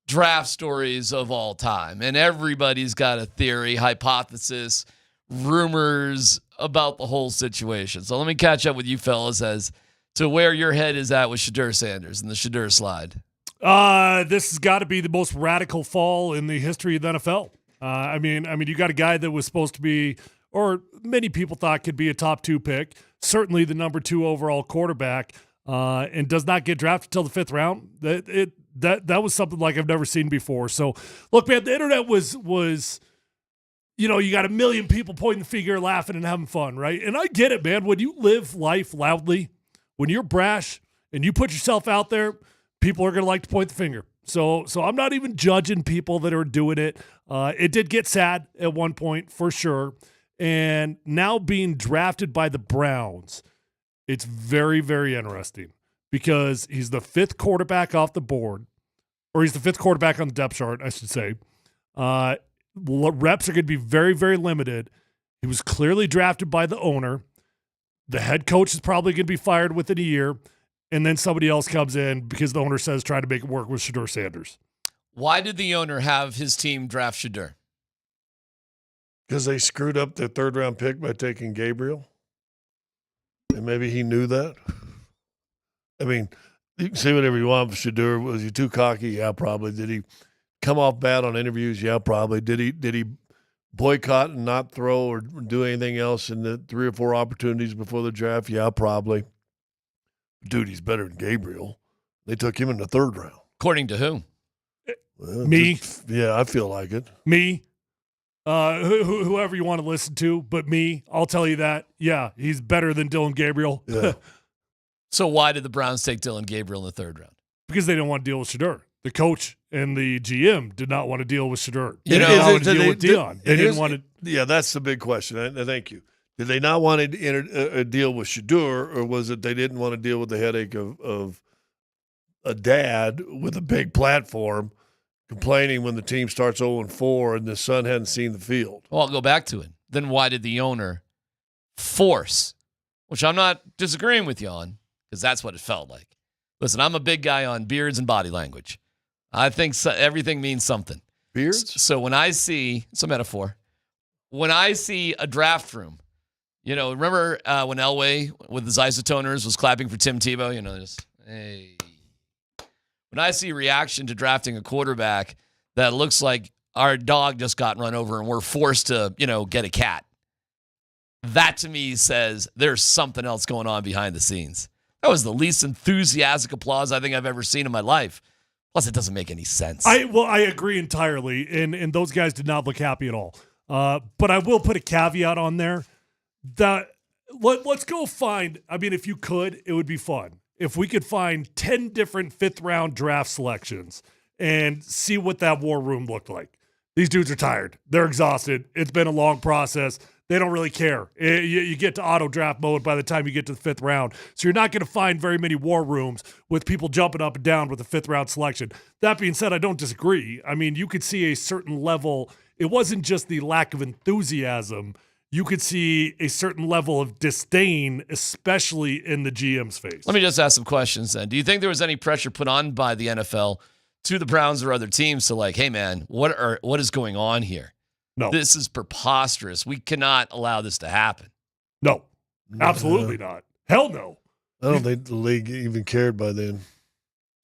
Speaker 1: draft stories of all time, and everybody's got a theory, hypothesis, rumors about the whole situation. So let me catch up with you fellas as to where your head is at with Shedeur Sanders and the Shadur slide.
Speaker 23: This has got to be the most radical fall in the history of the NFL. I mean, you got a guy that was supposed to be, or many people thought could be a top 2 pick, certainly the number 2 overall quarterback, and does not get drafted until the 5th round. That was something like I've never seen before. So, look, man, the internet was you got a million people pointing the finger, laughing, and having fun, right? And I get it, man. When you live life loudly, when you're brash and you put yourself out there, people are going to like to point the finger. So I'm not even judging people that are doing it. It did get sad at one point, for sure. And now being drafted by the Browns, it's very, very interesting. Because he's the 5th quarterback off the board, or he's the 5th quarterback on the depth chart, I should say. Reps are going to be very, very limited. He was clearly drafted by the owner. The head coach is probably going to be fired within a year, and then somebody else comes in because the owner says try to make it work with Shedeur Sanders.
Speaker 1: Why did the owner have his team draft Shadur?
Speaker 21: Because they screwed up their 3rd-round pick by taking Gabriel, and maybe he knew that. I mean, you can say whatever you want. Shadur, was he too cocky? Yeah, probably. Did he come off bad on interviews? Yeah, probably. Did he boycott and not throw or do anything else in the 3 or 4 opportunities before the draft? Yeah, probably. Dude, he's better than Gabriel. They took him in the 3rd round.
Speaker 1: According to who?
Speaker 23: Me.
Speaker 21: Yeah, I feel like it.
Speaker 23: Me. Whoever you want to listen to, but me. I'll tell you that. Yeah, he's better than Dylan Gabriel.
Speaker 21: Yeah.
Speaker 1: So why did the Browns take Dylan Gabriel in the 3rd round?
Speaker 23: Because they didn't want to deal with Shadur. The coach and the GM did not want to deal with Shadur. They
Speaker 21: didn't
Speaker 23: want to deal with Dion. They didn't want to.
Speaker 21: Yeah, that's the big question. Thank you. Did they not want to deal with Shadur, or was it they didn't want to deal with the headache of a dad with a big platform complaining when the team starts 0-4 and the son hadn't seen the field?
Speaker 1: Well, I'll go back to it. Then why did the owner force, which I'm not disagreeing with you on, because that's what it felt like. Listen, I'm a big guy on beards and body language. I think everything means something.
Speaker 21: Beards?
Speaker 1: So when I see, it's a metaphor, when I see a draft room, remember when Elway with his isotoners was clapping for Tim Tebow? Just, hey. when I see reaction to drafting a quarterback that looks like our dog just got run over and we're forced to, get a cat, that to me says there's something else going on behind the scenes. That was the least enthusiastic applause I think I've ever seen in my life. Plus, it doesn't make any sense.
Speaker 23: I agree entirely, and those guys did not look happy at all. But I will put a caveat on there that let's go find. I mean, if you could, it would be fun if we could find 10 different fifth-round draft selections and see what that war room looked like. These dudes are tired. They're exhausted. It's been a long process. They don't really care. You get to auto draft mode by the time you get to the fifth round. So you're not going to find very many war rooms with people jumping up and down with the fifth round selection. That being said, I don't disagree. I mean, you could see a certain level. It wasn't just the lack of enthusiasm. You could see a certain level of disdain, especially in the GM's face.
Speaker 1: Let me just ask some questions then. Do you think there was any pressure put on by the NFL to the Browns or other teams to like, hey, man, what is going on here?
Speaker 23: No.
Speaker 1: This is preposterous. We cannot allow this to happen.
Speaker 23: No, absolutely not. Hell no.
Speaker 21: I don't think the league even cared by then.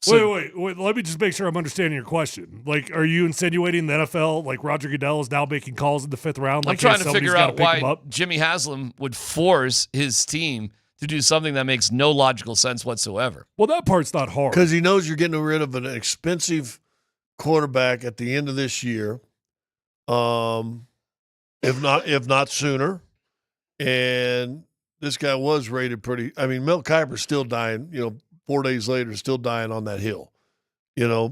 Speaker 23: Wait. Let me just make sure I'm understanding your question. Like, are you insinuating the NFL, like Roger Goodell, is now making calls in the fifth round? Like,
Speaker 1: I'm trying to figure out why Jimmy Haslam would force his team to do something that makes no logical sense whatsoever.
Speaker 23: Well, that part's not hard.
Speaker 21: Because he knows you're getting rid of an expensive quarterback at the end of this year. If not sooner. And this guy was rated pretty. I mean, Mel Kiper's still dying, 4 days later, still dying on that hill. A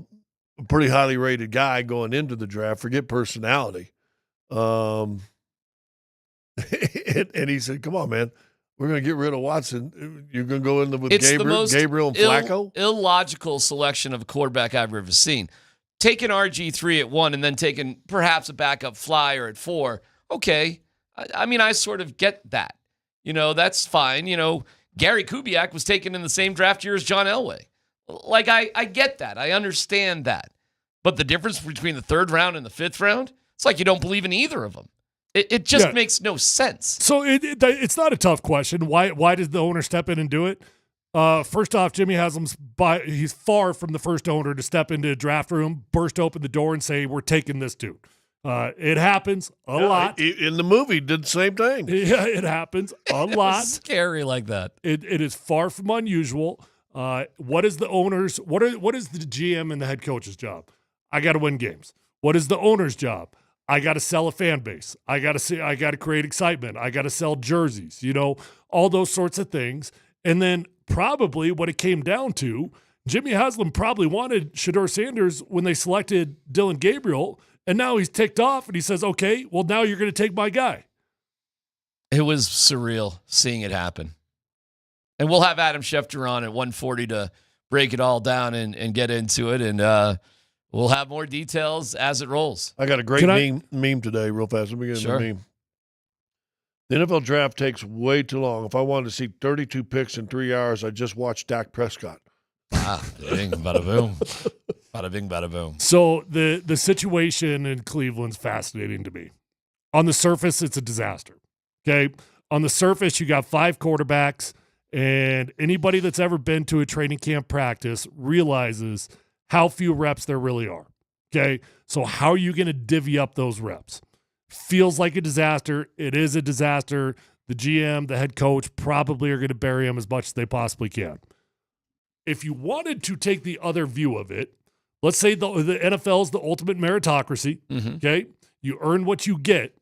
Speaker 21: pretty highly rated guy going into the draft. Forget personality. And he said, come on, man. We're going to get rid of Watson. You're going to go in with Gabriel and Flacco?
Speaker 1: Illogical selection of a quarterback I've ever seen. Taking RG3 at 1 and then taking perhaps a backup flyer at 4, okay. I mean, I sort of get that. That's fine. Gary Kubiak was taken in the same draft year as John Elway. Like, I get that. I understand that. But the difference between the third round and the fifth round, it's like you don't believe in either of them. It just makes no sense.
Speaker 23: So it's not a tough question. Why does the owner step in and do it? First off, Jimmy Haslam's he's far from the first owner to step into a draft room, burst open the door, and say, we're taking this dude. It happens a lot.
Speaker 21: In the movie, did the same thing.
Speaker 23: Yeah, it happens a lot.
Speaker 1: Scary like that.
Speaker 23: It is far from unusual. What is the owner's? What is the GM and the head coach's job? I got to win games. What is the owner's job? I got to sell a fan base. I got to create excitement. I got to sell jerseys. All those sorts of things. And then probably what it came down to, Jimmy Haslam probably wanted Shedeur Sanders when they selected Dylan Gabriel, and now he's ticked off and he says, okay, well, now you're going to take my guy.
Speaker 1: It was surreal seeing it happen. And we'll have Adam Schefter on at 1:40 to break it all down and get into it, and we'll have more details as it rolls.
Speaker 21: I got a great meme today real fast. Let me get the meme. The NFL draft takes way too long. If I wanted to see 32 picks in 3 hours, I'd just watch Dak Prescott.
Speaker 1: Ah, bing, bada boom. Bada bing, bada boom.
Speaker 23: So the situation in Cleveland's fascinating to me. On the surface, it's a disaster. Okay? On the surface, you got 5 quarterbacks, and anybody that's ever been to a training camp practice realizes how few reps there really are. Okay? So how are you going to divvy up those reps? Feels like a disaster. It is a disaster. The GM, the head coach probably are going to bury him as much as they possibly can. If you wanted to take the other view of it, let's say the NFL is the ultimate meritocracy, okay? You earn what you get.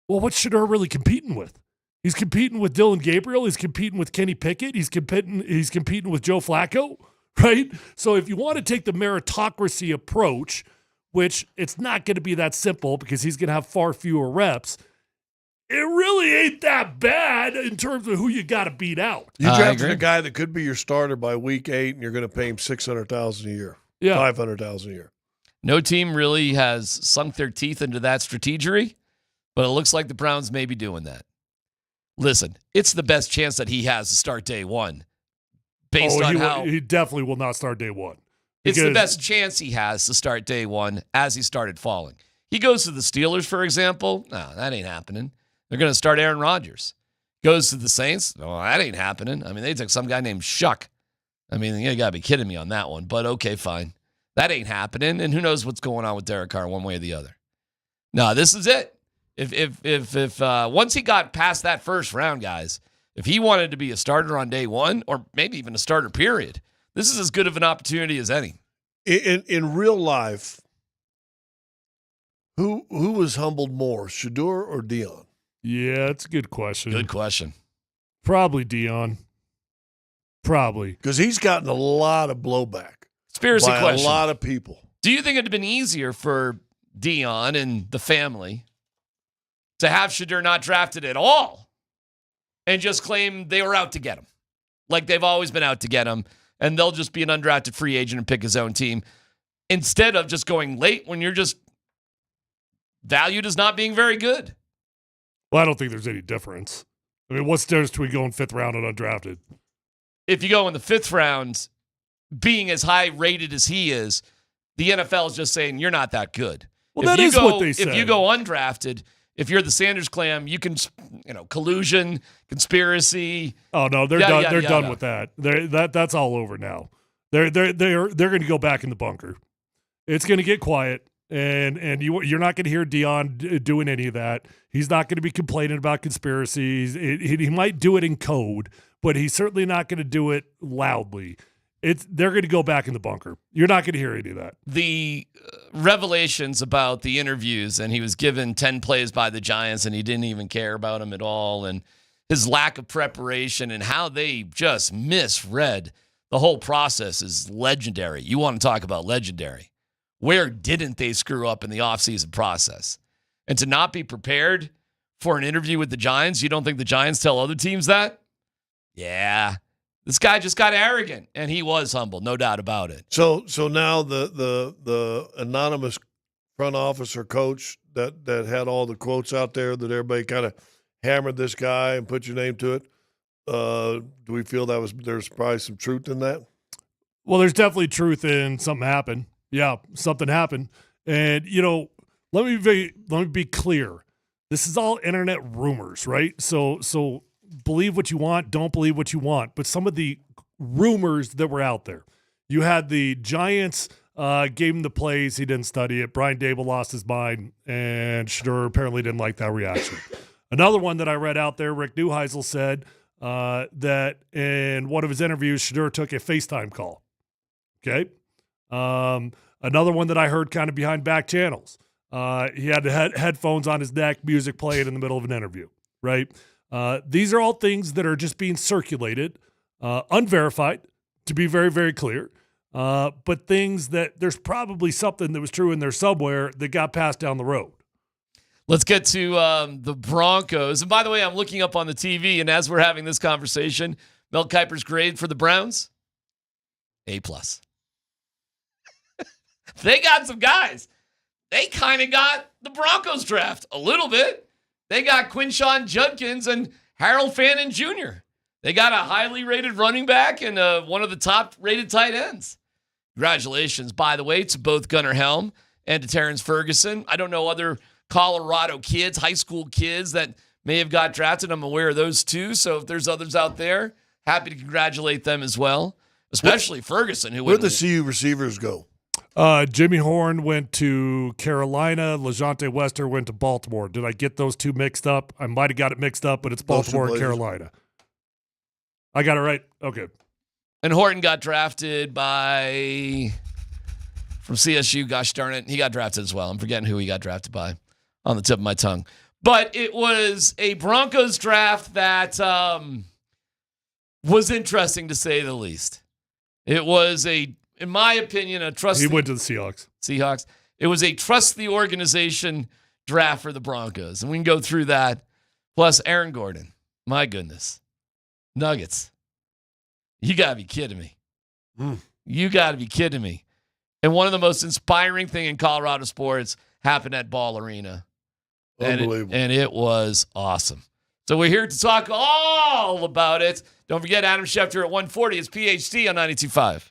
Speaker 23: Well, what's Shadur really competing with? He's competing with Dylan Gabriel. He's competing with Kenny Pickett. He's competing with Joe Flacco, right? So if you want to take the meritocracy approach, which it's not going to be that simple because he's going to have far fewer reps, it really ain't that bad in terms of who you got to beat out.
Speaker 21: You drafted a guy that could be your starter by week 8, and you're going to pay him $600,000 a year, $500,000 a year.
Speaker 1: No team really has sunk their teeth into that strategery, but it looks like the Browns may be doing that. Listen, it's the best chance that he has to start day one. Based on how
Speaker 23: he definitely will not start day one.
Speaker 1: It's the best chance he has to start day one as he started falling. He goes to the Steelers, for example. No, that ain't happening. They're going to start Aaron Rodgers. Goes to the Saints. No, that ain't happening. I mean, they took some guy named Shuck. I mean, you got to be kidding me on that one. But okay, fine. That ain't happening. And who knows what's going on with Derek Carr one way or the other. No, this is it. If once he got past that first round, guys, if he wanted to be a starter on day one, or maybe even a starter period, this is as good of an opportunity as any.
Speaker 21: In real life, who was humbled more, Shadur or Dion?
Speaker 23: Yeah, that's a good question.
Speaker 1: Good question.
Speaker 23: Probably Dion. Probably.
Speaker 21: Because he's gotten a lot of blowback.
Speaker 1: Conspiracy
Speaker 21: by
Speaker 1: question.
Speaker 21: a lot of people.
Speaker 1: Do you think it'd have been easier for Dion and the family to have Shedeur not drafted at all and just claim they were out to get him? Like they've always been out to get him, and they'll just be an undrafted free agent and pick his own team, instead of just going late when you're just valued as not being very good.
Speaker 23: Well, I don't think there's any difference. I mean, what's the difference between going 5th round and undrafted?
Speaker 1: If you go in the 5th round, being as high rated as he is, the NFL is just saying you're not that good.
Speaker 23: Well, that is what they say.
Speaker 1: If you go undrafted, if you're the Sanders clam, you can, collusion, conspiracy.
Speaker 23: Oh no, they're done. They're done with that. That's all over now. They're going to go back in the bunker. It's going to get quiet, and you're not going to hear Dion doing any of that. He's not going to be complaining about conspiracies. He might do it in code, but he's certainly not going to do it loudly. They're going to go back in the bunker. You're not going to hear any of that.
Speaker 1: The revelations about the interviews, and he was given 10 plays by the Giants, and he didn't even care about them at all, and his lack of preparation and how they just misread the whole process is legendary. You want to talk about legendary. Where didn't they screw up in the offseason process? And to not be prepared for an interview with the Giants, you don't think the Giants tell other teams that? Yeah. This guy just got arrogant, and he was humble, no doubt about it.
Speaker 21: So now the anonymous front office or coach that had all the quotes out there that everybody kind of hammered this guy and put your name to it, do we feel there's probably some truth in that?
Speaker 23: Well, there's definitely truth in something happened. Yeah, something happened. And, let me be clear. This is all internet rumors, right? So believe what you want, don't believe what you want. But some of the rumors that were out there, you had the Giants gave him the plays. He didn't study it. Brian Dable lost his mind, and Shadur apparently didn't like that reaction. Another one that I read out there, Rick Neuheisel said that in one of his interviews, Shadur took a FaceTime call. Okay. Another one that I heard kind of behind back channels. He had headphones on his neck, music playing in the middle of an interview, right? These are all things that are just being circulated, unverified, to be very, very clear, but things that there's probably something that was true in there somewhere that got passed down the road.
Speaker 1: Let's get to the Broncos. And by the way, I'm looking up on the TV, and as we're having this conversation, Mel Kiper's grade for the Browns, A+. They got some guys. They kind of got the Broncos draft a little bit. They got Quinshawn Judkins and Harold Fannin Jr. They got a highly rated running back and one of the top-rated tight ends. Congratulations, by the way, to both Gunnar Helm and to Terrence Ferguson. I don't know other Colorado kids, high school kids that may have got drafted. I'm aware of those too. So if there's others out there, happy to congratulate them as well, especially Ferguson.
Speaker 21: Where'd the CU receivers go?
Speaker 23: Jimmy Horn went to Carolina. LeJonte Wester went to Baltimore. Did I get those two mixed up? I might have got it mixed up, but it's Baltimore and Carolina. I got it right? Okay.
Speaker 1: And Horton got drafted from CSU. Gosh darn it. He got drafted as well. I'm forgetting who he got drafted by on the tip of my tongue. But it was a Broncos draft that was interesting to say the least. It was in my opinion, a trust.
Speaker 23: He went to the Seahawks.
Speaker 1: It was a trust the organization draft for the Broncos. And we can go through that. Plus Aaron Gordon. My goodness. Nuggets. You got to be kidding me. You got to be kidding me. And one of the most inspiring thing in Colorado sports happened at Ball Arena.
Speaker 21: Unbelievable.
Speaker 1: And it was awesome. So we're here to talk all about it. Don't forget Adam Schefter at 140. It's PhD on 92.5.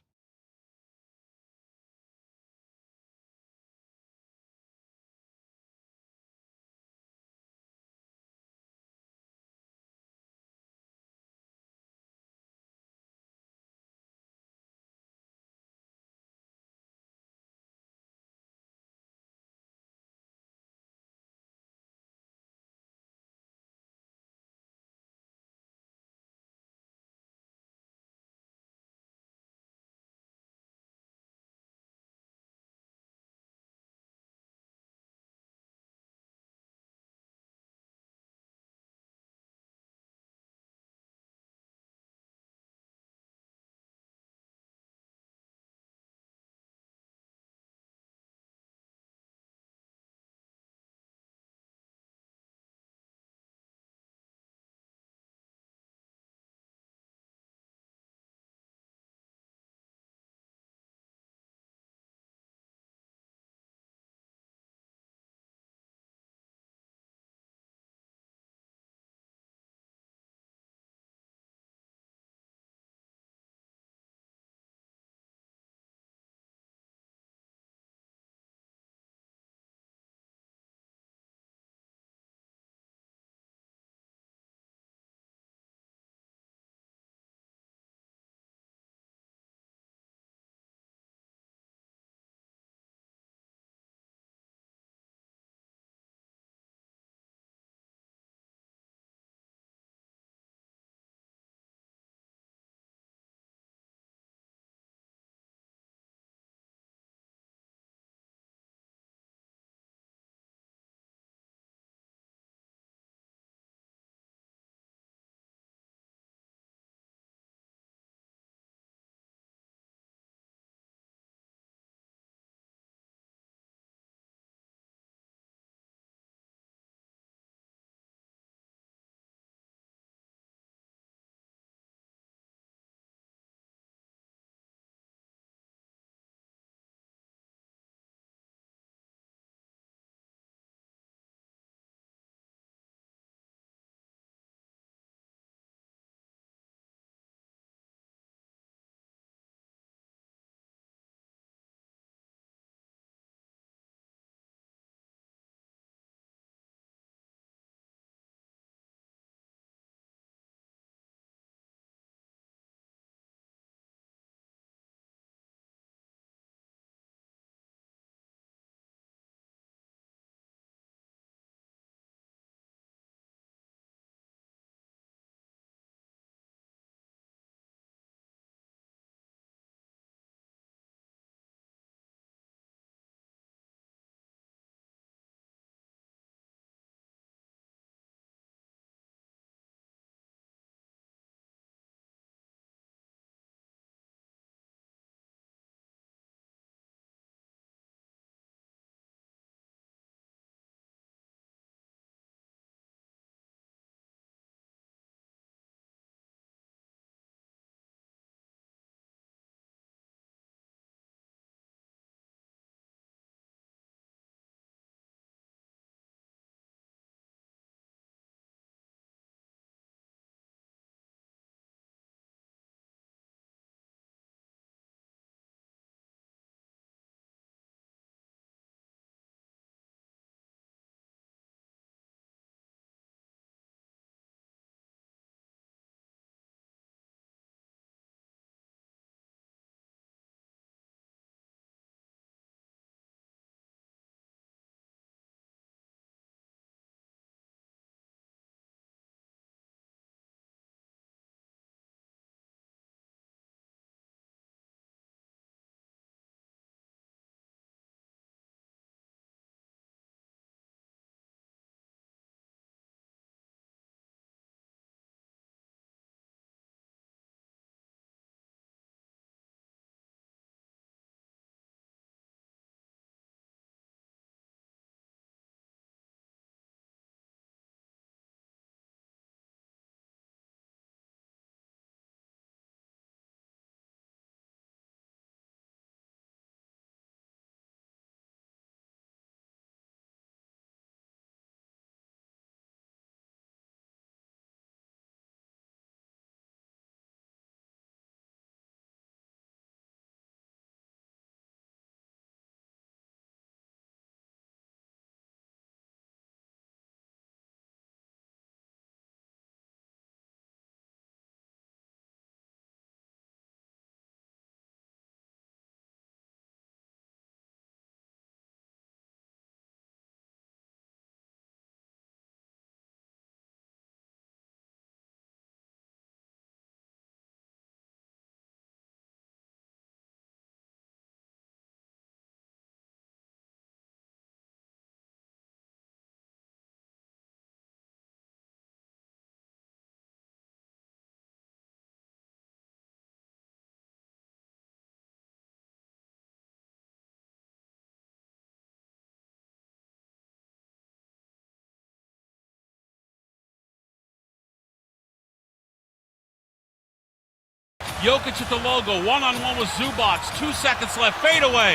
Speaker 15: Jokic at the logo, one-on-one with Zubac, 2 seconds left, fadeaway.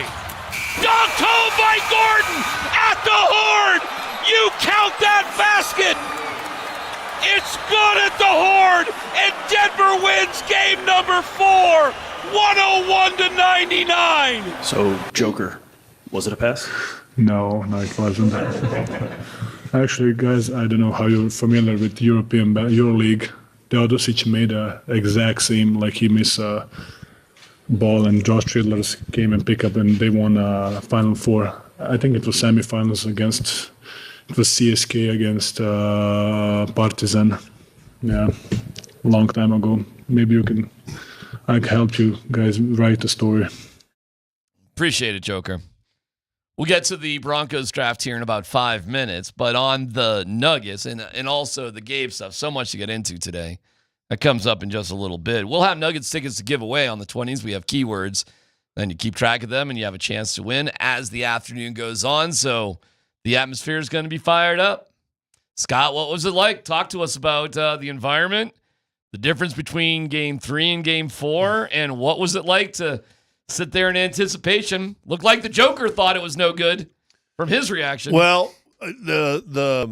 Speaker 15: Dunked home by Gordon at the horn! You count that basket! It's good at the horn, and Denver wins game number 4, 101-99.
Speaker 2: So, Joker, was it a pass?
Speaker 11: No, it wasn't. Actually, guys, I don't know how you're familiar with European EuroLeague. Teodosic made a exact same, like he missed a ball, and Josh Tridler's came and pick up, and they won Final Four. I think it was semifinals it was CSK against Partizan. Yeah, a long time ago. Maybe I can help you guys write the story.
Speaker 1: Appreciate it, Joker. We'll get to the Broncos draft here in about 5 minutes, but on the Nuggets and also the Gabe stuff, so much to get into today. That comes up in just a little bit. We'll have Nuggets tickets to give away on the 20s. We have keywords. Then you keep track of them, and you have a chance to win as the afternoon goes on. So the atmosphere is going to be fired up. Scott, what was it like? Talk to us about the environment, the difference between Game 3 and Game 4, and what was it like to sit there in anticipation? Looked like the Joker thought it was no good from his reaction.
Speaker 21: Well, there's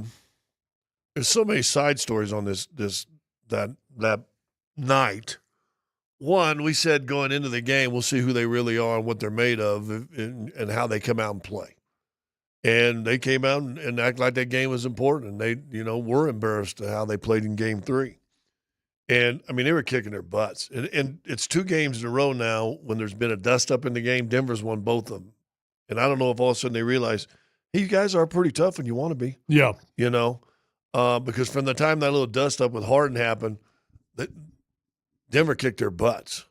Speaker 21: so many side stories on that night. One, we said going into the game, we'll see who they really are and what they're made of and how they come out and play. And they came out and act like that game was important. And they, were embarrassed at how they played in Game 3. And, they were kicking their butts. And it's 2 games in a row now when there's been a dust-up in the game. Denver's won both of them. And I don't know if all of a sudden they realize, hey, you guys are pretty tough when you want to be.
Speaker 23: Yeah.
Speaker 21: Because from the time that little dust-up with Harden happened, Denver kicked their butts.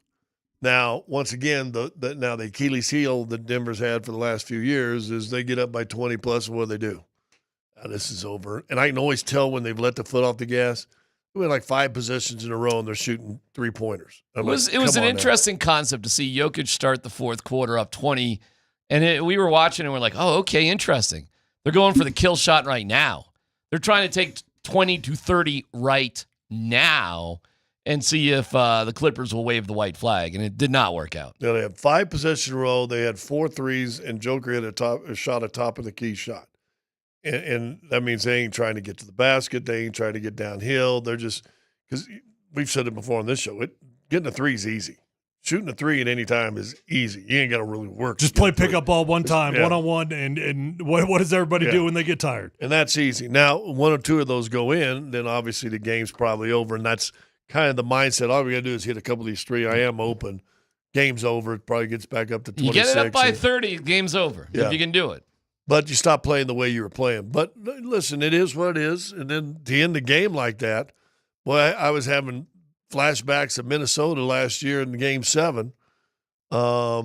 Speaker 21: Now, once again, the Achilles heel that Denver's had for the last few years is they get up by 20-plus, and what do they do? Now, this is over. And I can always tell when they've let the foot off the gas. We had like 5 possessions in a row, and they're shooting 3-pointers.
Speaker 1: It was an interesting concept to see Jokic start the fourth quarter up 20, and we were watching, and we're like, oh, okay, interesting. They're going for the kill shot right now. They're trying to take 20 to 30 right now and see if the Clippers will wave the white flag, and it did not work out.
Speaker 21: Now, they had 5 possessions in a row. They had 4 threes, and Joker hit a shot at top of the key shot. And that means they ain't trying to get to the basket. They ain't trying to get downhill. They're just – because we've said it before on this show, getting a 3 is easy. Shooting a 3 at any time is easy. You ain't got to really work.
Speaker 23: Just play pickup ball one time, one-on-one, and what does everybody do when they get tired?
Speaker 21: And that's easy. Now, 1 or 2 of those go in, then obviously the game's probably over, and that's kind of the mindset. All we got to do is hit a couple of these 3. I am open. Game's over. It probably gets back up to 26.
Speaker 1: You get it up by 30, game's over, if you can do it.
Speaker 21: But you stop playing the way you were playing. But listen, it is what it is. And then to end the game like that, boy, I was having flashbacks of Minnesota last year in Game 7. But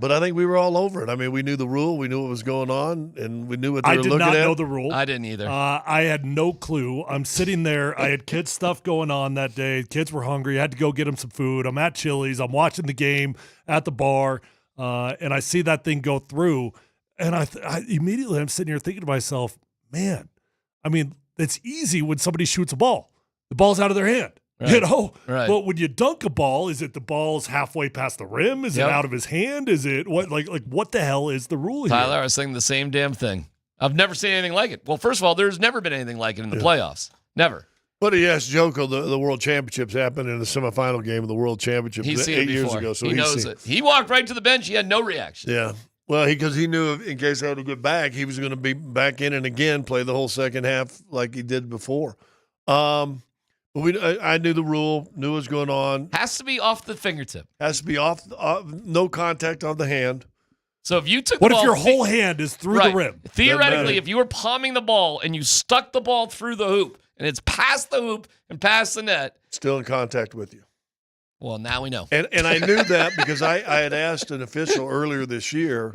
Speaker 21: I think we were all over it. We knew the rule. We knew what was going on, and we knew what they were looking at.
Speaker 23: I did not know the rule.
Speaker 1: I didn't either.
Speaker 23: I had no clue. I'm sitting there. I had kids' stuff going on that day. Kids were hungry. I had to go get them some food. I'm at Chili's. I'm watching the game at the bar, and I see that thing go through. And I immediately I'm sitting here thinking to myself, man, it's easy when somebody shoots a ball. The ball's out of their hand.
Speaker 1: Right.
Speaker 23: Right. But when you dunk a ball, is it the ball's halfway past the rim? Is it out of his hand? Is it what what the hell is the rule here?
Speaker 1: Tyler, I was saying the same damn thing. I've never seen anything like it. Well, first of all, there's never been anything like it in the playoffs. Never.
Speaker 21: But he asked Joko, the World Championships happened in the semifinal game of the World Championships 8 years ago. So
Speaker 1: he knows it. He walked right to the bench. He had no reaction.
Speaker 21: Yeah. Well, because he knew in case I had to get back, he was going to be back in and again play the whole second half like he did before. But I knew the rule, knew what was going on.
Speaker 1: Has to be off the fingertip.
Speaker 21: Has to be off no contact on the hand.
Speaker 1: So if you took
Speaker 23: what
Speaker 1: the ball,
Speaker 23: if your whole hand is through the rim?
Speaker 1: Theoretically, if you were palming the ball and you stuck the ball through the hoop and it's past the hoop and past the net,
Speaker 21: still in contact with you.
Speaker 1: Well, now we know.
Speaker 21: And I knew that because I had asked an official earlier this year.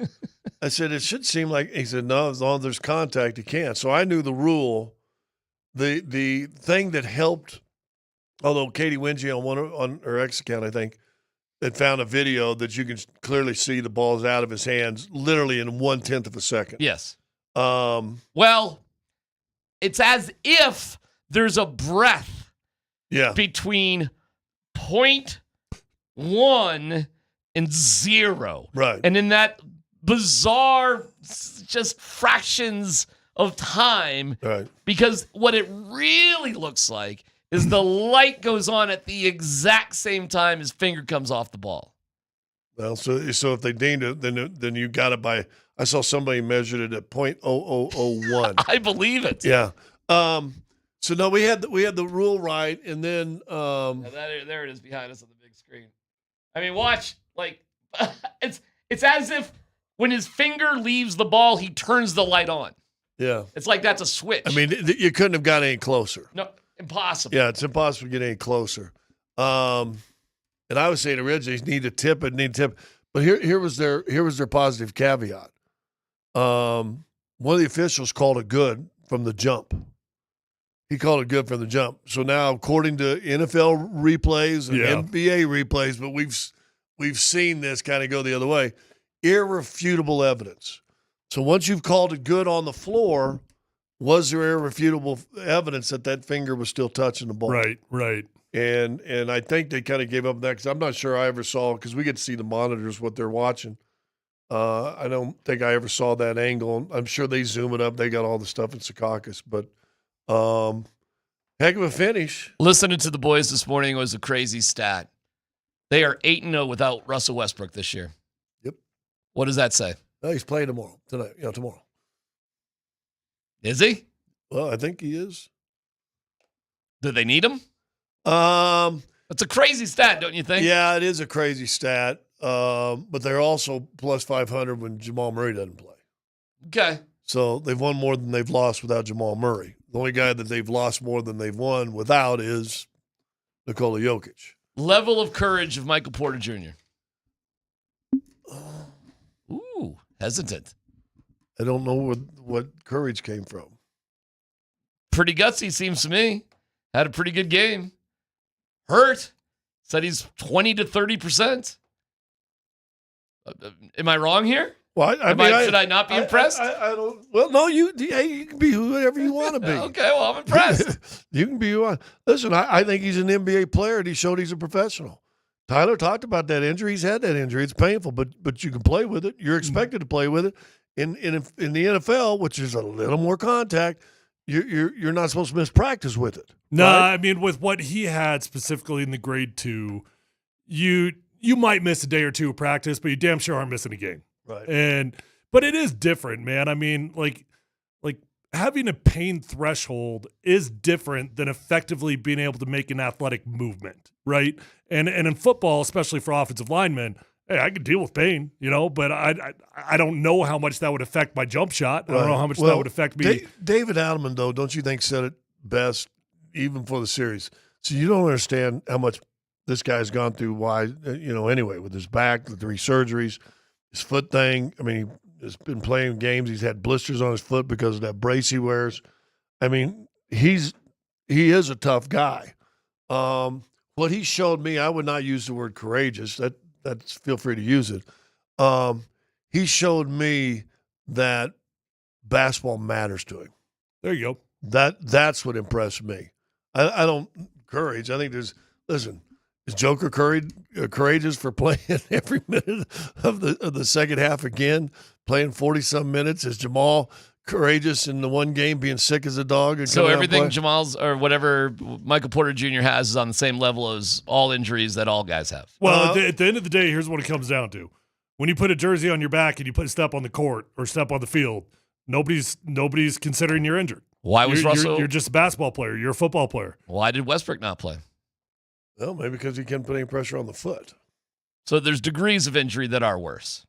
Speaker 21: I said, it should seem like – he said, no, as long as there's contact, you can't. So I knew the rule. The thing that helped, although Katie Wingy on her X account, I think, had found a video that you can clearly see the ball's out of his hands literally in 1/10 of a second.
Speaker 1: Yes. Well, it's as if there's a breath between – .1 and 0.
Speaker 21: Right.
Speaker 1: And in that bizarre, just fractions of time,
Speaker 21: right.
Speaker 1: Because what it really looks like is the light goes on at the exact same time his finger comes off the ball.
Speaker 21: Well, so if they deemed it, then you got it by. I saw somebody measured it at .0001.
Speaker 1: I believe it.
Speaker 21: Yeah. So no, we had the rule right, and then
Speaker 1: There it is behind us on the big screen. I mean, watch, like it's as if when his finger leaves the ball, he turns the light on.
Speaker 21: Yeah.
Speaker 1: It's like that's a switch.
Speaker 21: I mean, you couldn't have got any closer.
Speaker 1: No, impossible.
Speaker 21: Yeah, it's impossible to get any closer. And I was saying originally, need to tip it, but here was their positive caveat. One of the officials called it good from the jump. He called it good from the jump. So now, according to NFL replays and NBA replays, but we've seen this kind of go the other way, irrefutable evidence. So once you've called it good on the floor, was there irrefutable evidence that finger was still touching the ball?
Speaker 23: Right.
Speaker 21: And I think they kind of gave up that because I'm not sure I ever saw, because we get to see the monitors, what they're watching. I don't think I ever saw that angle. I'm sure they zoom it up. They got all the stuff in Secaucus, but heck of a finish.
Speaker 1: Listening to the boys this morning was a crazy stat. They are 8-0 without Russell Westbrook this year.
Speaker 21: Yep.
Speaker 1: What does that say?
Speaker 21: No, he's playing tomorrow. Tomorrow.
Speaker 1: Is he?
Speaker 21: Well, I think he is.
Speaker 1: Do they need him? That's a crazy stat, don't you think?
Speaker 21: Yeah, it is a crazy stat. But they're also plus 500 when Jamal Murray doesn't play.
Speaker 1: Okay.
Speaker 21: So they've won more than they've lost without Jamal Murray. The only guy that they've lost more than they've won without is Nikola Jokic.
Speaker 1: Level of courage of Michael Porter Jr. Ooh, hesitant.
Speaker 21: I don't know what courage came from.
Speaker 1: Pretty gutsy, seems to me. Had a pretty good game. Hurt. Said he's 20 to 30%. Am I wrong here?
Speaker 21: Well,
Speaker 1: should I not be impressed?
Speaker 21: I don't. Well, no, you can be whoever you want to be.
Speaker 1: Okay, well, I'm impressed.
Speaker 21: You can be who you want. Listen, I think he's an NBA player, and he showed he's a professional. Tyler talked about that injury. He's had that injury. It's painful, but you can play with it. You're expected to play with it. In the NFL, which is a little more contact, you're not supposed to miss practice with it.
Speaker 23: No,
Speaker 21: right?
Speaker 23: I mean, with what he had specifically in the grade 2, you might miss a day or two of practice, but you damn sure aren't missing a game.
Speaker 21: Right.
Speaker 23: But it is different, man. I mean, like having a pain threshold is different than effectively being able to make an athletic movement, right? And in football, especially for offensive linemen, hey, I can deal with pain, but I don't know how much that would affect my jump shot. I don't know how much that would affect me.
Speaker 21: David Adelman, though, don't you think said it best, even for the series? So you don't understand how much this guy's gone through. Why, anyway, with his back, the 3 surgeries, his foot thing. I mean, he's been playing games. He's had blisters on his foot because of that brace he wears. I mean, he is a tough guy. What he showed me, I would not use the word courageous. That's feel free to use it. He showed me that basketball matters to him.
Speaker 23: There you go.
Speaker 21: That's what impressed me. I don't courage. I think listen. Is Joker courageous for playing every minute of the second half again, playing 40-some minutes? Is Jamal courageous in the one game, being sick as a dog? And
Speaker 1: so everything Jamal's or whatever Michael Porter Jr. has is on the same level as all injuries that all guys have.
Speaker 23: Well, at the end of the day, here's what it comes down to. When you put a jersey on your back and you put a step on the court or step on the field, nobody's considering you're injured.
Speaker 1: Why was Russell?
Speaker 23: You're just a basketball player. You're a football player.
Speaker 1: Why did Westbrook not play?
Speaker 21: Well, maybe because he can't put any pressure on the foot.
Speaker 1: So there's degrees of injury that are worse.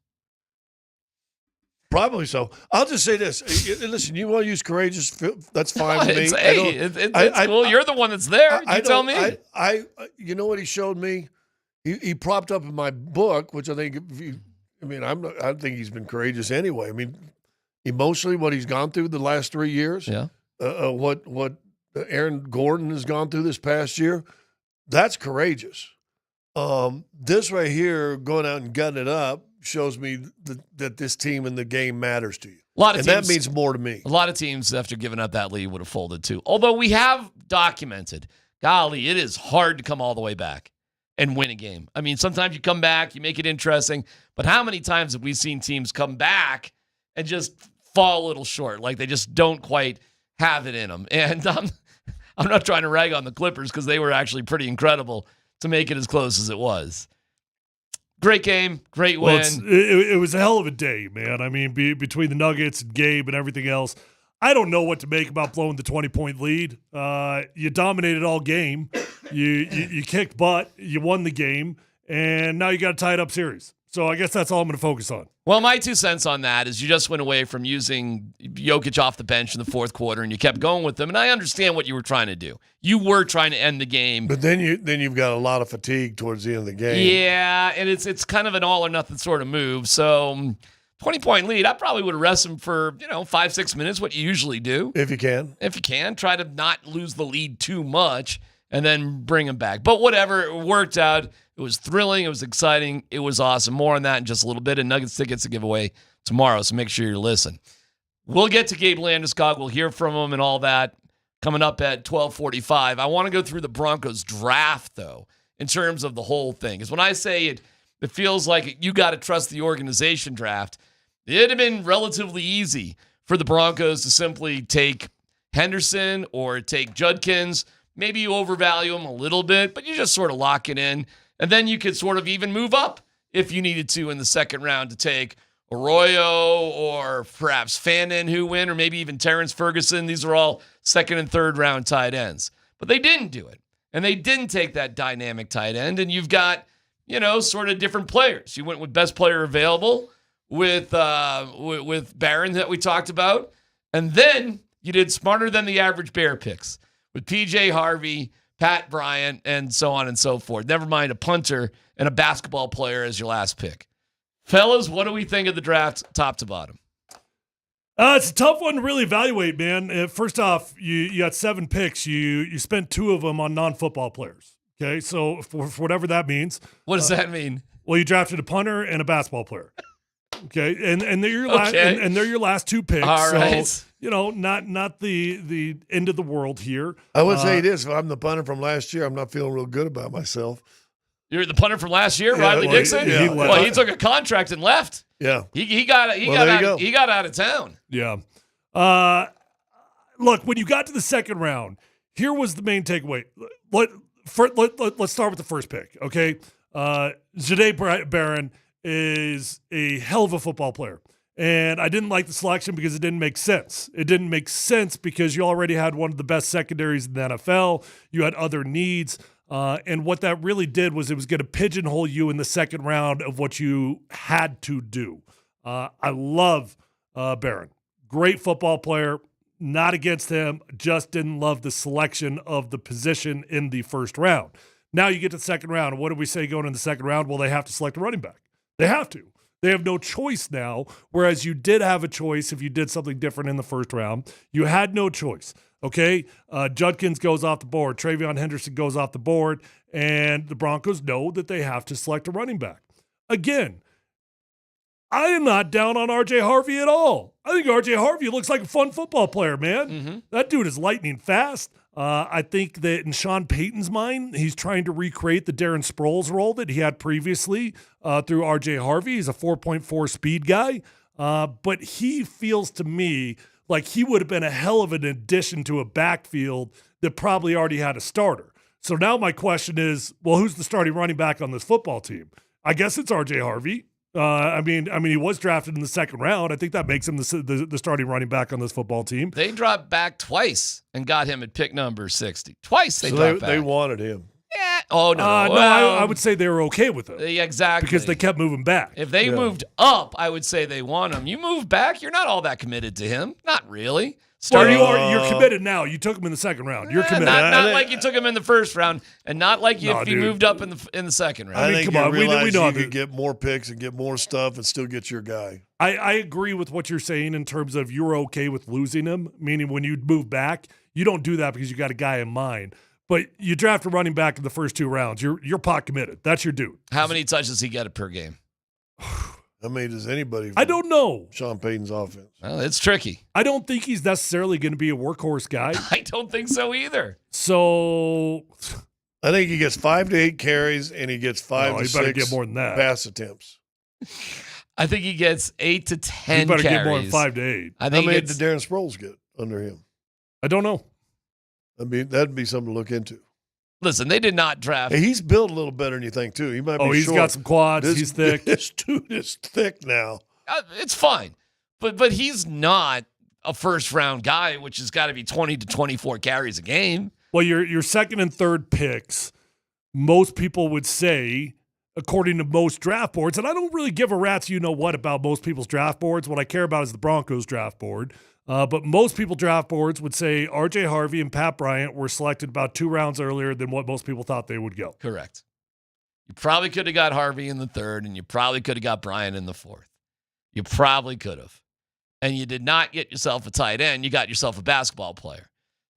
Speaker 21: Probably so. I'll just say this. Listen, you want to use courageous, that's fine with me.
Speaker 1: It's cool. You're the one that's there. You tell me.
Speaker 21: You know what he showed me? He propped up in my book, which I think, I think he's been courageous anyway. I mean, emotionally, what he's gone through the last 3 years.
Speaker 1: Yeah.
Speaker 21: What Aaron Gordon has gone through this past year. That's courageous. This right here, going out and gutting it up, shows me that this team in the game matters to you. That means more to me.
Speaker 1: A lot of teams, after giving up that lead, would have folded too. Although we have documented, golly, it is hard to come all the way back. and win a game. I mean, sometimes you come back, you make it interesting, but how many times have we seen teams come back and just fall a little short? Like they just don't quite have it in them. And I'm not trying to rag on the Clippers because they were actually pretty incredible to make it as close as it was. Great game, great win.
Speaker 23: It was a hell of a day, man. I mean, between the Nuggets and Gabe and everything else, I don't know what to make about blowing the 20-point lead. You dominated all game. You kicked butt. You won the game. And now you got a tied-up series. So I guess that's all I'm going to focus on.
Speaker 1: Well, my 2 cents on that is you just went away from using Jokic off the bench in the fourth quarter, and you kept going with them. And I understand what you were trying to do. You were trying to end the game.
Speaker 21: But then you've got a lot of fatigue towards the end of the game.
Speaker 1: Yeah, and it's kind of an all-or-nothing sort of move. So 20-point lead, I probably would arrest him for 5-6 minutes, what you usually do.
Speaker 21: If you can.
Speaker 1: If you can. Try to not lose the lead too much and then bring him back. But whatever, it worked out. It was thrilling. It was exciting. It was awesome. More on that in just a little bit. And Nuggets tickets to give away tomorrow, so make sure you listen. We'll get to Gabe Landeskog. We'll hear from him and all that coming up at 12:45. I want to go through the Broncos draft, though, in terms of the whole thing. Because when I say it feels like you got to trust the organization draft, it'd have been relatively easy for the Broncos to simply take Henderson or take Judkins. Maybe you overvalue him a little bit, but you just sort of lock it in. And then you could sort of even move up if you needed to in the second round to take Arroyo or perhaps Fannin who win, or maybe even Terrence Ferguson. These are all second and third round tight ends. But they didn't do it. And they didn't take that dynamic tight end. And you've got, sort of different players. You went with best player available with Barron that we talked about. And then you did smarter than the average Bear picks with PJ Harvey, Pat Bryant, and so on and so forth. Never mind a punter and a basketball player as your last pick. Fellas, what do we think of the draft top to bottom?
Speaker 23: It's a tough one to really evaluate, man. First off, you got 7 picks. You spent 2 of them on non-football players. Okay, so for whatever that means.
Speaker 1: What does that mean?
Speaker 23: Well, you drafted a punter and a basketball player. Okay, and they're your last, and they're your last 2 picks.
Speaker 1: All right.
Speaker 23: So, not the end of the world here.
Speaker 21: I would say this: if I'm the punter from last year, I'm not feeling real good about myself.
Speaker 1: You're the punter from last year, Riley Dixon. He took a contract and left.
Speaker 21: Yeah,
Speaker 1: he got out of town.
Speaker 23: Yeah. Look, when you got to the second round, here was the main takeaway. Let's start with the first pick. Okay, Shedeur Barron is a hell of a football player. And I didn't like the selection because it didn't make sense. It didn't make sense because you already had one of the best secondaries in the NFL. You had other needs. And what that really did was it was going to pigeonhole you in the second round of what you had to do. I love Barron. Great football player. Not against him. Just didn't love the selection of the position in the first round. Now you get to the second round. What do we say going in the second round? Well, they have to select a running back. They have to. They have no choice now, whereas you did have a choice if you did something different in the first round. You had no choice, okay? Judkins goes off the board. Travion Henderson goes off the board, and the Broncos know that they have to select a running back. Again, I am not down on R.J. Harvey at all. I think R.J. Harvey looks like a fun football player, man.
Speaker 1: Mm-hmm.
Speaker 23: That dude is lightning fast. I think that in Sean Payton's mind, he's trying to recreate the Darren Sproles role that he had previously through R.J. Harvey. He's a 4.4 speed guy, but he feels to me like he would have been a hell of an addition to a backfield that probably already had a starter. So now my question is, well, who's the starting running back on this football team? I guess it's R.J. Harvey. I mean, he was drafted in the second round. I think that makes him the starting running back on this football team.
Speaker 1: They dropped back twice and got him at pick number 60. Twice they dropped back.
Speaker 21: They wanted him.
Speaker 1: Yeah. Oh, no.
Speaker 23: I would say they were okay with it.
Speaker 1: Exactly.
Speaker 23: Because they kept moving back.
Speaker 1: If they moved up, I would say they want him. You move back, you're not all that committed to him. Not really.
Speaker 23: You're committed now. You took him in the second round. You're committed.
Speaker 1: Not like you took him in the first round, and not like if he moved up in the second round.
Speaker 21: I think come on, we know you could get more picks and get more stuff and still get your guy.
Speaker 23: I agree with what you're saying in terms of you're okay with losing him, meaning when you move back, you don't do that because you got a guy in mind. But you draft a running back in the first 2 rounds. You're pot committed. That's your dude.
Speaker 1: How many touches does he get per game?
Speaker 21: How many does anybody?
Speaker 23: I don't know.
Speaker 21: Sean Payton's offense.
Speaker 1: Well, it's tricky.
Speaker 23: I don't think he's necessarily going to be a workhorse guy.
Speaker 1: I don't think so either.
Speaker 23: So
Speaker 21: I think he gets 5 to 8 carries, and he gets 5 to 6
Speaker 23: better get more than that.
Speaker 21: pass attempts.
Speaker 1: I think he gets 8 to 10
Speaker 23: He better
Speaker 1: carries.
Speaker 23: get more than 5 to 8.
Speaker 1: I
Speaker 21: How
Speaker 1: think
Speaker 21: many
Speaker 1: it's,
Speaker 21: did Darren Sproles get under him?
Speaker 23: I don't know.
Speaker 21: I mean, that'd be something to look into.
Speaker 1: listen, they did not draft.
Speaker 21: Hey, he's built a little better than you think, too. He might be
Speaker 23: he's
Speaker 21: short.
Speaker 23: got some quads. He's thick.
Speaker 21: This dude is thick now.
Speaker 1: It's fine. But he's not a first-round guy, which has got to be 20 to 24 carries a game.
Speaker 23: Well, your second and third picks, most people would say, according to most draft boards, and I don't really give a rat's you-know-what about most people's draft boards. What I care about is the Broncos draft board. But most people draft boards would say R.J. Harvey and Pat Bryant were selected about 2 rounds earlier than what most people thought they would go.
Speaker 1: Correct. You probably could have got Harvey in the 3rd, and you probably could have got Bryant in the 4th. You probably could have. And you did not get yourself a tight end. You got yourself a basketball player.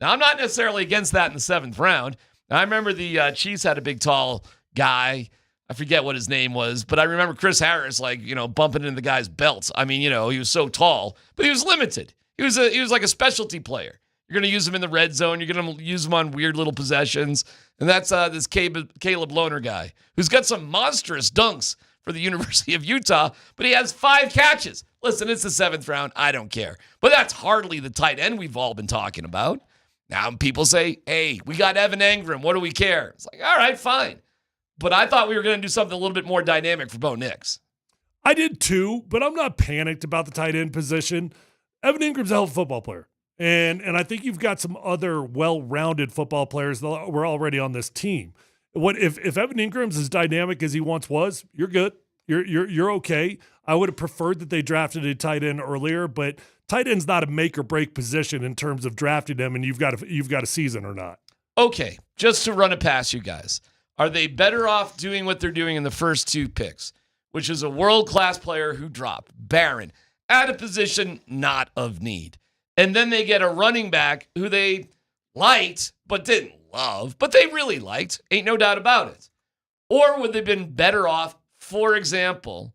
Speaker 1: Now, I'm not necessarily against that in the 7th round. Now, I remember the Chiefs had a big, tall guy. I forget what his name was, but I remember Chris Harris, bumping into the guy's belts. I mean, he was so tall, but he was limited. He was like a specialty player. You're going to use him in the red zone. You're going to use him on weird little possessions. And that's this Caleb Lohner guy who's got some monstrous dunks for the University of Utah, but he has 5 catches. Listen, it's the 7th round. I don't care. But that's hardly the tight end we've all been talking about. Now people say, hey, we got Evan Engram. What do we care? It's like, all right, fine. But I thought we were going to do something a little bit more dynamic for Bo Nix.
Speaker 23: I did too, but I'm not panicked about the tight end position. Evan Ingram's a hell of a football player. And I think you've got some other well-rounded football players that were already on this team. What if Evan Ingram's as dynamic as he once was, you're good. You're okay. I would have preferred that they drafted a tight end earlier, but tight end's not a make or break position in terms of drafting them and you've got a season or not.
Speaker 1: Okay, just to run it past you guys. Are they better off doing what they're doing in the first 2 picks, which is a world-class player who dropped, Barron, at a position not of need? And then they get a running back who they liked but didn't love, but they really liked. Ain't no doubt about it. Or would they have been better off, for example,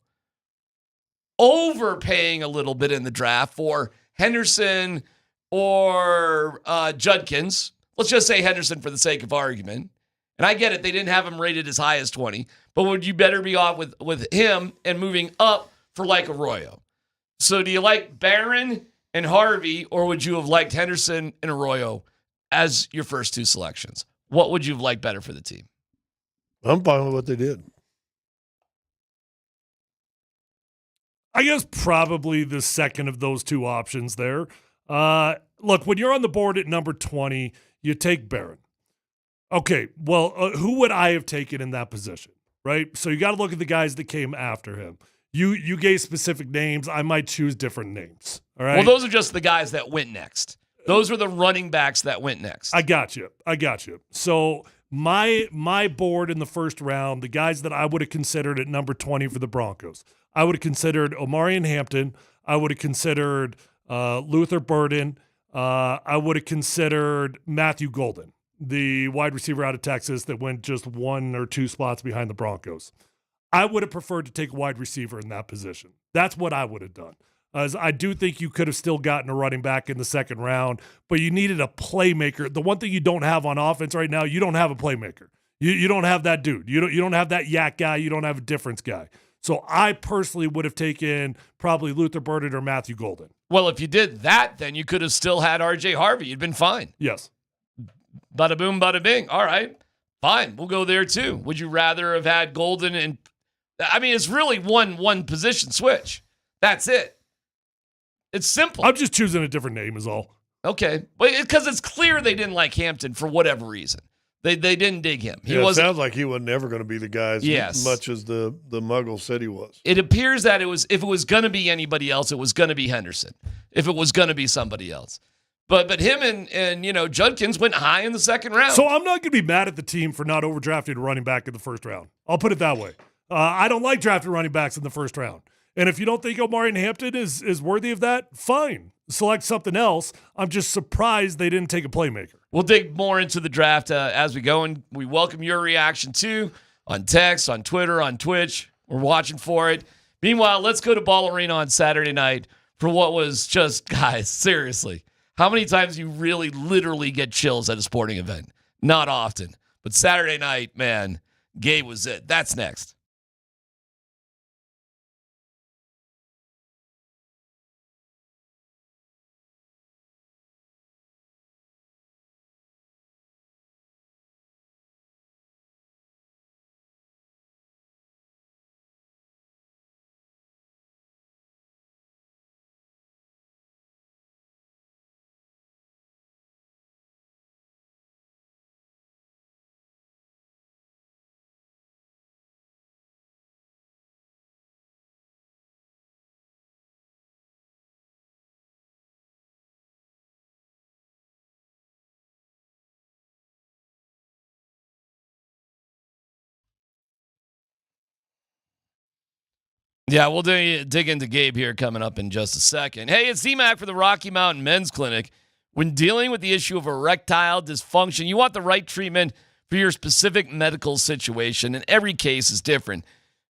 Speaker 1: overpaying a little bit in the draft for Henderson or Judkins? Let's just say Henderson for the sake of argument. And I get it, they didn't have him rated as high as 20, but would you better be off with him and moving up for like Arroyo? So do you like Barron and Harvey, or would you have liked Henderson and Arroyo as your first 2 selections? What would you have liked better for the team?
Speaker 21: I'm fine with what they did.
Speaker 23: I guess probably the second of those 2 options there. Look, when you're on the board at number 20, you take Barron. Okay, well, who would I have taken in that position, right? So you got to look at the guys that came after him. You gave specific names. I might choose different names, all right?
Speaker 1: Well, those are just the guys that went next. Those were the running backs that went next.
Speaker 23: I got you. So my board in the first round, the guys that I would have considered at number 20 for the Broncos, I would have considered Omarion Hampton. I would have considered Luther Burden. I would have considered Matthew Golden, the wide receiver out of Texas that went just 1 or 2 spots behind the Broncos. I would have preferred to take a wide receiver in that position. That's what I would have done. As I do think you could have still gotten a running back in the 2nd round, but you needed a playmaker. The one thing you don't have on offense right now, you don't have a playmaker. You don't have that dude. You don't have that yak guy. You don't have a difference guy. So I personally would have taken probably Luther Burden or Matthew Golden.
Speaker 1: Well, if you did that, then you could have still had R.J. Harvey. You'd been fine.
Speaker 23: Yes.
Speaker 1: Bada boom, bada bing. All right, fine. We'll go there too. Would you rather have had Golden and? I mean, it's really one position switch. That's it. It's simple.
Speaker 23: I'm just choosing a different name is all.
Speaker 1: Okay, because it's clear they didn't like Hampton for whatever reason. They didn't dig him.
Speaker 21: It sounds like he was never going to be the guy as much as the Muggle said he was.
Speaker 1: It appears that if it was going to be anybody else, it was going to be Henderson. If it was going to be somebody else. But him and Judkins went high in the 2nd round.
Speaker 23: So I'm not going to be mad at the team for not overdrafting a running back in the 1st round. I'll put it that way. I don't like drafting running backs in the 1st round. And if you don't think Omarion Hampton is worthy of that, fine. Select something else. I'm just surprised they didn't take a playmaker.
Speaker 1: We'll dig more into the draft as we go, and we welcome your reaction too on text, on Twitter, on Twitch. We're watching for it. Meanwhile, let's go to Ball Arena on Saturday night for what was just, guys, seriously. How many times you really literally get chills at a sporting event? Not often. But But Saturday night, man, Gabe was it. That's next. Yeah, we'll dig into Gabe here coming up in just a second. Hey, it's DMac for the Rocky Mountain Men's Clinic. When dealing with the issue of erectile dysfunction, you want the right treatment for your specific medical situation, and every case is different.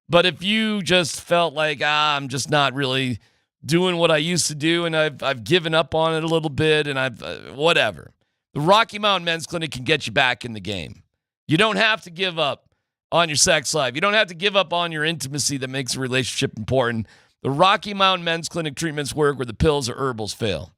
Speaker 1: But if you just felt like, I'm just not really doing what I used to do, and I've given up on it a little bit, and I've whatever, the Rocky Mountain Men's Clinic can get you back in the game. You don't have to give up on your sex life. You don't have to give up on your intimacy that makes a relationship important. The Rocky Mountain Men's Clinic treatments work where the pills or herbals fail.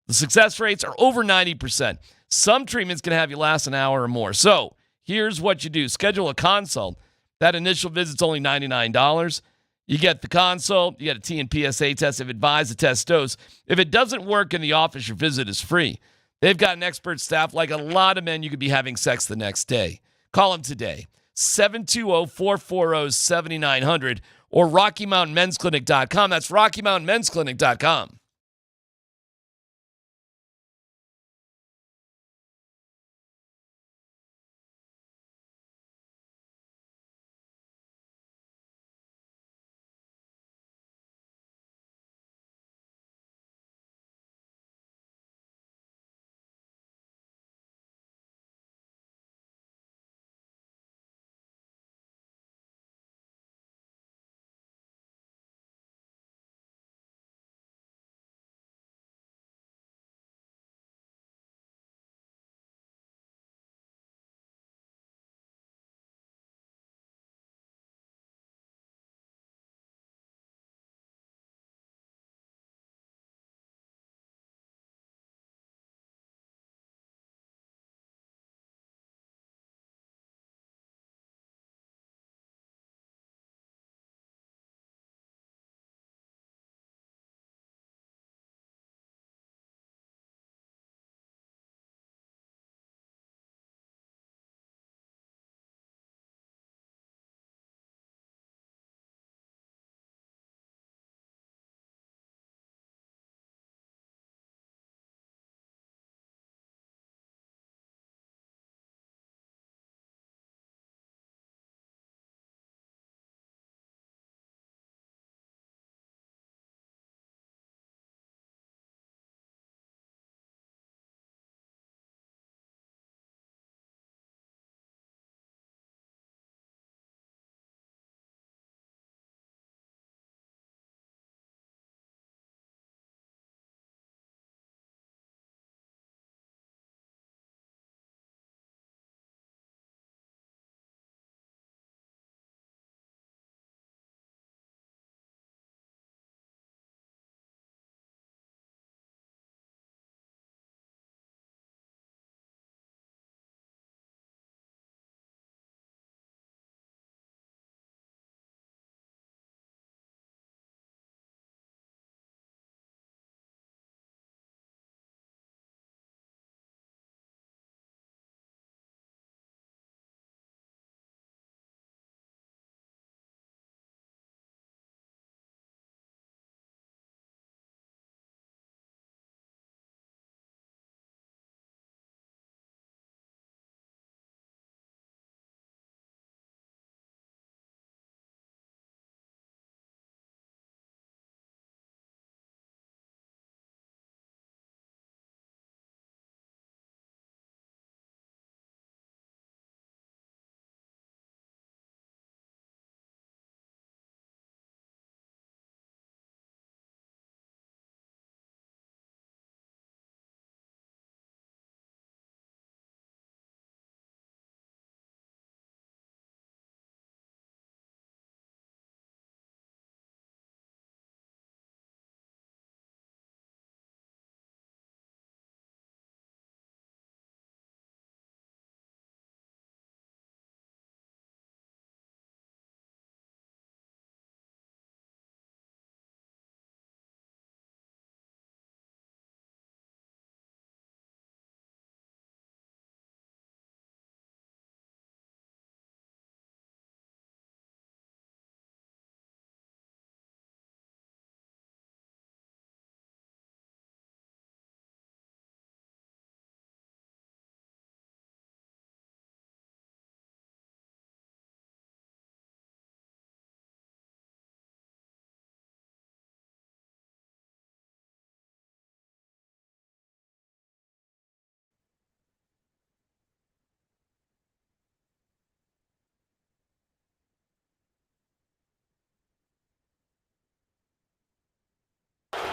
Speaker 1: The success rates are over 90%. Some treatments can have you last an hour or more. So here's what you do. Schedule a consult. That initial visit's only $99. You get the consult. You get a T and PSA test if advised, the test dose. If it doesn't work in the office, your visit is free. They've got an expert staff. Like a lot of men, you could be having sex the next day. Call them today. 720-440-7900 or RockyMountainMen'sClinic.com. That's RockyMountainMen'sClinic.com.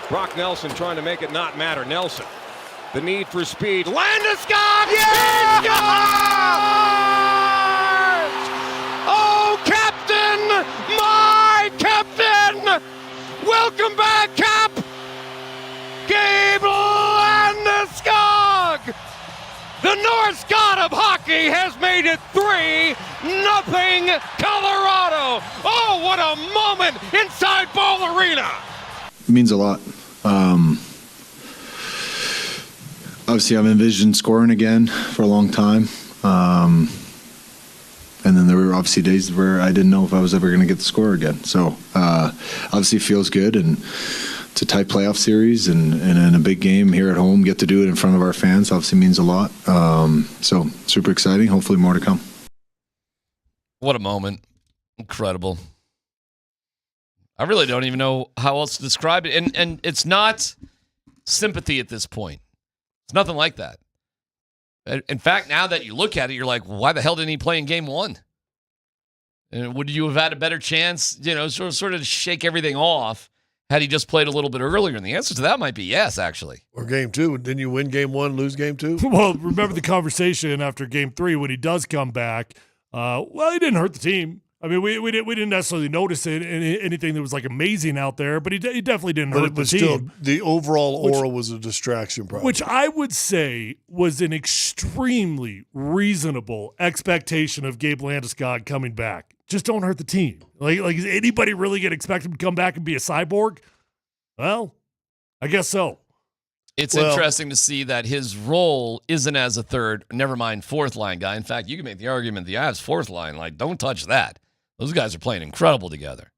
Speaker 14: Brock Nelson trying to make it not matter. Nelson, the need for speed. Landeskog!
Speaker 4: Yeah!
Speaker 14: He scores! Oh, Captain! My Captain! Welcome back, Cap! Gabe Landeskog! The Norse god of hockey has made it 3-0 Colorado. Oh, what a moment inside Ball Arena.
Speaker 10: It means a lot. Obviously, I've envisioned scoring again for a long time. And then there were obviously days where I didn't know if I was ever going to get the score again. So obviously it feels good, and it's a tight playoff series, and in a big game here at home, get to do it in front of our fans obviously means a lot. So super exciting. Hopefully more to come.
Speaker 1: What a moment. Incredible. I really don't even know how else to describe it. And it's not sympathy at this point. It's nothing like that. In fact, now that you look at it, you're like, why the hell didn't he play in game 1? And would you have had a better chance, sort of shake everything off had he just played a little bit earlier? And the answer to that might be yes, actually.
Speaker 21: Or game 2. Didn't you win game 1, lose game 2?
Speaker 23: Well, remember the conversation after game 3 when he does come back. Well, he didn't hurt the team. I mean, we didn't necessarily notice anything that was like amazing out there, but he definitely didn't hurt the team.
Speaker 21: Still, the overall aura was a distraction problem.
Speaker 23: Which I would say was an extremely reasonable expectation of Gabe Landeskog coming back. Just don't hurt the team. Like is anybody really going to expect him to come back and be a cyborg? Well, I guess so.
Speaker 1: It's interesting to see that his role isn't as a third, never mind fourth line guy. In fact, you can make the argument the Avs fourth line, like, don't touch that. Those guys are playing incredible together.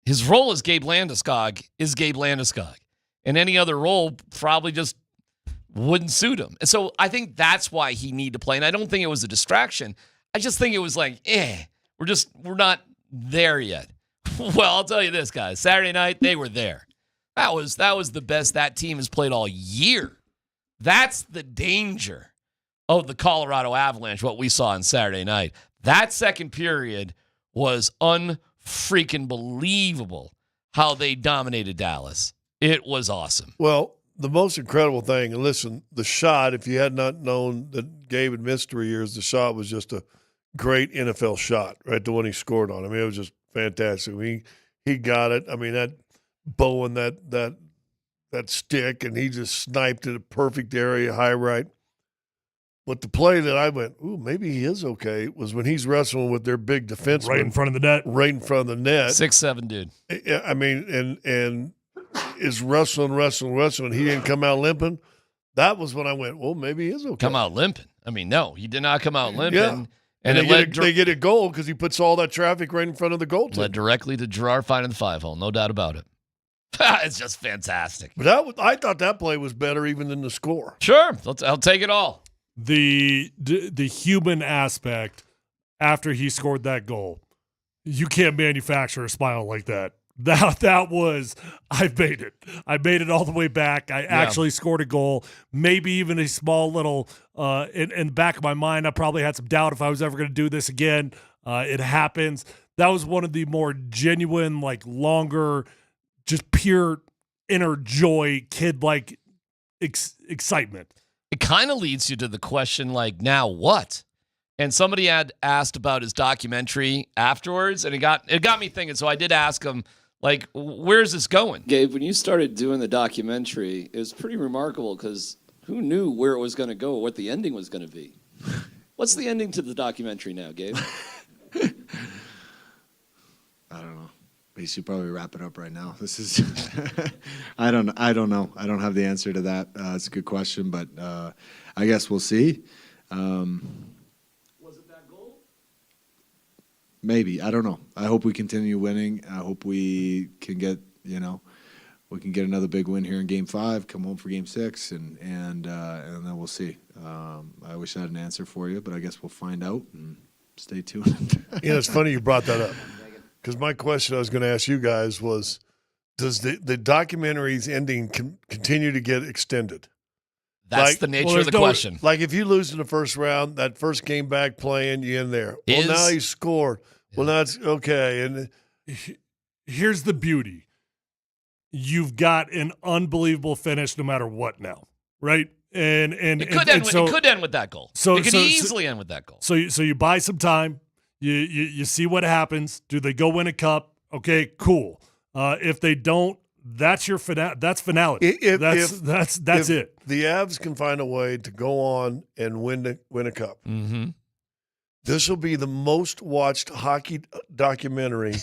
Speaker 1: His role as Gabe Landeskog is Gabe Landeskog. And any other role probably just wouldn't suit him. And so I think that's why he needed to play. And I don't think it was a distraction. I just think it was like, we're not there yet. Well, I'll tell you this, guys. Saturday night, they were there. That was the best that team has played all year. That's the danger of the Colorado Avalanche, what we saw on Saturday night. That second period was unfreaking believable how they dominated Dallas. It was awesome.
Speaker 21: Well, the most incredible thing, and listen, the shot, if you had not known that Gabe had missed 3 years, the shot was just a great NFL shot, right? The one he scored on. I mean, it was just fantastic. I mean, he got it. I mean, that Bowen, that stick, and he just sniped it a perfect area, high right. But the play that I went, ooh, maybe he is okay, was when he's wrestling with their big defenseman.
Speaker 23: Right in front of the net.
Speaker 21: Right in front of the net.
Speaker 1: 6'7" dude.
Speaker 21: I mean, and is wrestling. He didn't come out limping. That was when I went, well, maybe he is okay.
Speaker 1: Come out limping. I mean, no, he did not come out limping.
Speaker 21: Yeah.
Speaker 1: And
Speaker 21: they get a goal because he puts all that traffic right in front of the goal.
Speaker 1: Led directly to Gerard finding the 5-hole. No doubt about it. It's just fantastic.
Speaker 21: But I thought that play was better even than the score.
Speaker 1: Sure. I'll take it all.
Speaker 23: The human aspect after he scored that goal, you can't manufacture a smile like that. That was, I made it. I made it all the way back. I actually scored a goal. Maybe even a small little, in the back of my mind, I probably had some doubt if I was ever going to do this again. It happens. That was one of the more genuine, like longer, just pure inner joy, kid-like excitement.
Speaker 1: It kind of leads you to the question, like, now what? And somebody had asked about his documentary afterwards, and it got me thinking. So I did ask him, like, where's this going?
Speaker 12: Gabe, when you started doing the documentary, it was pretty remarkable because who knew where it was going to go, what the ending was going to be? What's the ending to the documentary now, Gabe?
Speaker 22: I don't know. We should probably wrap it up right now. This is, I don't know. I don't have the answer to that. It's a good question, but I guess we'll see.
Speaker 12: Was it that goal?
Speaker 22: Maybe. I don't know. I hope we continue winning. I hope we can get, we can get another big win here in Game 5, come home for Game 6, and then we'll see. I wish I had an answer for you, but I guess we'll find out, and stay tuned.
Speaker 21: It's funny you brought that up. Because my question I was going to ask you guys was, does the documentary's ending continue to get extended?
Speaker 1: That's the nature of the question.
Speaker 21: Like if you lose in the first round, that first game back playing, you in there. Well, now he scored. Well, now it's okay. And
Speaker 23: here's the beauty. you've got an unbelievable finish no matter what now, right? And
Speaker 1: it could end with that goal. It could easily end with that goal.
Speaker 23: So you buy some time. You see what happens. Do they go win a cup? Okay, cool. If they don't, that's your that's finality. That's it.
Speaker 21: The Avs can find a way to go on and win a cup.
Speaker 1: Mm-hmm.
Speaker 21: This will be the most watched hockey documentary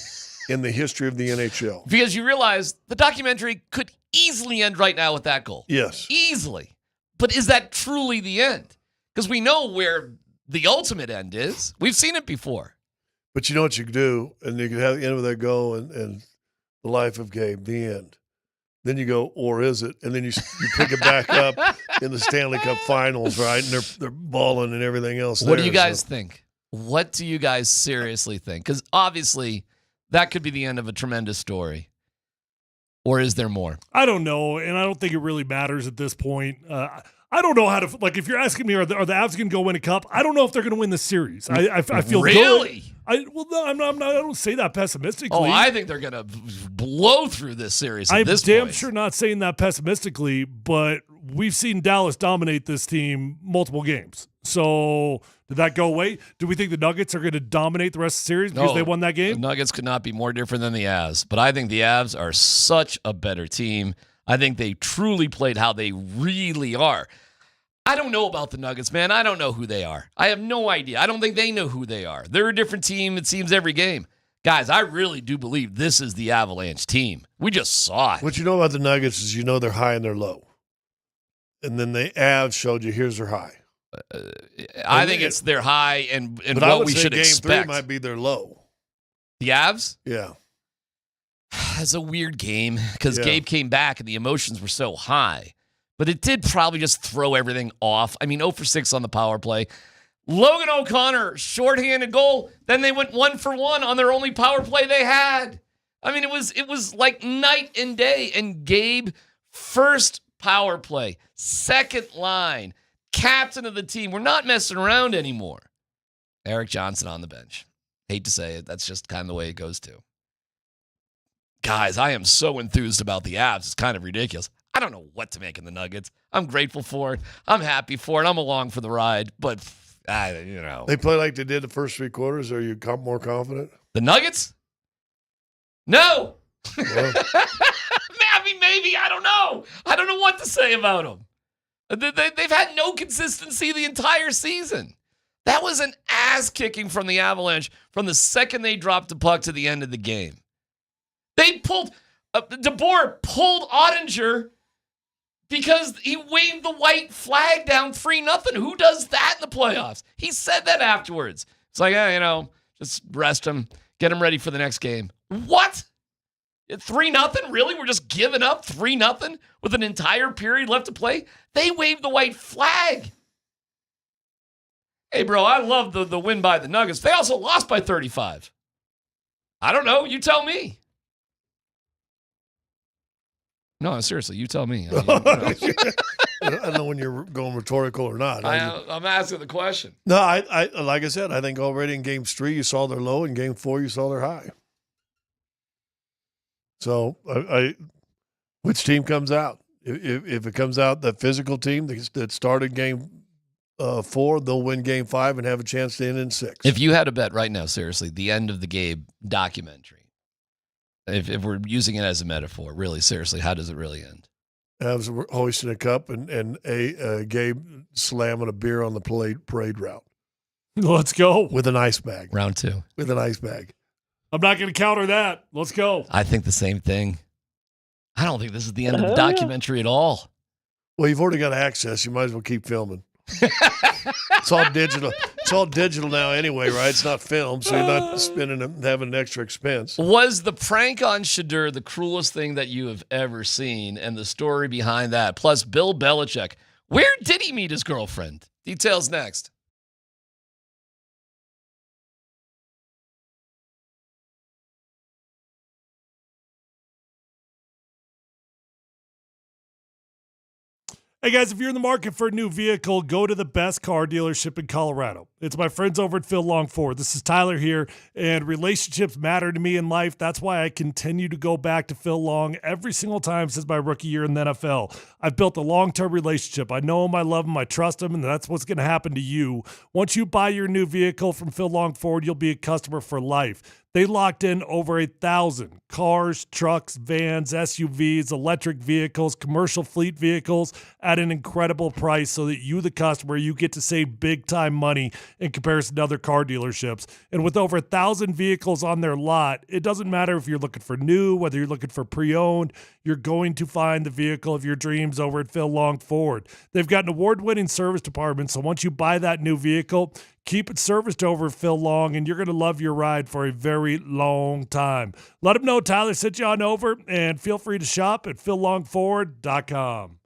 Speaker 21: in the history of the NHL.
Speaker 1: Because you realize the documentary could easily end right now with that goal.
Speaker 21: Yes.
Speaker 1: Easily. But is that truly the end? Because we know where the ultimate end is. We've seen it before.
Speaker 21: But you know what you could do, and you could have the end of that goal and the life of Gabe, the end. Then you go, or is it? And then you pick it back up in the Stanley Cup Finals, right? And they're balling and everything else.
Speaker 1: What do you guys think? What do you guys seriously think? Because obviously that could be the end of a tremendous story. Or is there more?
Speaker 23: I don't know, and I don't think it really matters at this point. I don't know how to, like, if you're asking me, are the Avs going to go win a cup? I don't know if they're going to win the series. I feel
Speaker 1: really?
Speaker 23: Good. I don't say that pessimistically.
Speaker 1: Oh, I think they're going to blow through this series.
Speaker 23: I'm damn sure not saying that pessimistically, but we've seen Dallas dominate this team multiple games. So did that go away? Do we think the Nuggets are going to dominate the rest of the series because they won that game?
Speaker 1: The Nuggets could not be more different than the Avs, but I think the Avs are such a better team. I think they truly played how they really are. I don't know about the Nuggets, man. I don't know who they are. I have no idea. I don't think they know who they are. They're a different team, it seems, every game. Guys, I really do believe this is the Avalanche team. We just saw it.
Speaker 21: What you know about the Nuggets is they're high and they're low. And then the Avs showed you, here's their high.
Speaker 1: I think it's their high and
Speaker 21: but
Speaker 1: what we should expect.
Speaker 21: Game 3 might be their low.
Speaker 1: The Avs?
Speaker 21: Yeah.
Speaker 1: It's a weird game because Gabe came back and the emotions were so high. But it did probably just throw everything off. I mean, 0 for 6 on the power play. Logan O'Connor, shorthanded goal. Then they went 1 for 1 on their only power play they had. I mean, it was like night and day. And Gabe, first power play, second line, captain of the team. We're not messing around anymore. Eric Johnson on the bench. Hate to say it. That's just kind of the way it goes too. Guys, I am so enthused about the Avs. It's kind of ridiculous. I don't know what to make in the Nuggets. I'm grateful for it. I'm happy for it. I'm along for the ride. But,
Speaker 21: They play like they did the first 3 quarters. Are you more confident?
Speaker 1: The Nuggets? No.
Speaker 21: Well.
Speaker 1: I mean, maybe. I don't know. I don't know what to say about them. They've had no consistency the entire season. That was an ass-kicking from the Avalanche from the second they dropped the puck to the end of the game. They pulled DeBoer pulled Ottinger because he waved the white flag down 3-0. Who does that in the playoffs? He said that afterwards. It's like, just rest him, get him ready for the next game. What? 3-0? Really? We're just giving up 3-0 with an entire period left to play? They waved the white flag. Hey, bro, I love the win by the Nuggets. They also lost by 35. I don't know. You tell me. No, seriously, you tell me. I
Speaker 21: don't know when you're going rhetorical or not.
Speaker 1: I'm asking the question.
Speaker 21: No, I like I said, I think already in Game 3 you saw their low, in Game 4 you saw their high. So, which team comes out? If it comes out that physical team that started Game 4, they'll win Game 5 and have a chance to end in 6.
Speaker 1: If you had a bet right now, seriously, the end of the Gabe documentary, if we're using it as a metaphor, really, seriously, how does it really end?
Speaker 21: Avs hoisting a cup and a Gabe slamming a beer on the parade route.
Speaker 23: Let's go.
Speaker 21: With an ice bag.
Speaker 1: Round 2.
Speaker 21: With an ice bag.
Speaker 23: I'm not going to counter that. Let's go.
Speaker 1: I think the same thing. I don't think this is the end of the documentary at all.
Speaker 21: Well, you've already got access. You might as well keep filming. It's all digital. It's all digital now anyway, right? It's not film, so you're not having an extra expense.
Speaker 1: Was the prank on Shadur the cruelest thing that you have ever seen, and the story behind that? Plus, Bill Belichick. Where did he meet his girlfriend? Details next.
Speaker 23: Hey guys, if you're in the market for a new vehicle, go to the best car dealership in Colorado. It's my friends over at Phil Long Ford. This is Tyler here, and relationships matter to me in life. That's why I continue to go back to Phil Long every single time since my rookie year in the NFL. I've built a long-term relationship. I know him, I love him, I trust him, and that's what's going to happen to you. Once you buy your new vehicle from Phil Long Ford, you'll be a customer for life. They locked in over 1,000 cars, trucks, vans, SUVs, electric vehicles, commercial fleet vehicles at an incredible price so that you, the customer, you get to save big time money in comparison to other car dealerships. And with over 1,000 vehicles on their lot, it doesn't matter if you're looking for new, whether you're looking for pre-owned, you're going to find the vehicle of your dreams over at Phil Long Ford. They've got an award-winning service department, so once you buy that new vehicle, keep it serviced over Phil Long, and you're going to love your ride for a very long time. Let them know Tyler sent you on over, and feel free to shop at phillongford.com.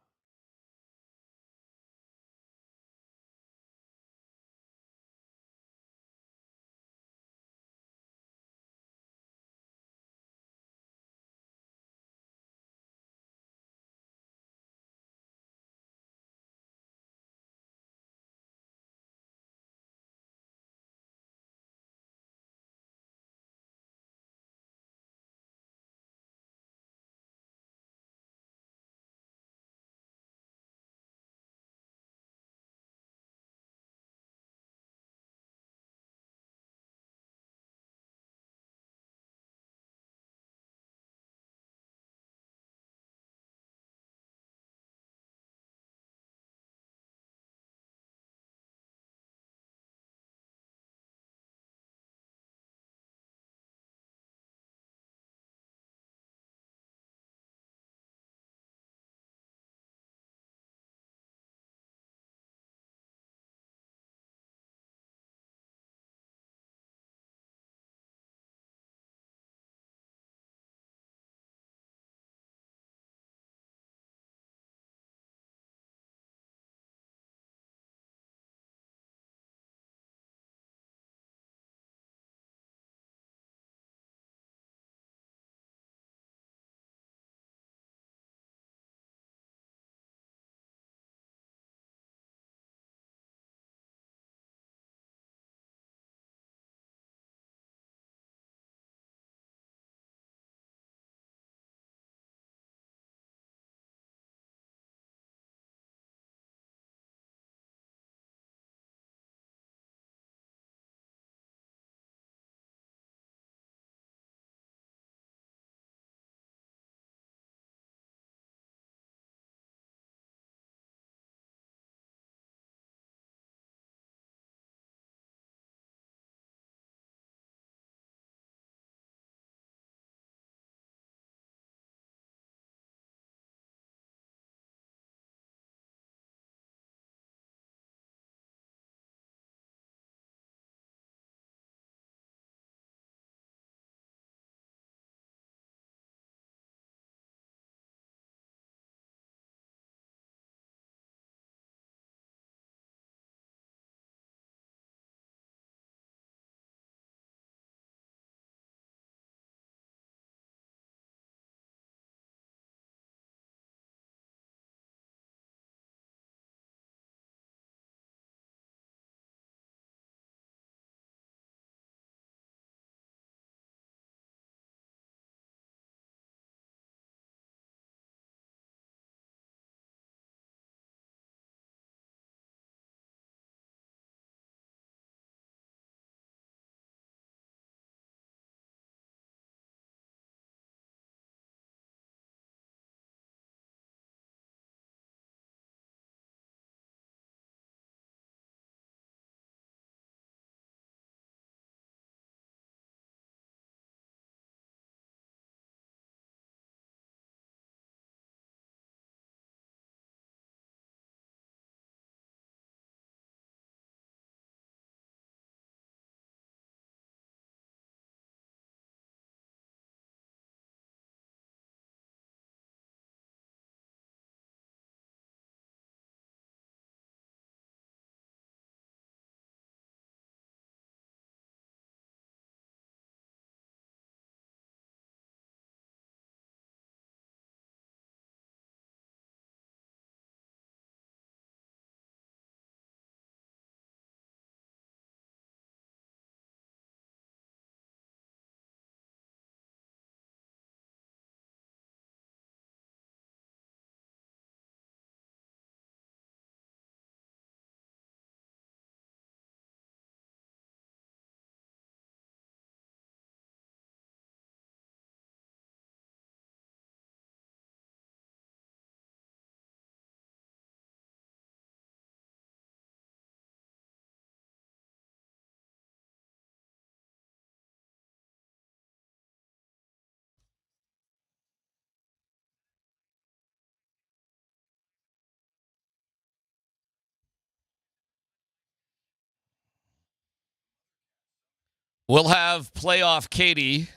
Speaker 1: We'll have playoff Katie,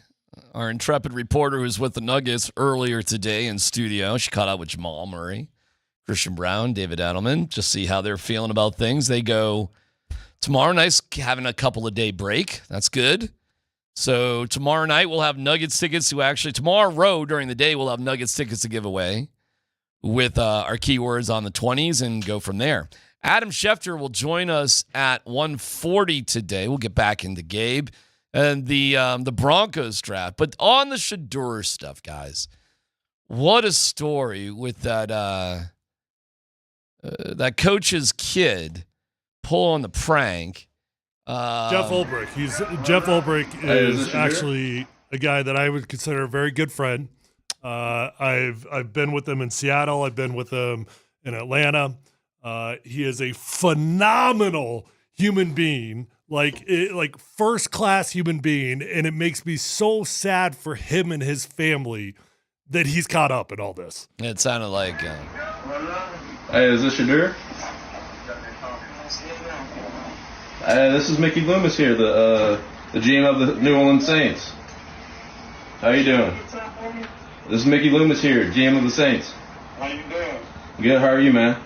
Speaker 1: our intrepid reporter who's with the Nuggets earlier today in studio. She caught up with Jamal Murray, Christian Brown, David Edelman, just see how they're feeling about things. They go tomorrow night, having a couple of day break. That's good. So tomorrow night we'll have Nuggets tickets tomorrow during the day we'll have Nuggets tickets to give away with our keywords on the 20s and go from there. Adam Schefter will join us at 1:40 today. We'll get back into Gabe and the Broncos draft. But on the Shadur stuff, guys, what a story with that coach's kid pulling the prank.
Speaker 23: Jeff Ulbrich. Jeff Ulbrich is actually a guy that I would consider a very good friend. I've been with him in Seattle. I've been with him in Atlanta. He is a phenomenal human being, like first class human being, and it makes me so sad for him and his family that he's caught up in all this.
Speaker 1: It sounded like.
Speaker 3: Hey, is this Shedeur? Hey, this is Mickey Loomis here, the GM of the New Orleans Saints. How you doing? This is Mickey Loomis here, GM of the Saints.
Speaker 18: How you doing?
Speaker 3: Good. How are you, man?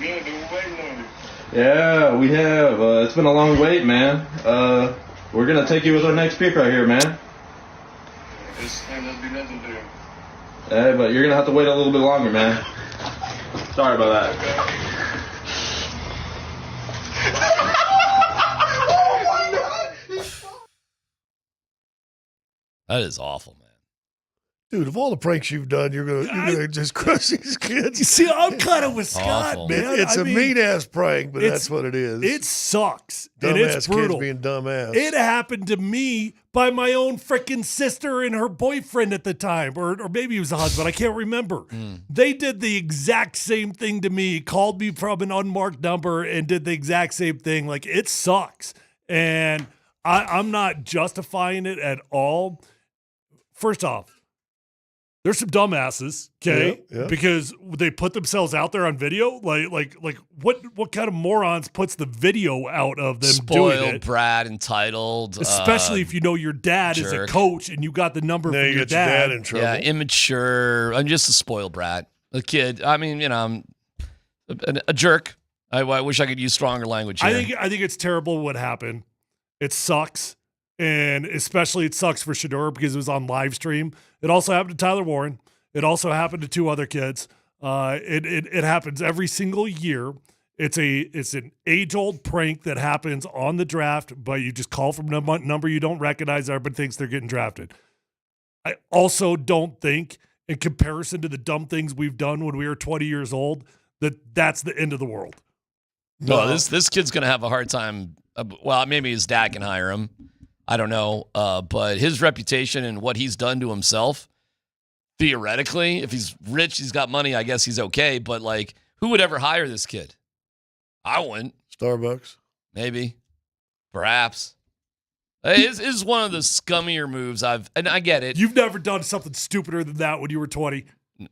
Speaker 18: Good. Been waiting on you.
Speaker 3: Yeah, we have. It's been a long wait, man. We're gonna take you with our next pick right here, man.
Speaker 18: It's gonna be legendary.
Speaker 3: Hey, but you're gonna have to wait a little bit longer, man. Sorry about that.
Speaker 1: That is awful, man.
Speaker 21: Dude, of all the pranks you've done, you're gonna just crush these kids.
Speaker 23: You see, I'm kind of with Scott,
Speaker 1: Awful.
Speaker 23: man.
Speaker 21: It's a mean ass prank, but that's what it is.
Speaker 23: It sucks.
Speaker 21: Dumbass
Speaker 23: and it's brutal.
Speaker 21: Kids being dumbass.
Speaker 23: It happened to me by my own freaking sister and her boyfriend at the time, or maybe he was a husband. I can't remember. They did the exact same thing to me, called me from an unmarked number and did the exact same thing. Like, it sucks. And I'm not justifying it at all. First off, there's some dumbasses, okay?
Speaker 21: Yeah.
Speaker 23: Because they put themselves out there on video. Like what kind of morons puts the video out of them doing
Speaker 1: Spoiled,
Speaker 23: it?
Speaker 1: brat, entitled.
Speaker 23: Especially if you know your dad is a
Speaker 1: jerk.
Speaker 23: coach and you got the number
Speaker 21: Now
Speaker 23: from
Speaker 21: you
Speaker 23: your
Speaker 21: got your
Speaker 23: dad.
Speaker 21: dad in trouble.
Speaker 1: Yeah, immature. I'm just a spoiled brat. A kid. I mean, I'm a jerk. I wish I could use stronger language here.
Speaker 23: I think it's terrible what happened. It sucks. And especially it sucks for Shadur because it was on live stream. It also happened to Tyler Warren. It also happened to two other kids. It happens every single year. It's an age-old prank that happens on the draft, but you just call from a number you don't recognize. Everybody thinks they're getting drafted. I also don't think, in comparison to the dumb things we've done when we were 20 years old, that's the end of the world.
Speaker 1: No, this kid's going to have a hard time. Well, maybe his dad can hire him. I don't know. But his reputation and what he's done to himself, theoretically, if he's rich, he's got money, I guess he's okay. But, like, who would ever hire this kid? I wouldn't.
Speaker 21: Starbucks.
Speaker 1: Maybe. Perhaps. It is one of the scummier moves and I get it.
Speaker 23: You've never done something stupider than that when you were 20.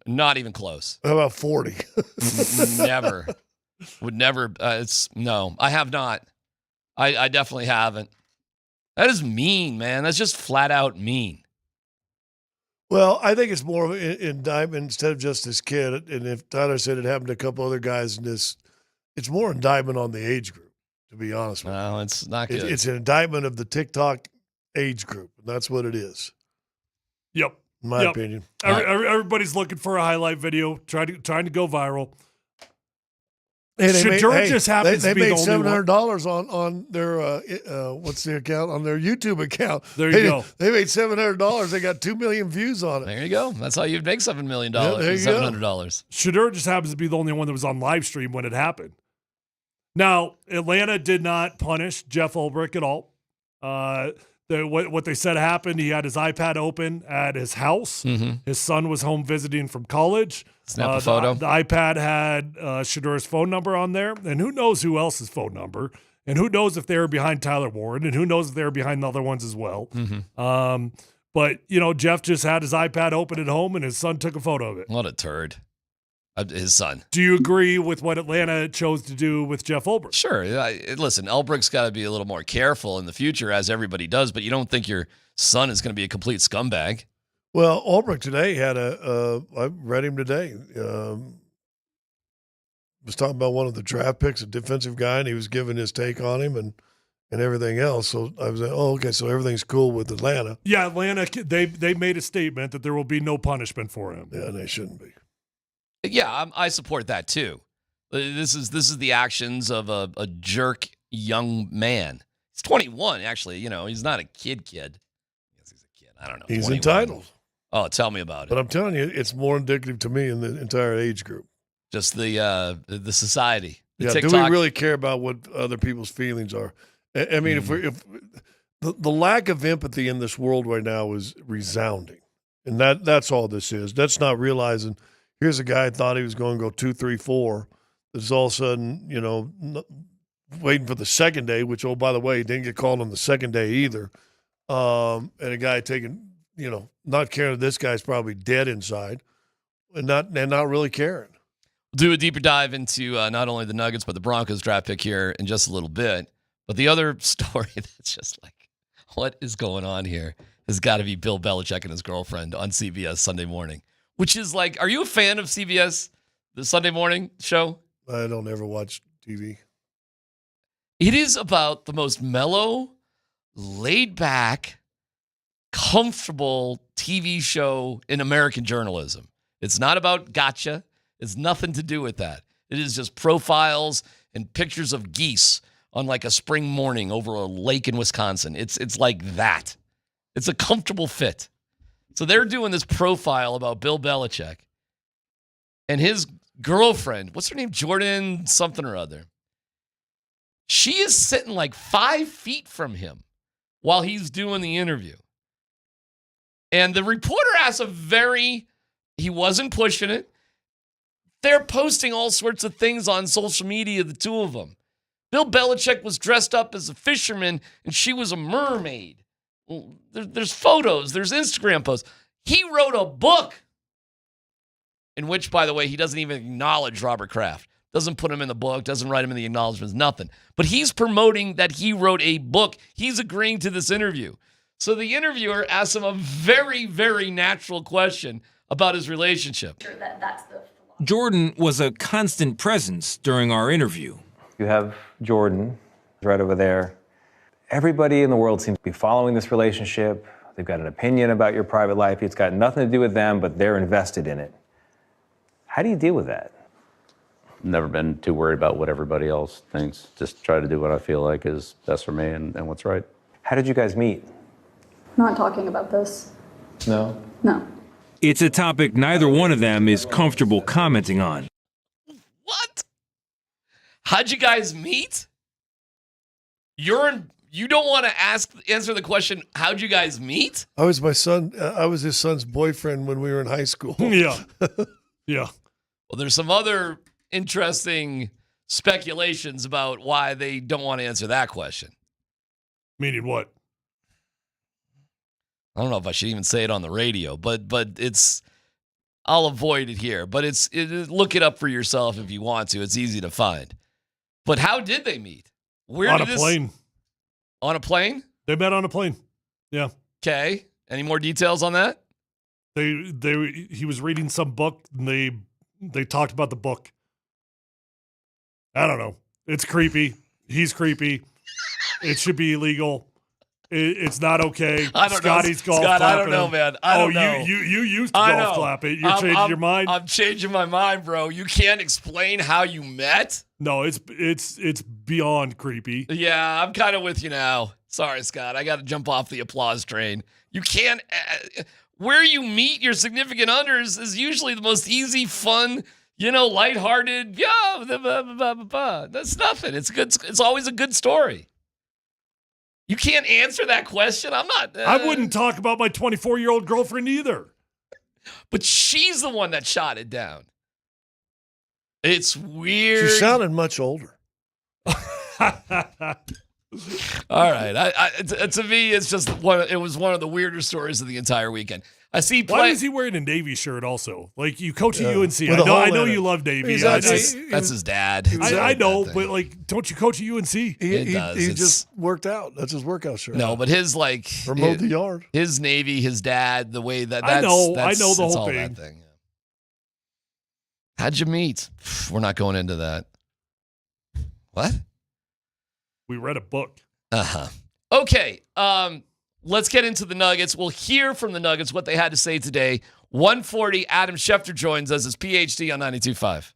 Speaker 1: Not even close.
Speaker 21: How about 40?
Speaker 1: Never. Would never. No, I have not. I definitely haven't. That is mean, man. That's just flat out mean.
Speaker 21: Well, I think it's more of an indictment instead of just this kid. And if Tyler said it happened to a couple other guys in this, it's more indictment on the age group, to be honest with you.
Speaker 1: No, it's not good.
Speaker 21: It's an indictment of the TikTok age group. And that's what it is.
Speaker 23: Yep.
Speaker 21: In my opinion.
Speaker 23: Everybody's looking for a highlight video, trying to go viral.
Speaker 21: Hey,
Speaker 23: Shadur just happens to be
Speaker 21: they made
Speaker 23: the only
Speaker 21: $700 on their what's the account on their YouTube account.
Speaker 23: There you go.
Speaker 21: They made $700. They got 2 million views on it.
Speaker 1: There you go. That's how you make $7 million.
Speaker 21: Yeah, there you go.
Speaker 1: $700.
Speaker 23: Shadur just happens to be the only one that was on live stream when it happened. Now, Atlanta did not punish Jeff Ulbrich at all. What they said happened, he had his iPad open at his house.
Speaker 1: Mm-hmm.
Speaker 23: His son was home visiting from college.
Speaker 1: Snap a photo.
Speaker 23: The iPad had Shadur's phone number on there, and who knows who else's phone number, and who knows if they were behind Tyler Warren, and who knows if they were behind the other ones as well.
Speaker 1: Mm-hmm.
Speaker 23: But, Jeff just had his iPad open at home, and his son took a photo of it.
Speaker 1: What a turd. His son.
Speaker 23: Do you agree with what Atlanta chose to do with Jeff Ulbrich?
Speaker 1: Sure. Listen, Ulbrich's got to be a little more careful in the future, as everybody does, but you don't think your son is going to be a complete scumbag.
Speaker 21: Well, Ulbrich today had I read him today. Was talking about one of the draft picks, a defensive guy, and he was giving his take on him and everything else. So I was like, oh, okay, so everything's cool with Atlanta.
Speaker 23: Yeah, Atlanta, they made a statement that there will be no punishment for him.
Speaker 21: Yeah, they shouldn't be.
Speaker 1: Yeah, I support that too. This is the actions of a jerk young man. He's 21, actually. He's not a kid. I guess he's a kid. I don't know.
Speaker 21: He's
Speaker 1: 21.
Speaker 21: entitled.
Speaker 1: Oh, tell me about it.
Speaker 21: But I'm telling you, it's more indicative to me in the entire age group.
Speaker 1: Just the society.
Speaker 21: Yeah,
Speaker 1: TikTok.
Speaker 21: do we really care about what other people's feelings are? I mean, if the lack of empathy in this world right now is resounding, and that's all this is. That's not realizing. Here's a guy who thought he was going to go 2, 3, 4. That's all of a sudden, waiting for the second day. Which, oh, by the way, he didn't get called on the second day either. And a guy taking, not caring that this guy's probably dead inside, and not really caring.
Speaker 1: We'll do a deeper dive into not only the Nuggets, but the Broncos draft pick here in just a little bit. But the other story that's just like, what is going on here has got to be Bill Belichick and his girlfriend on CBS Sunday morning, which is like, are you a fan of CBS, the Sunday morning show?
Speaker 21: I don't ever watch TV.
Speaker 1: It is about the most mellow, laid back, comfortable TV show in American journalism. It's not about gotcha. It's nothing to do with that. It is just profiles and pictures of geese on like a spring morning over a lake in Wisconsin. It's like that. It's a comfortable fit. So they're doing this profile about Bill Belichick and his girlfriend. What's her name? Jordan something or other. She is sitting like 5 feet from him while he's doing the interview. And the reporter asks he wasn't pushing it. They're posting all sorts of things on social media, the two of them. Bill Belichick was dressed up as a fisherman, and she was a mermaid. There's photos. There's Instagram posts. He wrote a book in which, by the way, he doesn't even acknowledge Robert Kraft. Doesn't put him in the book, doesn't write him in the acknowledgments, nothing. But he's promoting that he wrote a book. He's agreeing to this interview. So the interviewer asks him a very, very natural question about his relationship.
Speaker 5: Jordan was a constant presence during our interview.
Speaker 19: You have Jordan right over there. Everybody in the world seems to be following this relationship. They've got an opinion about your private life. It's got nothing to do with them, but they're invested in it. How do you deal with that?
Speaker 20: Never been too worried about what everybody else thinks. Just try to do what I feel like is best for me and what's right.
Speaker 19: How did you guys meet?
Speaker 24: Not talking about this.
Speaker 19: No?
Speaker 24: No.
Speaker 5: It's a topic neither one of them is comfortable commenting on.
Speaker 1: What? How'd you guys meet? You don't want to answer the question, how'd you guys meet?
Speaker 21: I was his son's boyfriend when we were in high school.
Speaker 23: Yeah. Yeah.
Speaker 1: Well, there's some other interesting speculations about why they don't want to answer that question.
Speaker 23: Meaning what?
Speaker 1: I don't know if I should even say it on the radio, but I'll avoid it here. But look it up for yourself if you want to. It's easy to find. But how did they meet?
Speaker 23: On a plane.
Speaker 1: On a plane?
Speaker 23: They met on a plane. Yeah.
Speaker 1: Okay. Any more details on that?
Speaker 23: He was reading some book and they talked about the book. I don't know. It's creepy. He's creepy. It should be illegal. It's not okay.
Speaker 1: I don't
Speaker 23: Scotty's
Speaker 1: know.
Speaker 23: golf
Speaker 1: Scott,
Speaker 23: clapping
Speaker 1: I don't know,
Speaker 23: him.
Speaker 1: man. I don't know.
Speaker 23: You used to golf clap it. You're changing your mind?
Speaker 1: I'm changing my mind, bro. You can't explain how you met?
Speaker 23: No, it's beyond creepy.
Speaker 1: Yeah, I'm kind of with you now. Sorry, Scott. I got to jump off the applause train. You can't... where you meet your significant others is usually the most easy, fun, lighthearted. Yeah, blah, blah, blah, blah. That's nothing. It's good. It's always a good story. You can't answer that question. I'm not.
Speaker 23: I wouldn't talk about my 24-year-old girlfriend either.
Speaker 1: But she's the one that shot it down. It's weird.
Speaker 21: She sounded much older.
Speaker 1: All right. To me, it's just it was one of the weirder stories of the entire weekend. I see.
Speaker 23: Why is he wearing a Navy shirt also? Like, you coach at UNC.
Speaker 21: With a hole
Speaker 23: I know
Speaker 21: in it.
Speaker 23: you love Navy.
Speaker 21: Exactly.
Speaker 1: That's his dad.
Speaker 23: I know, but like, don't you coach at UNC?
Speaker 21: He just worked out. That's his workout shirt.
Speaker 1: No, but his
Speaker 21: or mowed the yard.
Speaker 1: His Navy, his dad, the way that's
Speaker 23: I know the
Speaker 1: it's
Speaker 23: whole
Speaker 1: all
Speaker 23: thing.
Speaker 1: that thing. Yeah. How'd you meet? We're not going into that. What?
Speaker 23: We read a book.
Speaker 1: Okay. Let's get into the Nuggets. We'll hear from the Nuggets what they had to say today. 1:40, Adam Schefter joins us as PhD on 92.5.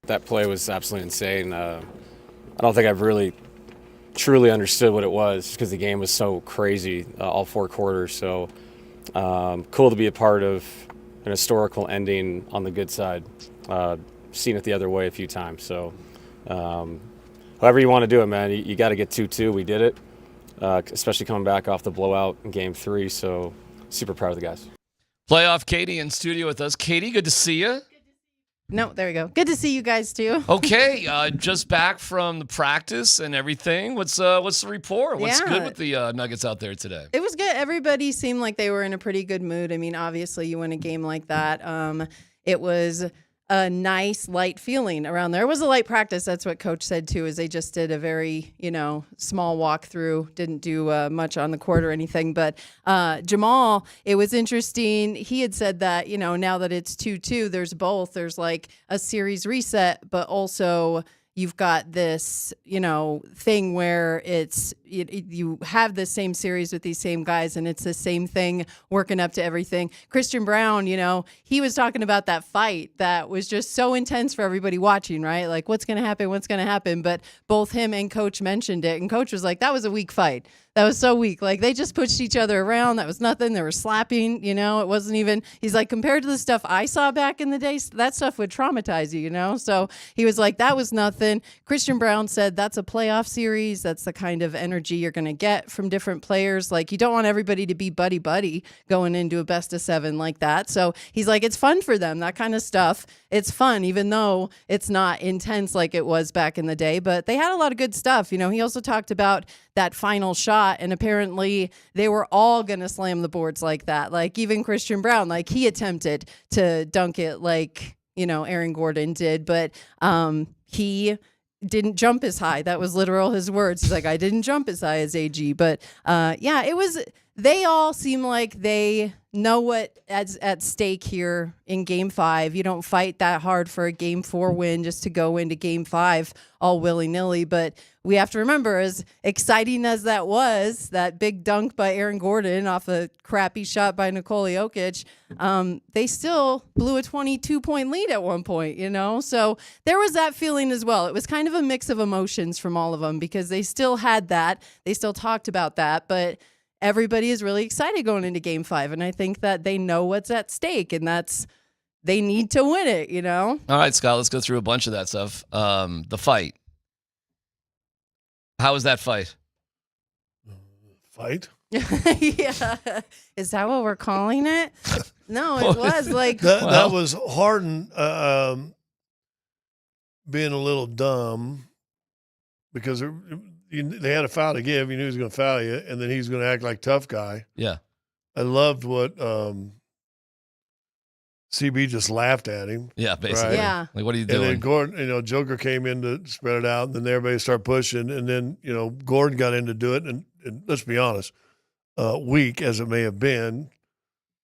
Speaker 6: That play was absolutely insane. I don't think I've really truly understood what it was because the game was so crazy all 4 quarters. So cool to be a part of an historical ending on the good side. Seen it the other way a few times. So however you want to do it, man, you got to get 2-2. We did it, especially coming back off the blowout in Game 3. So super proud of the guys.
Speaker 1: Playoff Katie in studio with us. Katie, good to see you.
Speaker 9: No, there we go. Good to see you guys too.
Speaker 1: Okay, just back from the practice and everything. What's the report? What's
Speaker 9: Yeah.
Speaker 1: good with the Nuggets out there today?
Speaker 9: It was good. Everybody seemed like they were in a pretty good mood. I mean, obviously, you win a game like that. It was a nice, light feeling around there. It was a light practice. That's what Coach said, too, is they just did a very, small walkthrough. Didn't do much on the court or anything. But Jamal, it was interesting. He had said that, now that it's 2-2, there's both. There's like a series reset, but also you've got this, thing where it's you have the same series with these same guys, and it's the same thing working up to everything. Christian Brown, he was talking about that fight that was just so intense for everybody watching, right? Like, what's going to happen? What's going to happen? But both him and Coach mentioned it, and Coach was like, that was a weak fight. That was so weak. Like, they just pushed each other around. That was nothing. They were slapping, it wasn't even, he's like, compared to the stuff I saw back in the day, that stuff would traumatize you, So he was like, that was nothing. Christian Brown said that's a playoff series. That's the kind of energy you're going to get from different players. Like, you don't want everybody to be buddy-buddy going into a best-of-7 like that. So he's like, it's fun for them, that kind of stuff. It's fun, even though it's not intense like it was back in the day. But they had a lot of good stuff. He also talked about that final shot, and apparently they were all going to slam the boards like that. Like, even Christian Brown, like, he attempted to dunk it like, Aaron Gordon did, but he didn't jump as high. That was literal his words. He's like, I didn't jump as high as AG. But it was, they all seem like they know what is at stake here in Game 5. You don't fight that hard for a Game 4 win just to go into Game 5 all willy-nilly. But we have to remember, as exciting as that was, that big dunk by Aaron Gordon off a crappy shot by Nikola Jokic, they still blew a 22-point lead at one point, So there was that feeling as well. It was kind of a mix of emotions from all of them because they still had that. They still talked about that, but everybody is really excited going into Game 5, and I think that they know what's at stake, and that's they need to win it, All
Speaker 1: right, Scott, let's go through a bunch of that stuff. The fight. How was that fight?
Speaker 21: Fight?
Speaker 9: Yeah. Is that what we're calling it? No, it was like...
Speaker 21: That was Harden being a little dumb because they had a foul to give. You knew he was going to foul you, and then he was going to act like tough guy.
Speaker 1: Yeah.
Speaker 21: I loved what CB just laughed at him.
Speaker 1: Yeah, basically.
Speaker 21: Right?
Speaker 9: Yeah.
Speaker 1: Like, what are you doing?
Speaker 21: And then Gordon, Joker came in to spread it out, and then everybody started pushing, and then, Gordon got in to do it, and let's be honest, weak as it may have been,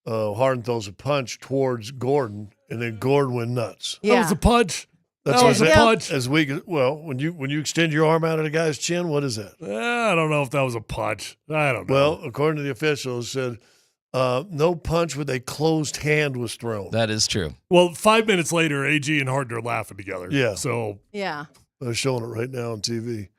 Speaker 21: Harden throws a punch towards Gordon, and then Gordon went nuts.
Speaker 9: Yeah.
Speaker 23: That was a punch.
Speaker 21: That's
Speaker 23: That was a punch.
Speaker 21: As weak as, well, when you extend your arm out at a guy's chin, what is that?
Speaker 23: I don't know if that was a punch. I don't know.
Speaker 21: Well, according to the officials, said no punch with a closed hand was thrown.
Speaker 1: That is true.
Speaker 23: Well, 5 minutes later, AG and Harden are laughing together.
Speaker 21: Yeah.
Speaker 23: So
Speaker 9: yeah,
Speaker 21: they're showing it right now on TV.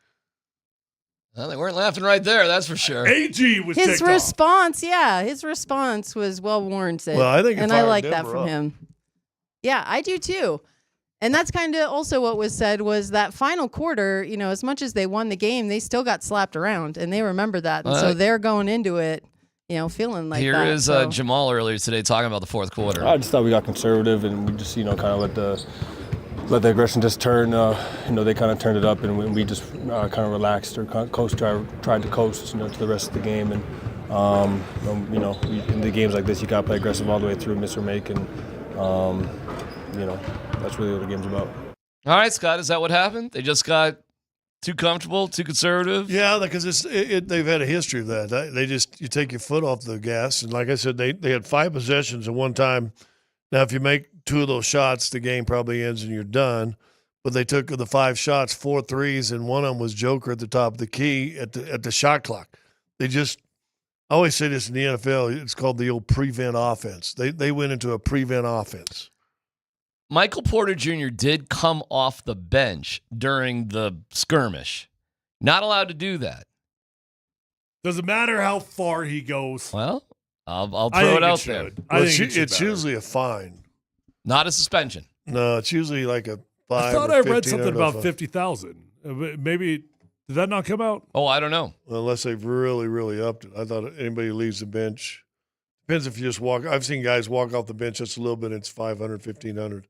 Speaker 1: Well, they weren't laughing right there, that's for sure.
Speaker 23: AG was
Speaker 9: his
Speaker 23: ticked
Speaker 9: response. Yeah, his response was well warranted.
Speaker 21: Well, I think it
Speaker 9: and I
Speaker 21: fired
Speaker 9: like that
Speaker 21: Denver
Speaker 9: from
Speaker 21: up.
Speaker 9: him. Yeah, I do too. And that's kind of also what was said was that final quarter, as much as they won the game, they still got slapped around, and they remember that. And so they're going into it, feeling like
Speaker 1: Here
Speaker 9: that.
Speaker 1: is Jamal earlier today talking about the fourth quarter.
Speaker 13: I just thought we got conservative, and we just, kind of let the aggression just turn. They kind of turned it up, and we just kind of relaxed or tried to coast, to the rest of the game. And, in the games like this, you got to play aggressive all the way through, miss or make, and, that's really what the game's about.
Speaker 1: All right, Scott, is that what happened? They just got too comfortable, too conservative?
Speaker 21: Yeah, because they've had a history of that. You take your foot off the gas, and like I said, they had 5 possessions at one time. Now, if you make 2 of those shots, the game probably ends and you're done. But they took the 5 shots, 4 threes, and one of them was Joker at the top of the key at the shot clock. I always say this in the NFL, it's called the old prevent offense. They went into a prevent offense.
Speaker 1: Michael Porter Jr. did come off the bench during the skirmish. Not allowed to do that.
Speaker 23: Doesn't matter how far he goes.
Speaker 1: Well, I'll throw it out there.
Speaker 23: I think
Speaker 21: it's usually a fine.
Speaker 1: Not a suspension.
Speaker 21: No, it's usually like a fine.
Speaker 23: I thought I read something about 50,000. Maybe did that not come out?
Speaker 1: Oh, I don't know.
Speaker 21: Unless they've really, really upped it. I thought anybody who leaves the bench. Depends if you just walk. I've seen guys walk off the bench just a little bit. It's 500, 1,500.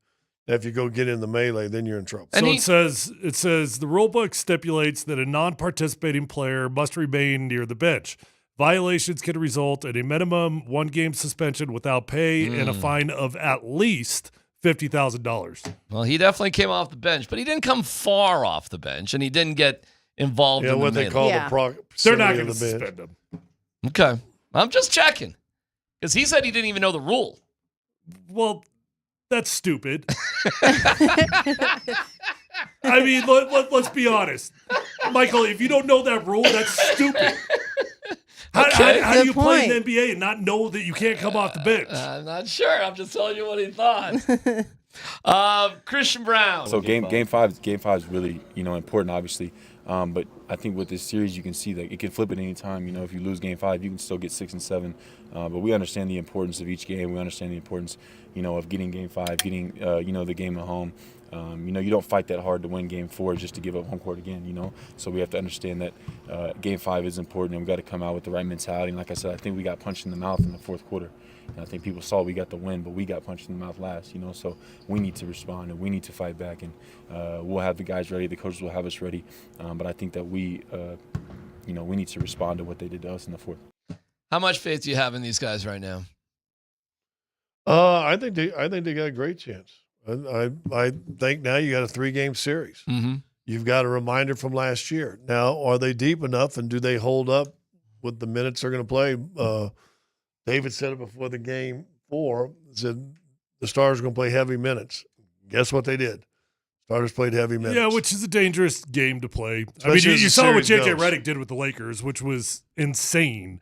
Speaker 21: Now, if you go get in the melee, then you're in trouble.
Speaker 23: So it says the rule book stipulates that a non-participating player must remain near the bench. Violations can result in a minimum 1-game suspension without pay and a fine of at least $50,000.
Speaker 1: Well, he definitely came off the bench, but he didn't come far off the bench, and he didn't get involved in
Speaker 21: what
Speaker 1: the
Speaker 21: they call
Speaker 23: They're not
Speaker 21: proximity
Speaker 23: going
Speaker 21: of
Speaker 23: to
Speaker 21: the bench.
Speaker 23: suspend him.
Speaker 1: Okay. I'm just checking. Because he said he didn't even know the rule.
Speaker 23: Well, that's stupid. I mean, let's be honest. Michael, if you don't know that rule, that's stupid. How do you play in the NBA and not know that you can't come off the bench?
Speaker 1: I'm not sure. I'm just telling you what he thought. Christian Brown.
Speaker 7: So game five is really important, obviously. But I think with this series, you can see that it can flip at any time. If you lose game 5, you can still get 6 and 7. But we understand the importance of each game. We understand the importance, of getting game 5, getting the game at home. You don't fight that hard to win game 4 just to give up home court again. So we have to understand that game 5 is important, and we got to come out with the right mentality. And like I said, I think we got punched in the mouth in the fourth quarter. And I think people saw we got the win, but we got punched in the mouth last. So we need to respond and we need to fight back, and we'll have the guys ready. The coaches will have us ready. But I think that we need to respond to what they did to us in the fourth.
Speaker 1: How much faith do you have in these guys right now?
Speaker 21: I think they got a great chance. I think now you got a 3-game series.
Speaker 1: Mm-hmm.
Speaker 21: You've got a reminder from last year. Now, are they deep enough, and do they hold up with the minutes they're going to play? David said it before the game 4. Said the Stars are going to play heavy minutes. Guess what they did? Stars played heavy minutes.
Speaker 23: Yeah, which is a dangerous game to play.
Speaker 21: Especially
Speaker 23: you saw what
Speaker 21: series
Speaker 23: JJ
Speaker 21: goes.
Speaker 23: Redick did with the Lakers, which was insane.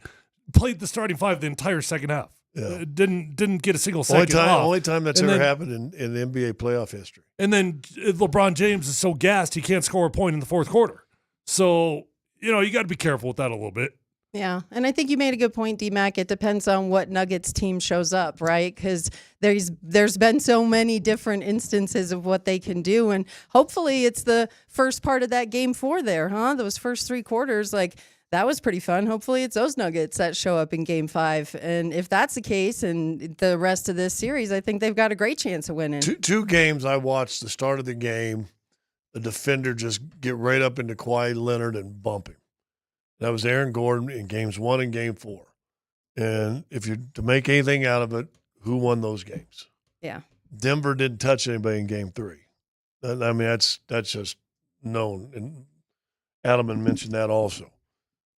Speaker 23: Played the starting 5 the entire second half.
Speaker 21: Yeah.
Speaker 23: Didn't get a single second off.
Speaker 21: Only time that's ever happened in the NBA playoff history.
Speaker 23: And then LeBron James is so gassed he can't score a point in the fourth quarter. So, you got to be careful with that a little bit.
Speaker 9: Yeah, and I think you made a good point, DMac. It depends on what Nuggets team shows up, right? Because there's been so many different instances of what they can do, and hopefully it's the first part of that game 4 there, huh? Those first 3 quarters, that was pretty fun. Hopefully it's those Nuggets that show up in game 5, and if that's the case, and the rest of this series, I think they've got a great chance of winning.
Speaker 21: Two games I watched the start of the game, the defender just get right up into Kawhi Leonard and bump him. That was Aaron Gordon in games 1 and game 4. And if you're to make anything out of it, who won those games?
Speaker 9: Yeah.
Speaker 21: Denver didn't touch anybody in game 3. That's just known. And Adam mentioned that also.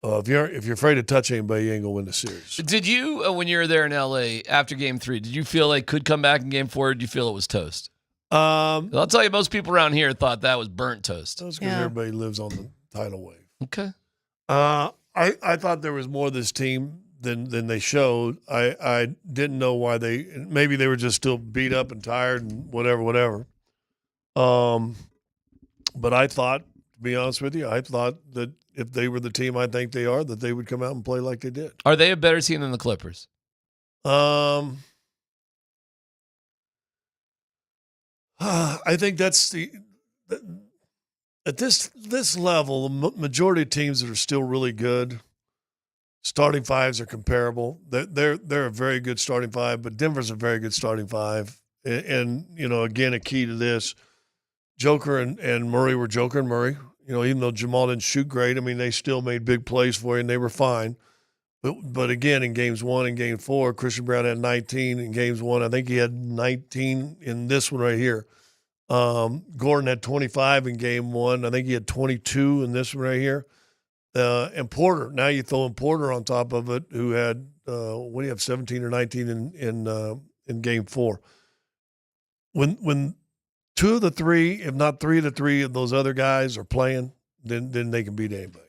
Speaker 21: If you're afraid to touch anybody, you ain't gonna win the series.
Speaker 1: Did you, when you were there in LA after game 3, did you feel like could come back in game 4, or did you feel it was toast? I'll tell you, most people around here thought that was burnt toast.
Speaker 21: That's because everybody lives on the tidal wave.
Speaker 1: Okay.
Speaker 21: I thought there was more of this team than they showed. I didn't know why maybe they were just still beat up and tired and whatever. But I thought, to be honest with you, I thought that if they were the team I think they are, that they would come out and play like they did.
Speaker 1: Are they a better team than the Clippers?
Speaker 21: I think that's at this level, the majority of teams that are still really good, starting 5s are comparable. They're a very good starting 5, but Denver's a very good starting 5. And again, a key to this, Joker and Murray were Joker and Murray. Even though Jamal didn't shoot great, they still made big plays for you, and they were fine. But again, in games 1 and game 4, Christian Brown had 19 in games 1. I think he had 19 in this one right here. Gordon had 25 in game 1. I think he had 22 in this one right here. And Porter, now you throw in Porter on top of it, who had, 17 or 19 in game 4. When 2 of the 3, if not 3 of the 3 of those other guys are playing, then they can beat anybody.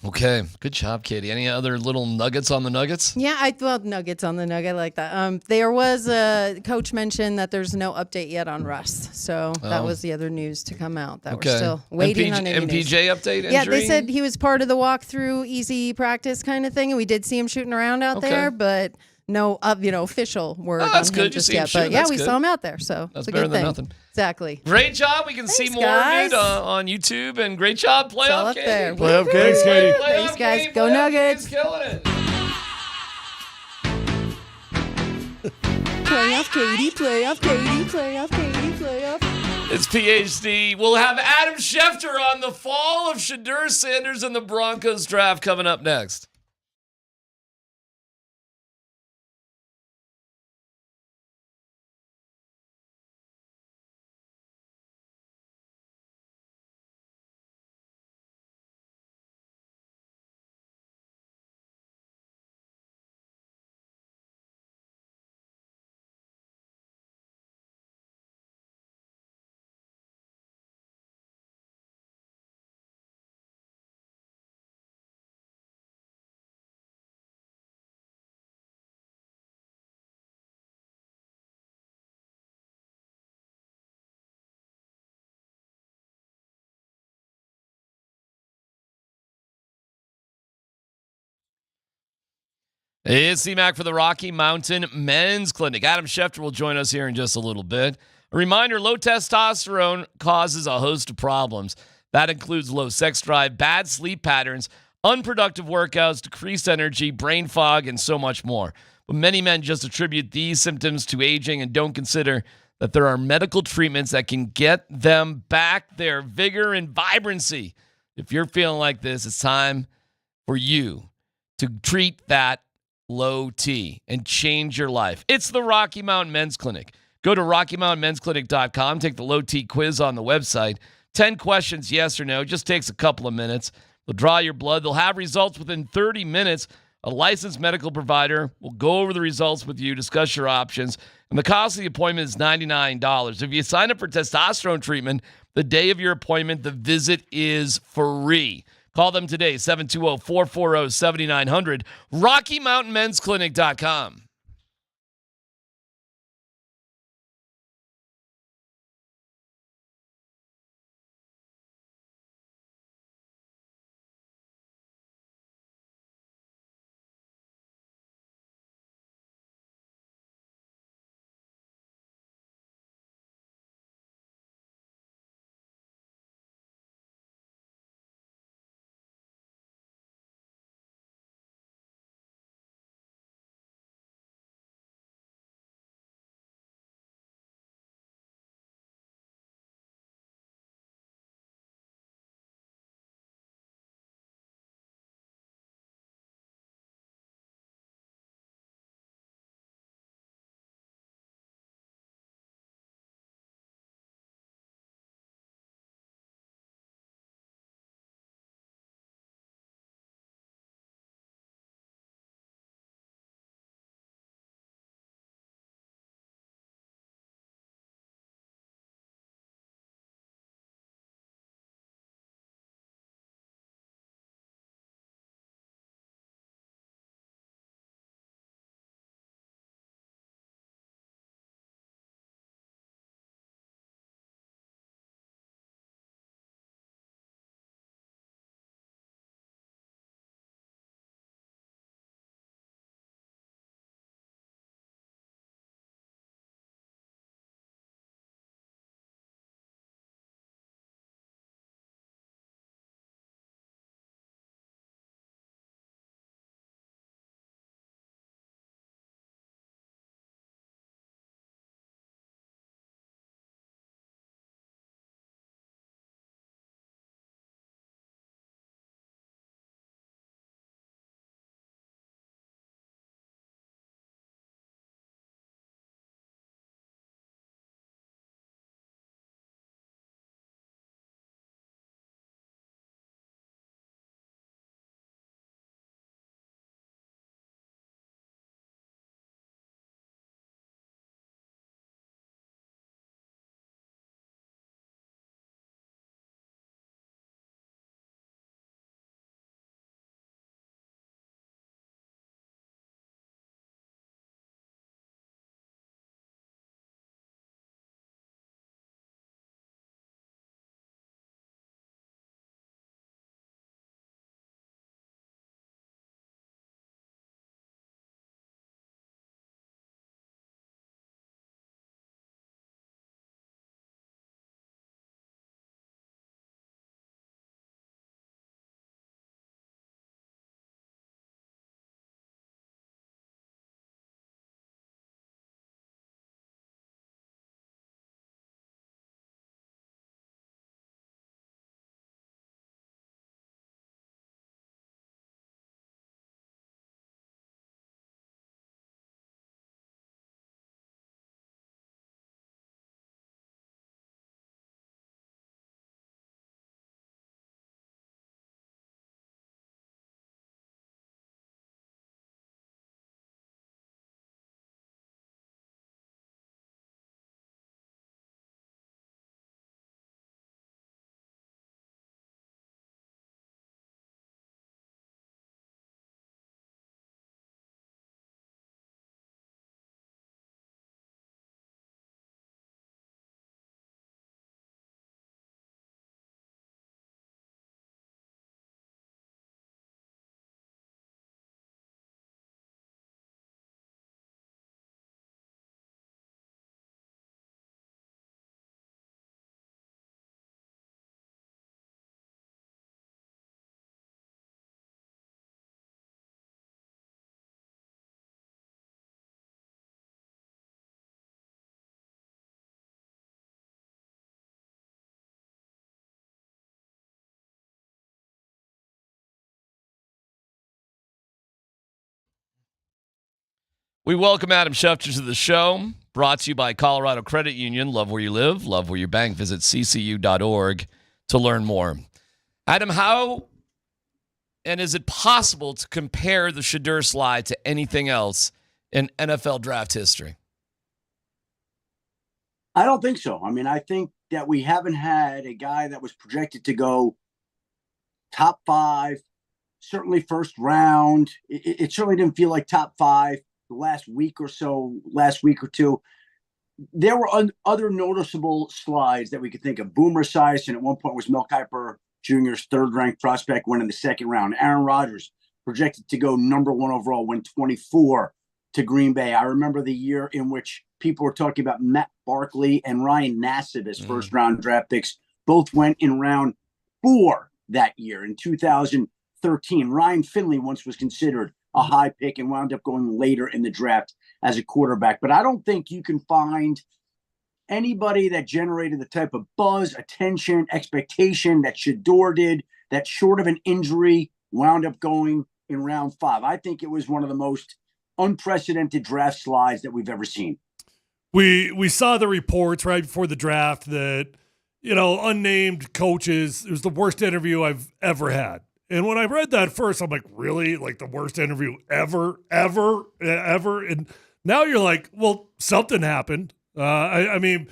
Speaker 1: Okay, good job, Katie. Any other little nuggets on the nuggets?
Speaker 9: Yeah, nuggets on the nugget. I like that. There was a coach mentioned that there's no update yet on Russ. So that was the other news to come out. That we're still waiting on any news.
Speaker 1: MPJ update injury?
Speaker 9: Yeah, they said he was part of the walkthrough, easy practice kind of thing, and we did see him shooting around out there, but no, official word
Speaker 1: that's
Speaker 9: on
Speaker 1: good.
Speaker 9: him
Speaker 1: You
Speaker 9: just
Speaker 1: see him
Speaker 9: yet.
Speaker 1: shoot.
Speaker 9: But yeah,
Speaker 1: That's
Speaker 9: we
Speaker 1: good.
Speaker 9: saw him out there, so
Speaker 1: That's
Speaker 9: it's a
Speaker 1: better
Speaker 9: good
Speaker 1: than
Speaker 9: thing.
Speaker 1: nothing.
Speaker 9: Exactly.
Speaker 1: Great job. We can see more
Speaker 9: guys.
Speaker 1: of it on YouTube, and great job,
Speaker 9: It's all
Speaker 1: playoff
Speaker 9: up
Speaker 1: Katie.
Speaker 9: there.
Speaker 21: Playoff Katie. Thanks, Katie.
Speaker 9: Thanks, guys. Go Nuggets.
Speaker 1: Killing it.
Speaker 9: Playoff Katie, playoff Katie, playoff Katie, playoff.
Speaker 1: It's PhD. We'll have Adam Schefter on the fall of Shadur Sanders and the Broncos draft coming up next. It's DMac for the Rocky Mountain Men's Clinic. Adam Schefter will join us here in just a little bit. A reminder, low testosterone causes a host of problems. That includes low sex drive, bad sleep patterns, unproductive workouts, decreased energy, brain fog, and so much more. But many men just attribute these symptoms to aging and don't consider that there are medical treatments that can get them back their vigor and vibrancy. If you're feeling like this, it's time for you to treat that low T and change your life. It's the Rocky Mountain Men's Clinic. Go to RockyMountainMen'sClinic.com, take the low T quiz on the website. 10 questions, yes or no. It just takes a couple of minutes. They'll draw your blood. They'll have results within 30 minutes. A licensed medical provider will go over the results with you, discuss your options, and the cost of the appointment is $99. If you sign up for testosterone treatment, the day of your appointment, the visit is free. Call them today, 720-440-7900, RockyMountainMen'sClinic.com. We welcome Adam Schefter to the show. Brought to you by Colorado Credit Union. Love where you live, love where you bank. Visit ccu.org to learn more. Adam, how and is it possible to compare the Shadur slide to anything else in NFL draft history?
Speaker 8: I don't think so. I mean, I think that we haven't had a guy that was projected to go top 5, certainly first round. It certainly didn't feel like top 5 the last week or two. There were other noticeable slides that we could think of. Boomer Esiason at one point was Mel Kiper Jr.'s third-ranked prospect, went in the second round. Aaron Rodgers, projected to go number 1 overall, went 24 to Green Bay. I remember the year in which people were talking about Matt Barkley and Ryan Nassib as first-round draft picks. Both went in round 4 that year. In 2013, Ryan Finley once was considered a high pick and wound up going later in the draft as a quarterback. But I don't think you can find anybody that generated the type of buzz, attention, expectation that Shadur did, that short of an injury wound up going in round 5. I think it was one of the most unprecedented draft slides that we've ever seen.
Speaker 23: We saw the reports right before the draft that, unnamed coaches, it was the worst interview I've ever had. And when I read that first, I'm like, really? Like the worst interview ever? And now you're like, well, something happened. I mean,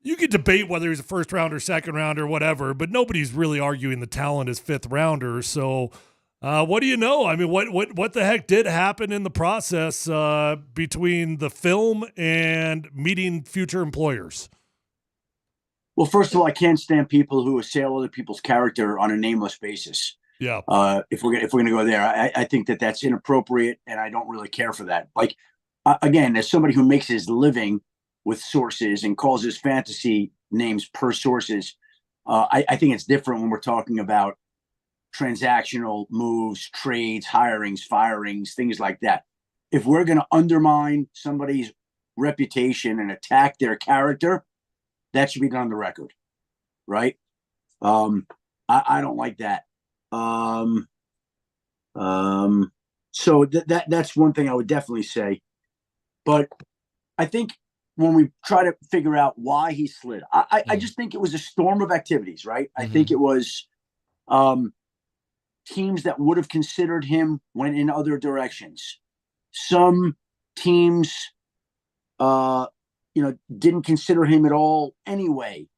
Speaker 23: you could debate whether he's a first rounder, second rounder, whatever, but nobody's really arguing the talent as fifth rounders. So what do you know? I mean, what the heck did happen in the process between the film and meeting future employers?
Speaker 8: Well, first of all, I can't stand people who assail other people's character on a nameless basis.
Speaker 23: Yeah.
Speaker 8: If we're going to go there, I think that that's inappropriate, and I don't really care for that. Like, again, as somebody who makes his living with sources and calls his fantasy names per sources, I think it's different when we're talking about transactional moves, trades, hirings, firings, things like that. If we're going to undermine somebody's reputation and attack their character, that should be done on the record, right? I don't like that. So that's one thing I would definitely say. But I think when we try to figure out why he slid, I just think it was a storm of activities, right? I think it was teams that would have considered him went in other directions. Some teams, didn't consider him at all anyway.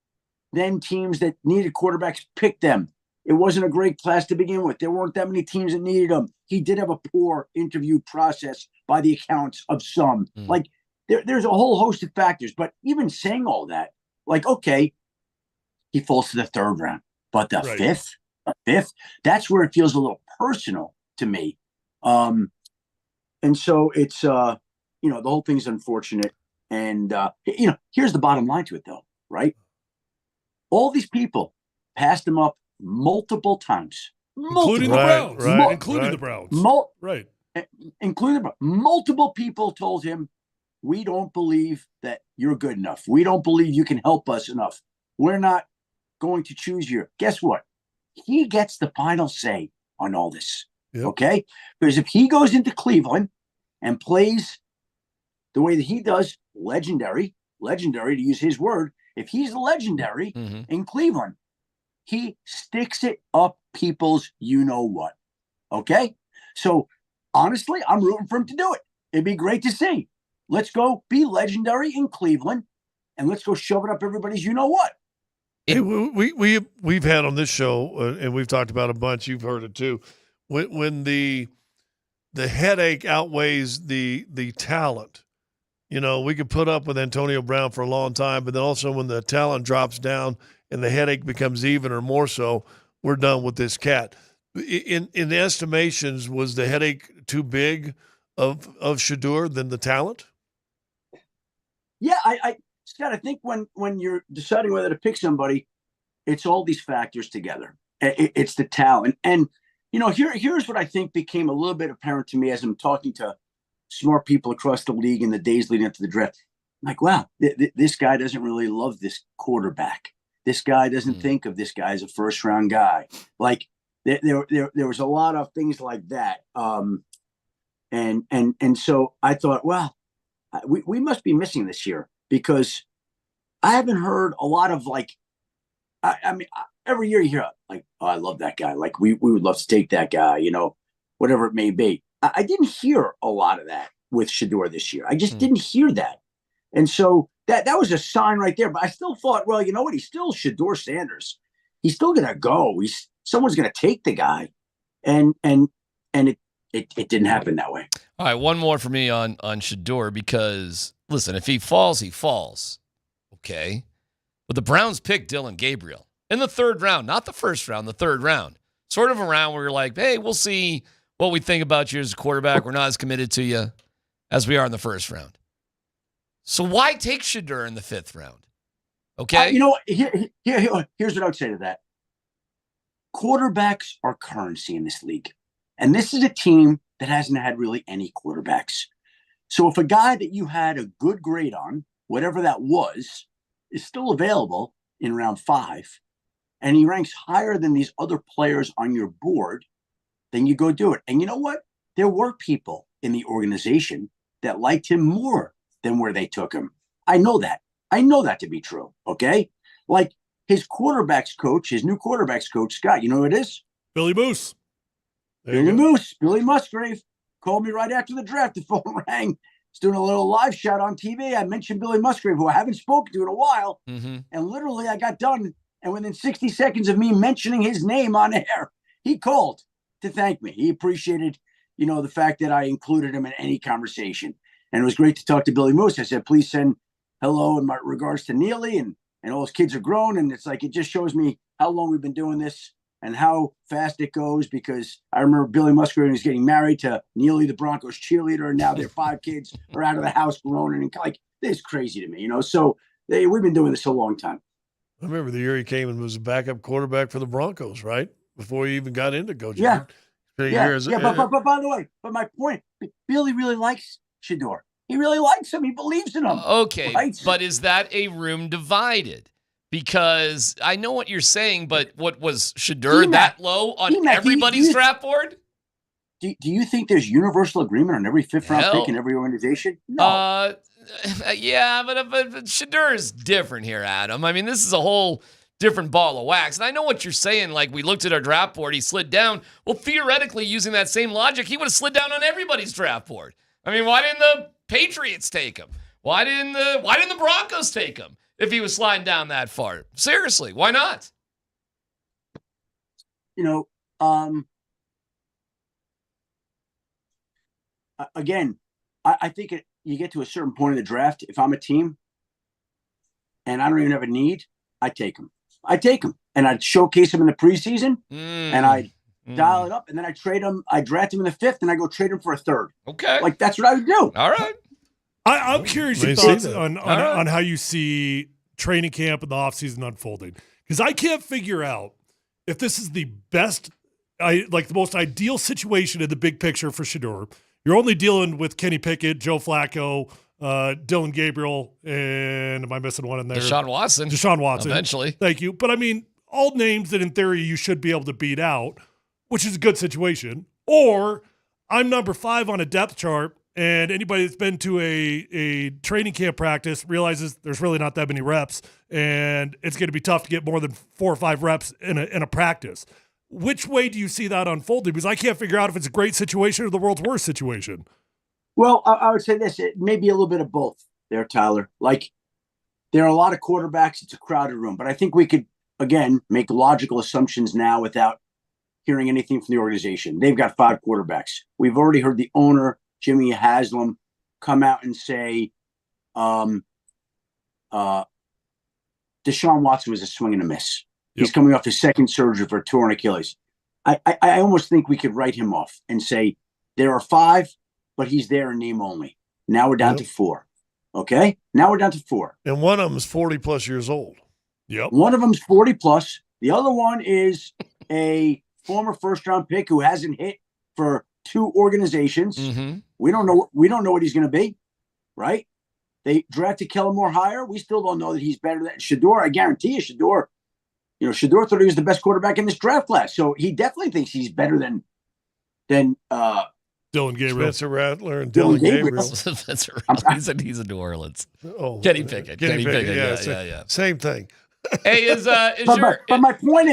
Speaker 8: Then teams that needed quarterbacks picked them. It wasn't a great class to begin with. There weren't that many teams that needed him. He did have a poor interview process by the accounts of some. Like, there's a whole host of factors. But even saying all that, like, okay, he falls to the third round. But the fifth, that's where it feels a little personal to me. And so it's, the whole thing's unfortunate. And, here's the bottom line to it, though, right? All these people passed him up multiple times.
Speaker 23: Including the Browns. Including the Browns.
Speaker 8: Including the Browns. Multiple people told him, we don't believe that you're good enough. We don't believe you can help us enough. We're not going to choose you. Guess what? He gets the final say on all this. Yep. Okay? Because if he goes into Cleveland and plays the way that he does, legendary to use his word, if he's legendary in Cleveland, he sticks it up people's you-know-what. Okay? So, honestly, I'm rooting for him to do it. It'd be great to see. Let's go be legendary in Cleveland, and let's go shove it up everybody's you-know-what.
Speaker 21: Hey, we've had on this show, and we've talked about a bunch. You've heard it too. When the headache outweighs the talent, we could put up with Antonio Brown for a long time, but then also when the talent drops down and the headache becomes even or more so, we're done with this cat. In the estimations, was the headache too big of Shadur than the talent?
Speaker 8: Yeah, Scott, I think when you're deciding whether to pick somebody, it's all these factors together. It's the talent. And, here's what I think became a little bit apparent to me as I'm talking to smart people across the league in the days leading up to the draft. I'm like, wow, this guy doesn't really love this quarterback. This guy doesn't think of this guy as a first-round guy. Like, there was a lot of things like that. And so I thought, well, we must be missing this year, because I haven't heard a lot of like, I mean, every year you hear like, oh, I love that guy. Like we would love to take that guy, whatever it may be. I didn't hear a lot of that with Shedeur this year. I just didn't hear that. And so that was a sign right there. But I still thought, well, you know what? He's still Shedeur Sanders. He's still going to go. Someone's going to take the guy. And it didn't happen that way.
Speaker 1: All right, one more for me on Shedeur, because, listen, if he falls, he falls. Okay. But the Browns picked Dillon Gabriel in the third round, not the first round, the third round. Sort of a round where you're like, hey, we'll see what we think about you as a quarterback. We're not as committed to you as we are in the first round. So why take Shedeur in the fifth round? Okay.
Speaker 8: Here's what I would say to that. Quarterbacks are currency in this league. And this is a team that hasn't had really any quarterbacks. So if a guy that you had a good grade on, whatever that was, is still available in round 5, and he ranks higher than these other players on your board, then you go do it. And you know what? There were people in the organization that liked him more than where they took him. I know that. I know that to be true. Okay. Like his new quarterbacks coach, Scott, you know who it is?
Speaker 23: Billy Moose.
Speaker 8: Billy Musgrave called me right after the draft. The phone rang. He's doing a little live shot on TV. I mentioned Billy Musgrave, who I haven't spoken to in a while.
Speaker 1: Mm-hmm.
Speaker 8: And literally I got done. And within 60 seconds of me mentioning his name on air, he called to thank me. He appreciated, the fact that I included him in any conversation. And it was great to talk to Billy Moose. I said, please send hello in my regards to Neely, and all his kids are grown. And it's like, it just shows me how long we've been doing this and how fast it goes, because I remember Billy Musgrave was getting married to Neely, the Broncos cheerleader, and now their 5 kids are out of the house grown, and like, it's crazy to me, So we've been doing this a long time.
Speaker 21: I remember the year he came and was a backup quarterback for the Broncos, right? Before he even got into coaching.
Speaker 8: Yeah.
Speaker 21: But
Speaker 8: by the way, my point, Billy really likes Shedeur. He really likes him. He believes in him.
Speaker 1: Okay,
Speaker 8: right?
Speaker 1: But is that a room divided? Because I know what you're saying, but what was Shedeur that low on everybody's draft board?
Speaker 8: Do you think there's universal agreement on every fifth-round pick in every organization? No.
Speaker 1: Yeah, but Shedeur is different here, Adam. I mean, this is a whole different ball of wax. And I know what you're saying. Like, we looked at our draft board, he slid down. Well, theoretically, using that same logic, he would have slid down on everybody's draft board. I mean, why didn't the Patriots take him? Why didn't the Broncos take him if he was sliding down that far? Seriously, why not?
Speaker 8: Again, I think you get to a certain point in the draft. If I'm a team and I don't even have a need, I take him. And I'd showcase him in the preseason, and I'd dial it up, and then I trade him. I draft him in the 5th, and I go trade him for a 3rd.
Speaker 1: Okay.
Speaker 8: Like, that's what I would do.
Speaker 1: All right.
Speaker 23: I'm curious your thoughts on how you see training camp and the offseason unfolding. Because I can't figure out if this is the best, the most ideal situation in the big picture for Shedeur. You're only dealing with Kenny Pickett, Joe Flacco, Dillon Gabriel, and am I missing one in there?
Speaker 1: Deshaun Watson. Eventually.
Speaker 23: Thank you. But I mean, all names that in theory you should be able to beat out, which is a good situation. Or I'm number 5 on a depth chart, and anybody that's been to a training camp practice realizes there's really not that many reps, and it's going to be tough to get more than 4 or 5 reps in a practice. Which way do you see that unfolding? Because I can't figure out if it's a great situation or the world's worst situation.
Speaker 8: Well, I would say this. It may be a little bit of both there, Tyler. Like, there are a lot of quarterbacks. It's a crowded room. But I think we could, again, make logical assumptions now without hearing anything from the organization. They've got 5 quarterbacks. We've already heard the owner, Jimmy Haslam, come out and say Deshaun Watson was a swing and a miss. He's coming off his 2nd surgery for a torn Achilles. I almost think we could write him off and say there are 5, but he's there in name only. Now we're down to 4. Okay? Now we're down to 4.
Speaker 21: And one of them is 40-plus years old.
Speaker 23: Yep.
Speaker 8: One of them's 40-plus. The other one is a former first-round pick who hasn't hit for 2 organizations.
Speaker 1: Mm-hmm.
Speaker 8: We don't know what he's going to be, right? They drafted Kellen Moore higher. We still don't know that he's better than Shedeur. I guarantee you, Shedeur thought he was the best quarterback in this draft class. So he definitely thinks he's better than
Speaker 23: Dylan Gabriel.
Speaker 21: Spencer Rattler and Dylan Gabriel.
Speaker 1: Spencer, he's a New Orleans.
Speaker 21: Oh,
Speaker 1: Kenny Pickett. Kenny Pickett.
Speaker 21: Yeah. Same thing.
Speaker 1: Hey,
Speaker 8: but my point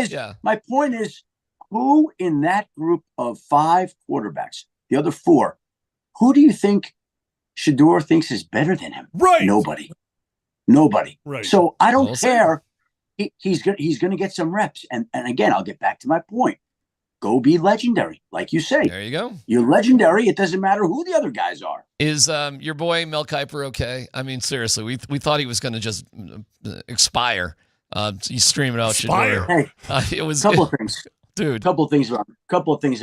Speaker 8: is, who in that group of 5 quarterbacks, the other 4, who do you think Shedeur thinks is better than him?
Speaker 23: Right.
Speaker 8: Nobody.
Speaker 23: Right.
Speaker 8: So I don't care. He's going to get some reps. And again, I'll get back to my point. Go be legendary, like you say.
Speaker 1: There you go.
Speaker 8: You're legendary. It doesn't matter who the other guys are.
Speaker 1: Is your boy Mel Kiper okay? I mean, seriously, we thought he was going to just expire. He's streaming out Shedeur.
Speaker 8: Hey,
Speaker 1: it was
Speaker 8: couple of things,
Speaker 1: dude.
Speaker 8: Couple of things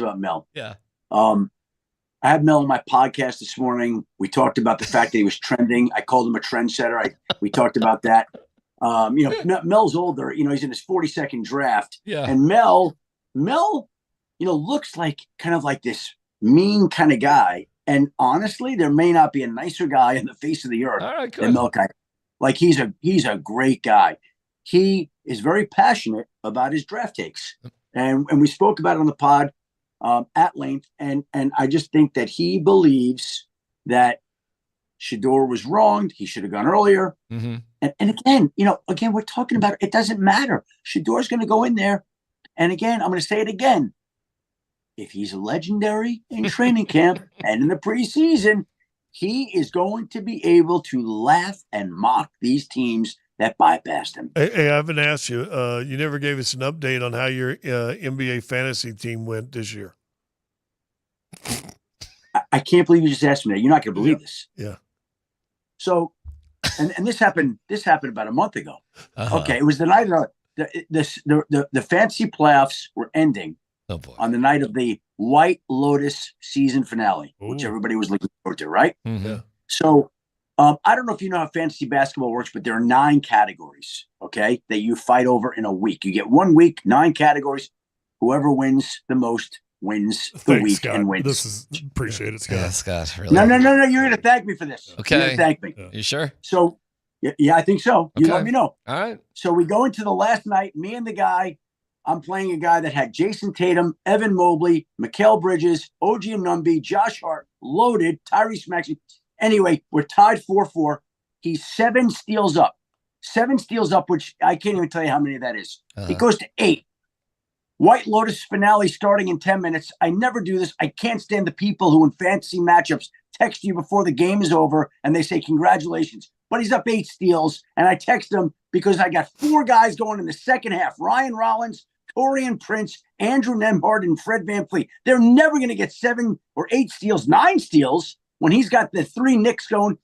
Speaker 8: about Mel.
Speaker 1: Yeah.
Speaker 8: I had Mel on my podcast this morning. We talked about the fact that he was trending. I called him a trendsetter. We talked about that. Mel's older. He's in his 42nd draft.
Speaker 1: Yeah.
Speaker 8: And Mel, looks like kind of like this mean kind of guy. And honestly, there may not be a nicer guy on the face of the earth than Mel Kiper. Like he's a great guy. He is very passionate about his draft takes, and we spoke about it on the pod at length. And I just think that he believes that Shedeur was wronged. He should have gone earlier.
Speaker 1: Mm-hmm.
Speaker 8: And again, we're talking about it doesn't matter. Shedeur's going to go in there, and again, I'm going to say it again. If he's legendary in training camp and in the preseason, he is going to be able to laugh and mock these teams that bypassed him.
Speaker 21: Hey, I haven't asked you. You never gave us an update on how your NBA fantasy team went this year.
Speaker 8: I can't believe you just asked me that. You're not going to believe this.
Speaker 21: Yeah.
Speaker 8: So, and this happened about a month ago. Okay, it was the night of the fantasy playoffs were ending.
Speaker 1: Oh boy.
Speaker 8: On the night of the White Lotus season finale, which everybody was looking forward to, right?
Speaker 1: Mm-hmm.
Speaker 8: So, I don't know if you know how fantasy basketball works, but there are 9 categories, okay, that you fight over in a week. You get 1 week, 9 categories. Whoever wins the most wins the week
Speaker 23: Scott.
Speaker 8: and wins.
Speaker 23: This is appreciate it, Scott.
Speaker 1: Yeah, Scott. Really.
Speaker 8: No. You're going to thank me for this.
Speaker 1: Okay.
Speaker 8: You're going to thank me.
Speaker 1: You sure?
Speaker 8: So, yeah, I think so. You
Speaker 1: Okay.
Speaker 8: let me know.
Speaker 1: All right.
Speaker 8: So we go into the last night, me and the guy. I'm playing a guy that had Jason Tatum, Evan Mobley, Mikal Bridges, OG Anunoby, Josh Hart, loaded, Tyrese Maxey. Anyway, we're tied 4-4. He's 7 steals up. 7 steals up, which I can't even tell you how many that is. It goes to 8. White Lotus finale starting in 10 minutes. I never do this. I can't stand the people who in fantasy matchups text you before the game is over and they say, congratulations. But he's up 8 steals. And I text him because I got 4 guys going in the second half. Ryan Rollins, Torian Prince, Andrew Nembhard, and Fred VanVleet. They're never going to get 7 or 8 steals, 9 steals when he's got the 3 Knicks going.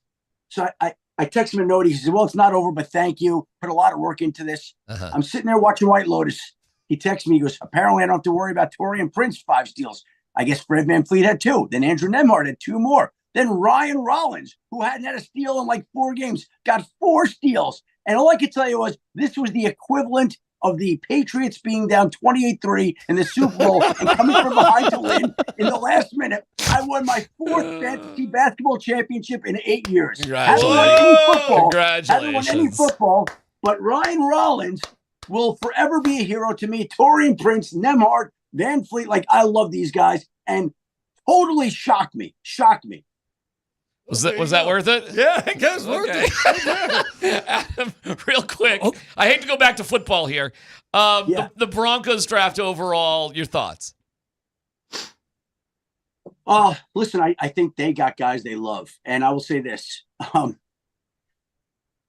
Speaker 8: So I text him a note. He says, well, it's not over, but thank you. Put a lot of work into this. I'm sitting there watching White Lotus. He texts me. He goes, apparently I don't have to worry about Torian Prince 5 steals. I guess Fred VanVleet had 2. Then Andrew Nembhard had 2 more. Then Ryan Rollins, who hadn't had a steal in like 4 games, got 4 steals. And all I could tell you was this was the equivalent of the Patriots being down 28-3 in the Super Bowl and coming from behind to win in the last minute. I won my 4th fantasy basketball championship in 8 years.
Speaker 1: Congratulations.
Speaker 8: Haven't won any football, but Ryan Rollins will forever be a hero to me. Torian Prince, Nembhard, VanVleet, like I love these guys, and totally shocked me.
Speaker 1: Was that worth it?
Speaker 21: Yeah, I guess worth it.
Speaker 1: Adam, real quick. I hate to go back to football here. The Broncos draft overall, your thoughts?
Speaker 8: Listen, I think they got guys they love. And I will say this.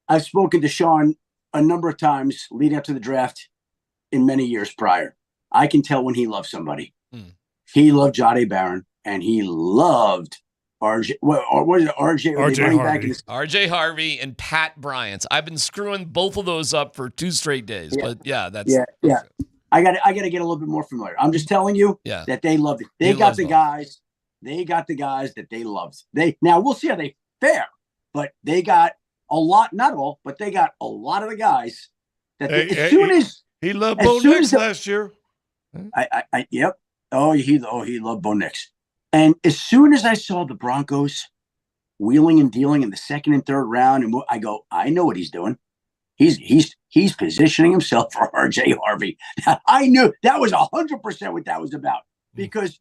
Speaker 8: I've spoken to Sean a number of times leading up to the draft in many years prior. I can tell when he loves somebody. He loved Jahdae Barron, and he loved RJ. What is it?
Speaker 1: RJ Harvey and Pat Bryant. I've been screwing both of those up for 2 straight days. But yeah, that's
Speaker 8: yeah. I got to get a little bit more familiar. I'm just telling you that they loved it. They got the guys. They got the guys that they loved. Now we'll see how they fare, but they got a lot. Not all, but they got a lot of the guys that
Speaker 21: he loved Bo Nix last year.
Speaker 8: Yep. Oh, he loved Bo Nix. And as soon as I saw the Broncos wheeling and dealing in the 2nd and 3rd round, and I go, I know what he's doing. He's positioning himself for RJ Harvey. I knew that was 100% what that was about, because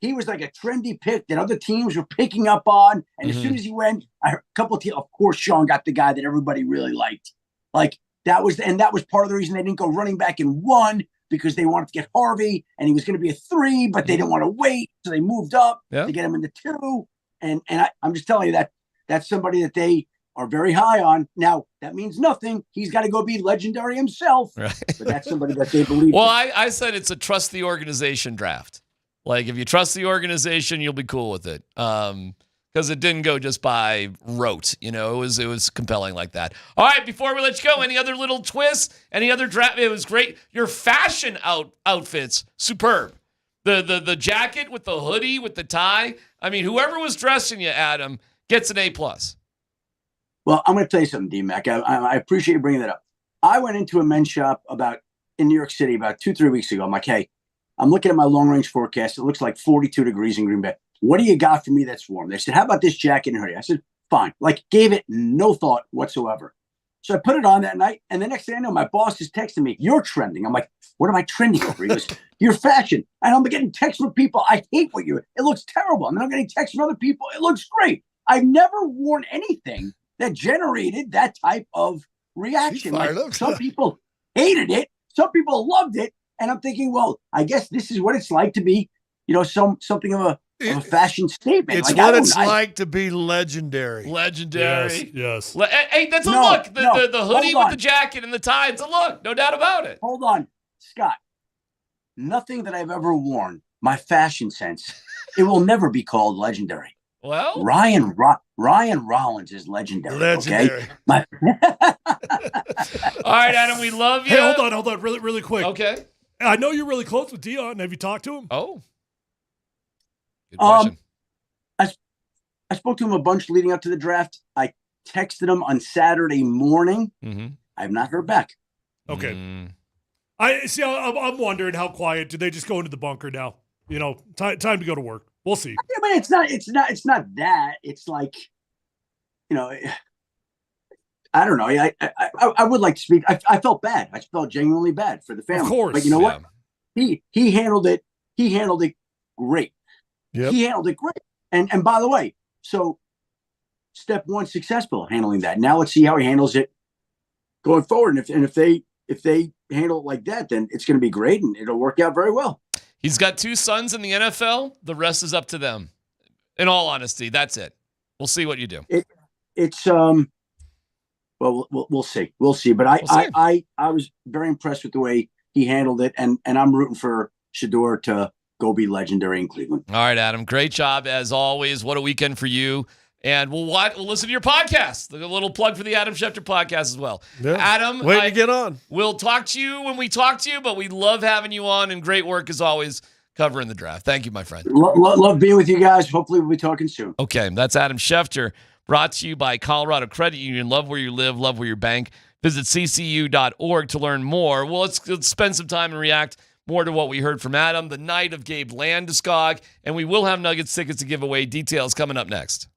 Speaker 8: he was like a trendy pick that other teams were picking up on. And as
Speaker 1: Mm-hmm.
Speaker 8: soon as he went, I heard a couple of teams, of course, Sean got the guy that everybody really liked. Like that was part of the reason they didn't go running back in 1, because they wanted to get Harvey and he was going to be a 3, but they didn't want to wait. So they moved up to get him into 2. And I'm just telling you that that's somebody that they are very high on. Now, that means nothing. He's got to go be legendary himself.
Speaker 1: Right.
Speaker 8: But that's somebody that they believe
Speaker 1: Well,
Speaker 8: in.
Speaker 1: I said it's a trust the organization draft. Like, if you trust the organization, you'll be cool with it. Because it didn't go just by rote. You know, it was compelling like that. All right, before we let you go, any other little twists? Any other draft? It was great. Your fashion outfits, superb. The jacket with the hoodie, with the tie. I mean, whoever was dressing you, Adam, gets an A+.
Speaker 8: Well, I'm going to tell you something, DMac. I appreciate you bringing that up. I went into a men's shop in New York City about 2-3 weeks ago. I'm like, hey, I'm looking at my long-range forecast. It looks like 42 degrees in Green Bay. What do you got for me that's warm? They said, how about this jacket and hoodie? I said, fine. Like, gave it no thought whatsoever. So I put it on that night, and the next thing I know, my boss is texting me, you're trending. I'm like, what am I trending over? He goes, your fashion. And I'm getting texts from people. I hate what it looks terrible. And then I'm getting texts from other people. It looks great. I've never worn anything that generated that type of reaction. Like, some people hated it. Some people loved it. And I'm thinking, well, I guess this is what it's like to be, something of a fashion statement.
Speaker 21: It's what it's like to be legendary.
Speaker 1: Legendary.
Speaker 21: Yes.
Speaker 1: Hey, that's a look. The hoodie with the jacket and the tie, it's a look. No doubt about it.
Speaker 8: Hold on, Scott. Nothing that I've ever worn, my fashion sense, it will never be called legendary.
Speaker 1: Well,
Speaker 8: Ryan Rollins is legendary.
Speaker 21: Legendary.
Speaker 8: Okay?
Speaker 1: All right, Adam, we love you.
Speaker 23: Hey, hold on, really quick.
Speaker 1: Okay.
Speaker 23: I know you're really close with Dion. Have you talked to him?
Speaker 1: Oh. Good question.
Speaker 8: I spoke to him a bunch leading up to the draft. I texted him on Saturday morning.
Speaker 1: Mm-hmm.
Speaker 8: I have not heard back.
Speaker 23: Okay. I'm wondering how quiet. Did they just go into the bunker now? Time to go to work. We'll see.
Speaker 8: I mean, it's not that. It's like, I don't know. I would like to speak. I felt bad. I felt genuinely bad for the family.
Speaker 23: Of course.
Speaker 8: But you know what? He handled it. He handled it great.
Speaker 21: Yep.
Speaker 8: He handled it great. And by the way, so step 1 successful at handling that. Now let's see how he handles it going forward. And if they handle it like that, then it's going to be great and it'll work out very well.
Speaker 1: He's got 2 sons in the NFL. The rest is up to them. In all honesty, that's it. We'll see what you do.
Speaker 8: It's well, we'll see. We'll see. But I was very impressed with the way he handled it, and I'm rooting for Shadur to go be legendary in Cleveland.
Speaker 1: All right, Adam. Great job as always. What a weekend for you. And we'll listen to your podcast. A little plug for the Adam Schefter podcast as well.
Speaker 21: Yeah.
Speaker 1: Adam,
Speaker 21: wait to get on.
Speaker 1: We'll talk to you when we talk to you, but we love having you on, and great work as always covering the draft. Thank you, my friend.
Speaker 8: Love being with you guys. Hopefully we'll be talking soon.
Speaker 1: Okay, that's Adam Schefter, brought to you by Colorado Credit Union. Love where you live, love where you bank. Visit ccu.org to learn more. Well, let's spend some time and react more to what we heard from Adam the night of Gabe Landeskog, and we will have Nuggets tickets to give away. Details coming up next.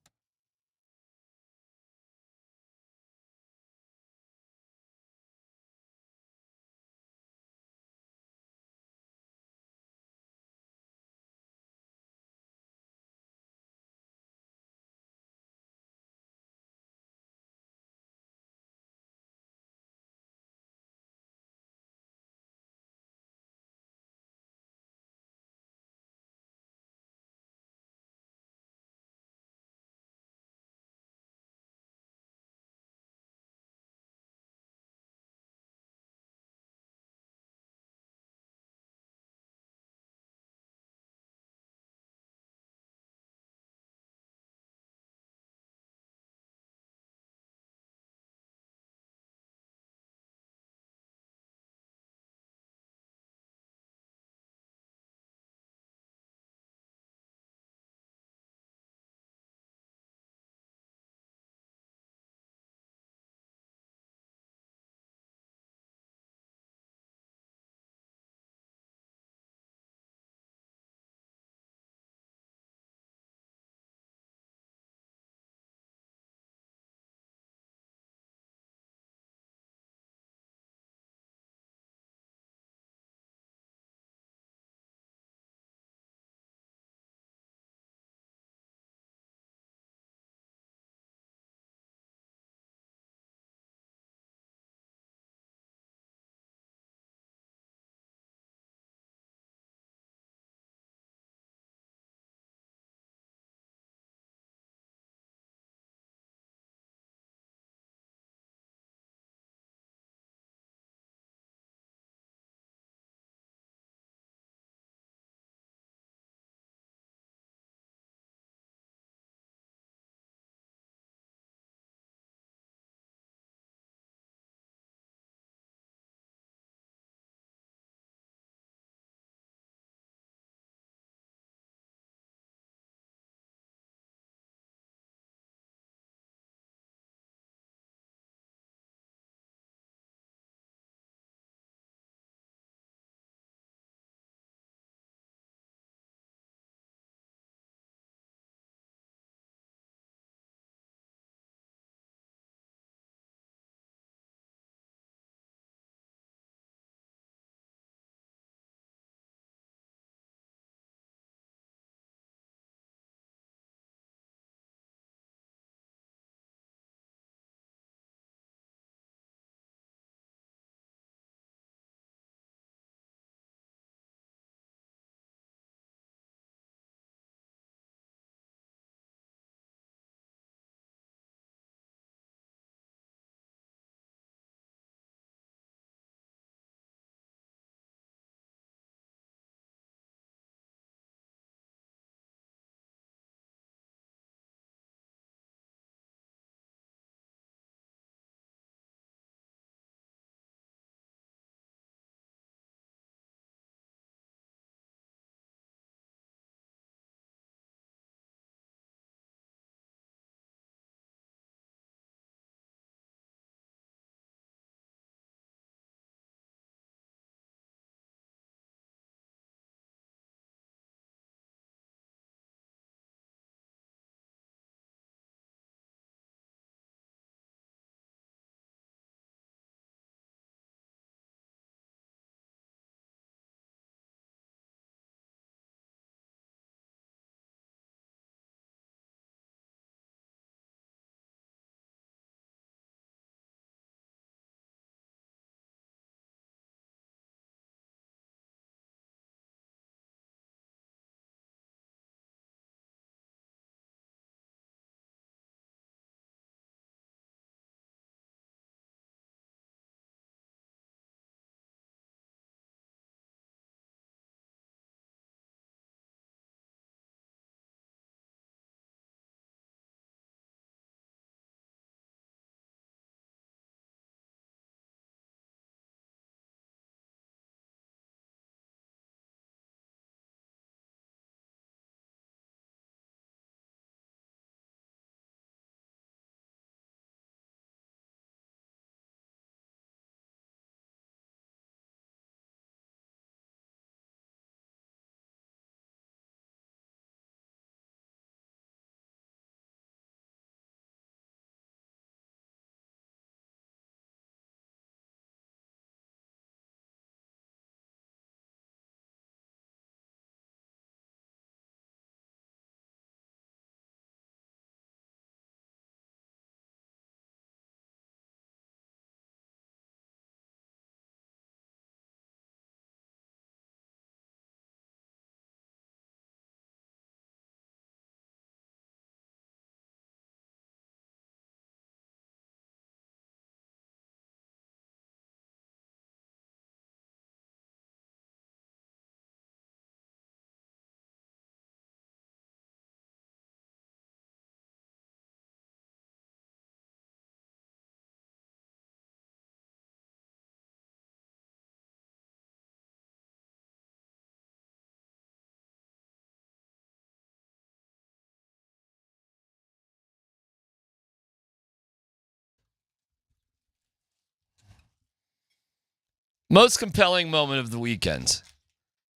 Speaker 1: Most compelling moment of the weekend.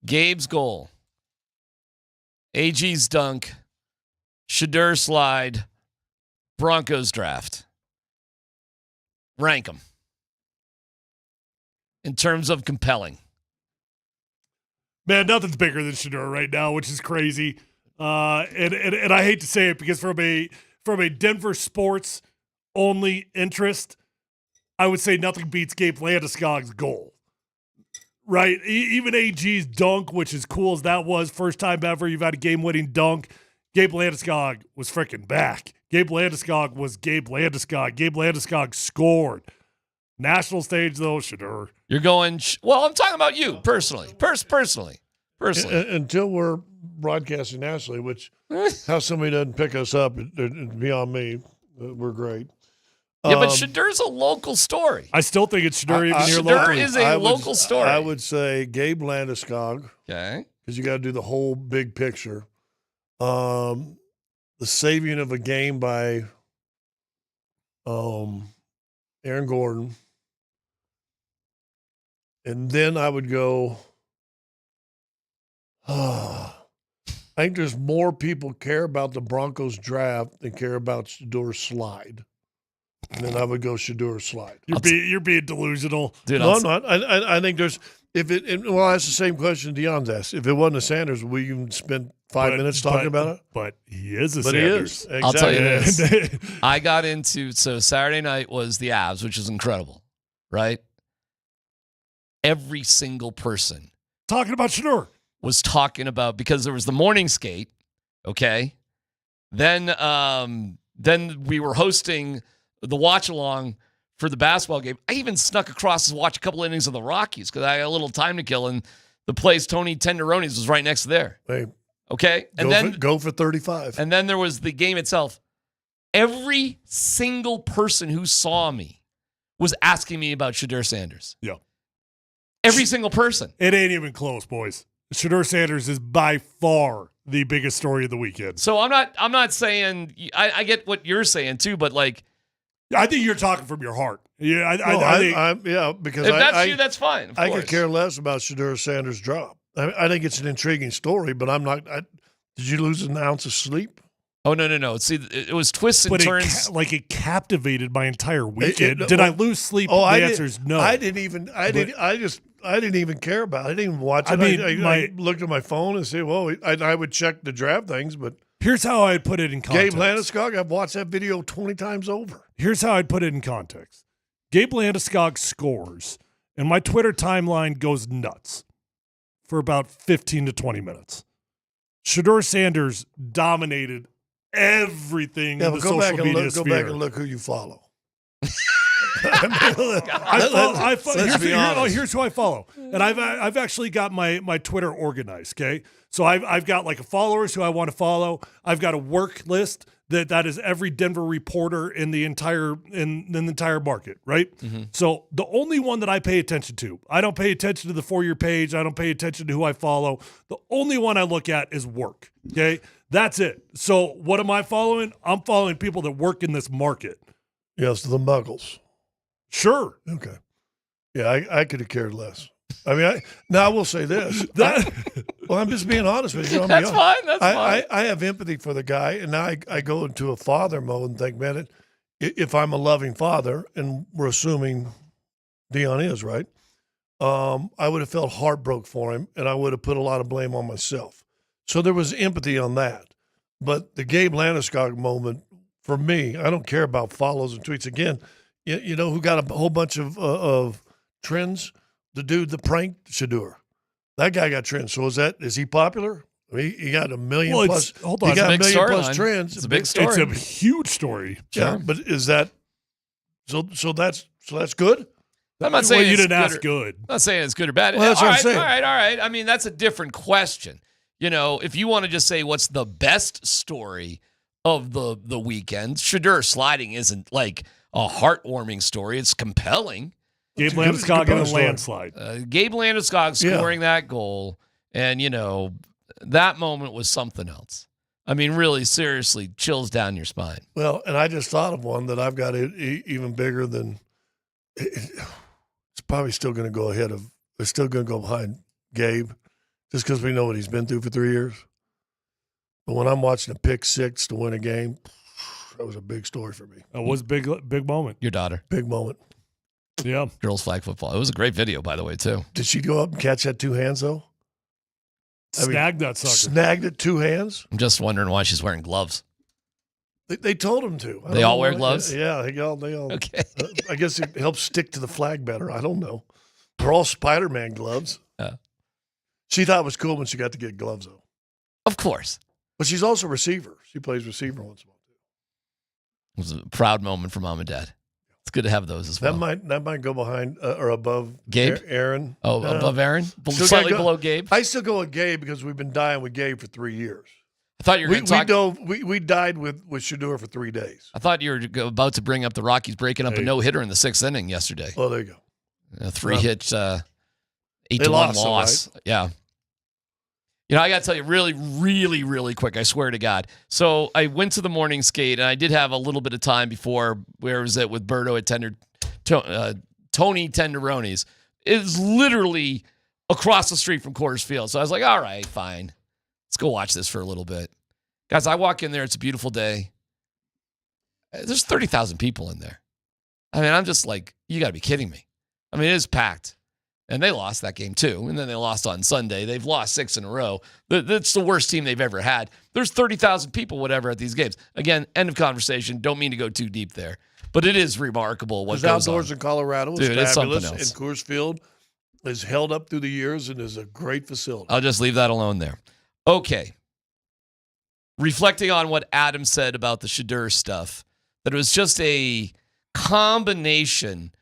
Speaker 1: Gabe's goal. AG's dunk. Shedeur slide. Broncos draft. Rank them. In terms of compelling.
Speaker 23: Man, nothing's bigger than Shedeur right now, which is crazy. And I hate to say it because from a Denver sports only interest, I would say nothing beats Gabe Landeskog's goal. Right? Even AG's dunk, which as cool as that was, first time ever you've had a game-winning dunk, Gabe Landeskog was freaking back. Gabe Landeskog was Gabe Landeskog. Gabe Landeskog scored. National stage, though, Shadur.
Speaker 1: You're going, well, I'm talking about you personally. Personally.
Speaker 21: Until we're broadcasting nationally, which how somebody doesn't pick us up, it's beyond me. We're great.
Speaker 1: Yeah, but Shadeur's a local story.
Speaker 23: I still think it's Shadur even here
Speaker 1: Shadur
Speaker 23: locally.
Speaker 1: is a local story.
Speaker 21: I would say Gabe Landeskog.
Speaker 1: Okay.
Speaker 21: Because you got to do the whole big picture. The saving of a game by Aaron Gordon. And then I would go, I think there's more people care about the Broncos draft than care about Shedur's slide. And then I would go Shedeur slide.
Speaker 23: You're being delusional.
Speaker 1: Dude,
Speaker 21: no, I'm not. I think there's well, that's the same question Deion's asked. If it wasn't a Sanders, would you even spend 5 minutes talking about it?
Speaker 23: But he is a
Speaker 21: but
Speaker 23: Sanders.
Speaker 21: He is. Exactly.
Speaker 1: I'll tell you this. I got into, so Saturday night was the Avs, which is incredible, right? Every single person
Speaker 23: talking about Shadur
Speaker 1: was talking about, because there was the morning skate, okay? Then we were hosting the watch along for the basketball game. I even snuck across to watch a couple innings of the Rockies because I had a little time to kill, and the place Tony Tenderoni's was right next to there.
Speaker 21: Hey,
Speaker 1: okay, and
Speaker 21: go for 35.
Speaker 1: And then there was the game itself. Every single person who saw me was asking me about Shedeur Sanders.
Speaker 23: Yeah,
Speaker 1: every single person.
Speaker 23: It ain't even close, boys. Shedeur Sanders is by far the biggest story of the weekend.
Speaker 1: So I'm not saying I get what you're saying too, but like,
Speaker 23: I think you're talking from your heart. Yeah,
Speaker 21: because
Speaker 1: if that's you, that's fine.
Speaker 21: I could care less about Shedeur Sanders' drop. I think it's an intriguing story, but I'm not. Did you lose an ounce of sleep?
Speaker 1: Oh no! See, it was twists and turns.
Speaker 23: It captivated my entire weekend. Did I lose sleep? The answer is no.
Speaker 21: I didn't even care about it. I didn't even watch it. I looked at my phone and said, "Well, I would check the draft things." But
Speaker 23: here's how I'd put it in context.
Speaker 21: Gabe Landeskog, I've watched that video 20 times over.
Speaker 23: Here's how I'd put it in context. Gabe Landeskog scores, and my Twitter timeline goes nuts for about 15 to 20 minutes. Shedeur Sanders dominated everything in the social media sphere.
Speaker 21: Go back and look who you follow.
Speaker 23: Here's who I follow, and I've actually got my Twitter organized. Okay, so I've got like followers who I want to follow. I've got a work list that is every Denver reporter in the entire market, right?
Speaker 1: Mm-hmm.
Speaker 23: So the only one that I pay attention to, I don't pay attention to the For Your page. I don't pay attention to who I follow. The only one I look at is work. Okay, that's it. So what am I following? I'm following people that work in this market.
Speaker 21: Yes, the Muggles.
Speaker 23: Sure.
Speaker 21: Okay. Yeah, I could have cared less. I mean, I will say this. I'm just being honest with you.
Speaker 1: That's fine. That's
Speaker 21: fine. I have empathy for the guy, and now I go into a father mode and think, man, if I'm a loving father, and we're assuming Deion is, right, I would have felt heartbroken for him, and I would have put a lot of blame on myself. So there was empathy on that. But the Gabe Landeskog moment, for me, I don't care about follows and tweets. Again, you know who got a whole bunch of trends? The dude that pranked Shadur. That guy got trends. So is he popular? I mean, he got a million plus.
Speaker 23: Hold on,
Speaker 21: he got
Speaker 1: a big
Speaker 21: million plus
Speaker 1: line.
Speaker 21: trends.
Speaker 1: It's a big story.
Speaker 23: It's a huge story.
Speaker 21: Yeah, but is that so that's good?
Speaker 1: I'm not saying
Speaker 23: you
Speaker 1: it's
Speaker 23: didn't ask
Speaker 1: or,
Speaker 23: good.
Speaker 1: I'm not saying it's good or bad.
Speaker 21: Well, that's what I'm saying.
Speaker 1: All right. I mean, that's a different question. You know, if you want to just say what's the best story of the weekend, Shadur sliding isn't like a heartwarming story. It's compelling.
Speaker 23: Gabe Landeskog in a landslide.
Speaker 1: Gabe Landeskog scoring that goal, and, you know, that moment was something else. I mean, really, seriously, chills down your spine.
Speaker 21: Well, and I just thought of one that I've got even bigger than it's probably still going to go ahead of. They're still going to go behind Gabe, just because we know what he's been through for 3 years. But when I'm watching a pick six to win a game, that was a big story for me.
Speaker 23: That was big moment.
Speaker 1: Your daughter.
Speaker 21: Big moment.
Speaker 23: Yeah.
Speaker 1: Girls flag football. It was a great video, by the way, too.
Speaker 21: Did she go up and catch that 2 hands, though?
Speaker 23: Snagged that sucker.
Speaker 21: Snagged it 2 hands?
Speaker 1: I'm just wondering why she's wearing gloves.
Speaker 21: They told him to.
Speaker 1: They all wear gloves?
Speaker 21: Yeah, they all.
Speaker 1: Okay.
Speaker 21: I guess it helps stick to the flag better. I don't know. They're all Spider-Man gloves. She thought it was cool when she got to get gloves, though.
Speaker 1: Of course.
Speaker 21: But she's also a receiver. She plays receiver once in a while, too.
Speaker 1: It was a proud moment for mom and dad. It's good to have those as well.
Speaker 21: That might go behind or above
Speaker 1: Gabe?
Speaker 21: Aaron.
Speaker 1: Oh, above Aaron?
Speaker 21: Still
Speaker 1: Slightly
Speaker 21: gotta go-
Speaker 1: below Gabe?
Speaker 21: I still go with Gabe because we've been dying with Gabe for 3 years.
Speaker 1: I thought you were going to talk.
Speaker 21: We died with Shadur for 3 days.
Speaker 1: I thought you were about to bring up the Rockies breaking up a no-hitter in the 6th inning yesterday.
Speaker 21: Oh, there you go.
Speaker 1: A 3-hit, 8-1
Speaker 21: lost,
Speaker 1: loss.
Speaker 21: right?
Speaker 1: Yeah. I got to tell you really, really, really quick, I swear to God. So I went to the morning skate, and I did have a little bit of time before, where was it, with Berto at Tony Tenderoni's. It's literally across the street from Coors Field. So I was like, all right, fine. Let's go watch this for a little bit. Guys, I walk in there. It's a beautiful day. There's 30,000 people in there. I mean, I'm just like, you got to be kidding me. I mean, it is packed. And they lost that game too. And then they lost on Sunday. They've lost 6 in a row. That's the worst team they've ever had. There's 30,000 people, whatever, at these games. Again, end of conversation. Don't mean to go too deep there. But it is remarkable what goes
Speaker 21: outdoors
Speaker 1: on.
Speaker 21: in Colorado is
Speaker 1: Dude, it's
Speaker 21: fabulous.
Speaker 1: something else.
Speaker 21: And Coors Field is held up through the years and is a great facility.
Speaker 1: I'll just leave that alone there. Okay. Reflecting on what Adam said about the Shadur stuff, that it was just a combination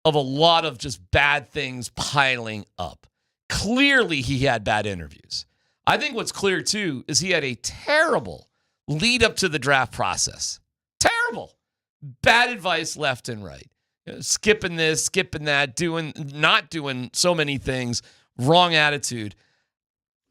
Speaker 1: of a lot of just bad things piling up. Clearly, he had bad interviews. I think what's clear, too, is he had a terrible lead up to the draft process. Terrible. Bad advice left and right. Skipping this, skipping that, not doing so many things, wrong attitude.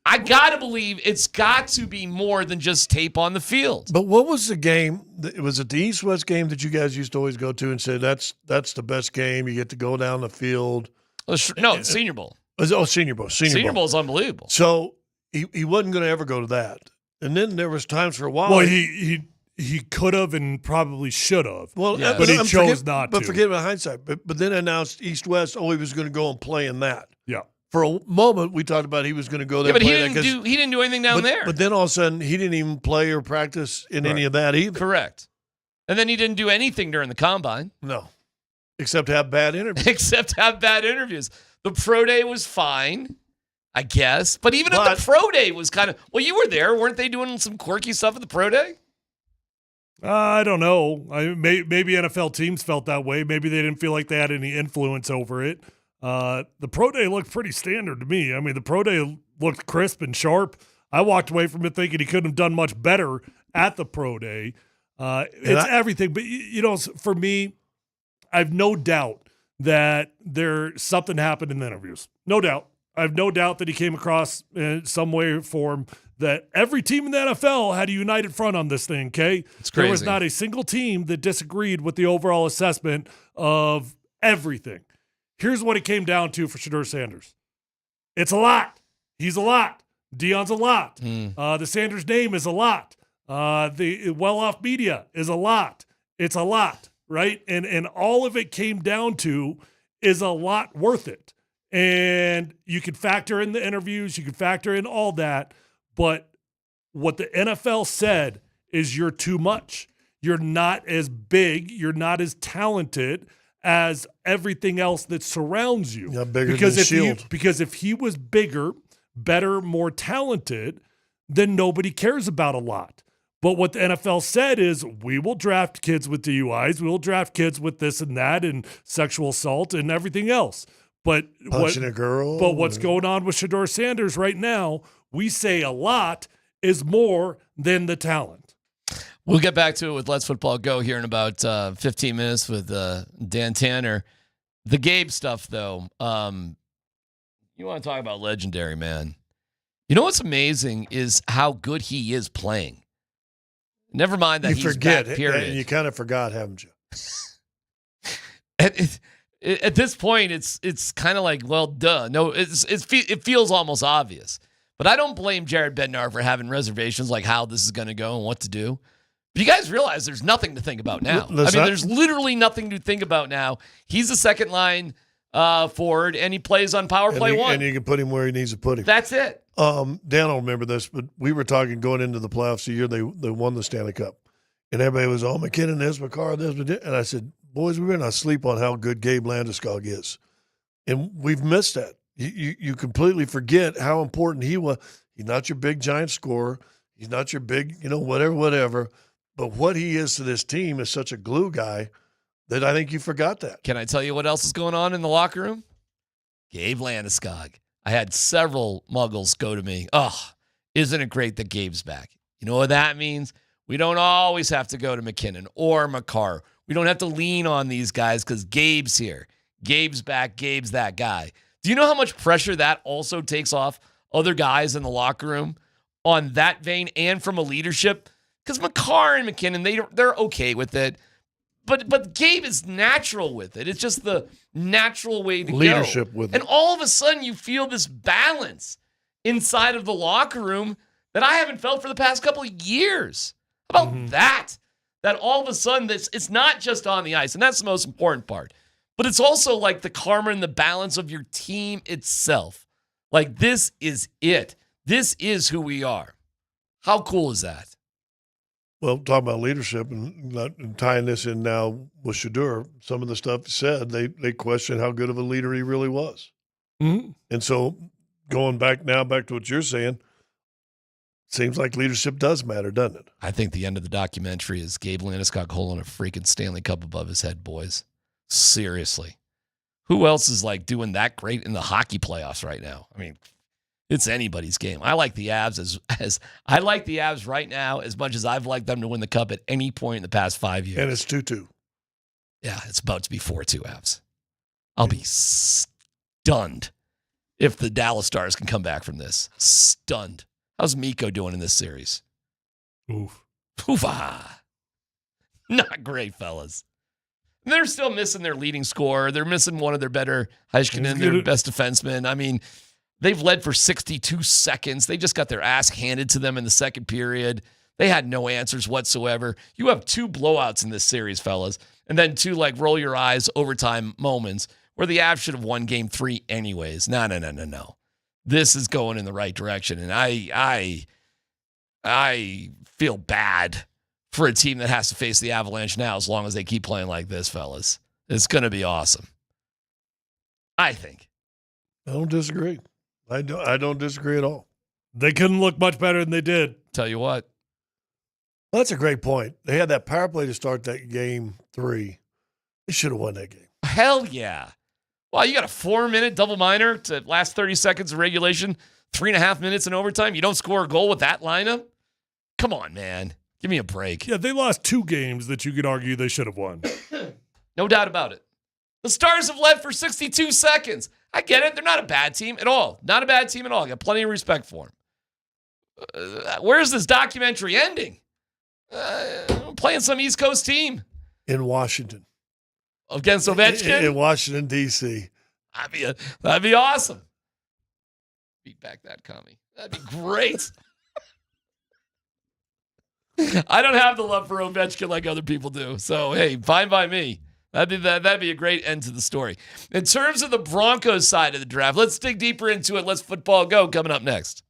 Speaker 1: I got to believe it's got to be more than just tape on the field.
Speaker 21: But what was the game? It was at the East-West game that you guys used to always go to and say, that's the best game. You get to go down the field.
Speaker 1: No, the Senior Bowl.
Speaker 21: Senior Bowl.
Speaker 1: Senior Bowl is unbelievable.
Speaker 21: So he wasn't going to ever go to that. And then there was times for a while.
Speaker 23: Well, he could have and probably should have.
Speaker 21: Well,
Speaker 23: yeah. But he chose not to.
Speaker 21: But forget about hindsight. But then announced East-West, he was going to go and play in that.
Speaker 23: Yeah.
Speaker 21: For a moment, we talked about he was going to go there.
Speaker 1: Yeah, but
Speaker 21: and
Speaker 1: he didn't do anything down there.
Speaker 21: But then all of a sudden, he didn't even play or practice in any of that either.
Speaker 1: Correct. And then he didn't do anything during the combine.
Speaker 21: No, except have bad interviews.
Speaker 1: The pro day was fine, I guess. But even at the pro day was kind of, well, you were there. Weren't they doing some quirky stuff at the pro day?
Speaker 23: I don't know. Maybe NFL teams felt that way. Maybe they didn't feel like they had any influence over it. The pro day looked pretty standard to me. I mean, the pro day looked crisp and sharp. I walked away from it thinking he couldn't have done much better at the pro day. It's everything. But, for me, I have no doubt that something happened in the interviews. No doubt. I have no doubt that he came across in some way or form that every team in the NFL had a united front on this thing, okay?
Speaker 1: It's crazy.
Speaker 23: There was not a single team that disagreed with the overall assessment of everything. Here's what it came down to for Shadur Sanders. It's a lot. He's a lot. Deion's a lot. The Sanders name is a lot. The well-off media is a lot. It's a lot, right? And all of it came down to is a lot worth it. And you can factor in the interviews. You can factor in all that. But what the NFL said is you're too much. You're not as big. You're not as talented as everything else that surrounds you.
Speaker 21: Yeah, bigger than Shield.
Speaker 23: Because if he was bigger, better, more talented, then nobody cares about a lot. But what the NFL said is we will draft kids with DUIs. We will draft kids with this and that and sexual assault and everything else. But
Speaker 21: punching a girl.
Speaker 23: But what's going on with Shadur Sanders right now, we say a lot is more than the talent.
Speaker 1: We'll get back to it with Let's Football Go here in about 15 minutes with Dan Tanner. The Gabe stuff, though, you want to talk about legendary, man. You know what's amazing is how good he is playing. Never mind that he's back, period.
Speaker 21: You kind of forgot, haven't you?
Speaker 1: At this point, it's kind of like, well, duh. No, it feels almost obvious. But I don't blame Jared Bednar for having reservations like how this is going to go and what to do. But you guys realize there's nothing to think about now. There's literally nothing to think about now. He's a second line forward, and he plays on power play one.
Speaker 21: And you can put him where he needs to put him.
Speaker 1: That's it.
Speaker 21: Dan will remember this, but we were talking going into the playoffs the year they won the Stanley Cup. And everybody was, McKinnon this, McCarr this. And I said, boys, we better not sleep on how good Gabe Landeskog is. And we've missed that. You completely forget how important he was. He's not your big giant scorer. He's not your big, whatever. But what he is to this team is such a glue guy that I think you forgot that.
Speaker 1: Can I tell you what else is going on in the locker room? Gabe Landeskog. I had several muggles go to me. Oh, isn't it great that Gabe's back? You know what that means? We don't always have to go to McKinnon or McCarr. We don't have to lean on these guys because Gabe's here. Gabe's back. Gabe's that guy. Do you know how much pressure that also takes off other guys in the locker room on that vein and from a leadership? Because McCarr and McKinnon, they're okay with it. But Gabe is natural with it. It's just the natural way to
Speaker 21: leadership
Speaker 1: go.
Speaker 21: with it.
Speaker 1: And all of a sudden you feel this balance inside of the locker room that I haven't felt for the past couple of years. How about that? That all of a sudden it's not just on the ice, and that's the most important part. But it's also like the karma and the balance of your team itself. Like, this is it. This is who we are. How cool is that?
Speaker 21: Well, talking about leadership and tying this in now with Shadur, some of the stuff he said, they questioned how good of a leader he really was.
Speaker 23: Mm-hmm.
Speaker 21: And so going back to what you're saying, seems like leadership does matter, doesn't it?
Speaker 1: I think the end of the documentary is Gabe Landeskog holding a freaking Stanley Cup above his head, boys. Seriously. Who else is like doing that great in the hockey playoffs right now? I mean, it's anybody's game. I like the Avs as I like the Avs right now as much as I've liked them to win the cup at any point in the past 5 years.
Speaker 21: And it's 2-2.
Speaker 1: Yeah, it's about to be 4-2 Avs. I'll be stunned if the Dallas Stars can come back from this. Stunned. How's Mikko doing in this series?
Speaker 23: Oof.
Speaker 1: Oof-ah. Not great, fellas. They're still missing their leading scorer. They're missing one of their better Heiskanen, their best defenseman. I mean, they've led for 62 seconds. They just got their ass handed to them in the second period. They had no answers whatsoever. You have 2 blowouts in this series, fellas, and then 2 like roll your eyes overtime moments where the Avs should have won game 3 anyways. No. This is going in the right direction, and I feel bad for a team that has to face the Avalanche now as long as they keep playing like this, fellas. It's going to be awesome. I think.
Speaker 21: I don't disagree. I don't disagree at all.
Speaker 23: They couldn't look much better than they did.
Speaker 1: Tell you what.
Speaker 21: Well, that's a great point. They had that power play to start that game 3. They should have won that game.
Speaker 1: Hell yeah. Well, you got a 4-minute double minor to last 30 seconds of regulation, 3.5 minutes in overtime. You don't score a goal with that lineup? Come on, man. Give me a break.
Speaker 23: Yeah, they lost 2 games that you could argue they should have won.
Speaker 1: No doubt about it. The Stars have led for 62 seconds. I get it. They're not a bad team at all. Not a bad team at all. I got plenty of respect for them. Where's this documentary ending? Playing some East Coast team.
Speaker 21: In Washington.
Speaker 1: Against Ovechkin?
Speaker 21: In Washington, D.C.
Speaker 1: That'd be awesome. Beat back that commie. That'd be great. I don't have the love for Ovechkin like other people do. So, hey, fine by me. That'd be a great end to the story. In terms of the Broncos side of the draft, let's dig deeper into it. Let's football go coming up next.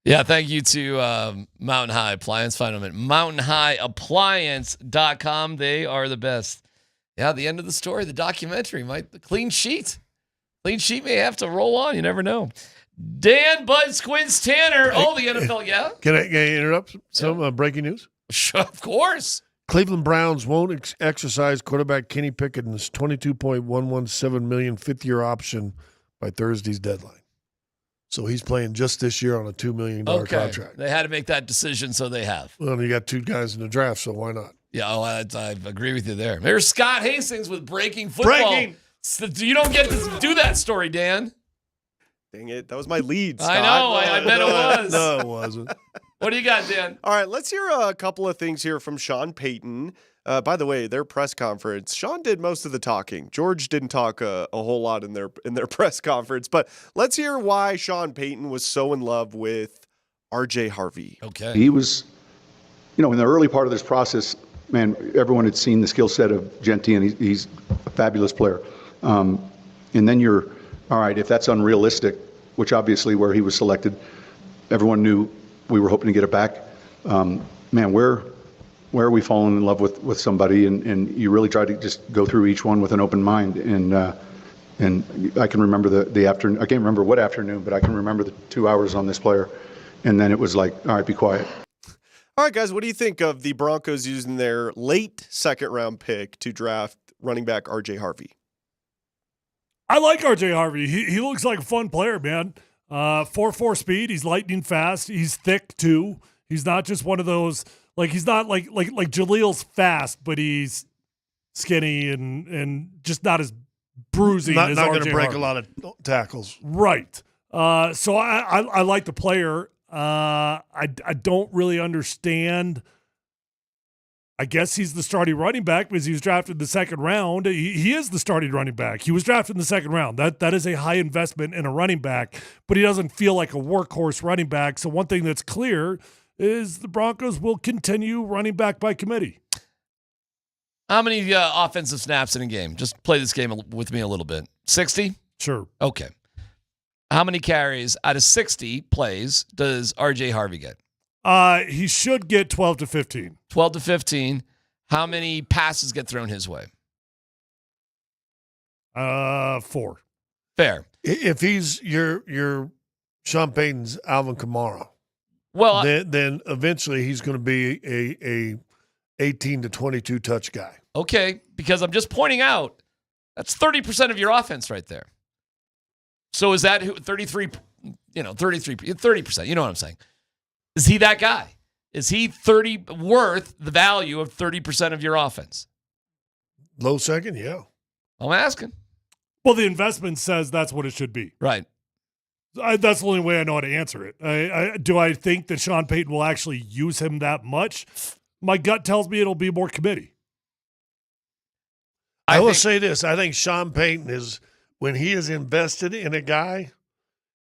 Speaker 1: Yeah, thank you to Mountain High Appliance. Find them at mountainhighappliance.com. They are the best. Yeah, the end of the story, the documentary, the clean sheet. Clean sheet may have to roll on. You never know. Dan Bud Squints Tanner. The NFL, yeah?
Speaker 21: Can I interrupt some breaking news?
Speaker 1: Sure, of course.
Speaker 21: Cleveland Browns won't exercise quarterback Kenny Pickett's $22.117 million fifth-year option by Thursday's deadline. So he's playing just this year on a $2 million contract.
Speaker 1: They had to make that decision, so they have.
Speaker 21: Well, you got two guys in the draft, so why not?
Speaker 1: Yeah, I agree with you there. There's Scott Hastings with breaking football. You don't get to do that story, Dan.
Speaker 2: Dang it. That was my lead, Scott.
Speaker 1: I know. I bet it was.
Speaker 21: No, it wasn't.
Speaker 1: What do you got, Dan?
Speaker 2: All right, let's hear a couple of things here from Sean Payton. By the way, their press conference, Sean did most of the talking. George didn't talk a whole lot in their press conference, but let's hear why Sean Payton was so in love with R.J. Harvey.
Speaker 1: Okay.
Speaker 15: He was, in the early part of this process, man, everyone had seen the skill set of Genty, and he's a fabulous player. And then you're, all right, if that's unrealistic, which obviously where he was selected, everyone knew we were hoping to get it back. Man, where are we falling in love with somebody? And you really try to just go through each one with an open mind. And I can remember the afternoon. I can't remember what afternoon, but I can remember the 2 hours on this player. And then it was like, all right, be quiet.
Speaker 2: All right, guys, what do you think of the Broncos using their late second-round pick to draft running back R.J. Harvey?
Speaker 23: I like R.J. Harvey. He looks like a fun player, man. 4.4 speed. He's lightning fast. He's thick, too. He's not just one of those – he's not like Jaleel's fast, but he's skinny and just not as bruising as
Speaker 21: not
Speaker 23: R.J.
Speaker 21: going to break
Speaker 23: Harvey.
Speaker 21: a lot of tackles.
Speaker 23: Right. So I like the player. I don't really understand. I guess he's the starting running back because he was drafted in the second round. He is the starting running back. He was drafted in the second round. That is a high investment in a running back, but he doesn't feel like a workhorse running back. So one thing that's clear is the Broncos will continue running back by committee.
Speaker 1: How many offensive snaps in a game? Just play this game with me a little bit. 60?
Speaker 23: Sure.
Speaker 1: Okay. How many carries out of 60 plays does R.J. Harvey get?
Speaker 23: He should get 12 to 15.
Speaker 1: 12 to 15. How many passes get thrown his way?
Speaker 23: 4.
Speaker 1: Fair.
Speaker 21: If he's your Sean Payton's Alvin Kamara,
Speaker 1: well,
Speaker 21: then eventually he's going to be a 18 to 22 touch guy.
Speaker 1: Okay, because I'm just pointing out that's 30% of your offense right there. So is that 33? 30%. You know what I'm saying? Is he that guy? Is he worth the value of 30% of your offense?
Speaker 21: Low second, yeah.
Speaker 1: I'm asking.
Speaker 23: Well, the investment says that's what it should be.
Speaker 1: Right.
Speaker 23: That's the only way I know how to answer it. Do I think that Sean Payton will actually use him that much? My gut tells me it'll be more committee.
Speaker 21: I will say this. I think Sean Payton is, when he is invested in a guy,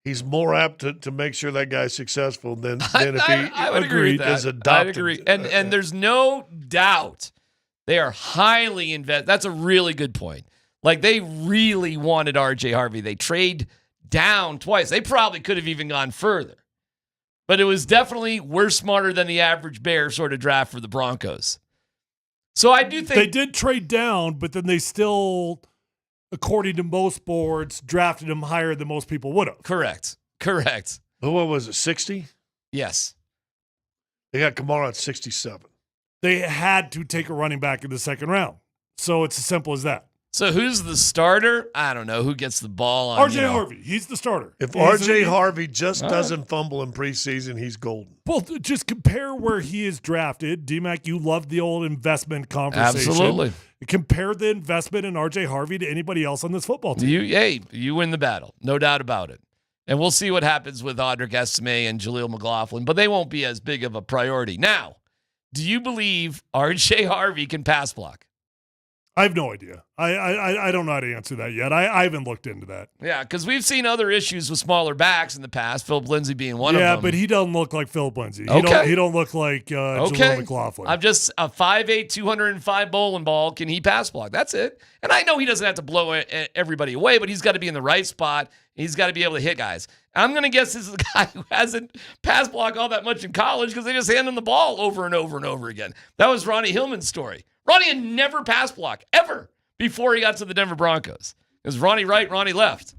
Speaker 21: he's more apt to make sure that guy's successful than if he
Speaker 1: I would agree with that.
Speaker 21: is adopted.
Speaker 1: I agree. And there's no doubt they are highly invested. That's a really good point. Like, they really wanted R.J. Harvey. They trade down twice. They probably could have even gone further. But it was definitely we're smarter than the average bear sort of draft for the Broncos. So I do think
Speaker 23: they did trade down, but then they still, according to most boards, drafted him higher than most people would have.
Speaker 1: Correct.
Speaker 21: But what was it, 60?
Speaker 1: Yes.
Speaker 21: They got Kamara at 67.
Speaker 23: They had to take a running back in the second round. So it's as simple as that.
Speaker 1: So who's the starter? I don't know. Who gets the ball on
Speaker 23: R.J. Harvey. He's the starter.
Speaker 21: If R.J. Harvey just doesn't fumble in preseason, he's golden.
Speaker 23: Well, just compare where he is drafted. DMac, you love the old investment conversation.
Speaker 1: Absolutely.
Speaker 23: Compare the investment in R.J. Harvey to anybody else on this football team.
Speaker 1: You win the battle. No doubt about it. And we'll see what happens with Audric Estime and Jaleel McLaughlin, but they won't be as big of a priority. Now, do you believe R.J. Harvey can pass block?
Speaker 23: I have no idea. I don't know how to answer that yet. I haven't looked into that.
Speaker 1: Yeah, because we've seen other issues with smaller backs in the past, Philip Lindsay being one of them.
Speaker 23: Yeah, but he doesn't look like Philip Lindsay. He don't look like Jaleel McLaughlin.
Speaker 1: I'm just a 5'8", 205 bowling ball. Can he pass block? That's it. And I know he doesn't have to blow everybody away, but he's got to be in the right spot. He's got to be able to hit guys. I'm going to guess this is a guy who hasn't pass blocked all that much in college because they just hand him the ball over and over and over again. That was Ronnie Hillman's story. Ronnie had never pass blocked, ever, before he got to the Denver Broncos. It was Ronnie right, Ronnie left.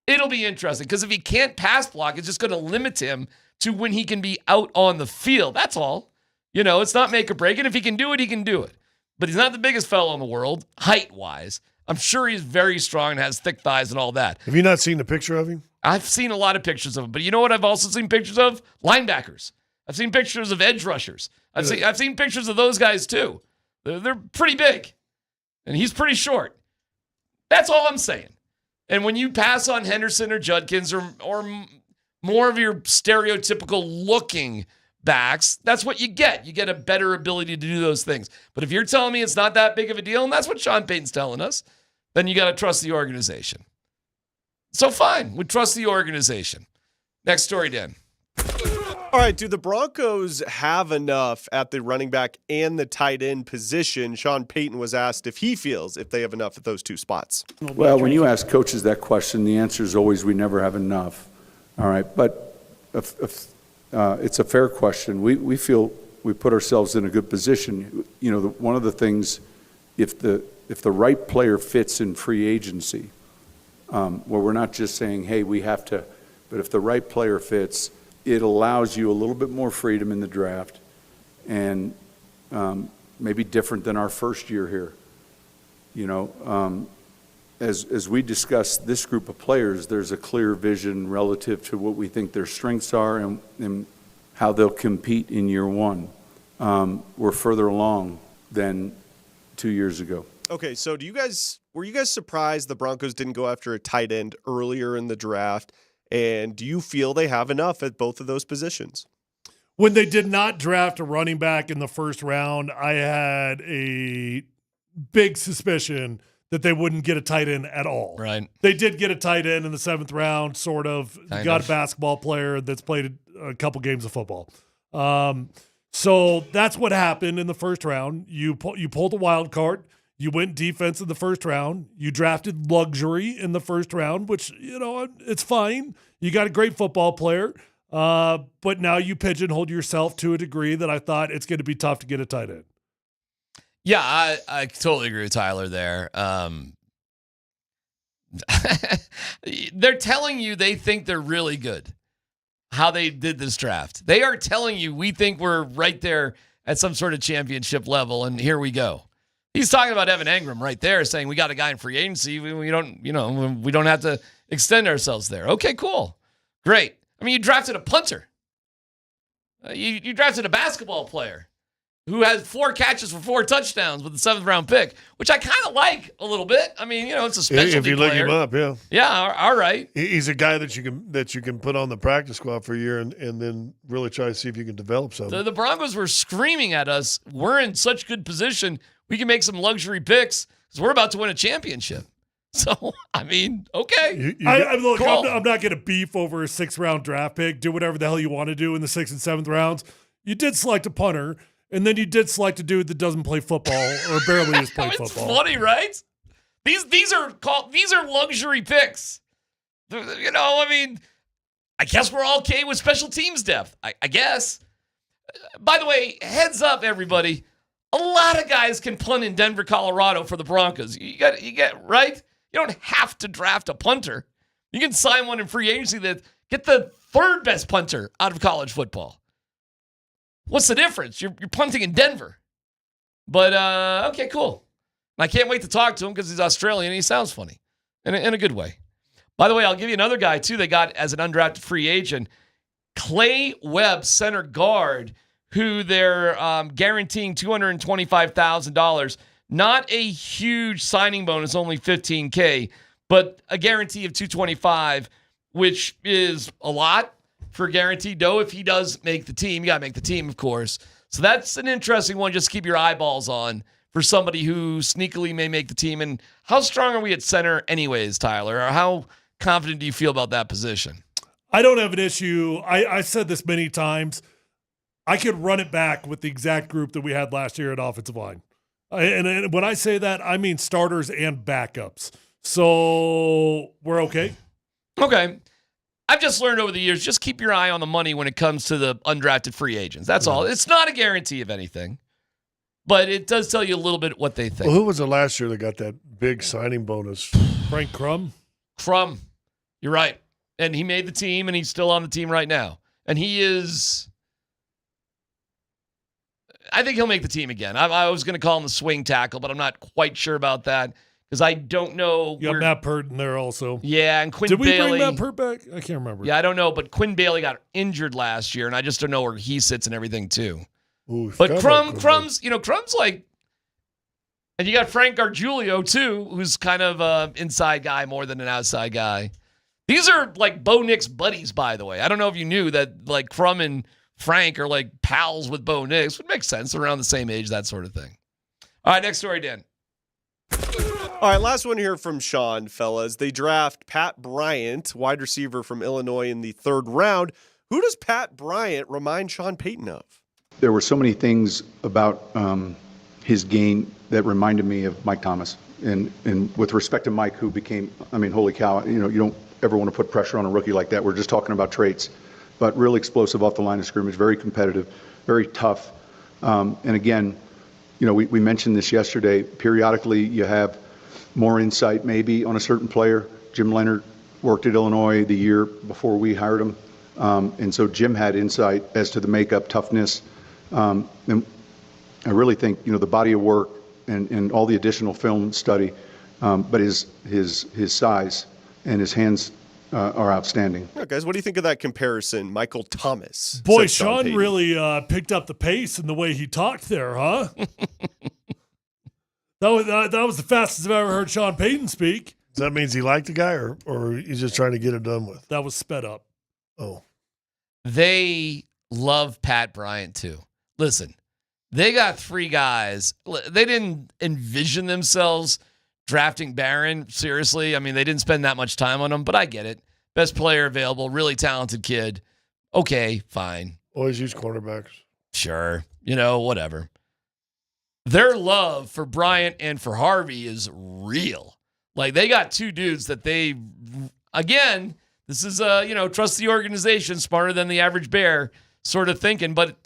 Speaker 1: It'll be interesting because if he can't pass block, it's just going to limit him to when he can be out on the field. That's all. It's not make or break. And if he can do it, he can do it. But he's not the biggest fellow in the world, height-wise. I'm sure he's very strong and has thick thighs and all that.
Speaker 21: Have you not seen the picture of him?
Speaker 1: I've seen a lot of pictures of him. But you know what I've also seen pictures of? Linebackers. I've seen pictures of edge rushers. I've seen pictures of those guys too. They're pretty big. And he's pretty short. That's all I'm saying. And when you pass on Henderson or Judkins or more of your stereotypical looking backs, that's what you get. You get a better ability to do those things. But if you're telling me it's not that big of a deal, and that's what Sean Payton's telling us, then you got to trust the organization. So fine, we trust the organization. Next story, Dan.
Speaker 2: All right, do the Broncos have enough at the running back and the tight end position? Sean Payton was asked if he feels if they have enough at those two spots.
Speaker 4: Well, when you ask coaches that question, the answer is always we never have enough. All right, but if it's a fair question. We feel we put ourselves in a good position. One of the things, if the right player fits in free agency, where we're not just saying, hey, we have to, but if the right player fits, it allows you a little bit more freedom in the draft, and maybe different than our first year here. As we discuss this group of players, there's a clear vision relative to what we think their strengths are and how they'll compete in year one. We're further along than 2 years ago.
Speaker 2: Okay, so were you guys surprised the Broncos didn't go after a tight end earlier in the draft? And do you feel they have enough at both of those positions?
Speaker 23: When they did not draft a running back in the first round, I had a big suspicion that they wouldn't get a tight end at all.
Speaker 1: Right.
Speaker 23: They did get a tight end in the 7th round, sort of.
Speaker 1: Kind
Speaker 23: got
Speaker 1: of.
Speaker 23: a basketball player that's played a couple games of football. So that's what happened in the first round. You pulled a wild card. You went defense in the first round. You drafted luxury in the first round, which, it's fine. You got a great football player. But now you pigeonholed yourself to a degree that I thought it's going to be tough to get a tight end.
Speaker 1: Yeah, I totally agree with Tyler there. They're telling you they think they're really good, how they did this draft. They are telling you we think we're right there at some sort of championship level, and here we go. He's talking about Evan Engram right there, saying we got a guy in free agency. We don't have to extend ourselves there. Okay, cool. Great. I mean, you drafted a punter. You drafted a basketball player who has 4 catches for 4 touchdowns with the 7th round pick, which I kind of like a little bit. I mean, it's a specialty
Speaker 21: if you look
Speaker 1: player.
Speaker 21: him up, yeah.
Speaker 1: Yeah, all right.
Speaker 21: He's a guy that you can put on the practice squad for a year and then really try to see if you can develop something.
Speaker 1: The Broncos were screaming at us, we're in such good position, we can make some luxury picks because we're about to win a championship. So, I mean, okay.
Speaker 23: Look,
Speaker 1: cool.
Speaker 23: I'm not going to beef over a 6th round draft pick. Do whatever the hell you want to do in the 6th and 7th rounds. You did select a punter, and then you did select a dude that doesn't play football or barely has played
Speaker 1: It's
Speaker 23: football.
Speaker 1: funny, right? These are luxury picks. I mean, I guess we're all okay with special teams depth. I guess. By the way, heads up, everybody. A lot of guys can punt in Denver, Colorado for the Broncos. You get right? You don't have to draft a punter. You can sign one in free agency that get the 3rd best punter out of college football. What's the difference? You're punting in Denver. But, okay, cool. I can't wait to talk to him because he's Australian and he sounds funny in a good way. By the way, I'll give you another guy, too, they got as an undrafted free agent. Clay Webb, center guard, who they're guaranteeing $225,000. Not a huge signing bonus, only $15K, but a guarantee of $225,000, which is a lot for guaranteed dough. If he does make the team, you got to make the team, of course. So that's an interesting one. Just keep your eyeballs on for somebody who sneakily may make the team. And how strong are we at center anyways, Tyler? Or how confident do you feel about that position?
Speaker 23: I don't have an issue. I said this many times. I could run it back with the exact group that we had last year at offensive line. And when I say that, I mean starters and backups. So we're okay.
Speaker 1: Okay. I've just learned over the years, just keep your eye on the money when it comes to the undrafted free agents. That's all. It's not a guarantee of anything, but it does tell you a little bit what they think.
Speaker 21: Well, who was it last year that got that big signing bonus?
Speaker 23: Frank Crum.
Speaker 1: Crum. You're right. And he made the team, and he's still on the team right now. And he is... I think he'll make the team again. I was going to call him the swing tackle, but I'm not quite sure about that because I don't know.
Speaker 23: You got Matt Pert in there also.
Speaker 1: Yeah, and Quinn
Speaker 23: Did we
Speaker 1: Bailey.
Speaker 23: bring Matt Pert back? I can't remember.
Speaker 1: Yeah, I don't know, but Quinn Bailey got injured last year, and I just don't know where he sits and everything too.
Speaker 21: Ooh,
Speaker 1: but Crum's like, and you got Frank Gargiulio too, who's kind of an inside guy more than an outside guy. These are like Bo Nix buddies, by the way. I don't know if you knew that, like Crum and Frank are like pals with Bo Nix. Would make sense. They're around the same age, that sort of thing. All right, next story, Dan.
Speaker 2: All right, last one here from Sean, fellas. They draft Pat Bryant, wide receiver from Illinois, in the 3rd round. Who does Pat Bryant remind Sean Payton of?
Speaker 15: There were so many things about his game that reminded me of Mike Thomas. And with respect to Mike, who became, I mean, holy cow, you don't ever want to put pressure on a rookie like that. We're just talking about traits. But really explosive off the line of scrimmage, very competitive, very tough. And again, we mentioned this yesterday. Periodically, you have more insight maybe on a certain player. Jim Leonard worked at Illinois the year before we hired him. And so Jim had insight as to the makeup, toughness. And I really think, the body of work and all the additional film study, but his size and his hands are outstanding.
Speaker 2: All right, guys, what do you think of that comparison, Michael Thomas?
Speaker 23: Boy,
Speaker 2: said
Speaker 23: Sean
Speaker 2: Payton.
Speaker 23: really picked up the pace in the way he talked there, huh? that was the fastest I've ever heard Sean Payton speak.
Speaker 21: So that means he liked the guy, or he's just trying to get it done with?
Speaker 23: That was sped up.
Speaker 21: Oh.
Speaker 1: They love Pat Bryant, too. Listen, they got 3 guys. They didn't envision themselves drafting Barron, seriously. I mean, they didn't spend that much time on him, but I get it. Best player available, really talented kid. Okay, fine.
Speaker 21: Always use cornerbacks.
Speaker 1: Sure. Whatever. Their love for Bryant and for Harvey is real. Like, they got 2 dudes that they, again, this is, trust the organization, smarter than the average bear sort of thinking, but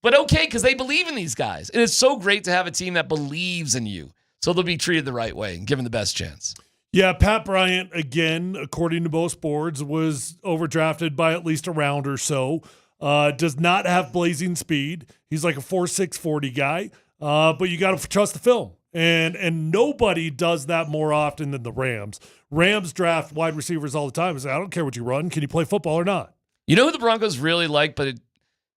Speaker 1: okay, because they believe in these guys. And it's so great to have a team that believes in you. So they'll be treated the right way and given the best chance.
Speaker 23: Yeah, Pat Bryant, again, according to most boards, was overdrafted by at least a round or so. Does not have blazing speed. He's like a 4.6 40 guy. But you got to trust the film. And nobody does that more often than the Rams. Rams draft wide receivers all the time and say, I don't care what you run. Can you play football or not?
Speaker 1: You know who the Broncos really liked, but it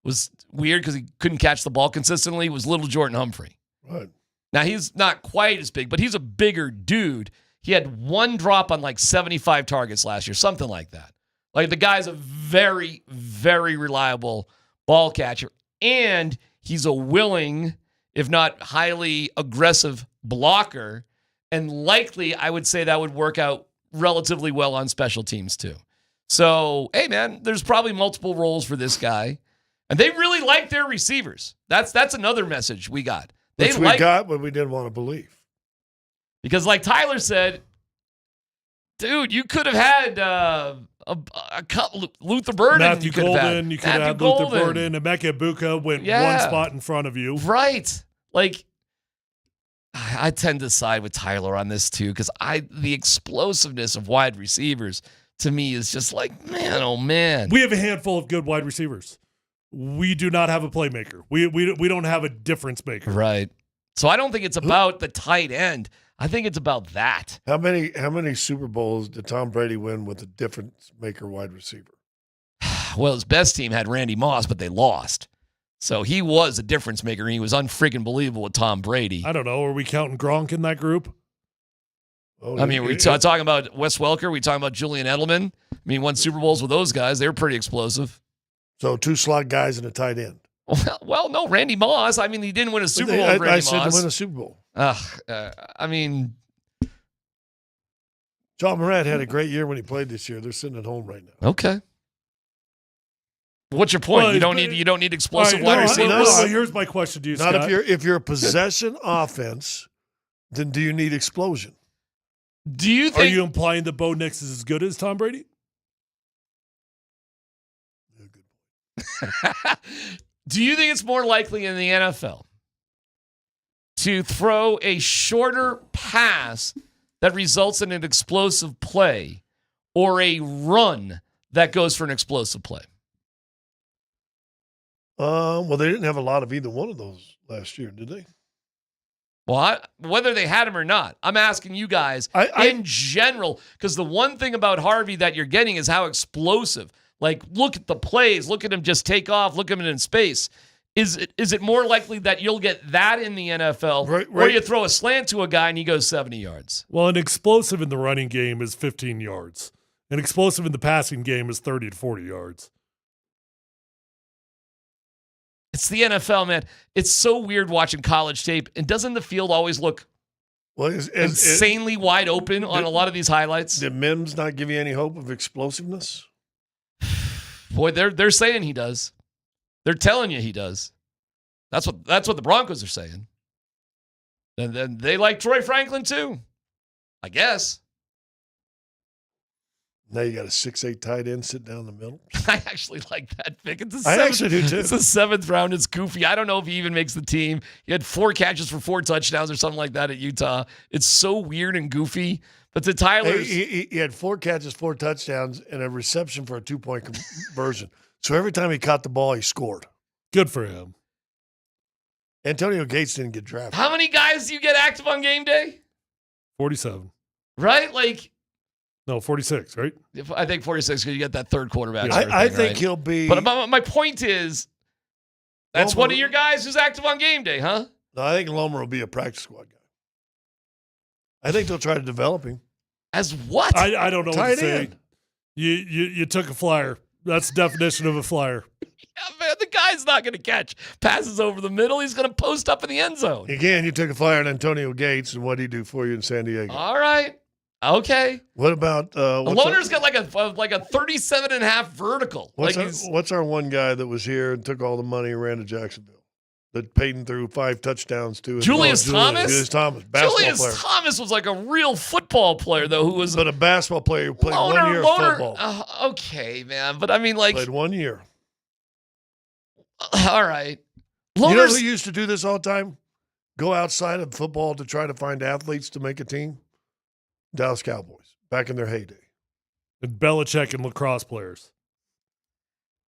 Speaker 1: was weird because he couldn't catch the ball consistently, was little Jordan Humphrey.
Speaker 21: Right.
Speaker 1: Now, he's not quite as big, but he's a bigger dude. He had 1 drop on like 75 targets last year, something like that. Like, the guy's a very, very reliable ball catcher, and he's a willing, if not highly aggressive blocker, and likely I would say that would work out relatively well on special teams too. So, hey, man, there's probably multiple roles for this guy, and they really like their receivers. That's another message we got.
Speaker 21: Which we got, but we didn't want to believe.
Speaker 1: Because like Tyler said, dude, you could have had a couple, Luther Burden.
Speaker 23: Matthew Golden, you could have had Luther Burden. And Emeka Egbuka went 1 spot in front of you.
Speaker 1: Right. Like, I tend to side with Tyler on this too, because the explosiveness of wide receivers to me is just like, man, oh man.
Speaker 23: We have a handful of good wide receivers. We do not have a playmaker. We don't have a difference maker.
Speaker 1: Right. So I don't think it's about the tight end. I think it's about that.
Speaker 21: How many Super Bowls did Tom Brady win with a difference maker wide receiver?
Speaker 1: Well, his best team had Randy Moss, but they lost. So he was a difference maker, and he was unfreaking believable with Tom Brady.
Speaker 23: I don't know. Are we counting Gronk in that group?
Speaker 1: Oh, I mean, talking about Wes Welker. We talking about Julian Edelman. I mean, won Super Bowls with those guys. They were pretty explosive.
Speaker 21: So 2 slot guys and a tight end.
Speaker 1: Well, no, Randy Moss. I mean, he didn't win a Super Bowl with Randy Moss.
Speaker 21: I said to win a Super Bowl.
Speaker 1: I mean,
Speaker 21: John Morant had a great year when he played this year. They're sitting at home right now.
Speaker 1: Okay. What's your point?
Speaker 23: Well,
Speaker 1: you don't need explosive wide receivers.
Speaker 23: No, here's my question to you, Scott.
Speaker 21: Not if you're a possession offense, then do you need explosion?
Speaker 1: Do you think?
Speaker 23: Are you implying that Bo Nix is as good as Tom Brady?
Speaker 1: Do you think it's more likely in the NFL to throw a shorter pass that results in an explosive play or a run that goes for an explosive play?
Speaker 21: Well, they didn't have a lot of either one of those last year, did they?
Speaker 1: Well, whether they had him or not, I'm asking you guys in general, because the one thing about Harvey that you're getting is how explosive. Like, look at the plays. Look at him just take off. Look at him in space. Is it more likely that you'll get that in the NFL or you throw a slant to a guy and he goes 70 yards?
Speaker 23: Well, an explosive in the running game is 15 yards. An explosive in the passing game is 30 to 40 yards.
Speaker 1: It's the NFL, man. It's so weird watching college tape. And doesn't the field always look insanely wide open on a lot of these highlights?
Speaker 21: Did Mims not give you any hope of explosiveness?
Speaker 1: Boy, they're saying he does. They're telling you he does. That's what the Broncos are saying. And then they like Troy Franklin too, I guess.
Speaker 21: Now you got a 6'8" tight end sit down the middle.
Speaker 1: I actually like that pick.
Speaker 21: I actually do too.
Speaker 1: It's a 7th round. It's goofy. I don't know if he even makes the team. He had 4 catches for 4 touchdowns or something like that at Utah. It's so weird and goofy. But to Tyler's,
Speaker 21: he had 4 catches, 4 touchdowns, and a reception for a 2-point conversion. So every time he caught the ball, he scored.
Speaker 23: Good for him.
Speaker 21: Antonio Gates didn't get drafted.
Speaker 1: how many guys do you get active on game day?
Speaker 23: 47.
Speaker 1: Right? Like,
Speaker 23: no, 46, right?
Speaker 1: I think 46 because you get that third quarterback.
Speaker 21: Yeah. I think he'll be.
Speaker 1: But my point is, that's one of your guys who's active on game day, huh?
Speaker 21: No, I think Lomer will be a practice squad guy. I think they'll try to develop him.
Speaker 1: As what?
Speaker 23: I don't know what to
Speaker 21: Tight
Speaker 23: say.
Speaker 21: end.
Speaker 23: You took a flyer. That's the definition of a flyer.
Speaker 1: Yeah, man, the guy's not going to catch passes over the middle. He's going to post up in the end zone.
Speaker 21: Again, you took a flyer on Antonio Gates, and what did he do for you in San Diego?
Speaker 1: All right. Okay.
Speaker 21: What about
Speaker 1: Loner's got like a 37.5 vertical.
Speaker 21: What's our one guy that was here and took all the money and ran to Jacksonville? That Peyton threw 5 touchdowns to.
Speaker 1: Julius Thomas?
Speaker 21: Julius Thomas, basketball
Speaker 1: Julius
Speaker 21: player.
Speaker 1: Thomas was like a real football player, though, who was.
Speaker 21: But a basketball player who played 1 year of football.
Speaker 1: Okay, man. But I mean, like.
Speaker 21: Played 1 year.
Speaker 1: All right.
Speaker 21: You know who used to do this all the time? Go outside of football to try to find athletes to make a team? Dallas Cowboys, back in their heyday.
Speaker 23: And Belichick and lacrosse players.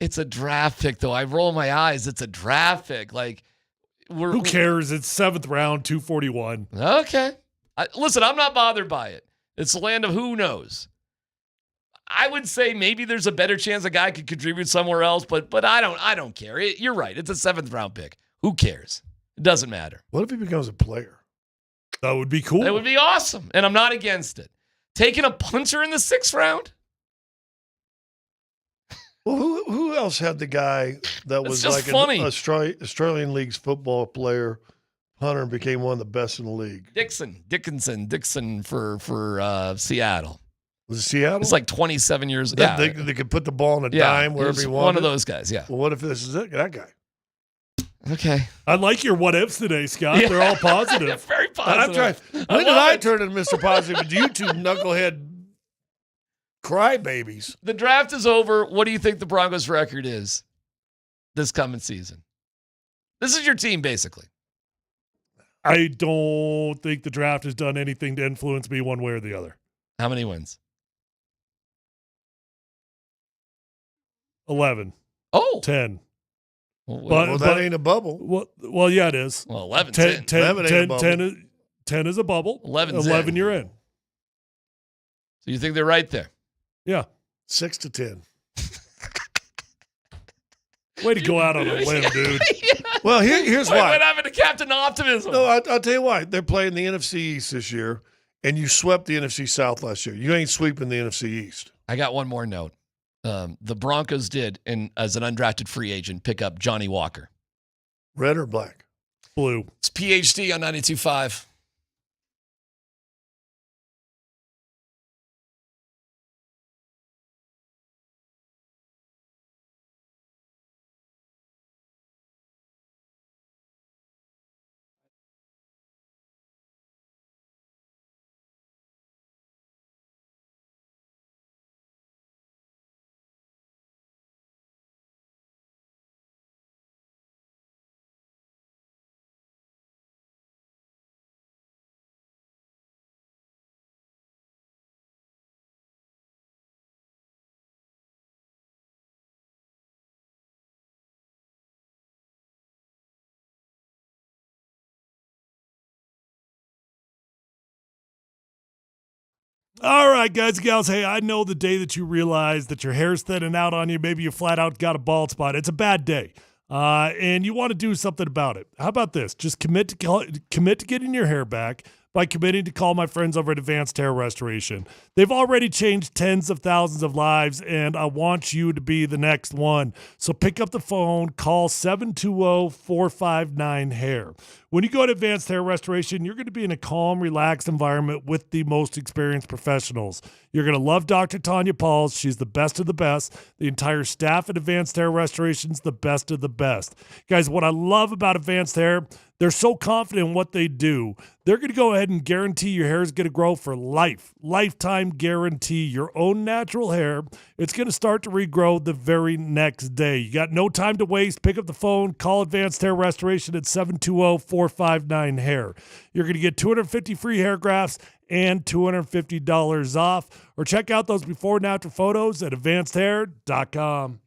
Speaker 1: It's a draft pick, though. I roll my eyes. It's a draft pick. Like,
Speaker 23: who cares? It's 7th round, 241.
Speaker 1: Okay. Listen, I'm not bothered by it. It's the land of who knows. I would say maybe there's a better chance a guy could contribute somewhere else, but I don't care. You're right. It's a 7th round pick. Who cares? It doesn't matter.
Speaker 21: What if he becomes a player?
Speaker 23: That would be cool.
Speaker 1: That would be awesome, and I'm not against it. Taking a punter in the 6th round?
Speaker 21: Well, who else had the guy that was like an Australian League's football player, punter, and became one of the best in the league?
Speaker 1: Dixon for Seattle.
Speaker 21: Was it Seattle?
Speaker 1: It's like 27 years.
Speaker 21: They could put the ball on a dime wherever he wanted.
Speaker 1: One of those guys, yeah.
Speaker 21: Well, what if this is it? That guy.
Speaker 1: Okay.
Speaker 23: I like your what ifs today, Scott. Yeah. They're all positive.
Speaker 1: Yeah, very positive.
Speaker 21: When did I turn into Mr. Positive with you two knucklehead crybabies?
Speaker 1: The draft is over. What do you think the Broncos' record is this coming season? This is your team, basically.
Speaker 23: I don't think the draft has done anything to influence me one way or the other.
Speaker 1: How many wins?
Speaker 23: 11.
Speaker 1: Oh.
Speaker 23: 10.
Speaker 21: Well, that ain't a bubble.
Speaker 23: Well, yeah, it is.
Speaker 1: Well, 11's
Speaker 23: 10,
Speaker 1: 10.
Speaker 23: 10 is a bubble.
Speaker 1: 11
Speaker 23: you're in.
Speaker 1: So you think they're right there?
Speaker 23: Yeah.
Speaker 21: 6 to 10.
Speaker 23: Way to go out on a limb, dude.
Speaker 21: Yeah. Well, here's why.
Speaker 1: What happened to Captain Optimism?
Speaker 21: No, I'll tell you why. They're playing the NFC East this year, and you swept the NFC South last year. You ain't sweeping the NFC East.
Speaker 1: I got one more note. The Broncos did, as an undrafted free agent, pick up Johnny Walker.
Speaker 21: Red or black?
Speaker 23: Blue.
Speaker 1: It's PhD on 92.5.
Speaker 23: All right, guys and gals. Hey, I know the day that you realize that your hair's thinning out on you, maybe you flat out got a bald spot. It's a bad day, and you want to do something about it. How about this? Just commit to getting your hair back by committing to call my friends over at Advanced Hair Restoration. They've already changed tens of thousands of lives, and I want you to be the next one. So pick up the phone, call 720-459-HAIR. When you go to Advanced Hair Restoration, you're going to be in a calm, relaxed environment with the most experienced professionals. You're going to love Dr. Tanya Pauls. She's the best of the best. The entire staff at Advanced Hair Restoration is the best of the best. Guys, what I love about Advanced Hair, they're so confident in what they do. They're going to go ahead and guarantee your hair is going to grow for life. Lifetime guarantee. Your own natural hair. It's going to start to regrow the very next day. You got no time to waste. Pick up the phone. Call Advanced Hair Restoration at 720-459-HAIR. You're going to get 250 free hair grafts and $250 off. Or check out those before and after photos at advancedhair.com.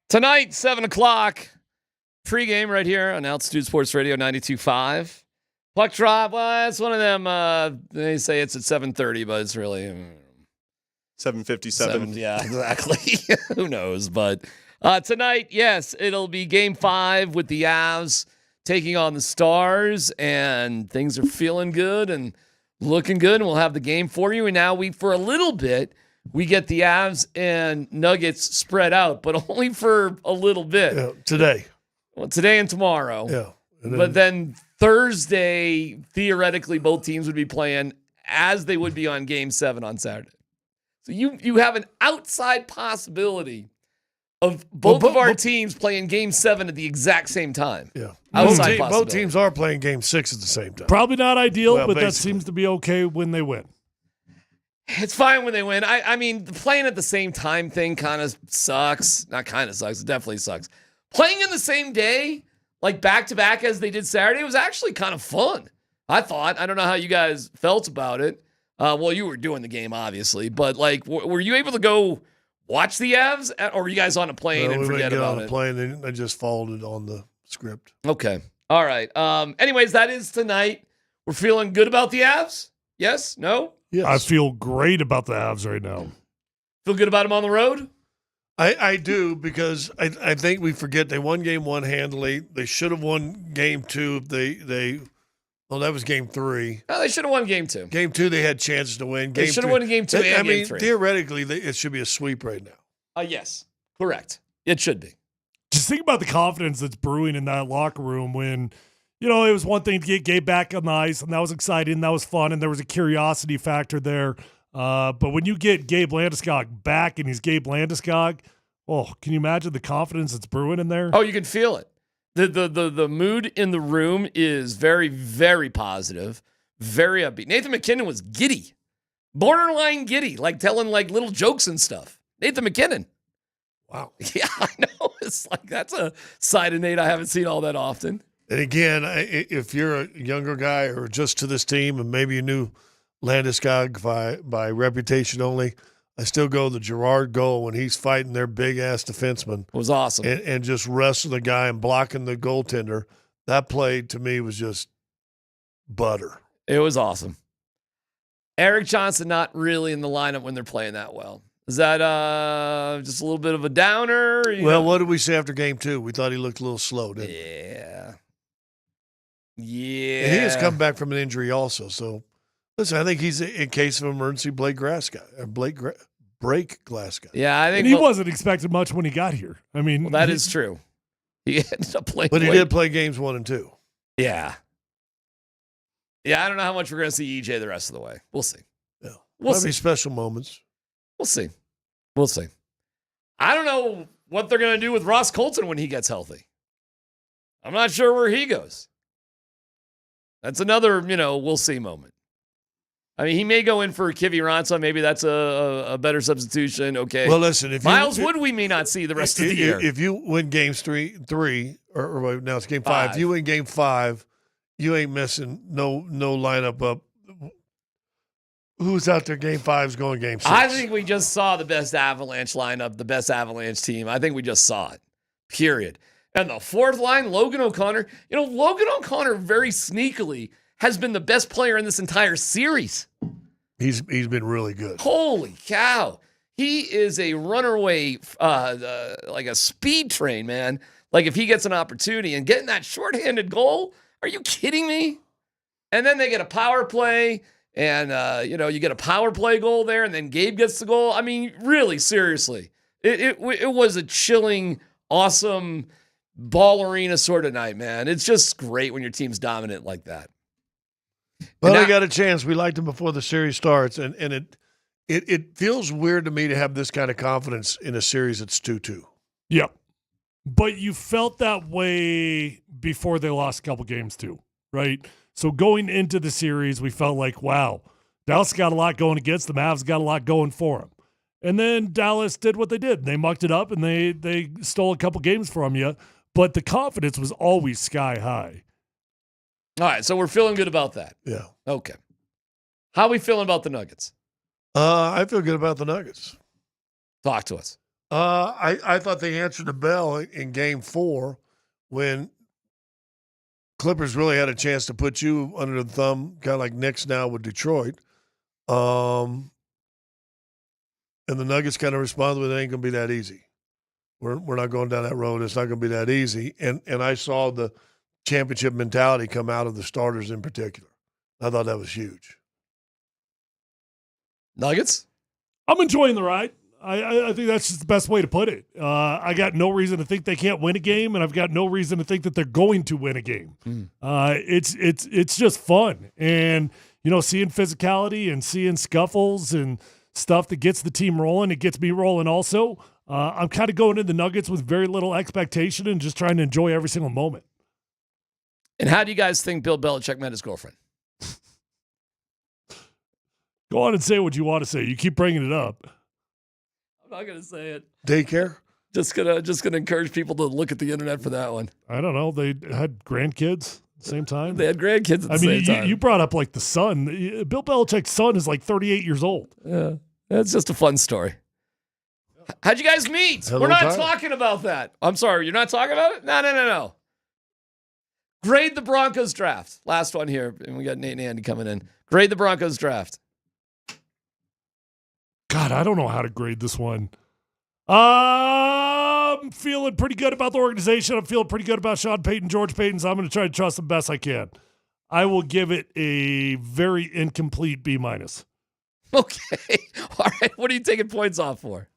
Speaker 1: Tonight, 7 o'clock, pregame right here on Altitude Sports Radio 92.5. Puck drop, well, it's one of them, they say it's at 7:30, but it's really
Speaker 2: 7:57.
Speaker 1: Yeah, exactly. Who knows? But tonight, yes, it'll be Game 5 with the Avs taking on the Stars, and things are feeling good and looking good, and we'll have the game for you. And now for a little bit, we get the Avs and Nuggets spread out, but only for a little bit.
Speaker 21: Yeah, today.
Speaker 1: Well, today and tomorrow.
Speaker 21: Yeah.
Speaker 1: But then Thursday, theoretically, both teams would be playing as they would be on Game 7 on Saturday. So you have an outside possibility of both of our teams playing Game 7 at the exact same time.
Speaker 21: Yeah.
Speaker 1: Outside
Speaker 21: Both teams are playing Game 6 at the same time.
Speaker 23: Probably not ideal,
Speaker 21: Well,
Speaker 23: but that
Speaker 21: basically.
Speaker 23: seems to be okay when they win.
Speaker 1: It's fine when they win. I mean, the playing at the same time thing kind of sucks. Not kind of sucks. It definitely sucks. Playing in the same day, like back-to-back as they did Saturday, was actually kind of fun. I thought. I don't know how you guys felt about it. Well, you were doing the game, obviously. But, like, were you able to go watch the Avs? Or were you guys on a plane and forget about
Speaker 21: on a
Speaker 1: it?
Speaker 21: plane. They just followed it on the script.
Speaker 1: Okay. All right. Anyways, that is tonight. We're feeling good about the Avs? Yes? No?
Speaker 21: Yes.
Speaker 23: I feel great about the Avs right now.
Speaker 1: Feel good about them on the road?
Speaker 21: I do, because I think we forget they won Game 1 handily. They should have won Game 2 if well, that was Game 3.
Speaker 1: No, they should have won Game 2.
Speaker 21: Game 2, they had chances to win.
Speaker 1: They should have won Game 2 and
Speaker 21: I
Speaker 1: Game
Speaker 21: mean,
Speaker 1: 3.
Speaker 21: theoretically, it should be a sweep right now.
Speaker 1: Yes. Correct. It should be.
Speaker 23: Just think about the confidence that's brewing in that locker room when, it was one thing to get Gabe back on the ice, and that was exciting, and that was fun, and there was a curiosity factor there. But when you get Gabe Landeskog back and he's Gabe Landeskog, can you imagine the confidence that's brewing in there?
Speaker 1: Oh, you can feel it. The mood in the room is very, very positive, very upbeat. Nathan McKinnon was giddy, borderline giddy, like telling like little jokes and stuff. Nathan McKinnon.
Speaker 21: Wow.
Speaker 1: Yeah, I know. It's like that's a side of Nate I haven't seen all that often.
Speaker 21: And again, if you're a younger guy or just to this team and maybe you knew Landeskog by reputation only, I still go the Gerard goal when he's fighting their big-ass defenseman.
Speaker 1: It was awesome.
Speaker 21: And just wrestling the guy and blocking the goaltender. That play, to me, was just butter.
Speaker 1: It was awesome. Eric Johnson not really in the lineup when they're playing that well. Is that just a little bit of a downer?
Speaker 21: Well, what did we say after Game 2? We thought he looked a little slow, didn't he?
Speaker 1: Yeah.
Speaker 21: And he has come back from an injury also. So, listen, I think he's in case of emergency break glass guy.
Speaker 1: Yeah, I think
Speaker 23: and he wasn't expecting much when he got here. I mean,
Speaker 1: that is true. He ended up playing,
Speaker 21: but he did play games 1 and 2.
Speaker 1: Yeah. Yeah, I don't know how much we're going to see EJ the rest of the way. We'll see.
Speaker 21: Yeah,
Speaker 1: We'll
Speaker 21: might
Speaker 1: see.
Speaker 21: be special moments.
Speaker 1: We'll see. We'll see. I don't know what they're going to do with Ross Colton when he gets healthy. I'm not sure where he goes. That's another, we'll see moment. I mean, he may go in for Kivi Ransome. Maybe that's a better substitution. Okay.
Speaker 21: Well, listen, if
Speaker 1: Miles Wood, we may not see the rest of the year.
Speaker 21: If you win games three, or now it's Game 5. If you win Game 5, you ain't missing no lineup up. Who's out there? Game 5 is going Game 6.
Speaker 1: I think we just saw the best Avalanche lineup, the best Avalanche team. I think we just saw it. Period. And the fourth line, Logan O'Connor. Logan O'Connor very sneakily has been the best player in this entire series.
Speaker 21: He's been really good.
Speaker 1: Holy cow. He is a runaway, like a speed train, man. Like if he gets an opportunity and getting that shorthanded goal, are you kidding me? And then they get a power play and, you get a power play goal there and then Gabe gets the goal. I mean, really, seriously. It was a chilling, awesome ball arena sort of night, man. It's just great when your team's dominant like that.
Speaker 21: Well, they got a chance. We liked him before the series starts, and it feels weird to me to have this kind of confidence in a series that's 2-2.
Speaker 23: Yep. But you felt that way before they lost a couple games too, right? So going into the series, we felt like, wow, Dallas got a lot going against them. Avs got a lot going for them. And then Dallas did what they did. They mucked it up, and they stole a couple games from you. But the confidence was always sky high.
Speaker 1: All right, so we're feeling good about that.
Speaker 21: Yeah.
Speaker 1: Okay. How are we feeling about the Nuggets?
Speaker 21: I feel good about the Nuggets.
Speaker 1: Talk to us.
Speaker 21: I thought they answered the bell in Game 4 when Clippers really had a chance to put you under the thumb, kind of like Knicks now with Detroit. And the Nuggets kind of responded with, it ain't going to be that easy. We're not going down that road. It's not going to be that easy. And I saw the championship mentality come out of the starters in particular. I thought that was huge.
Speaker 1: Nuggets?
Speaker 23: I'm enjoying the ride. I think that's just the best way to put it. I got no reason to think they can't win a game, and I've got no reason to think that they're going to win a game. It's just fun. And, seeing physicality and seeing scuffles and stuff that gets the team rolling, it gets me rolling also. I'm kind of going into the Nuggets with very little expectation and just trying to enjoy every single moment.
Speaker 1: And how do you guys think Bill Belichick met his girlfriend?
Speaker 23: Go on and say what you want to say. You keep bringing it up.
Speaker 1: I'm not going to say it.
Speaker 21: Daycare?
Speaker 1: Just gonna encourage people to look at the internet for that one.
Speaker 23: I don't know. They had grandkids at the same time.
Speaker 1: They had grandkids at the same time.
Speaker 23: You brought up like the son. Bill Belichick's son is like 38 years old.
Speaker 1: Yeah. It's just a fun story. How'd you guys meet?
Speaker 21: Hello,
Speaker 1: We're not
Speaker 21: Tyler.
Speaker 1: talking about that. I'm sorry. You're not talking about it? No. Grade the Broncos draft. Last one here. And we got Nate and Andy coming in. Grade the Broncos draft.
Speaker 23: God, I don't know how to grade this one. I'm feeling pretty good about the organization. I'm feeling pretty good about Sean Payton, George Payton, so I'm going to try to trust them best I can. I will give it a very incomplete B-.
Speaker 1: Okay. All right. What are you taking points off for?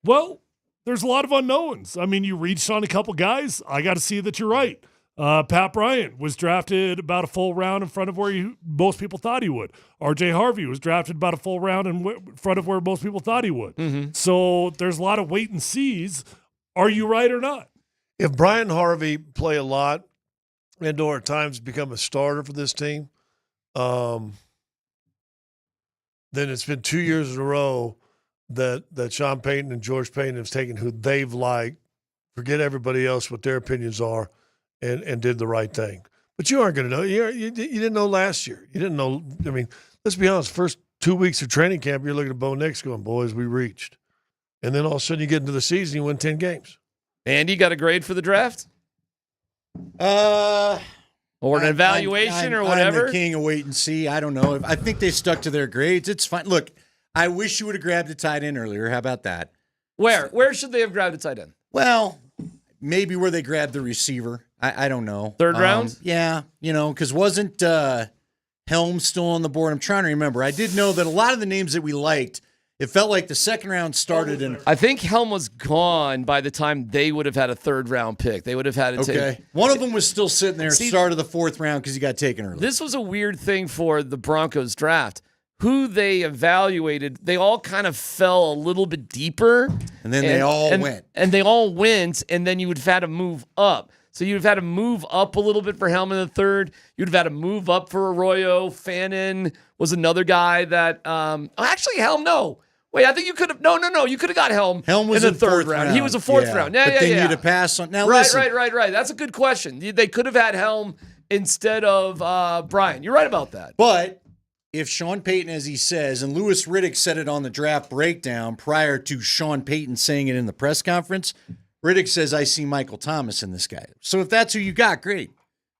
Speaker 23: Well, there's a lot of unknowns. I mean, you reached on a couple guys. I got to see that you're right. Pat Bryant was drafted about a full round in front of where most people thought he would. R.J. Harvey was drafted about a full round in front of where most people thought he would.
Speaker 1: Mm-hmm.
Speaker 23: So there's a lot of wait and sees. Are you right or not?
Speaker 21: If Brian Harvey play a lot and or at times become a starter for this team, then it's been 2 years in a row that Sean Payton and George Payton have taken who they've liked, forget everybody else what their opinions are, and did the right thing. But you aren't going to know. You didn't know last year. You didn't know. I mean, let's be honest. First 2 weeks of training camp, you're looking at Bo Nix going, boys, we reached. And then all of a sudden you get into the season, you win 10 games.
Speaker 1: Andy, got a grade for the draft? Or an evaluation or whatever?
Speaker 11: I'm the king of wait and see. I don't know. I think they stuck to their grades. It's fine. Look, I wish you would have grabbed a tight end earlier. How about that?
Speaker 1: Where should they have grabbed a tight end?
Speaker 11: Well, maybe where they grabbed the receiver. I don't know.
Speaker 1: Third round?
Speaker 11: Yeah, because wasn't Helm still on the board? I'm trying to remember. I did know that a lot of the names that we liked, it felt like the second round started in.
Speaker 1: I think Helm was gone by the time they would have had a third round pick. They would have had to take.
Speaker 11: One of them was still sitting there, start of the fourth round because he got taken early.
Speaker 1: This was a weird thing for the Broncos draft. Who they evaluated, they all kind of fell a little bit deeper.
Speaker 11: And then they all went.
Speaker 1: And they all went, and then you would have had to move up. So you'd have had to move up a little bit for Helm in the third. You'd have had to move up for Arroyo. Fannin was another guy that actually Helm, no. Wait, I think you could have you could have got Helm.
Speaker 11: Helm was
Speaker 1: in the third round. He was a fourth round. Yeah,
Speaker 11: but then you'd have passed on. Now
Speaker 1: right,
Speaker 11: listen.
Speaker 1: right. That's a good question. They could have had Helm instead of Brian. You're right about that.
Speaker 11: But if Sean Payton, as he says, and Louis Riddick said it on the draft breakdown prior to Sean Payton saying it in the press conference, Riddick says, I see Michael Thomas in this guy. So if that's who you got, great.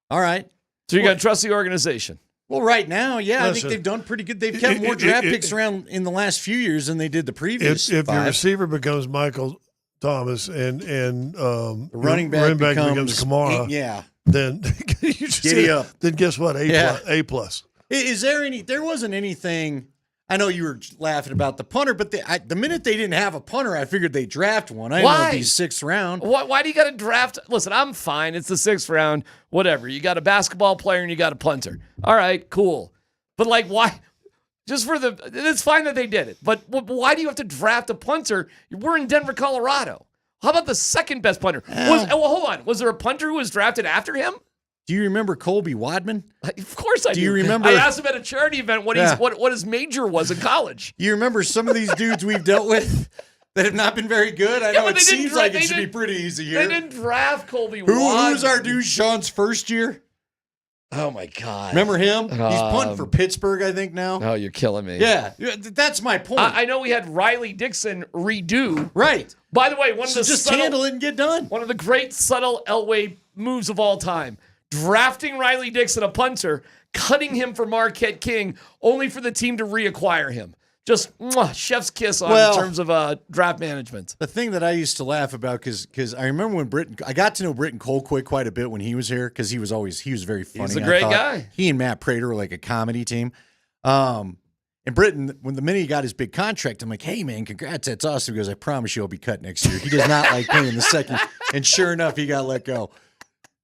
Speaker 11: All right.
Speaker 1: So you got to trust the organization.
Speaker 11: Well, right now, yeah, I think they've done pretty good. They've kept more draft picks around in the last few years than they did the previous
Speaker 21: If your
Speaker 11: five.
Speaker 21: receiver becomes Michael Thomas and
Speaker 11: the running back
Speaker 21: becomes Kamara, then you just
Speaker 11: Giddy up.
Speaker 21: Then guess what? A plus.
Speaker 11: Is there there wasn't anything. I know you were laughing about the punter, but the minute they didn't have a punter, I figured they'd draft one. I know it'd be sixth round.
Speaker 1: Why do you got to draft? Listen, I'm fine. It's the sixth round. Whatever. You got a basketball player and you got a punter. All right, cool. But why? Just for it's fine that they did it. But why do you have to draft a punter? We're in Denver, Colorado. How about the second best punter? Hold on. Was there a punter who was drafted after him?
Speaker 11: Do you remember Colby Wadman?
Speaker 1: Of course I do.
Speaker 11: Do you remember?
Speaker 1: I asked him at a charity event what his major was in college.
Speaker 11: You remember some of these dudes we've dealt with that have not been very good? I know it seems like it should be pretty easy here.
Speaker 1: They didn't draft Colby Wadman.
Speaker 11: Who was our dude, Sean's first year?
Speaker 1: Oh my God!
Speaker 11: Remember him? He's punting for Pittsburgh, I think now.
Speaker 1: Oh, you're killing me.
Speaker 11: Yeah, that's my point.
Speaker 1: I know we had Riley Dixon redo.
Speaker 11: Right.
Speaker 1: By the way, one of the
Speaker 11: just handle it and get done.
Speaker 1: One of the great subtle Elway moves of all time: drafting Riley Dixon, a punter, cutting him for Marquette King, only for the team to reacquire him. Just chef's kiss in terms of draft management.
Speaker 11: The thing that I used to laugh about, because I remember when I got to know Britton Colquitt quite a bit when he was here, because he was very funny.
Speaker 1: He's a great guy.
Speaker 11: He and Matt Prater were like a comedy team. And Britton, when the minute he got his big contract, I'm like, hey man, congrats, that's awesome. He goes, I promise you I'll be cut next year. He does not like playing the second. And sure enough, he got let go.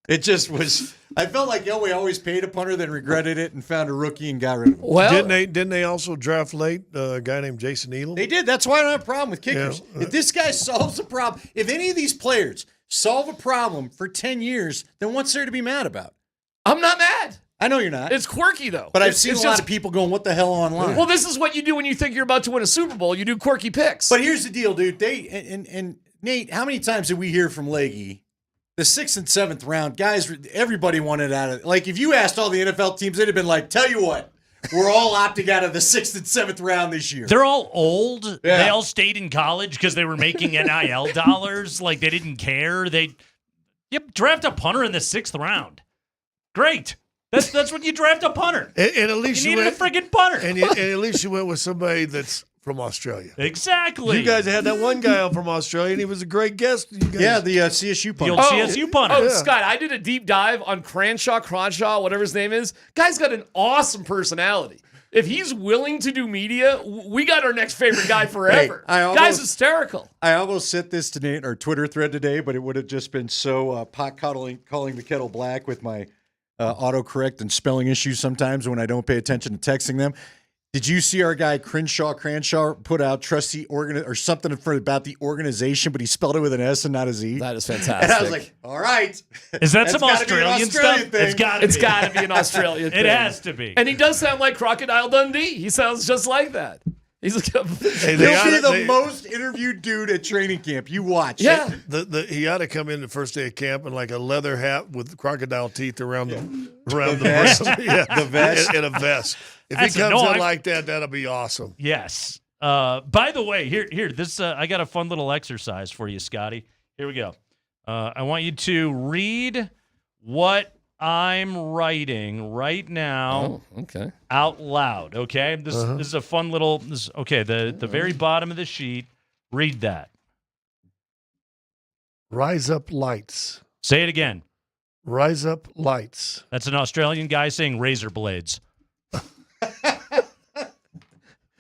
Speaker 11: It just was. I felt like Elway always paid a punter, then regretted it and found a rookie and got rid of him.
Speaker 21: Well, didn't they also draft late a guy named Jason Elam?
Speaker 11: They did. That's why I don't have a problem with kickers.
Speaker 21: Yeah.
Speaker 11: If this guy solves a problem, if any of these players solve a problem for 10 years, then what's there to be mad about?
Speaker 1: I'm not mad.
Speaker 11: I know you're not.
Speaker 1: It's quirky though.
Speaker 11: But I've seen a lot of people going, "What the hell online?"
Speaker 1: Well, this is what you do when you think you're about to win a Super Bowl. You do quirky picks.
Speaker 11: But here's the deal, dude. And Nate, how many times did we hear from Leggy? The 6th and 7th round, guys, everybody wanted out of it. Like, if you asked all the NFL teams, they'd have been like, tell you what, we're all opting out of the 6th and 7th round this year.
Speaker 10: They're all old.
Speaker 11: Yeah.
Speaker 10: They all stayed in college because they were making NIL dollars. Like, they didn't care. Draft a punter in the 6th round. Great. That's what you draft a punter.
Speaker 21: And at least
Speaker 10: you needed a friggin' punter.
Speaker 21: And at least you went with somebody that's from Australia.
Speaker 10: Exactly.
Speaker 21: You guys had that one guy from Australia, and he was a great guest.
Speaker 11: Yeah, the CSU punter.
Speaker 10: The old CSU punter.
Speaker 1: Oh, Scott, I did a deep dive on Cronshaw, whatever his name is. Guy's got an awesome personality. If he's willing to do media, we got our next favorite guy forever. Guy's hysterical.
Speaker 11: I almost sent this to Nate in our Twitter thread today, but it would have just been so calling the kettle black with my autocorrect and spelling issues sometimes when I don't pay attention to texting them. Did you see our guy Crenshaw put out trustee or something about the organization, but he spelled it with an S and not a Z?
Speaker 1: That is fantastic.
Speaker 11: And I was like, all right.
Speaker 10: Is that some Australian stuff?
Speaker 11: Thing.
Speaker 1: It's got to be an Australian thing.
Speaker 10: It has to be.
Speaker 1: And he does sound like Crocodile Dundee. He sounds just like that. He's
Speaker 11: He'll be the most interviewed dude at training camp. You watch.
Speaker 1: Yeah.
Speaker 21: He ought to come in the first day of camp in like a leather hat with crocodile teeth around the vest.
Speaker 11: The vest.
Speaker 21: In a vest. If he comes in like that, that'll be awesome.
Speaker 10: Yes. By the way, here, this I got a fun little exercise for you, Scotty. Here we go. I want you to read what I'm writing right now out loud, okay? This is a fun little the very bottom of the sheet. Read that.
Speaker 21: Rise up lights.
Speaker 10: Say it again.
Speaker 21: Rise up lights.
Speaker 10: That's an Australian guy saying razor blades.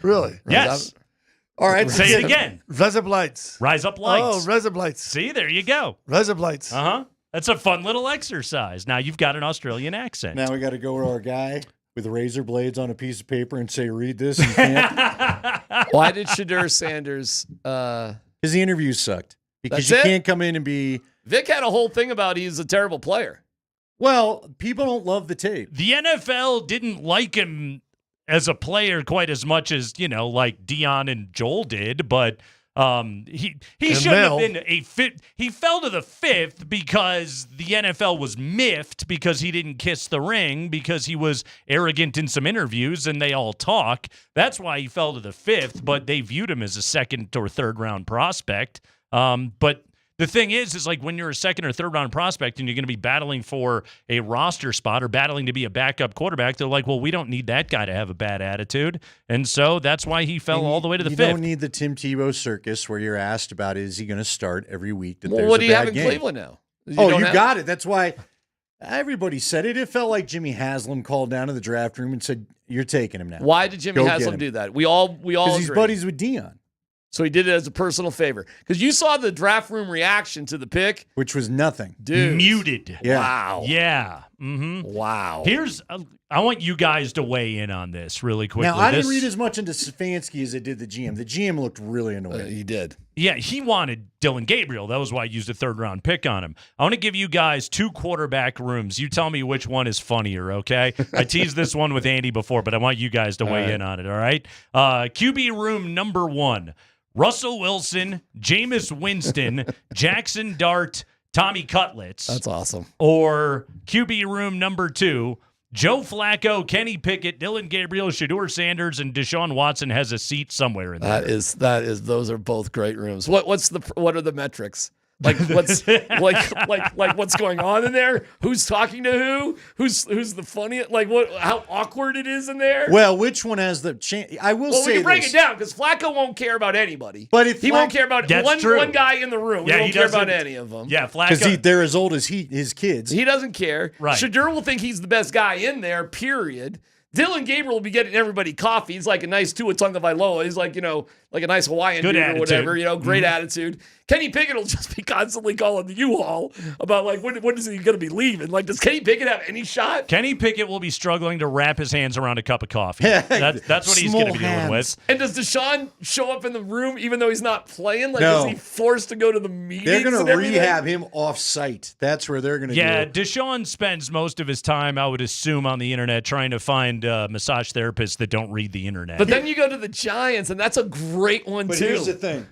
Speaker 21: Really?
Speaker 10: Yes.
Speaker 11: All right.
Speaker 10: Say it again.
Speaker 21: Rise up lights.
Speaker 10: Rise up lights.
Speaker 21: Oh, rise up lights.
Speaker 10: See, there you go.
Speaker 21: Rise up lights.
Speaker 10: Uh-huh. That's a fun little exercise. Now you've got an Australian accent.
Speaker 11: Now we got to go to our guy with razor blades on a piece of paper and say, read this. And can't.
Speaker 1: Why did Shadur Sanders?
Speaker 11: Because the interviews sucked. Because
Speaker 1: That's
Speaker 11: you
Speaker 1: it?
Speaker 11: can't come in and be.
Speaker 1: Vic had a whole thing about he's a terrible player.
Speaker 11: Well, people don't love the tape.
Speaker 10: The NFL didn't like him as a player quite as much as, like Dion and Joel did, but he shouldn't have been a fit. He fell to the 5th because the NFL was miffed because he didn't kiss the ring because he was arrogant in some interviews and they all talk. That's why he fell to the 5th, but they viewed him as a 2nd or 3rd round prospect. But the thing is like when you're a 2nd or 3rd round prospect and you're going to be battling for a roster spot or battling to be a backup quarterback, they're like, well, we don't need that guy to have a bad attitude. And so that's why he fell all the way to the 5th.
Speaker 11: You don't need the Tim Tebow circus where you're asked about, is he going to start every week?
Speaker 1: Well, what do you have in Cleveland now?
Speaker 11: You got it. That's why everybody said it. It felt like Jimmy Haslam called down to the draft room and said, you're taking him now.
Speaker 1: Why did Jimmy Haslam do that? We all
Speaker 11: because he's buddies with Dion.
Speaker 1: So he did it as a personal favor. Because you saw the draft room reaction to the pick.
Speaker 11: Which was nothing.
Speaker 1: Dude.
Speaker 10: Muted.
Speaker 11: Yeah.
Speaker 1: Wow.
Speaker 10: Yeah. Mm-hmm.
Speaker 1: Wow.
Speaker 10: I want you guys to weigh in on this really quickly.
Speaker 11: Now, I didn't read as much into Stefanski as I did the GM. The GM looked really annoyed.
Speaker 1: He did.
Speaker 10: Yeah, he wanted Dylan Gabriel. That was why I used a 3rd round pick on him. I want to give you guys 2 quarterback rooms. You tell me which one is funnier, okay? I teased this one with Andy before, but I want you guys to weigh in on it, all right? QB room number 1. Russell Wilson, Jameis Winston, Jackson Dart, Tommy Cutlets.
Speaker 1: That's awesome.
Speaker 10: Or QB room number 2, Joe Flacco, Kenny Pickett, Dylan Gabriel, Shadur Sanders, and Deshaun Watson has a seat somewhere in there.
Speaker 1: That is. Those are both great rooms. What are the metrics? Like what's like what's going on in there? Who's talking to who? Who's the funniest? Like how awkward it is in there?
Speaker 11: Well, which one has the chance? I will say
Speaker 1: we can break
Speaker 11: this.
Speaker 1: it down because Flacco won't care about anybody.
Speaker 11: But if
Speaker 1: he won't care about one guy in the room,
Speaker 10: Yeah,
Speaker 1: he won't care about
Speaker 10: doesn't-
Speaker 1: any of them.
Speaker 10: Yeah,
Speaker 11: Because
Speaker 10: Flacco.
Speaker 11: they're as old as his kids.
Speaker 1: He doesn't care.
Speaker 10: Right.
Speaker 1: Shadur will think he's the best guy in there, period. Dylan Gabriel will be getting everybody coffee. He's like a nice Tua Tagovailoa. He's like, like a nice Hawaiian
Speaker 10: Good
Speaker 1: dude
Speaker 10: attitude.
Speaker 1: or whatever, great attitude. Kenny Pickett will just be constantly calling the U-Haul about when is he going to be leaving? Like, does Kenny Pickett have any shot?
Speaker 10: Kenny Pickett will be struggling to wrap his hands around a cup of coffee. That's what he's going to be dealing with.
Speaker 1: And does Deshaun show up in the room even though he's not playing? Like,
Speaker 11: No.
Speaker 1: is he forced to go to the meetings?
Speaker 11: They're going
Speaker 1: and
Speaker 11: to
Speaker 1: everything?
Speaker 11: rehab him off-site. That's where they're going to
Speaker 10: Yeah,
Speaker 11: do it.
Speaker 10: Deshaun spends most of his time, I would assume, on the internet trying to find massage therapists that don't read the internet.
Speaker 1: But then you go to the Giants, and that's a great one,
Speaker 11: But
Speaker 1: too.
Speaker 11: here's the thing.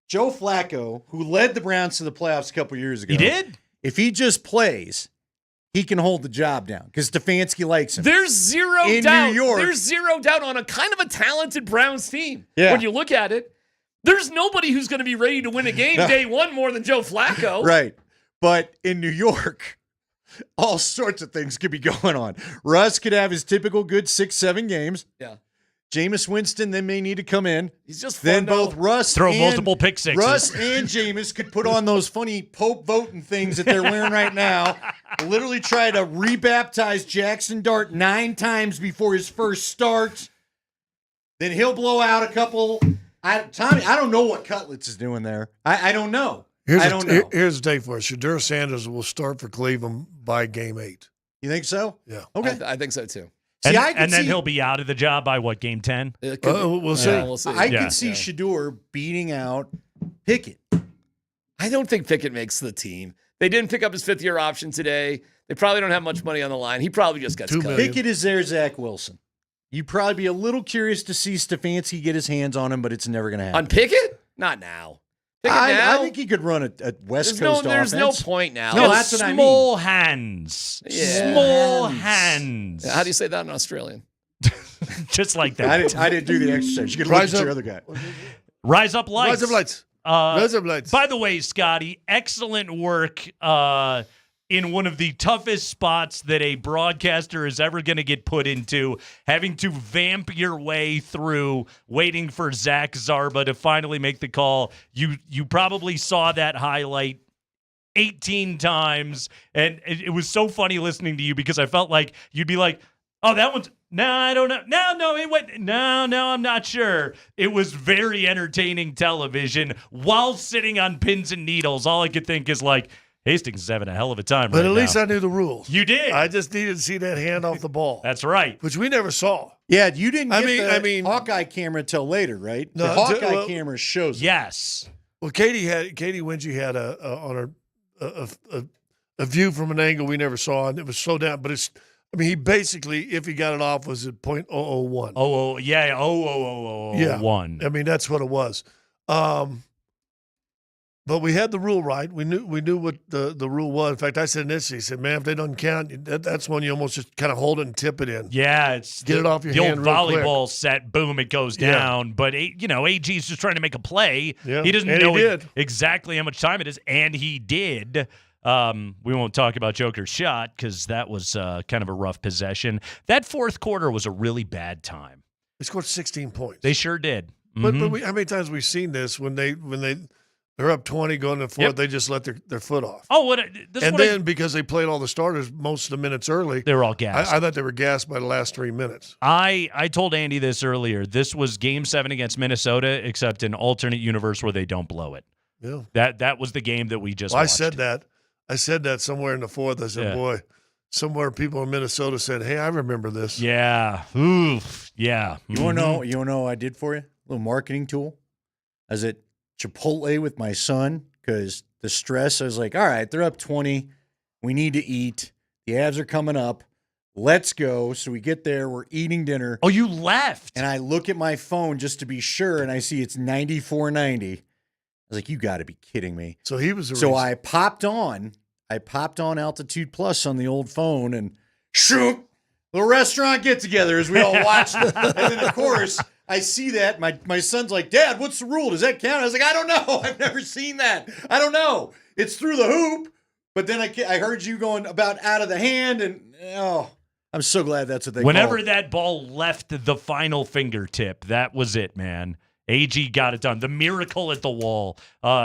Speaker 11: Joe Flacco, who led the Browns to the playoffs a couple years ago.
Speaker 10: He did?
Speaker 11: If he just plays, he can hold the job down because Stefanski likes him.
Speaker 1: There's zero
Speaker 11: In
Speaker 1: doubt.
Speaker 11: New York.
Speaker 1: There's zero doubt on a kind of a talented Browns team.
Speaker 11: Yeah.
Speaker 1: When you look at it, there's nobody who's going to be ready to win a game day one more than Joe Flacco.
Speaker 11: Right. But in New York, all sorts of things could be going on. Russ could have his typical good 6-7 games.
Speaker 1: Yeah.
Speaker 11: Jameis Winston then may need to come in.
Speaker 1: He's just
Speaker 11: then
Speaker 1: fun,
Speaker 11: both Russ
Speaker 10: Throw
Speaker 11: and
Speaker 10: multiple pick sixes.
Speaker 11: Russ and Jameis could put on those funny Pope voting things that they're wearing right now. Literally try to rebaptize Jackson Dart 9 times before his first start. Then he'll blow out a couple. Tommy, I don't know what Cutlets is doing there. I don't know. I don't know.
Speaker 21: Here's the take for us. Shadur Sanders will start for Cleveland by game 8.
Speaker 11: You think so?
Speaker 21: Yeah.
Speaker 11: Okay.
Speaker 1: I think so, too.
Speaker 11: See,
Speaker 10: And then he'll be out of the job by what, game 10?
Speaker 21: We'll see.
Speaker 1: We'll see.
Speaker 11: I could see Shedeur beating out Pickett.
Speaker 1: I don't think Pickett makes the team. They didn't pick up his 5th-year option today. They probably don't have much money on the line. He probably just gets
Speaker 21: $2
Speaker 1: cut.
Speaker 21: million.
Speaker 11: Pickett is there, Zach Wilson. You'd probably be a little curious to see Stefanski get his hands on him, but it's never going to happen.
Speaker 1: On Pickett? Not now. Pickett now?
Speaker 11: I think he could run a West Coast
Speaker 1: There's no
Speaker 11: offense.
Speaker 1: point now.
Speaker 11: No, that's what I mean.
Speaker 10: Small hands.
Speaker 1: Yeah.
Speaker 10: Small hands.
Speaker 1: How do you say that in Australian?
Speaker 10: Just like that.
Speaker 11: I didn't do the exercise. You could look at your other guy.
Speaker 10: Rise up lights.
Speaker 21: Rise of lights. Rise of lights.
Speaker 10: By the way, Scotty, excellent work in one of the toughest spots that a broadcaster is ever going to get put into, having to vamp your way through, waiting for Zach Zarba to finally make the call. You probably saw that highlight 18 times, and it was so funny listening to you because I felt like you'd be like, oh, that one's... No, I don't know. No, it went. No, I'm not sure. It was very entertaining television while sitting on pins and needles. All I could think is like, Hastings is having a hell of a time
Speaker 21: But
Speaker 10: right
Speaker 21: at least
Speaker 10: now.
Speaker 21: I knew the rules.
Speaker 10: You did.
Speaker 21: I just needed to see that hand off the ball.
Speaker 10: That's right.
Speaker 21: Which we never saw.
Speaker 11: Yeah, you didn't get
Speaker 21: I
Speaker 11: the
Speaker 21: mean,
Speaker 11: Hawkeye camera till later, right?
Speaker 21: No,
Speaker 11: the Hawkeye
Speaker 21: well,
Speaker 11: camera shows it.
Speaker 10: Yes.
Speaker 21: Well, Katie Winchy had a view from an angle we never saw, and it was slowed down. But he basically, if he got it off, was at .001.
Speaker 10: Oh, yeah. 0.00001.
Speaker 21: I mean, that's what it was. But we had the rule right. We knew what the rule was. In fact, I said initially, man, if they don't count, that's when you almost just kind of hold it and tip it in.
Speaker 10: Yeah, it's
Speaker 21: Get it off your
Speaker 10: the
Speaker 21: hand
Speaker 10: old
Speaker 21: real
Speaker 10: volleyball set. Boom, it goes down. But AG's just trying to make a play.
Speaker 21: Yeah,
Speaker 10: He doesn't
Speaker 21: and
Speaker 10: know
Speaker 21: he did.
Speaker 10: exactly how much time it is, and he did. We won't talk about Joker's shot because that was kind of a rough possession. That fourth quarter was a really bad time.
Speaker 21: They scored 16 points.
Speaker 10: They sure did.
Speaker 21: But how many times have we seen this when they're up 20 going to fourth, they just let their foot off.
Speaker 10: Oh,
Speaker 21: because they played all the starters most of the minutes early,
Speaker 10: they were all gassed.
Speaker 21: I thought they were gassed by the last 3 minutes.
Speaker 10: I told Andy this earlier. This was Game 7 against Minnesota, except an alternate universe where they don't blow it.
Speaker 21: Yeah,
Speaker 10: that was the game that we just
Speaker 21: watched. I said that somewhere in the fourth. I said, boy, somewhere people in Minnesota said, hey, I remember this.
Speaker 10: Yeah. Oof. Yeah.
Speaker 11: You want to know what I did for you? A little marketing tool. I was at Chipotle with my son because the stress, I was like, all right, they're up 20. We need to eat. The Avs are coming up. Let's go. So we get there. We're eating dinner.
Speaker 10: Oh, you left.
Speaker 11: And I look at my phone just to be sure, and I see it's 94.90. I was like, you got to be kidding me.
Speaker 21: So he was.
Speaker 11: I popped on Altitude Plus on the old phone and shook. little restaurant get together as we all watched. And then, of course, I see that. My son's like, Dad, what's the rule? Does that count? I was like, I don't know. I've never seen that. I don't know. It's through the hoop. But then I heard you going about out of the hand. And, I'm so glad that's what they
Speaker 10: Whenever
Speaker 11: call.
Speaker 10: that ball left the final fingertip, that was it, man. AG got it done. The miracle at the wall.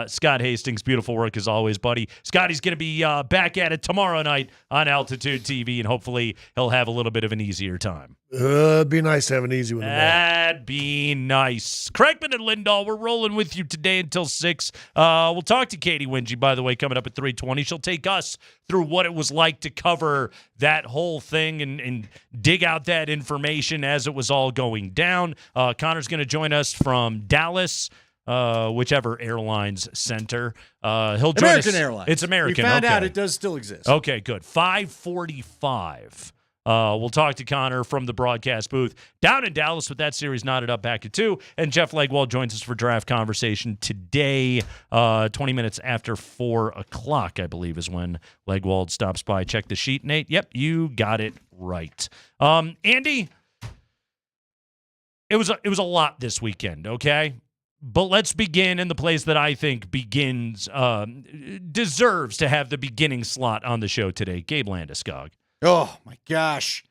Speaker 10: Scott Hastings, beautiful work as always, buddy. Scotty's going to be back at it tomorrow night on Altitude TV, and hopefully he'll have a little bit of an easier time.
Speaker 21: It'd be nice to have an easy one tomorrow.
Speaker 10: That'd be nice. Kreckman and Lindahl, we're rolling with you today until 6. We'll talk to Katie Wingy, by the way, coming up at 3:20. She'll take us through what it was like to cover that whole thing and dig out that information as it was all going down. Connor's going to join us from Dallas, whichever airlines center. He'll join
Speaker 11: American
Speaker 10: us.
Speaker 11: Airlines.
Speaker 10: It's American.
Speaker 11: We found
Speaker 10: okay.
Speaker 11: out it does still exist.
Speaker 10: Okay, good. 5:45. We'll talk to Connor from the broadcast booth down in Dallas with that series knotted up back at 2. And Jeff Legwold joins us for draft conversation today, 20 minutes after 4 o'clock, I believe, is when Legwold stops by. Check the sheet, Nate. Yep, you got it right. Andy, it was a lot this weekend, okay? But let's begin in the place that I think deserves to have the beginning slot on the show today, Gabe Landeskog.
Speaker 11: Oh, my gosh.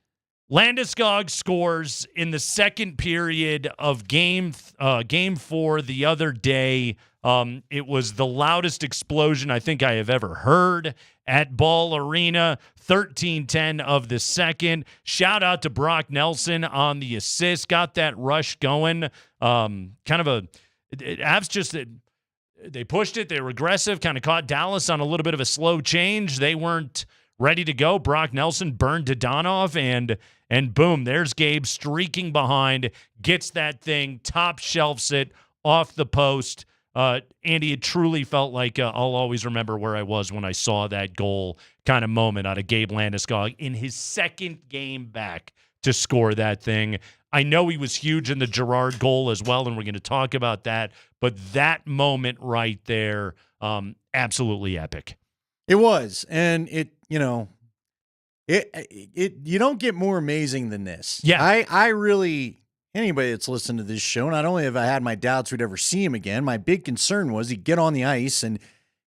Speaker 10: Landeskog scores in the second period of game 4 the other day. It was the loudest explosion I think I have ever heard at Ball Arena. 13-10 of the second. Shout out to Brock Nelson on the assist. Got that rush going. They pushed it. They were aggressive. Kind of caught Dallas on a little bit of a slow change. They weren't ready to go. Brock Nelson burned Dodonov, and boom, there's Gabe streaking behind, gets that thing, top shelves it off the post. Andy, it truly felt like I'll always remember where I was when I saw that goal kind of moment out of Gabe Landeskog in his second game back to score that thing. I know he was huge in the Gerard goal as well, and we're going to talk about that, but that moment right there, absolutely epic.
Speaker 11: It was, and you don't get more amazing than this.
Speaker 10: Yeah.
Speaker 11: I really, anybody that's listened to this show, not only have I had my doubts we'd ever see him again, my big concern was he'd get on the ice and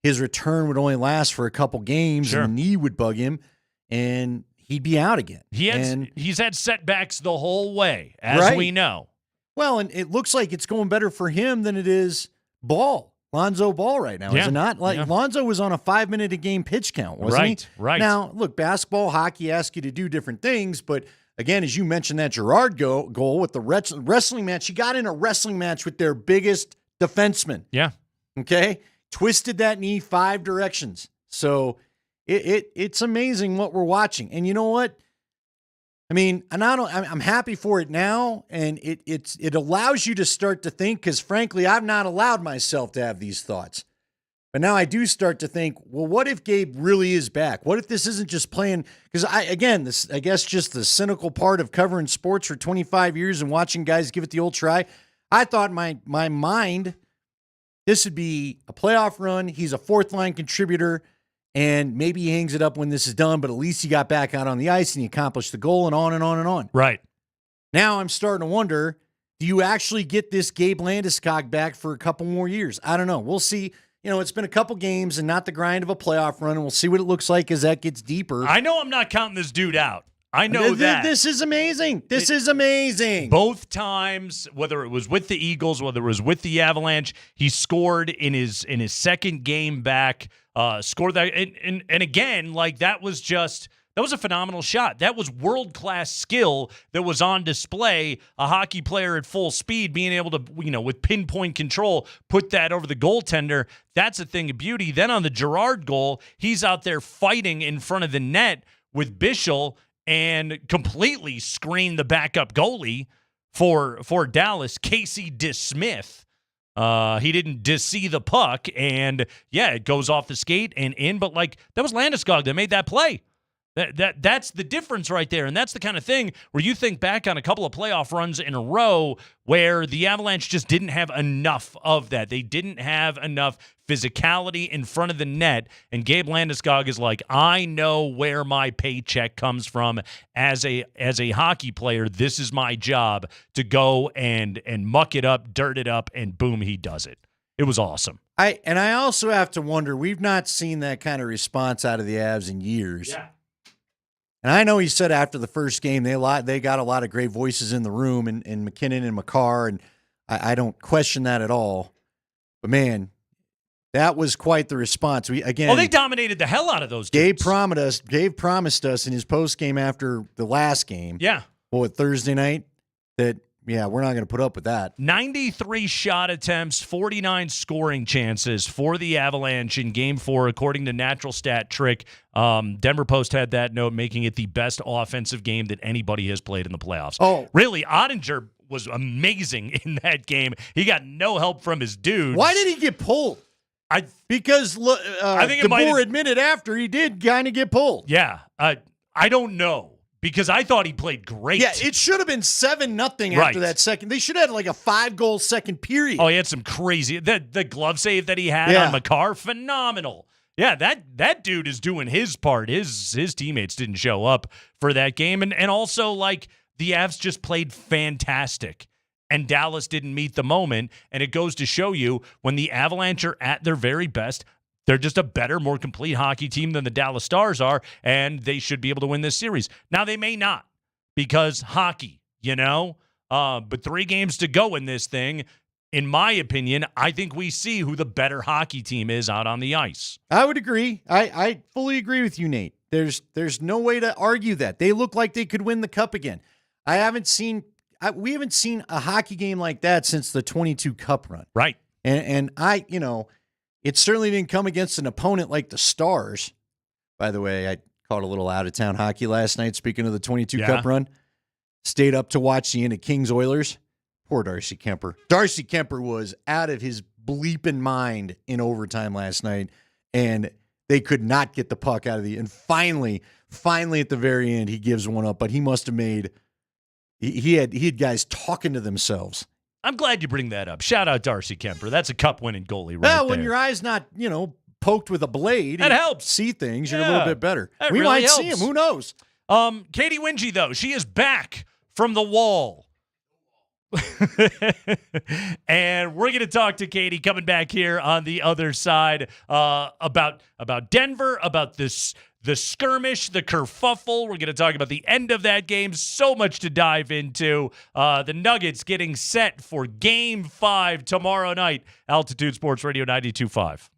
Speaker 11: his return would only last for a couple games,
Speaker 10: Sure.
Speaker 11: and the knee would bug him, and he'd be out again.
Speaker 10: He's had setbacks the whole way, as
Speaker 11: Right.
Speaker 10: we know.
Speaker 11: Well, and it looks like it's going better for him than it is Ball. Lonzo Ball right now, is it not? Lonzo was on a 5-minute-a-game pitch count, wasn't he?
Speaker 10: Right.
Speaker 11: Now, look, basketball, hockey ask you to do different things, but again, as you mentioned that Gerard goal with the wrestling match, he got in a wrestling match with their biggest defenseman.
Speaker 10: Yeah.
Speaker 11: Okay? Twisted that knee 5 directions. So it's amazing what we're watching. And you know what? I mean, I'm happy for it now, and it allows you to start to think, because frankly, I've not allowed myself to have these thoughts. But now I do start to think, well, what if Gabe really is back? What if this isn't just playing? Because I guess just the cynical part of covering sports for 25 years and watching guys give it the old try. I thought in my mind, this would be a playoff run. He's a 4th-line contributor. And maybe he hangs it up when this is done, but at least he got back out on the ice and he accomplished the goal, and on and on and on.
Speaker 10: Right.
Speaker 11: Now I'm starting to wonder, do you actually get this Gabe Landeskog back for a couple more years? I don't know. We'll see. You know, it's been a couple games and not the grind of a playoff run, and we'll see what it looks like as that gets deeper.
Speaker 10: I know I'm not counting this dude out. I know that.
Speaker 11: This is amazing. This is amazing.
Speaker 10: Both times, whether it was with the Eagles, whether it was with the Avalanche, he scored in his second game back. Scored that, and again, like that was a phenomenal shot. That was world-class skill that was on display. A hockey player at full speed being able to, with pinpoint control, put that over the goaltender. That's a thing of beauty. Then on the Gerard goal, he's out there fighting in front of the net with Bischel and completely screened the backup goalie for Dallas, Casey DeSmith. He didn't see the puck, and yeah, it goes off the skate and in. But that was Landeskog that made that play. That's the difference right there. And that's the kind of thing where you think back on a couple of playoff runs in a row where the Avalanche just didn't have enough of that. They didn't have enough physicality in front of the net. And Gabe Landeskog is like, I know where my paycheck comes from as a hockey player. This is my job to go and muck it up, dirt it up, and boom, he does it. It was awesome.
Speaker 11: I also have to wonder, we've not seen that kind of response out of the Avs in years.
Speaker 10: Yeah.
Speaker 11: And I know he said after the first game they got a lot of great voices in the room, and McKinnon and McCarr, and I don't question that at all. But man, that was quite the response.
Speaker 10: They dominated the hell out of those dudes.
Speaker 11: Gabe promised us in his post game after the last game.
Speaker 10: Yeah.
Speaker 11: Thursday night, that we're not going to put up with that.
Speaker 10: 93 shot attempts, 49 scoring chances for the Avalanche in Game 4, according to Natural Stat Trick. Denver Post had that note, making it the best offensive game that anybody has played in the playoffs.
Speaker 11: Oh,
Speaker 10: really? Ottinger was amazing in that game. He got no help from his dudes.
Speaker 11: Why did he get pulled? Because I think DeBoer admitted after he did kind of get pulled.
Speaker 10: Yeah, I don't know. Because I thought he played great.
Speaker 11: Yeah, it should have been 7-0 after that second. They should have had like a 5-goal second period.
Speaker 10: Oh, he had some crazy the glove save that he had on McCarr, phenomenal. Yeah, that dude is doing his part. His teammates didn't show up for that game, and also like the Avs just played fantastic, and Dallas didn't meet the moment. And it goes to show you when the Avalanche are at their very best, they're just a better, more complete hockey team than the Dallas Stars are, and they should be able to win this series. Now, they may not because hockey, but 3 games to go in this thing. In my opinion, I think we see who the better hockey team is out on the ice.
Speaker 11: I would agree. I fully agree with you, Nate. There's no way to argue that. They look like they could win the cup again. We haven't seen a hockey game like that since the 22 Cup run.
Speaker 10: Right.
Speaker 11: And it certainly didn't come against an opponent like the Stars. By the way, I caught a little out-of-town hockey last night, speaking of the 22 Cup run. Stayed up to watch the end of Kings-Oilers. Poor Darcy Kemper. Darcy Kemper was out of his bleeping mind in overtime last night, and they could not get the puck out of and finally at the very end, he gives one up, but he must have made – he had guys talking to themselves.
Speaker 10: I'm glad you bring that up. Shout out Darcy Kemper. That's a cup-winning goalie right there.
Speaker 11: When your eye's not, poked with a blade.
Speaker 10: That helps.
Speaker 11: See things. You're a little bit better.
Speaker 10: We
Speaker 11: might
Speaker 10: helps.
Speaker 11: see him. Who knows?
Speaker 10: Katie Wingy, though, she is back from the wall. And we're going to talk to Katie coming back here on the other side about Denver, about the skirmish, the kerfuffle. We're going to talk about the end of that game. So much to dive into. The Nuggets getting set for Game 5 tomorrow night. Altitude Sports Radio 92.5.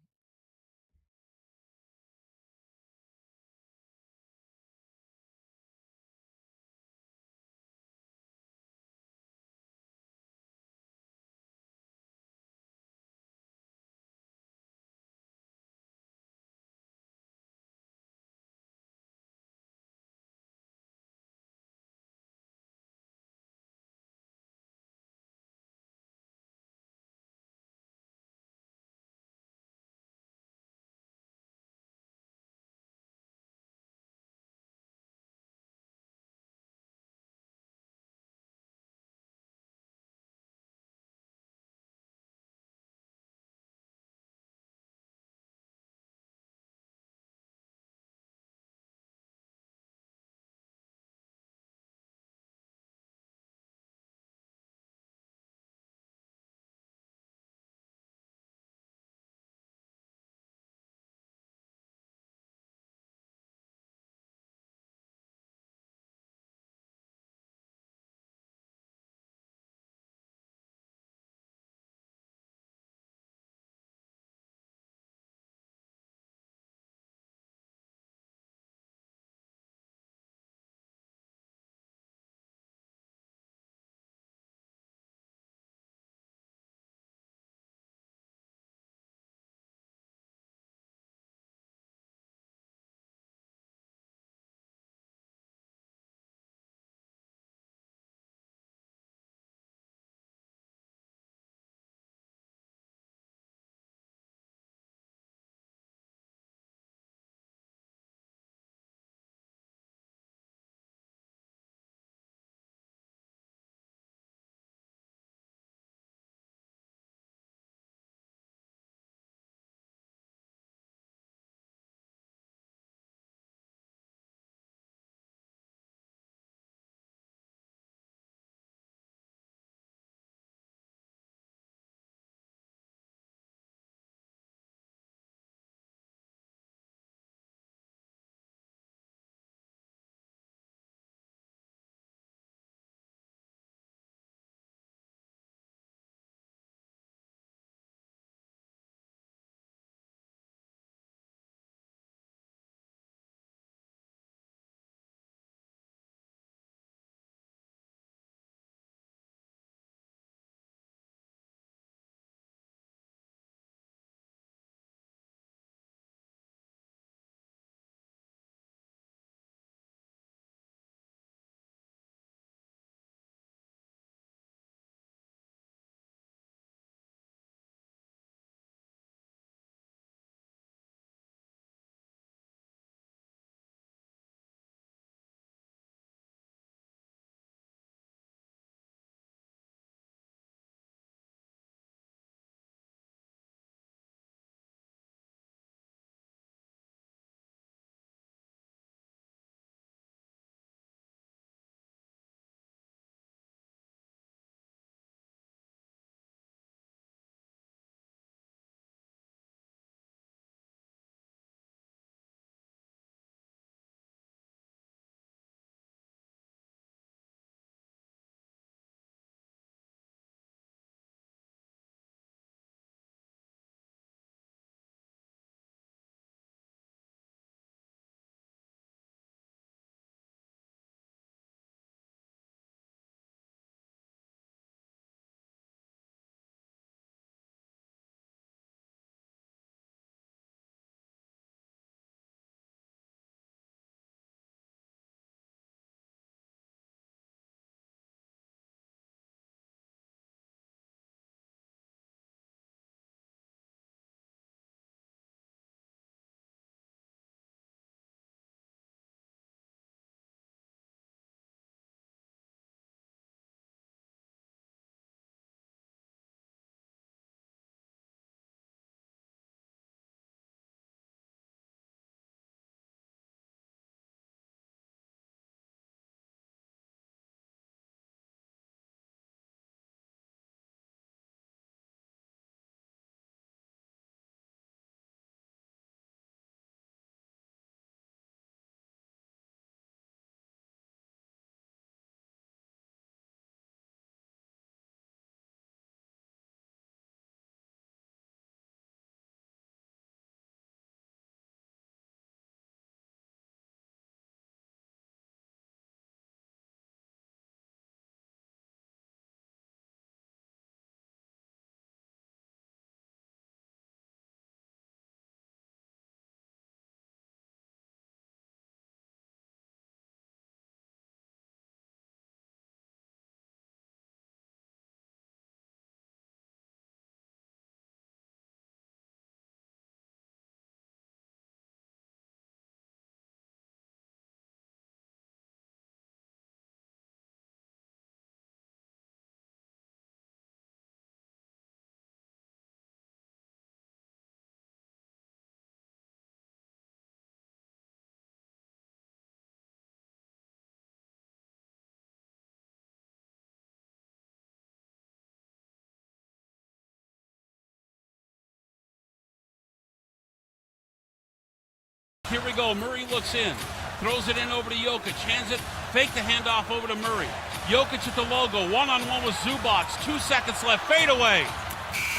Speaker 12: Here we go. Murray looks in. Throws it in over to Jokic. Hands it. Fake the handoff over to Murray. Jokic at the logo. One-on-one with Zubac. 2 seconds left. Fade away.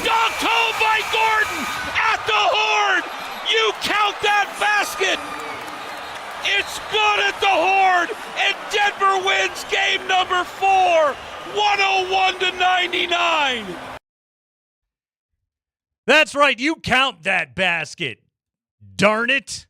Speaker 12: Dunked home by Gordon at the horn. You count that basket. It's good at the horn. And Denver wins game number 4. 101-99.
Speaker 10: That's right. You count that basket. Darn it.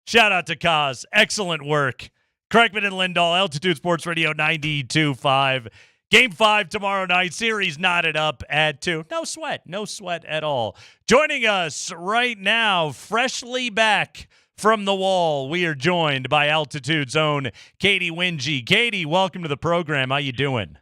Speaker 10: Shout out to Kaz. Excellent work. Kreckman and Lindahl, Altitude Sports Radio 92.5. Game 5 tomorrow night. Series knotted up at 2. No sweat. No sweat at all. Joining us right now, freshly back from the wall, we are joined by Altitude's own Katie Winge. Katie, welcome to the program. How you doing?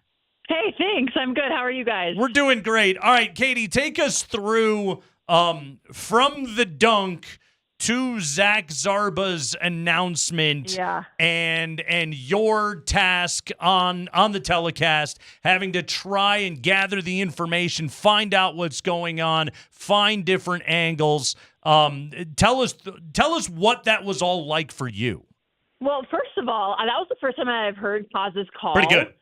Speaker 14: Hey, thanks. I'm good. How are you guys?
Speaker 10: We're doing great. All right, Katie, take us through from the dunk to Zach Zarba's announcement, and your task on the telecast, having to try and gather the information, find out what's going on, find different angles. Tell us what that was all like for you.
Speaker 14: Well, first of all, that was the first time I've heard Kaz's call.
Speaker 10: Pretty good.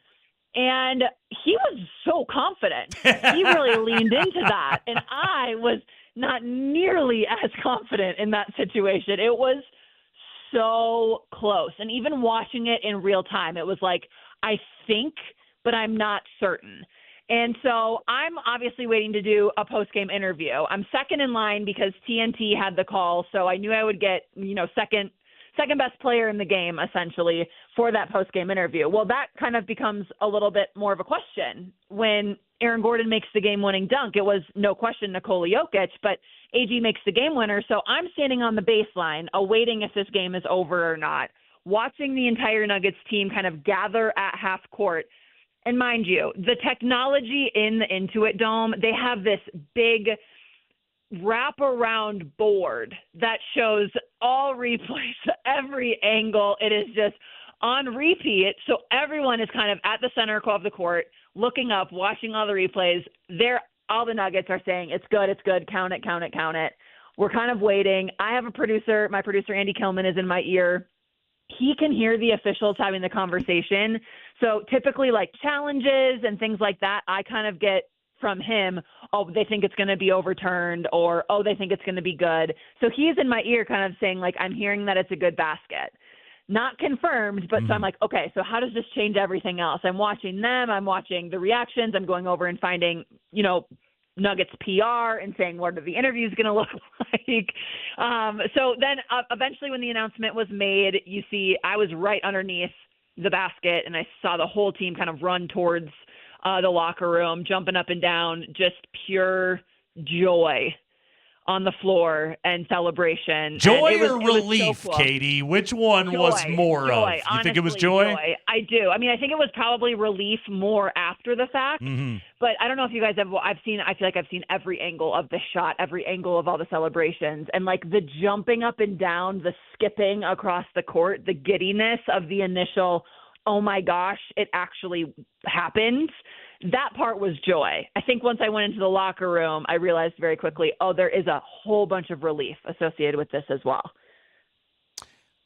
Speaker 14: And he was so confident. He really leaned into that. And I was not nearly as confident in that situation. It was so close. And even watching it in real time, it was like, I think, but I'm not certain. And so I'm obviously waiting to do a post-game interview. I'm second in line because TNT had the call, so I knew I would get, second best player in the game, essentially, for that post-game interview. Well, that kind of becomes a little bit more of a question. When Aaron Gordon makes the game-winning dunk, it was no question Nikola Jokic, but AG makes the game winner. So I'm standing on the baseline, awaiting if this game is over or not, watching the entire Nuggets team kind of gather at half court. And mind you, the technology in the Intuit Dome, they have this big wraparound board that shows all replays, every angle. It is just on repeat. So everyone is kind of at the center of the court, looking up, watching all the replays. All the Nuggets are saying, it's good, count it, count it, count it. We're kind of waiting. I have a producer. My producer, Andy Kilman, is in my ear. He can hear the officials having the conversation. So typically, like challenges and things like that, I kind of get from him, oh, they think it's going to be overturned, or, oh, they think it's going to be good. So he's in my ear kind of saying, like, I'm hearing that it's a good basket. Not confirmed, but so I'm like, okay, so how does this change everything else? I'm watching them. I'm watching the reactions. I'm going over and finding, Nuggets PR and saying, what are the interviews going to look like? So then eventually when the announcement was made, you see I was right underneath the basket, and I saw the whole team kind of run towards the locker room, jumping up and down, just pure joy on the floor and celebration.
Speaker 10: Joy
Speaker 14: and
Speaker 10: or relief,
Speaker 14: so cool.
Speaker 10: Katie? Which one
Speaker 14: Joy,
Speaker 10: was more
Speaker 14: joy.
Speaker 10: of? You
Speaker 14: Honestly,
Speaker 10: think it was joy?
Speaker 14: I do. I mean, I think it was probably relief more after the fact.
Speaker 10: Mm-hmm.
Speaker 14: But I don't know if you guys have. I feel like I've seen every angle of the shot, every angle of all the celebrations, and like the jumping up and down, the skipping across the court, the giddiness of the initial, oh my gosh, it actually happened. That part was joy. I think once I went into the locker room, I realized very quickly, oh, there is a whole bunch of relief associated with this as well.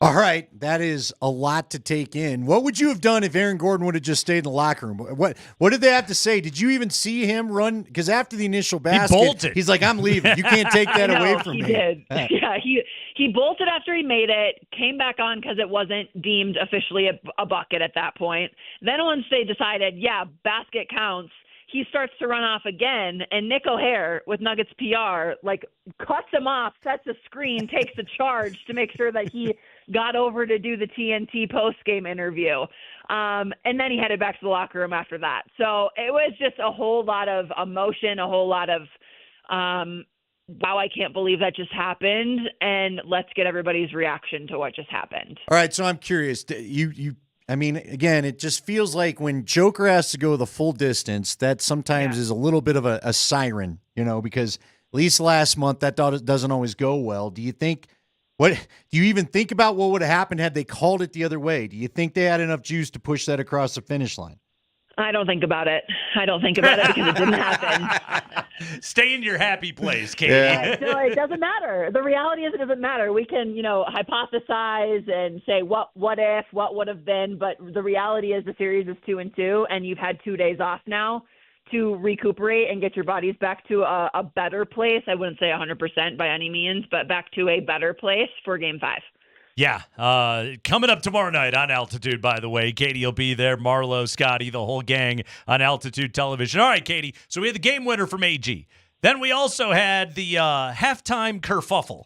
Speaker 11: All right, that is a lot to take in. What would you have done if Aaron Gordon would have just stayed in the locker room? What did they have to say? Did you even see him run? Because after the initial basket,
Speaker 10: he bolted.
Speaker 11: He's like, I'm leaving. You can't take that away from
Speaker 14: he
Speaker 11: me.
Speaker 14: Did. Yeah, he bolted after he made it, came back on because it wasn't deemed officially a bucket at that point. Then once they decided, yeah, basket counts, he starts to run off again, and Nick O'Hare with Nuggets PR cuts him off, sets a screen, takes the charge to make sure that he got over to do the TNT post-game interview. And then he headed back to the locker room after that. So it was just a whole lot of emotion, a whole lot of, wow, I can't believe that just happened, and let's get everybody's reaction to what just happened.
Speaker 11: All right, so I'm curious. I mean, again, it just feels like when Joker has to go the full distance, that sometimes is a little bit of a siren, because at least last month that doesn't always go well. Do you even think about what would have happened had they called it the other way? Do you think they had enough juice to push that across the finish line?
Speaker 14: I don't think about it. Because it didn't happen.
Speaker 10: Stay in your happy place, Katie.
Speaker 14: No, it doesn't matter. The reality is it doesn't matter. We can, hypothesize and say what if, what would have been, but the reality is the series is 2-2, and you've had 2 days off now to recuperate and get your bodies back to a better place. I wouldn't say 100% by any means, but back to a better place for Game 5.
Speaker 10: Yeah, coming up tomorrow night on Altitude, by the way. Katie will be there, Marlo, Scotty, the whole gang on Altitude Television. All right, Katie, so we had the game winner from AG. Then we also had the halftime kerfuffle,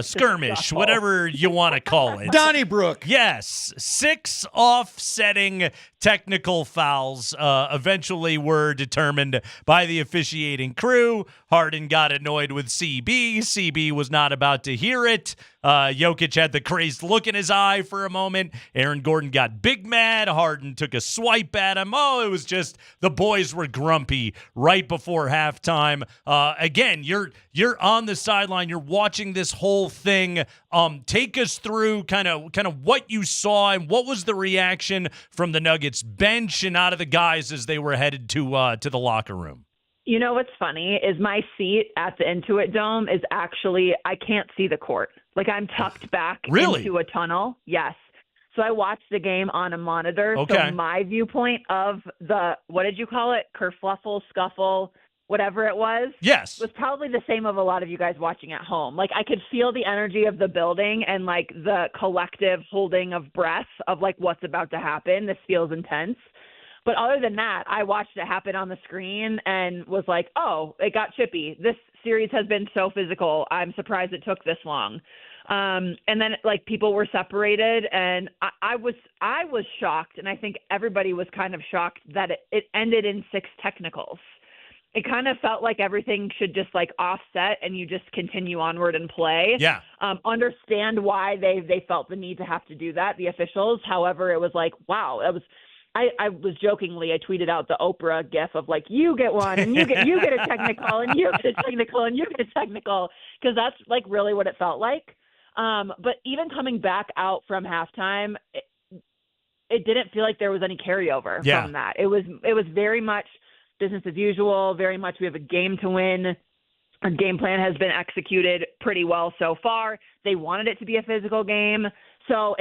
Speaker 10: skirmish, whatever you want to call it.
Speaker 11: Donnybrook.
Speaker 10: Yes, 6 offsetting technical fouls eventually were determined by the officiating crew. Harden got annoyed with CB. CB was not about to hear it. Jokic had the crazed look in his eye for a moment. Aaron Gordon got big mad. Harden took a swipe at him. Oh, it was just the boys were grumpy right before halftime. Again, you're on the sideline. You're watching this whole thing. Take us through kind of what you saw and what was the reaction from the Nuggets bench and out of the guys as they were headed to the locker room.
Speaker 14: You know what's funny is my seat at the Intuit Dome is actually, I can't see the court. Like I'm tucked back into a tunnel. Yes. So I watched the game on a monitor.
Speaker 10: Okay.
Speaker 14: So my viewpoint of the, what did you call it? Kerfluffle, scuffle, whatever it was.
Speaker 10: Yes.
Speaker 14: Was probably the same of a lot of you guys watching at home. Like I could feel the energy of the building and like the collective holding of breath of like what's about to happen. This feels intense. But other than that, I watched it happen on the screen and was like, oh, it got chippy. This series has been so physical. I'm surprised it took this long. And then like people were separated and I was shocked. And I think everybody was kind of shocked that it ended in 6 technicals. It kind of felt like everything should just like offset and you just continue onward and play.
Speaker 10: Yeah.
Speaker 14: Understand why they felt the need to have to do that, the officials. However, it was like, wow, it was. I was jokingly, I tweeted out the Oprah gif of like, you get one and you get a technical and you get a technical and you get a technical, because that's like really what it felt like. But even coming back out from halftime, it didn't feel like there was any carryover from that. It was very much business as usual, very much we have a game to win. Our game plan has been executed pretty well so far. They wanted it to be a physical game. So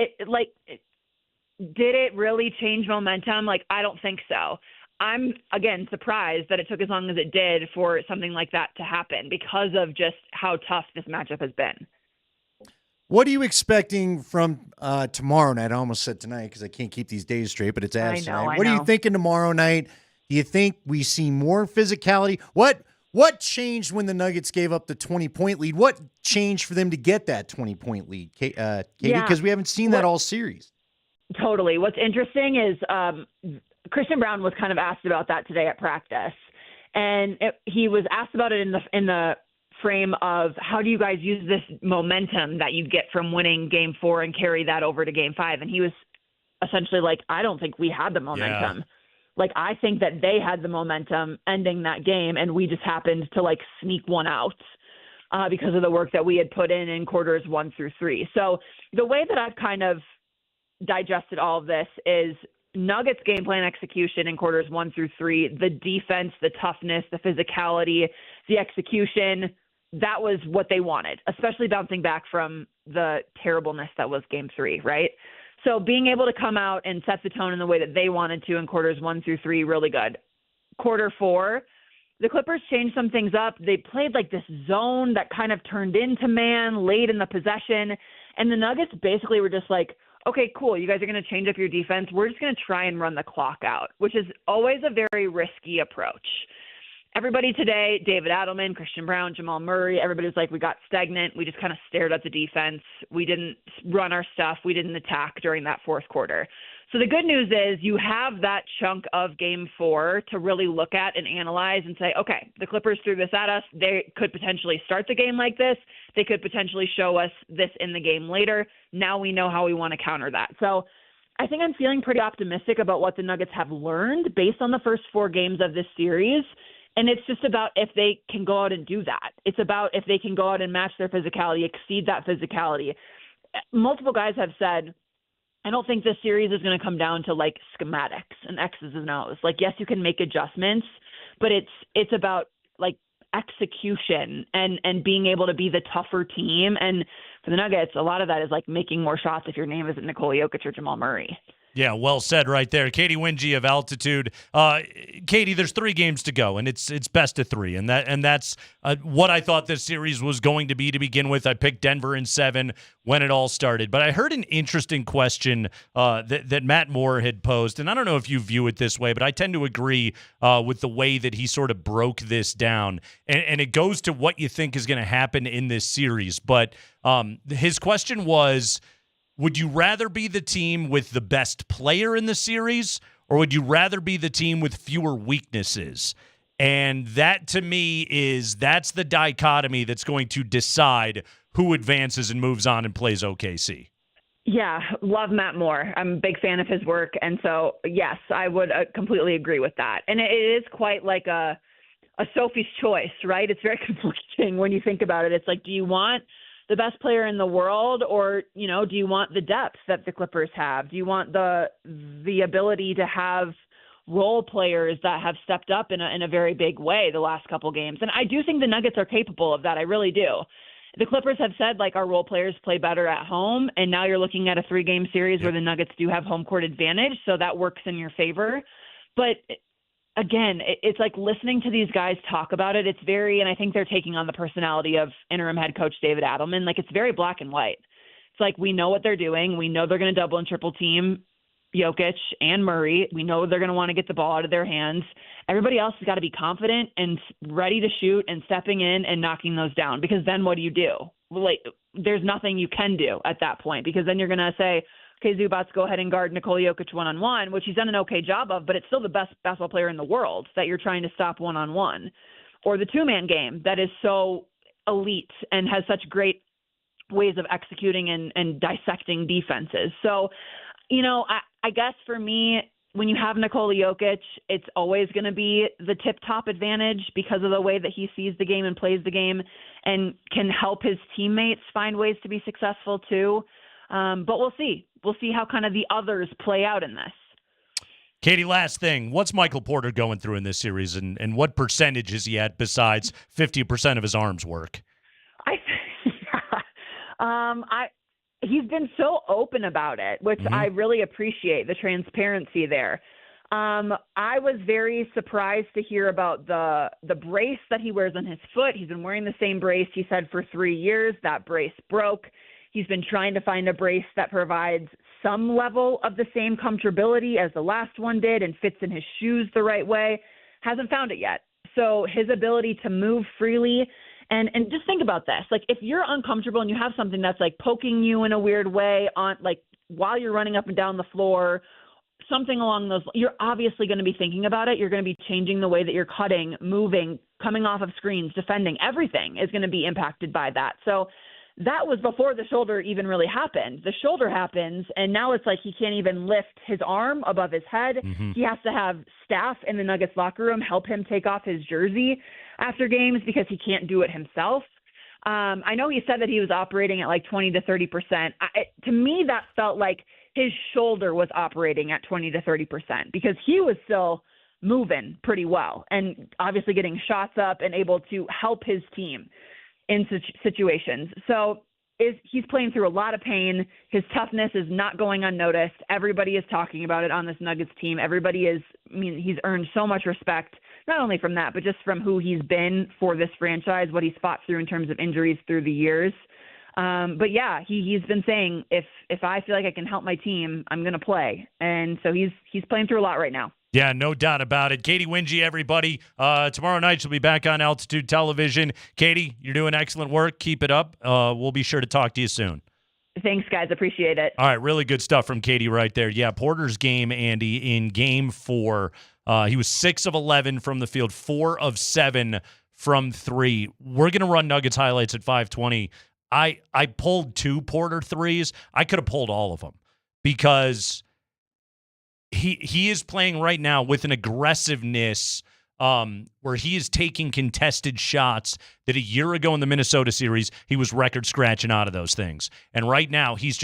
Speaker 14: did it really change momentum? Like, I don't think so. I'm, again, surprised that it took as long as it did for something like that to happen because of just how tough this matchup has been.
Speaker 11: What are you expecting from tomorrow night? I almost said tonight because I can't keep these days straight, but it's as tonight. What are you thinking tomorrow night? Do you think we see more physicality? What changed when the Nuggets gave up the 20-point lead? What changed for them to get that 20-point lead, Katie? Because we haven't seen that all series.
Speaker 14: Totally. What's interesting is Christian Braun was kind of asked about that today at practice, and he was asked about it in the frame of how do you guys use this momentum that you get from winning Game 4 and carry that over to Game 5? And he was essentially like, I don't think we had the momentum.
Speaker 10: Yeah.
Speaker 14: Like, I think that they had the momentum ending that game, and we just happened to like sneak one out because of the work that we had put in quarters 1 through 3. So the way that I've kind of digested all of this is Nuggets game plan execution in quarters 1 through 3, the defense, the toughness, the physicality, the execution, that was what they wanted, especially bouncing back from the terribleness that was Game 3, right? So being able to come out and set the tone in the way that they wanted to in quarters 1 through 3, really good. Quarter 4, the Clippers changed some things up. They played like this zone that kind of turned into man late in the possession, and the Nuggets basically were just like, okay, cool, you guys are going to change up your defense. We're just going to try and run the clock out, which is always a very risky approach. Everybody today, David Adelman, Christian Braun, Jamal Murray, everybody was like, we got stagnant. We just kind of stared at the defense. We didn't run our stuff. We didn't attack during that fourth quarter. So the good news is you have that chunk of Game 4 to really look at and analyze and say, okay, the Clippers threw this at us. They could potentially start the game like this. They could potentially show us this in the game later. Now we know how we want to counter that. So I think I'm feeling pretty optimistic about what the Nuggets have learned based on the first 4 games of this series. And it's just about if they can go out and do that. It's about if they can go out and match their physicality, exceed that physicality. Multiple guys have said, I don't think this series is going to come down to like schematics and X's and O's. Like, yes, you can make adjustments, but it's about like execution and being able to be the tougher team. And for the Nuggets, a lot of that is like making more shots if your name isn't Nikola Jokic or Jamal Murray.
Speaker 10: Yeah, well said right there. Katie Winge of Altitude. Katie, there's 3 games to go, and it's best of 3, and that's what I thought this series was going to be to begin with. I picked Denver in 7 when it all started, but I heard an interesting question that Matt Moore had posed, and I don't know if you view it this way, but I tend to agree with the way that he sort of broke this down, and it goes to what you think is going to happen in this series. But his question was, would you rather be the team with the best player in the series, or would you rather be the team with fewer weaknesses? And that, to me, that's the dichotomy that's going to decide who advances and moves on and plays OKC.
Speaker 14: Yeah, love Matt Moore. I'm a big fan of his work. And so, yes, I would completely agree with that. And it is quite like a Sophie's choice, right? It's very conflicting when you think about it. It's like, do you want the best player in the world, or, you know, do you want the depth that the Clippers have? Do you want the ability to have role players that have stepped up in a very big way the last couple games? And I do think the Nuggets are capable of that. I really do. The Clippers have said, like, our role players play better at home, and now you're looking at a 3-game series where the Nuggets do have home court advantage, so that works in your favor. But again, it's like listening to these guys talk about it. It's very, and I think they're taking on the personality of interim head coach David Adelman. Like, it's very black and white. It's like, we know what they're doing. We know they're going to double and triple team Jokic and Murray. We know they're going to want to get the ball out of their hands. Everybody else has got to be confident and ready to shoot and stepping in and knocking those down, because then what do? Like, there's nothing you can do at that point, because then you're going to say, okay, Zubats, go ahead and guard Nikola Jokic one-on-one, which he's done an okay job of, but it's still the best basketball player in the world that you're trying to stop one-on-one. Or the 2-man game that is so elite and has such great ways of executing and dissecting defenses. So, you know, I guess for me, when you have Nikola Jokic, it's always going to be the tip-top advantage because of the way that he sees the game and plays the game and can help his teammates find ways to be successful too. But we'll see. We'll see how kind of the others play out in this.
Speaker 10: Katie, last thing. What's Michael Porter going through in this series, and what percentage is he at besides 50% of his arms work?
Speaker 14: He's been so open about it, which I really appreciate, the transparency there. I was very surprised to hear about the brace that he wears on his foot. He's been wearing the same brace, he said, for 3 years. That brace broke. He's been trying to find a brace that provides some level of the same comfortability as the last one did and fits in his shoes the right way. Hasn't found it yet. So his ability to move freely, and just think about this. Like, if you're uncomfortable and you have something that's like poking you in a weird way on, like, while you're running up and down the floor, something along those, you're obviously going to be thinking about it. You're going to be changing the way that you're cutting, moving, coming off of screens, defending. Everything is going to be impacted by that. So that was before the shoulder even really happened. The shoulder happens, and now it's like he can't even lift his arm above his head. He has to have staff in the Nuggets locker room help him take off his jersey after games because he can't do it himself. I know he said that he was operating at like 20 to 30%. To me, that felt like his shoulder was operating at 20 to 30% because he was still moving pretty well and obviously getting shots up and able to help his team in situations. So he's playing through a lot of pain. His toughness is not going unnoticed. Everybody is talking about it on this Nuggets team. He's earned so much respect, not only from that, but just from who he's been for this franchise, what he's fought through in terms of injuries through the years. But yeah, he's been saying, if I feel like I can help my team, I'm going to play. And so he's playing through a lot right now.
Speaker 10: Yeah, no doubt about it. Katie Winge, everybody. Tomorrow night she'll be back on Altitude Television. Katie, you're doing excellent work. Keep it up. We'll be sure to talk to you soon.
Speaker 14: Thanks, guys. Appreciate it.
Speaker 10: All right, really good stuff from Katie right there. Yeah, Porter's game, Andy, in Game 4, he was 6 of 11 from the field, 4 of 7 from 3. We're going to run Nuggets highlights at 5:20. I pulled 2 Porter threes. I could have pulled all of them because he is playing right now with an aggressiveness where he is taking contested shots that a year ago in the Minnesota series, he was record scratching out of those things. And right now, he's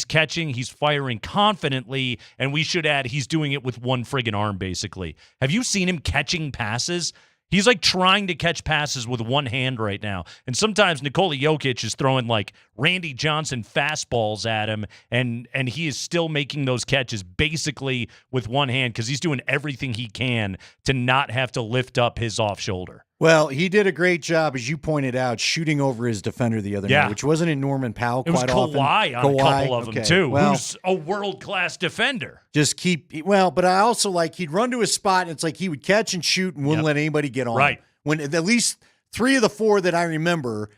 Speaker 10: catching, he's firing confidently, and we should add he's doing it with one friggin' arm, basically. Have you seen him catching passes? He's like trying to catch passes with one hand right now. And sometimes Nikola Jokic is throwing like Randy Johnson fastballs at him, and he is still making those catches basically with one hand because he's doing everything he can to not have to lift up his off shoulder.
Speaker 11: Well, he did a great job, as you pointed out, shooting over his defender the other night, which wasn't in Norman Powell quite often.
Speaker 10: It was Kawhi on a couple of them, too,
Speaker 11: well,
Speaker 10: who's a world-class defender.
Speaker 11: But I also like he'd run to his spot, and it's like he would catch and shoot and wouldn't let anybody get on.
Speaker 10: Right.
Speaker 11: When at least 3 of the 4 that I remember,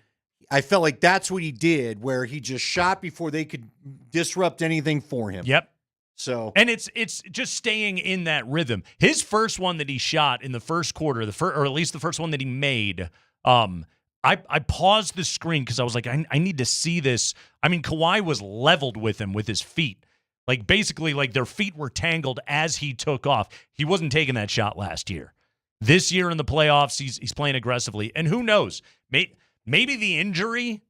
Speaker 11: I felt like that's what he did, where he just shot before they could disrupt anything for him.
Speaker 10: Yep.
Speaker 11: So,
Speaker 10: and it's just staying in that rhythm. His first one that he shot in the first quarter, or at least the first one that he made, I paused the screen because I was like, I need to see this. I mean, Kawhi was leveled with him with his feet. Like, basically, like their feet were tangled as he took off. He wasn't taking that shot last year. This year in the playoffs, he's playing aggressively. And who knows? Maybe the injury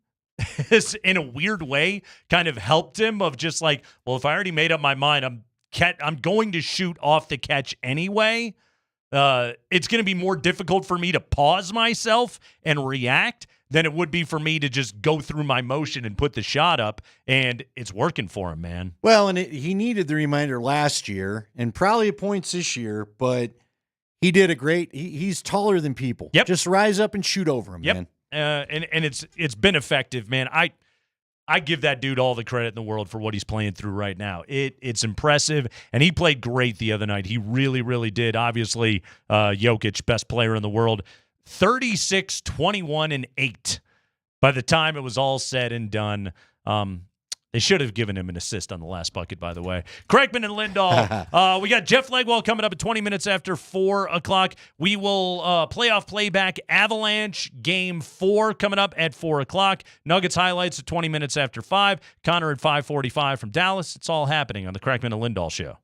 Speaker 10: has, in a weird way, kind of helped him of just like, well, if I already made up my mind, I'm going to shoot off the catch anyway. It's going to be more difficult for me to pause myself and react than it would be for me to just go through my motion and put the shot up, and it's working for him, man.
Speaker 11: Well, and he needed the reminder last year and probably at points this year, but he did a great. He's taller than people.
Speaker 10: Yep.
Speaker 11: Just rise up and shoot over him, man.
Speaker 10: And it's been effective, man. I give that dude all the credit in the world for what he's playing through right now. It's impressive, and he played great the other night. He really, really did. Obviously, Jokic, best player in the world, 36, 21, and 8. By the time it was all said and done, they should have given him an assist on the last bucket, by the way. Kreckman and Lindahl. We got Jeff Legwell coming up at 20 minutes after 4 o'clock. We will playoff playback Avalanche Game 4 coming up at 4 o'clock. Nuggets highlights at 20 minutes after 5. Connor at 5:45 from Dallas. It's all happening on the Kreckman and Lindahl Show.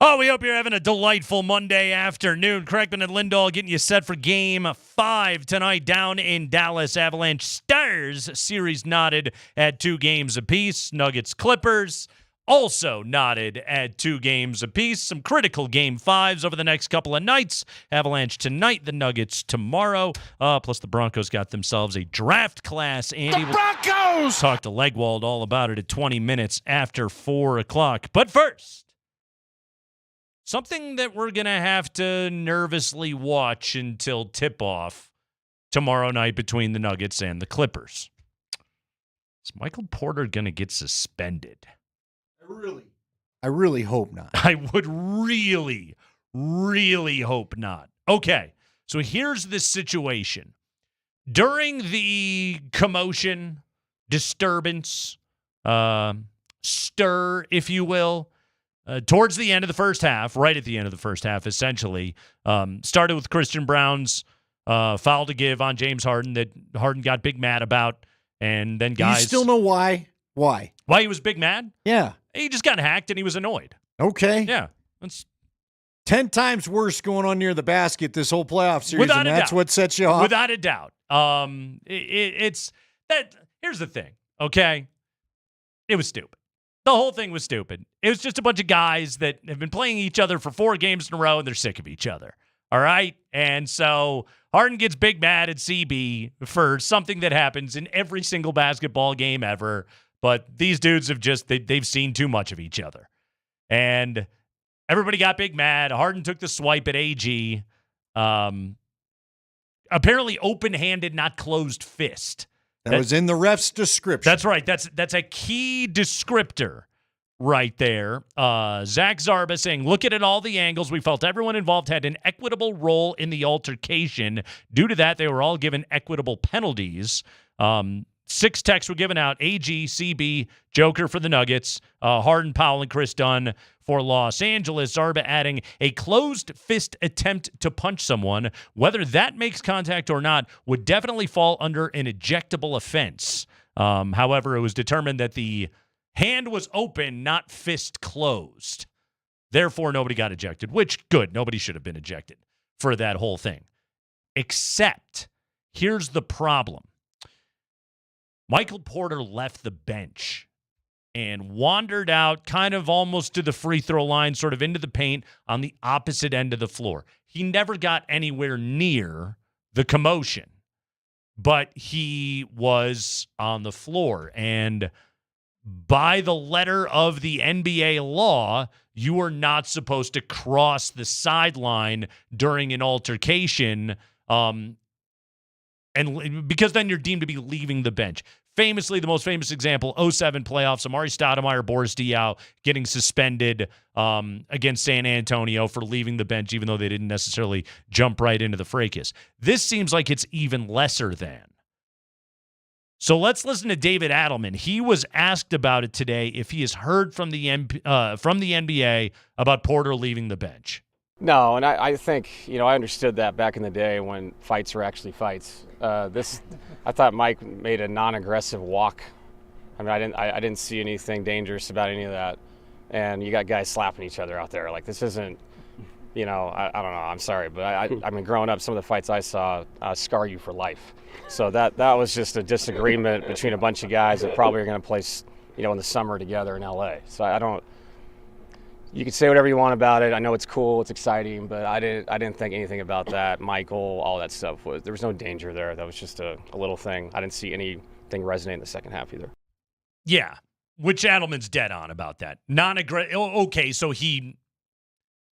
Speaker 10: Oh, we hope you're having a delightful Monday afternoon. Kreckman and Lindahl getting you set for Game 5 tonight down in Dallas. Avalanche Stars series knotted at 2 games apiece. Nuggets Clippers also knotted at 2 games apiece. Some critical Game 5s over the next couple of nights. Avalanche tonight, the Nuggets tomorrow. Plus the Broncos got themselves a draft class. Andy, the Broncos! Talk to Legwald all about it at 20 minutes after 4 o'clock. But first, something that we're going to have to nervously watch until tip-off tomorrow night between the Nuggets and the Clippers. Is Michael Porter going to get suspended?
Speaker 11: I really hope not.
Speaker 10: I would really, really hope not. Okay, so here's the situation. During the commotion, disturbance, stir, if you will, towards the end of the first half, right at the end of the first half, essentially, started with Christian Brown's foul to give on James Harden that Harden got big mad about, and then guys...
Speaker 11: You still know why? Why?
Speaker 10: Why he was big mad?
Speaker 11: Yeah.
Speaker 10: He just got hacked and he was annoyed.
Speaker 11: Okay.
Speaker 10: Yeah. That's
Speaker 11: 10 times worse going on near the basket this whole playoff series,
Speaker 10: without
Speaker 11: and
Speaker 10: a
Speaker 11: that's
Speaker 10: doubt.
Speaker 11: what sets you off?
Speaker 10: Without a doubt. It's that. Here's the thing, okay? It was stupid. The whole thing was stupid. It was just a bunch of guys that have been playing each other for 4 games in a row, and they're sick of each other. All right? And so Harden gets big mad at CB for something that happens in every single basketball game ever. But these dudes have just, they've seen too much of each other. And everybody got big mad. Harden took the swipe at AG. Apparently open-handed, not closed fist.
Speaker 11: That was in the ref's description.
Speaker 10: That's right. That's a key descriptor right there. Zach Zarba saying, look at all the angles. We felt everyone involved had an equitable role in the altercation. Due to that, they were all given equitable penalties. 6 techs were given out. AG, CB, Joker for the Nuggets, Harden, Powell, and Chris Dunn for Los Angeles. Zarba adding a closed fist attempt to punch someone. Whether that makes contact or not would definitely fall under an ejectable offense. However, it was determined that the hand was open, not fist closed. Therefore, nobody got ejected, which, good. Nobody should have been ejected for that whole thing. Except, here's the problem. Michael Porter left the bench and wandered out kind of almost to the free throw line, sort of into the paint on the opposite end of the floor. He never got anywhere near the commotion, but he was on the floor. And by the letter of the NBA law, you are not supposed to cross the sideline during an altercation, and because then you're deemed to be leaving the bench. Famously, the most famous example, 07 playoffs, Amari Stoudemire, Boris Diaw getting suspended against San Antonio for leaving the bench, even though they didn't necessarily jump right into the fracas. This seems like it's even lesser than. So let's listen to David Adelman. He was asked about it today if he has heard from the NBA about Porter leaving the bench.
Speaker 6: No, and I think, I understood that back in the day when fights were actually fights. I thought Mike made a non-aggressive walk. I mean, I didn't see anything dangerous about any of that. And you got guys slapping each other out there. Like, this isn't, I don't know. I'm sorry, but I mean, growing up, some of the fights I saw scar you for life. So that was just a disagreement between a bunch of guys that probably are going to play, in the summer together in LA. So you can say whatever you want about it. I know it's cool, it's exciting, but I didn't think anything about that. Michael, all that stuff there was no danger there. That was just a little thing. I didn't see anything resonate in the second half either.
Speaker 10: Yeah, which Adelman's dead on about that. Okay, so he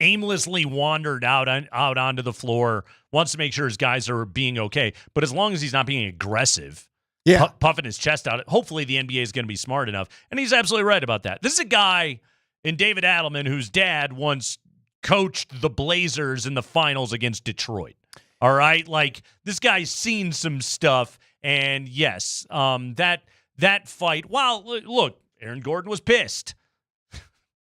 Speaker 10: aimlessly wandered out onto the floor, wants to make sure his guys are being okay, but as long as he's not being aggressive, puffing his chest out, hopefully the NBA is going to be smart enough. And he's absolutely right about that. This is a guy in David Adelman whose dad once coached the Blazers in the finals against Detroit. All right? Like, this guy's seen some stuff, and yes, that fight, look, Aaron Gordon was pissed,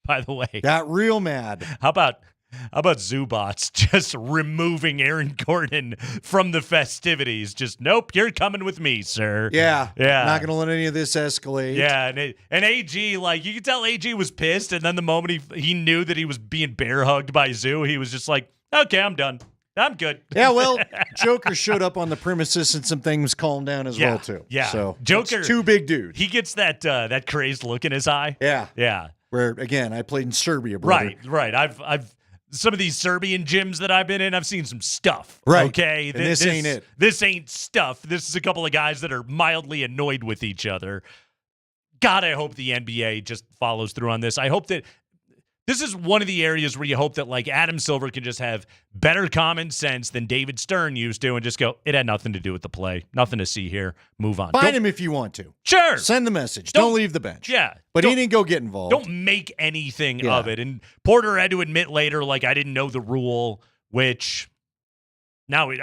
Speaker 10: by the way.
Speaker 11: Got real mad.
Speaker 10: How about How about Zubats just removing Aaron Gordon from the festivities? Just, nope, you're coming with me, sir.
Speaker 11: Yeah.
Speaker 10: Yeah.
Speaker 11: Not going to let any of this escalate.
Speaker 10: Yeah, and AG, like, you could tell AG was pissed, and then the moment he knew that he was being bear hugged by Zoo, he was just like, okay, I'm done. I'm good.
Speaker 11: Yeah, well, Joker showed up on the premises and some things calmed down as well, too.
Speaker 10: Yeah.
Speaker 11: So,
Speaker 10: Joker,
Speaker 11: two big dudes.
Speaker 10: He gets that crazed look in his eye.
Speaker 11: Yeah.
Speaker 10: Yeah.
Speaker 11: Where, again, I played in Serbia, brother.
Speaker 10: Right. I've some of these Serbian gyms that I've been in, I've seen some stuff.
Speaker 11: Right.
Speaker 10: Okay.
Speaker 11: And this ain't it.
Speaker 10: This ain't stuff. This is a couple of guys that are mildly annoyed with each other. God, I hope the NBA just follows through on this. I hope that this is one of the areas where you hope that, like, Adam Silver can just have better common sense than David Stern used to and just go, it had nothing to do with the play. Nothing to see here. Move on.
Speaker 11: Find him if you want to.
Speaker 10: Sure.
Speaker 11: Send the message. Don't leave the bench.
Speaker 10: Yeah.
Speaker 11: But he didn't go get involved.
Speaker 10: Don't make anything of it. And Porter had to admit later, like, I didn't know the rule, which now he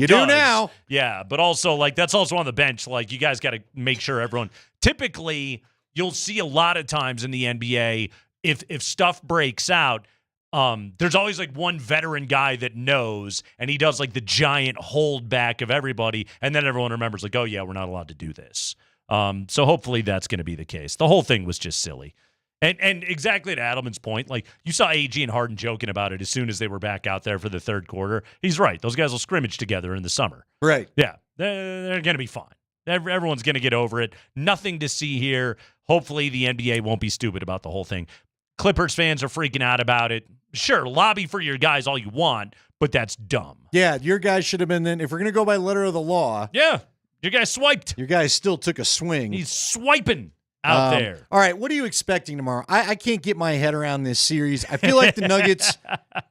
Speaker 11: You
Speaker 10: does.
Speaker 11: do now.
Speaker 10: Yeah, but also, like, that's also on the bench. Like, you guys got to make sure everyone. Typically, you'll see a lot of times in the NBA, if stuff breaks out, there's always like one veteran guy that knows, and he does like the giant hold back of everybody, and then everyone remembers, like, oh yeah, we're not allowed to do this. So hopefully that's going to be the case. The whole thing was just silly. And exactly to Adelman's point, like, you saw AG and Harden joking about it as soon as they were back out there for the third quarter. He's right. Those guys will scrimmage together in the summer.
Speaker 11: Right.
Speaker 10: Yeah. They're going to be fine. Everyone's going to get over it. Nothing to see here. Hopefully the NBA won't be stupid about the whole thing. Clippers fans are freaking out about it. Sure, lobby for your guys all you want, but that's dumb.
Speaker 11: Yeah, your guys should have been then. If we're going to go by letter of the law.
Speaker 10: Yeah, your guy swiped.
Speaker 11: Your guy still took a swing.
Speaker 10: He's swiping out there.
Speaker 11: All right, what are you expecting tomorrow? I can't get my head around this series. I feel like the Nuggets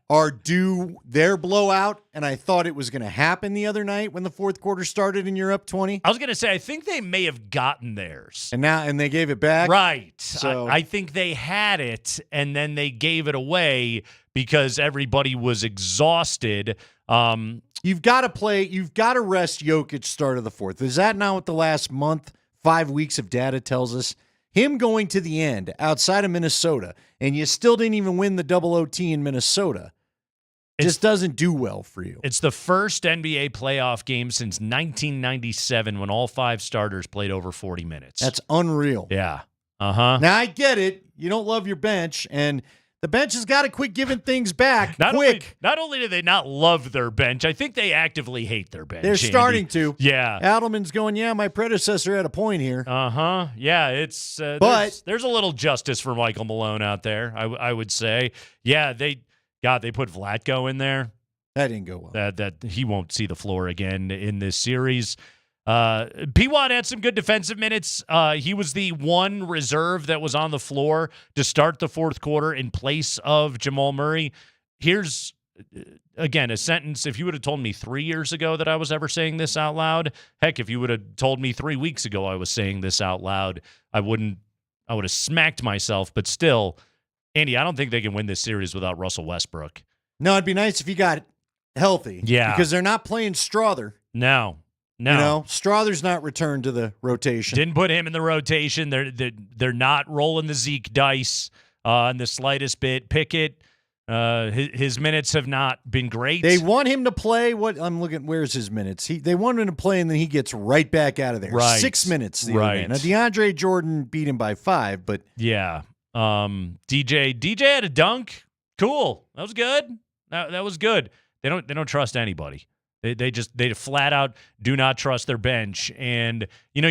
Speaker 11: are due their blowout, and I thought it was going to happen the other night when the fourth quarter started and you're up 20.
Speaker 10: I was going to say, I think they may have gotten theirs.
Speaker 11: And they gave it back?
Speaker 10: Right.
Speaker 11: So
Speaker 10: I think they had it, and then they gave it away because everybody was exhausted.
Speaker 11: You've got to rest Jokic start of the fourth. Is that not what the last month, 5 weeks of data tells us? Him going to the end outside of Minnesota, and you still didn't even win the double OT in Minnesota, just doesn't do well for you.
Speaker 10: It's the first NBA playoff game since 1997 when all five starters played over 40 minutes.
Speaker 11: That's unreal.
Speaker 10: Yeah. Uh-huh.
Speaker 11: Now, I get it. You don't love your bench, and the bench has got to quit giving things back
Speaker 10: Not
Speaker 11: quick.
Speaker 10: Only do they not love their bench, I think they actively hate their bench.
Speaker 11: They're
Speaker 10: Andy.
Speaker 11: starting to.
Speaker 10: Yeah.
Speaker 11: Adelman's going, yeah, my predecessor had a point here.
Speaker 10: Uh-huh. Yeah, it's
Speaker 11: but
Speaker 10: there's a little justice for Michael Malone out there, I would say. Yeah, they put Vlatko in there.
Speaker 11: That didn't go well.
Speaker 10: That he won't see the floor again in this series. P-Watt had some good defensive minutes. He was the one reserve that was on the floor to start the fourth quarter in place of Jamal Murray. Here's, again, a sentence. If you would have told me 3 years ago that I was ever saying this out loud, heck, if you would have told me 3 weeks ago I was saying this out loud, I would have smacked myself. But still, Andy, I don't think they can win this series without Russell Westbrook.
Speaker 11: No, it'd be nice if he got healthy.
Speaker 10: Yeah.
Speaker 11: Because they're not playing Strother.
Speaker 10: No.
Speaker 11: You know, Strother's not returned to the rotation.
Speaker 10: Didn't put him in the rotation. They're not rolling the Zeke dice in the slightest bit. Pickett, his minutes have not been great.
Speaker 11: They want him to play. Where's his minutes? They want him to play, and then he gets right back out of there.
Speaker 10: Right.
Speaker 11: 6 minutes the other day. Now, DeAndre Jordan beat him by 5, but
Speaker 10: yeah. DJ had a dunk. Cool. That was good. That was good. They don't trust anybody. They flat out do not trust their bench. And you know,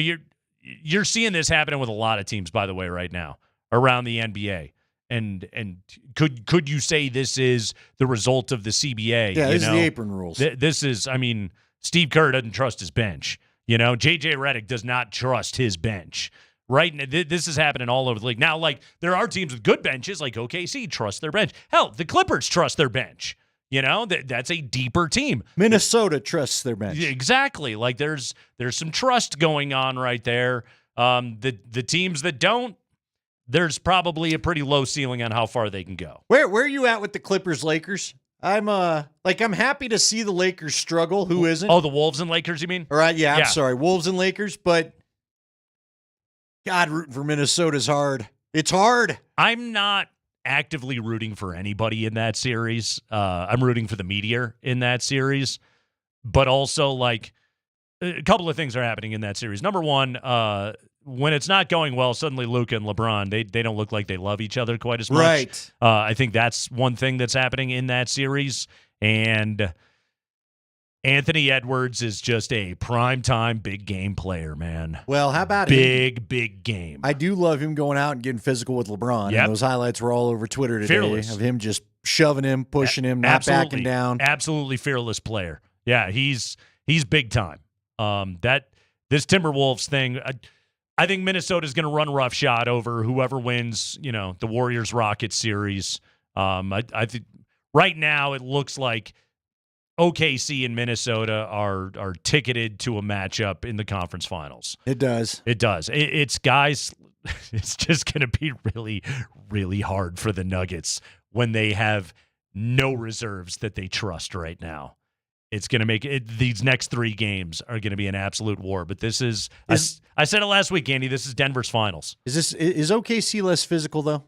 Speaker 10: you're seeing this happening with a lot of teams, by the way, right now around the NBA. And could you say this is the result of the CBA?
Speaker 11: Yeah, this is the apron rules.
Speaker 10: This is, I mean, Steve Kerr doesn't trust his bench. You know, JJ Redick does not trust his bench. Right? This is happening all over the league. Now, like, there are teams with good benches, like OKC trust their bench. Hell, the Clippers trust their bench. You know, that's a deeper team.
Speaker 11: Minnesota trusts their bench.
Speaker 10: Exactly. Like, there's some trust going on right there. The teams that don't, there's probably a pretty low ceiling on how far they can go.
Speaker 11: Where are you at with the Clippers-Lakers? I'm happy to see the Lakers struggle. Who isn't?
Speaker 10: Oh, the Wolves and Lakers, you mean?
Speaker 11: All right, yeah. I'm sorry, Wolves and Lakers, but God, rooting for Minnesota's hard. It's hard.
Speaker 10: I'm not actively rooting for anybody in that series. I'm rooting for the meteor in that series, but also like a couple of things are happening in that series. Number one, when it's not going well, suddenly Luka and LeBron, they don't look like they love each other quite as much.
Speaker 11: Right.
Speaker 10: I think that's one thing that's happening in that series. And Anthony Edwards is just a primetime big game player, man.
Speaker 11: Well, how about him?
Speaker 10: Big game.
Speaker 11: I do love him going out and getting physical with LeBron.
Speaker 10: Yep.
Speaker 11: And those highlights were all over Twitter today
Speaker 10: Fearless.
Speaker 11: of him just shoving him, pushing him, not backing down.
Speaker 10: Absolutely fearless player. Yeah, he's big time. This Timberwolves thing, I think Minnesota's going to run roughshod over whoever wins, the Warriors-Rockets series. I think right now it looks like OKC and Minnesota are ticketed to a matchup in the conference finals.
Speaker 11: It does.
Speaker 10: It does. It's guys. It's just going to be really, really hard for the Nuggets when they have no reserves that they trust right now. It's going to make it. These next 3 games are going to be an absolute war. But this is I said it last week, Andy. This is Denver's finals.
Speaker 11: Is OKC less physical though?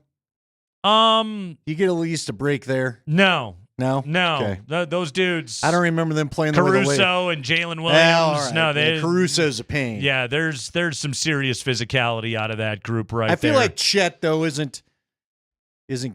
Speaker 11: You get at least a break there.
Speaker 10: No.
Speaker 11: Okay.
Speaker 10: Those dudes.
Speaker 11: I don't remember them playing the way
Speaker 10: Caruso and Jalen Williams.
Speaker 11: Well, all right.
Speaker 10: No,
Speaker 11: Caruso's a pain.
Speaker 10: Yeah, there's some serious physicality out of that group right there.
Speaker 11: I feel like Chet though isn't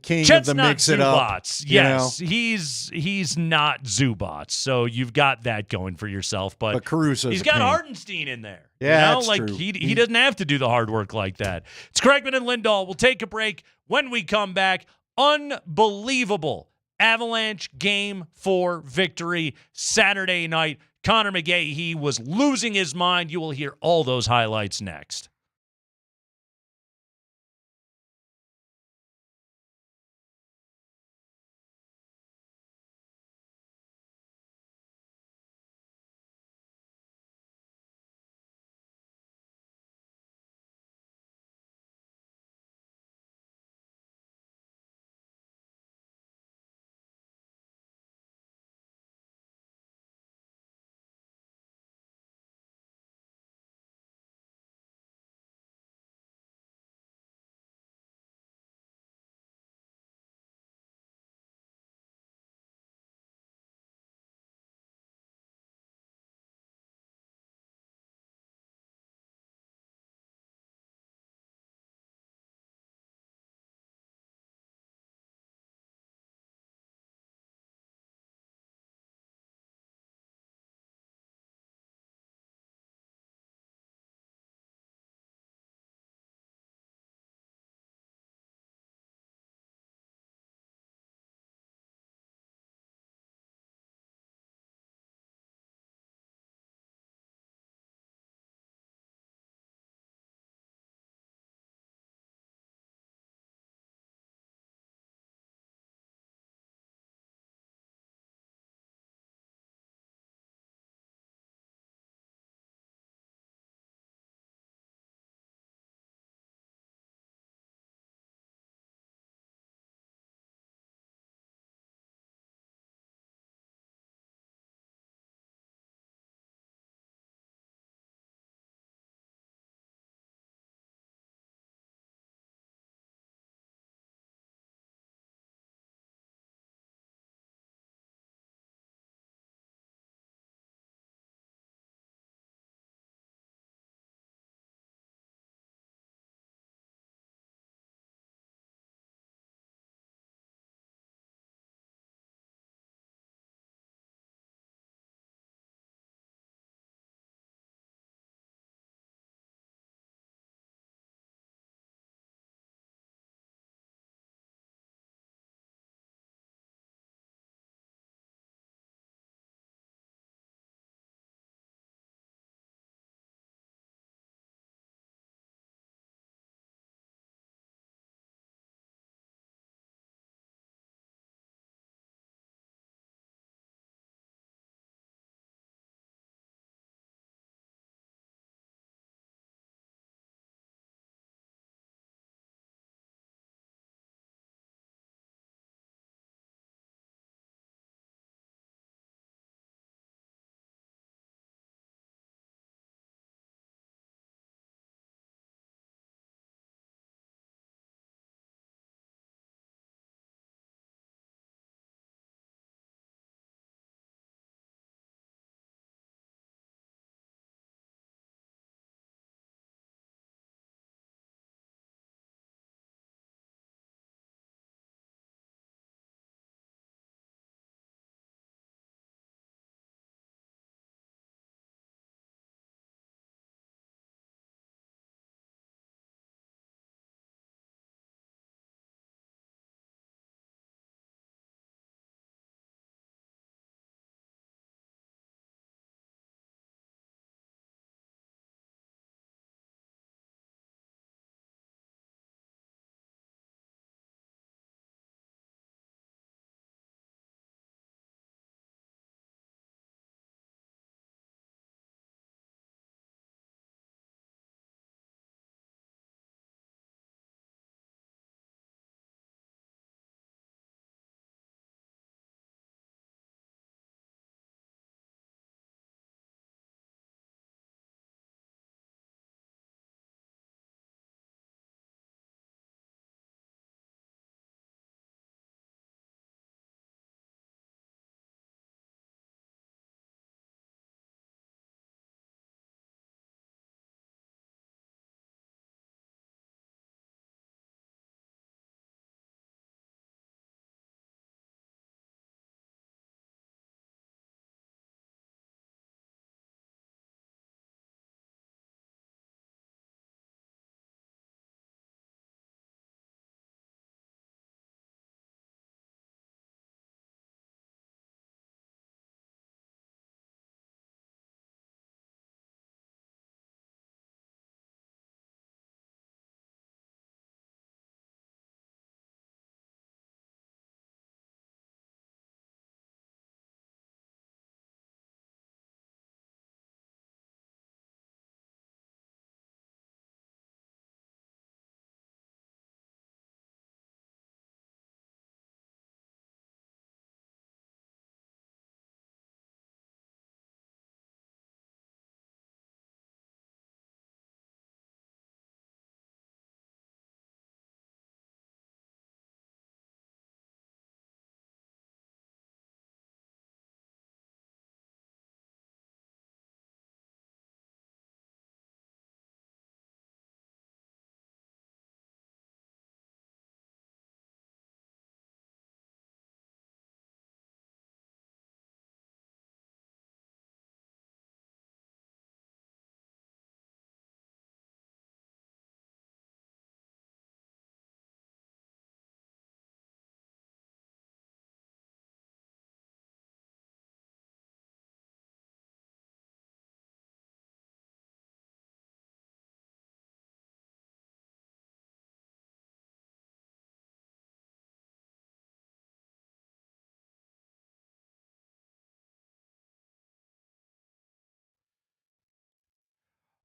Speaker 11: king
Speaker 10: Chet's
Speaker 11: of the
Speaker 10: not
Speaker 11: mix it up.
Speaker 10: Zubats. Yes, he's not Zubats. So you've got that going for yourself. But
Speaker 11: Caruso's
Speaker 10: he's
Speaker 11: a
Speaker 10: got
Speaker 11: pain.
Speaker 10: Hardenstein in there.
Speaker 11: Yeah, that's
Speaker 10: like
Speaker 11: true.
Speaker 10: He doesn't have to do the hard work like that. It's Kreckman and Lindahl. We'll take a break. When we come back, unbelievable Avalanche Game 4 victory Saturday night. Connor McGahee was losing his mind. You will hear all those highlights next.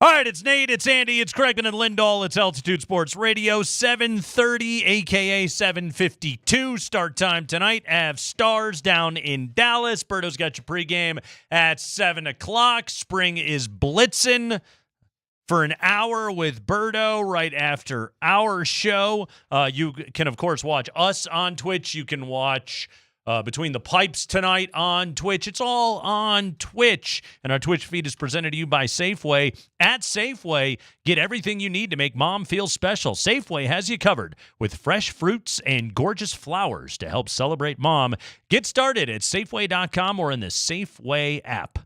Speaker 10: All right, it's Nate, it's Andy, it's Kreckman and Lindahl, it's Altitude Sports Radio, 7:30, a.k.a. 7:52. Start time tonight. Avs Stars down in Dallas. Berto's got your pregame at 7 o'clock. Spring is blitzing for an hour with Berto right after our show. You can, of course, watch us on Twitch. You can watch Between the Pipes tonight on Twitch. It's all on Twitch. And our Twitch feed is presented to you by Safeway. At Safeway, get everything you need to make mom feel special. Safeway has you covered with fresh fruits and gorgeous flowers to help celebrate mom. Get started at Safeway.com or in the Safeway app.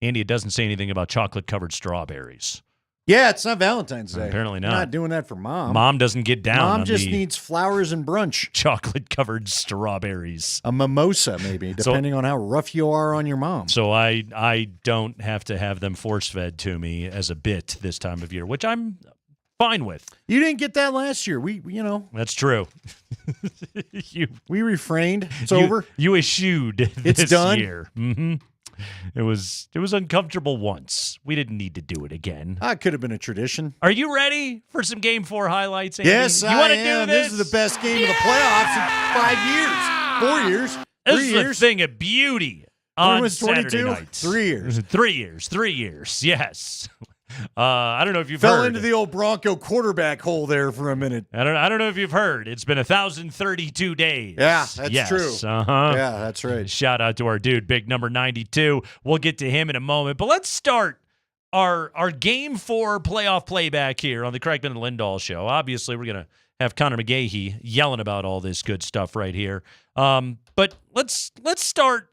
Speaker 10: Andy, it doesn't say anything about chocolate-covered strawberries.
Speaker 11: Yeah, it's not Valentine's Day.
Speaker 10: Apparently not.
Speaker 11: We're not doing that for Mom.
Speaker 10: Mom doesn't get down.
Speaker 11: Mom
Speaker 10: on
Speaker 11: just
Speaker 10: the
Speaker 11: needs flowers and brunch.
Speaker 10: Chocolate-covered strawberries.
Speaker 11: A mimosa, maybe, depending on how rough you are on your mom.
Speaker 10: So I don't have to have them force-fed to me as a bit this time of year, which I'm fine with.
Speaker 11: You didn't get that last year. We
Speaker 10: That's true.
Speaker 11: we refrained. It's over.
Speaker 10: You eschewed
Speaker 11: It's
Speaker 10: this
Speaker 11: done.
Speaker 10: year. Mm-hmm. It was uncomfortable once. We didn't need to do it again.
Speaker 11: It could have been a tradition.
Speaker 10: Are you ready for some Game 4 highlights, Andy?
Speaker 11: Yes,
Speaker 10: you
Speaker 11: I
Speaker 10: wanna
Speaker 11: am.
Speaker 10: do this?
Speaker 11: This is the best game of the playoffs in 5 years. 4 years.
Speaker 10: This
Speaker 11: 3
Speaker 10: is
Speaker 11: years.
Speaker 10: a thing of beauty
Speaker 11: When
Speaker 10: on
Speaker 11: was
Speaker 10: Saturday
Speaker 11: 22?
Speaker 10: nights.
Speaker 11: 3 years.
Speaker 10: 3 years. 3 years. Yes. I don't know if you've
Speaker 11: Fell
Speaker 10: heard.
Speaker 11: into the old Bronco quarterback hole there for a minute.
Speaker 10: I don't know if you've heard. It's been 1,032 days.
Speaker 11: Yeah, that's
Speaker 10: yes.
Speaker 11: true.
Speaker 10: Uh-huh.
Speaker 11: Yeah, that's right.
Speaker 10: Shout out to our dude, big number 92. We'll get to him in a moment. But let's start our Game 4 playoff playback here on the Kreckman and Lindahl show. Obviously, we're going to have Connor McGahey yelling about all this good stuff right here. But let's start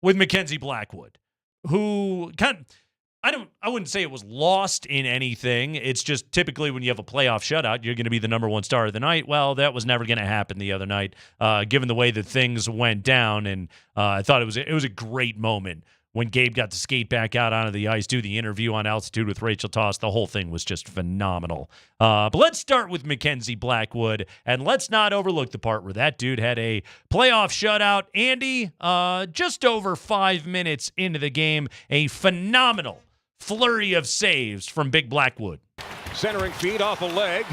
Speaker 10: with Mackenzie Blackwood, who I wouldn't say it was lost in anything. It's just typically when you have a playoff shutout, you're going to be the number one star of the night. Well, that was never going to happen the other night, given the way that things went down. And I thought it was a great moment when Gabe got to skate back out onto the ice, do the interview on Altitude with Rachel Toss. The whole thing was just phenomenal. But let's start with Mackenzie Blackwood, and let's not overlook the part where that dude had a playoff shutout. Andy, just over 5 minutes into the game, a phenomenal flurry of saves from Big Blackwood.
Speaker 16: Centering feed off a leg.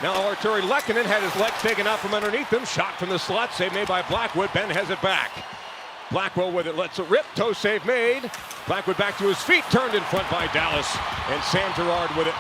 Speaker 16: Now Arturi Lehkonen had his legs taken out from underneath him. Shot from the slot. Save made by Blackwood. Ben has it back. Blackwell with it. Lets it rip. Toe save made. Blackwood back to his feet. Turned in front by Dallas. And Sam Girard with it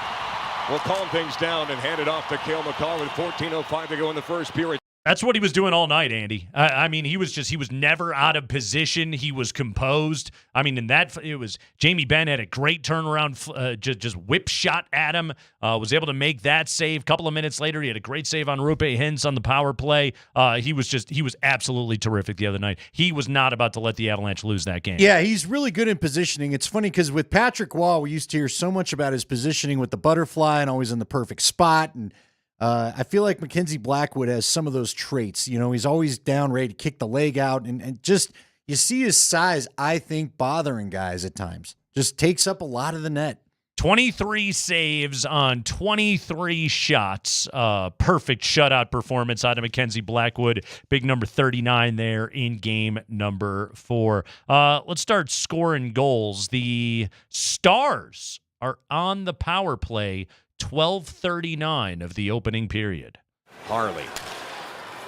Speaker 16: will calm things down and hand it off to Cale McCall with 14:05 to go in the first period.
Speaker 10: That's what he was doing all night, Andy. I mean, he was never out of position. He was composed. I mean, it was Jamie Benn had a great turnaround, just whip shot at him. Was able to make that save. A couple of minutes later, he had a great save on Rupe Hintz on the power play. He was absolutely terrific the other night. He was not about to let the Avalanche lose that game.
Speaker 11: Yeah, he's really good in positioning. It's funny because with Patrick Waugh, we used to hear so much about his positioning with the butterfly and always in the perfect spot. And I feel like Mackenzie Blackwood has some of those traits. You know, he's always down, ready to kick the leg out. And just, you see his size, I think, bothering guys at times. Just takes up a lot of the net.
Speaker 10: 23 saves on 23 shots. Perfect shutout performance out of Mackenzie Blackwood. Big number 39 there in game number 4. Let's start scoring goals. The Stars are on the power play 12:39 of the opening period.
Speaker 16: Harley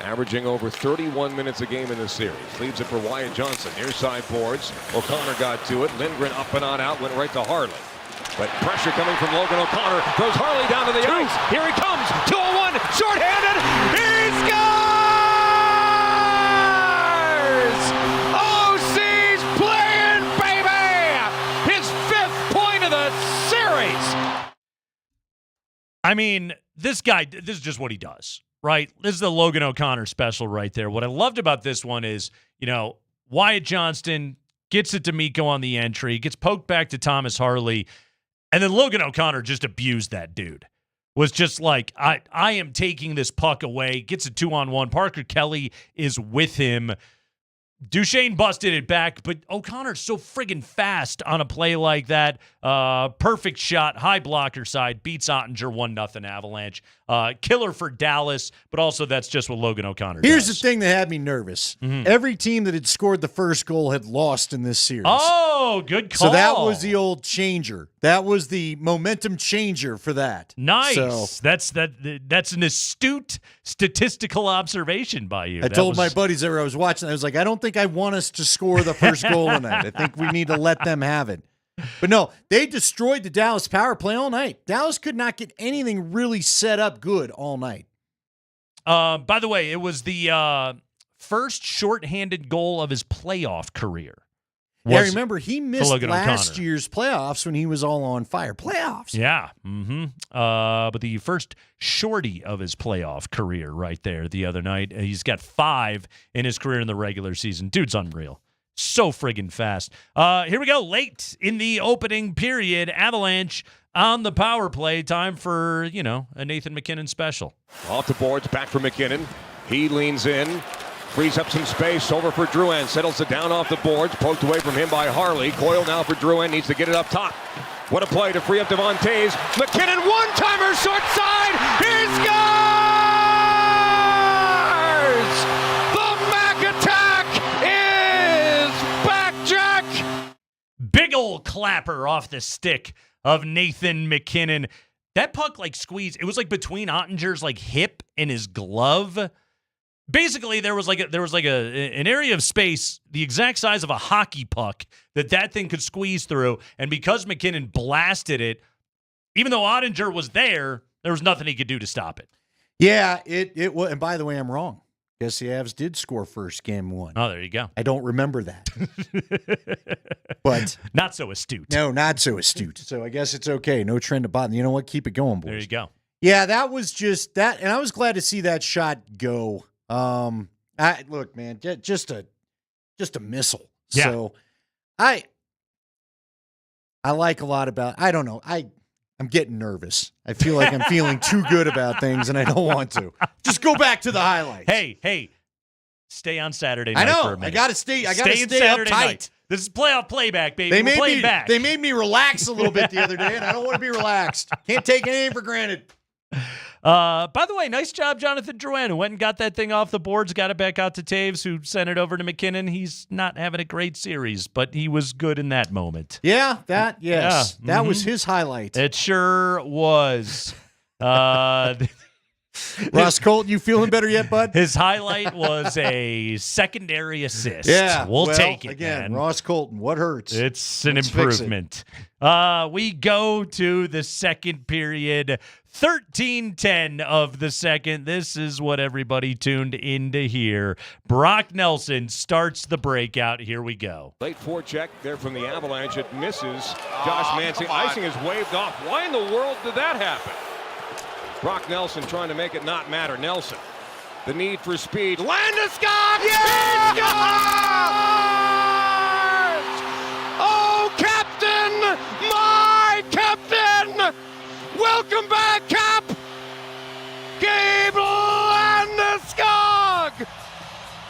Speaker 16: averaging over 31 minutes a game in the series. Leaves it for Wyatt Johnson. Near side boards. O'Connor got to it. Lindgren up and on out. Went right to Harley. But pressure coming from Logan O'Connor. Throws Harley down to the ice. Here he comes. 2-1. Shorthanded. He scores! OC's playing, baby! His 5th point of the series.
Speaker 10: I mean, this is just what he does, right? This is the Logan O'Connor special right there. What I loved about this one is, Wyatt Johnston gets it to Mikko on the entry, gets poked back to Thomas Harley, and then Logan O'Connor just abused that dude. Was just like, I am taking this puck away, gets a 2-on-1. Parker Kelly is with him. Duchesne busted it back, but O'Connor's so friggin' fast on a play like that. Perfect shot, high blocker side, beats Ottinger 1-0 Avalanche. Killer for Dallas, but also that's just what Logan O'Connor
Speaker 11: Here's
Speaker 10: does.
Speaker 11: the thing that had me nervous.
Speaker 10: Mm-hmm.
Speaker 11: Every team that had scored the first goal had lost in this series.
Speaker 10: Oh, good call.
Speaker 11: So that was the old changer. That was the momentum changer for that.
Speaker 10: Nice.
Speaker 11: So,
Speaker 10: That's an astute statistical observation by you.
Speaker 11: I told my buddies that I was watching, I was like, I don't think I want us to score the first goal tonight. I think we need to let them have it. But no, they destroyed the Dallas power play all night. Dallas could not get anything really set up good all night.
Speaker 10: By the way, it was the first shorthanded goal of his playoff career.
Speaker 11: Yeah, remember, he missed
Speaker 10: Logan
Speaker 11: last
Speaker 10: O'Connor.
Speaker 11: year's playoffs when he was all on fire. Playoffs.
Speaker 10: Yeah. But the first shorty of his playoff career right there the other night. He's got 5 in his career in the regular season. Dude's unreal. So friggin' fast. Here we go. Late in the opening period, Avalanche on the power play. Time for, a Nathan MacKinnon special.
Speaker 16: Off the boards, back for MacKinnon. He leans in. Frees up some space, over for Drouin, settles it down off the boards, poked away from him by Harley. Coyle now for Drouin, needs to get it up top. What a play to free up Devon Toews. MacKinnon, one-timer, short side, he scores! The Mac attack is back, Jack!
Speaker 10: Big old clapper off the stick of Nathan MacKinnon. That puck squeezed. It was between Ottinger's hip and his glove. Basically, there was an area of space the exact size of a hockey puck that thing could squeeze through, and because MacKinnon blasted it, even though Ottinger was there was nothing he could do to stop it.
Speaker 11: Yeah, it was. And by the way, I'm wrong. Guess the Avs did score first game 1.
Speaker 10: Oh, there you go.
Speaker 11: I don't remember that, but
Speaker 10: not so astute.
Speaker 11: No, not so astute. So I guess it's okay. No trend to bottom. You know what? Keep it going, boys.
Speaker 10: There you go.
Speaker 11: Yeah, that was just that, and I was glad to see that shot go. Look, man, just a missile.
Speaker 10: Yeah.
Speaker 11: So I like a lot about, I don't know. I'm getting nervous. I feel like I'm feeling too good about things and I don't want to. Just go back to the highlights.
Speaker 10: Hey, stay on Saturday night.
Speaker 11: I know.
Speaker 10: For a minute.
Speaker 11: I got to stay
Speaker 10: Saturday
Speaker 11: uptight.
Speaker 10: Night. This is playoff playback, baby.
Speaker 11: They
Speaker 10: We're playing
Speaker 11: made
Speaker 10: back.
Speaker 11: They made me relax a little bit the other day, and I don't want to be relaxed. Can't take anything for granted.
Speaker 10: By the way, nice job, Jonathan Drouin, who went and got that thing off the boards, got it back out to Toews, who sent it over to MacKinnon. He's not having a great series, but he was good in that moment.
Speaker 11: Yeah, that was his highlight.
Speaker 10: It sure was.
Speaker 11: Ross Colton, you feeling better yet, bud?
Speaker 10: His highlight was a secondary assist.
Speaker 11: Yeah,
Speaker 10: we'll take it
Speaker 11: again.
Speaker 10: man.
Speaker 11: Ross Colton, what hurts?
Speaker 10: It's an
Speaker 11: Let's
Speaker 10: improvement. We go to the second period, 13-10 of the second. This is what everybody tuned in to hear. Brock Nelson starts the breakout. Here we go.
Speaker 16: Late forecheck there from the Avalanche. It misses. Josh Mancing. Icing is waved off. Why in the world did that happen? Brock Nelson trying to make it not matter. Nelson, the need for speed. Landeskog! Yeah! Oh, Captain! My Captain! Welcome back, Cap! Gabe Landeskog!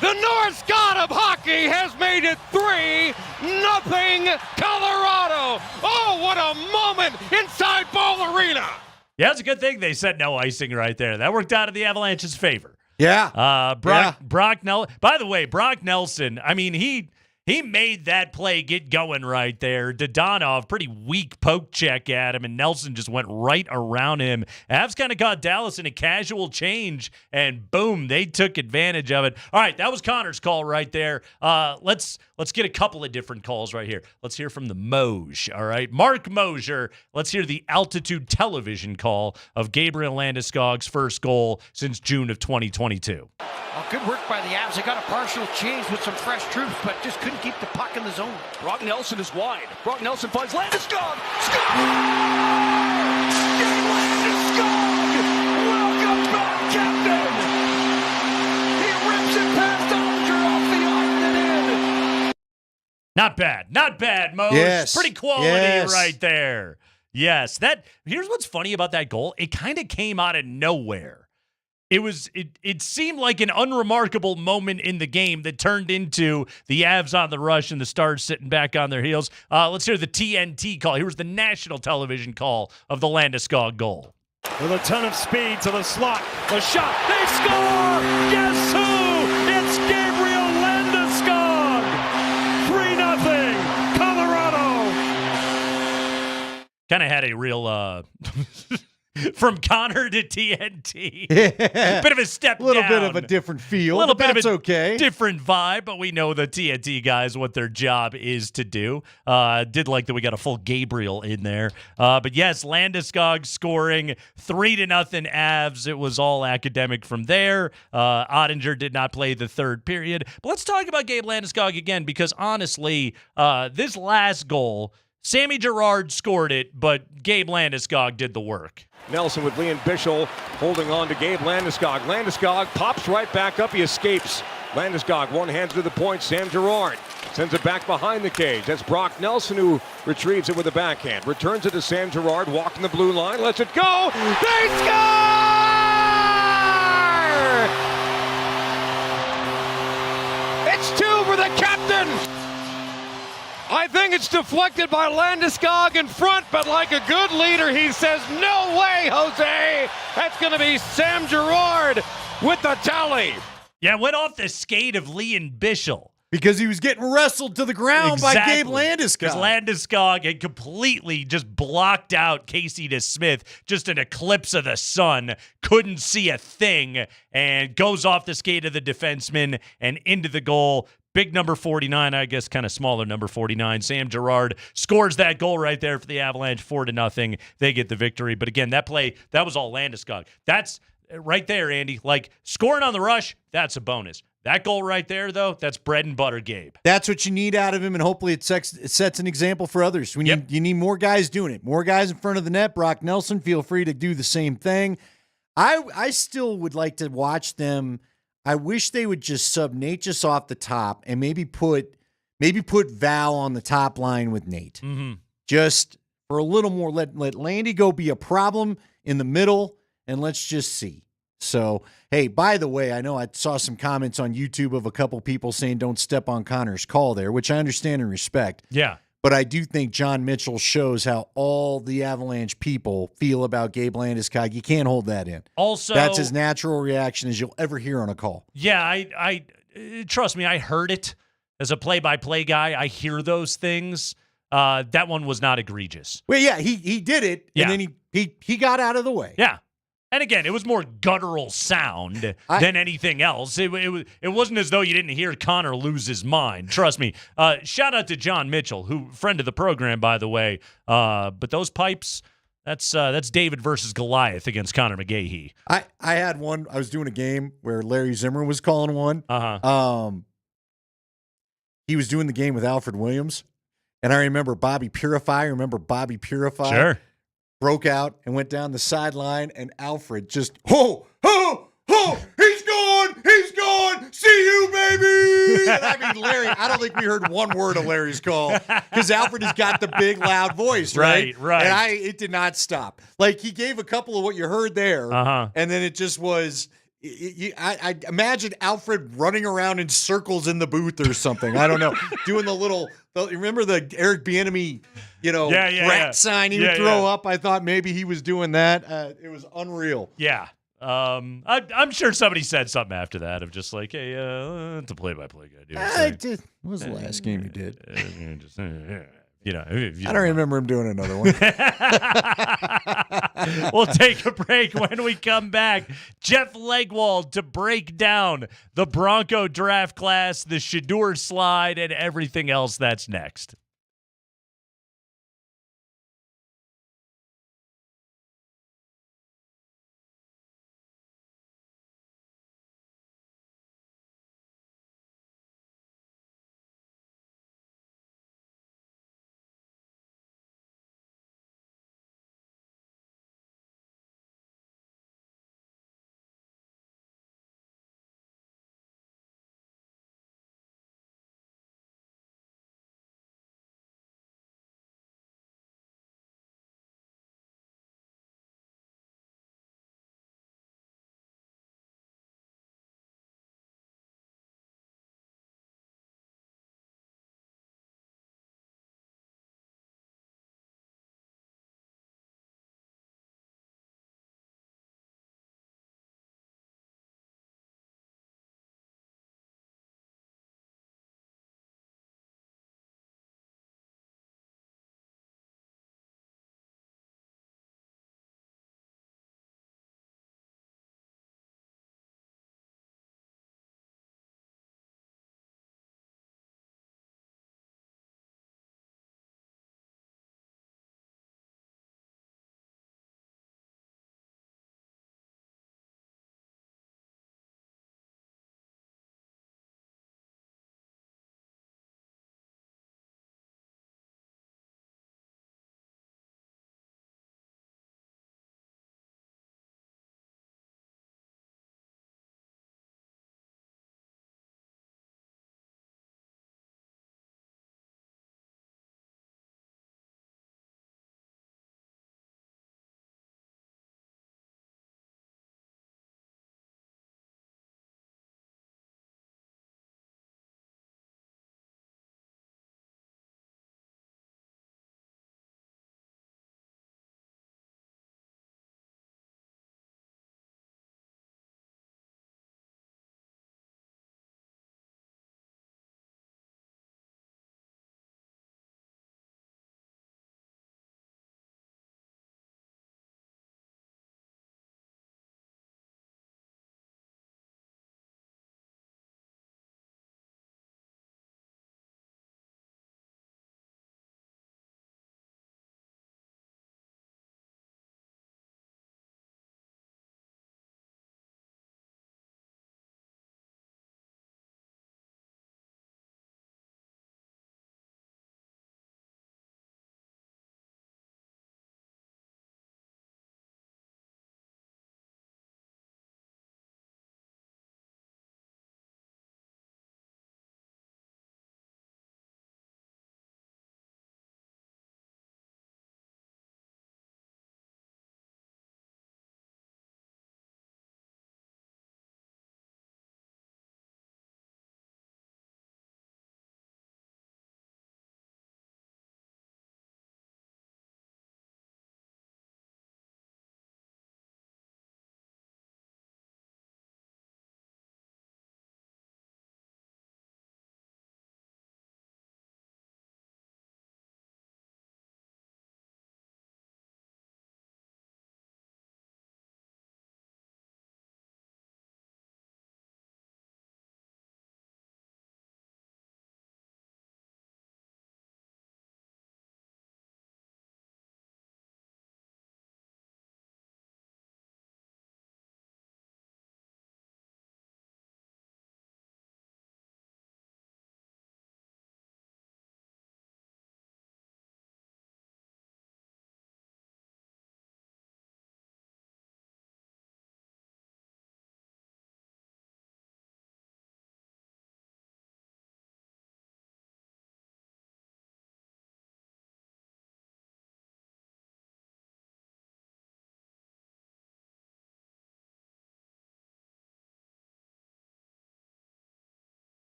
Speaker 16: The North God of hockey has made it 3-0 Colorado! Oh, what a moment inside Ball Arena!
Speaker 10: Yeah, it's a good thing they said no icing right there. That worked out in the Avalanche's favor.
Speaker 11: Yeah.
Speaker 10: Brock Nelson. By the way, Brock Nelson, I mean, he made that play get going right there. Dodonov, pretty weak poke check at him, and Nelson just went right around him. Avs kind of caught Dallas in a casual change, and boom, they took advantage of it. All right, that was Connor's call right there. Let's get a couple of different calls right here. Let's hear from the Moj, all right? Mark Moser. Let's hear the altitude television call of Gabriel Landeskog's first goal since June of 2022.
Speaker 3: Well, good work by the Avs. They got a partial change with some fresh troops, but just couldn't keep the puck in the zone.
Speaker 12: Brock Nelson is wide. Brock Nelson finds Landeskog. Score! Landeskog! Welcome back, Captain! He rips it past Ottinger off the iron and in.
Speaker 10: Not bad, Moj.
Speaker 11: Yes.
Speaker 10: Pretty quality right there. Yes, here's what's funny about that goal. It kind of came out of nowhere. It seemed like an unremarkable moment in the game that turned into the Avs on the rush and the Stars sitting back on their heels. Let's hear the TNT call. Here was the national television call of the Landeskog goal.
Speaker 17: With a ton of speed to the slot. The shot. They score! Guess who? It's Gabriel Landeskog! 3-0 Colorado.
Speaker 10: Kind of had a real from Connor to TNT.
Speaker 11: Yeah.
Speaker 10: Bit of a step down.
Speaker 11: A little bit of a different feel.
Speaker 10: A little bit
Speaker 11: that's
Speaker 10: of a
Speaker 11: okay.
Speaker 10: different vibe, but we know the TNT guys what their job is to do. Did like that we got a full Gabriel in there. But yes, Landeskog scoring 3-0 Avs. It was all academic from there. Ottinger did not play the third period. But let's talk about Gabe Landeskog again, because honestly, this last goal, Sammy Girard scored it, but Gabe Landeskog did the work.
Speaker 16: Nelson with Liam Bichel holding on to Gabe Landeskog. Landeskog pops right back up. He escapes. Landeskog one hand to the point. Sam Girard sends it back behind the cage. That's Brock Nelson who retrieves it with a backhand. Returns it to Sam Girard, walking the blue line. Lets it go. They score! It's 2 for the captain. I think it's deflected by Landeskog in front, but like a good leader, he says, no way, Jose. That's going to be Sam Girard with the tally.
Speaker 10: Yeah, went off the skate of Liam Bichel.
Speaker 11: Because he was getting wrestled to the ground by Gabe Landeskog.
Speaker 10: Because Landeskog had completely just blocked out Casey DeSmith, just an eclipse of the sun, couldn't see a thing, and goes off the skate of the defenseman and into the goal. Big number 49, I guess kind of smaller number 49. Sam Girard scores that goal right there for the Avalanche, 4-0. They get the victory. But again, that play, that was all Landeskog. That's right there, Andy. Like, scoring on the rush, that's a bonus. That goal right there, though, that's bread and butter, Gabe.
Speaker 11: That's what you need out of him, and hopefully it sets an example for others. You need more guys doing it. More guys in front of the net. Brock Nelson, feel free to do the same thing. I still would like to watch them. I wish they would just sub Nate just off the top and maybe put Val on the top line with Nate.
Speaker 10: Mm-hmm.
Speaker 11: Just for a little more. Let Landy go be a problem in the middle, and let's just see. So, hey, by the way, I know I saw some comments on YouTube of a couple people saying don't step on Connor's call there, which I understand and respect.
Speaker 10: Yeah.
Speaker 11: But I do think John Mitchell shows how all the Avalanche people feel about Gabe Landeskog. You can't hold that in.
Speaker 10: Also,
Speaker 11: that's as natural a reaction as you'll ever hear on a call.
Speaker 10: Yeah, I trust me, I heard it. As a play-by-play guy, I hear those things. That one was not egregious.
Speaker 11: Well, yeah, he did it, and then he got out of the way.
Speaker 10: Yeah. And again, it was more guttural sound than anything else. It wasn't as though you didn't hear Connor lose his mind. Trust me. Shout out to John Mitchell, who friend of the program, by the way. But those pipes, that's David versus Goliath against Connor McGahee.
Speaker 11: I had one. I was doing a game where Larry Zimmer was calling one. He was doing the game with Alfred Williams, and I remember Bobby Purify. Remember Bobby Purify?
Speaker 10: Sure.
Speaker 11: Broke out and went down the sideline, and Alfred just, he's gone, see you, baby. And I mean, Larry, I don't think we heard one word of Larry's call because Alfred has got the big, loud voice, right?
Speaker 10: Right.
Speaker 11: And it did not stop. Like, he gave a couple of what you heard there, and then it just was, I imagine Alfred running around in circles in the booth or something. I don't know. Doing remember the Eric Bieniemy, rat sign he would throw up? I thought maybe he was doing that. It was unreal.
Speaker 10: Yeah. I'm sure somebody said something after that of just like, hey, it's a play-by-play guy.
Speaker 11: What was the last game you did?
Speaker 10: I
Speaker 11: don't remember him doing another one.
Speaker 10: We'll take a break. When we come back, Jeff Legwold to break down the Bronco draft class, the Shadur slide, and everything else that's next.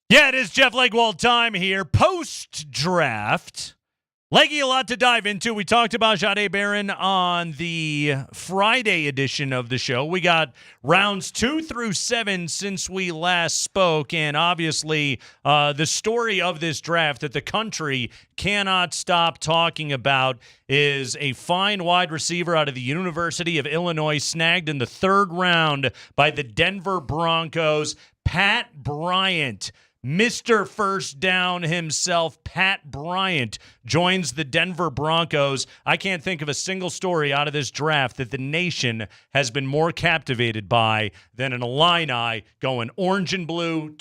Speaker 10: Yeah, it is Jeff Legwold time here. Post-draft. Leggy, a lot to dive into. We talked about Jahdae Barron on the Friday edition of the show. We got rounds 2 through 7 since we last spoke, and obviously the story of this draft that the country cannot stop talking about is a fine wide receiver out of the University of Illinois, snagged in the 3rd round by the Denver Broncos, Pat Bryant. Mr. First Down himself, Pat Bryant, joins the Denver Broncos. I can't think of a single story out of this draft that the nation has been more captivated by than an Illini going orange and blue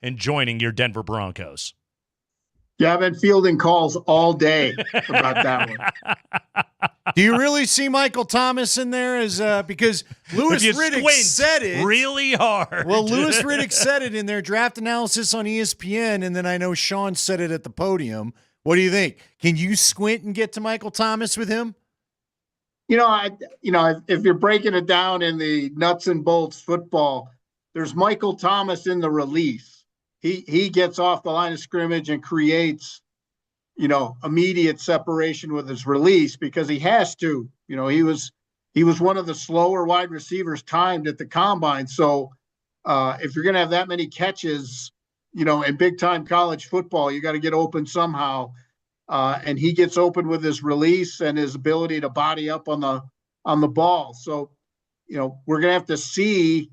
Speaker 10: and joining your Denver Broncos.
Speaker 18: Yeah, I've been fielding calls all day about that one.
Speaker 11: Do you really see Michael Thomas in there? Because Louis Riddick said it
Speaker 10: really hard.
Speaker 11: Well, Louis Riddick said it in their draft analysis on ESPN, and then I know Sean said it at the podium. What do you think? Can you squint and get to Michael Thomas with him?
Speaker 18: If you're breaking it down in the nuts and bolts football, there's Michael Thomas in the release. He gets off the line of scrimmage and creates, immediate separation with his release because he has to. He was one of the slower wide receivers timed at the combine. So if you're going to have that many catches, in big time college football, you got to get open somehow. And he gets open with his release and his ability to body up on the ball. So, we're going to have to see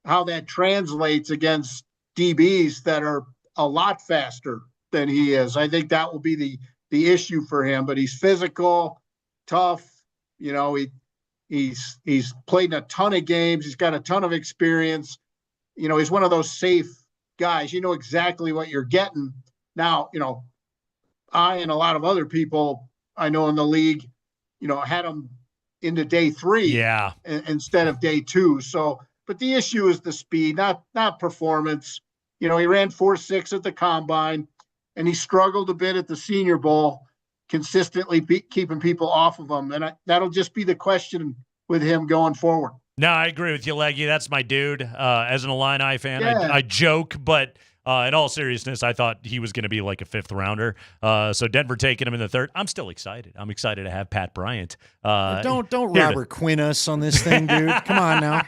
Speaker 18: how that translates against DBs that are a lot faster than he is. I think that will be the issue for him, but he's physical, tough. He's played in a ton of games. He's got a ton of experience. He's one of those safe guys. You know exactly what you're getting. Now, I and a lot of other people I know in the league, had him into day 3 instead of day 2. So, but the issue is the speed, not performance. He ran 4.6 at the combine, and he struggled a bit at the Senior Bowl, consistently keeping people off of him. And that'll just be the question with him going forward.
Speaker 10: No, I agree with you, Leggy. That's my dude. As an Illini fan, I joke, but in all seriousness, I thought he was going to be like a 5th rounder. So Denver taking him in the 3rd. I'm still excited. I'm excited to have Pat Bryant.
Speaker 11: Don't Robert Quinn us on this thing, dude. Come on now.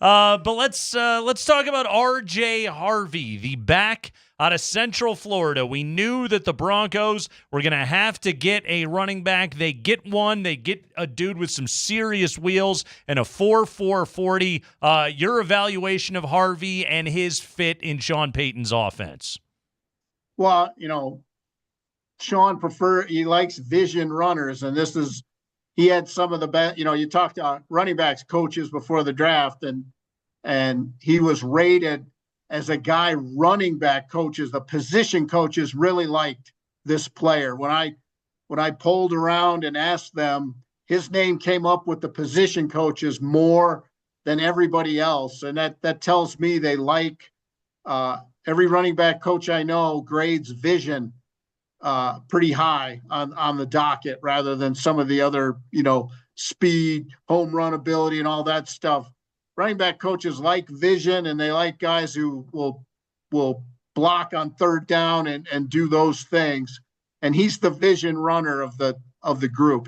Speaker 10: But let's talk about R.J. Harvey, the back out of Central Florida. We knew that the Broncos were going to have to get a running back. They get one. They get a dude with some serious wheels and a 4.4 40. Your evaluation of Harvey and his fit in Sean Payton's offense?
Speaker 18: Well, Sean he likes vision runners, and he had some of the best. You talked to running backs coaches before the draft, and he was rated as a guy running back coaches, the position coaches really liked this player. When I polled around and asked them, his name came up with the position coaches more than everybody else. And that tells me they like every running back coach I know grades vision pretty high on the docket rather than some of the other, speed, home run ability and all that stuff. Running back coaches like vision, and they like guys who will block on 3rd down and do those things. And he's the vision runner of the group.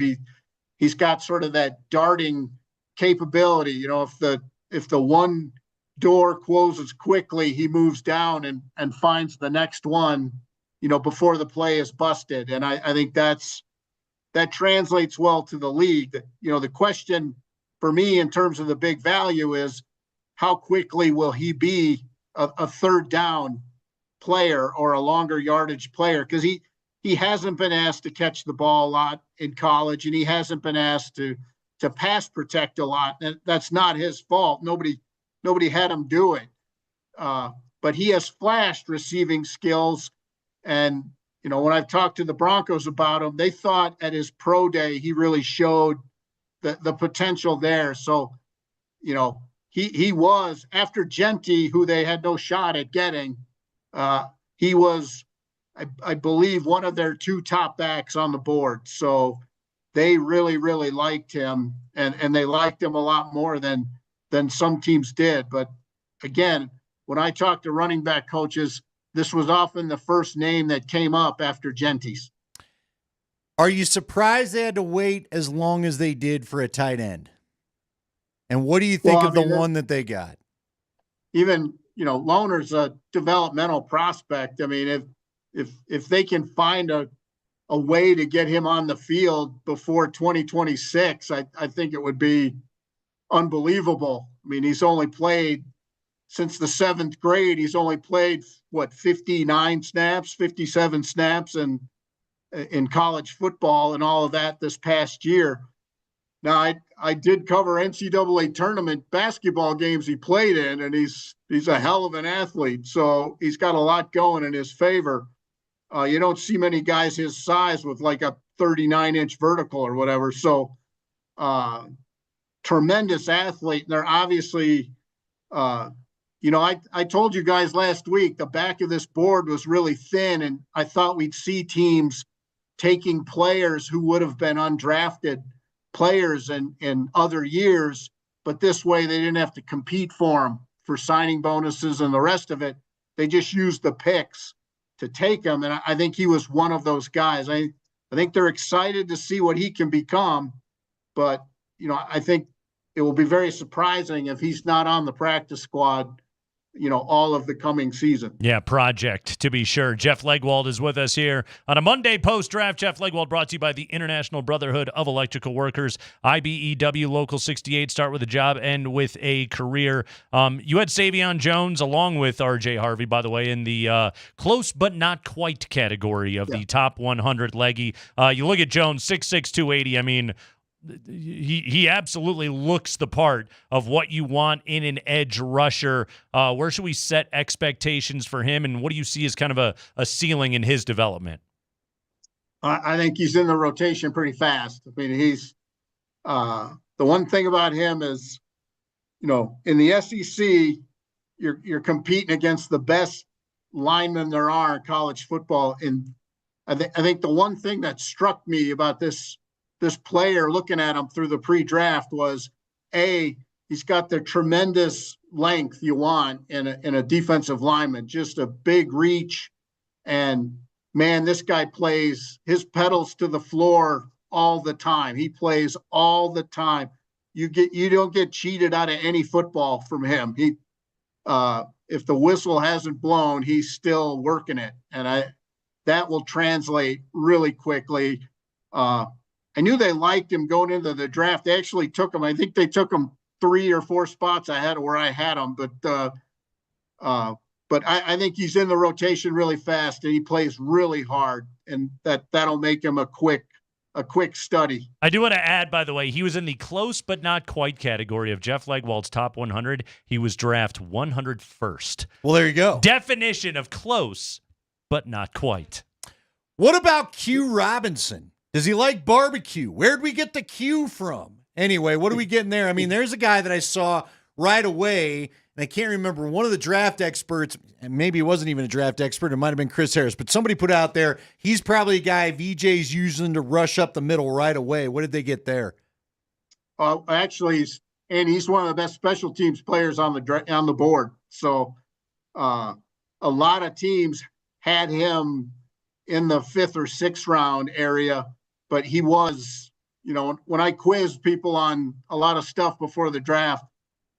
Speaker 18: He's got sort of that darting capability. If the one door closes quickly, he moves down and finds the next one, before the play is busted. And I think that translates well to the league. The question for me, in terms of the big value, is how quickly will he be a 3rd down player or a longer yardage player? Because he hasn't been asked to catch the ball a lot in college, and he hasn't been asked to pass protect a lot. And that's not his fault. Nobody had him do it. But he has flashed receiving skills. And, when I've talked to the Broncos about him, they thought at his pro day he really showed the potential there. So, he was, after Genty, who they had no shot at getting, he was, I believe, one of their 2 top backs on the board. So they really, really liked him, and they liked him a lot more than some teams did. But again, when I talked to running back coaches, this was often the first name that came up after Gentis.
Speaker 11: Are you surprised they had to wait as long as they did for a tight end? And what do you think of the one that they got?
Speaker 18: Even, Lohner's a developmental prospect. I mean, if they can find a way to get him on the field before 2026, I think it would be unbelievable. I mean, he's only played since the 7th grade. He's only played 57 snaps in college football and all of that this past year. Now, I did cover NCAA tournament basketball games he played in, and he's a hell of an athlete. So he's got a lot going in his favor. You don't see many guys his size with like a 39-inch vertical or whatever. So tremendous athlete. And they're obviously, I told you guys last week, the back of this board was really thin, and I thought we'd see teams taking players who would have been undrafted players in other years, but this way they didn't have to compete for them for signing bonuses and the rest of it. They just used the picks to take him, and I think he was one of those guys. I think they're excited to see what he can become, but I think it will be very surprising if he's not on the practice squad all of the coming season.
Speaker 10: Yeah, project, to be sure. Jeff Legwold is with us here on a Monday post-draft. Jeff Legwold brought to you by the International Brotherhood of Electrical Workers, IBEW Local 68. Start with a job, end with a career. You had Savion Jones along with R.J. Harvey, by the way, in the close but not quite category of the top 100 leggy. You look at Jones, 6'6", 280. I mean, he absolutely looks the part of what you want in an edge rusher. Where should we set expectations for him, and what do you see as kind of a ceiling in his development?
Speaker 18: I think he's in the rotation pretty fast. I mean, he's the one thing about him is, in the SEC, you're competing against the best linemen there are in college football. And I think the one thing that struck me about this player, looking at him through the pre-draft, was he's got the tremendous length you want in a defensive lineman, just a big reach. And man, this guy plays his pedals to the floor all the time. He plays all the time. You don't get cheated out of any football from him. If the whistle hasn't blown, he's still working it. And that will translate really quickly. I knew they liked him going into the draft. They actually took him. I think they took him 3 or 4 spots ahead of where I had him. But I think he's in the rotation really fast, and he plays really hard, and that'll make him a quick study.
Speaker 10: I do want to add, by the way, he was in the close but not quite category of Jeff Legwold's top 100. He was drafted 101st.
Speaker 11: Well, there you go.
Speaker 10: Definition of close but not quite.
Speaker 11: What about Q Robinson? Does he like barbecue? Where'd we get the Q from? Anyway, what are we getting there? I mean, there's a guy that I saw right away, and I can't remember, one of the draft experts, and maybe it wasn't even a draft expert, it might have been Chris Harris, but somebody put out there, he's probably a guy VJ's using to rush up the middle right away. What did they get there?
Speaker 18: Actually, he's one of the best special teams players on the board. So a lot of teams had him in the 5th or 6th round area. But he was, when I quizzed people on a lot of stuff before the draft,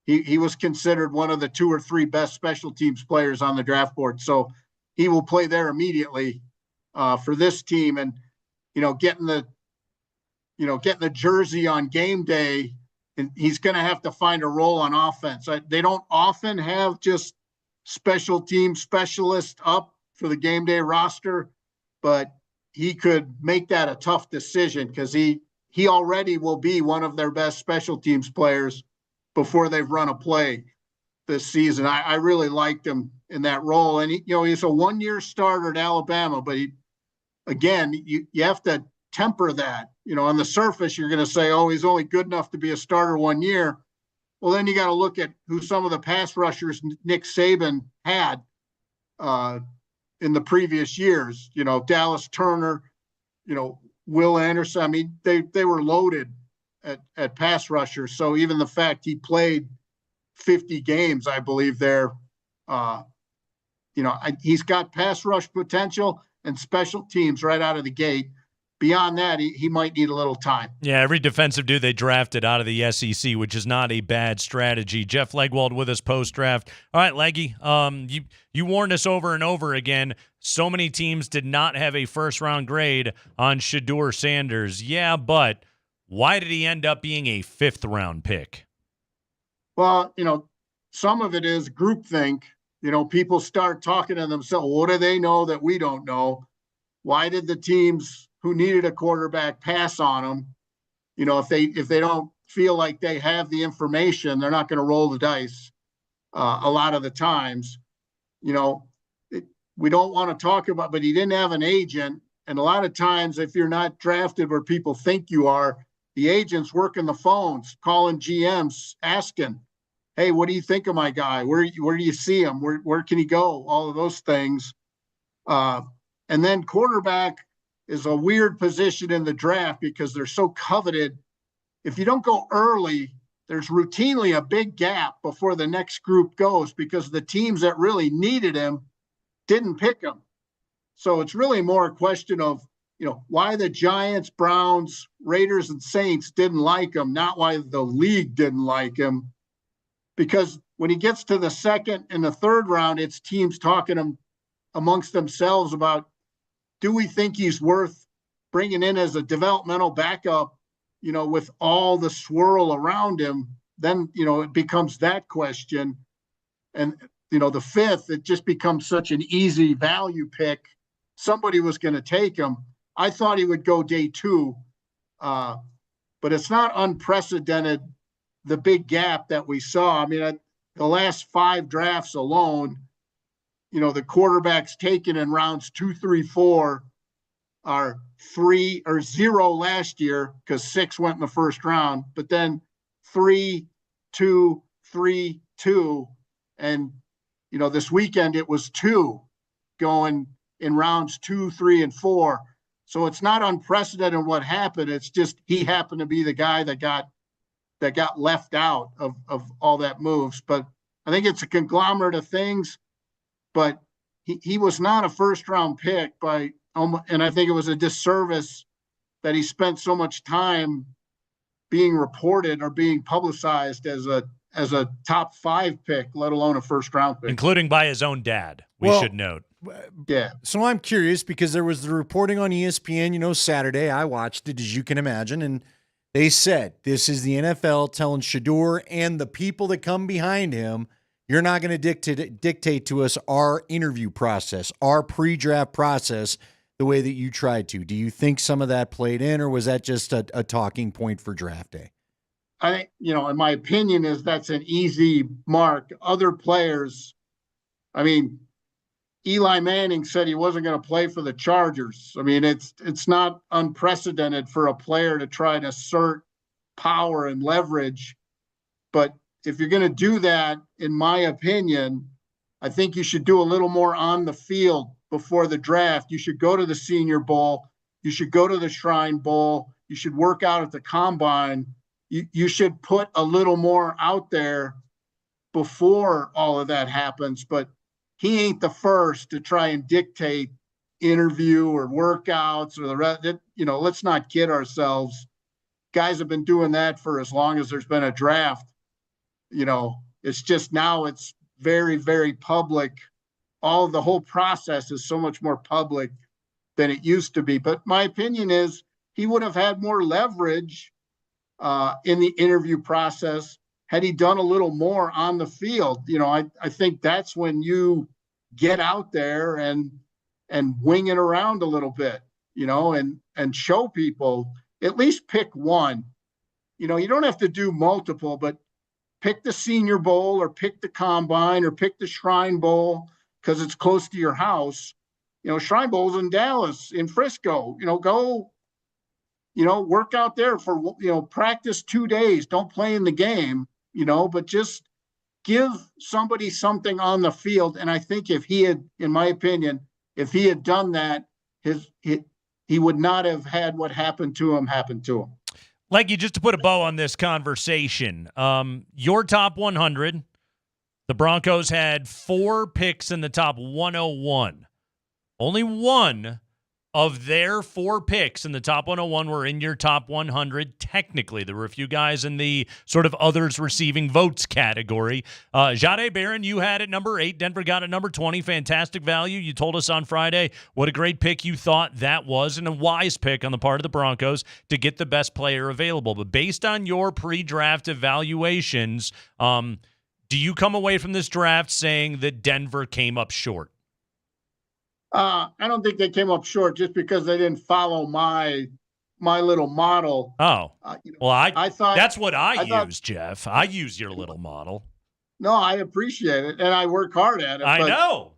Speaker 18: he was considered one of the 2 or 3 best special teams players on the draft board. So he will play there immediately for this team. And, getting the jersey on game day, and he's going to have to find a role on offense. They don't often have just special team specialists up for the game day roster, but he could make that a tough decision because he already will be one of their best special teams players before they've run a play this season. I really liked him in that role. And he's a 1-year starter at Alabama, but you have to temper that. On the surface, you're going to say, he's only good enough to be a starter 1 year. Well, then you got to look at who some of the pass rushers Nick Saban had in the previous years, Dallas Turner, Will Anderson. I mean, they were loaded at pass rushers. So even the fact he played 50 games, I believe there, He's got pass rush potential and special teams right out of the gate. Beyond that, he might need a little time.
Speaker 10: Yeah, every defensive dude they drafted out of the SEC, which is not a bad strategy. Jeff Legwold with us post-draft. All right, Leggy, you warned us over and over again. So many teams did not have a first-round grade on Shadur Sanders. Yeah, but why did he end up being a fifth-round pick?
Speaker 18: Well, some of it is groupthink. People start talking to themselves. What do they know that we don't know? Why did the teams who needed a quarterback pass on him? If they don't feel like they have the information, they're not going to roll the dice a lot of the times. We don't want to talk about, but he didn't have an agent. And a lot of times, if you're not drafted where people think you are, the agent's working the phones, calling GMs, asking, hey, what do you think of my guy? Where do you see him? Where can he go? All of those things. And then quarterback is a weird position in the draft because they're so coveted. If you don't go early, there's routinely a big gap before the next group goes because the teams that really needed him didn't pick him. So it's really more a question of, why the Giants, Browns, Raiders, and Saints didn't like him, not why the league didn't like him. Because when he gets to the second and the third round, it's teams talking amongst themselves about, do we think he's worth bringing in as a developmental backup, with all the swirl around him? Then, it becomes that question. And, the fifth, it just becomes such an easy value pick. Somebody was going to take him. I thought he would go day 2, but it's not unprecedented, the big gap that we saw. I mean, the last 5 drafts alone, the quarterbacks taken in rounds 2, 3, 4 are 3 or 0 last year because 6 went in the first round, but then 3, 2, 3, 2. And, this weekend it was 2 going in rounds 2, 3, and 4. So it's not unprecedented what happened. It's just he happened to be the guy that got left out of all that moves. But I think it's a conglomerate of things. But he was not a first-round pick and I think it was a disservice that he spent so much time being reported or being publicized as a top 5 pick, let alone a first-round pick.
Speaker 10: Including by his own dad, we should note.
Speaker 18: Yeah.
Speaker 11: So I'm curious because there was the reporting on ESPN, Saturday. I watched it, as you can imagine, and they said this is the NFL telling Shadur and the people that come behind him, you're not going to dictate to us our interview process, our pre-draft process, the way that you tried to. Do you think some of that played in, or was that just a talking point for draft day?
Speaker 18: I think, in my opinion, is that's an easy mark. Other players, Eli Manning said he wasn't going to play for the Chargers. It's not unprecedented for a player to try to assert power and leverage. But if you're going to do that, in my opinion, I think you should do a little more on the field before the draft. You should go to the Senior Bowl. You should go to the Shrine Bowl. You should work out at the Combine. You should put a little more out there before all of that happens. But he ain't the first to try and dictate interview or workouts or the rest. Let's not kid ourselves. Guys have been doing that for as long as there's been a draft. It's just now it's very, very public. The whole process is so much more public than it used to be. But my opinion is he would have had more leverage in the interview process had he done a little more on the field. I think that's when you get out there and wing it around a little bit, and show people, at least pick one. You don't have to do multiple, but pick the Senior Bowl or pick the Combine or pick the Shrine Bowl because it's close to your house. Shrine Bowl's in Dallas, in Frisco. Go, work out there for, practice 2 days. Don't play in the game, but just give somebody something on the field. And I think if he had, in my opinion, if he had done that, he would not have had what happened to him happen to him.
Speaker 10: Leggy, just to put a bow on this conversation, your top 100, The Broncos had 4 picks in the top 101. Only one of their 4 picks in the top 101 were in your top 100. Technically, there were a few guys in the sort of others receiving votes category. Jade Barron, you had at number 8. Denver got at number 20. Fantastic value. You told us on Friday what a great pick you thought that was, and a wise pick on the part of the Broncos to get the best player available. But based on your pre-draft evaluations, do you come away from this draft saying that Denver came up short?
Speaker 18: I don't think they came up short just because they didn't follow my little model.
Speaker 10: Oh, well, I
Speaker 18: thought
Speaker 10: that's what I use, Jeff. I use your little model.
Speaker 18: No, I appreciate it, and I work hard at it.
Speaker 10: I know.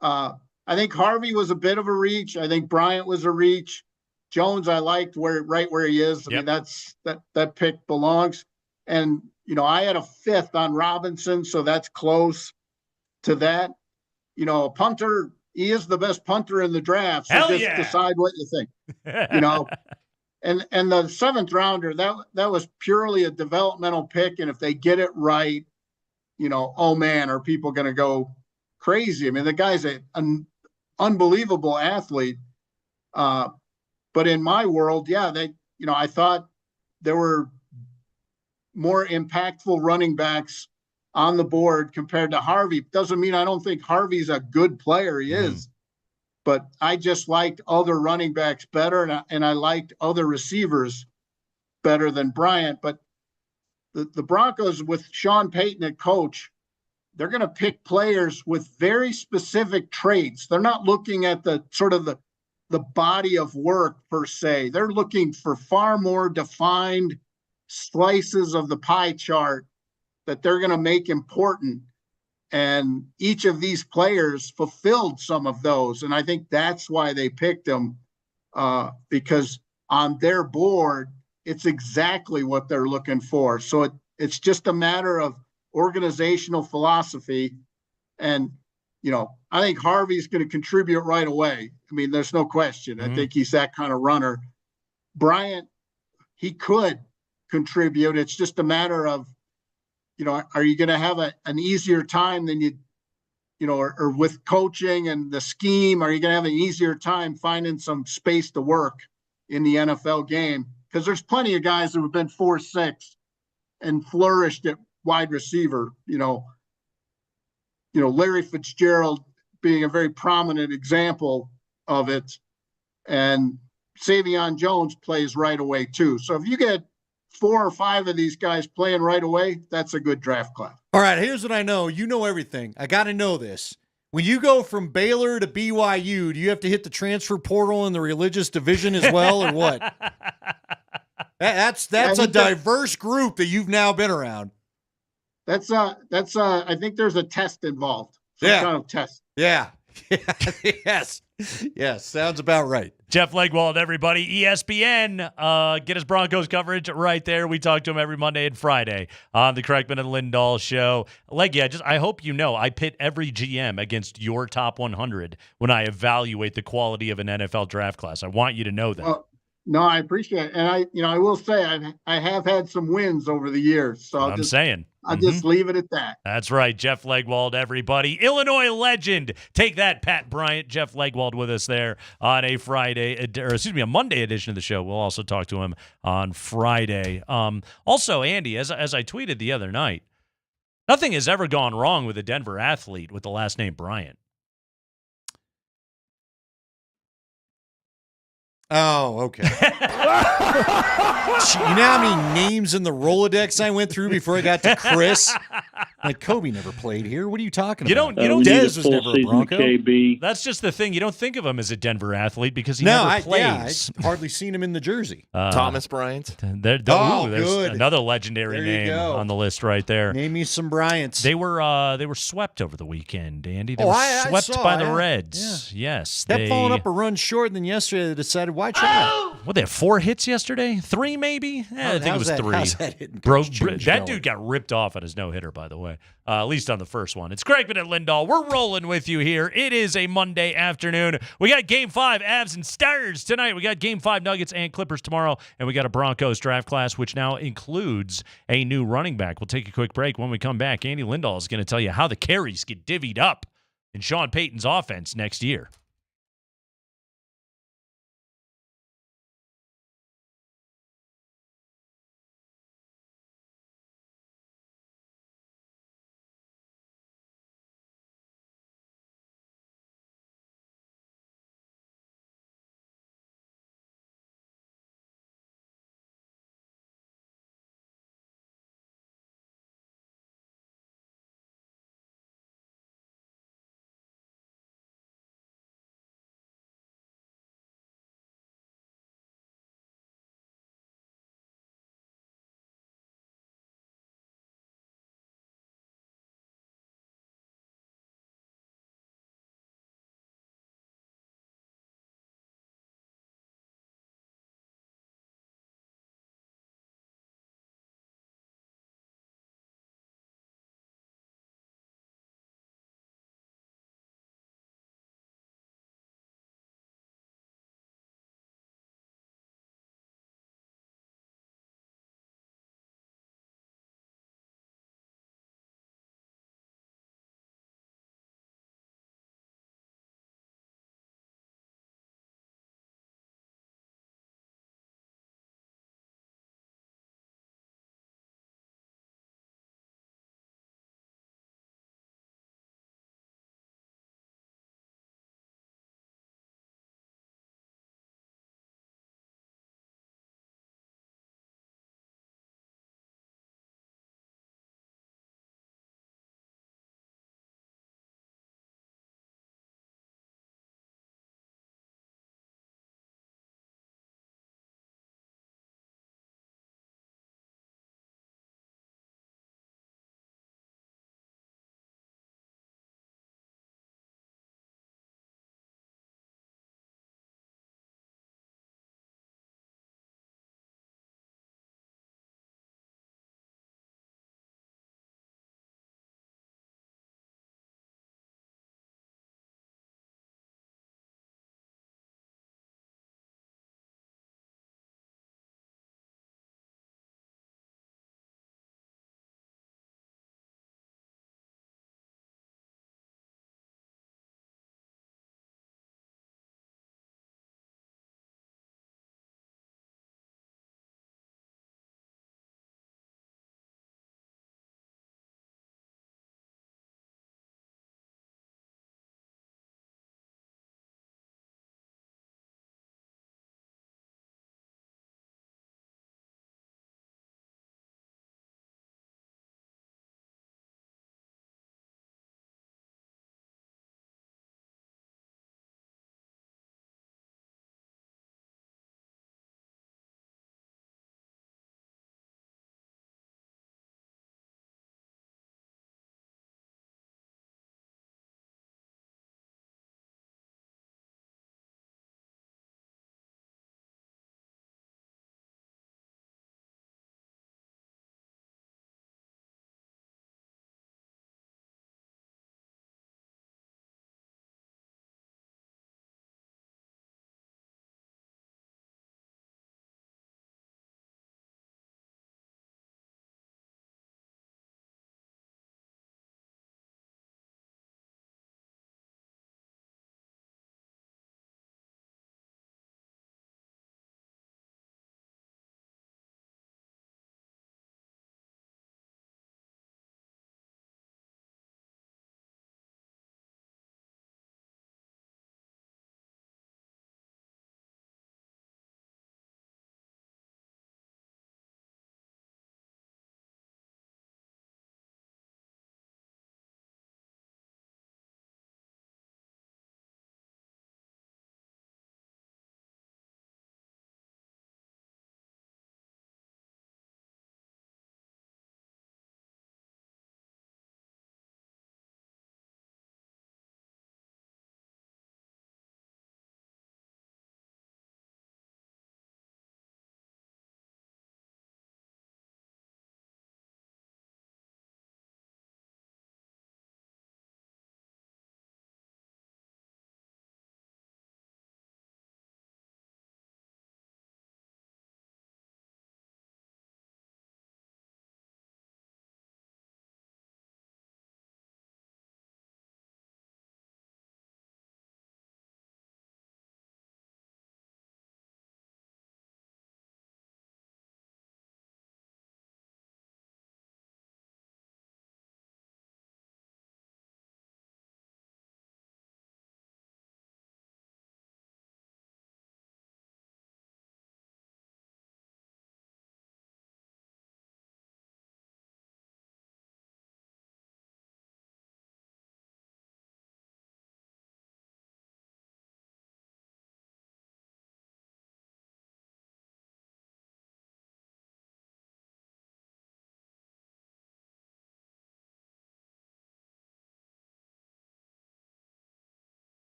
Speaker 18: I think Harvey was a bit of a reach. I think Bryant was a reach. Jones, I liked right where he is. I mean, that pick belongs. And I had a 5th on Robinson, so that's close to that. A punter, he is the best punter in the draft. So just decide what you think. And the 7th rounder, that was purely a developmental pick. And if they get it right, oh man, are people going to go crazy? I mean, the guy's an unbelievable athlete. But in my world, I thought there were more impactful running backs on the board compared to Harvey. Doesn't mean I don't think Harvey's a good player. He is. But I just liked other running backs better, and I liked other receivers better than Bryant. But the Broncos, with Sean Payton at coach, they're going to pick players with very specific traits. They're not looking at the sort of the body of work per se. They're looking for far more defined slices of the pie chart that they're going to make important. And each of these players fulfilled some of those. And I think that's why they picked them, because on their board, it's exactly what they're looking for. So it's just a matter of organizational philosophy. And, I think Harvey's going to contribute right away. I mean, there's no question. I think he's that kind of runner. Bryant, he could contribute. It's just a matter of, are you going to have an easier time than or with coaching and the scheme, are you going to have an easier time finding some space to work in the NFL game? Because there's plenty of guys who have been 4-6 and flourished at wide receiver, Larry Fitzgerald being a very prominent example of it. And Savion Jones plays right away too. So if you get 4 or 5 of these guys playing right away, that's a good draft class.
Speaker 11: All right, here's what I know. You know everything. I got to know this. When you go from Baylor to BYU, do you have to hit the transfer portal in the religious division as well, or what? That's a diverse group that you've now been around.
Speaker 18: That's I think there's a test involved. Some kind of test.
Speaker 11: Yeah. Yes. Yes. Sounds about right.
Speaker 10: Jeff Legwold, everybody. ESPN, get his Broncos coverage right there. We talk to him every Monday and Friday on the Kreckman and Lindahl show. Leggy, I hope you know I pit every GM against your top 100 when I evaluate the quality of an NFL draft class. I want you to know that.
Speaker 18: Well, no, I appreciate it. And I will say I have had some wins over the years. So I'll just leave it at that.
Speaker 10: That's right. Jeff Legwold, everybody. Illinois legend. Take that, Pat Bryant. Jeff Legwold with us there on a Monday edition of the show. We'll also talk to him on Friday. Also, Andy, as I tweeted the other night, nothing has ever gone wrong with a Denver athlete with the last name Bryant.
Speaker 11: Oh, okay. You know how many names in the Rolodex I went through before I got to Chris? Like, Kobe never played here. What are you talking about? Dez was never a Bronco.
Speaker 10: KB. That's just the thing. You don't think of him as a Denver athlete because he never plays.
Speaker 11: I've hardly seen him in the jersey.
Speaker 19: Thomas Bryant.
Speaker 10: There's
Speaker 11: good.
Speaker 10: Another legendary name on the list right there.
Speaker 11: Name me some Bryants.
Speaker 10: They were swept over the weekend, Andy. They were swept by the Reds.
Speaker 11: Yeah.
Speaker 10: Yes.
Speaker 11: Kept falling up a run short, and then yesterday they decided, why try?
Speaker 10: What, they had 4 hits yesterday? 3 maybe? I think it was 3.
Speaker 11: How's that hitting?
Speaker 10: That dude got ripped off on his no-hitter, by the way. anyway, at least on the first one. It's Kreckman and Lindahl. We're rolling with you here. It is a Monday afternoon. We got Game 5, Avs and Stars tonight. We got Game 5, Nuggets and Clippers tomorrow. And we got a Broncos draft class, which now includes a new running back. We'll take a quick break. When we come back, Andy Lindahl is going to tell you how the carries get divvied up in Sean Payton's offense next year.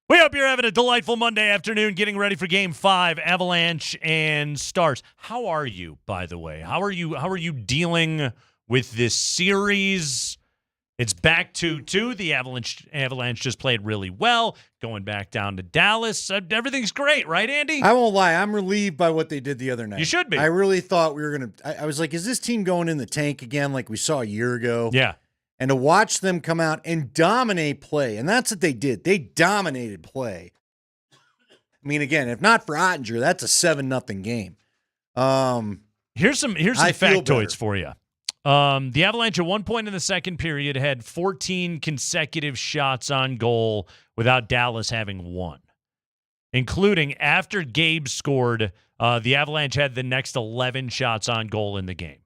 Speaker 10: We hope you're having a delightful Monday afternoon, getting ready for Game 5, Avalanche and Stars. How are you, by the way? How are you dealing with this series? It's back 2-2. The Avalanche just played really well, going back down to Dallas. Everything's great, right, Andy?
Speaker 11: I won't lie. I'm relieved by what they did the other night.
Speaker 10: You should be.
Speaker 11: I really thought we were going to – I was like, is this team going in the tank again like we saw a year ago?
Speaker 10: Yeah.
Speaker 11: And to watch them come out and dominate play, and that's what they did. They dominated play. I mean, again, if not for Ottinger, that's a 7-0 game.
Speaker 10: Here's some factoids for you. The Avalanche at one point in the second period had 14 consecutive shots on goal without Dallas having one, including after Gabe scored, the Avalanche had the next 11 shots on goal in the game.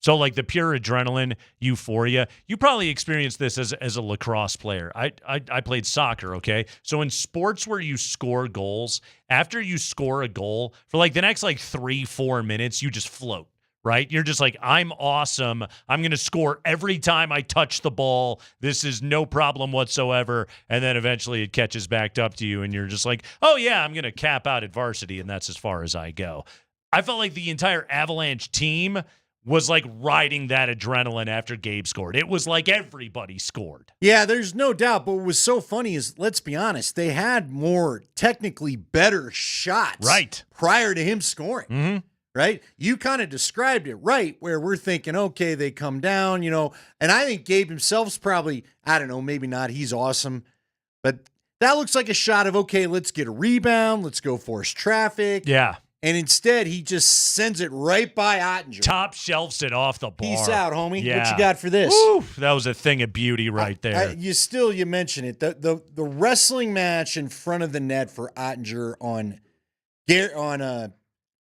Speaker 10: So, like, the pure adrenaline, euphoria. You probably experienced this as a lacrosse player. I played soccer, okay? So in sports where you score goals, after you score a goal, for, like, the next, 3-4 minutes, you just float, right? You're just like, I'm awesome. I'm going to score every time I touch the ball. This is no problem whatsoever. And then eventually it catches back up to you, and you're just like, oh, yeah, I'm going to cap out at varsity, and that's as far as I go. I felt like the entire Avalanche team was like riding that adrenaline after Gabe scored. It was like everybody scored.
Speaker 11: Yeah, there's no doubt. But what was so funny is, let's be honest, they had more technically better shots prior to him scoring.
Speaker 10: Mm-hmm.
Speaker 11: Right? You kind of described it right, where we're thinking, okay, they come down, and I think Gabe himself's probably, I don't know, maybe not. He's awesome. But that looks like a shot of, okay, let's get a rebound. Let's go force traffic.
Speaker 10: Yeah.
Speaker 11: And instead, he just sends it right by Ottinger.
Speaker 10: Top shelves it off the bar.
Speaker 11: Peace out, homie.
Speaker 10: Yeah.
Speaker 11: What you got for this?
Speaker 10: Woo, that was a thing of beauty right there.
Speaker 11: You mention it. The wrestling match in front of the net for Ottinger on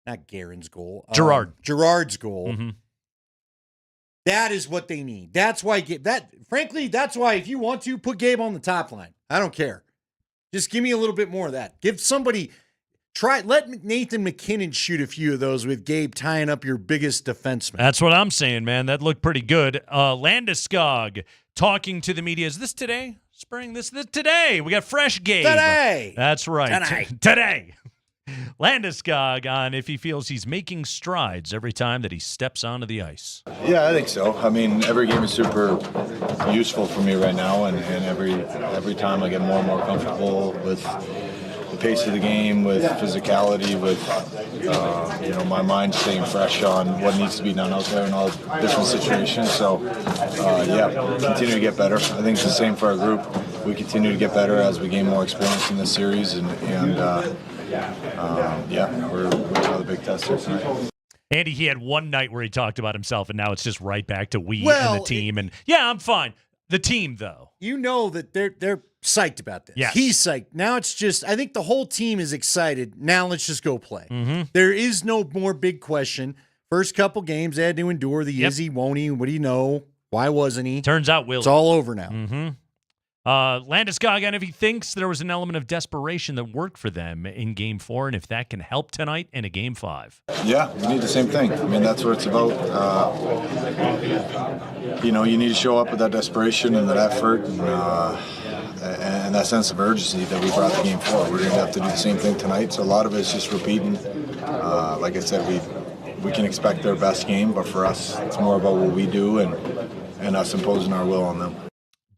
Speaker 11: not Guerin's goal. Gerard's goal.
Speaker 10: Mm-hmm.
Speaker 11: That is what they need. That's why that's why if you want to, put Gabe on the top line. I don't care. Just give me a little bit more of that. Give somebody... Let Nathan McKinnon shoot a few of those with Gabe tying up your biggest defenseman.
Speaker 10: That's what I'm saying, man. That looked pretty good. Landeskog talking to the media. Is this today? Spring? This today. We got fresh Gabe.
Speaker 11: Today.
Speaker 10: That's right. Today. Landeskog on if he feels he's making strides every time that he steps onto the ice.
Speaker 19: Yeah, I think so. I mean, every game is super useful for me right now, and every time I get more and more comfortable with the pace of the game, with physicality, with my mind staying fresh on what needs to be done out there in all different situations. So, continue to get better. I think it's the same for our group. We continue to get better as we gain more experience in this series, and we're another big test here tonight.
Speaker 10: Andy, he had one night where he talked about himself, and now it's just right back to we and the team. I'm fine. The team, though.
Speaker 11: You know that they're psyched about this.
Speaker 10: Yes.
Speaker 11: He's psyched. Now it's just, I think the whole team is excited. Now let's just go play.
Speaker 10: Mm-hmm.
Speaker 11: There is no more big question. First couple games, they had to endure the is he, won't he, what do you know? Why wasn't he?
Speaker 10: Turns out Will.
Speaker 11: It's all over now.
Speaker 10: Mm-hmm. Landeskog, and if he thinks there was an element of desperation that worked for them in Game 4, and if that can help tonight in a Game 5.
Speaker 19: Yeah, we need the same thing. I mean, that's what it's about. You need to show up with that desperation and that effort and that sense of urgency that we brought to Game 4. We're going to have to do the same thing tonight, so a lot of it's just repeating. Like I said, we can expect their best game, but for us, it's more about what we do and us imposing our will on them.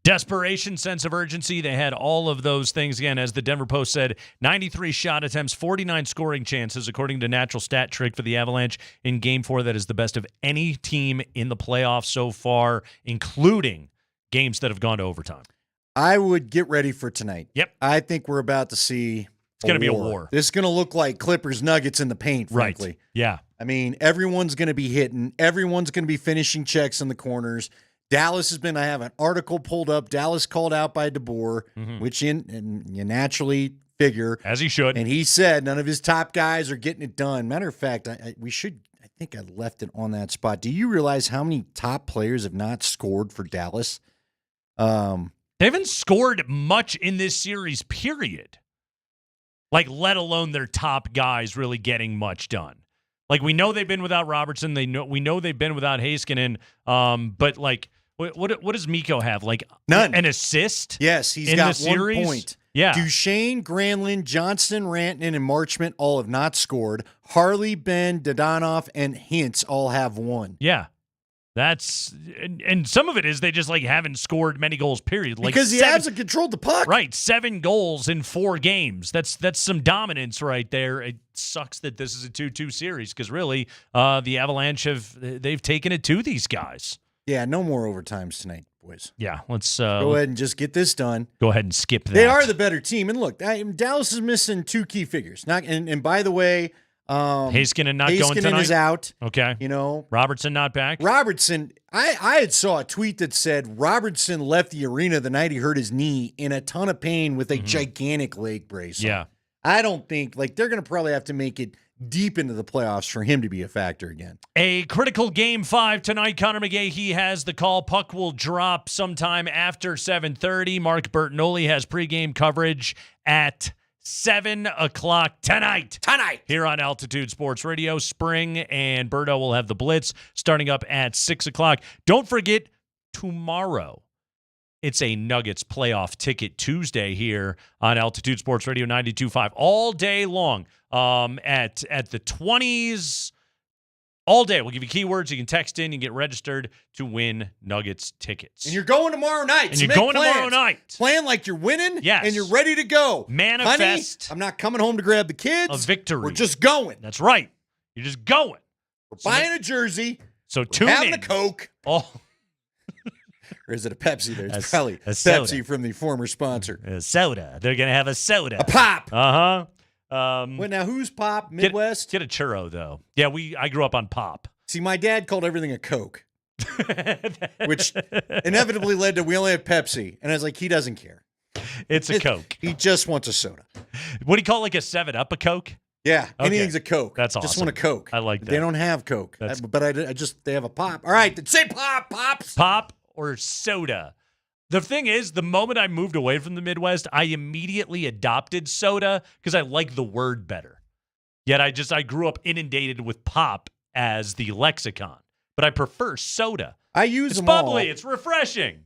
Speaker 10: Desperation, sense of urgency. They had all of those things. Again, as the Denver Post said, 93 shot attempts, 49 scoring chances, according to Natural Stat Trick for the Avalanche in Game 4. That is the best of any team in the playoffs so far, including games that have gone to overtime.
Speaker 11: I would get ready for tonight.
Speaker 10: Yep.
Speaker 11: I think we're about to see
Speaker 10: It's going to be a war.
Speaker 11: This is going to look like Clippers Nuggets in the paint, frankly.
Speaker 10: Right. Yeah.
Speaker 11: I mean, everyone's going to be hitting. Everyone's going to be finishing checks in the corners. Dallas has been, I have an article pulled up, Dallas called out by DeBoer, which you naturally figure.
Speaker 10: As he should.
Speaker 11: And he said none of his top guys are getting it done. Matter of fact, I think I left it on that spot. Do you realize how many top players have not scored for Dallas?
Speaker 10: They haven't scored much in this series, period. Like, let alone their top guys really getting much done. Like, we know they've been without Robertson. We know they've been without Heiskanen. But what does Mikko have? Like
Speaker 11: none.
Speaker 10: An assist?
Speaker 11: Yes, he's
Speaker 10: in
Speaker 11: got
Speaker 10: the series?
Speaker 11: 1 point.
Speaker 10: Yeah.
Speaker 11: Duchesne, Granlund, Johnston, Rantanen, and Marchment all have not scored. Harley, Ben, Dadonov, and Hintz all have one.
Speaker 10: Yeah. That's and some of it is they just haven't scored many goals, period.
Speaker 11: Because the Avs have controlled the puck.
Speaker 10: Right. 7 goals in 4 games. That's some dominance right there. It sucks that this is a 2-2 series because really the Avalanche they've taken it to these guys.
Speaker 11: Yeah, no more overtimes tonight, boys.
Speaker 10: Yeah, let's
Speaker 11: go ahead and just get this done.
Speaker 10: Go ahead and skip that.
Speaker 11: They are the better team. And look, Dallas is missing 2 key figures. And by the way,
Speaker 10: Heiskanen not going tonight?
Speaker 11: Is out.
Speaker 10: Okay. Robertson not back?
Speaker 11: Robertson, I had saw a tweet that said Robertson left the arena the night he hurt his knee in a ton of pain with a gigantic leg brace.
Speaker 10: Yeah.
Speaker 11: I don't think, they're going to probably have to make it deep into the playoffs for him to be a factor again.
Speaker 10: A critical Game 5 tonight. Connor McGahey has the call. Puck will drop sometime after 7:30. Mark Bertinoli has pregame coverage at 7 o'clock tonight. Here on Altitude Sports Radio. Spring and Berto will have the Blitz starting up at 6 o'clock. Don't forget, tomorrow, it's a Nuggets playoff ticket Tuesday here on Altitude Sports Radio 92.5 all day long at the 20s. All day. We'll give you keywords. You can text in. You can get registered to win Nuggets tickets.
Speaker 11: And you're going tomorrow night.
Speaker 10: And you're going tomorrow night.
Speaker 11: Plan like you're winning.
Speaker 10: Yes.
Speaker 11: And you're ready to go.
Speaker 10: Manifest.
Speaker 11: Honey, I'm not coming home to grab the kids.
Speaker 10: A victory.
Speaker 11: We're just going.
Speaker 10: That's right. You're just going.
Speaker 11: We're buying a jersey.
Speaker 10: So tune in.
Speaker 11: Having a Coke.
Speaker 10: Oh.
Speaker 11: Or is it a Pepsi? There's probably
Speaker 10: a soda.
Speaker 11: Pepsi from the former sponsor.
Speaker 10: A soda. They're going to have a soda.
Speaker 11: A pop.
Speaker 10: Uh-huh.
Speaker 11: Wait, now who's Pop? Midwest?
Speaker 10: Get a churro, though. Yeah, I grew up on Pop.
Speaker 11: See, my dad called everything a Coke, which inevitably led to we only have Pepsi. And I was like, he doesn't care.
Speaker 10: It's a Coke.
Speaker 11: He just wants a soda.
Speaker 10: What do you call a 7-Up a Coke?
Speaker 11: Yeah,
Speaker 10: Okay.
Speaker 11: anything's a Coke.
Speaker 10: That's awesome.
Speaker 11: Just want a Coke.
Speaker 10: I like that.
Speaker 11: They don't have Coke. But they have a Pop. All right, then say Pop, Pops.
Speaker 10: Pop or soda. The thing is, the moment I moved away from the Midwest, I immediately adopted soda because I like the word better. Yet I grew up inundated with Pop as the lexicon. But I prefer soda.
Speaker 11: I use
Speaker 10: It's
Speaker 11: them all.
Speaker 10: bubbly. It's refreshing.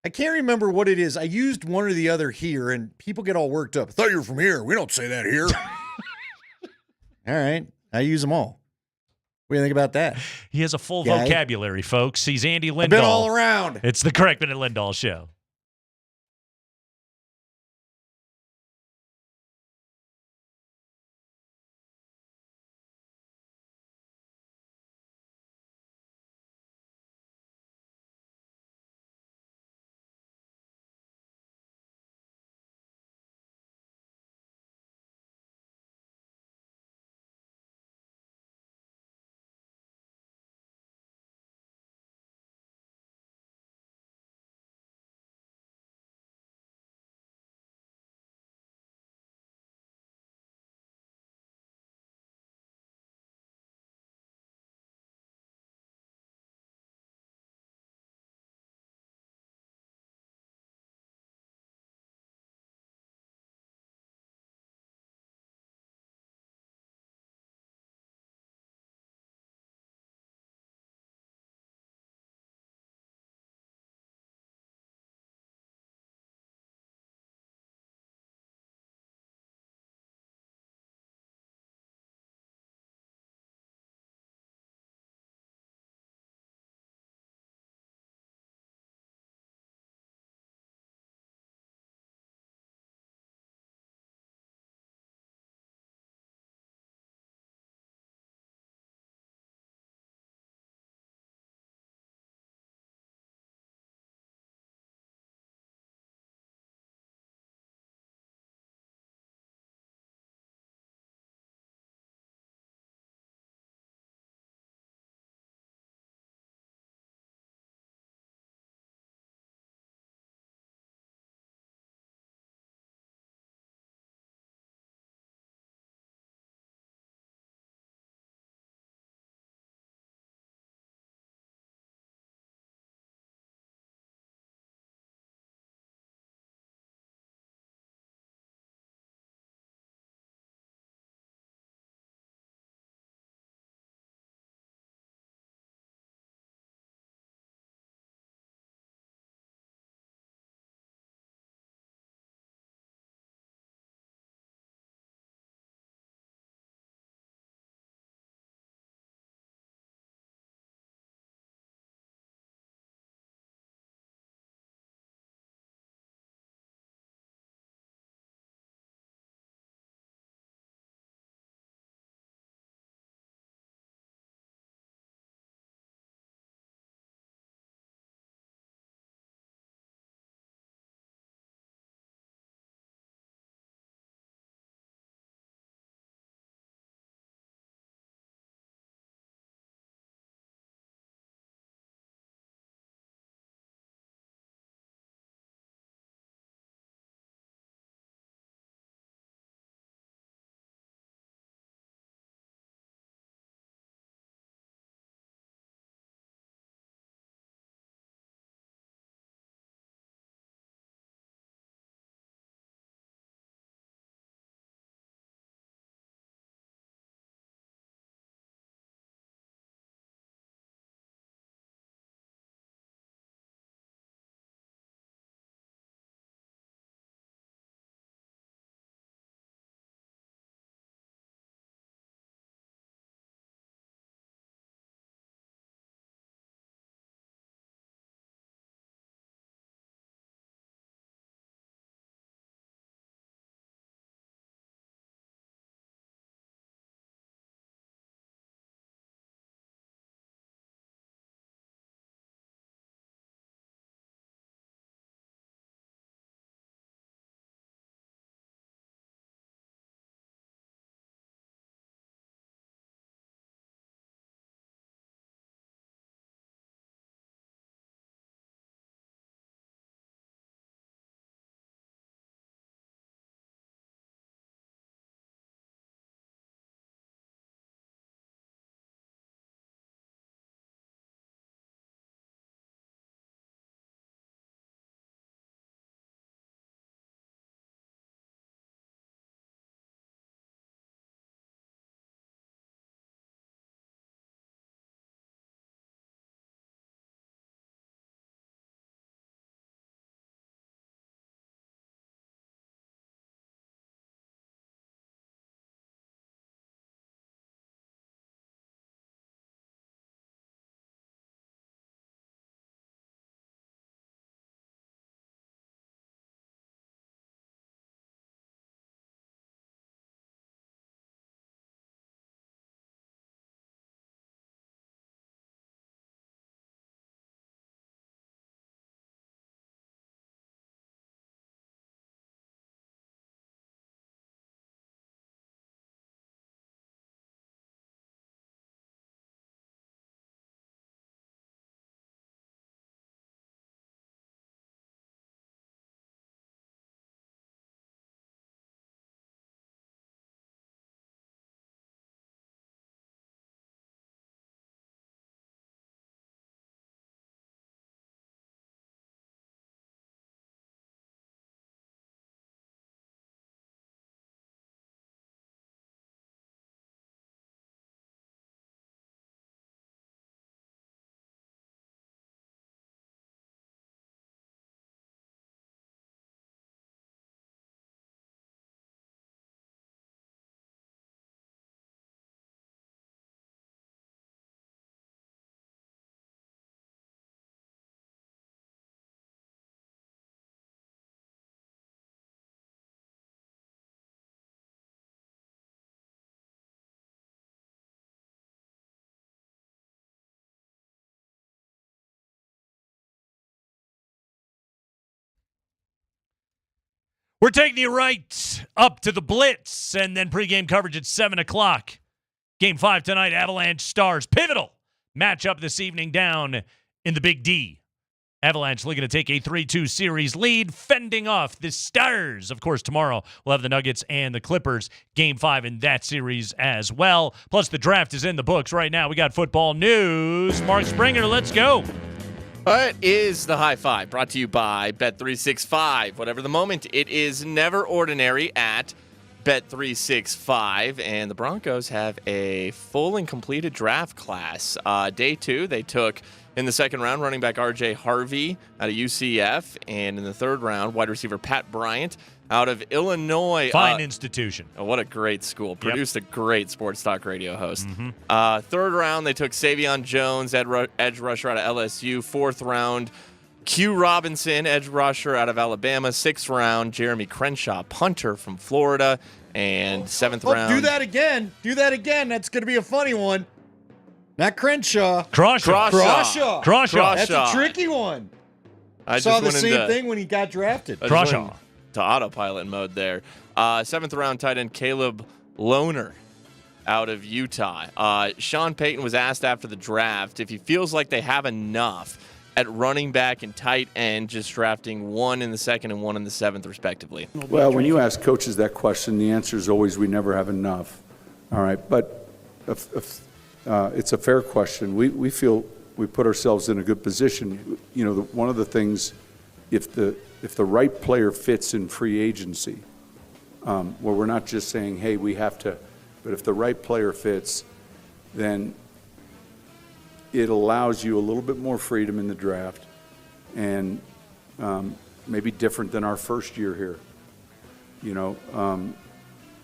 Speaker 11: I can't remember what it is. I used one or the other here, and people get all worked up. I thought you were from here. We don't say that here. All right. I use them all. What do you think about that?
Speaker 10: He has a full
Speaker 11: Guy.
Speaker 10: vocabulary, folks. He's Andy Lindahl.
Speaker 11: I've been all around.
Speaker 10: It's the Kreckman and Lindahl Show. We're taking you right up to the Blitz and then pregame coverage at 7 o'clock. Game 5 tonight, Avalanche Stars. Pivotal matchup this evening down in the Big D. Avalanche looking to take a 3-2 series lead, fending off the Stars. Of course, tomorrow we'll have the Nuggets and the Clippers. Game 5 in that series as well. Plus, the draft is in the books right now. We got football news. Mark Springer, let's go.
Speaker 5: It is the High Five, brought to you by Bet365. Whatever the moment, it is never ordinary at Bet365. And the Broncos have a full and completed draft class. Day 2, they took, in the second round, running back R.J. Harvey out of UCF. And in the third round, wide receiver Pat Bryant out of Illinois.
Speaker 10: Fine institution.
Speaker 5: Oh, what a great school. Produced a great sports talk radio host.
Speaker 10: Mm-hmm.
Speaker 5: Third round, they took Savion Jones, edge rusher out of LSU. Fourth round, Q Robinson, edge rusher out of Alabama. Sixth round, Jeremy Crenshaw, punter from Florida. And seventh round.
Speaker 11: Do that again. That's going to be a funny one. Not Crenshaw.
Speaker 10: Crawshaw.
Speaker 11: That's a tricky one. I saw the same thing when he got drafted.
Speaker 5: Crawshaw. To autopilot mode there. Seventh round tight end Caleb Lohner out of Utah. Sean Payton was asked after the draft if he feels like they have enough at running back and tight end, just drafting one in the second and one in the seventh, respectively.
Speaker 4: Well, when you ask coaches that question, the answer is always we never have enough. All right, but it's a fair question. We feel we put ourselves in a good position. You know, one of the things, if the right player fits in free agency, where we're not just saying, hey, we have to, but if the right player fits, then it allows you a little bit more freedom in the draft and maybe different than our first year here. You know,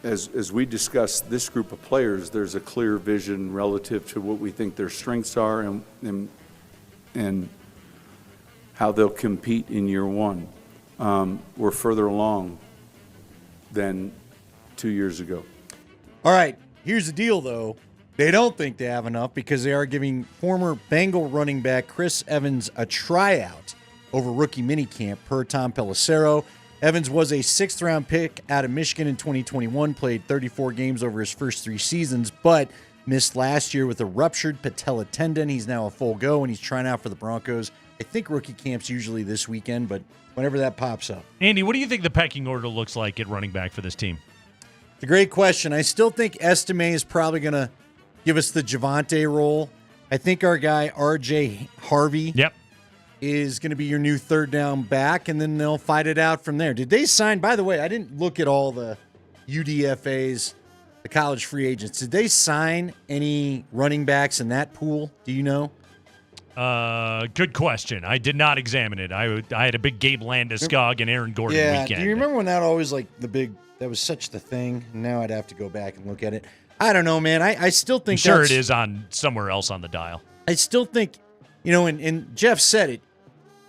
Speaker 4: as we discuss this group of players, there's a clear vision relative to what we think their strengths are and how they'll compete in year one. We're further along than 2 years ago.
Speaker 11: All right, here's the deal, though. They don't think they have enough because they are giving former Bengal running back Chris Evans a tryout over rookie minicamp, per Tom Pelissero. Evans was a sixth-round pick out of Michigan in 2021, played 34 games over his first 3 seasons, but missed last year with a ruptured patella tendon. He's now a full go, and he's trying out for the Broncos. I think rookie camp's usually this weekend, but whenever that pops up.
Speaker 10: Andy, what do you think the pecking order looks like at running back for this team?
Speaker 11: It's a great question. I still think Estime is probably going to give us the Javonte role. I think our guy, R.J. Harvey, is going to be your new third down back, and then they'll fight it out from there. Did they sign, by the way, I didn't look at all the UDFAs, the college free agents. Did they sign any running backs in that pool? Do you know?
Speaker 10: Good question. I did not examine it. I had a big Gabe Landeskog and Aaron Gordon weekend.
Speaker 11: Do you remember when that always that was such the thing? Now I'd have to go back and look at it. I don't know, man. I still think
Speaker 10: I'm sure it is on somewhere else on the dial.
Speaker 11: I still think, and Jeff said it,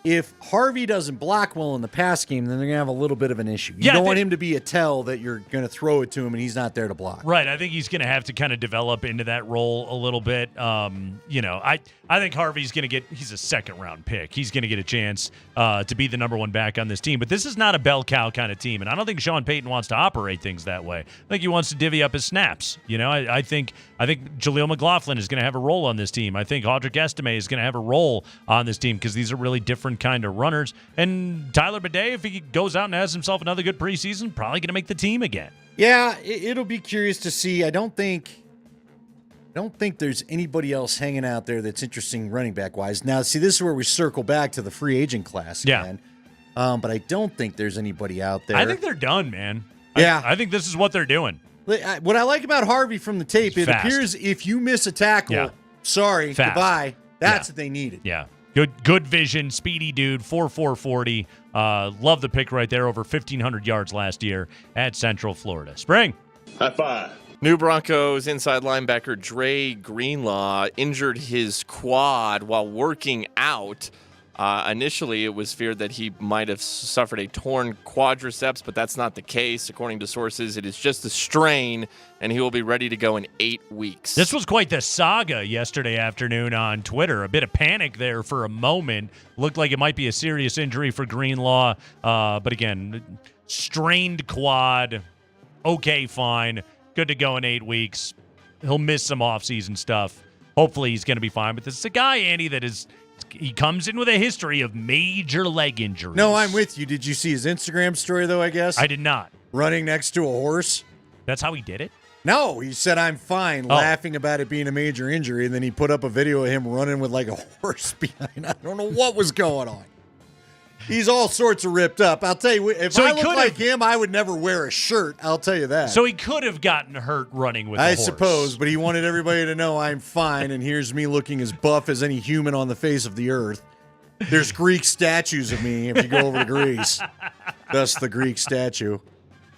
Speaker 11: if Harvey doesn't block well in the pass game, then they're going to have a little bit of an issue. You don't want him to be a tell that you're going to throw it to him and he's not there to block.
Speaker 10: Right. I think he's going to have to kind of develop into that role a little bit. I think Harvey's going to he's a second-round pick. He's going to get a chance to be the number one back on this team. But this is not a bell cow kind of team, and I don't think Sean Payton wants to operate things that way. I think he wants to divvy up his snaps. I think Jaleel McLaughlin is going to have a role on this team. I think Audric Estime is going to have a role on this team because these are really different kind of runners. And Tyler Bidet, if he goes out and has himself another good preseason, probably going to make the team again.
Speaker 11: Yeah, it'll be curious to see. I don't think there's anybody else hanging out there that's interesting running back wise. Now, see, this is where we circle back to the free agent class again. But I don't think there's anybody out there.
Speaker 10: I think they're done, man.
Speaker 11: Yeah.
Speaker 10: I think this is what they're doing.
Speaker 11: What I like about Harvey from the tape, it appears if you miss a tackle, sorry, goodbye. That's what they needed.
Speaker 10: Yeah. Good vision, speedy dude, 4.4 40. Love the pick right there, over 1,500 yards last year at Central Florida. Spring.
Speaker 19: High five.
Speaker 5: New Broncos inside linebacker Dre Greenlaw injured his quad while working out. Initially, it was feared that he might have suffered a torn quadriceps, but that's not the case. According to sources, it is just a strain, and he will be ready to go in 8 weeks.
Speaker 10: This was quite the saga yesterday afternoon on Twitter. A bit of panic there for a moment. Looked like it might be a serious injury for Greenlaw. But again, strained quad. Okay, fine. Good to go in 8 weeks. He'll miss some offseason stuff. Hopefully he's going to be fine. But this is a guy, Andy, he comes in with a history of major leg injuries.
Speaker 11: No, I'm with you. Did you see his Instagram story, though, I guess?
Speaker 10: I did not.
Speaker 11: Running next to a horse?
Speaker 10: That's how he did it?
Speaker 11: No, he said, I'm fine, laughing about it being a major injury. And then he put up a video of him running with like a horse behind. I don't know what was going on. He's all sorts of ripped up. I'll tell you, if I looked like him, I would never wear a shirt. I'll tell you that.
Speaker 10: So he could have gotten hurt running with a horse.
Speaker 11: I suppose, but he wanted everybody to know I'm fine, and here's me looking as buff as any human on the face of the earth. There's Greek statues of me if you go over to Greece. Thus the Greek statue.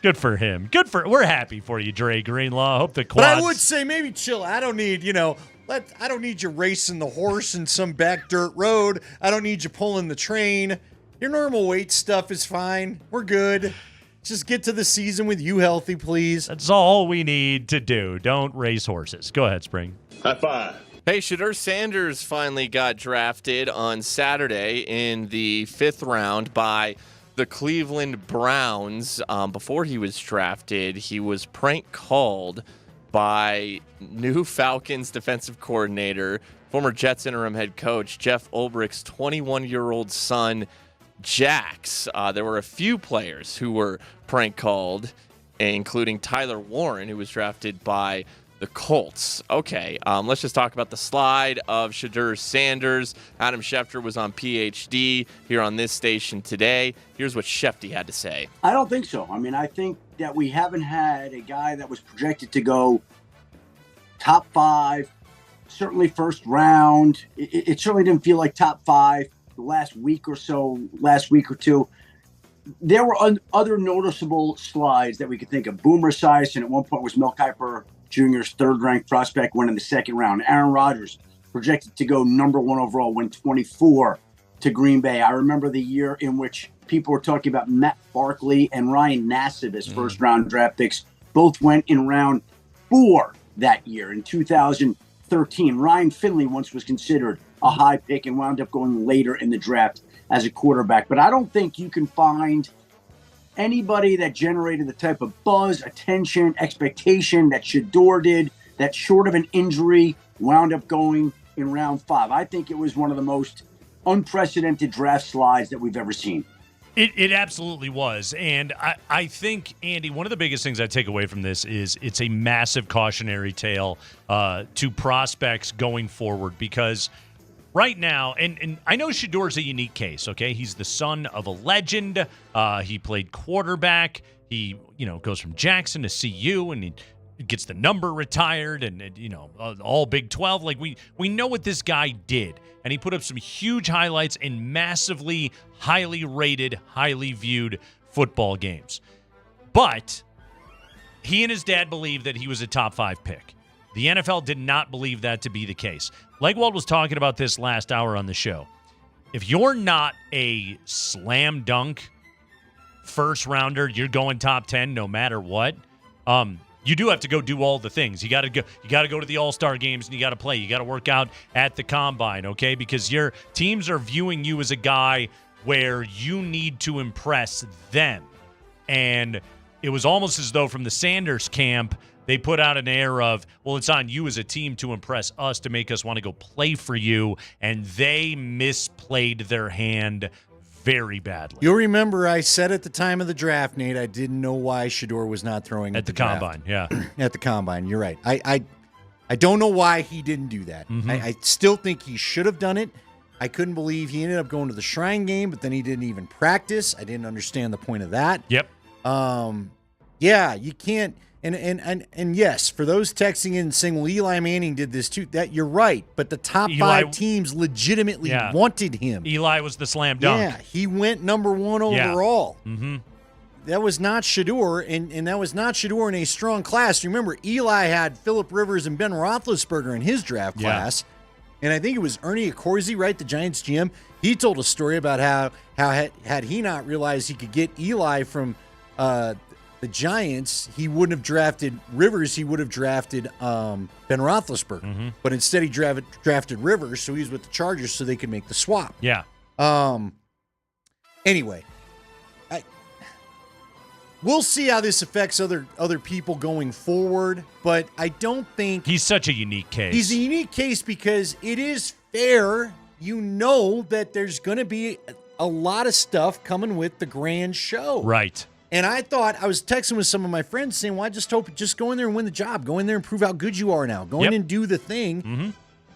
Speaker 10: Good for him. We're happy for you, Dre Greenlaw. Hope the quads.
Speaker 11: But I would say maybe chill. I don't need, I don't need you racing the horse in some back dirt road. I don't need you pulling the train. Your normal weight stuff is fine. We're good. Just get to the season with you healthy, please.
Speaker 10: That's all we need to do. Don't race horses. Go ahead, Spring.
Speaker 5: High five. Hey, Shadur Sanders finally got drafted on Saturday in the 5th round by the Cleveland Browns. Before he was drafted, he was prank called by new Falcons defensive coordinator, former Jets interim head coach Jeff Ulbricht's 21-year-old son, Jax. There were a few players who were prank called, including Tyler Warren, who was drafted by the Colts. Okay, let's just talk about the slide of Shedeur Sanders. Adam Schefter was on PhD here on this station today. Here's what Schefter had to say.
Speaker 8: I don't think so. I mean, I think that we haven't had a guy that was projected to go top 5, certainly first round. It certainly didn't feel like top 5 the last week or two. There were other noticeable slides that we could think of. Boomer Esiason at one point was Mel Kiper Jr.'s 3rd-ranked prospect, went in the 2nd round. Aaron Rodgers, projected to go number 1 overall, went 24 to Green Bay. I remember the year in which people were talking about Matt Barkley and Ryan Nassib as first-round draft picks. Both went in round 4 that year. In 2013, Ryan Finley once was considered a high pick and wound up going later in the draft as a quarterback. But I don't think you can find anybody that generated the type of buzz, attention, expectation that Shadur did, that short of an injury wound up going in round 5. I think it was one of the most unprecedented draft slides that we've ever seen.
Speaker 10: It absolutely was. And I think, Andy, one of the biggest things I take away from this is it's a massive cautionary tale to prospects going forward, because right now, and I know Shedur's a unique case, okay? He's the son of a legend. He played quarterback. He, goes from Jackson to CU, and he gets the number retired, and all Big 12. Like, we know what this guy did, and he put up some huge highlights in massively highly rated, highly viewed football games. But he and his dad believed that he was a top 5 pick. The NFL did not believe that to be the case. Legwold was talking about this last hour on the show. If you're not a slam dunk first rounder, you're going top 10 no matter what. You do have to go do all the things. You got to go to the All-Star games, and you got to play. You got to work out at the combine, okay? Because your teams are viewing you as a guy where you need to impress them. And it was almost as though from the Sanders camp, they put out an air of, well, it's on you as a team to impress us, to make us want to go play for you, and they misplayed their hand very badly.
Speaker 11: You'll remember I said at the time of the draft, Nate, I didn't know why Shadur was not throwing
Speaker 10: at the combine. Yeah,
Speaker 11: at the combine. You're right. I don't know why he didn't do that.
Speaker 10: Mm-hmm.
Speaker 11: I still think he should have done it. I couldn't believe he ended up going to the Shrine game, but then he didn't even practice. I didn't understand the point of that.
Speaker 10: Yep.
Speaker 11: Yeah, you can't. And yes, for those texting in and saying, well, Eli Manning did this too, that you're right. But the top 5 teams legitimately wanted him.
Speaker 10: Eli was the slam dunk.
Speaker 11: Yeah, he went number 1 overall.
Speaker 10: Yeah. Mm-hmm.
Speaker 11: That was not Shadur, and that was not Shadur in a strong class. Remember, Eli had Phillip Rivers and Ben Roethlisberger in his draft class. And I think it was Ernie Accorsi, right, the Giants GM. He told a story about how had he not realized he could get Eli from the Giants, he wouldn't have drafted Rivers. He would have drafted Ben Roethlisberger.
Speaker 10: Mm-hmm.
Speaker 11: But instead he drafted Rivers, so he's with the Chargers so they could make the swap.
Speaker 10: Yeah.
Speaker 11: Anyway, We'll see how this affects other people going forward, but I don't think
Speaker 10: he's such a unique case.
Speaker 11: He's a unique case because it is fair. You know that there's going to be a lot of stuff coming with the grand show.
Speaker 10: Right.
Speaker 11: And I was texting with some of my friends saying, well, I just hope just go in there and win the job. Go in there and prove how good you are now. Go in and do the thing.
Speaker 10: Mm-hmm.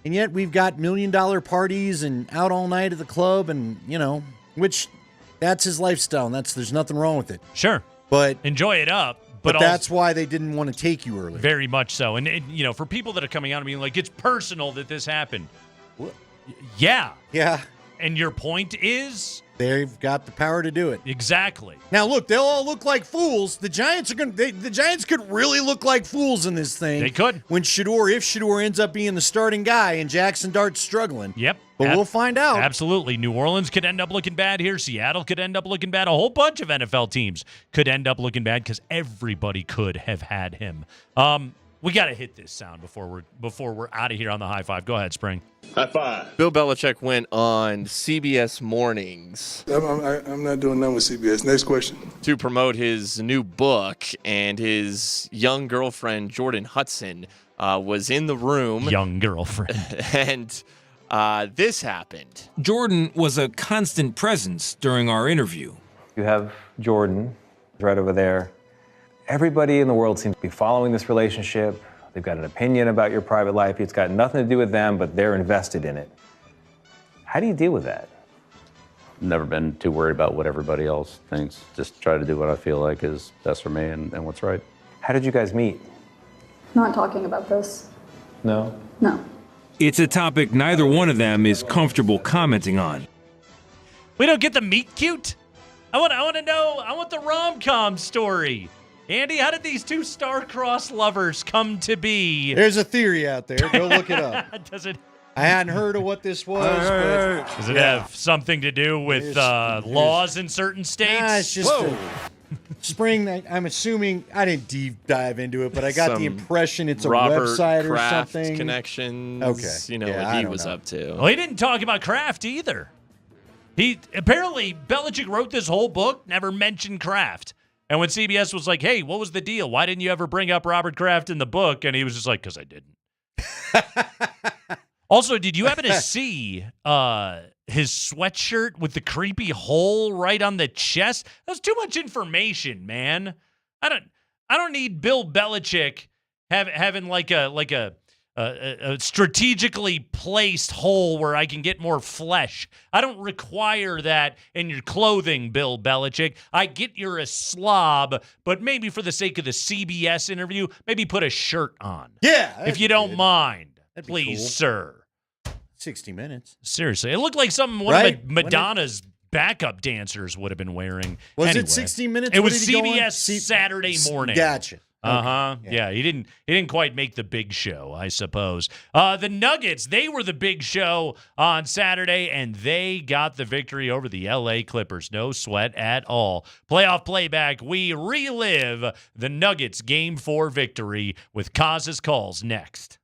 Speaker 11: And yet we've got $1 million parties and out all night at the club and, which that's his lifestyle. And there's nothing wrong with it.
Speaker 10: Sure.
Speaker 11: But
Speaker 10: enjoy it up.
Speaker 11: But that's why they didn't want to take you early.
Speaker 10: Very much so. And, for people that are coming out and being like, it's personal that this happened.
Speaker 11: What?
Speaker 10: Yeah.
Speaker 11: Yeah.
Speaker 10: And your point is?
Speaker 11: They've got the power to do it.
Speaker 10: Exactly.
Speaker 11: Now, look, they'll all look like fools. The Giants the Giants could really look like fools in this thing.
Speaker 10: They could.
Speaker 11: If Shedeur ends up being the starting guy and Jackson Dart's struggling.
Speaker 10: Yep.
Speaker 11: But we'll find out.
Speaker 10: Absolutely. New Orleans could end up looking bad here. Seattle could end up looking bad. A whole bunch of NFL teams could end up looking bad because everybody could have had him. We got to hit this sound before we're out of here on the high five. Go ahead, Spring.
Speaker 5: High five. Bill Belichick went on CBS Mornings.
Speaker 13: I'm not doing nothing with CBS. Next question.
Speaker 5: To promote his new book, and his young girlfriend, Jordan Hudson, was in the room.
Speaker 10: Young girlfriend.
Speaker 5: And this happened.
Speaker 20: Jordan was a constant presence during our interview.
Speaker 22: You have Jordan right over there. Everybody in the world seems to be following this relationship. They've got an opinion about your private life. It's got nothing to do with them, but they're invested in it. How do you deal with that?
Speaker 24: Never been too worried about what everybody else thinks. Just try to do what I feel like is best for me and what's right.
Speaker 22: How did you guys meet?
Speaker 25: Not talking about this.
Speaker 22: No?
Speaker 25: No.
Speaker 20: It's a topic neither one of them is comfortable commenting on.
Speaker 10: We don't get the meet cute? I want to know. I want the rom-com story. Andy, how did these two star-crossed lovers come to be?
Speaker 11: There's a theory out there. Go look it up.
Speaker 10: Does it?
Speaker 11: I hadn't heard of what this was. But
Speaker 10: does it have something to do with laws in certain states?
Speaker 11: Nah, it's just Spring. I'm assuming I didn't deep dive into it, but I got the impression it's a
Speaker 5: Robert
Speaker 11: website or
Speaker 5: Kraft
Speaker 11: something.
Speaker 5: Connections.
Speaker 11: Okay.
Speaker 5: What he was up to.
Speaker 10: Well, he didn't talk about Kraft either. Apparently Belichick wrote this whole book, never mentioned Kraft. And when CBS was like, hey, what was the deal? Why didn't you ever bring up Robert Kraft in the book? And he was just like, because I didn't. Also, did you happen to see his sweatshirt with the creepy hole right on the chest? That was too much information, man. I don't need Bill Belichick having like a strategically placed hole where I can get more flesh. I don't require that in your clothing, Bill Belichick. I get you're a slob, but maybe for the sake of the CBS interview, maybe put a shirt on.
Speaker 11: Yeah.
Speaker 10: If you don't mind,
Speaker 11: That'd be
Speaker 10: please,
Speaker 11: cool.
Speaker 10: sir.
Speaker 11: 60 Minutes.
Speaker 10: Seriously. It looked like something one of Madonna's backup dancers would have been wearing.
Speaker 11: Was
Speaker 10: Anyway,
Speaker 11: it 60 Minutes?
Speaker 10: It
Speaker 11: What
Speaker 10: was
Speaker 11: did he go on?
Speaker 10: CBS Saturday morning.
Speaker 11: Gotcha.
Speaker 10: Uh-huh.
Speaker 11: Okay.
Speaker 10: Yeah, he didn't quite make the big show, I suppose. The Nuggets, they were the big show on Saturday, and they got the victory over the LA Clippers. No sweat at all. Playoff playback, we relive the Nuggets Game 4 victory with Kaz's calls next.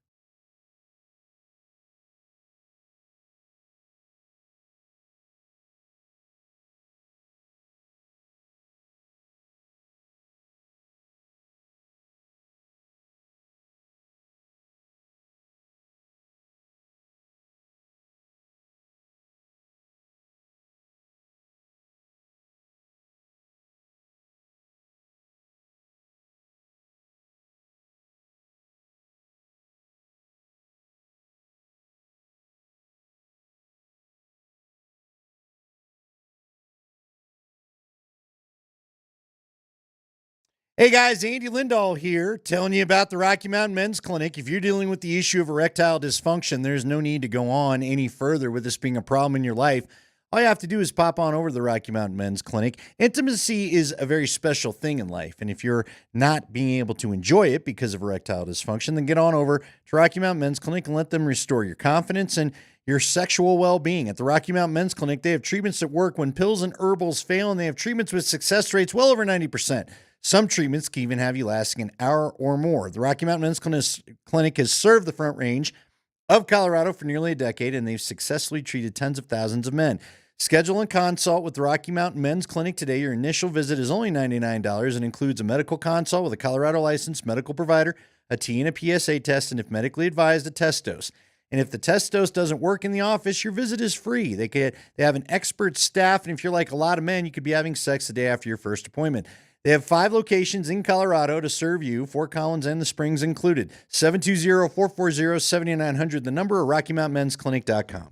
Speaker 11: Hey guys, Andy Lindahl here, telling you about the Rocky Mountain Men's Clinic. If you're dealing with the issue of erectile dysfunction, there's no need to go on any further with this being a problem in your life. All you have to do is pop on over to the Rocky Mountain Men's Clinic. Intimacy is a very special thing in life, and if you're not being able to enjoy it because of erectile dysfunction, then get on over to Rocky Mountain Men's Clinic and let them restore your confidence and your sexual well-being. At the Rocky Mountain Men's Clinic, they have treatments that work when pills and herbals fail, and they have treatments with success rates well over 90%. Some treatments can even have you lasting an hour or more. The Rocky Mountain Men's Clinic has served the Front Range of Colorado for nearly a decade, and they've successfully treated tens of thousands of men. Schedule and consult with the Rocky Mountain Men's Clinic today. Your initial visit is only $99 and includes a medical consult with a Colorado licensed medical provider, a T and a PSA test, and if medically advised, a test dose. And if the test dose doesn't work in the office, your visit is free. They have an expert staff, and if you're like a lot of men, you could be having sex the day after your first appointment. They have 5 locations in Colorado to serve you, Fort Collins and the Springs included. 720-440-7900, the number, or RockyMountainMen'sClinic.com.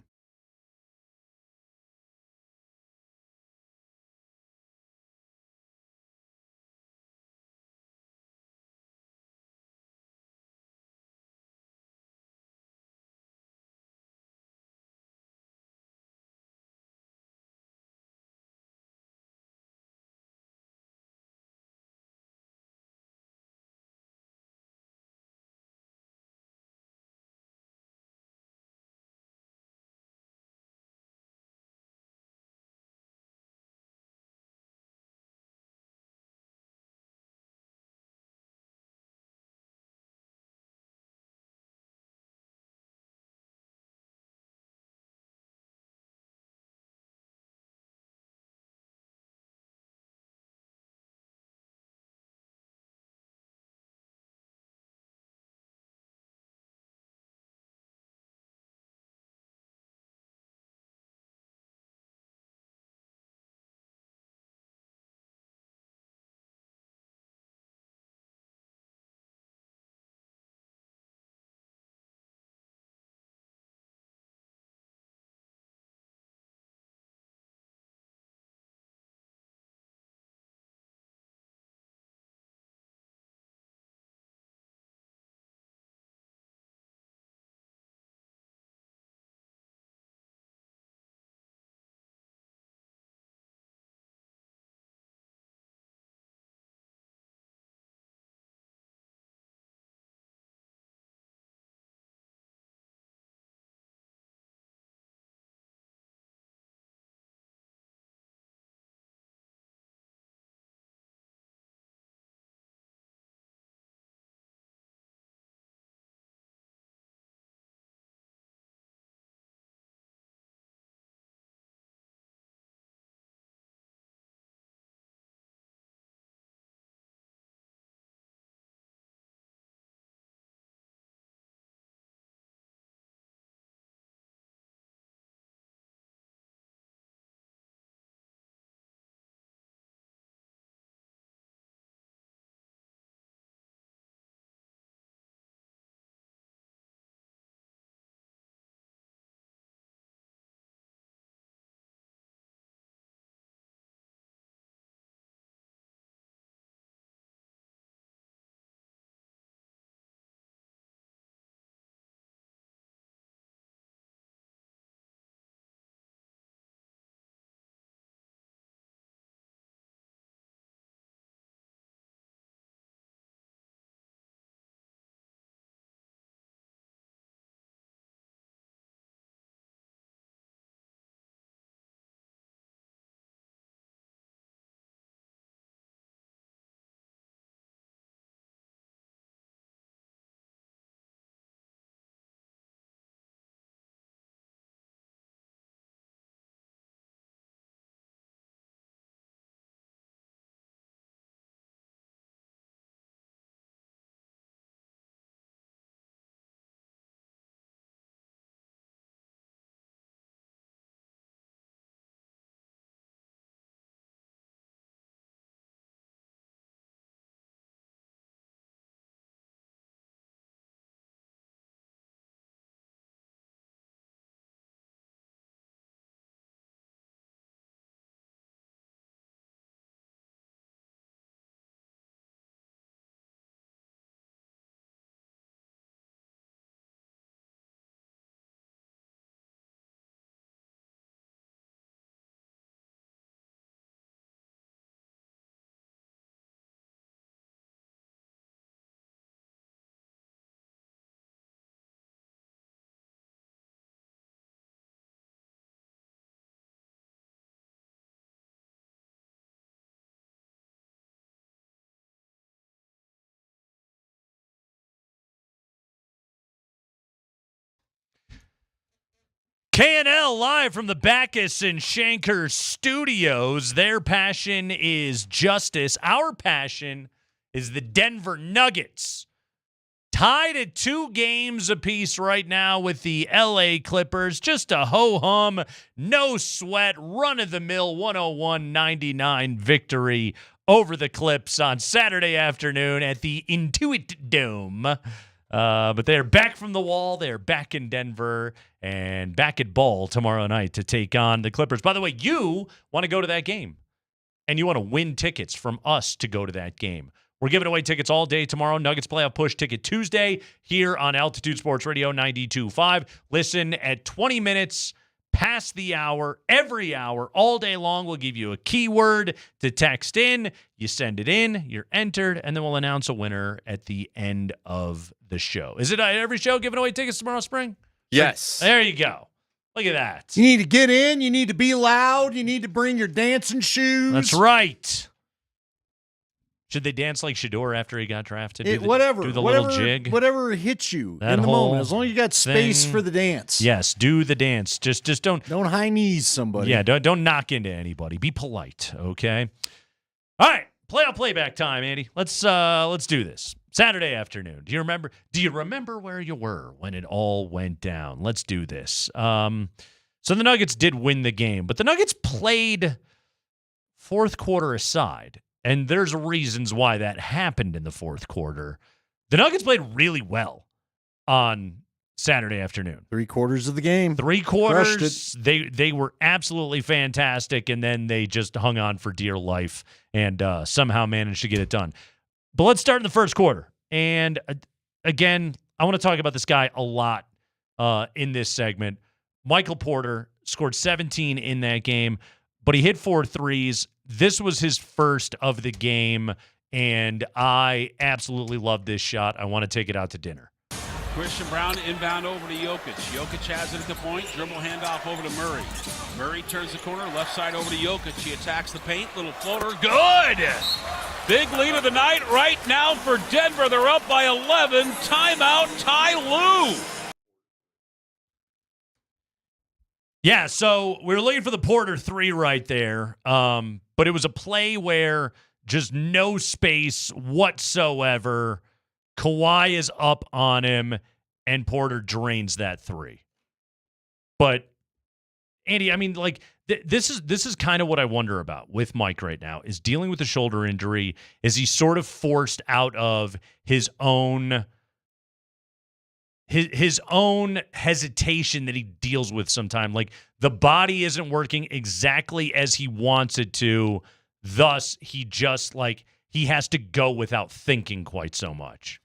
Speaker 10: K&L live from the Backus and Shanker studios. Their passion is justice. Our passion is the Denver Nuggets. Tied at 2 games apiece right now with the LA Clippers. Just a ho-hum, no sweat, run-of-the-mill 101-99 victory over the Clips on Saturday afternoon at the Intuit Dome. But they're back from the wall. They're back in Denver and back at Ball tomorrow night to take on the Clippers. By the way, you want to go to that game, and you want to win tickets from us to go to that game. We're giving away tickets all day tomorrow. Nuggets Playoff Push Ticket Tuesday here on Altitude Sports Radio 92.5. Listen at 20 minutes past the hour, every hour, all day long. We'll give you a keyword to text in. You send it in, you're entered, and then we'll announce a winner at the end of the show. Is it every show giving away tickets tomorrow, Spring?
Speaker 5: Yes.
Speaker 10: There you go. Look at that.
Speaker 11: You need to get in. You need to be loud. You need to bring your dancing shoes.
Speaker 10: That's right. Should they dance like Shadur after he got drafted? Do the little jig?
Speaker 11: Whatever hits you
Speaker 10: That
Speaker 11: in the
Speaker 10: whole
Speaker 11: moment. As long as you got space
Speaker 10: thing.
Speaker 11: for the dance.
Speaker 10: Yes, do the dance. Just don't
Speaker 11: high knees somebody.
Speaker 10: Yeah, don't knock into anybody. Be polite, okay? All right, playoff playback time, Andy. Let's do this. Saturday afternoon. Do you remember where you were when it all went down? Let's do this. So the Nuggets did win the game, but the Nuggets played fourth quarter aside. And there's reasons why that happened in the fourth quarter. The Nuggets played really well on Saturday afternoon.
Speaker 11: 3/4 of the game.
Speaker 10: 3/4. They were absolutely fantastic, and then they just hung on for dear life and somehow managed to get it done. But let's start in the first quarter. And again, I want to talk about this guy a lot in this segment. Michael Porter scored 17 in that game, but he hit 4 threes. This was his first of the game, and I absolutely love this shot. I want to take it out to dinner.
Speaker 12: Christian Brown inbound over to Jokic. Jokic has it at the point. Dribble handoff over to Murray. Murray turns the corner, left side over to Jokic. He attacks the paint. Little floater. Good! Big lead of the night right now for Denver. They're up by 11. Timeout, Ty Lue.
Speaker 10: Yeah, so we were looking for the Porter 3 right there, but it was a play where just no space whatsoever. Kawhi is up on him, and Porter drains that 3. But, Andy, I mean, like, this is kind of what I wonder about with Mike right now, is dealing with a shoulder injury. Is he sort of forced out of his own hesitation that he deals with sometimes? Like, the body isn't working exactly as he wants it to. Thus, he just, like, he has to go without thinking quite so much.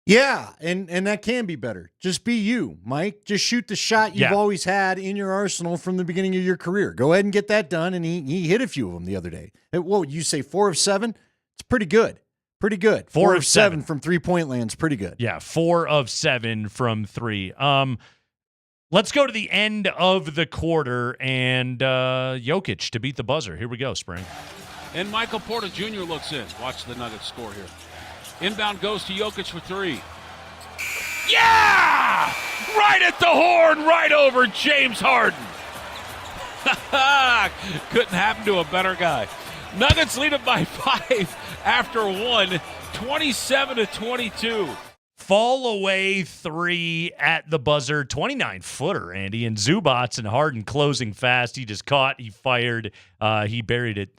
Speaker 11: Yeah, and that can be better. Just be you, Mike. Just shoot the shot you've always had in your arsenal from the beginning of your career. Go ahead and get that done, and he hit a few of them the other day. What would you say, 4 of 7? It's pretty good. Pretty good. 4 of 7 from 3-point land's pretty good.
Speaker 10: Yeah, 4 of 7 from 3. Let's go to the end of the quarter and Jokic to beat the buzzer. Here we go, Spring.
Speaker 12: And Michael Porter Jr. looks in. Watch the Nuggets score here. Inbound goes to Jokic for 3. Yeah! Right at the horn, right over James Harden. Couldn't happen to a better guy. Nuggets lead it by 5 after 1, 27-22.
Speaker 10: Fall away 3 at the buzzer, 29-footer, Andy, and Zubats and Harden closing fast. He just caught, he fired, he buried it.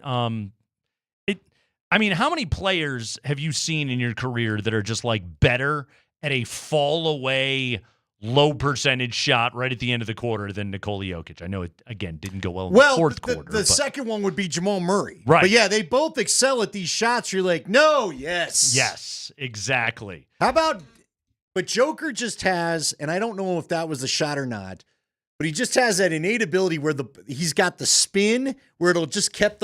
Speaker 10: I mean, how many players have you seen in your career that are just like better at a fall away, low percentage shot right at the end of the quarter than Nikola Jokic? I know it, again, didn't go well in the fourth quarter.
Speaker 11: The second one would be Jamal Murray.
Speaker 10: Right.
Speaker 11: But yeah, they both excel at these shots. You're like, no, yes.
Speaker 10: Yes, exactly.
Speaker 11: How about, but Joker just has, and I don't know if that was a shot or not, but he just has that innate ability where he's got the spin where it'll just catch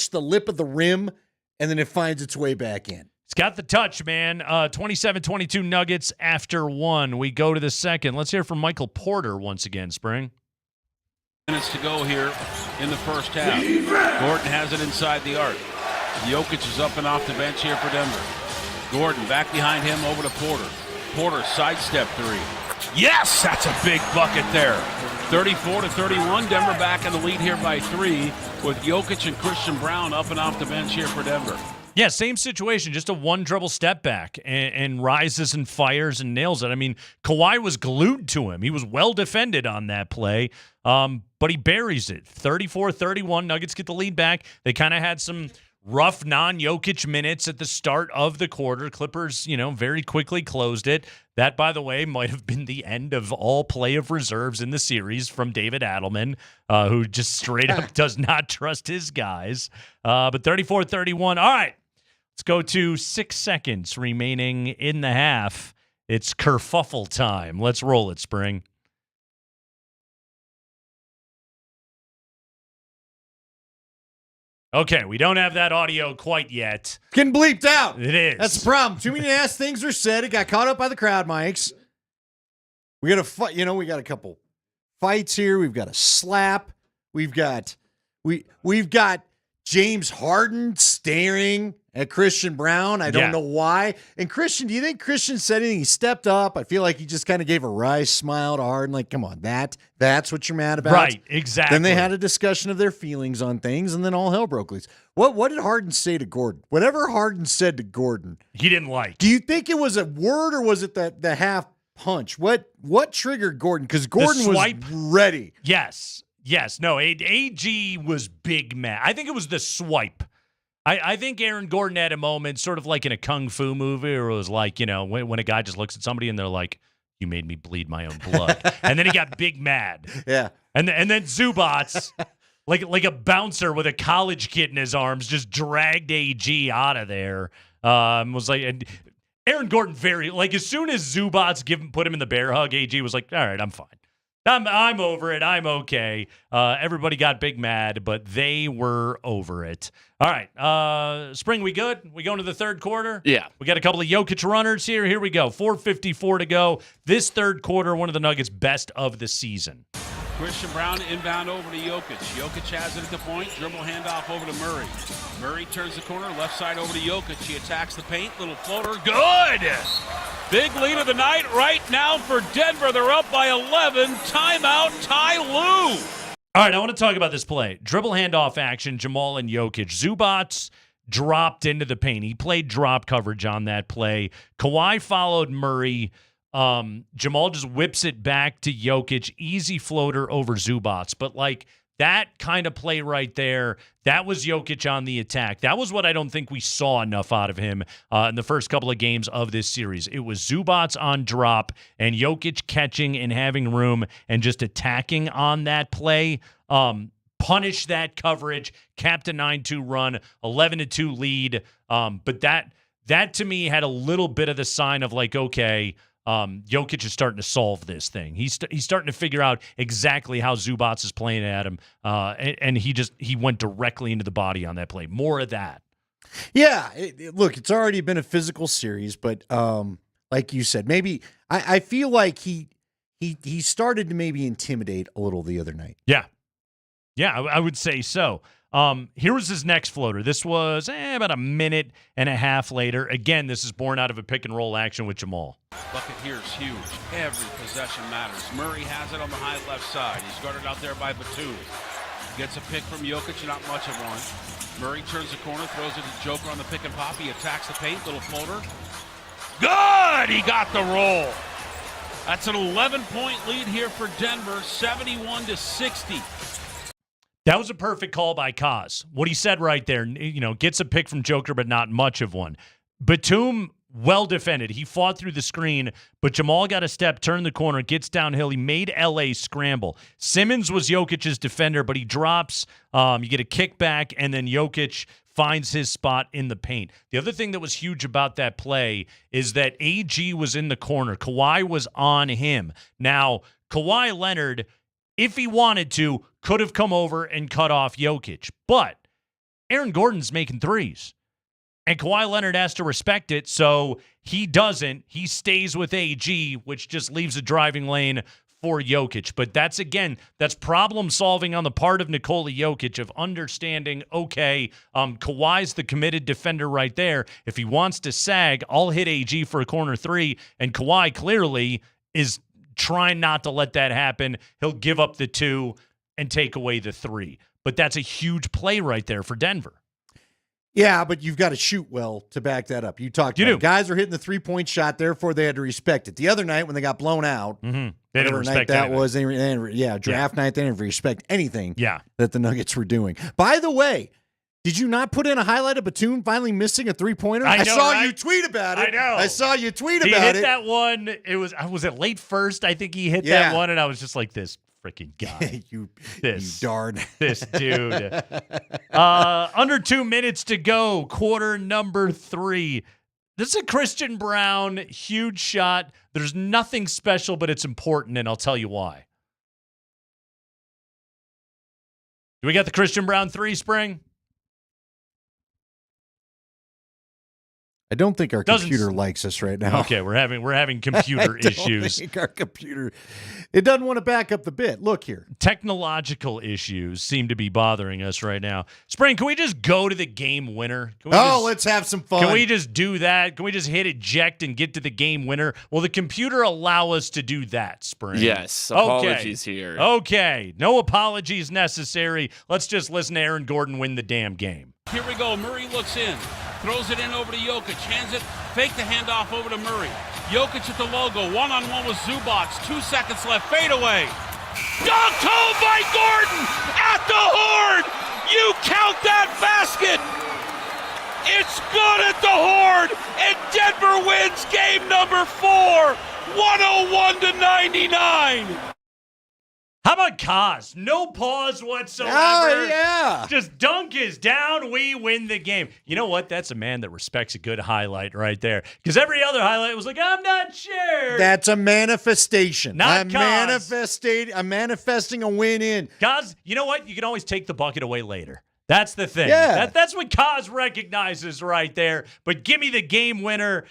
Speaker 11: the lip of the rim, and then it finds its way back in.
Speaker 10: It's got the touch, man. 27-22 Nuggets after 1. We go to the second. Let's hear from Michael Porter once again, Spring.
Speaker 12: Minutes to go here in the first half. Gordon has it inside the arc. Jokic is up and off the bench here for Denver. Gordon back behind him over to Porter. Porter, sidestep three. Yes, that's a big bucket there. 34-31, Denver back in the lead here by 3 with Jokic and Christian Brown up and off the bench here for Denver.
Speaker 10: Yeah, same situation, just a one-dribble step back and rises and fires and nails it. I mean, Kawhi was glued to him. He was well defended on that play, but he buries it. 34-31, Nuggets get the lead back. They kind of had some rough non-Jokic minutes at the start of the quarter. Clippers, very quickly closed it. That, by the way, might have been the end of all play of reserves in the series from David Adelman, who just straight up does not trust his guys. But 34-31, all right. Let's go to 6 seconds remaining in the half. It's kerfuffle time. Let's roll it, Spring. Okay, we don't have that audio quite yet.
Speaker 11: Getting bleeped out.
Speaker 10: It is.
Speaker 11: That's the problem. Too many ass things are said. It got caught up by the crowd mics. We got a fight. We got a couple fights here. We've got a slap. We've got James Harden staring at Christian Brown. I don't know why. And Christian, do you think Christian said anything? He stepped up. I feel like he just kind of gave a wry smile to Harden. Like, come on, that's what you're mad about?
Speaker 10: Right, exactly.
Speaker 11: Then they had a discussion of their feelings on things, and then all hell broke loose. What did Harden say to Gordon? Whatever Harden said to Gordon,
Speaker 10: he didn't like.
Speaker 11: Do you think it was a word or was it the half punch? What triggered Gordon? Because Gordon was ready.
Speaker 10: Yes. No, AG was big mad. I think it was the swipe. I think Aaron Gordon had a moment sort of like in a kung fu movie where it was like, when a guy just looks at somebody and they're like, you made me bleed my own blood. And then he got big mad.
Speaker 11: Yeah.
Speaker 10: And then Zubats, like a bouncer with a college kid in his arms, just dragged AG out of there. Was like, and Aaron Gordon as soon as Zubats put him in the bear hug, AG was like, all right, I'm fine. I'm over it. I'm okay. Everybody got big mad, but they were over it. All right. Spring, we good? We going to the third quarter?
Speaker 5: Yeah.
Speaker 10: We got a couple of Jokic runners here. Here we go. 4:54 to go. This third quarter, one of the Nuggets' best of the season.
Speaker 12: Christian Brown inbound over to Jokic. Jokic has it at the point. Dribble handoff over to Murray. Murray turns the corner. Left side over to Jokic. He attacks the paint. Little floater. Good! Big lead of the night right now for Denver. They're up by 11. Timeout, Ty Lue.
Speaker 10: All right, I want to talk about this play. Dribble handoff action, Jamal and Jokic. Zubats dropped into the paint. He played drop coverage on that play. Kawhi followed Murray. Jamal just whips it back to Jokic. Easy floater over Zubats. But that kind of play right there, that was Jokic on the attack. That was what I don't think we saw enough out of him in the first couple of games of this series. It was Zubats on drop and Jokic catching and having room and just attacking on that play. Punish that coverage, capped a 9-2 run, 11-2 lead. But that to me had a little bit of the sign of okay, Jokic is starting to solve this thing. He's starting to figure out exactly how Zubats is playing at him, and he went directly into the body on that play. More of that.
Speaker 11: Yeah, look, it's already been a physical series, but like you said, maybe I feel like he started to maybe intimidate a little the other night.
Speaker 10: Yeah, I would say so. Here was his next floater. This was about a minute and a half later. Again, this is born out of a pick and roll action with Jamal.
Speaker 12: Bucket here is huge. Every possession matters. Murray has it on the high left side. He's guarded out there by Batum. Gets a pick from Jokic, not much of one. Murray turns the corner, throws it to Joker on the pick and pop. He attacks the paint, little floater. Good! He got the roll. That's an 11-point lead here for Denver, 71-60.
Speaker 10: That was a perfect call by Kaz. What he said right there, gets a pick from Joker, but not much of one. Batum, well defended. He fought through the screen, but Jamal got a step, turned the corner, gets downhill. He made LA scramble. Simmons was Jokic's defender, but he drops. You get a kickback, and then Jokic finds his spot in the paint. The other thing that was huge about that play is that AG was in the corner. Kawhi was on him. Now, Kawhi Leonard, if he wanted to, could have come over and cut off Jokic. But Aaron Gordon's making threes. And Kawhi Leonard has to respect it, so he doesn't. He stays with AG, which just leaves a driving lane for Jokic. But that's problem solving on the part of Nikola Jokic of understanding, okay, Kawhi's the committed defender right there. If he wants to sag, I'll hit AG for a corner three. And Kawhi clearly is trying not to let that happen. He'll give up the 2 and take away the 3. But that's a huge play right there for Denver.
Speaker 11: Yeah, but you've got to shoot well to back that up. You talked about it. Guys are hitting the 3-point shot, therefore they had to respect it. The other night when they got blown out,
Speaker 10: they didn't respect
Speaker 11: that
Speaker 10: anything.
Speaker 11: was, draft night, they didn't respect anything
Speaker 10: that
Speaker 11: the Nuggets were doing. By the way, did you not put in a highlight of Batum finally missing a 3-pointer?
Speaker 10: I
Speaker 11: saw
Speaker 10: right?
Speaker 11: you tweet about it.
Speaker 10: I know.
Speaker 11: I saw you tweet
Speaker 10: he
Speaker 11: about
Speaker 10: hit
Speaker 11: it.
Speaker 10: that one. It was it late first? I think he hit that one, and I was just like, this freaking guy.
Speaker 11: you
Speaker 10: darn. This dude. Under 2 minutes to go, quarter number 3. This is a Christian Braun huge shot. There's nothing special, but it's important, and I'll tell you why. Do we got the Christian Braun 3, Spring?
Speaker 11: I don't think our computer likes us right now.
Speaker 10: Okay, we're having computer issues.
Speaker 11: Think our computer, it doesn't want to back up the bit. Look here.
Speaker 10: Technological issues seem to be bothering us right now. Spring, can we just go to the game winner?
Speaker 11: Let's have some fun.
Speaker 10: Can we just do that? Can we just hit eject and get to the game winner? Will the computer allow us to do that, Spring?
Speaker 5: Yes. Apologies here.
Speaker 10: Okay. No apologies necessary. Let's just listen to Aaron Gordon win the damn game.
Speaker 12: Here we go. Murray looks in. Throws it in over to Jokic. Hands it. Fake the handoff over to Murray. Jokic at the logo. One-on-one with Zubac. 2 seconds left. Fade away. Dunked home by Gordon at the horn. You count that basket. It's good at the horn. And Denver wins game number 4. 101-99.
Speaker 10: How about Kaz? No pause whatsoever.
Speaker 11: Oh, yeah.
Speaker 10: Just dunk is down. We win the game. You know what? That's a man that respects a good highlight right there. Because every other highlight was like, I'm not sure.
Speaker 11: That's a manifestation.
Speaker 10: Not Kaz.
Speaker 11: I'm manifesting a win in.
Speaker 10: Kaz, you know what? You can always take the bucket away later. That's the thing.
Speaker 11: Yeah.
Speaker 10: That's what Kaz recognizes right there. But give me the game winner.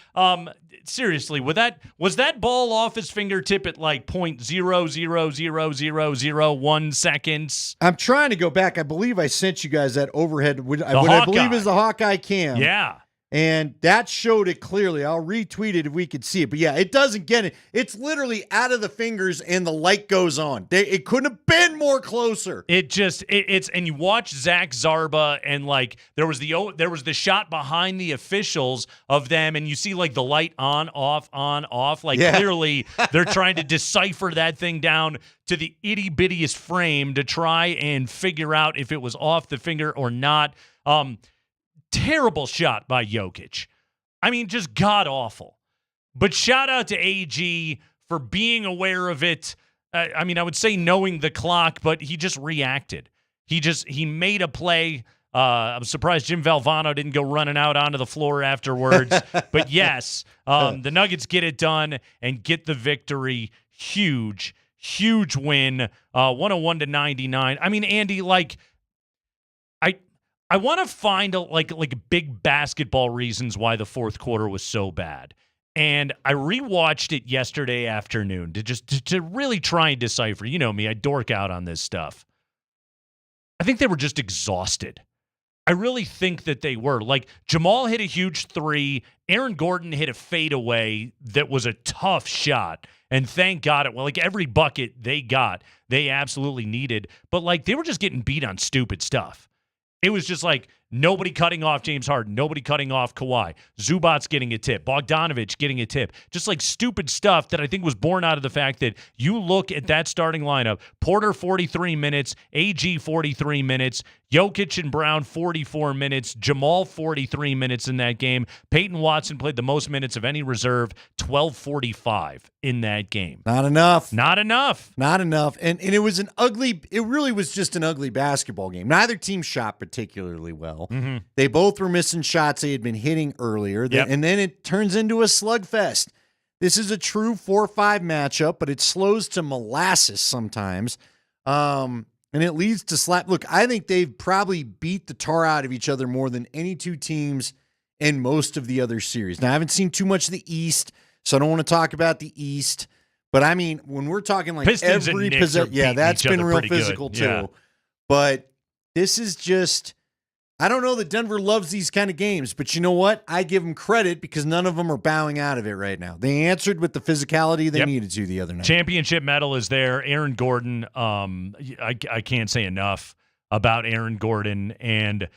Speaker 10: Seriously, was that ball off his fingertip at like 0.0000001 seconds?
Speaker 11: I'm trying to go back. I believe I sent you guys that overhead. What I believe is the Hawkeye cam.
Speaker 10: Yeah.
Speaker 11: And that showed it clearly. I'll retweet it if we could see it. But yeah, it doesn't get it. It's literally out of the fingers and the light goes on. It couldn't have been more closer.
Speaker 10: It's and you watch Zach Zarba and like there was the shot behind the officials of them and you see like the light on, off. Like clearly they're trying to decipher that thing down to the itty bittiest frame to try and figure out if it was off the finger or not. Terrible shot by Jokic. I mean, just god-awful. But shout out to AG for being aware of it. I mean, I would say knowing the clock, but he just reacted. He made a play. I'm surprised Jim Valvano didn't go running out onto the floor afterwards. But yes, the Nuggets get it done and get the victory. Huge win, 101-99. I mean, Andy, like, I want to find like big basketball reasons why the fourth quarter was so bad. And I rewatched it yesterday afternoon to really try and decipher. You know me, I dork out on this stuff. I think they were just exhausted. I really think that they were. Like, Jamal hit a huge 3. Aaron Gordon hit a fadeaway that was a tough shot. And thank God like every bucket they got, they absolutely needed. But like they were just getting beat on stupid stuff. It was just like nobody cutting off James Harden, nobody cutting off Kawhi, Zubac's getting a tip, Bogdanovich getting a tip. Just like stupid stuff that I think was born out of the fact that you look at that starting lineup, Porter 43 minutes, AG 43 minutes, Jokic and Brown 44 minutes, Jamal 43 minutes in that game. Peyton Watson played the most minutes of any reserve, 12:45 in that game.
Speaker 11: Not enough. And it was it really was just an ugly basketball game. Neither team shot particularly well.
Speaker 10: Mm-hmm.
Speaker 11: They both were missing shots they had been hitting earlier. And then it turns into a slugfest. This is a true 4-5 matchup, but it slows to molasses sometimes. And it leads to slap. Look, I think they've probably beat the tar out of each other more than any two teams in most of the other series. Now, I haven't seen too much of the East, so I don't want to talk about the East. But I mean, when we're talking like
Speaker 10: Pistons
Speaker 11: every
Speaker 10: and Knicks are
Speaker 11: possession, yeah,
Speaker 10: beating
Speaker 11: that's
Speaker 10: each
Speaker 11: been
Speaker 10: other
Speaker 11: real
Speaker 10: pretty good.
Speaker 11: physical too.
Speaker 10: Yeah.
Speaker 11: But this is just, I don't know that Denver loves these kind of games, but you know what? I give them credit because none of them are bowing out of it right now. They answered with the physicality they needed to the other night.
Speaker 10: Championship medal is there. Aaron Gordon, I can't say enough about Aaron Gordon. And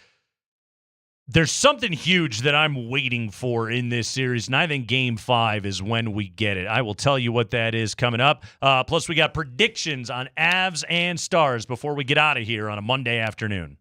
Speaker 10: there's something huge that I'm waiting for in this series, and I think Game 5 is when we get it. I will tell you what that is coming up. Plus, we got predictions on Avs and Stars before we get out of here on a Monday afternoon.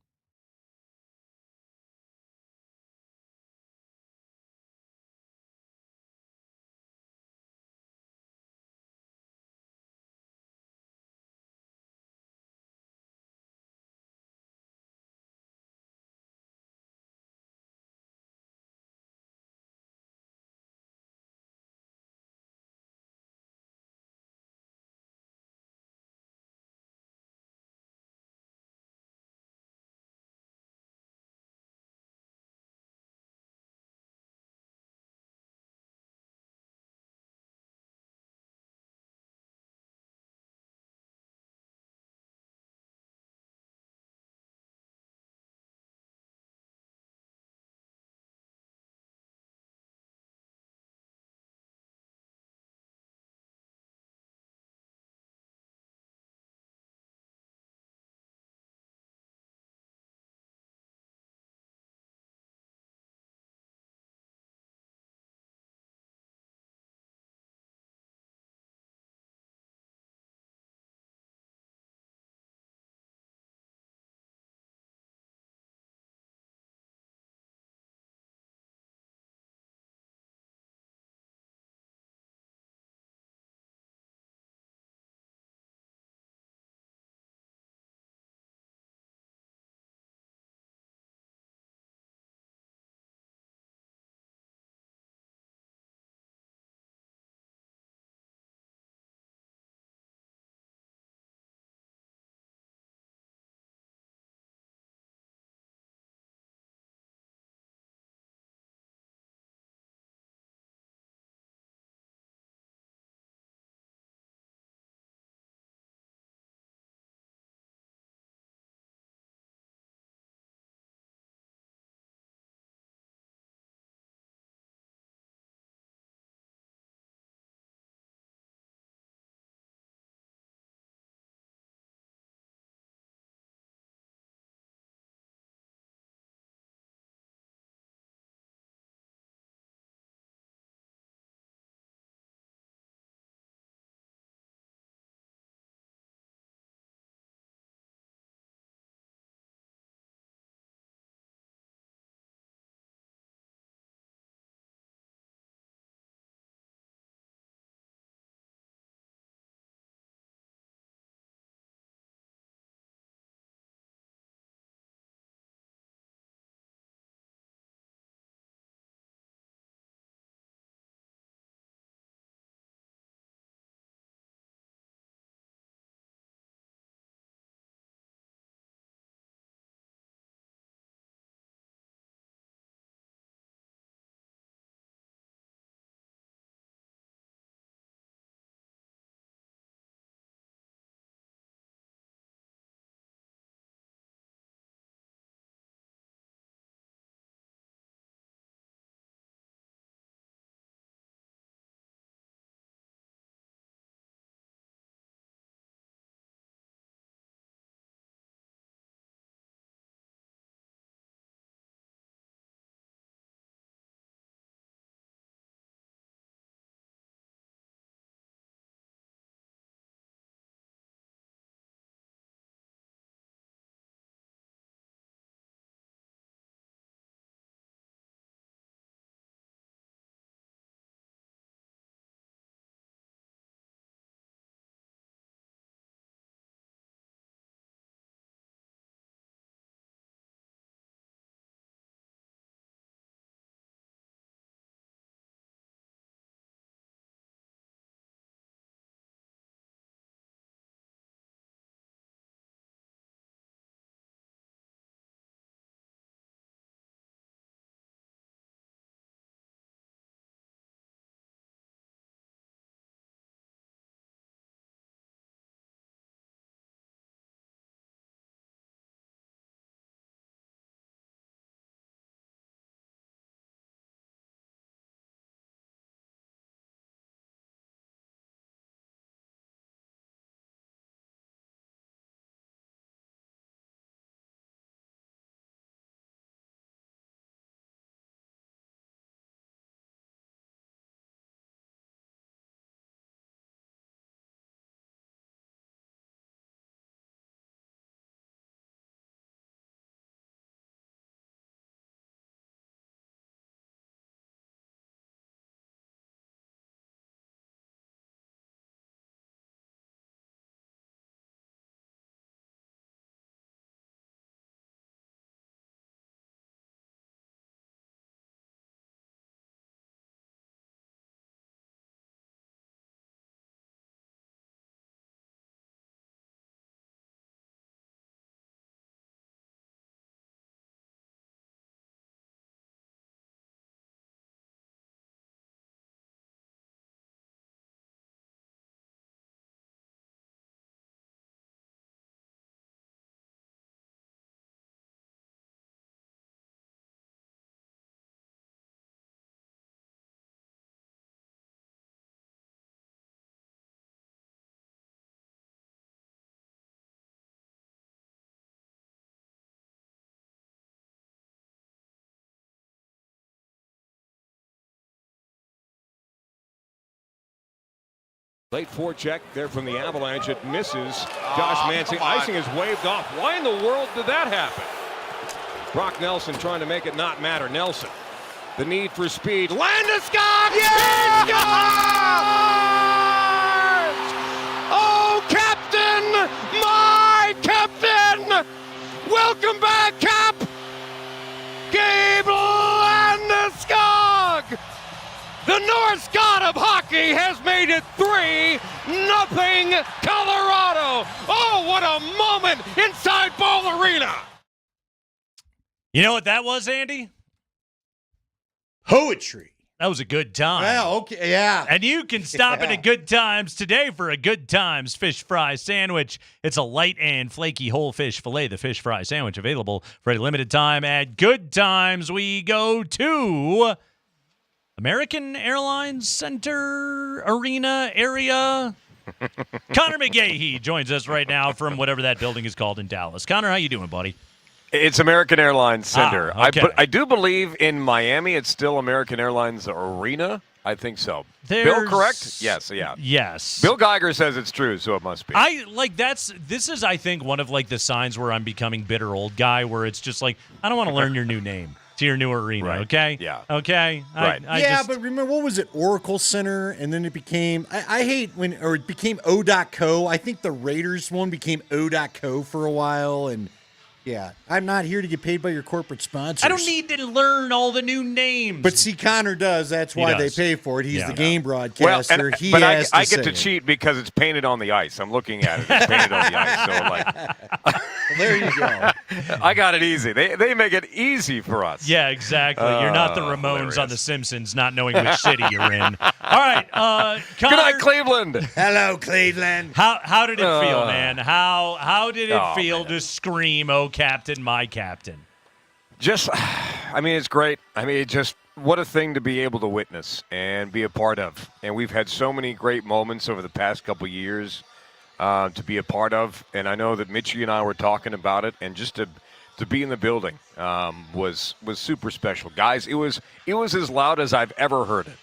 Speaker 16: Late forecheck there from the Avalanche. It misses. Josh Mansing. Icing is waved off. Why in the world did that happen? Brock Nelson trying to make it not matter. Nelson. The need for speed. Landeskog! Yeah! Oh, Captain! My Captain! Welcome back, Cap! Gabe Landeskog! The North God of hockey has made it 3-0 Colorado! Oh, what a moment inside Ball Arena!
Speaker 10: You know what that was, Andy?
Speaker 11: Poetry.
Speaker 10: That was a good time.
Speaker 11: Well, okay, yeah.
Speaker 10: And you can stop in at Good Times today for a Good Times fish fry sandwich. It's a light and flaky whole fish fillet, the fish fry sandwich, available for a limited time at Good Times. We go to American Airlines Center Arena area. Connor McGahee joins us right now from whatever that building is called in Dallas. Connor, how you doing, buddy?
Speaker 2: It's American Airlines Center.
Speaker 10: Okay.
Speaker 2: I do believe in Miami it's still American Airlines Arena. I think so. Bill, correct? Yes, yeah.
Speaker 10: Yes.
Speaker 2: Bill Geiger says it's true, so it must be.
Speaker 10: This is, I think, one of like the signs where I'm becoming bitter old guy, where it's just like, I don't want to learn your new name to your new arena,
Speaker 2: Right.
Speaker 10: okay?
Speaker 2: Yeah.
Speaker 10: Okay?
Speaker 2: Right.
Speaker 11: But remember, what was it? Oracle Center, and then it became, I hate when, or it became O.co. I think the Raiders one became O.co for a while, and yeah, I'm not here to get paid by your corporate sponsors.
Speaker 10: I don't need to learn all the new names.
Speaker 11: But see, Connor does. That's why they pay for it. He's the game broadcaster.
Speaker 2: But I
Speaker 11: I
Speaker 2: get to cheat because it's painted on the ice. I'm looking at it. It's painted on the ice. So
Speaker 11: well, there you go.
Speaker 2: I got it easy. They make it easy for us.
Speaker 10: Yeah, exactly. You're not the Ramones
Speaker 2: hilarious.
Speaker 10: on The Simpsons, not knowing which city you're in. All right, Connor,
Speaker 2: good night, Cleveland.
Speaker 11: Hello, Cleveland.
Speaker 10: How did it feel, man? How did it feel
Speaker 2: man.
Speaker 10: to scream, "Oh, Captain, my Captain"?
Speaker 2: It's great. What a thing to be able to witness and be a part of. And we've had so many great moments over the past couple of years to be a part of. And I know that Mitchie and I were talking about it, and just to be in the building was super special. Guys, it was as loud as I've ever heard it.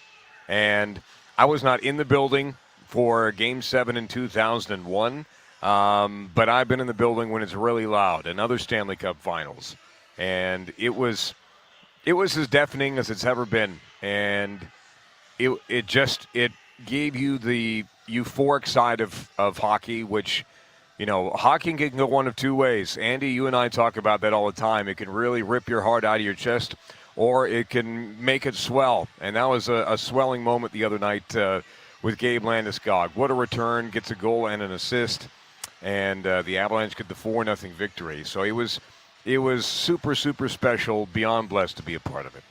Speaker 2: And I was not in the building for Game 7 in 2001, but I've been in the building when it's really loud and other Stanley Cup finals. And it was as deafening as it's ever been. And it gave you the euphoric side of hockey, which, hockey can go one of two ways. Andy, you and I talk about that all the time. It can really rip your heart out of your chest, or it can make it swell. And that was a swelling moment the other night with Gabe Landeskog. What a return, gets a goal and an assist. And the Avalanche get the 4-0 victory. So it was super, super special, beyond blessed to be a part of it.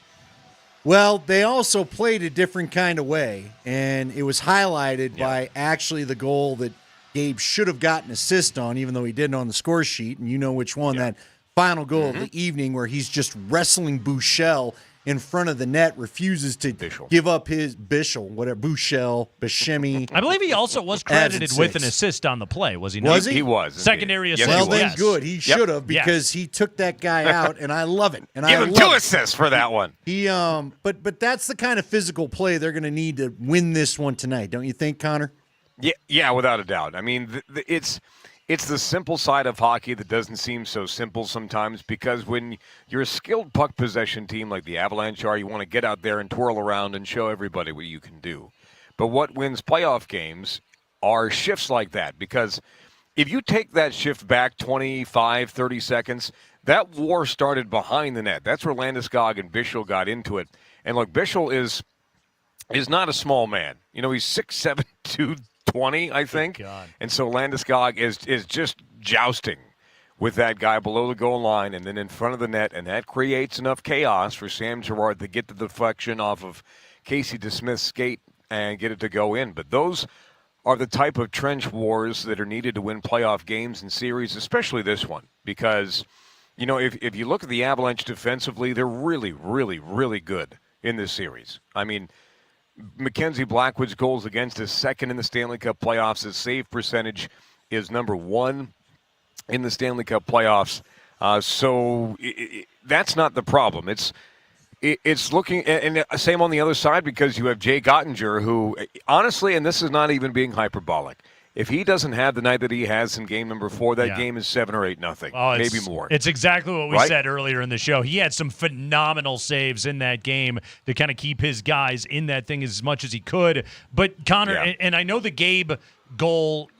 Speaker 11: Well, they also played a different kind of way, and it was highlighted by actually the goal that Gabe should have gotten assist on, even though he didn't on the score sheet. And you know which one, that final goal of the evening where he's just wrestling Bouchel in front of the net, refuses to give up his Bouchel, Buscemi.
Speaker 10: I believe he also was credited with an assist on the play, was he not?
Speaker 11: Was he?
Speaker 2: He was.
Speaker 10: Secondary
Speaker 2: Yes,
Speaker 10: assist.
Speaker 11: Well, then
Speaker 10: yes.
Speaker 11: good. He should have, because he took that guy out, and I love it. And
Speaker 2: Give
Speaker 11: I
Speaker 2: him
Speaker 11: love
Speaker 2: 2
Speaker 11: it.
Speaker 2: assists for that one.
Speaker 11: He but that's the kind of physical play they're going to need to win this one tonight, don't you think, Connor?
Speaker 2: Yeah, without a doubt. It's the simple side of hockey that doesn't seem so simple sometimes, because when you're a skilled puck possession team like the Avalanche are, you want to get out there and twirl around and show everybody what you can do. But what wins playoff games are shifts like that, because if you take that shift back 25, 30 seconds, that war started behind the net. That's where Landeskog and Bichel got into it. And look, Bichel is not a small man. He's 6'7", 220, I think.
Speaker 10: God.
Speaker 2: And so Landeskog is just jousting with that guy below the goal line and then in front of the net, and that creates enough chaos for Sam Girard to get the deflection off of Casey DeSmith's skate and get it to go in. But those are the type of trench wars that are needed to win playoff games and series, especially this one, because if you look at the Avalanche defensively, they're really, really, really good in this series. Mackenzie Blackwood's goals against is second in the Stanley Cup playoffs. His save percentage is number 1 in the Stanley Cup playoffs. So that's not the problem. It's it's looking, and same on the other side because you have Jay Gottinger, who honestly, and this is not even being hyperbolic, if he doesn't have the night that he has in game number 4, that game is 7 or 8-0, maybe more.
Speaker 10: It's exactly what we said earlier in the show. He had some phenomenal saves in that game to kind of keep his guys in that thing as much as he could. But Connor, and I know the Gabe goal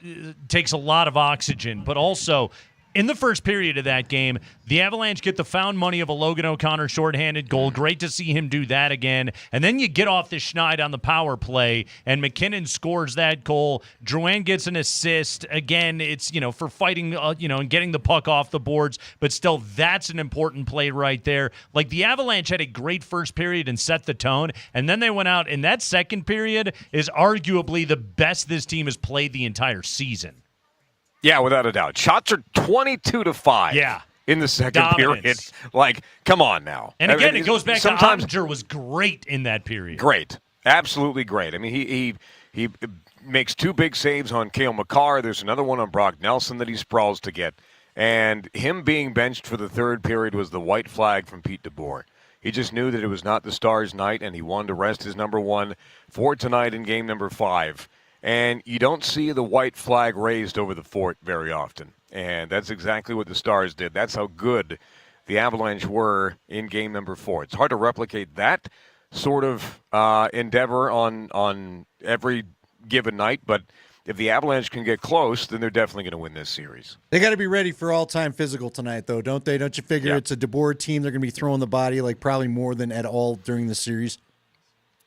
Speaker 10: takes a lot of oxygen, but also in the first period of that game, the Avalanche get the found money of a Logan O'Connor shorthanded goal. Great to see him do that again. And then you get off the schneid on the power play, and McKinnon scores that goal. Drouin gets an assist. Again, it's, for fighting, and getting the puck off the boards. But still, that's an important play right there. Like, the Avalanche had a great first period and set the tone, and then they went out, and that second period is arguably the best this team has played the entire season.
Speaker 2: Yeah, without a doubt. Shots are 22-5.
Speaker 10: Yeah.
Speaker 2: In the second period. Like, come on now.
Speaker 10: And again, it goes back to Ottinger was great in that period.
Speaker 2: Great. Absolutely great. I mean, he makes 2 big saves on Cale Makar. There's another one on Brock Nelson that he sprawls to get. And him being benched for the third period was the white flag from Pete DeBoer. He just knew that it was not the Stars' night, and he wanted to rest his number 1 for tonight in game number 5. And you don't see the white flag raised over the fort very often. And that's exactly what the Stars did. That's how good the Avalanche were in game number 4. It's hard to replicate that sort of endeavor on every given night. But if the Avalanche can get close, then they're definitely going to win this series.
Speaker 11: They got to be ready for all-time physical tonight, though, don't they? Don't you figure it's a DeBoer team? They're going to be throwing the body like probably more than at all during the series.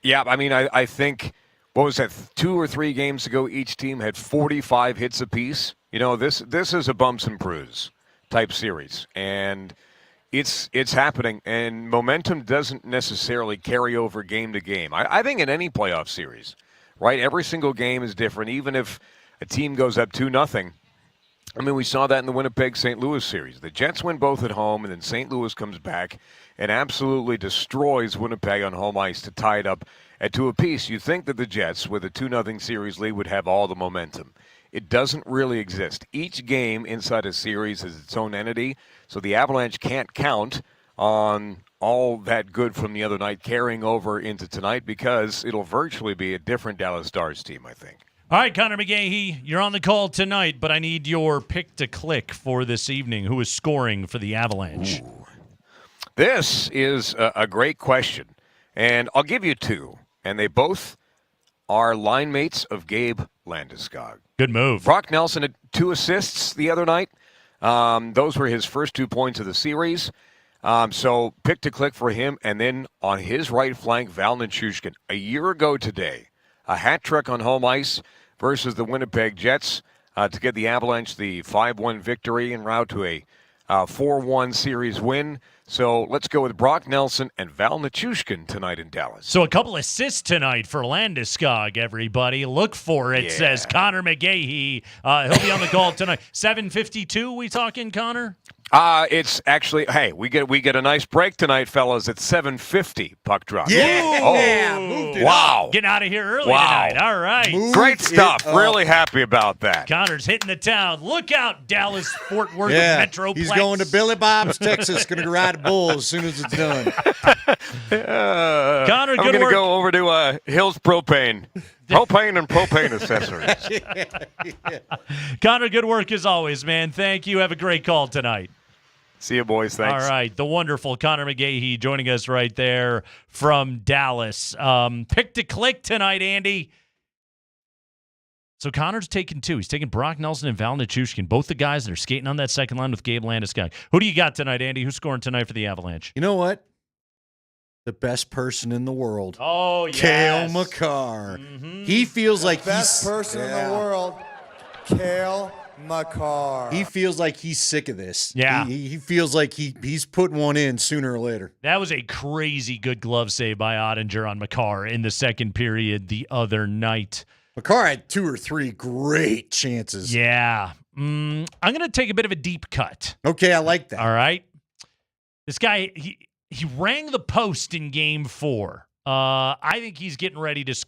Speaker 2: Yeah, I mean, I think... What was that, 2 or 3 games ago, each team had 45 hits apiece? This is a bumps and bruise type series, and it's happening, and momentum doesn't necessarily carry over game to game. I think in any playoff series, right, every single game is different, even if a team goes up 2-0. I mean, we saw that in the Winnipeg-St. Louis series. The Jets win both at home, and then St. Louis comes back and absolutely destroys Winnipeg on home ice to tie it up at 2 apiece. You think that the Jets, with a 2-0 series lead, would have all the momentum. It doesn't really exist. Each game inside a series is its own entity, so the Avalanche can't count on all that good from the other night carrying over into tonight because it'll virtually be a different Dallas Stars team, I think.
Speaker 10: All right, Connor McGahey, you're on the call tonight, but I need your pick to click for this evening. Who is scoring for the Avalanche?
Speaker 2: Ooh. This is a great question, and I'll give you 2. And they both are line mates of Gabe Landeskog.
Speaker 10: Good move.
Speaker 2: Brock Nelson had 2 assists the other night. Those were his first 2 points of the series. So pick to click for him. And then on his right flank, Val Nichushkin. A year ago today, a hat trick on home ice versus the Winnipeg Jets to get the Avalanche the 5-1 victory en route to a 4-1 series win. So let's go with Brock Nelson and Val Nichushkin tonight in Dallas.
Speaker 10: So a couple assists tonight for Landeskog, everybody. Look for it, says Connor McGahey. He'll be on the call tonight. 7:52, we talking, Connor?
Speaker 2: It's actually, hey, we get a nice break tonight, fellas. It's 7:50 puck drop.
Speaker 11: Yeah.
Speaker 2: Oh, wow.
Speaker 10: Getting out of here early tonight. All right.
Speaker 2: Great stuff. Really happy about that.
Speaker 10: Connor's hitting the town. Look out, Dallas, Fort Worth, Metroplex.
Speaker 11: He's going to Billy Bob's, Texas. Going to ride a bull as soon as it's done.
Speaker 10: Connor,
Speaker 2: I'm going to go over to Hills Propane. Propane and propane accessories.
Speaker 10: Connor, good work as always, man. Thank you. Have a great call tonight.
Speaker 2: See you, boys. Thanks.
Speaker 10: All right. The wonderful Connor McGahey joining us right there from Dallas. Pick to click tonight, Andy. So Connor's taking 2. He's taking Brock Nelson and Val Nichushkin, both the guys that are skating on that second line with Gabe Landeskog. Who do you got tonight, Andy? Who's scoring tonight for the Avalanche?
Speaker 11: You know what? The best person in the world.
Speaker 10: Oh, yes.
Speaker 11: Cale Makar. Mm-hmm. He feels like
Speaker 1: best person in the world, Cale Makar.
Speaker 11: He feels like he's sick of this.
Speaker 10: Yeah.
Speaker 11: He feels like he's putting one in sooner or later.
Speaker 10: That was a crazy good glove save by Ottinger on Makar in the second period the other night.
Speaker 11: Makar had 2 or 3 great chances.
Speaker 10: Yeah. I'm going to take a bit of a deep cut.
Speaker 11: Okay, I like that.
Speaker 10: All right. This guy, he rang the post in game 4. I think he's getting ready to score.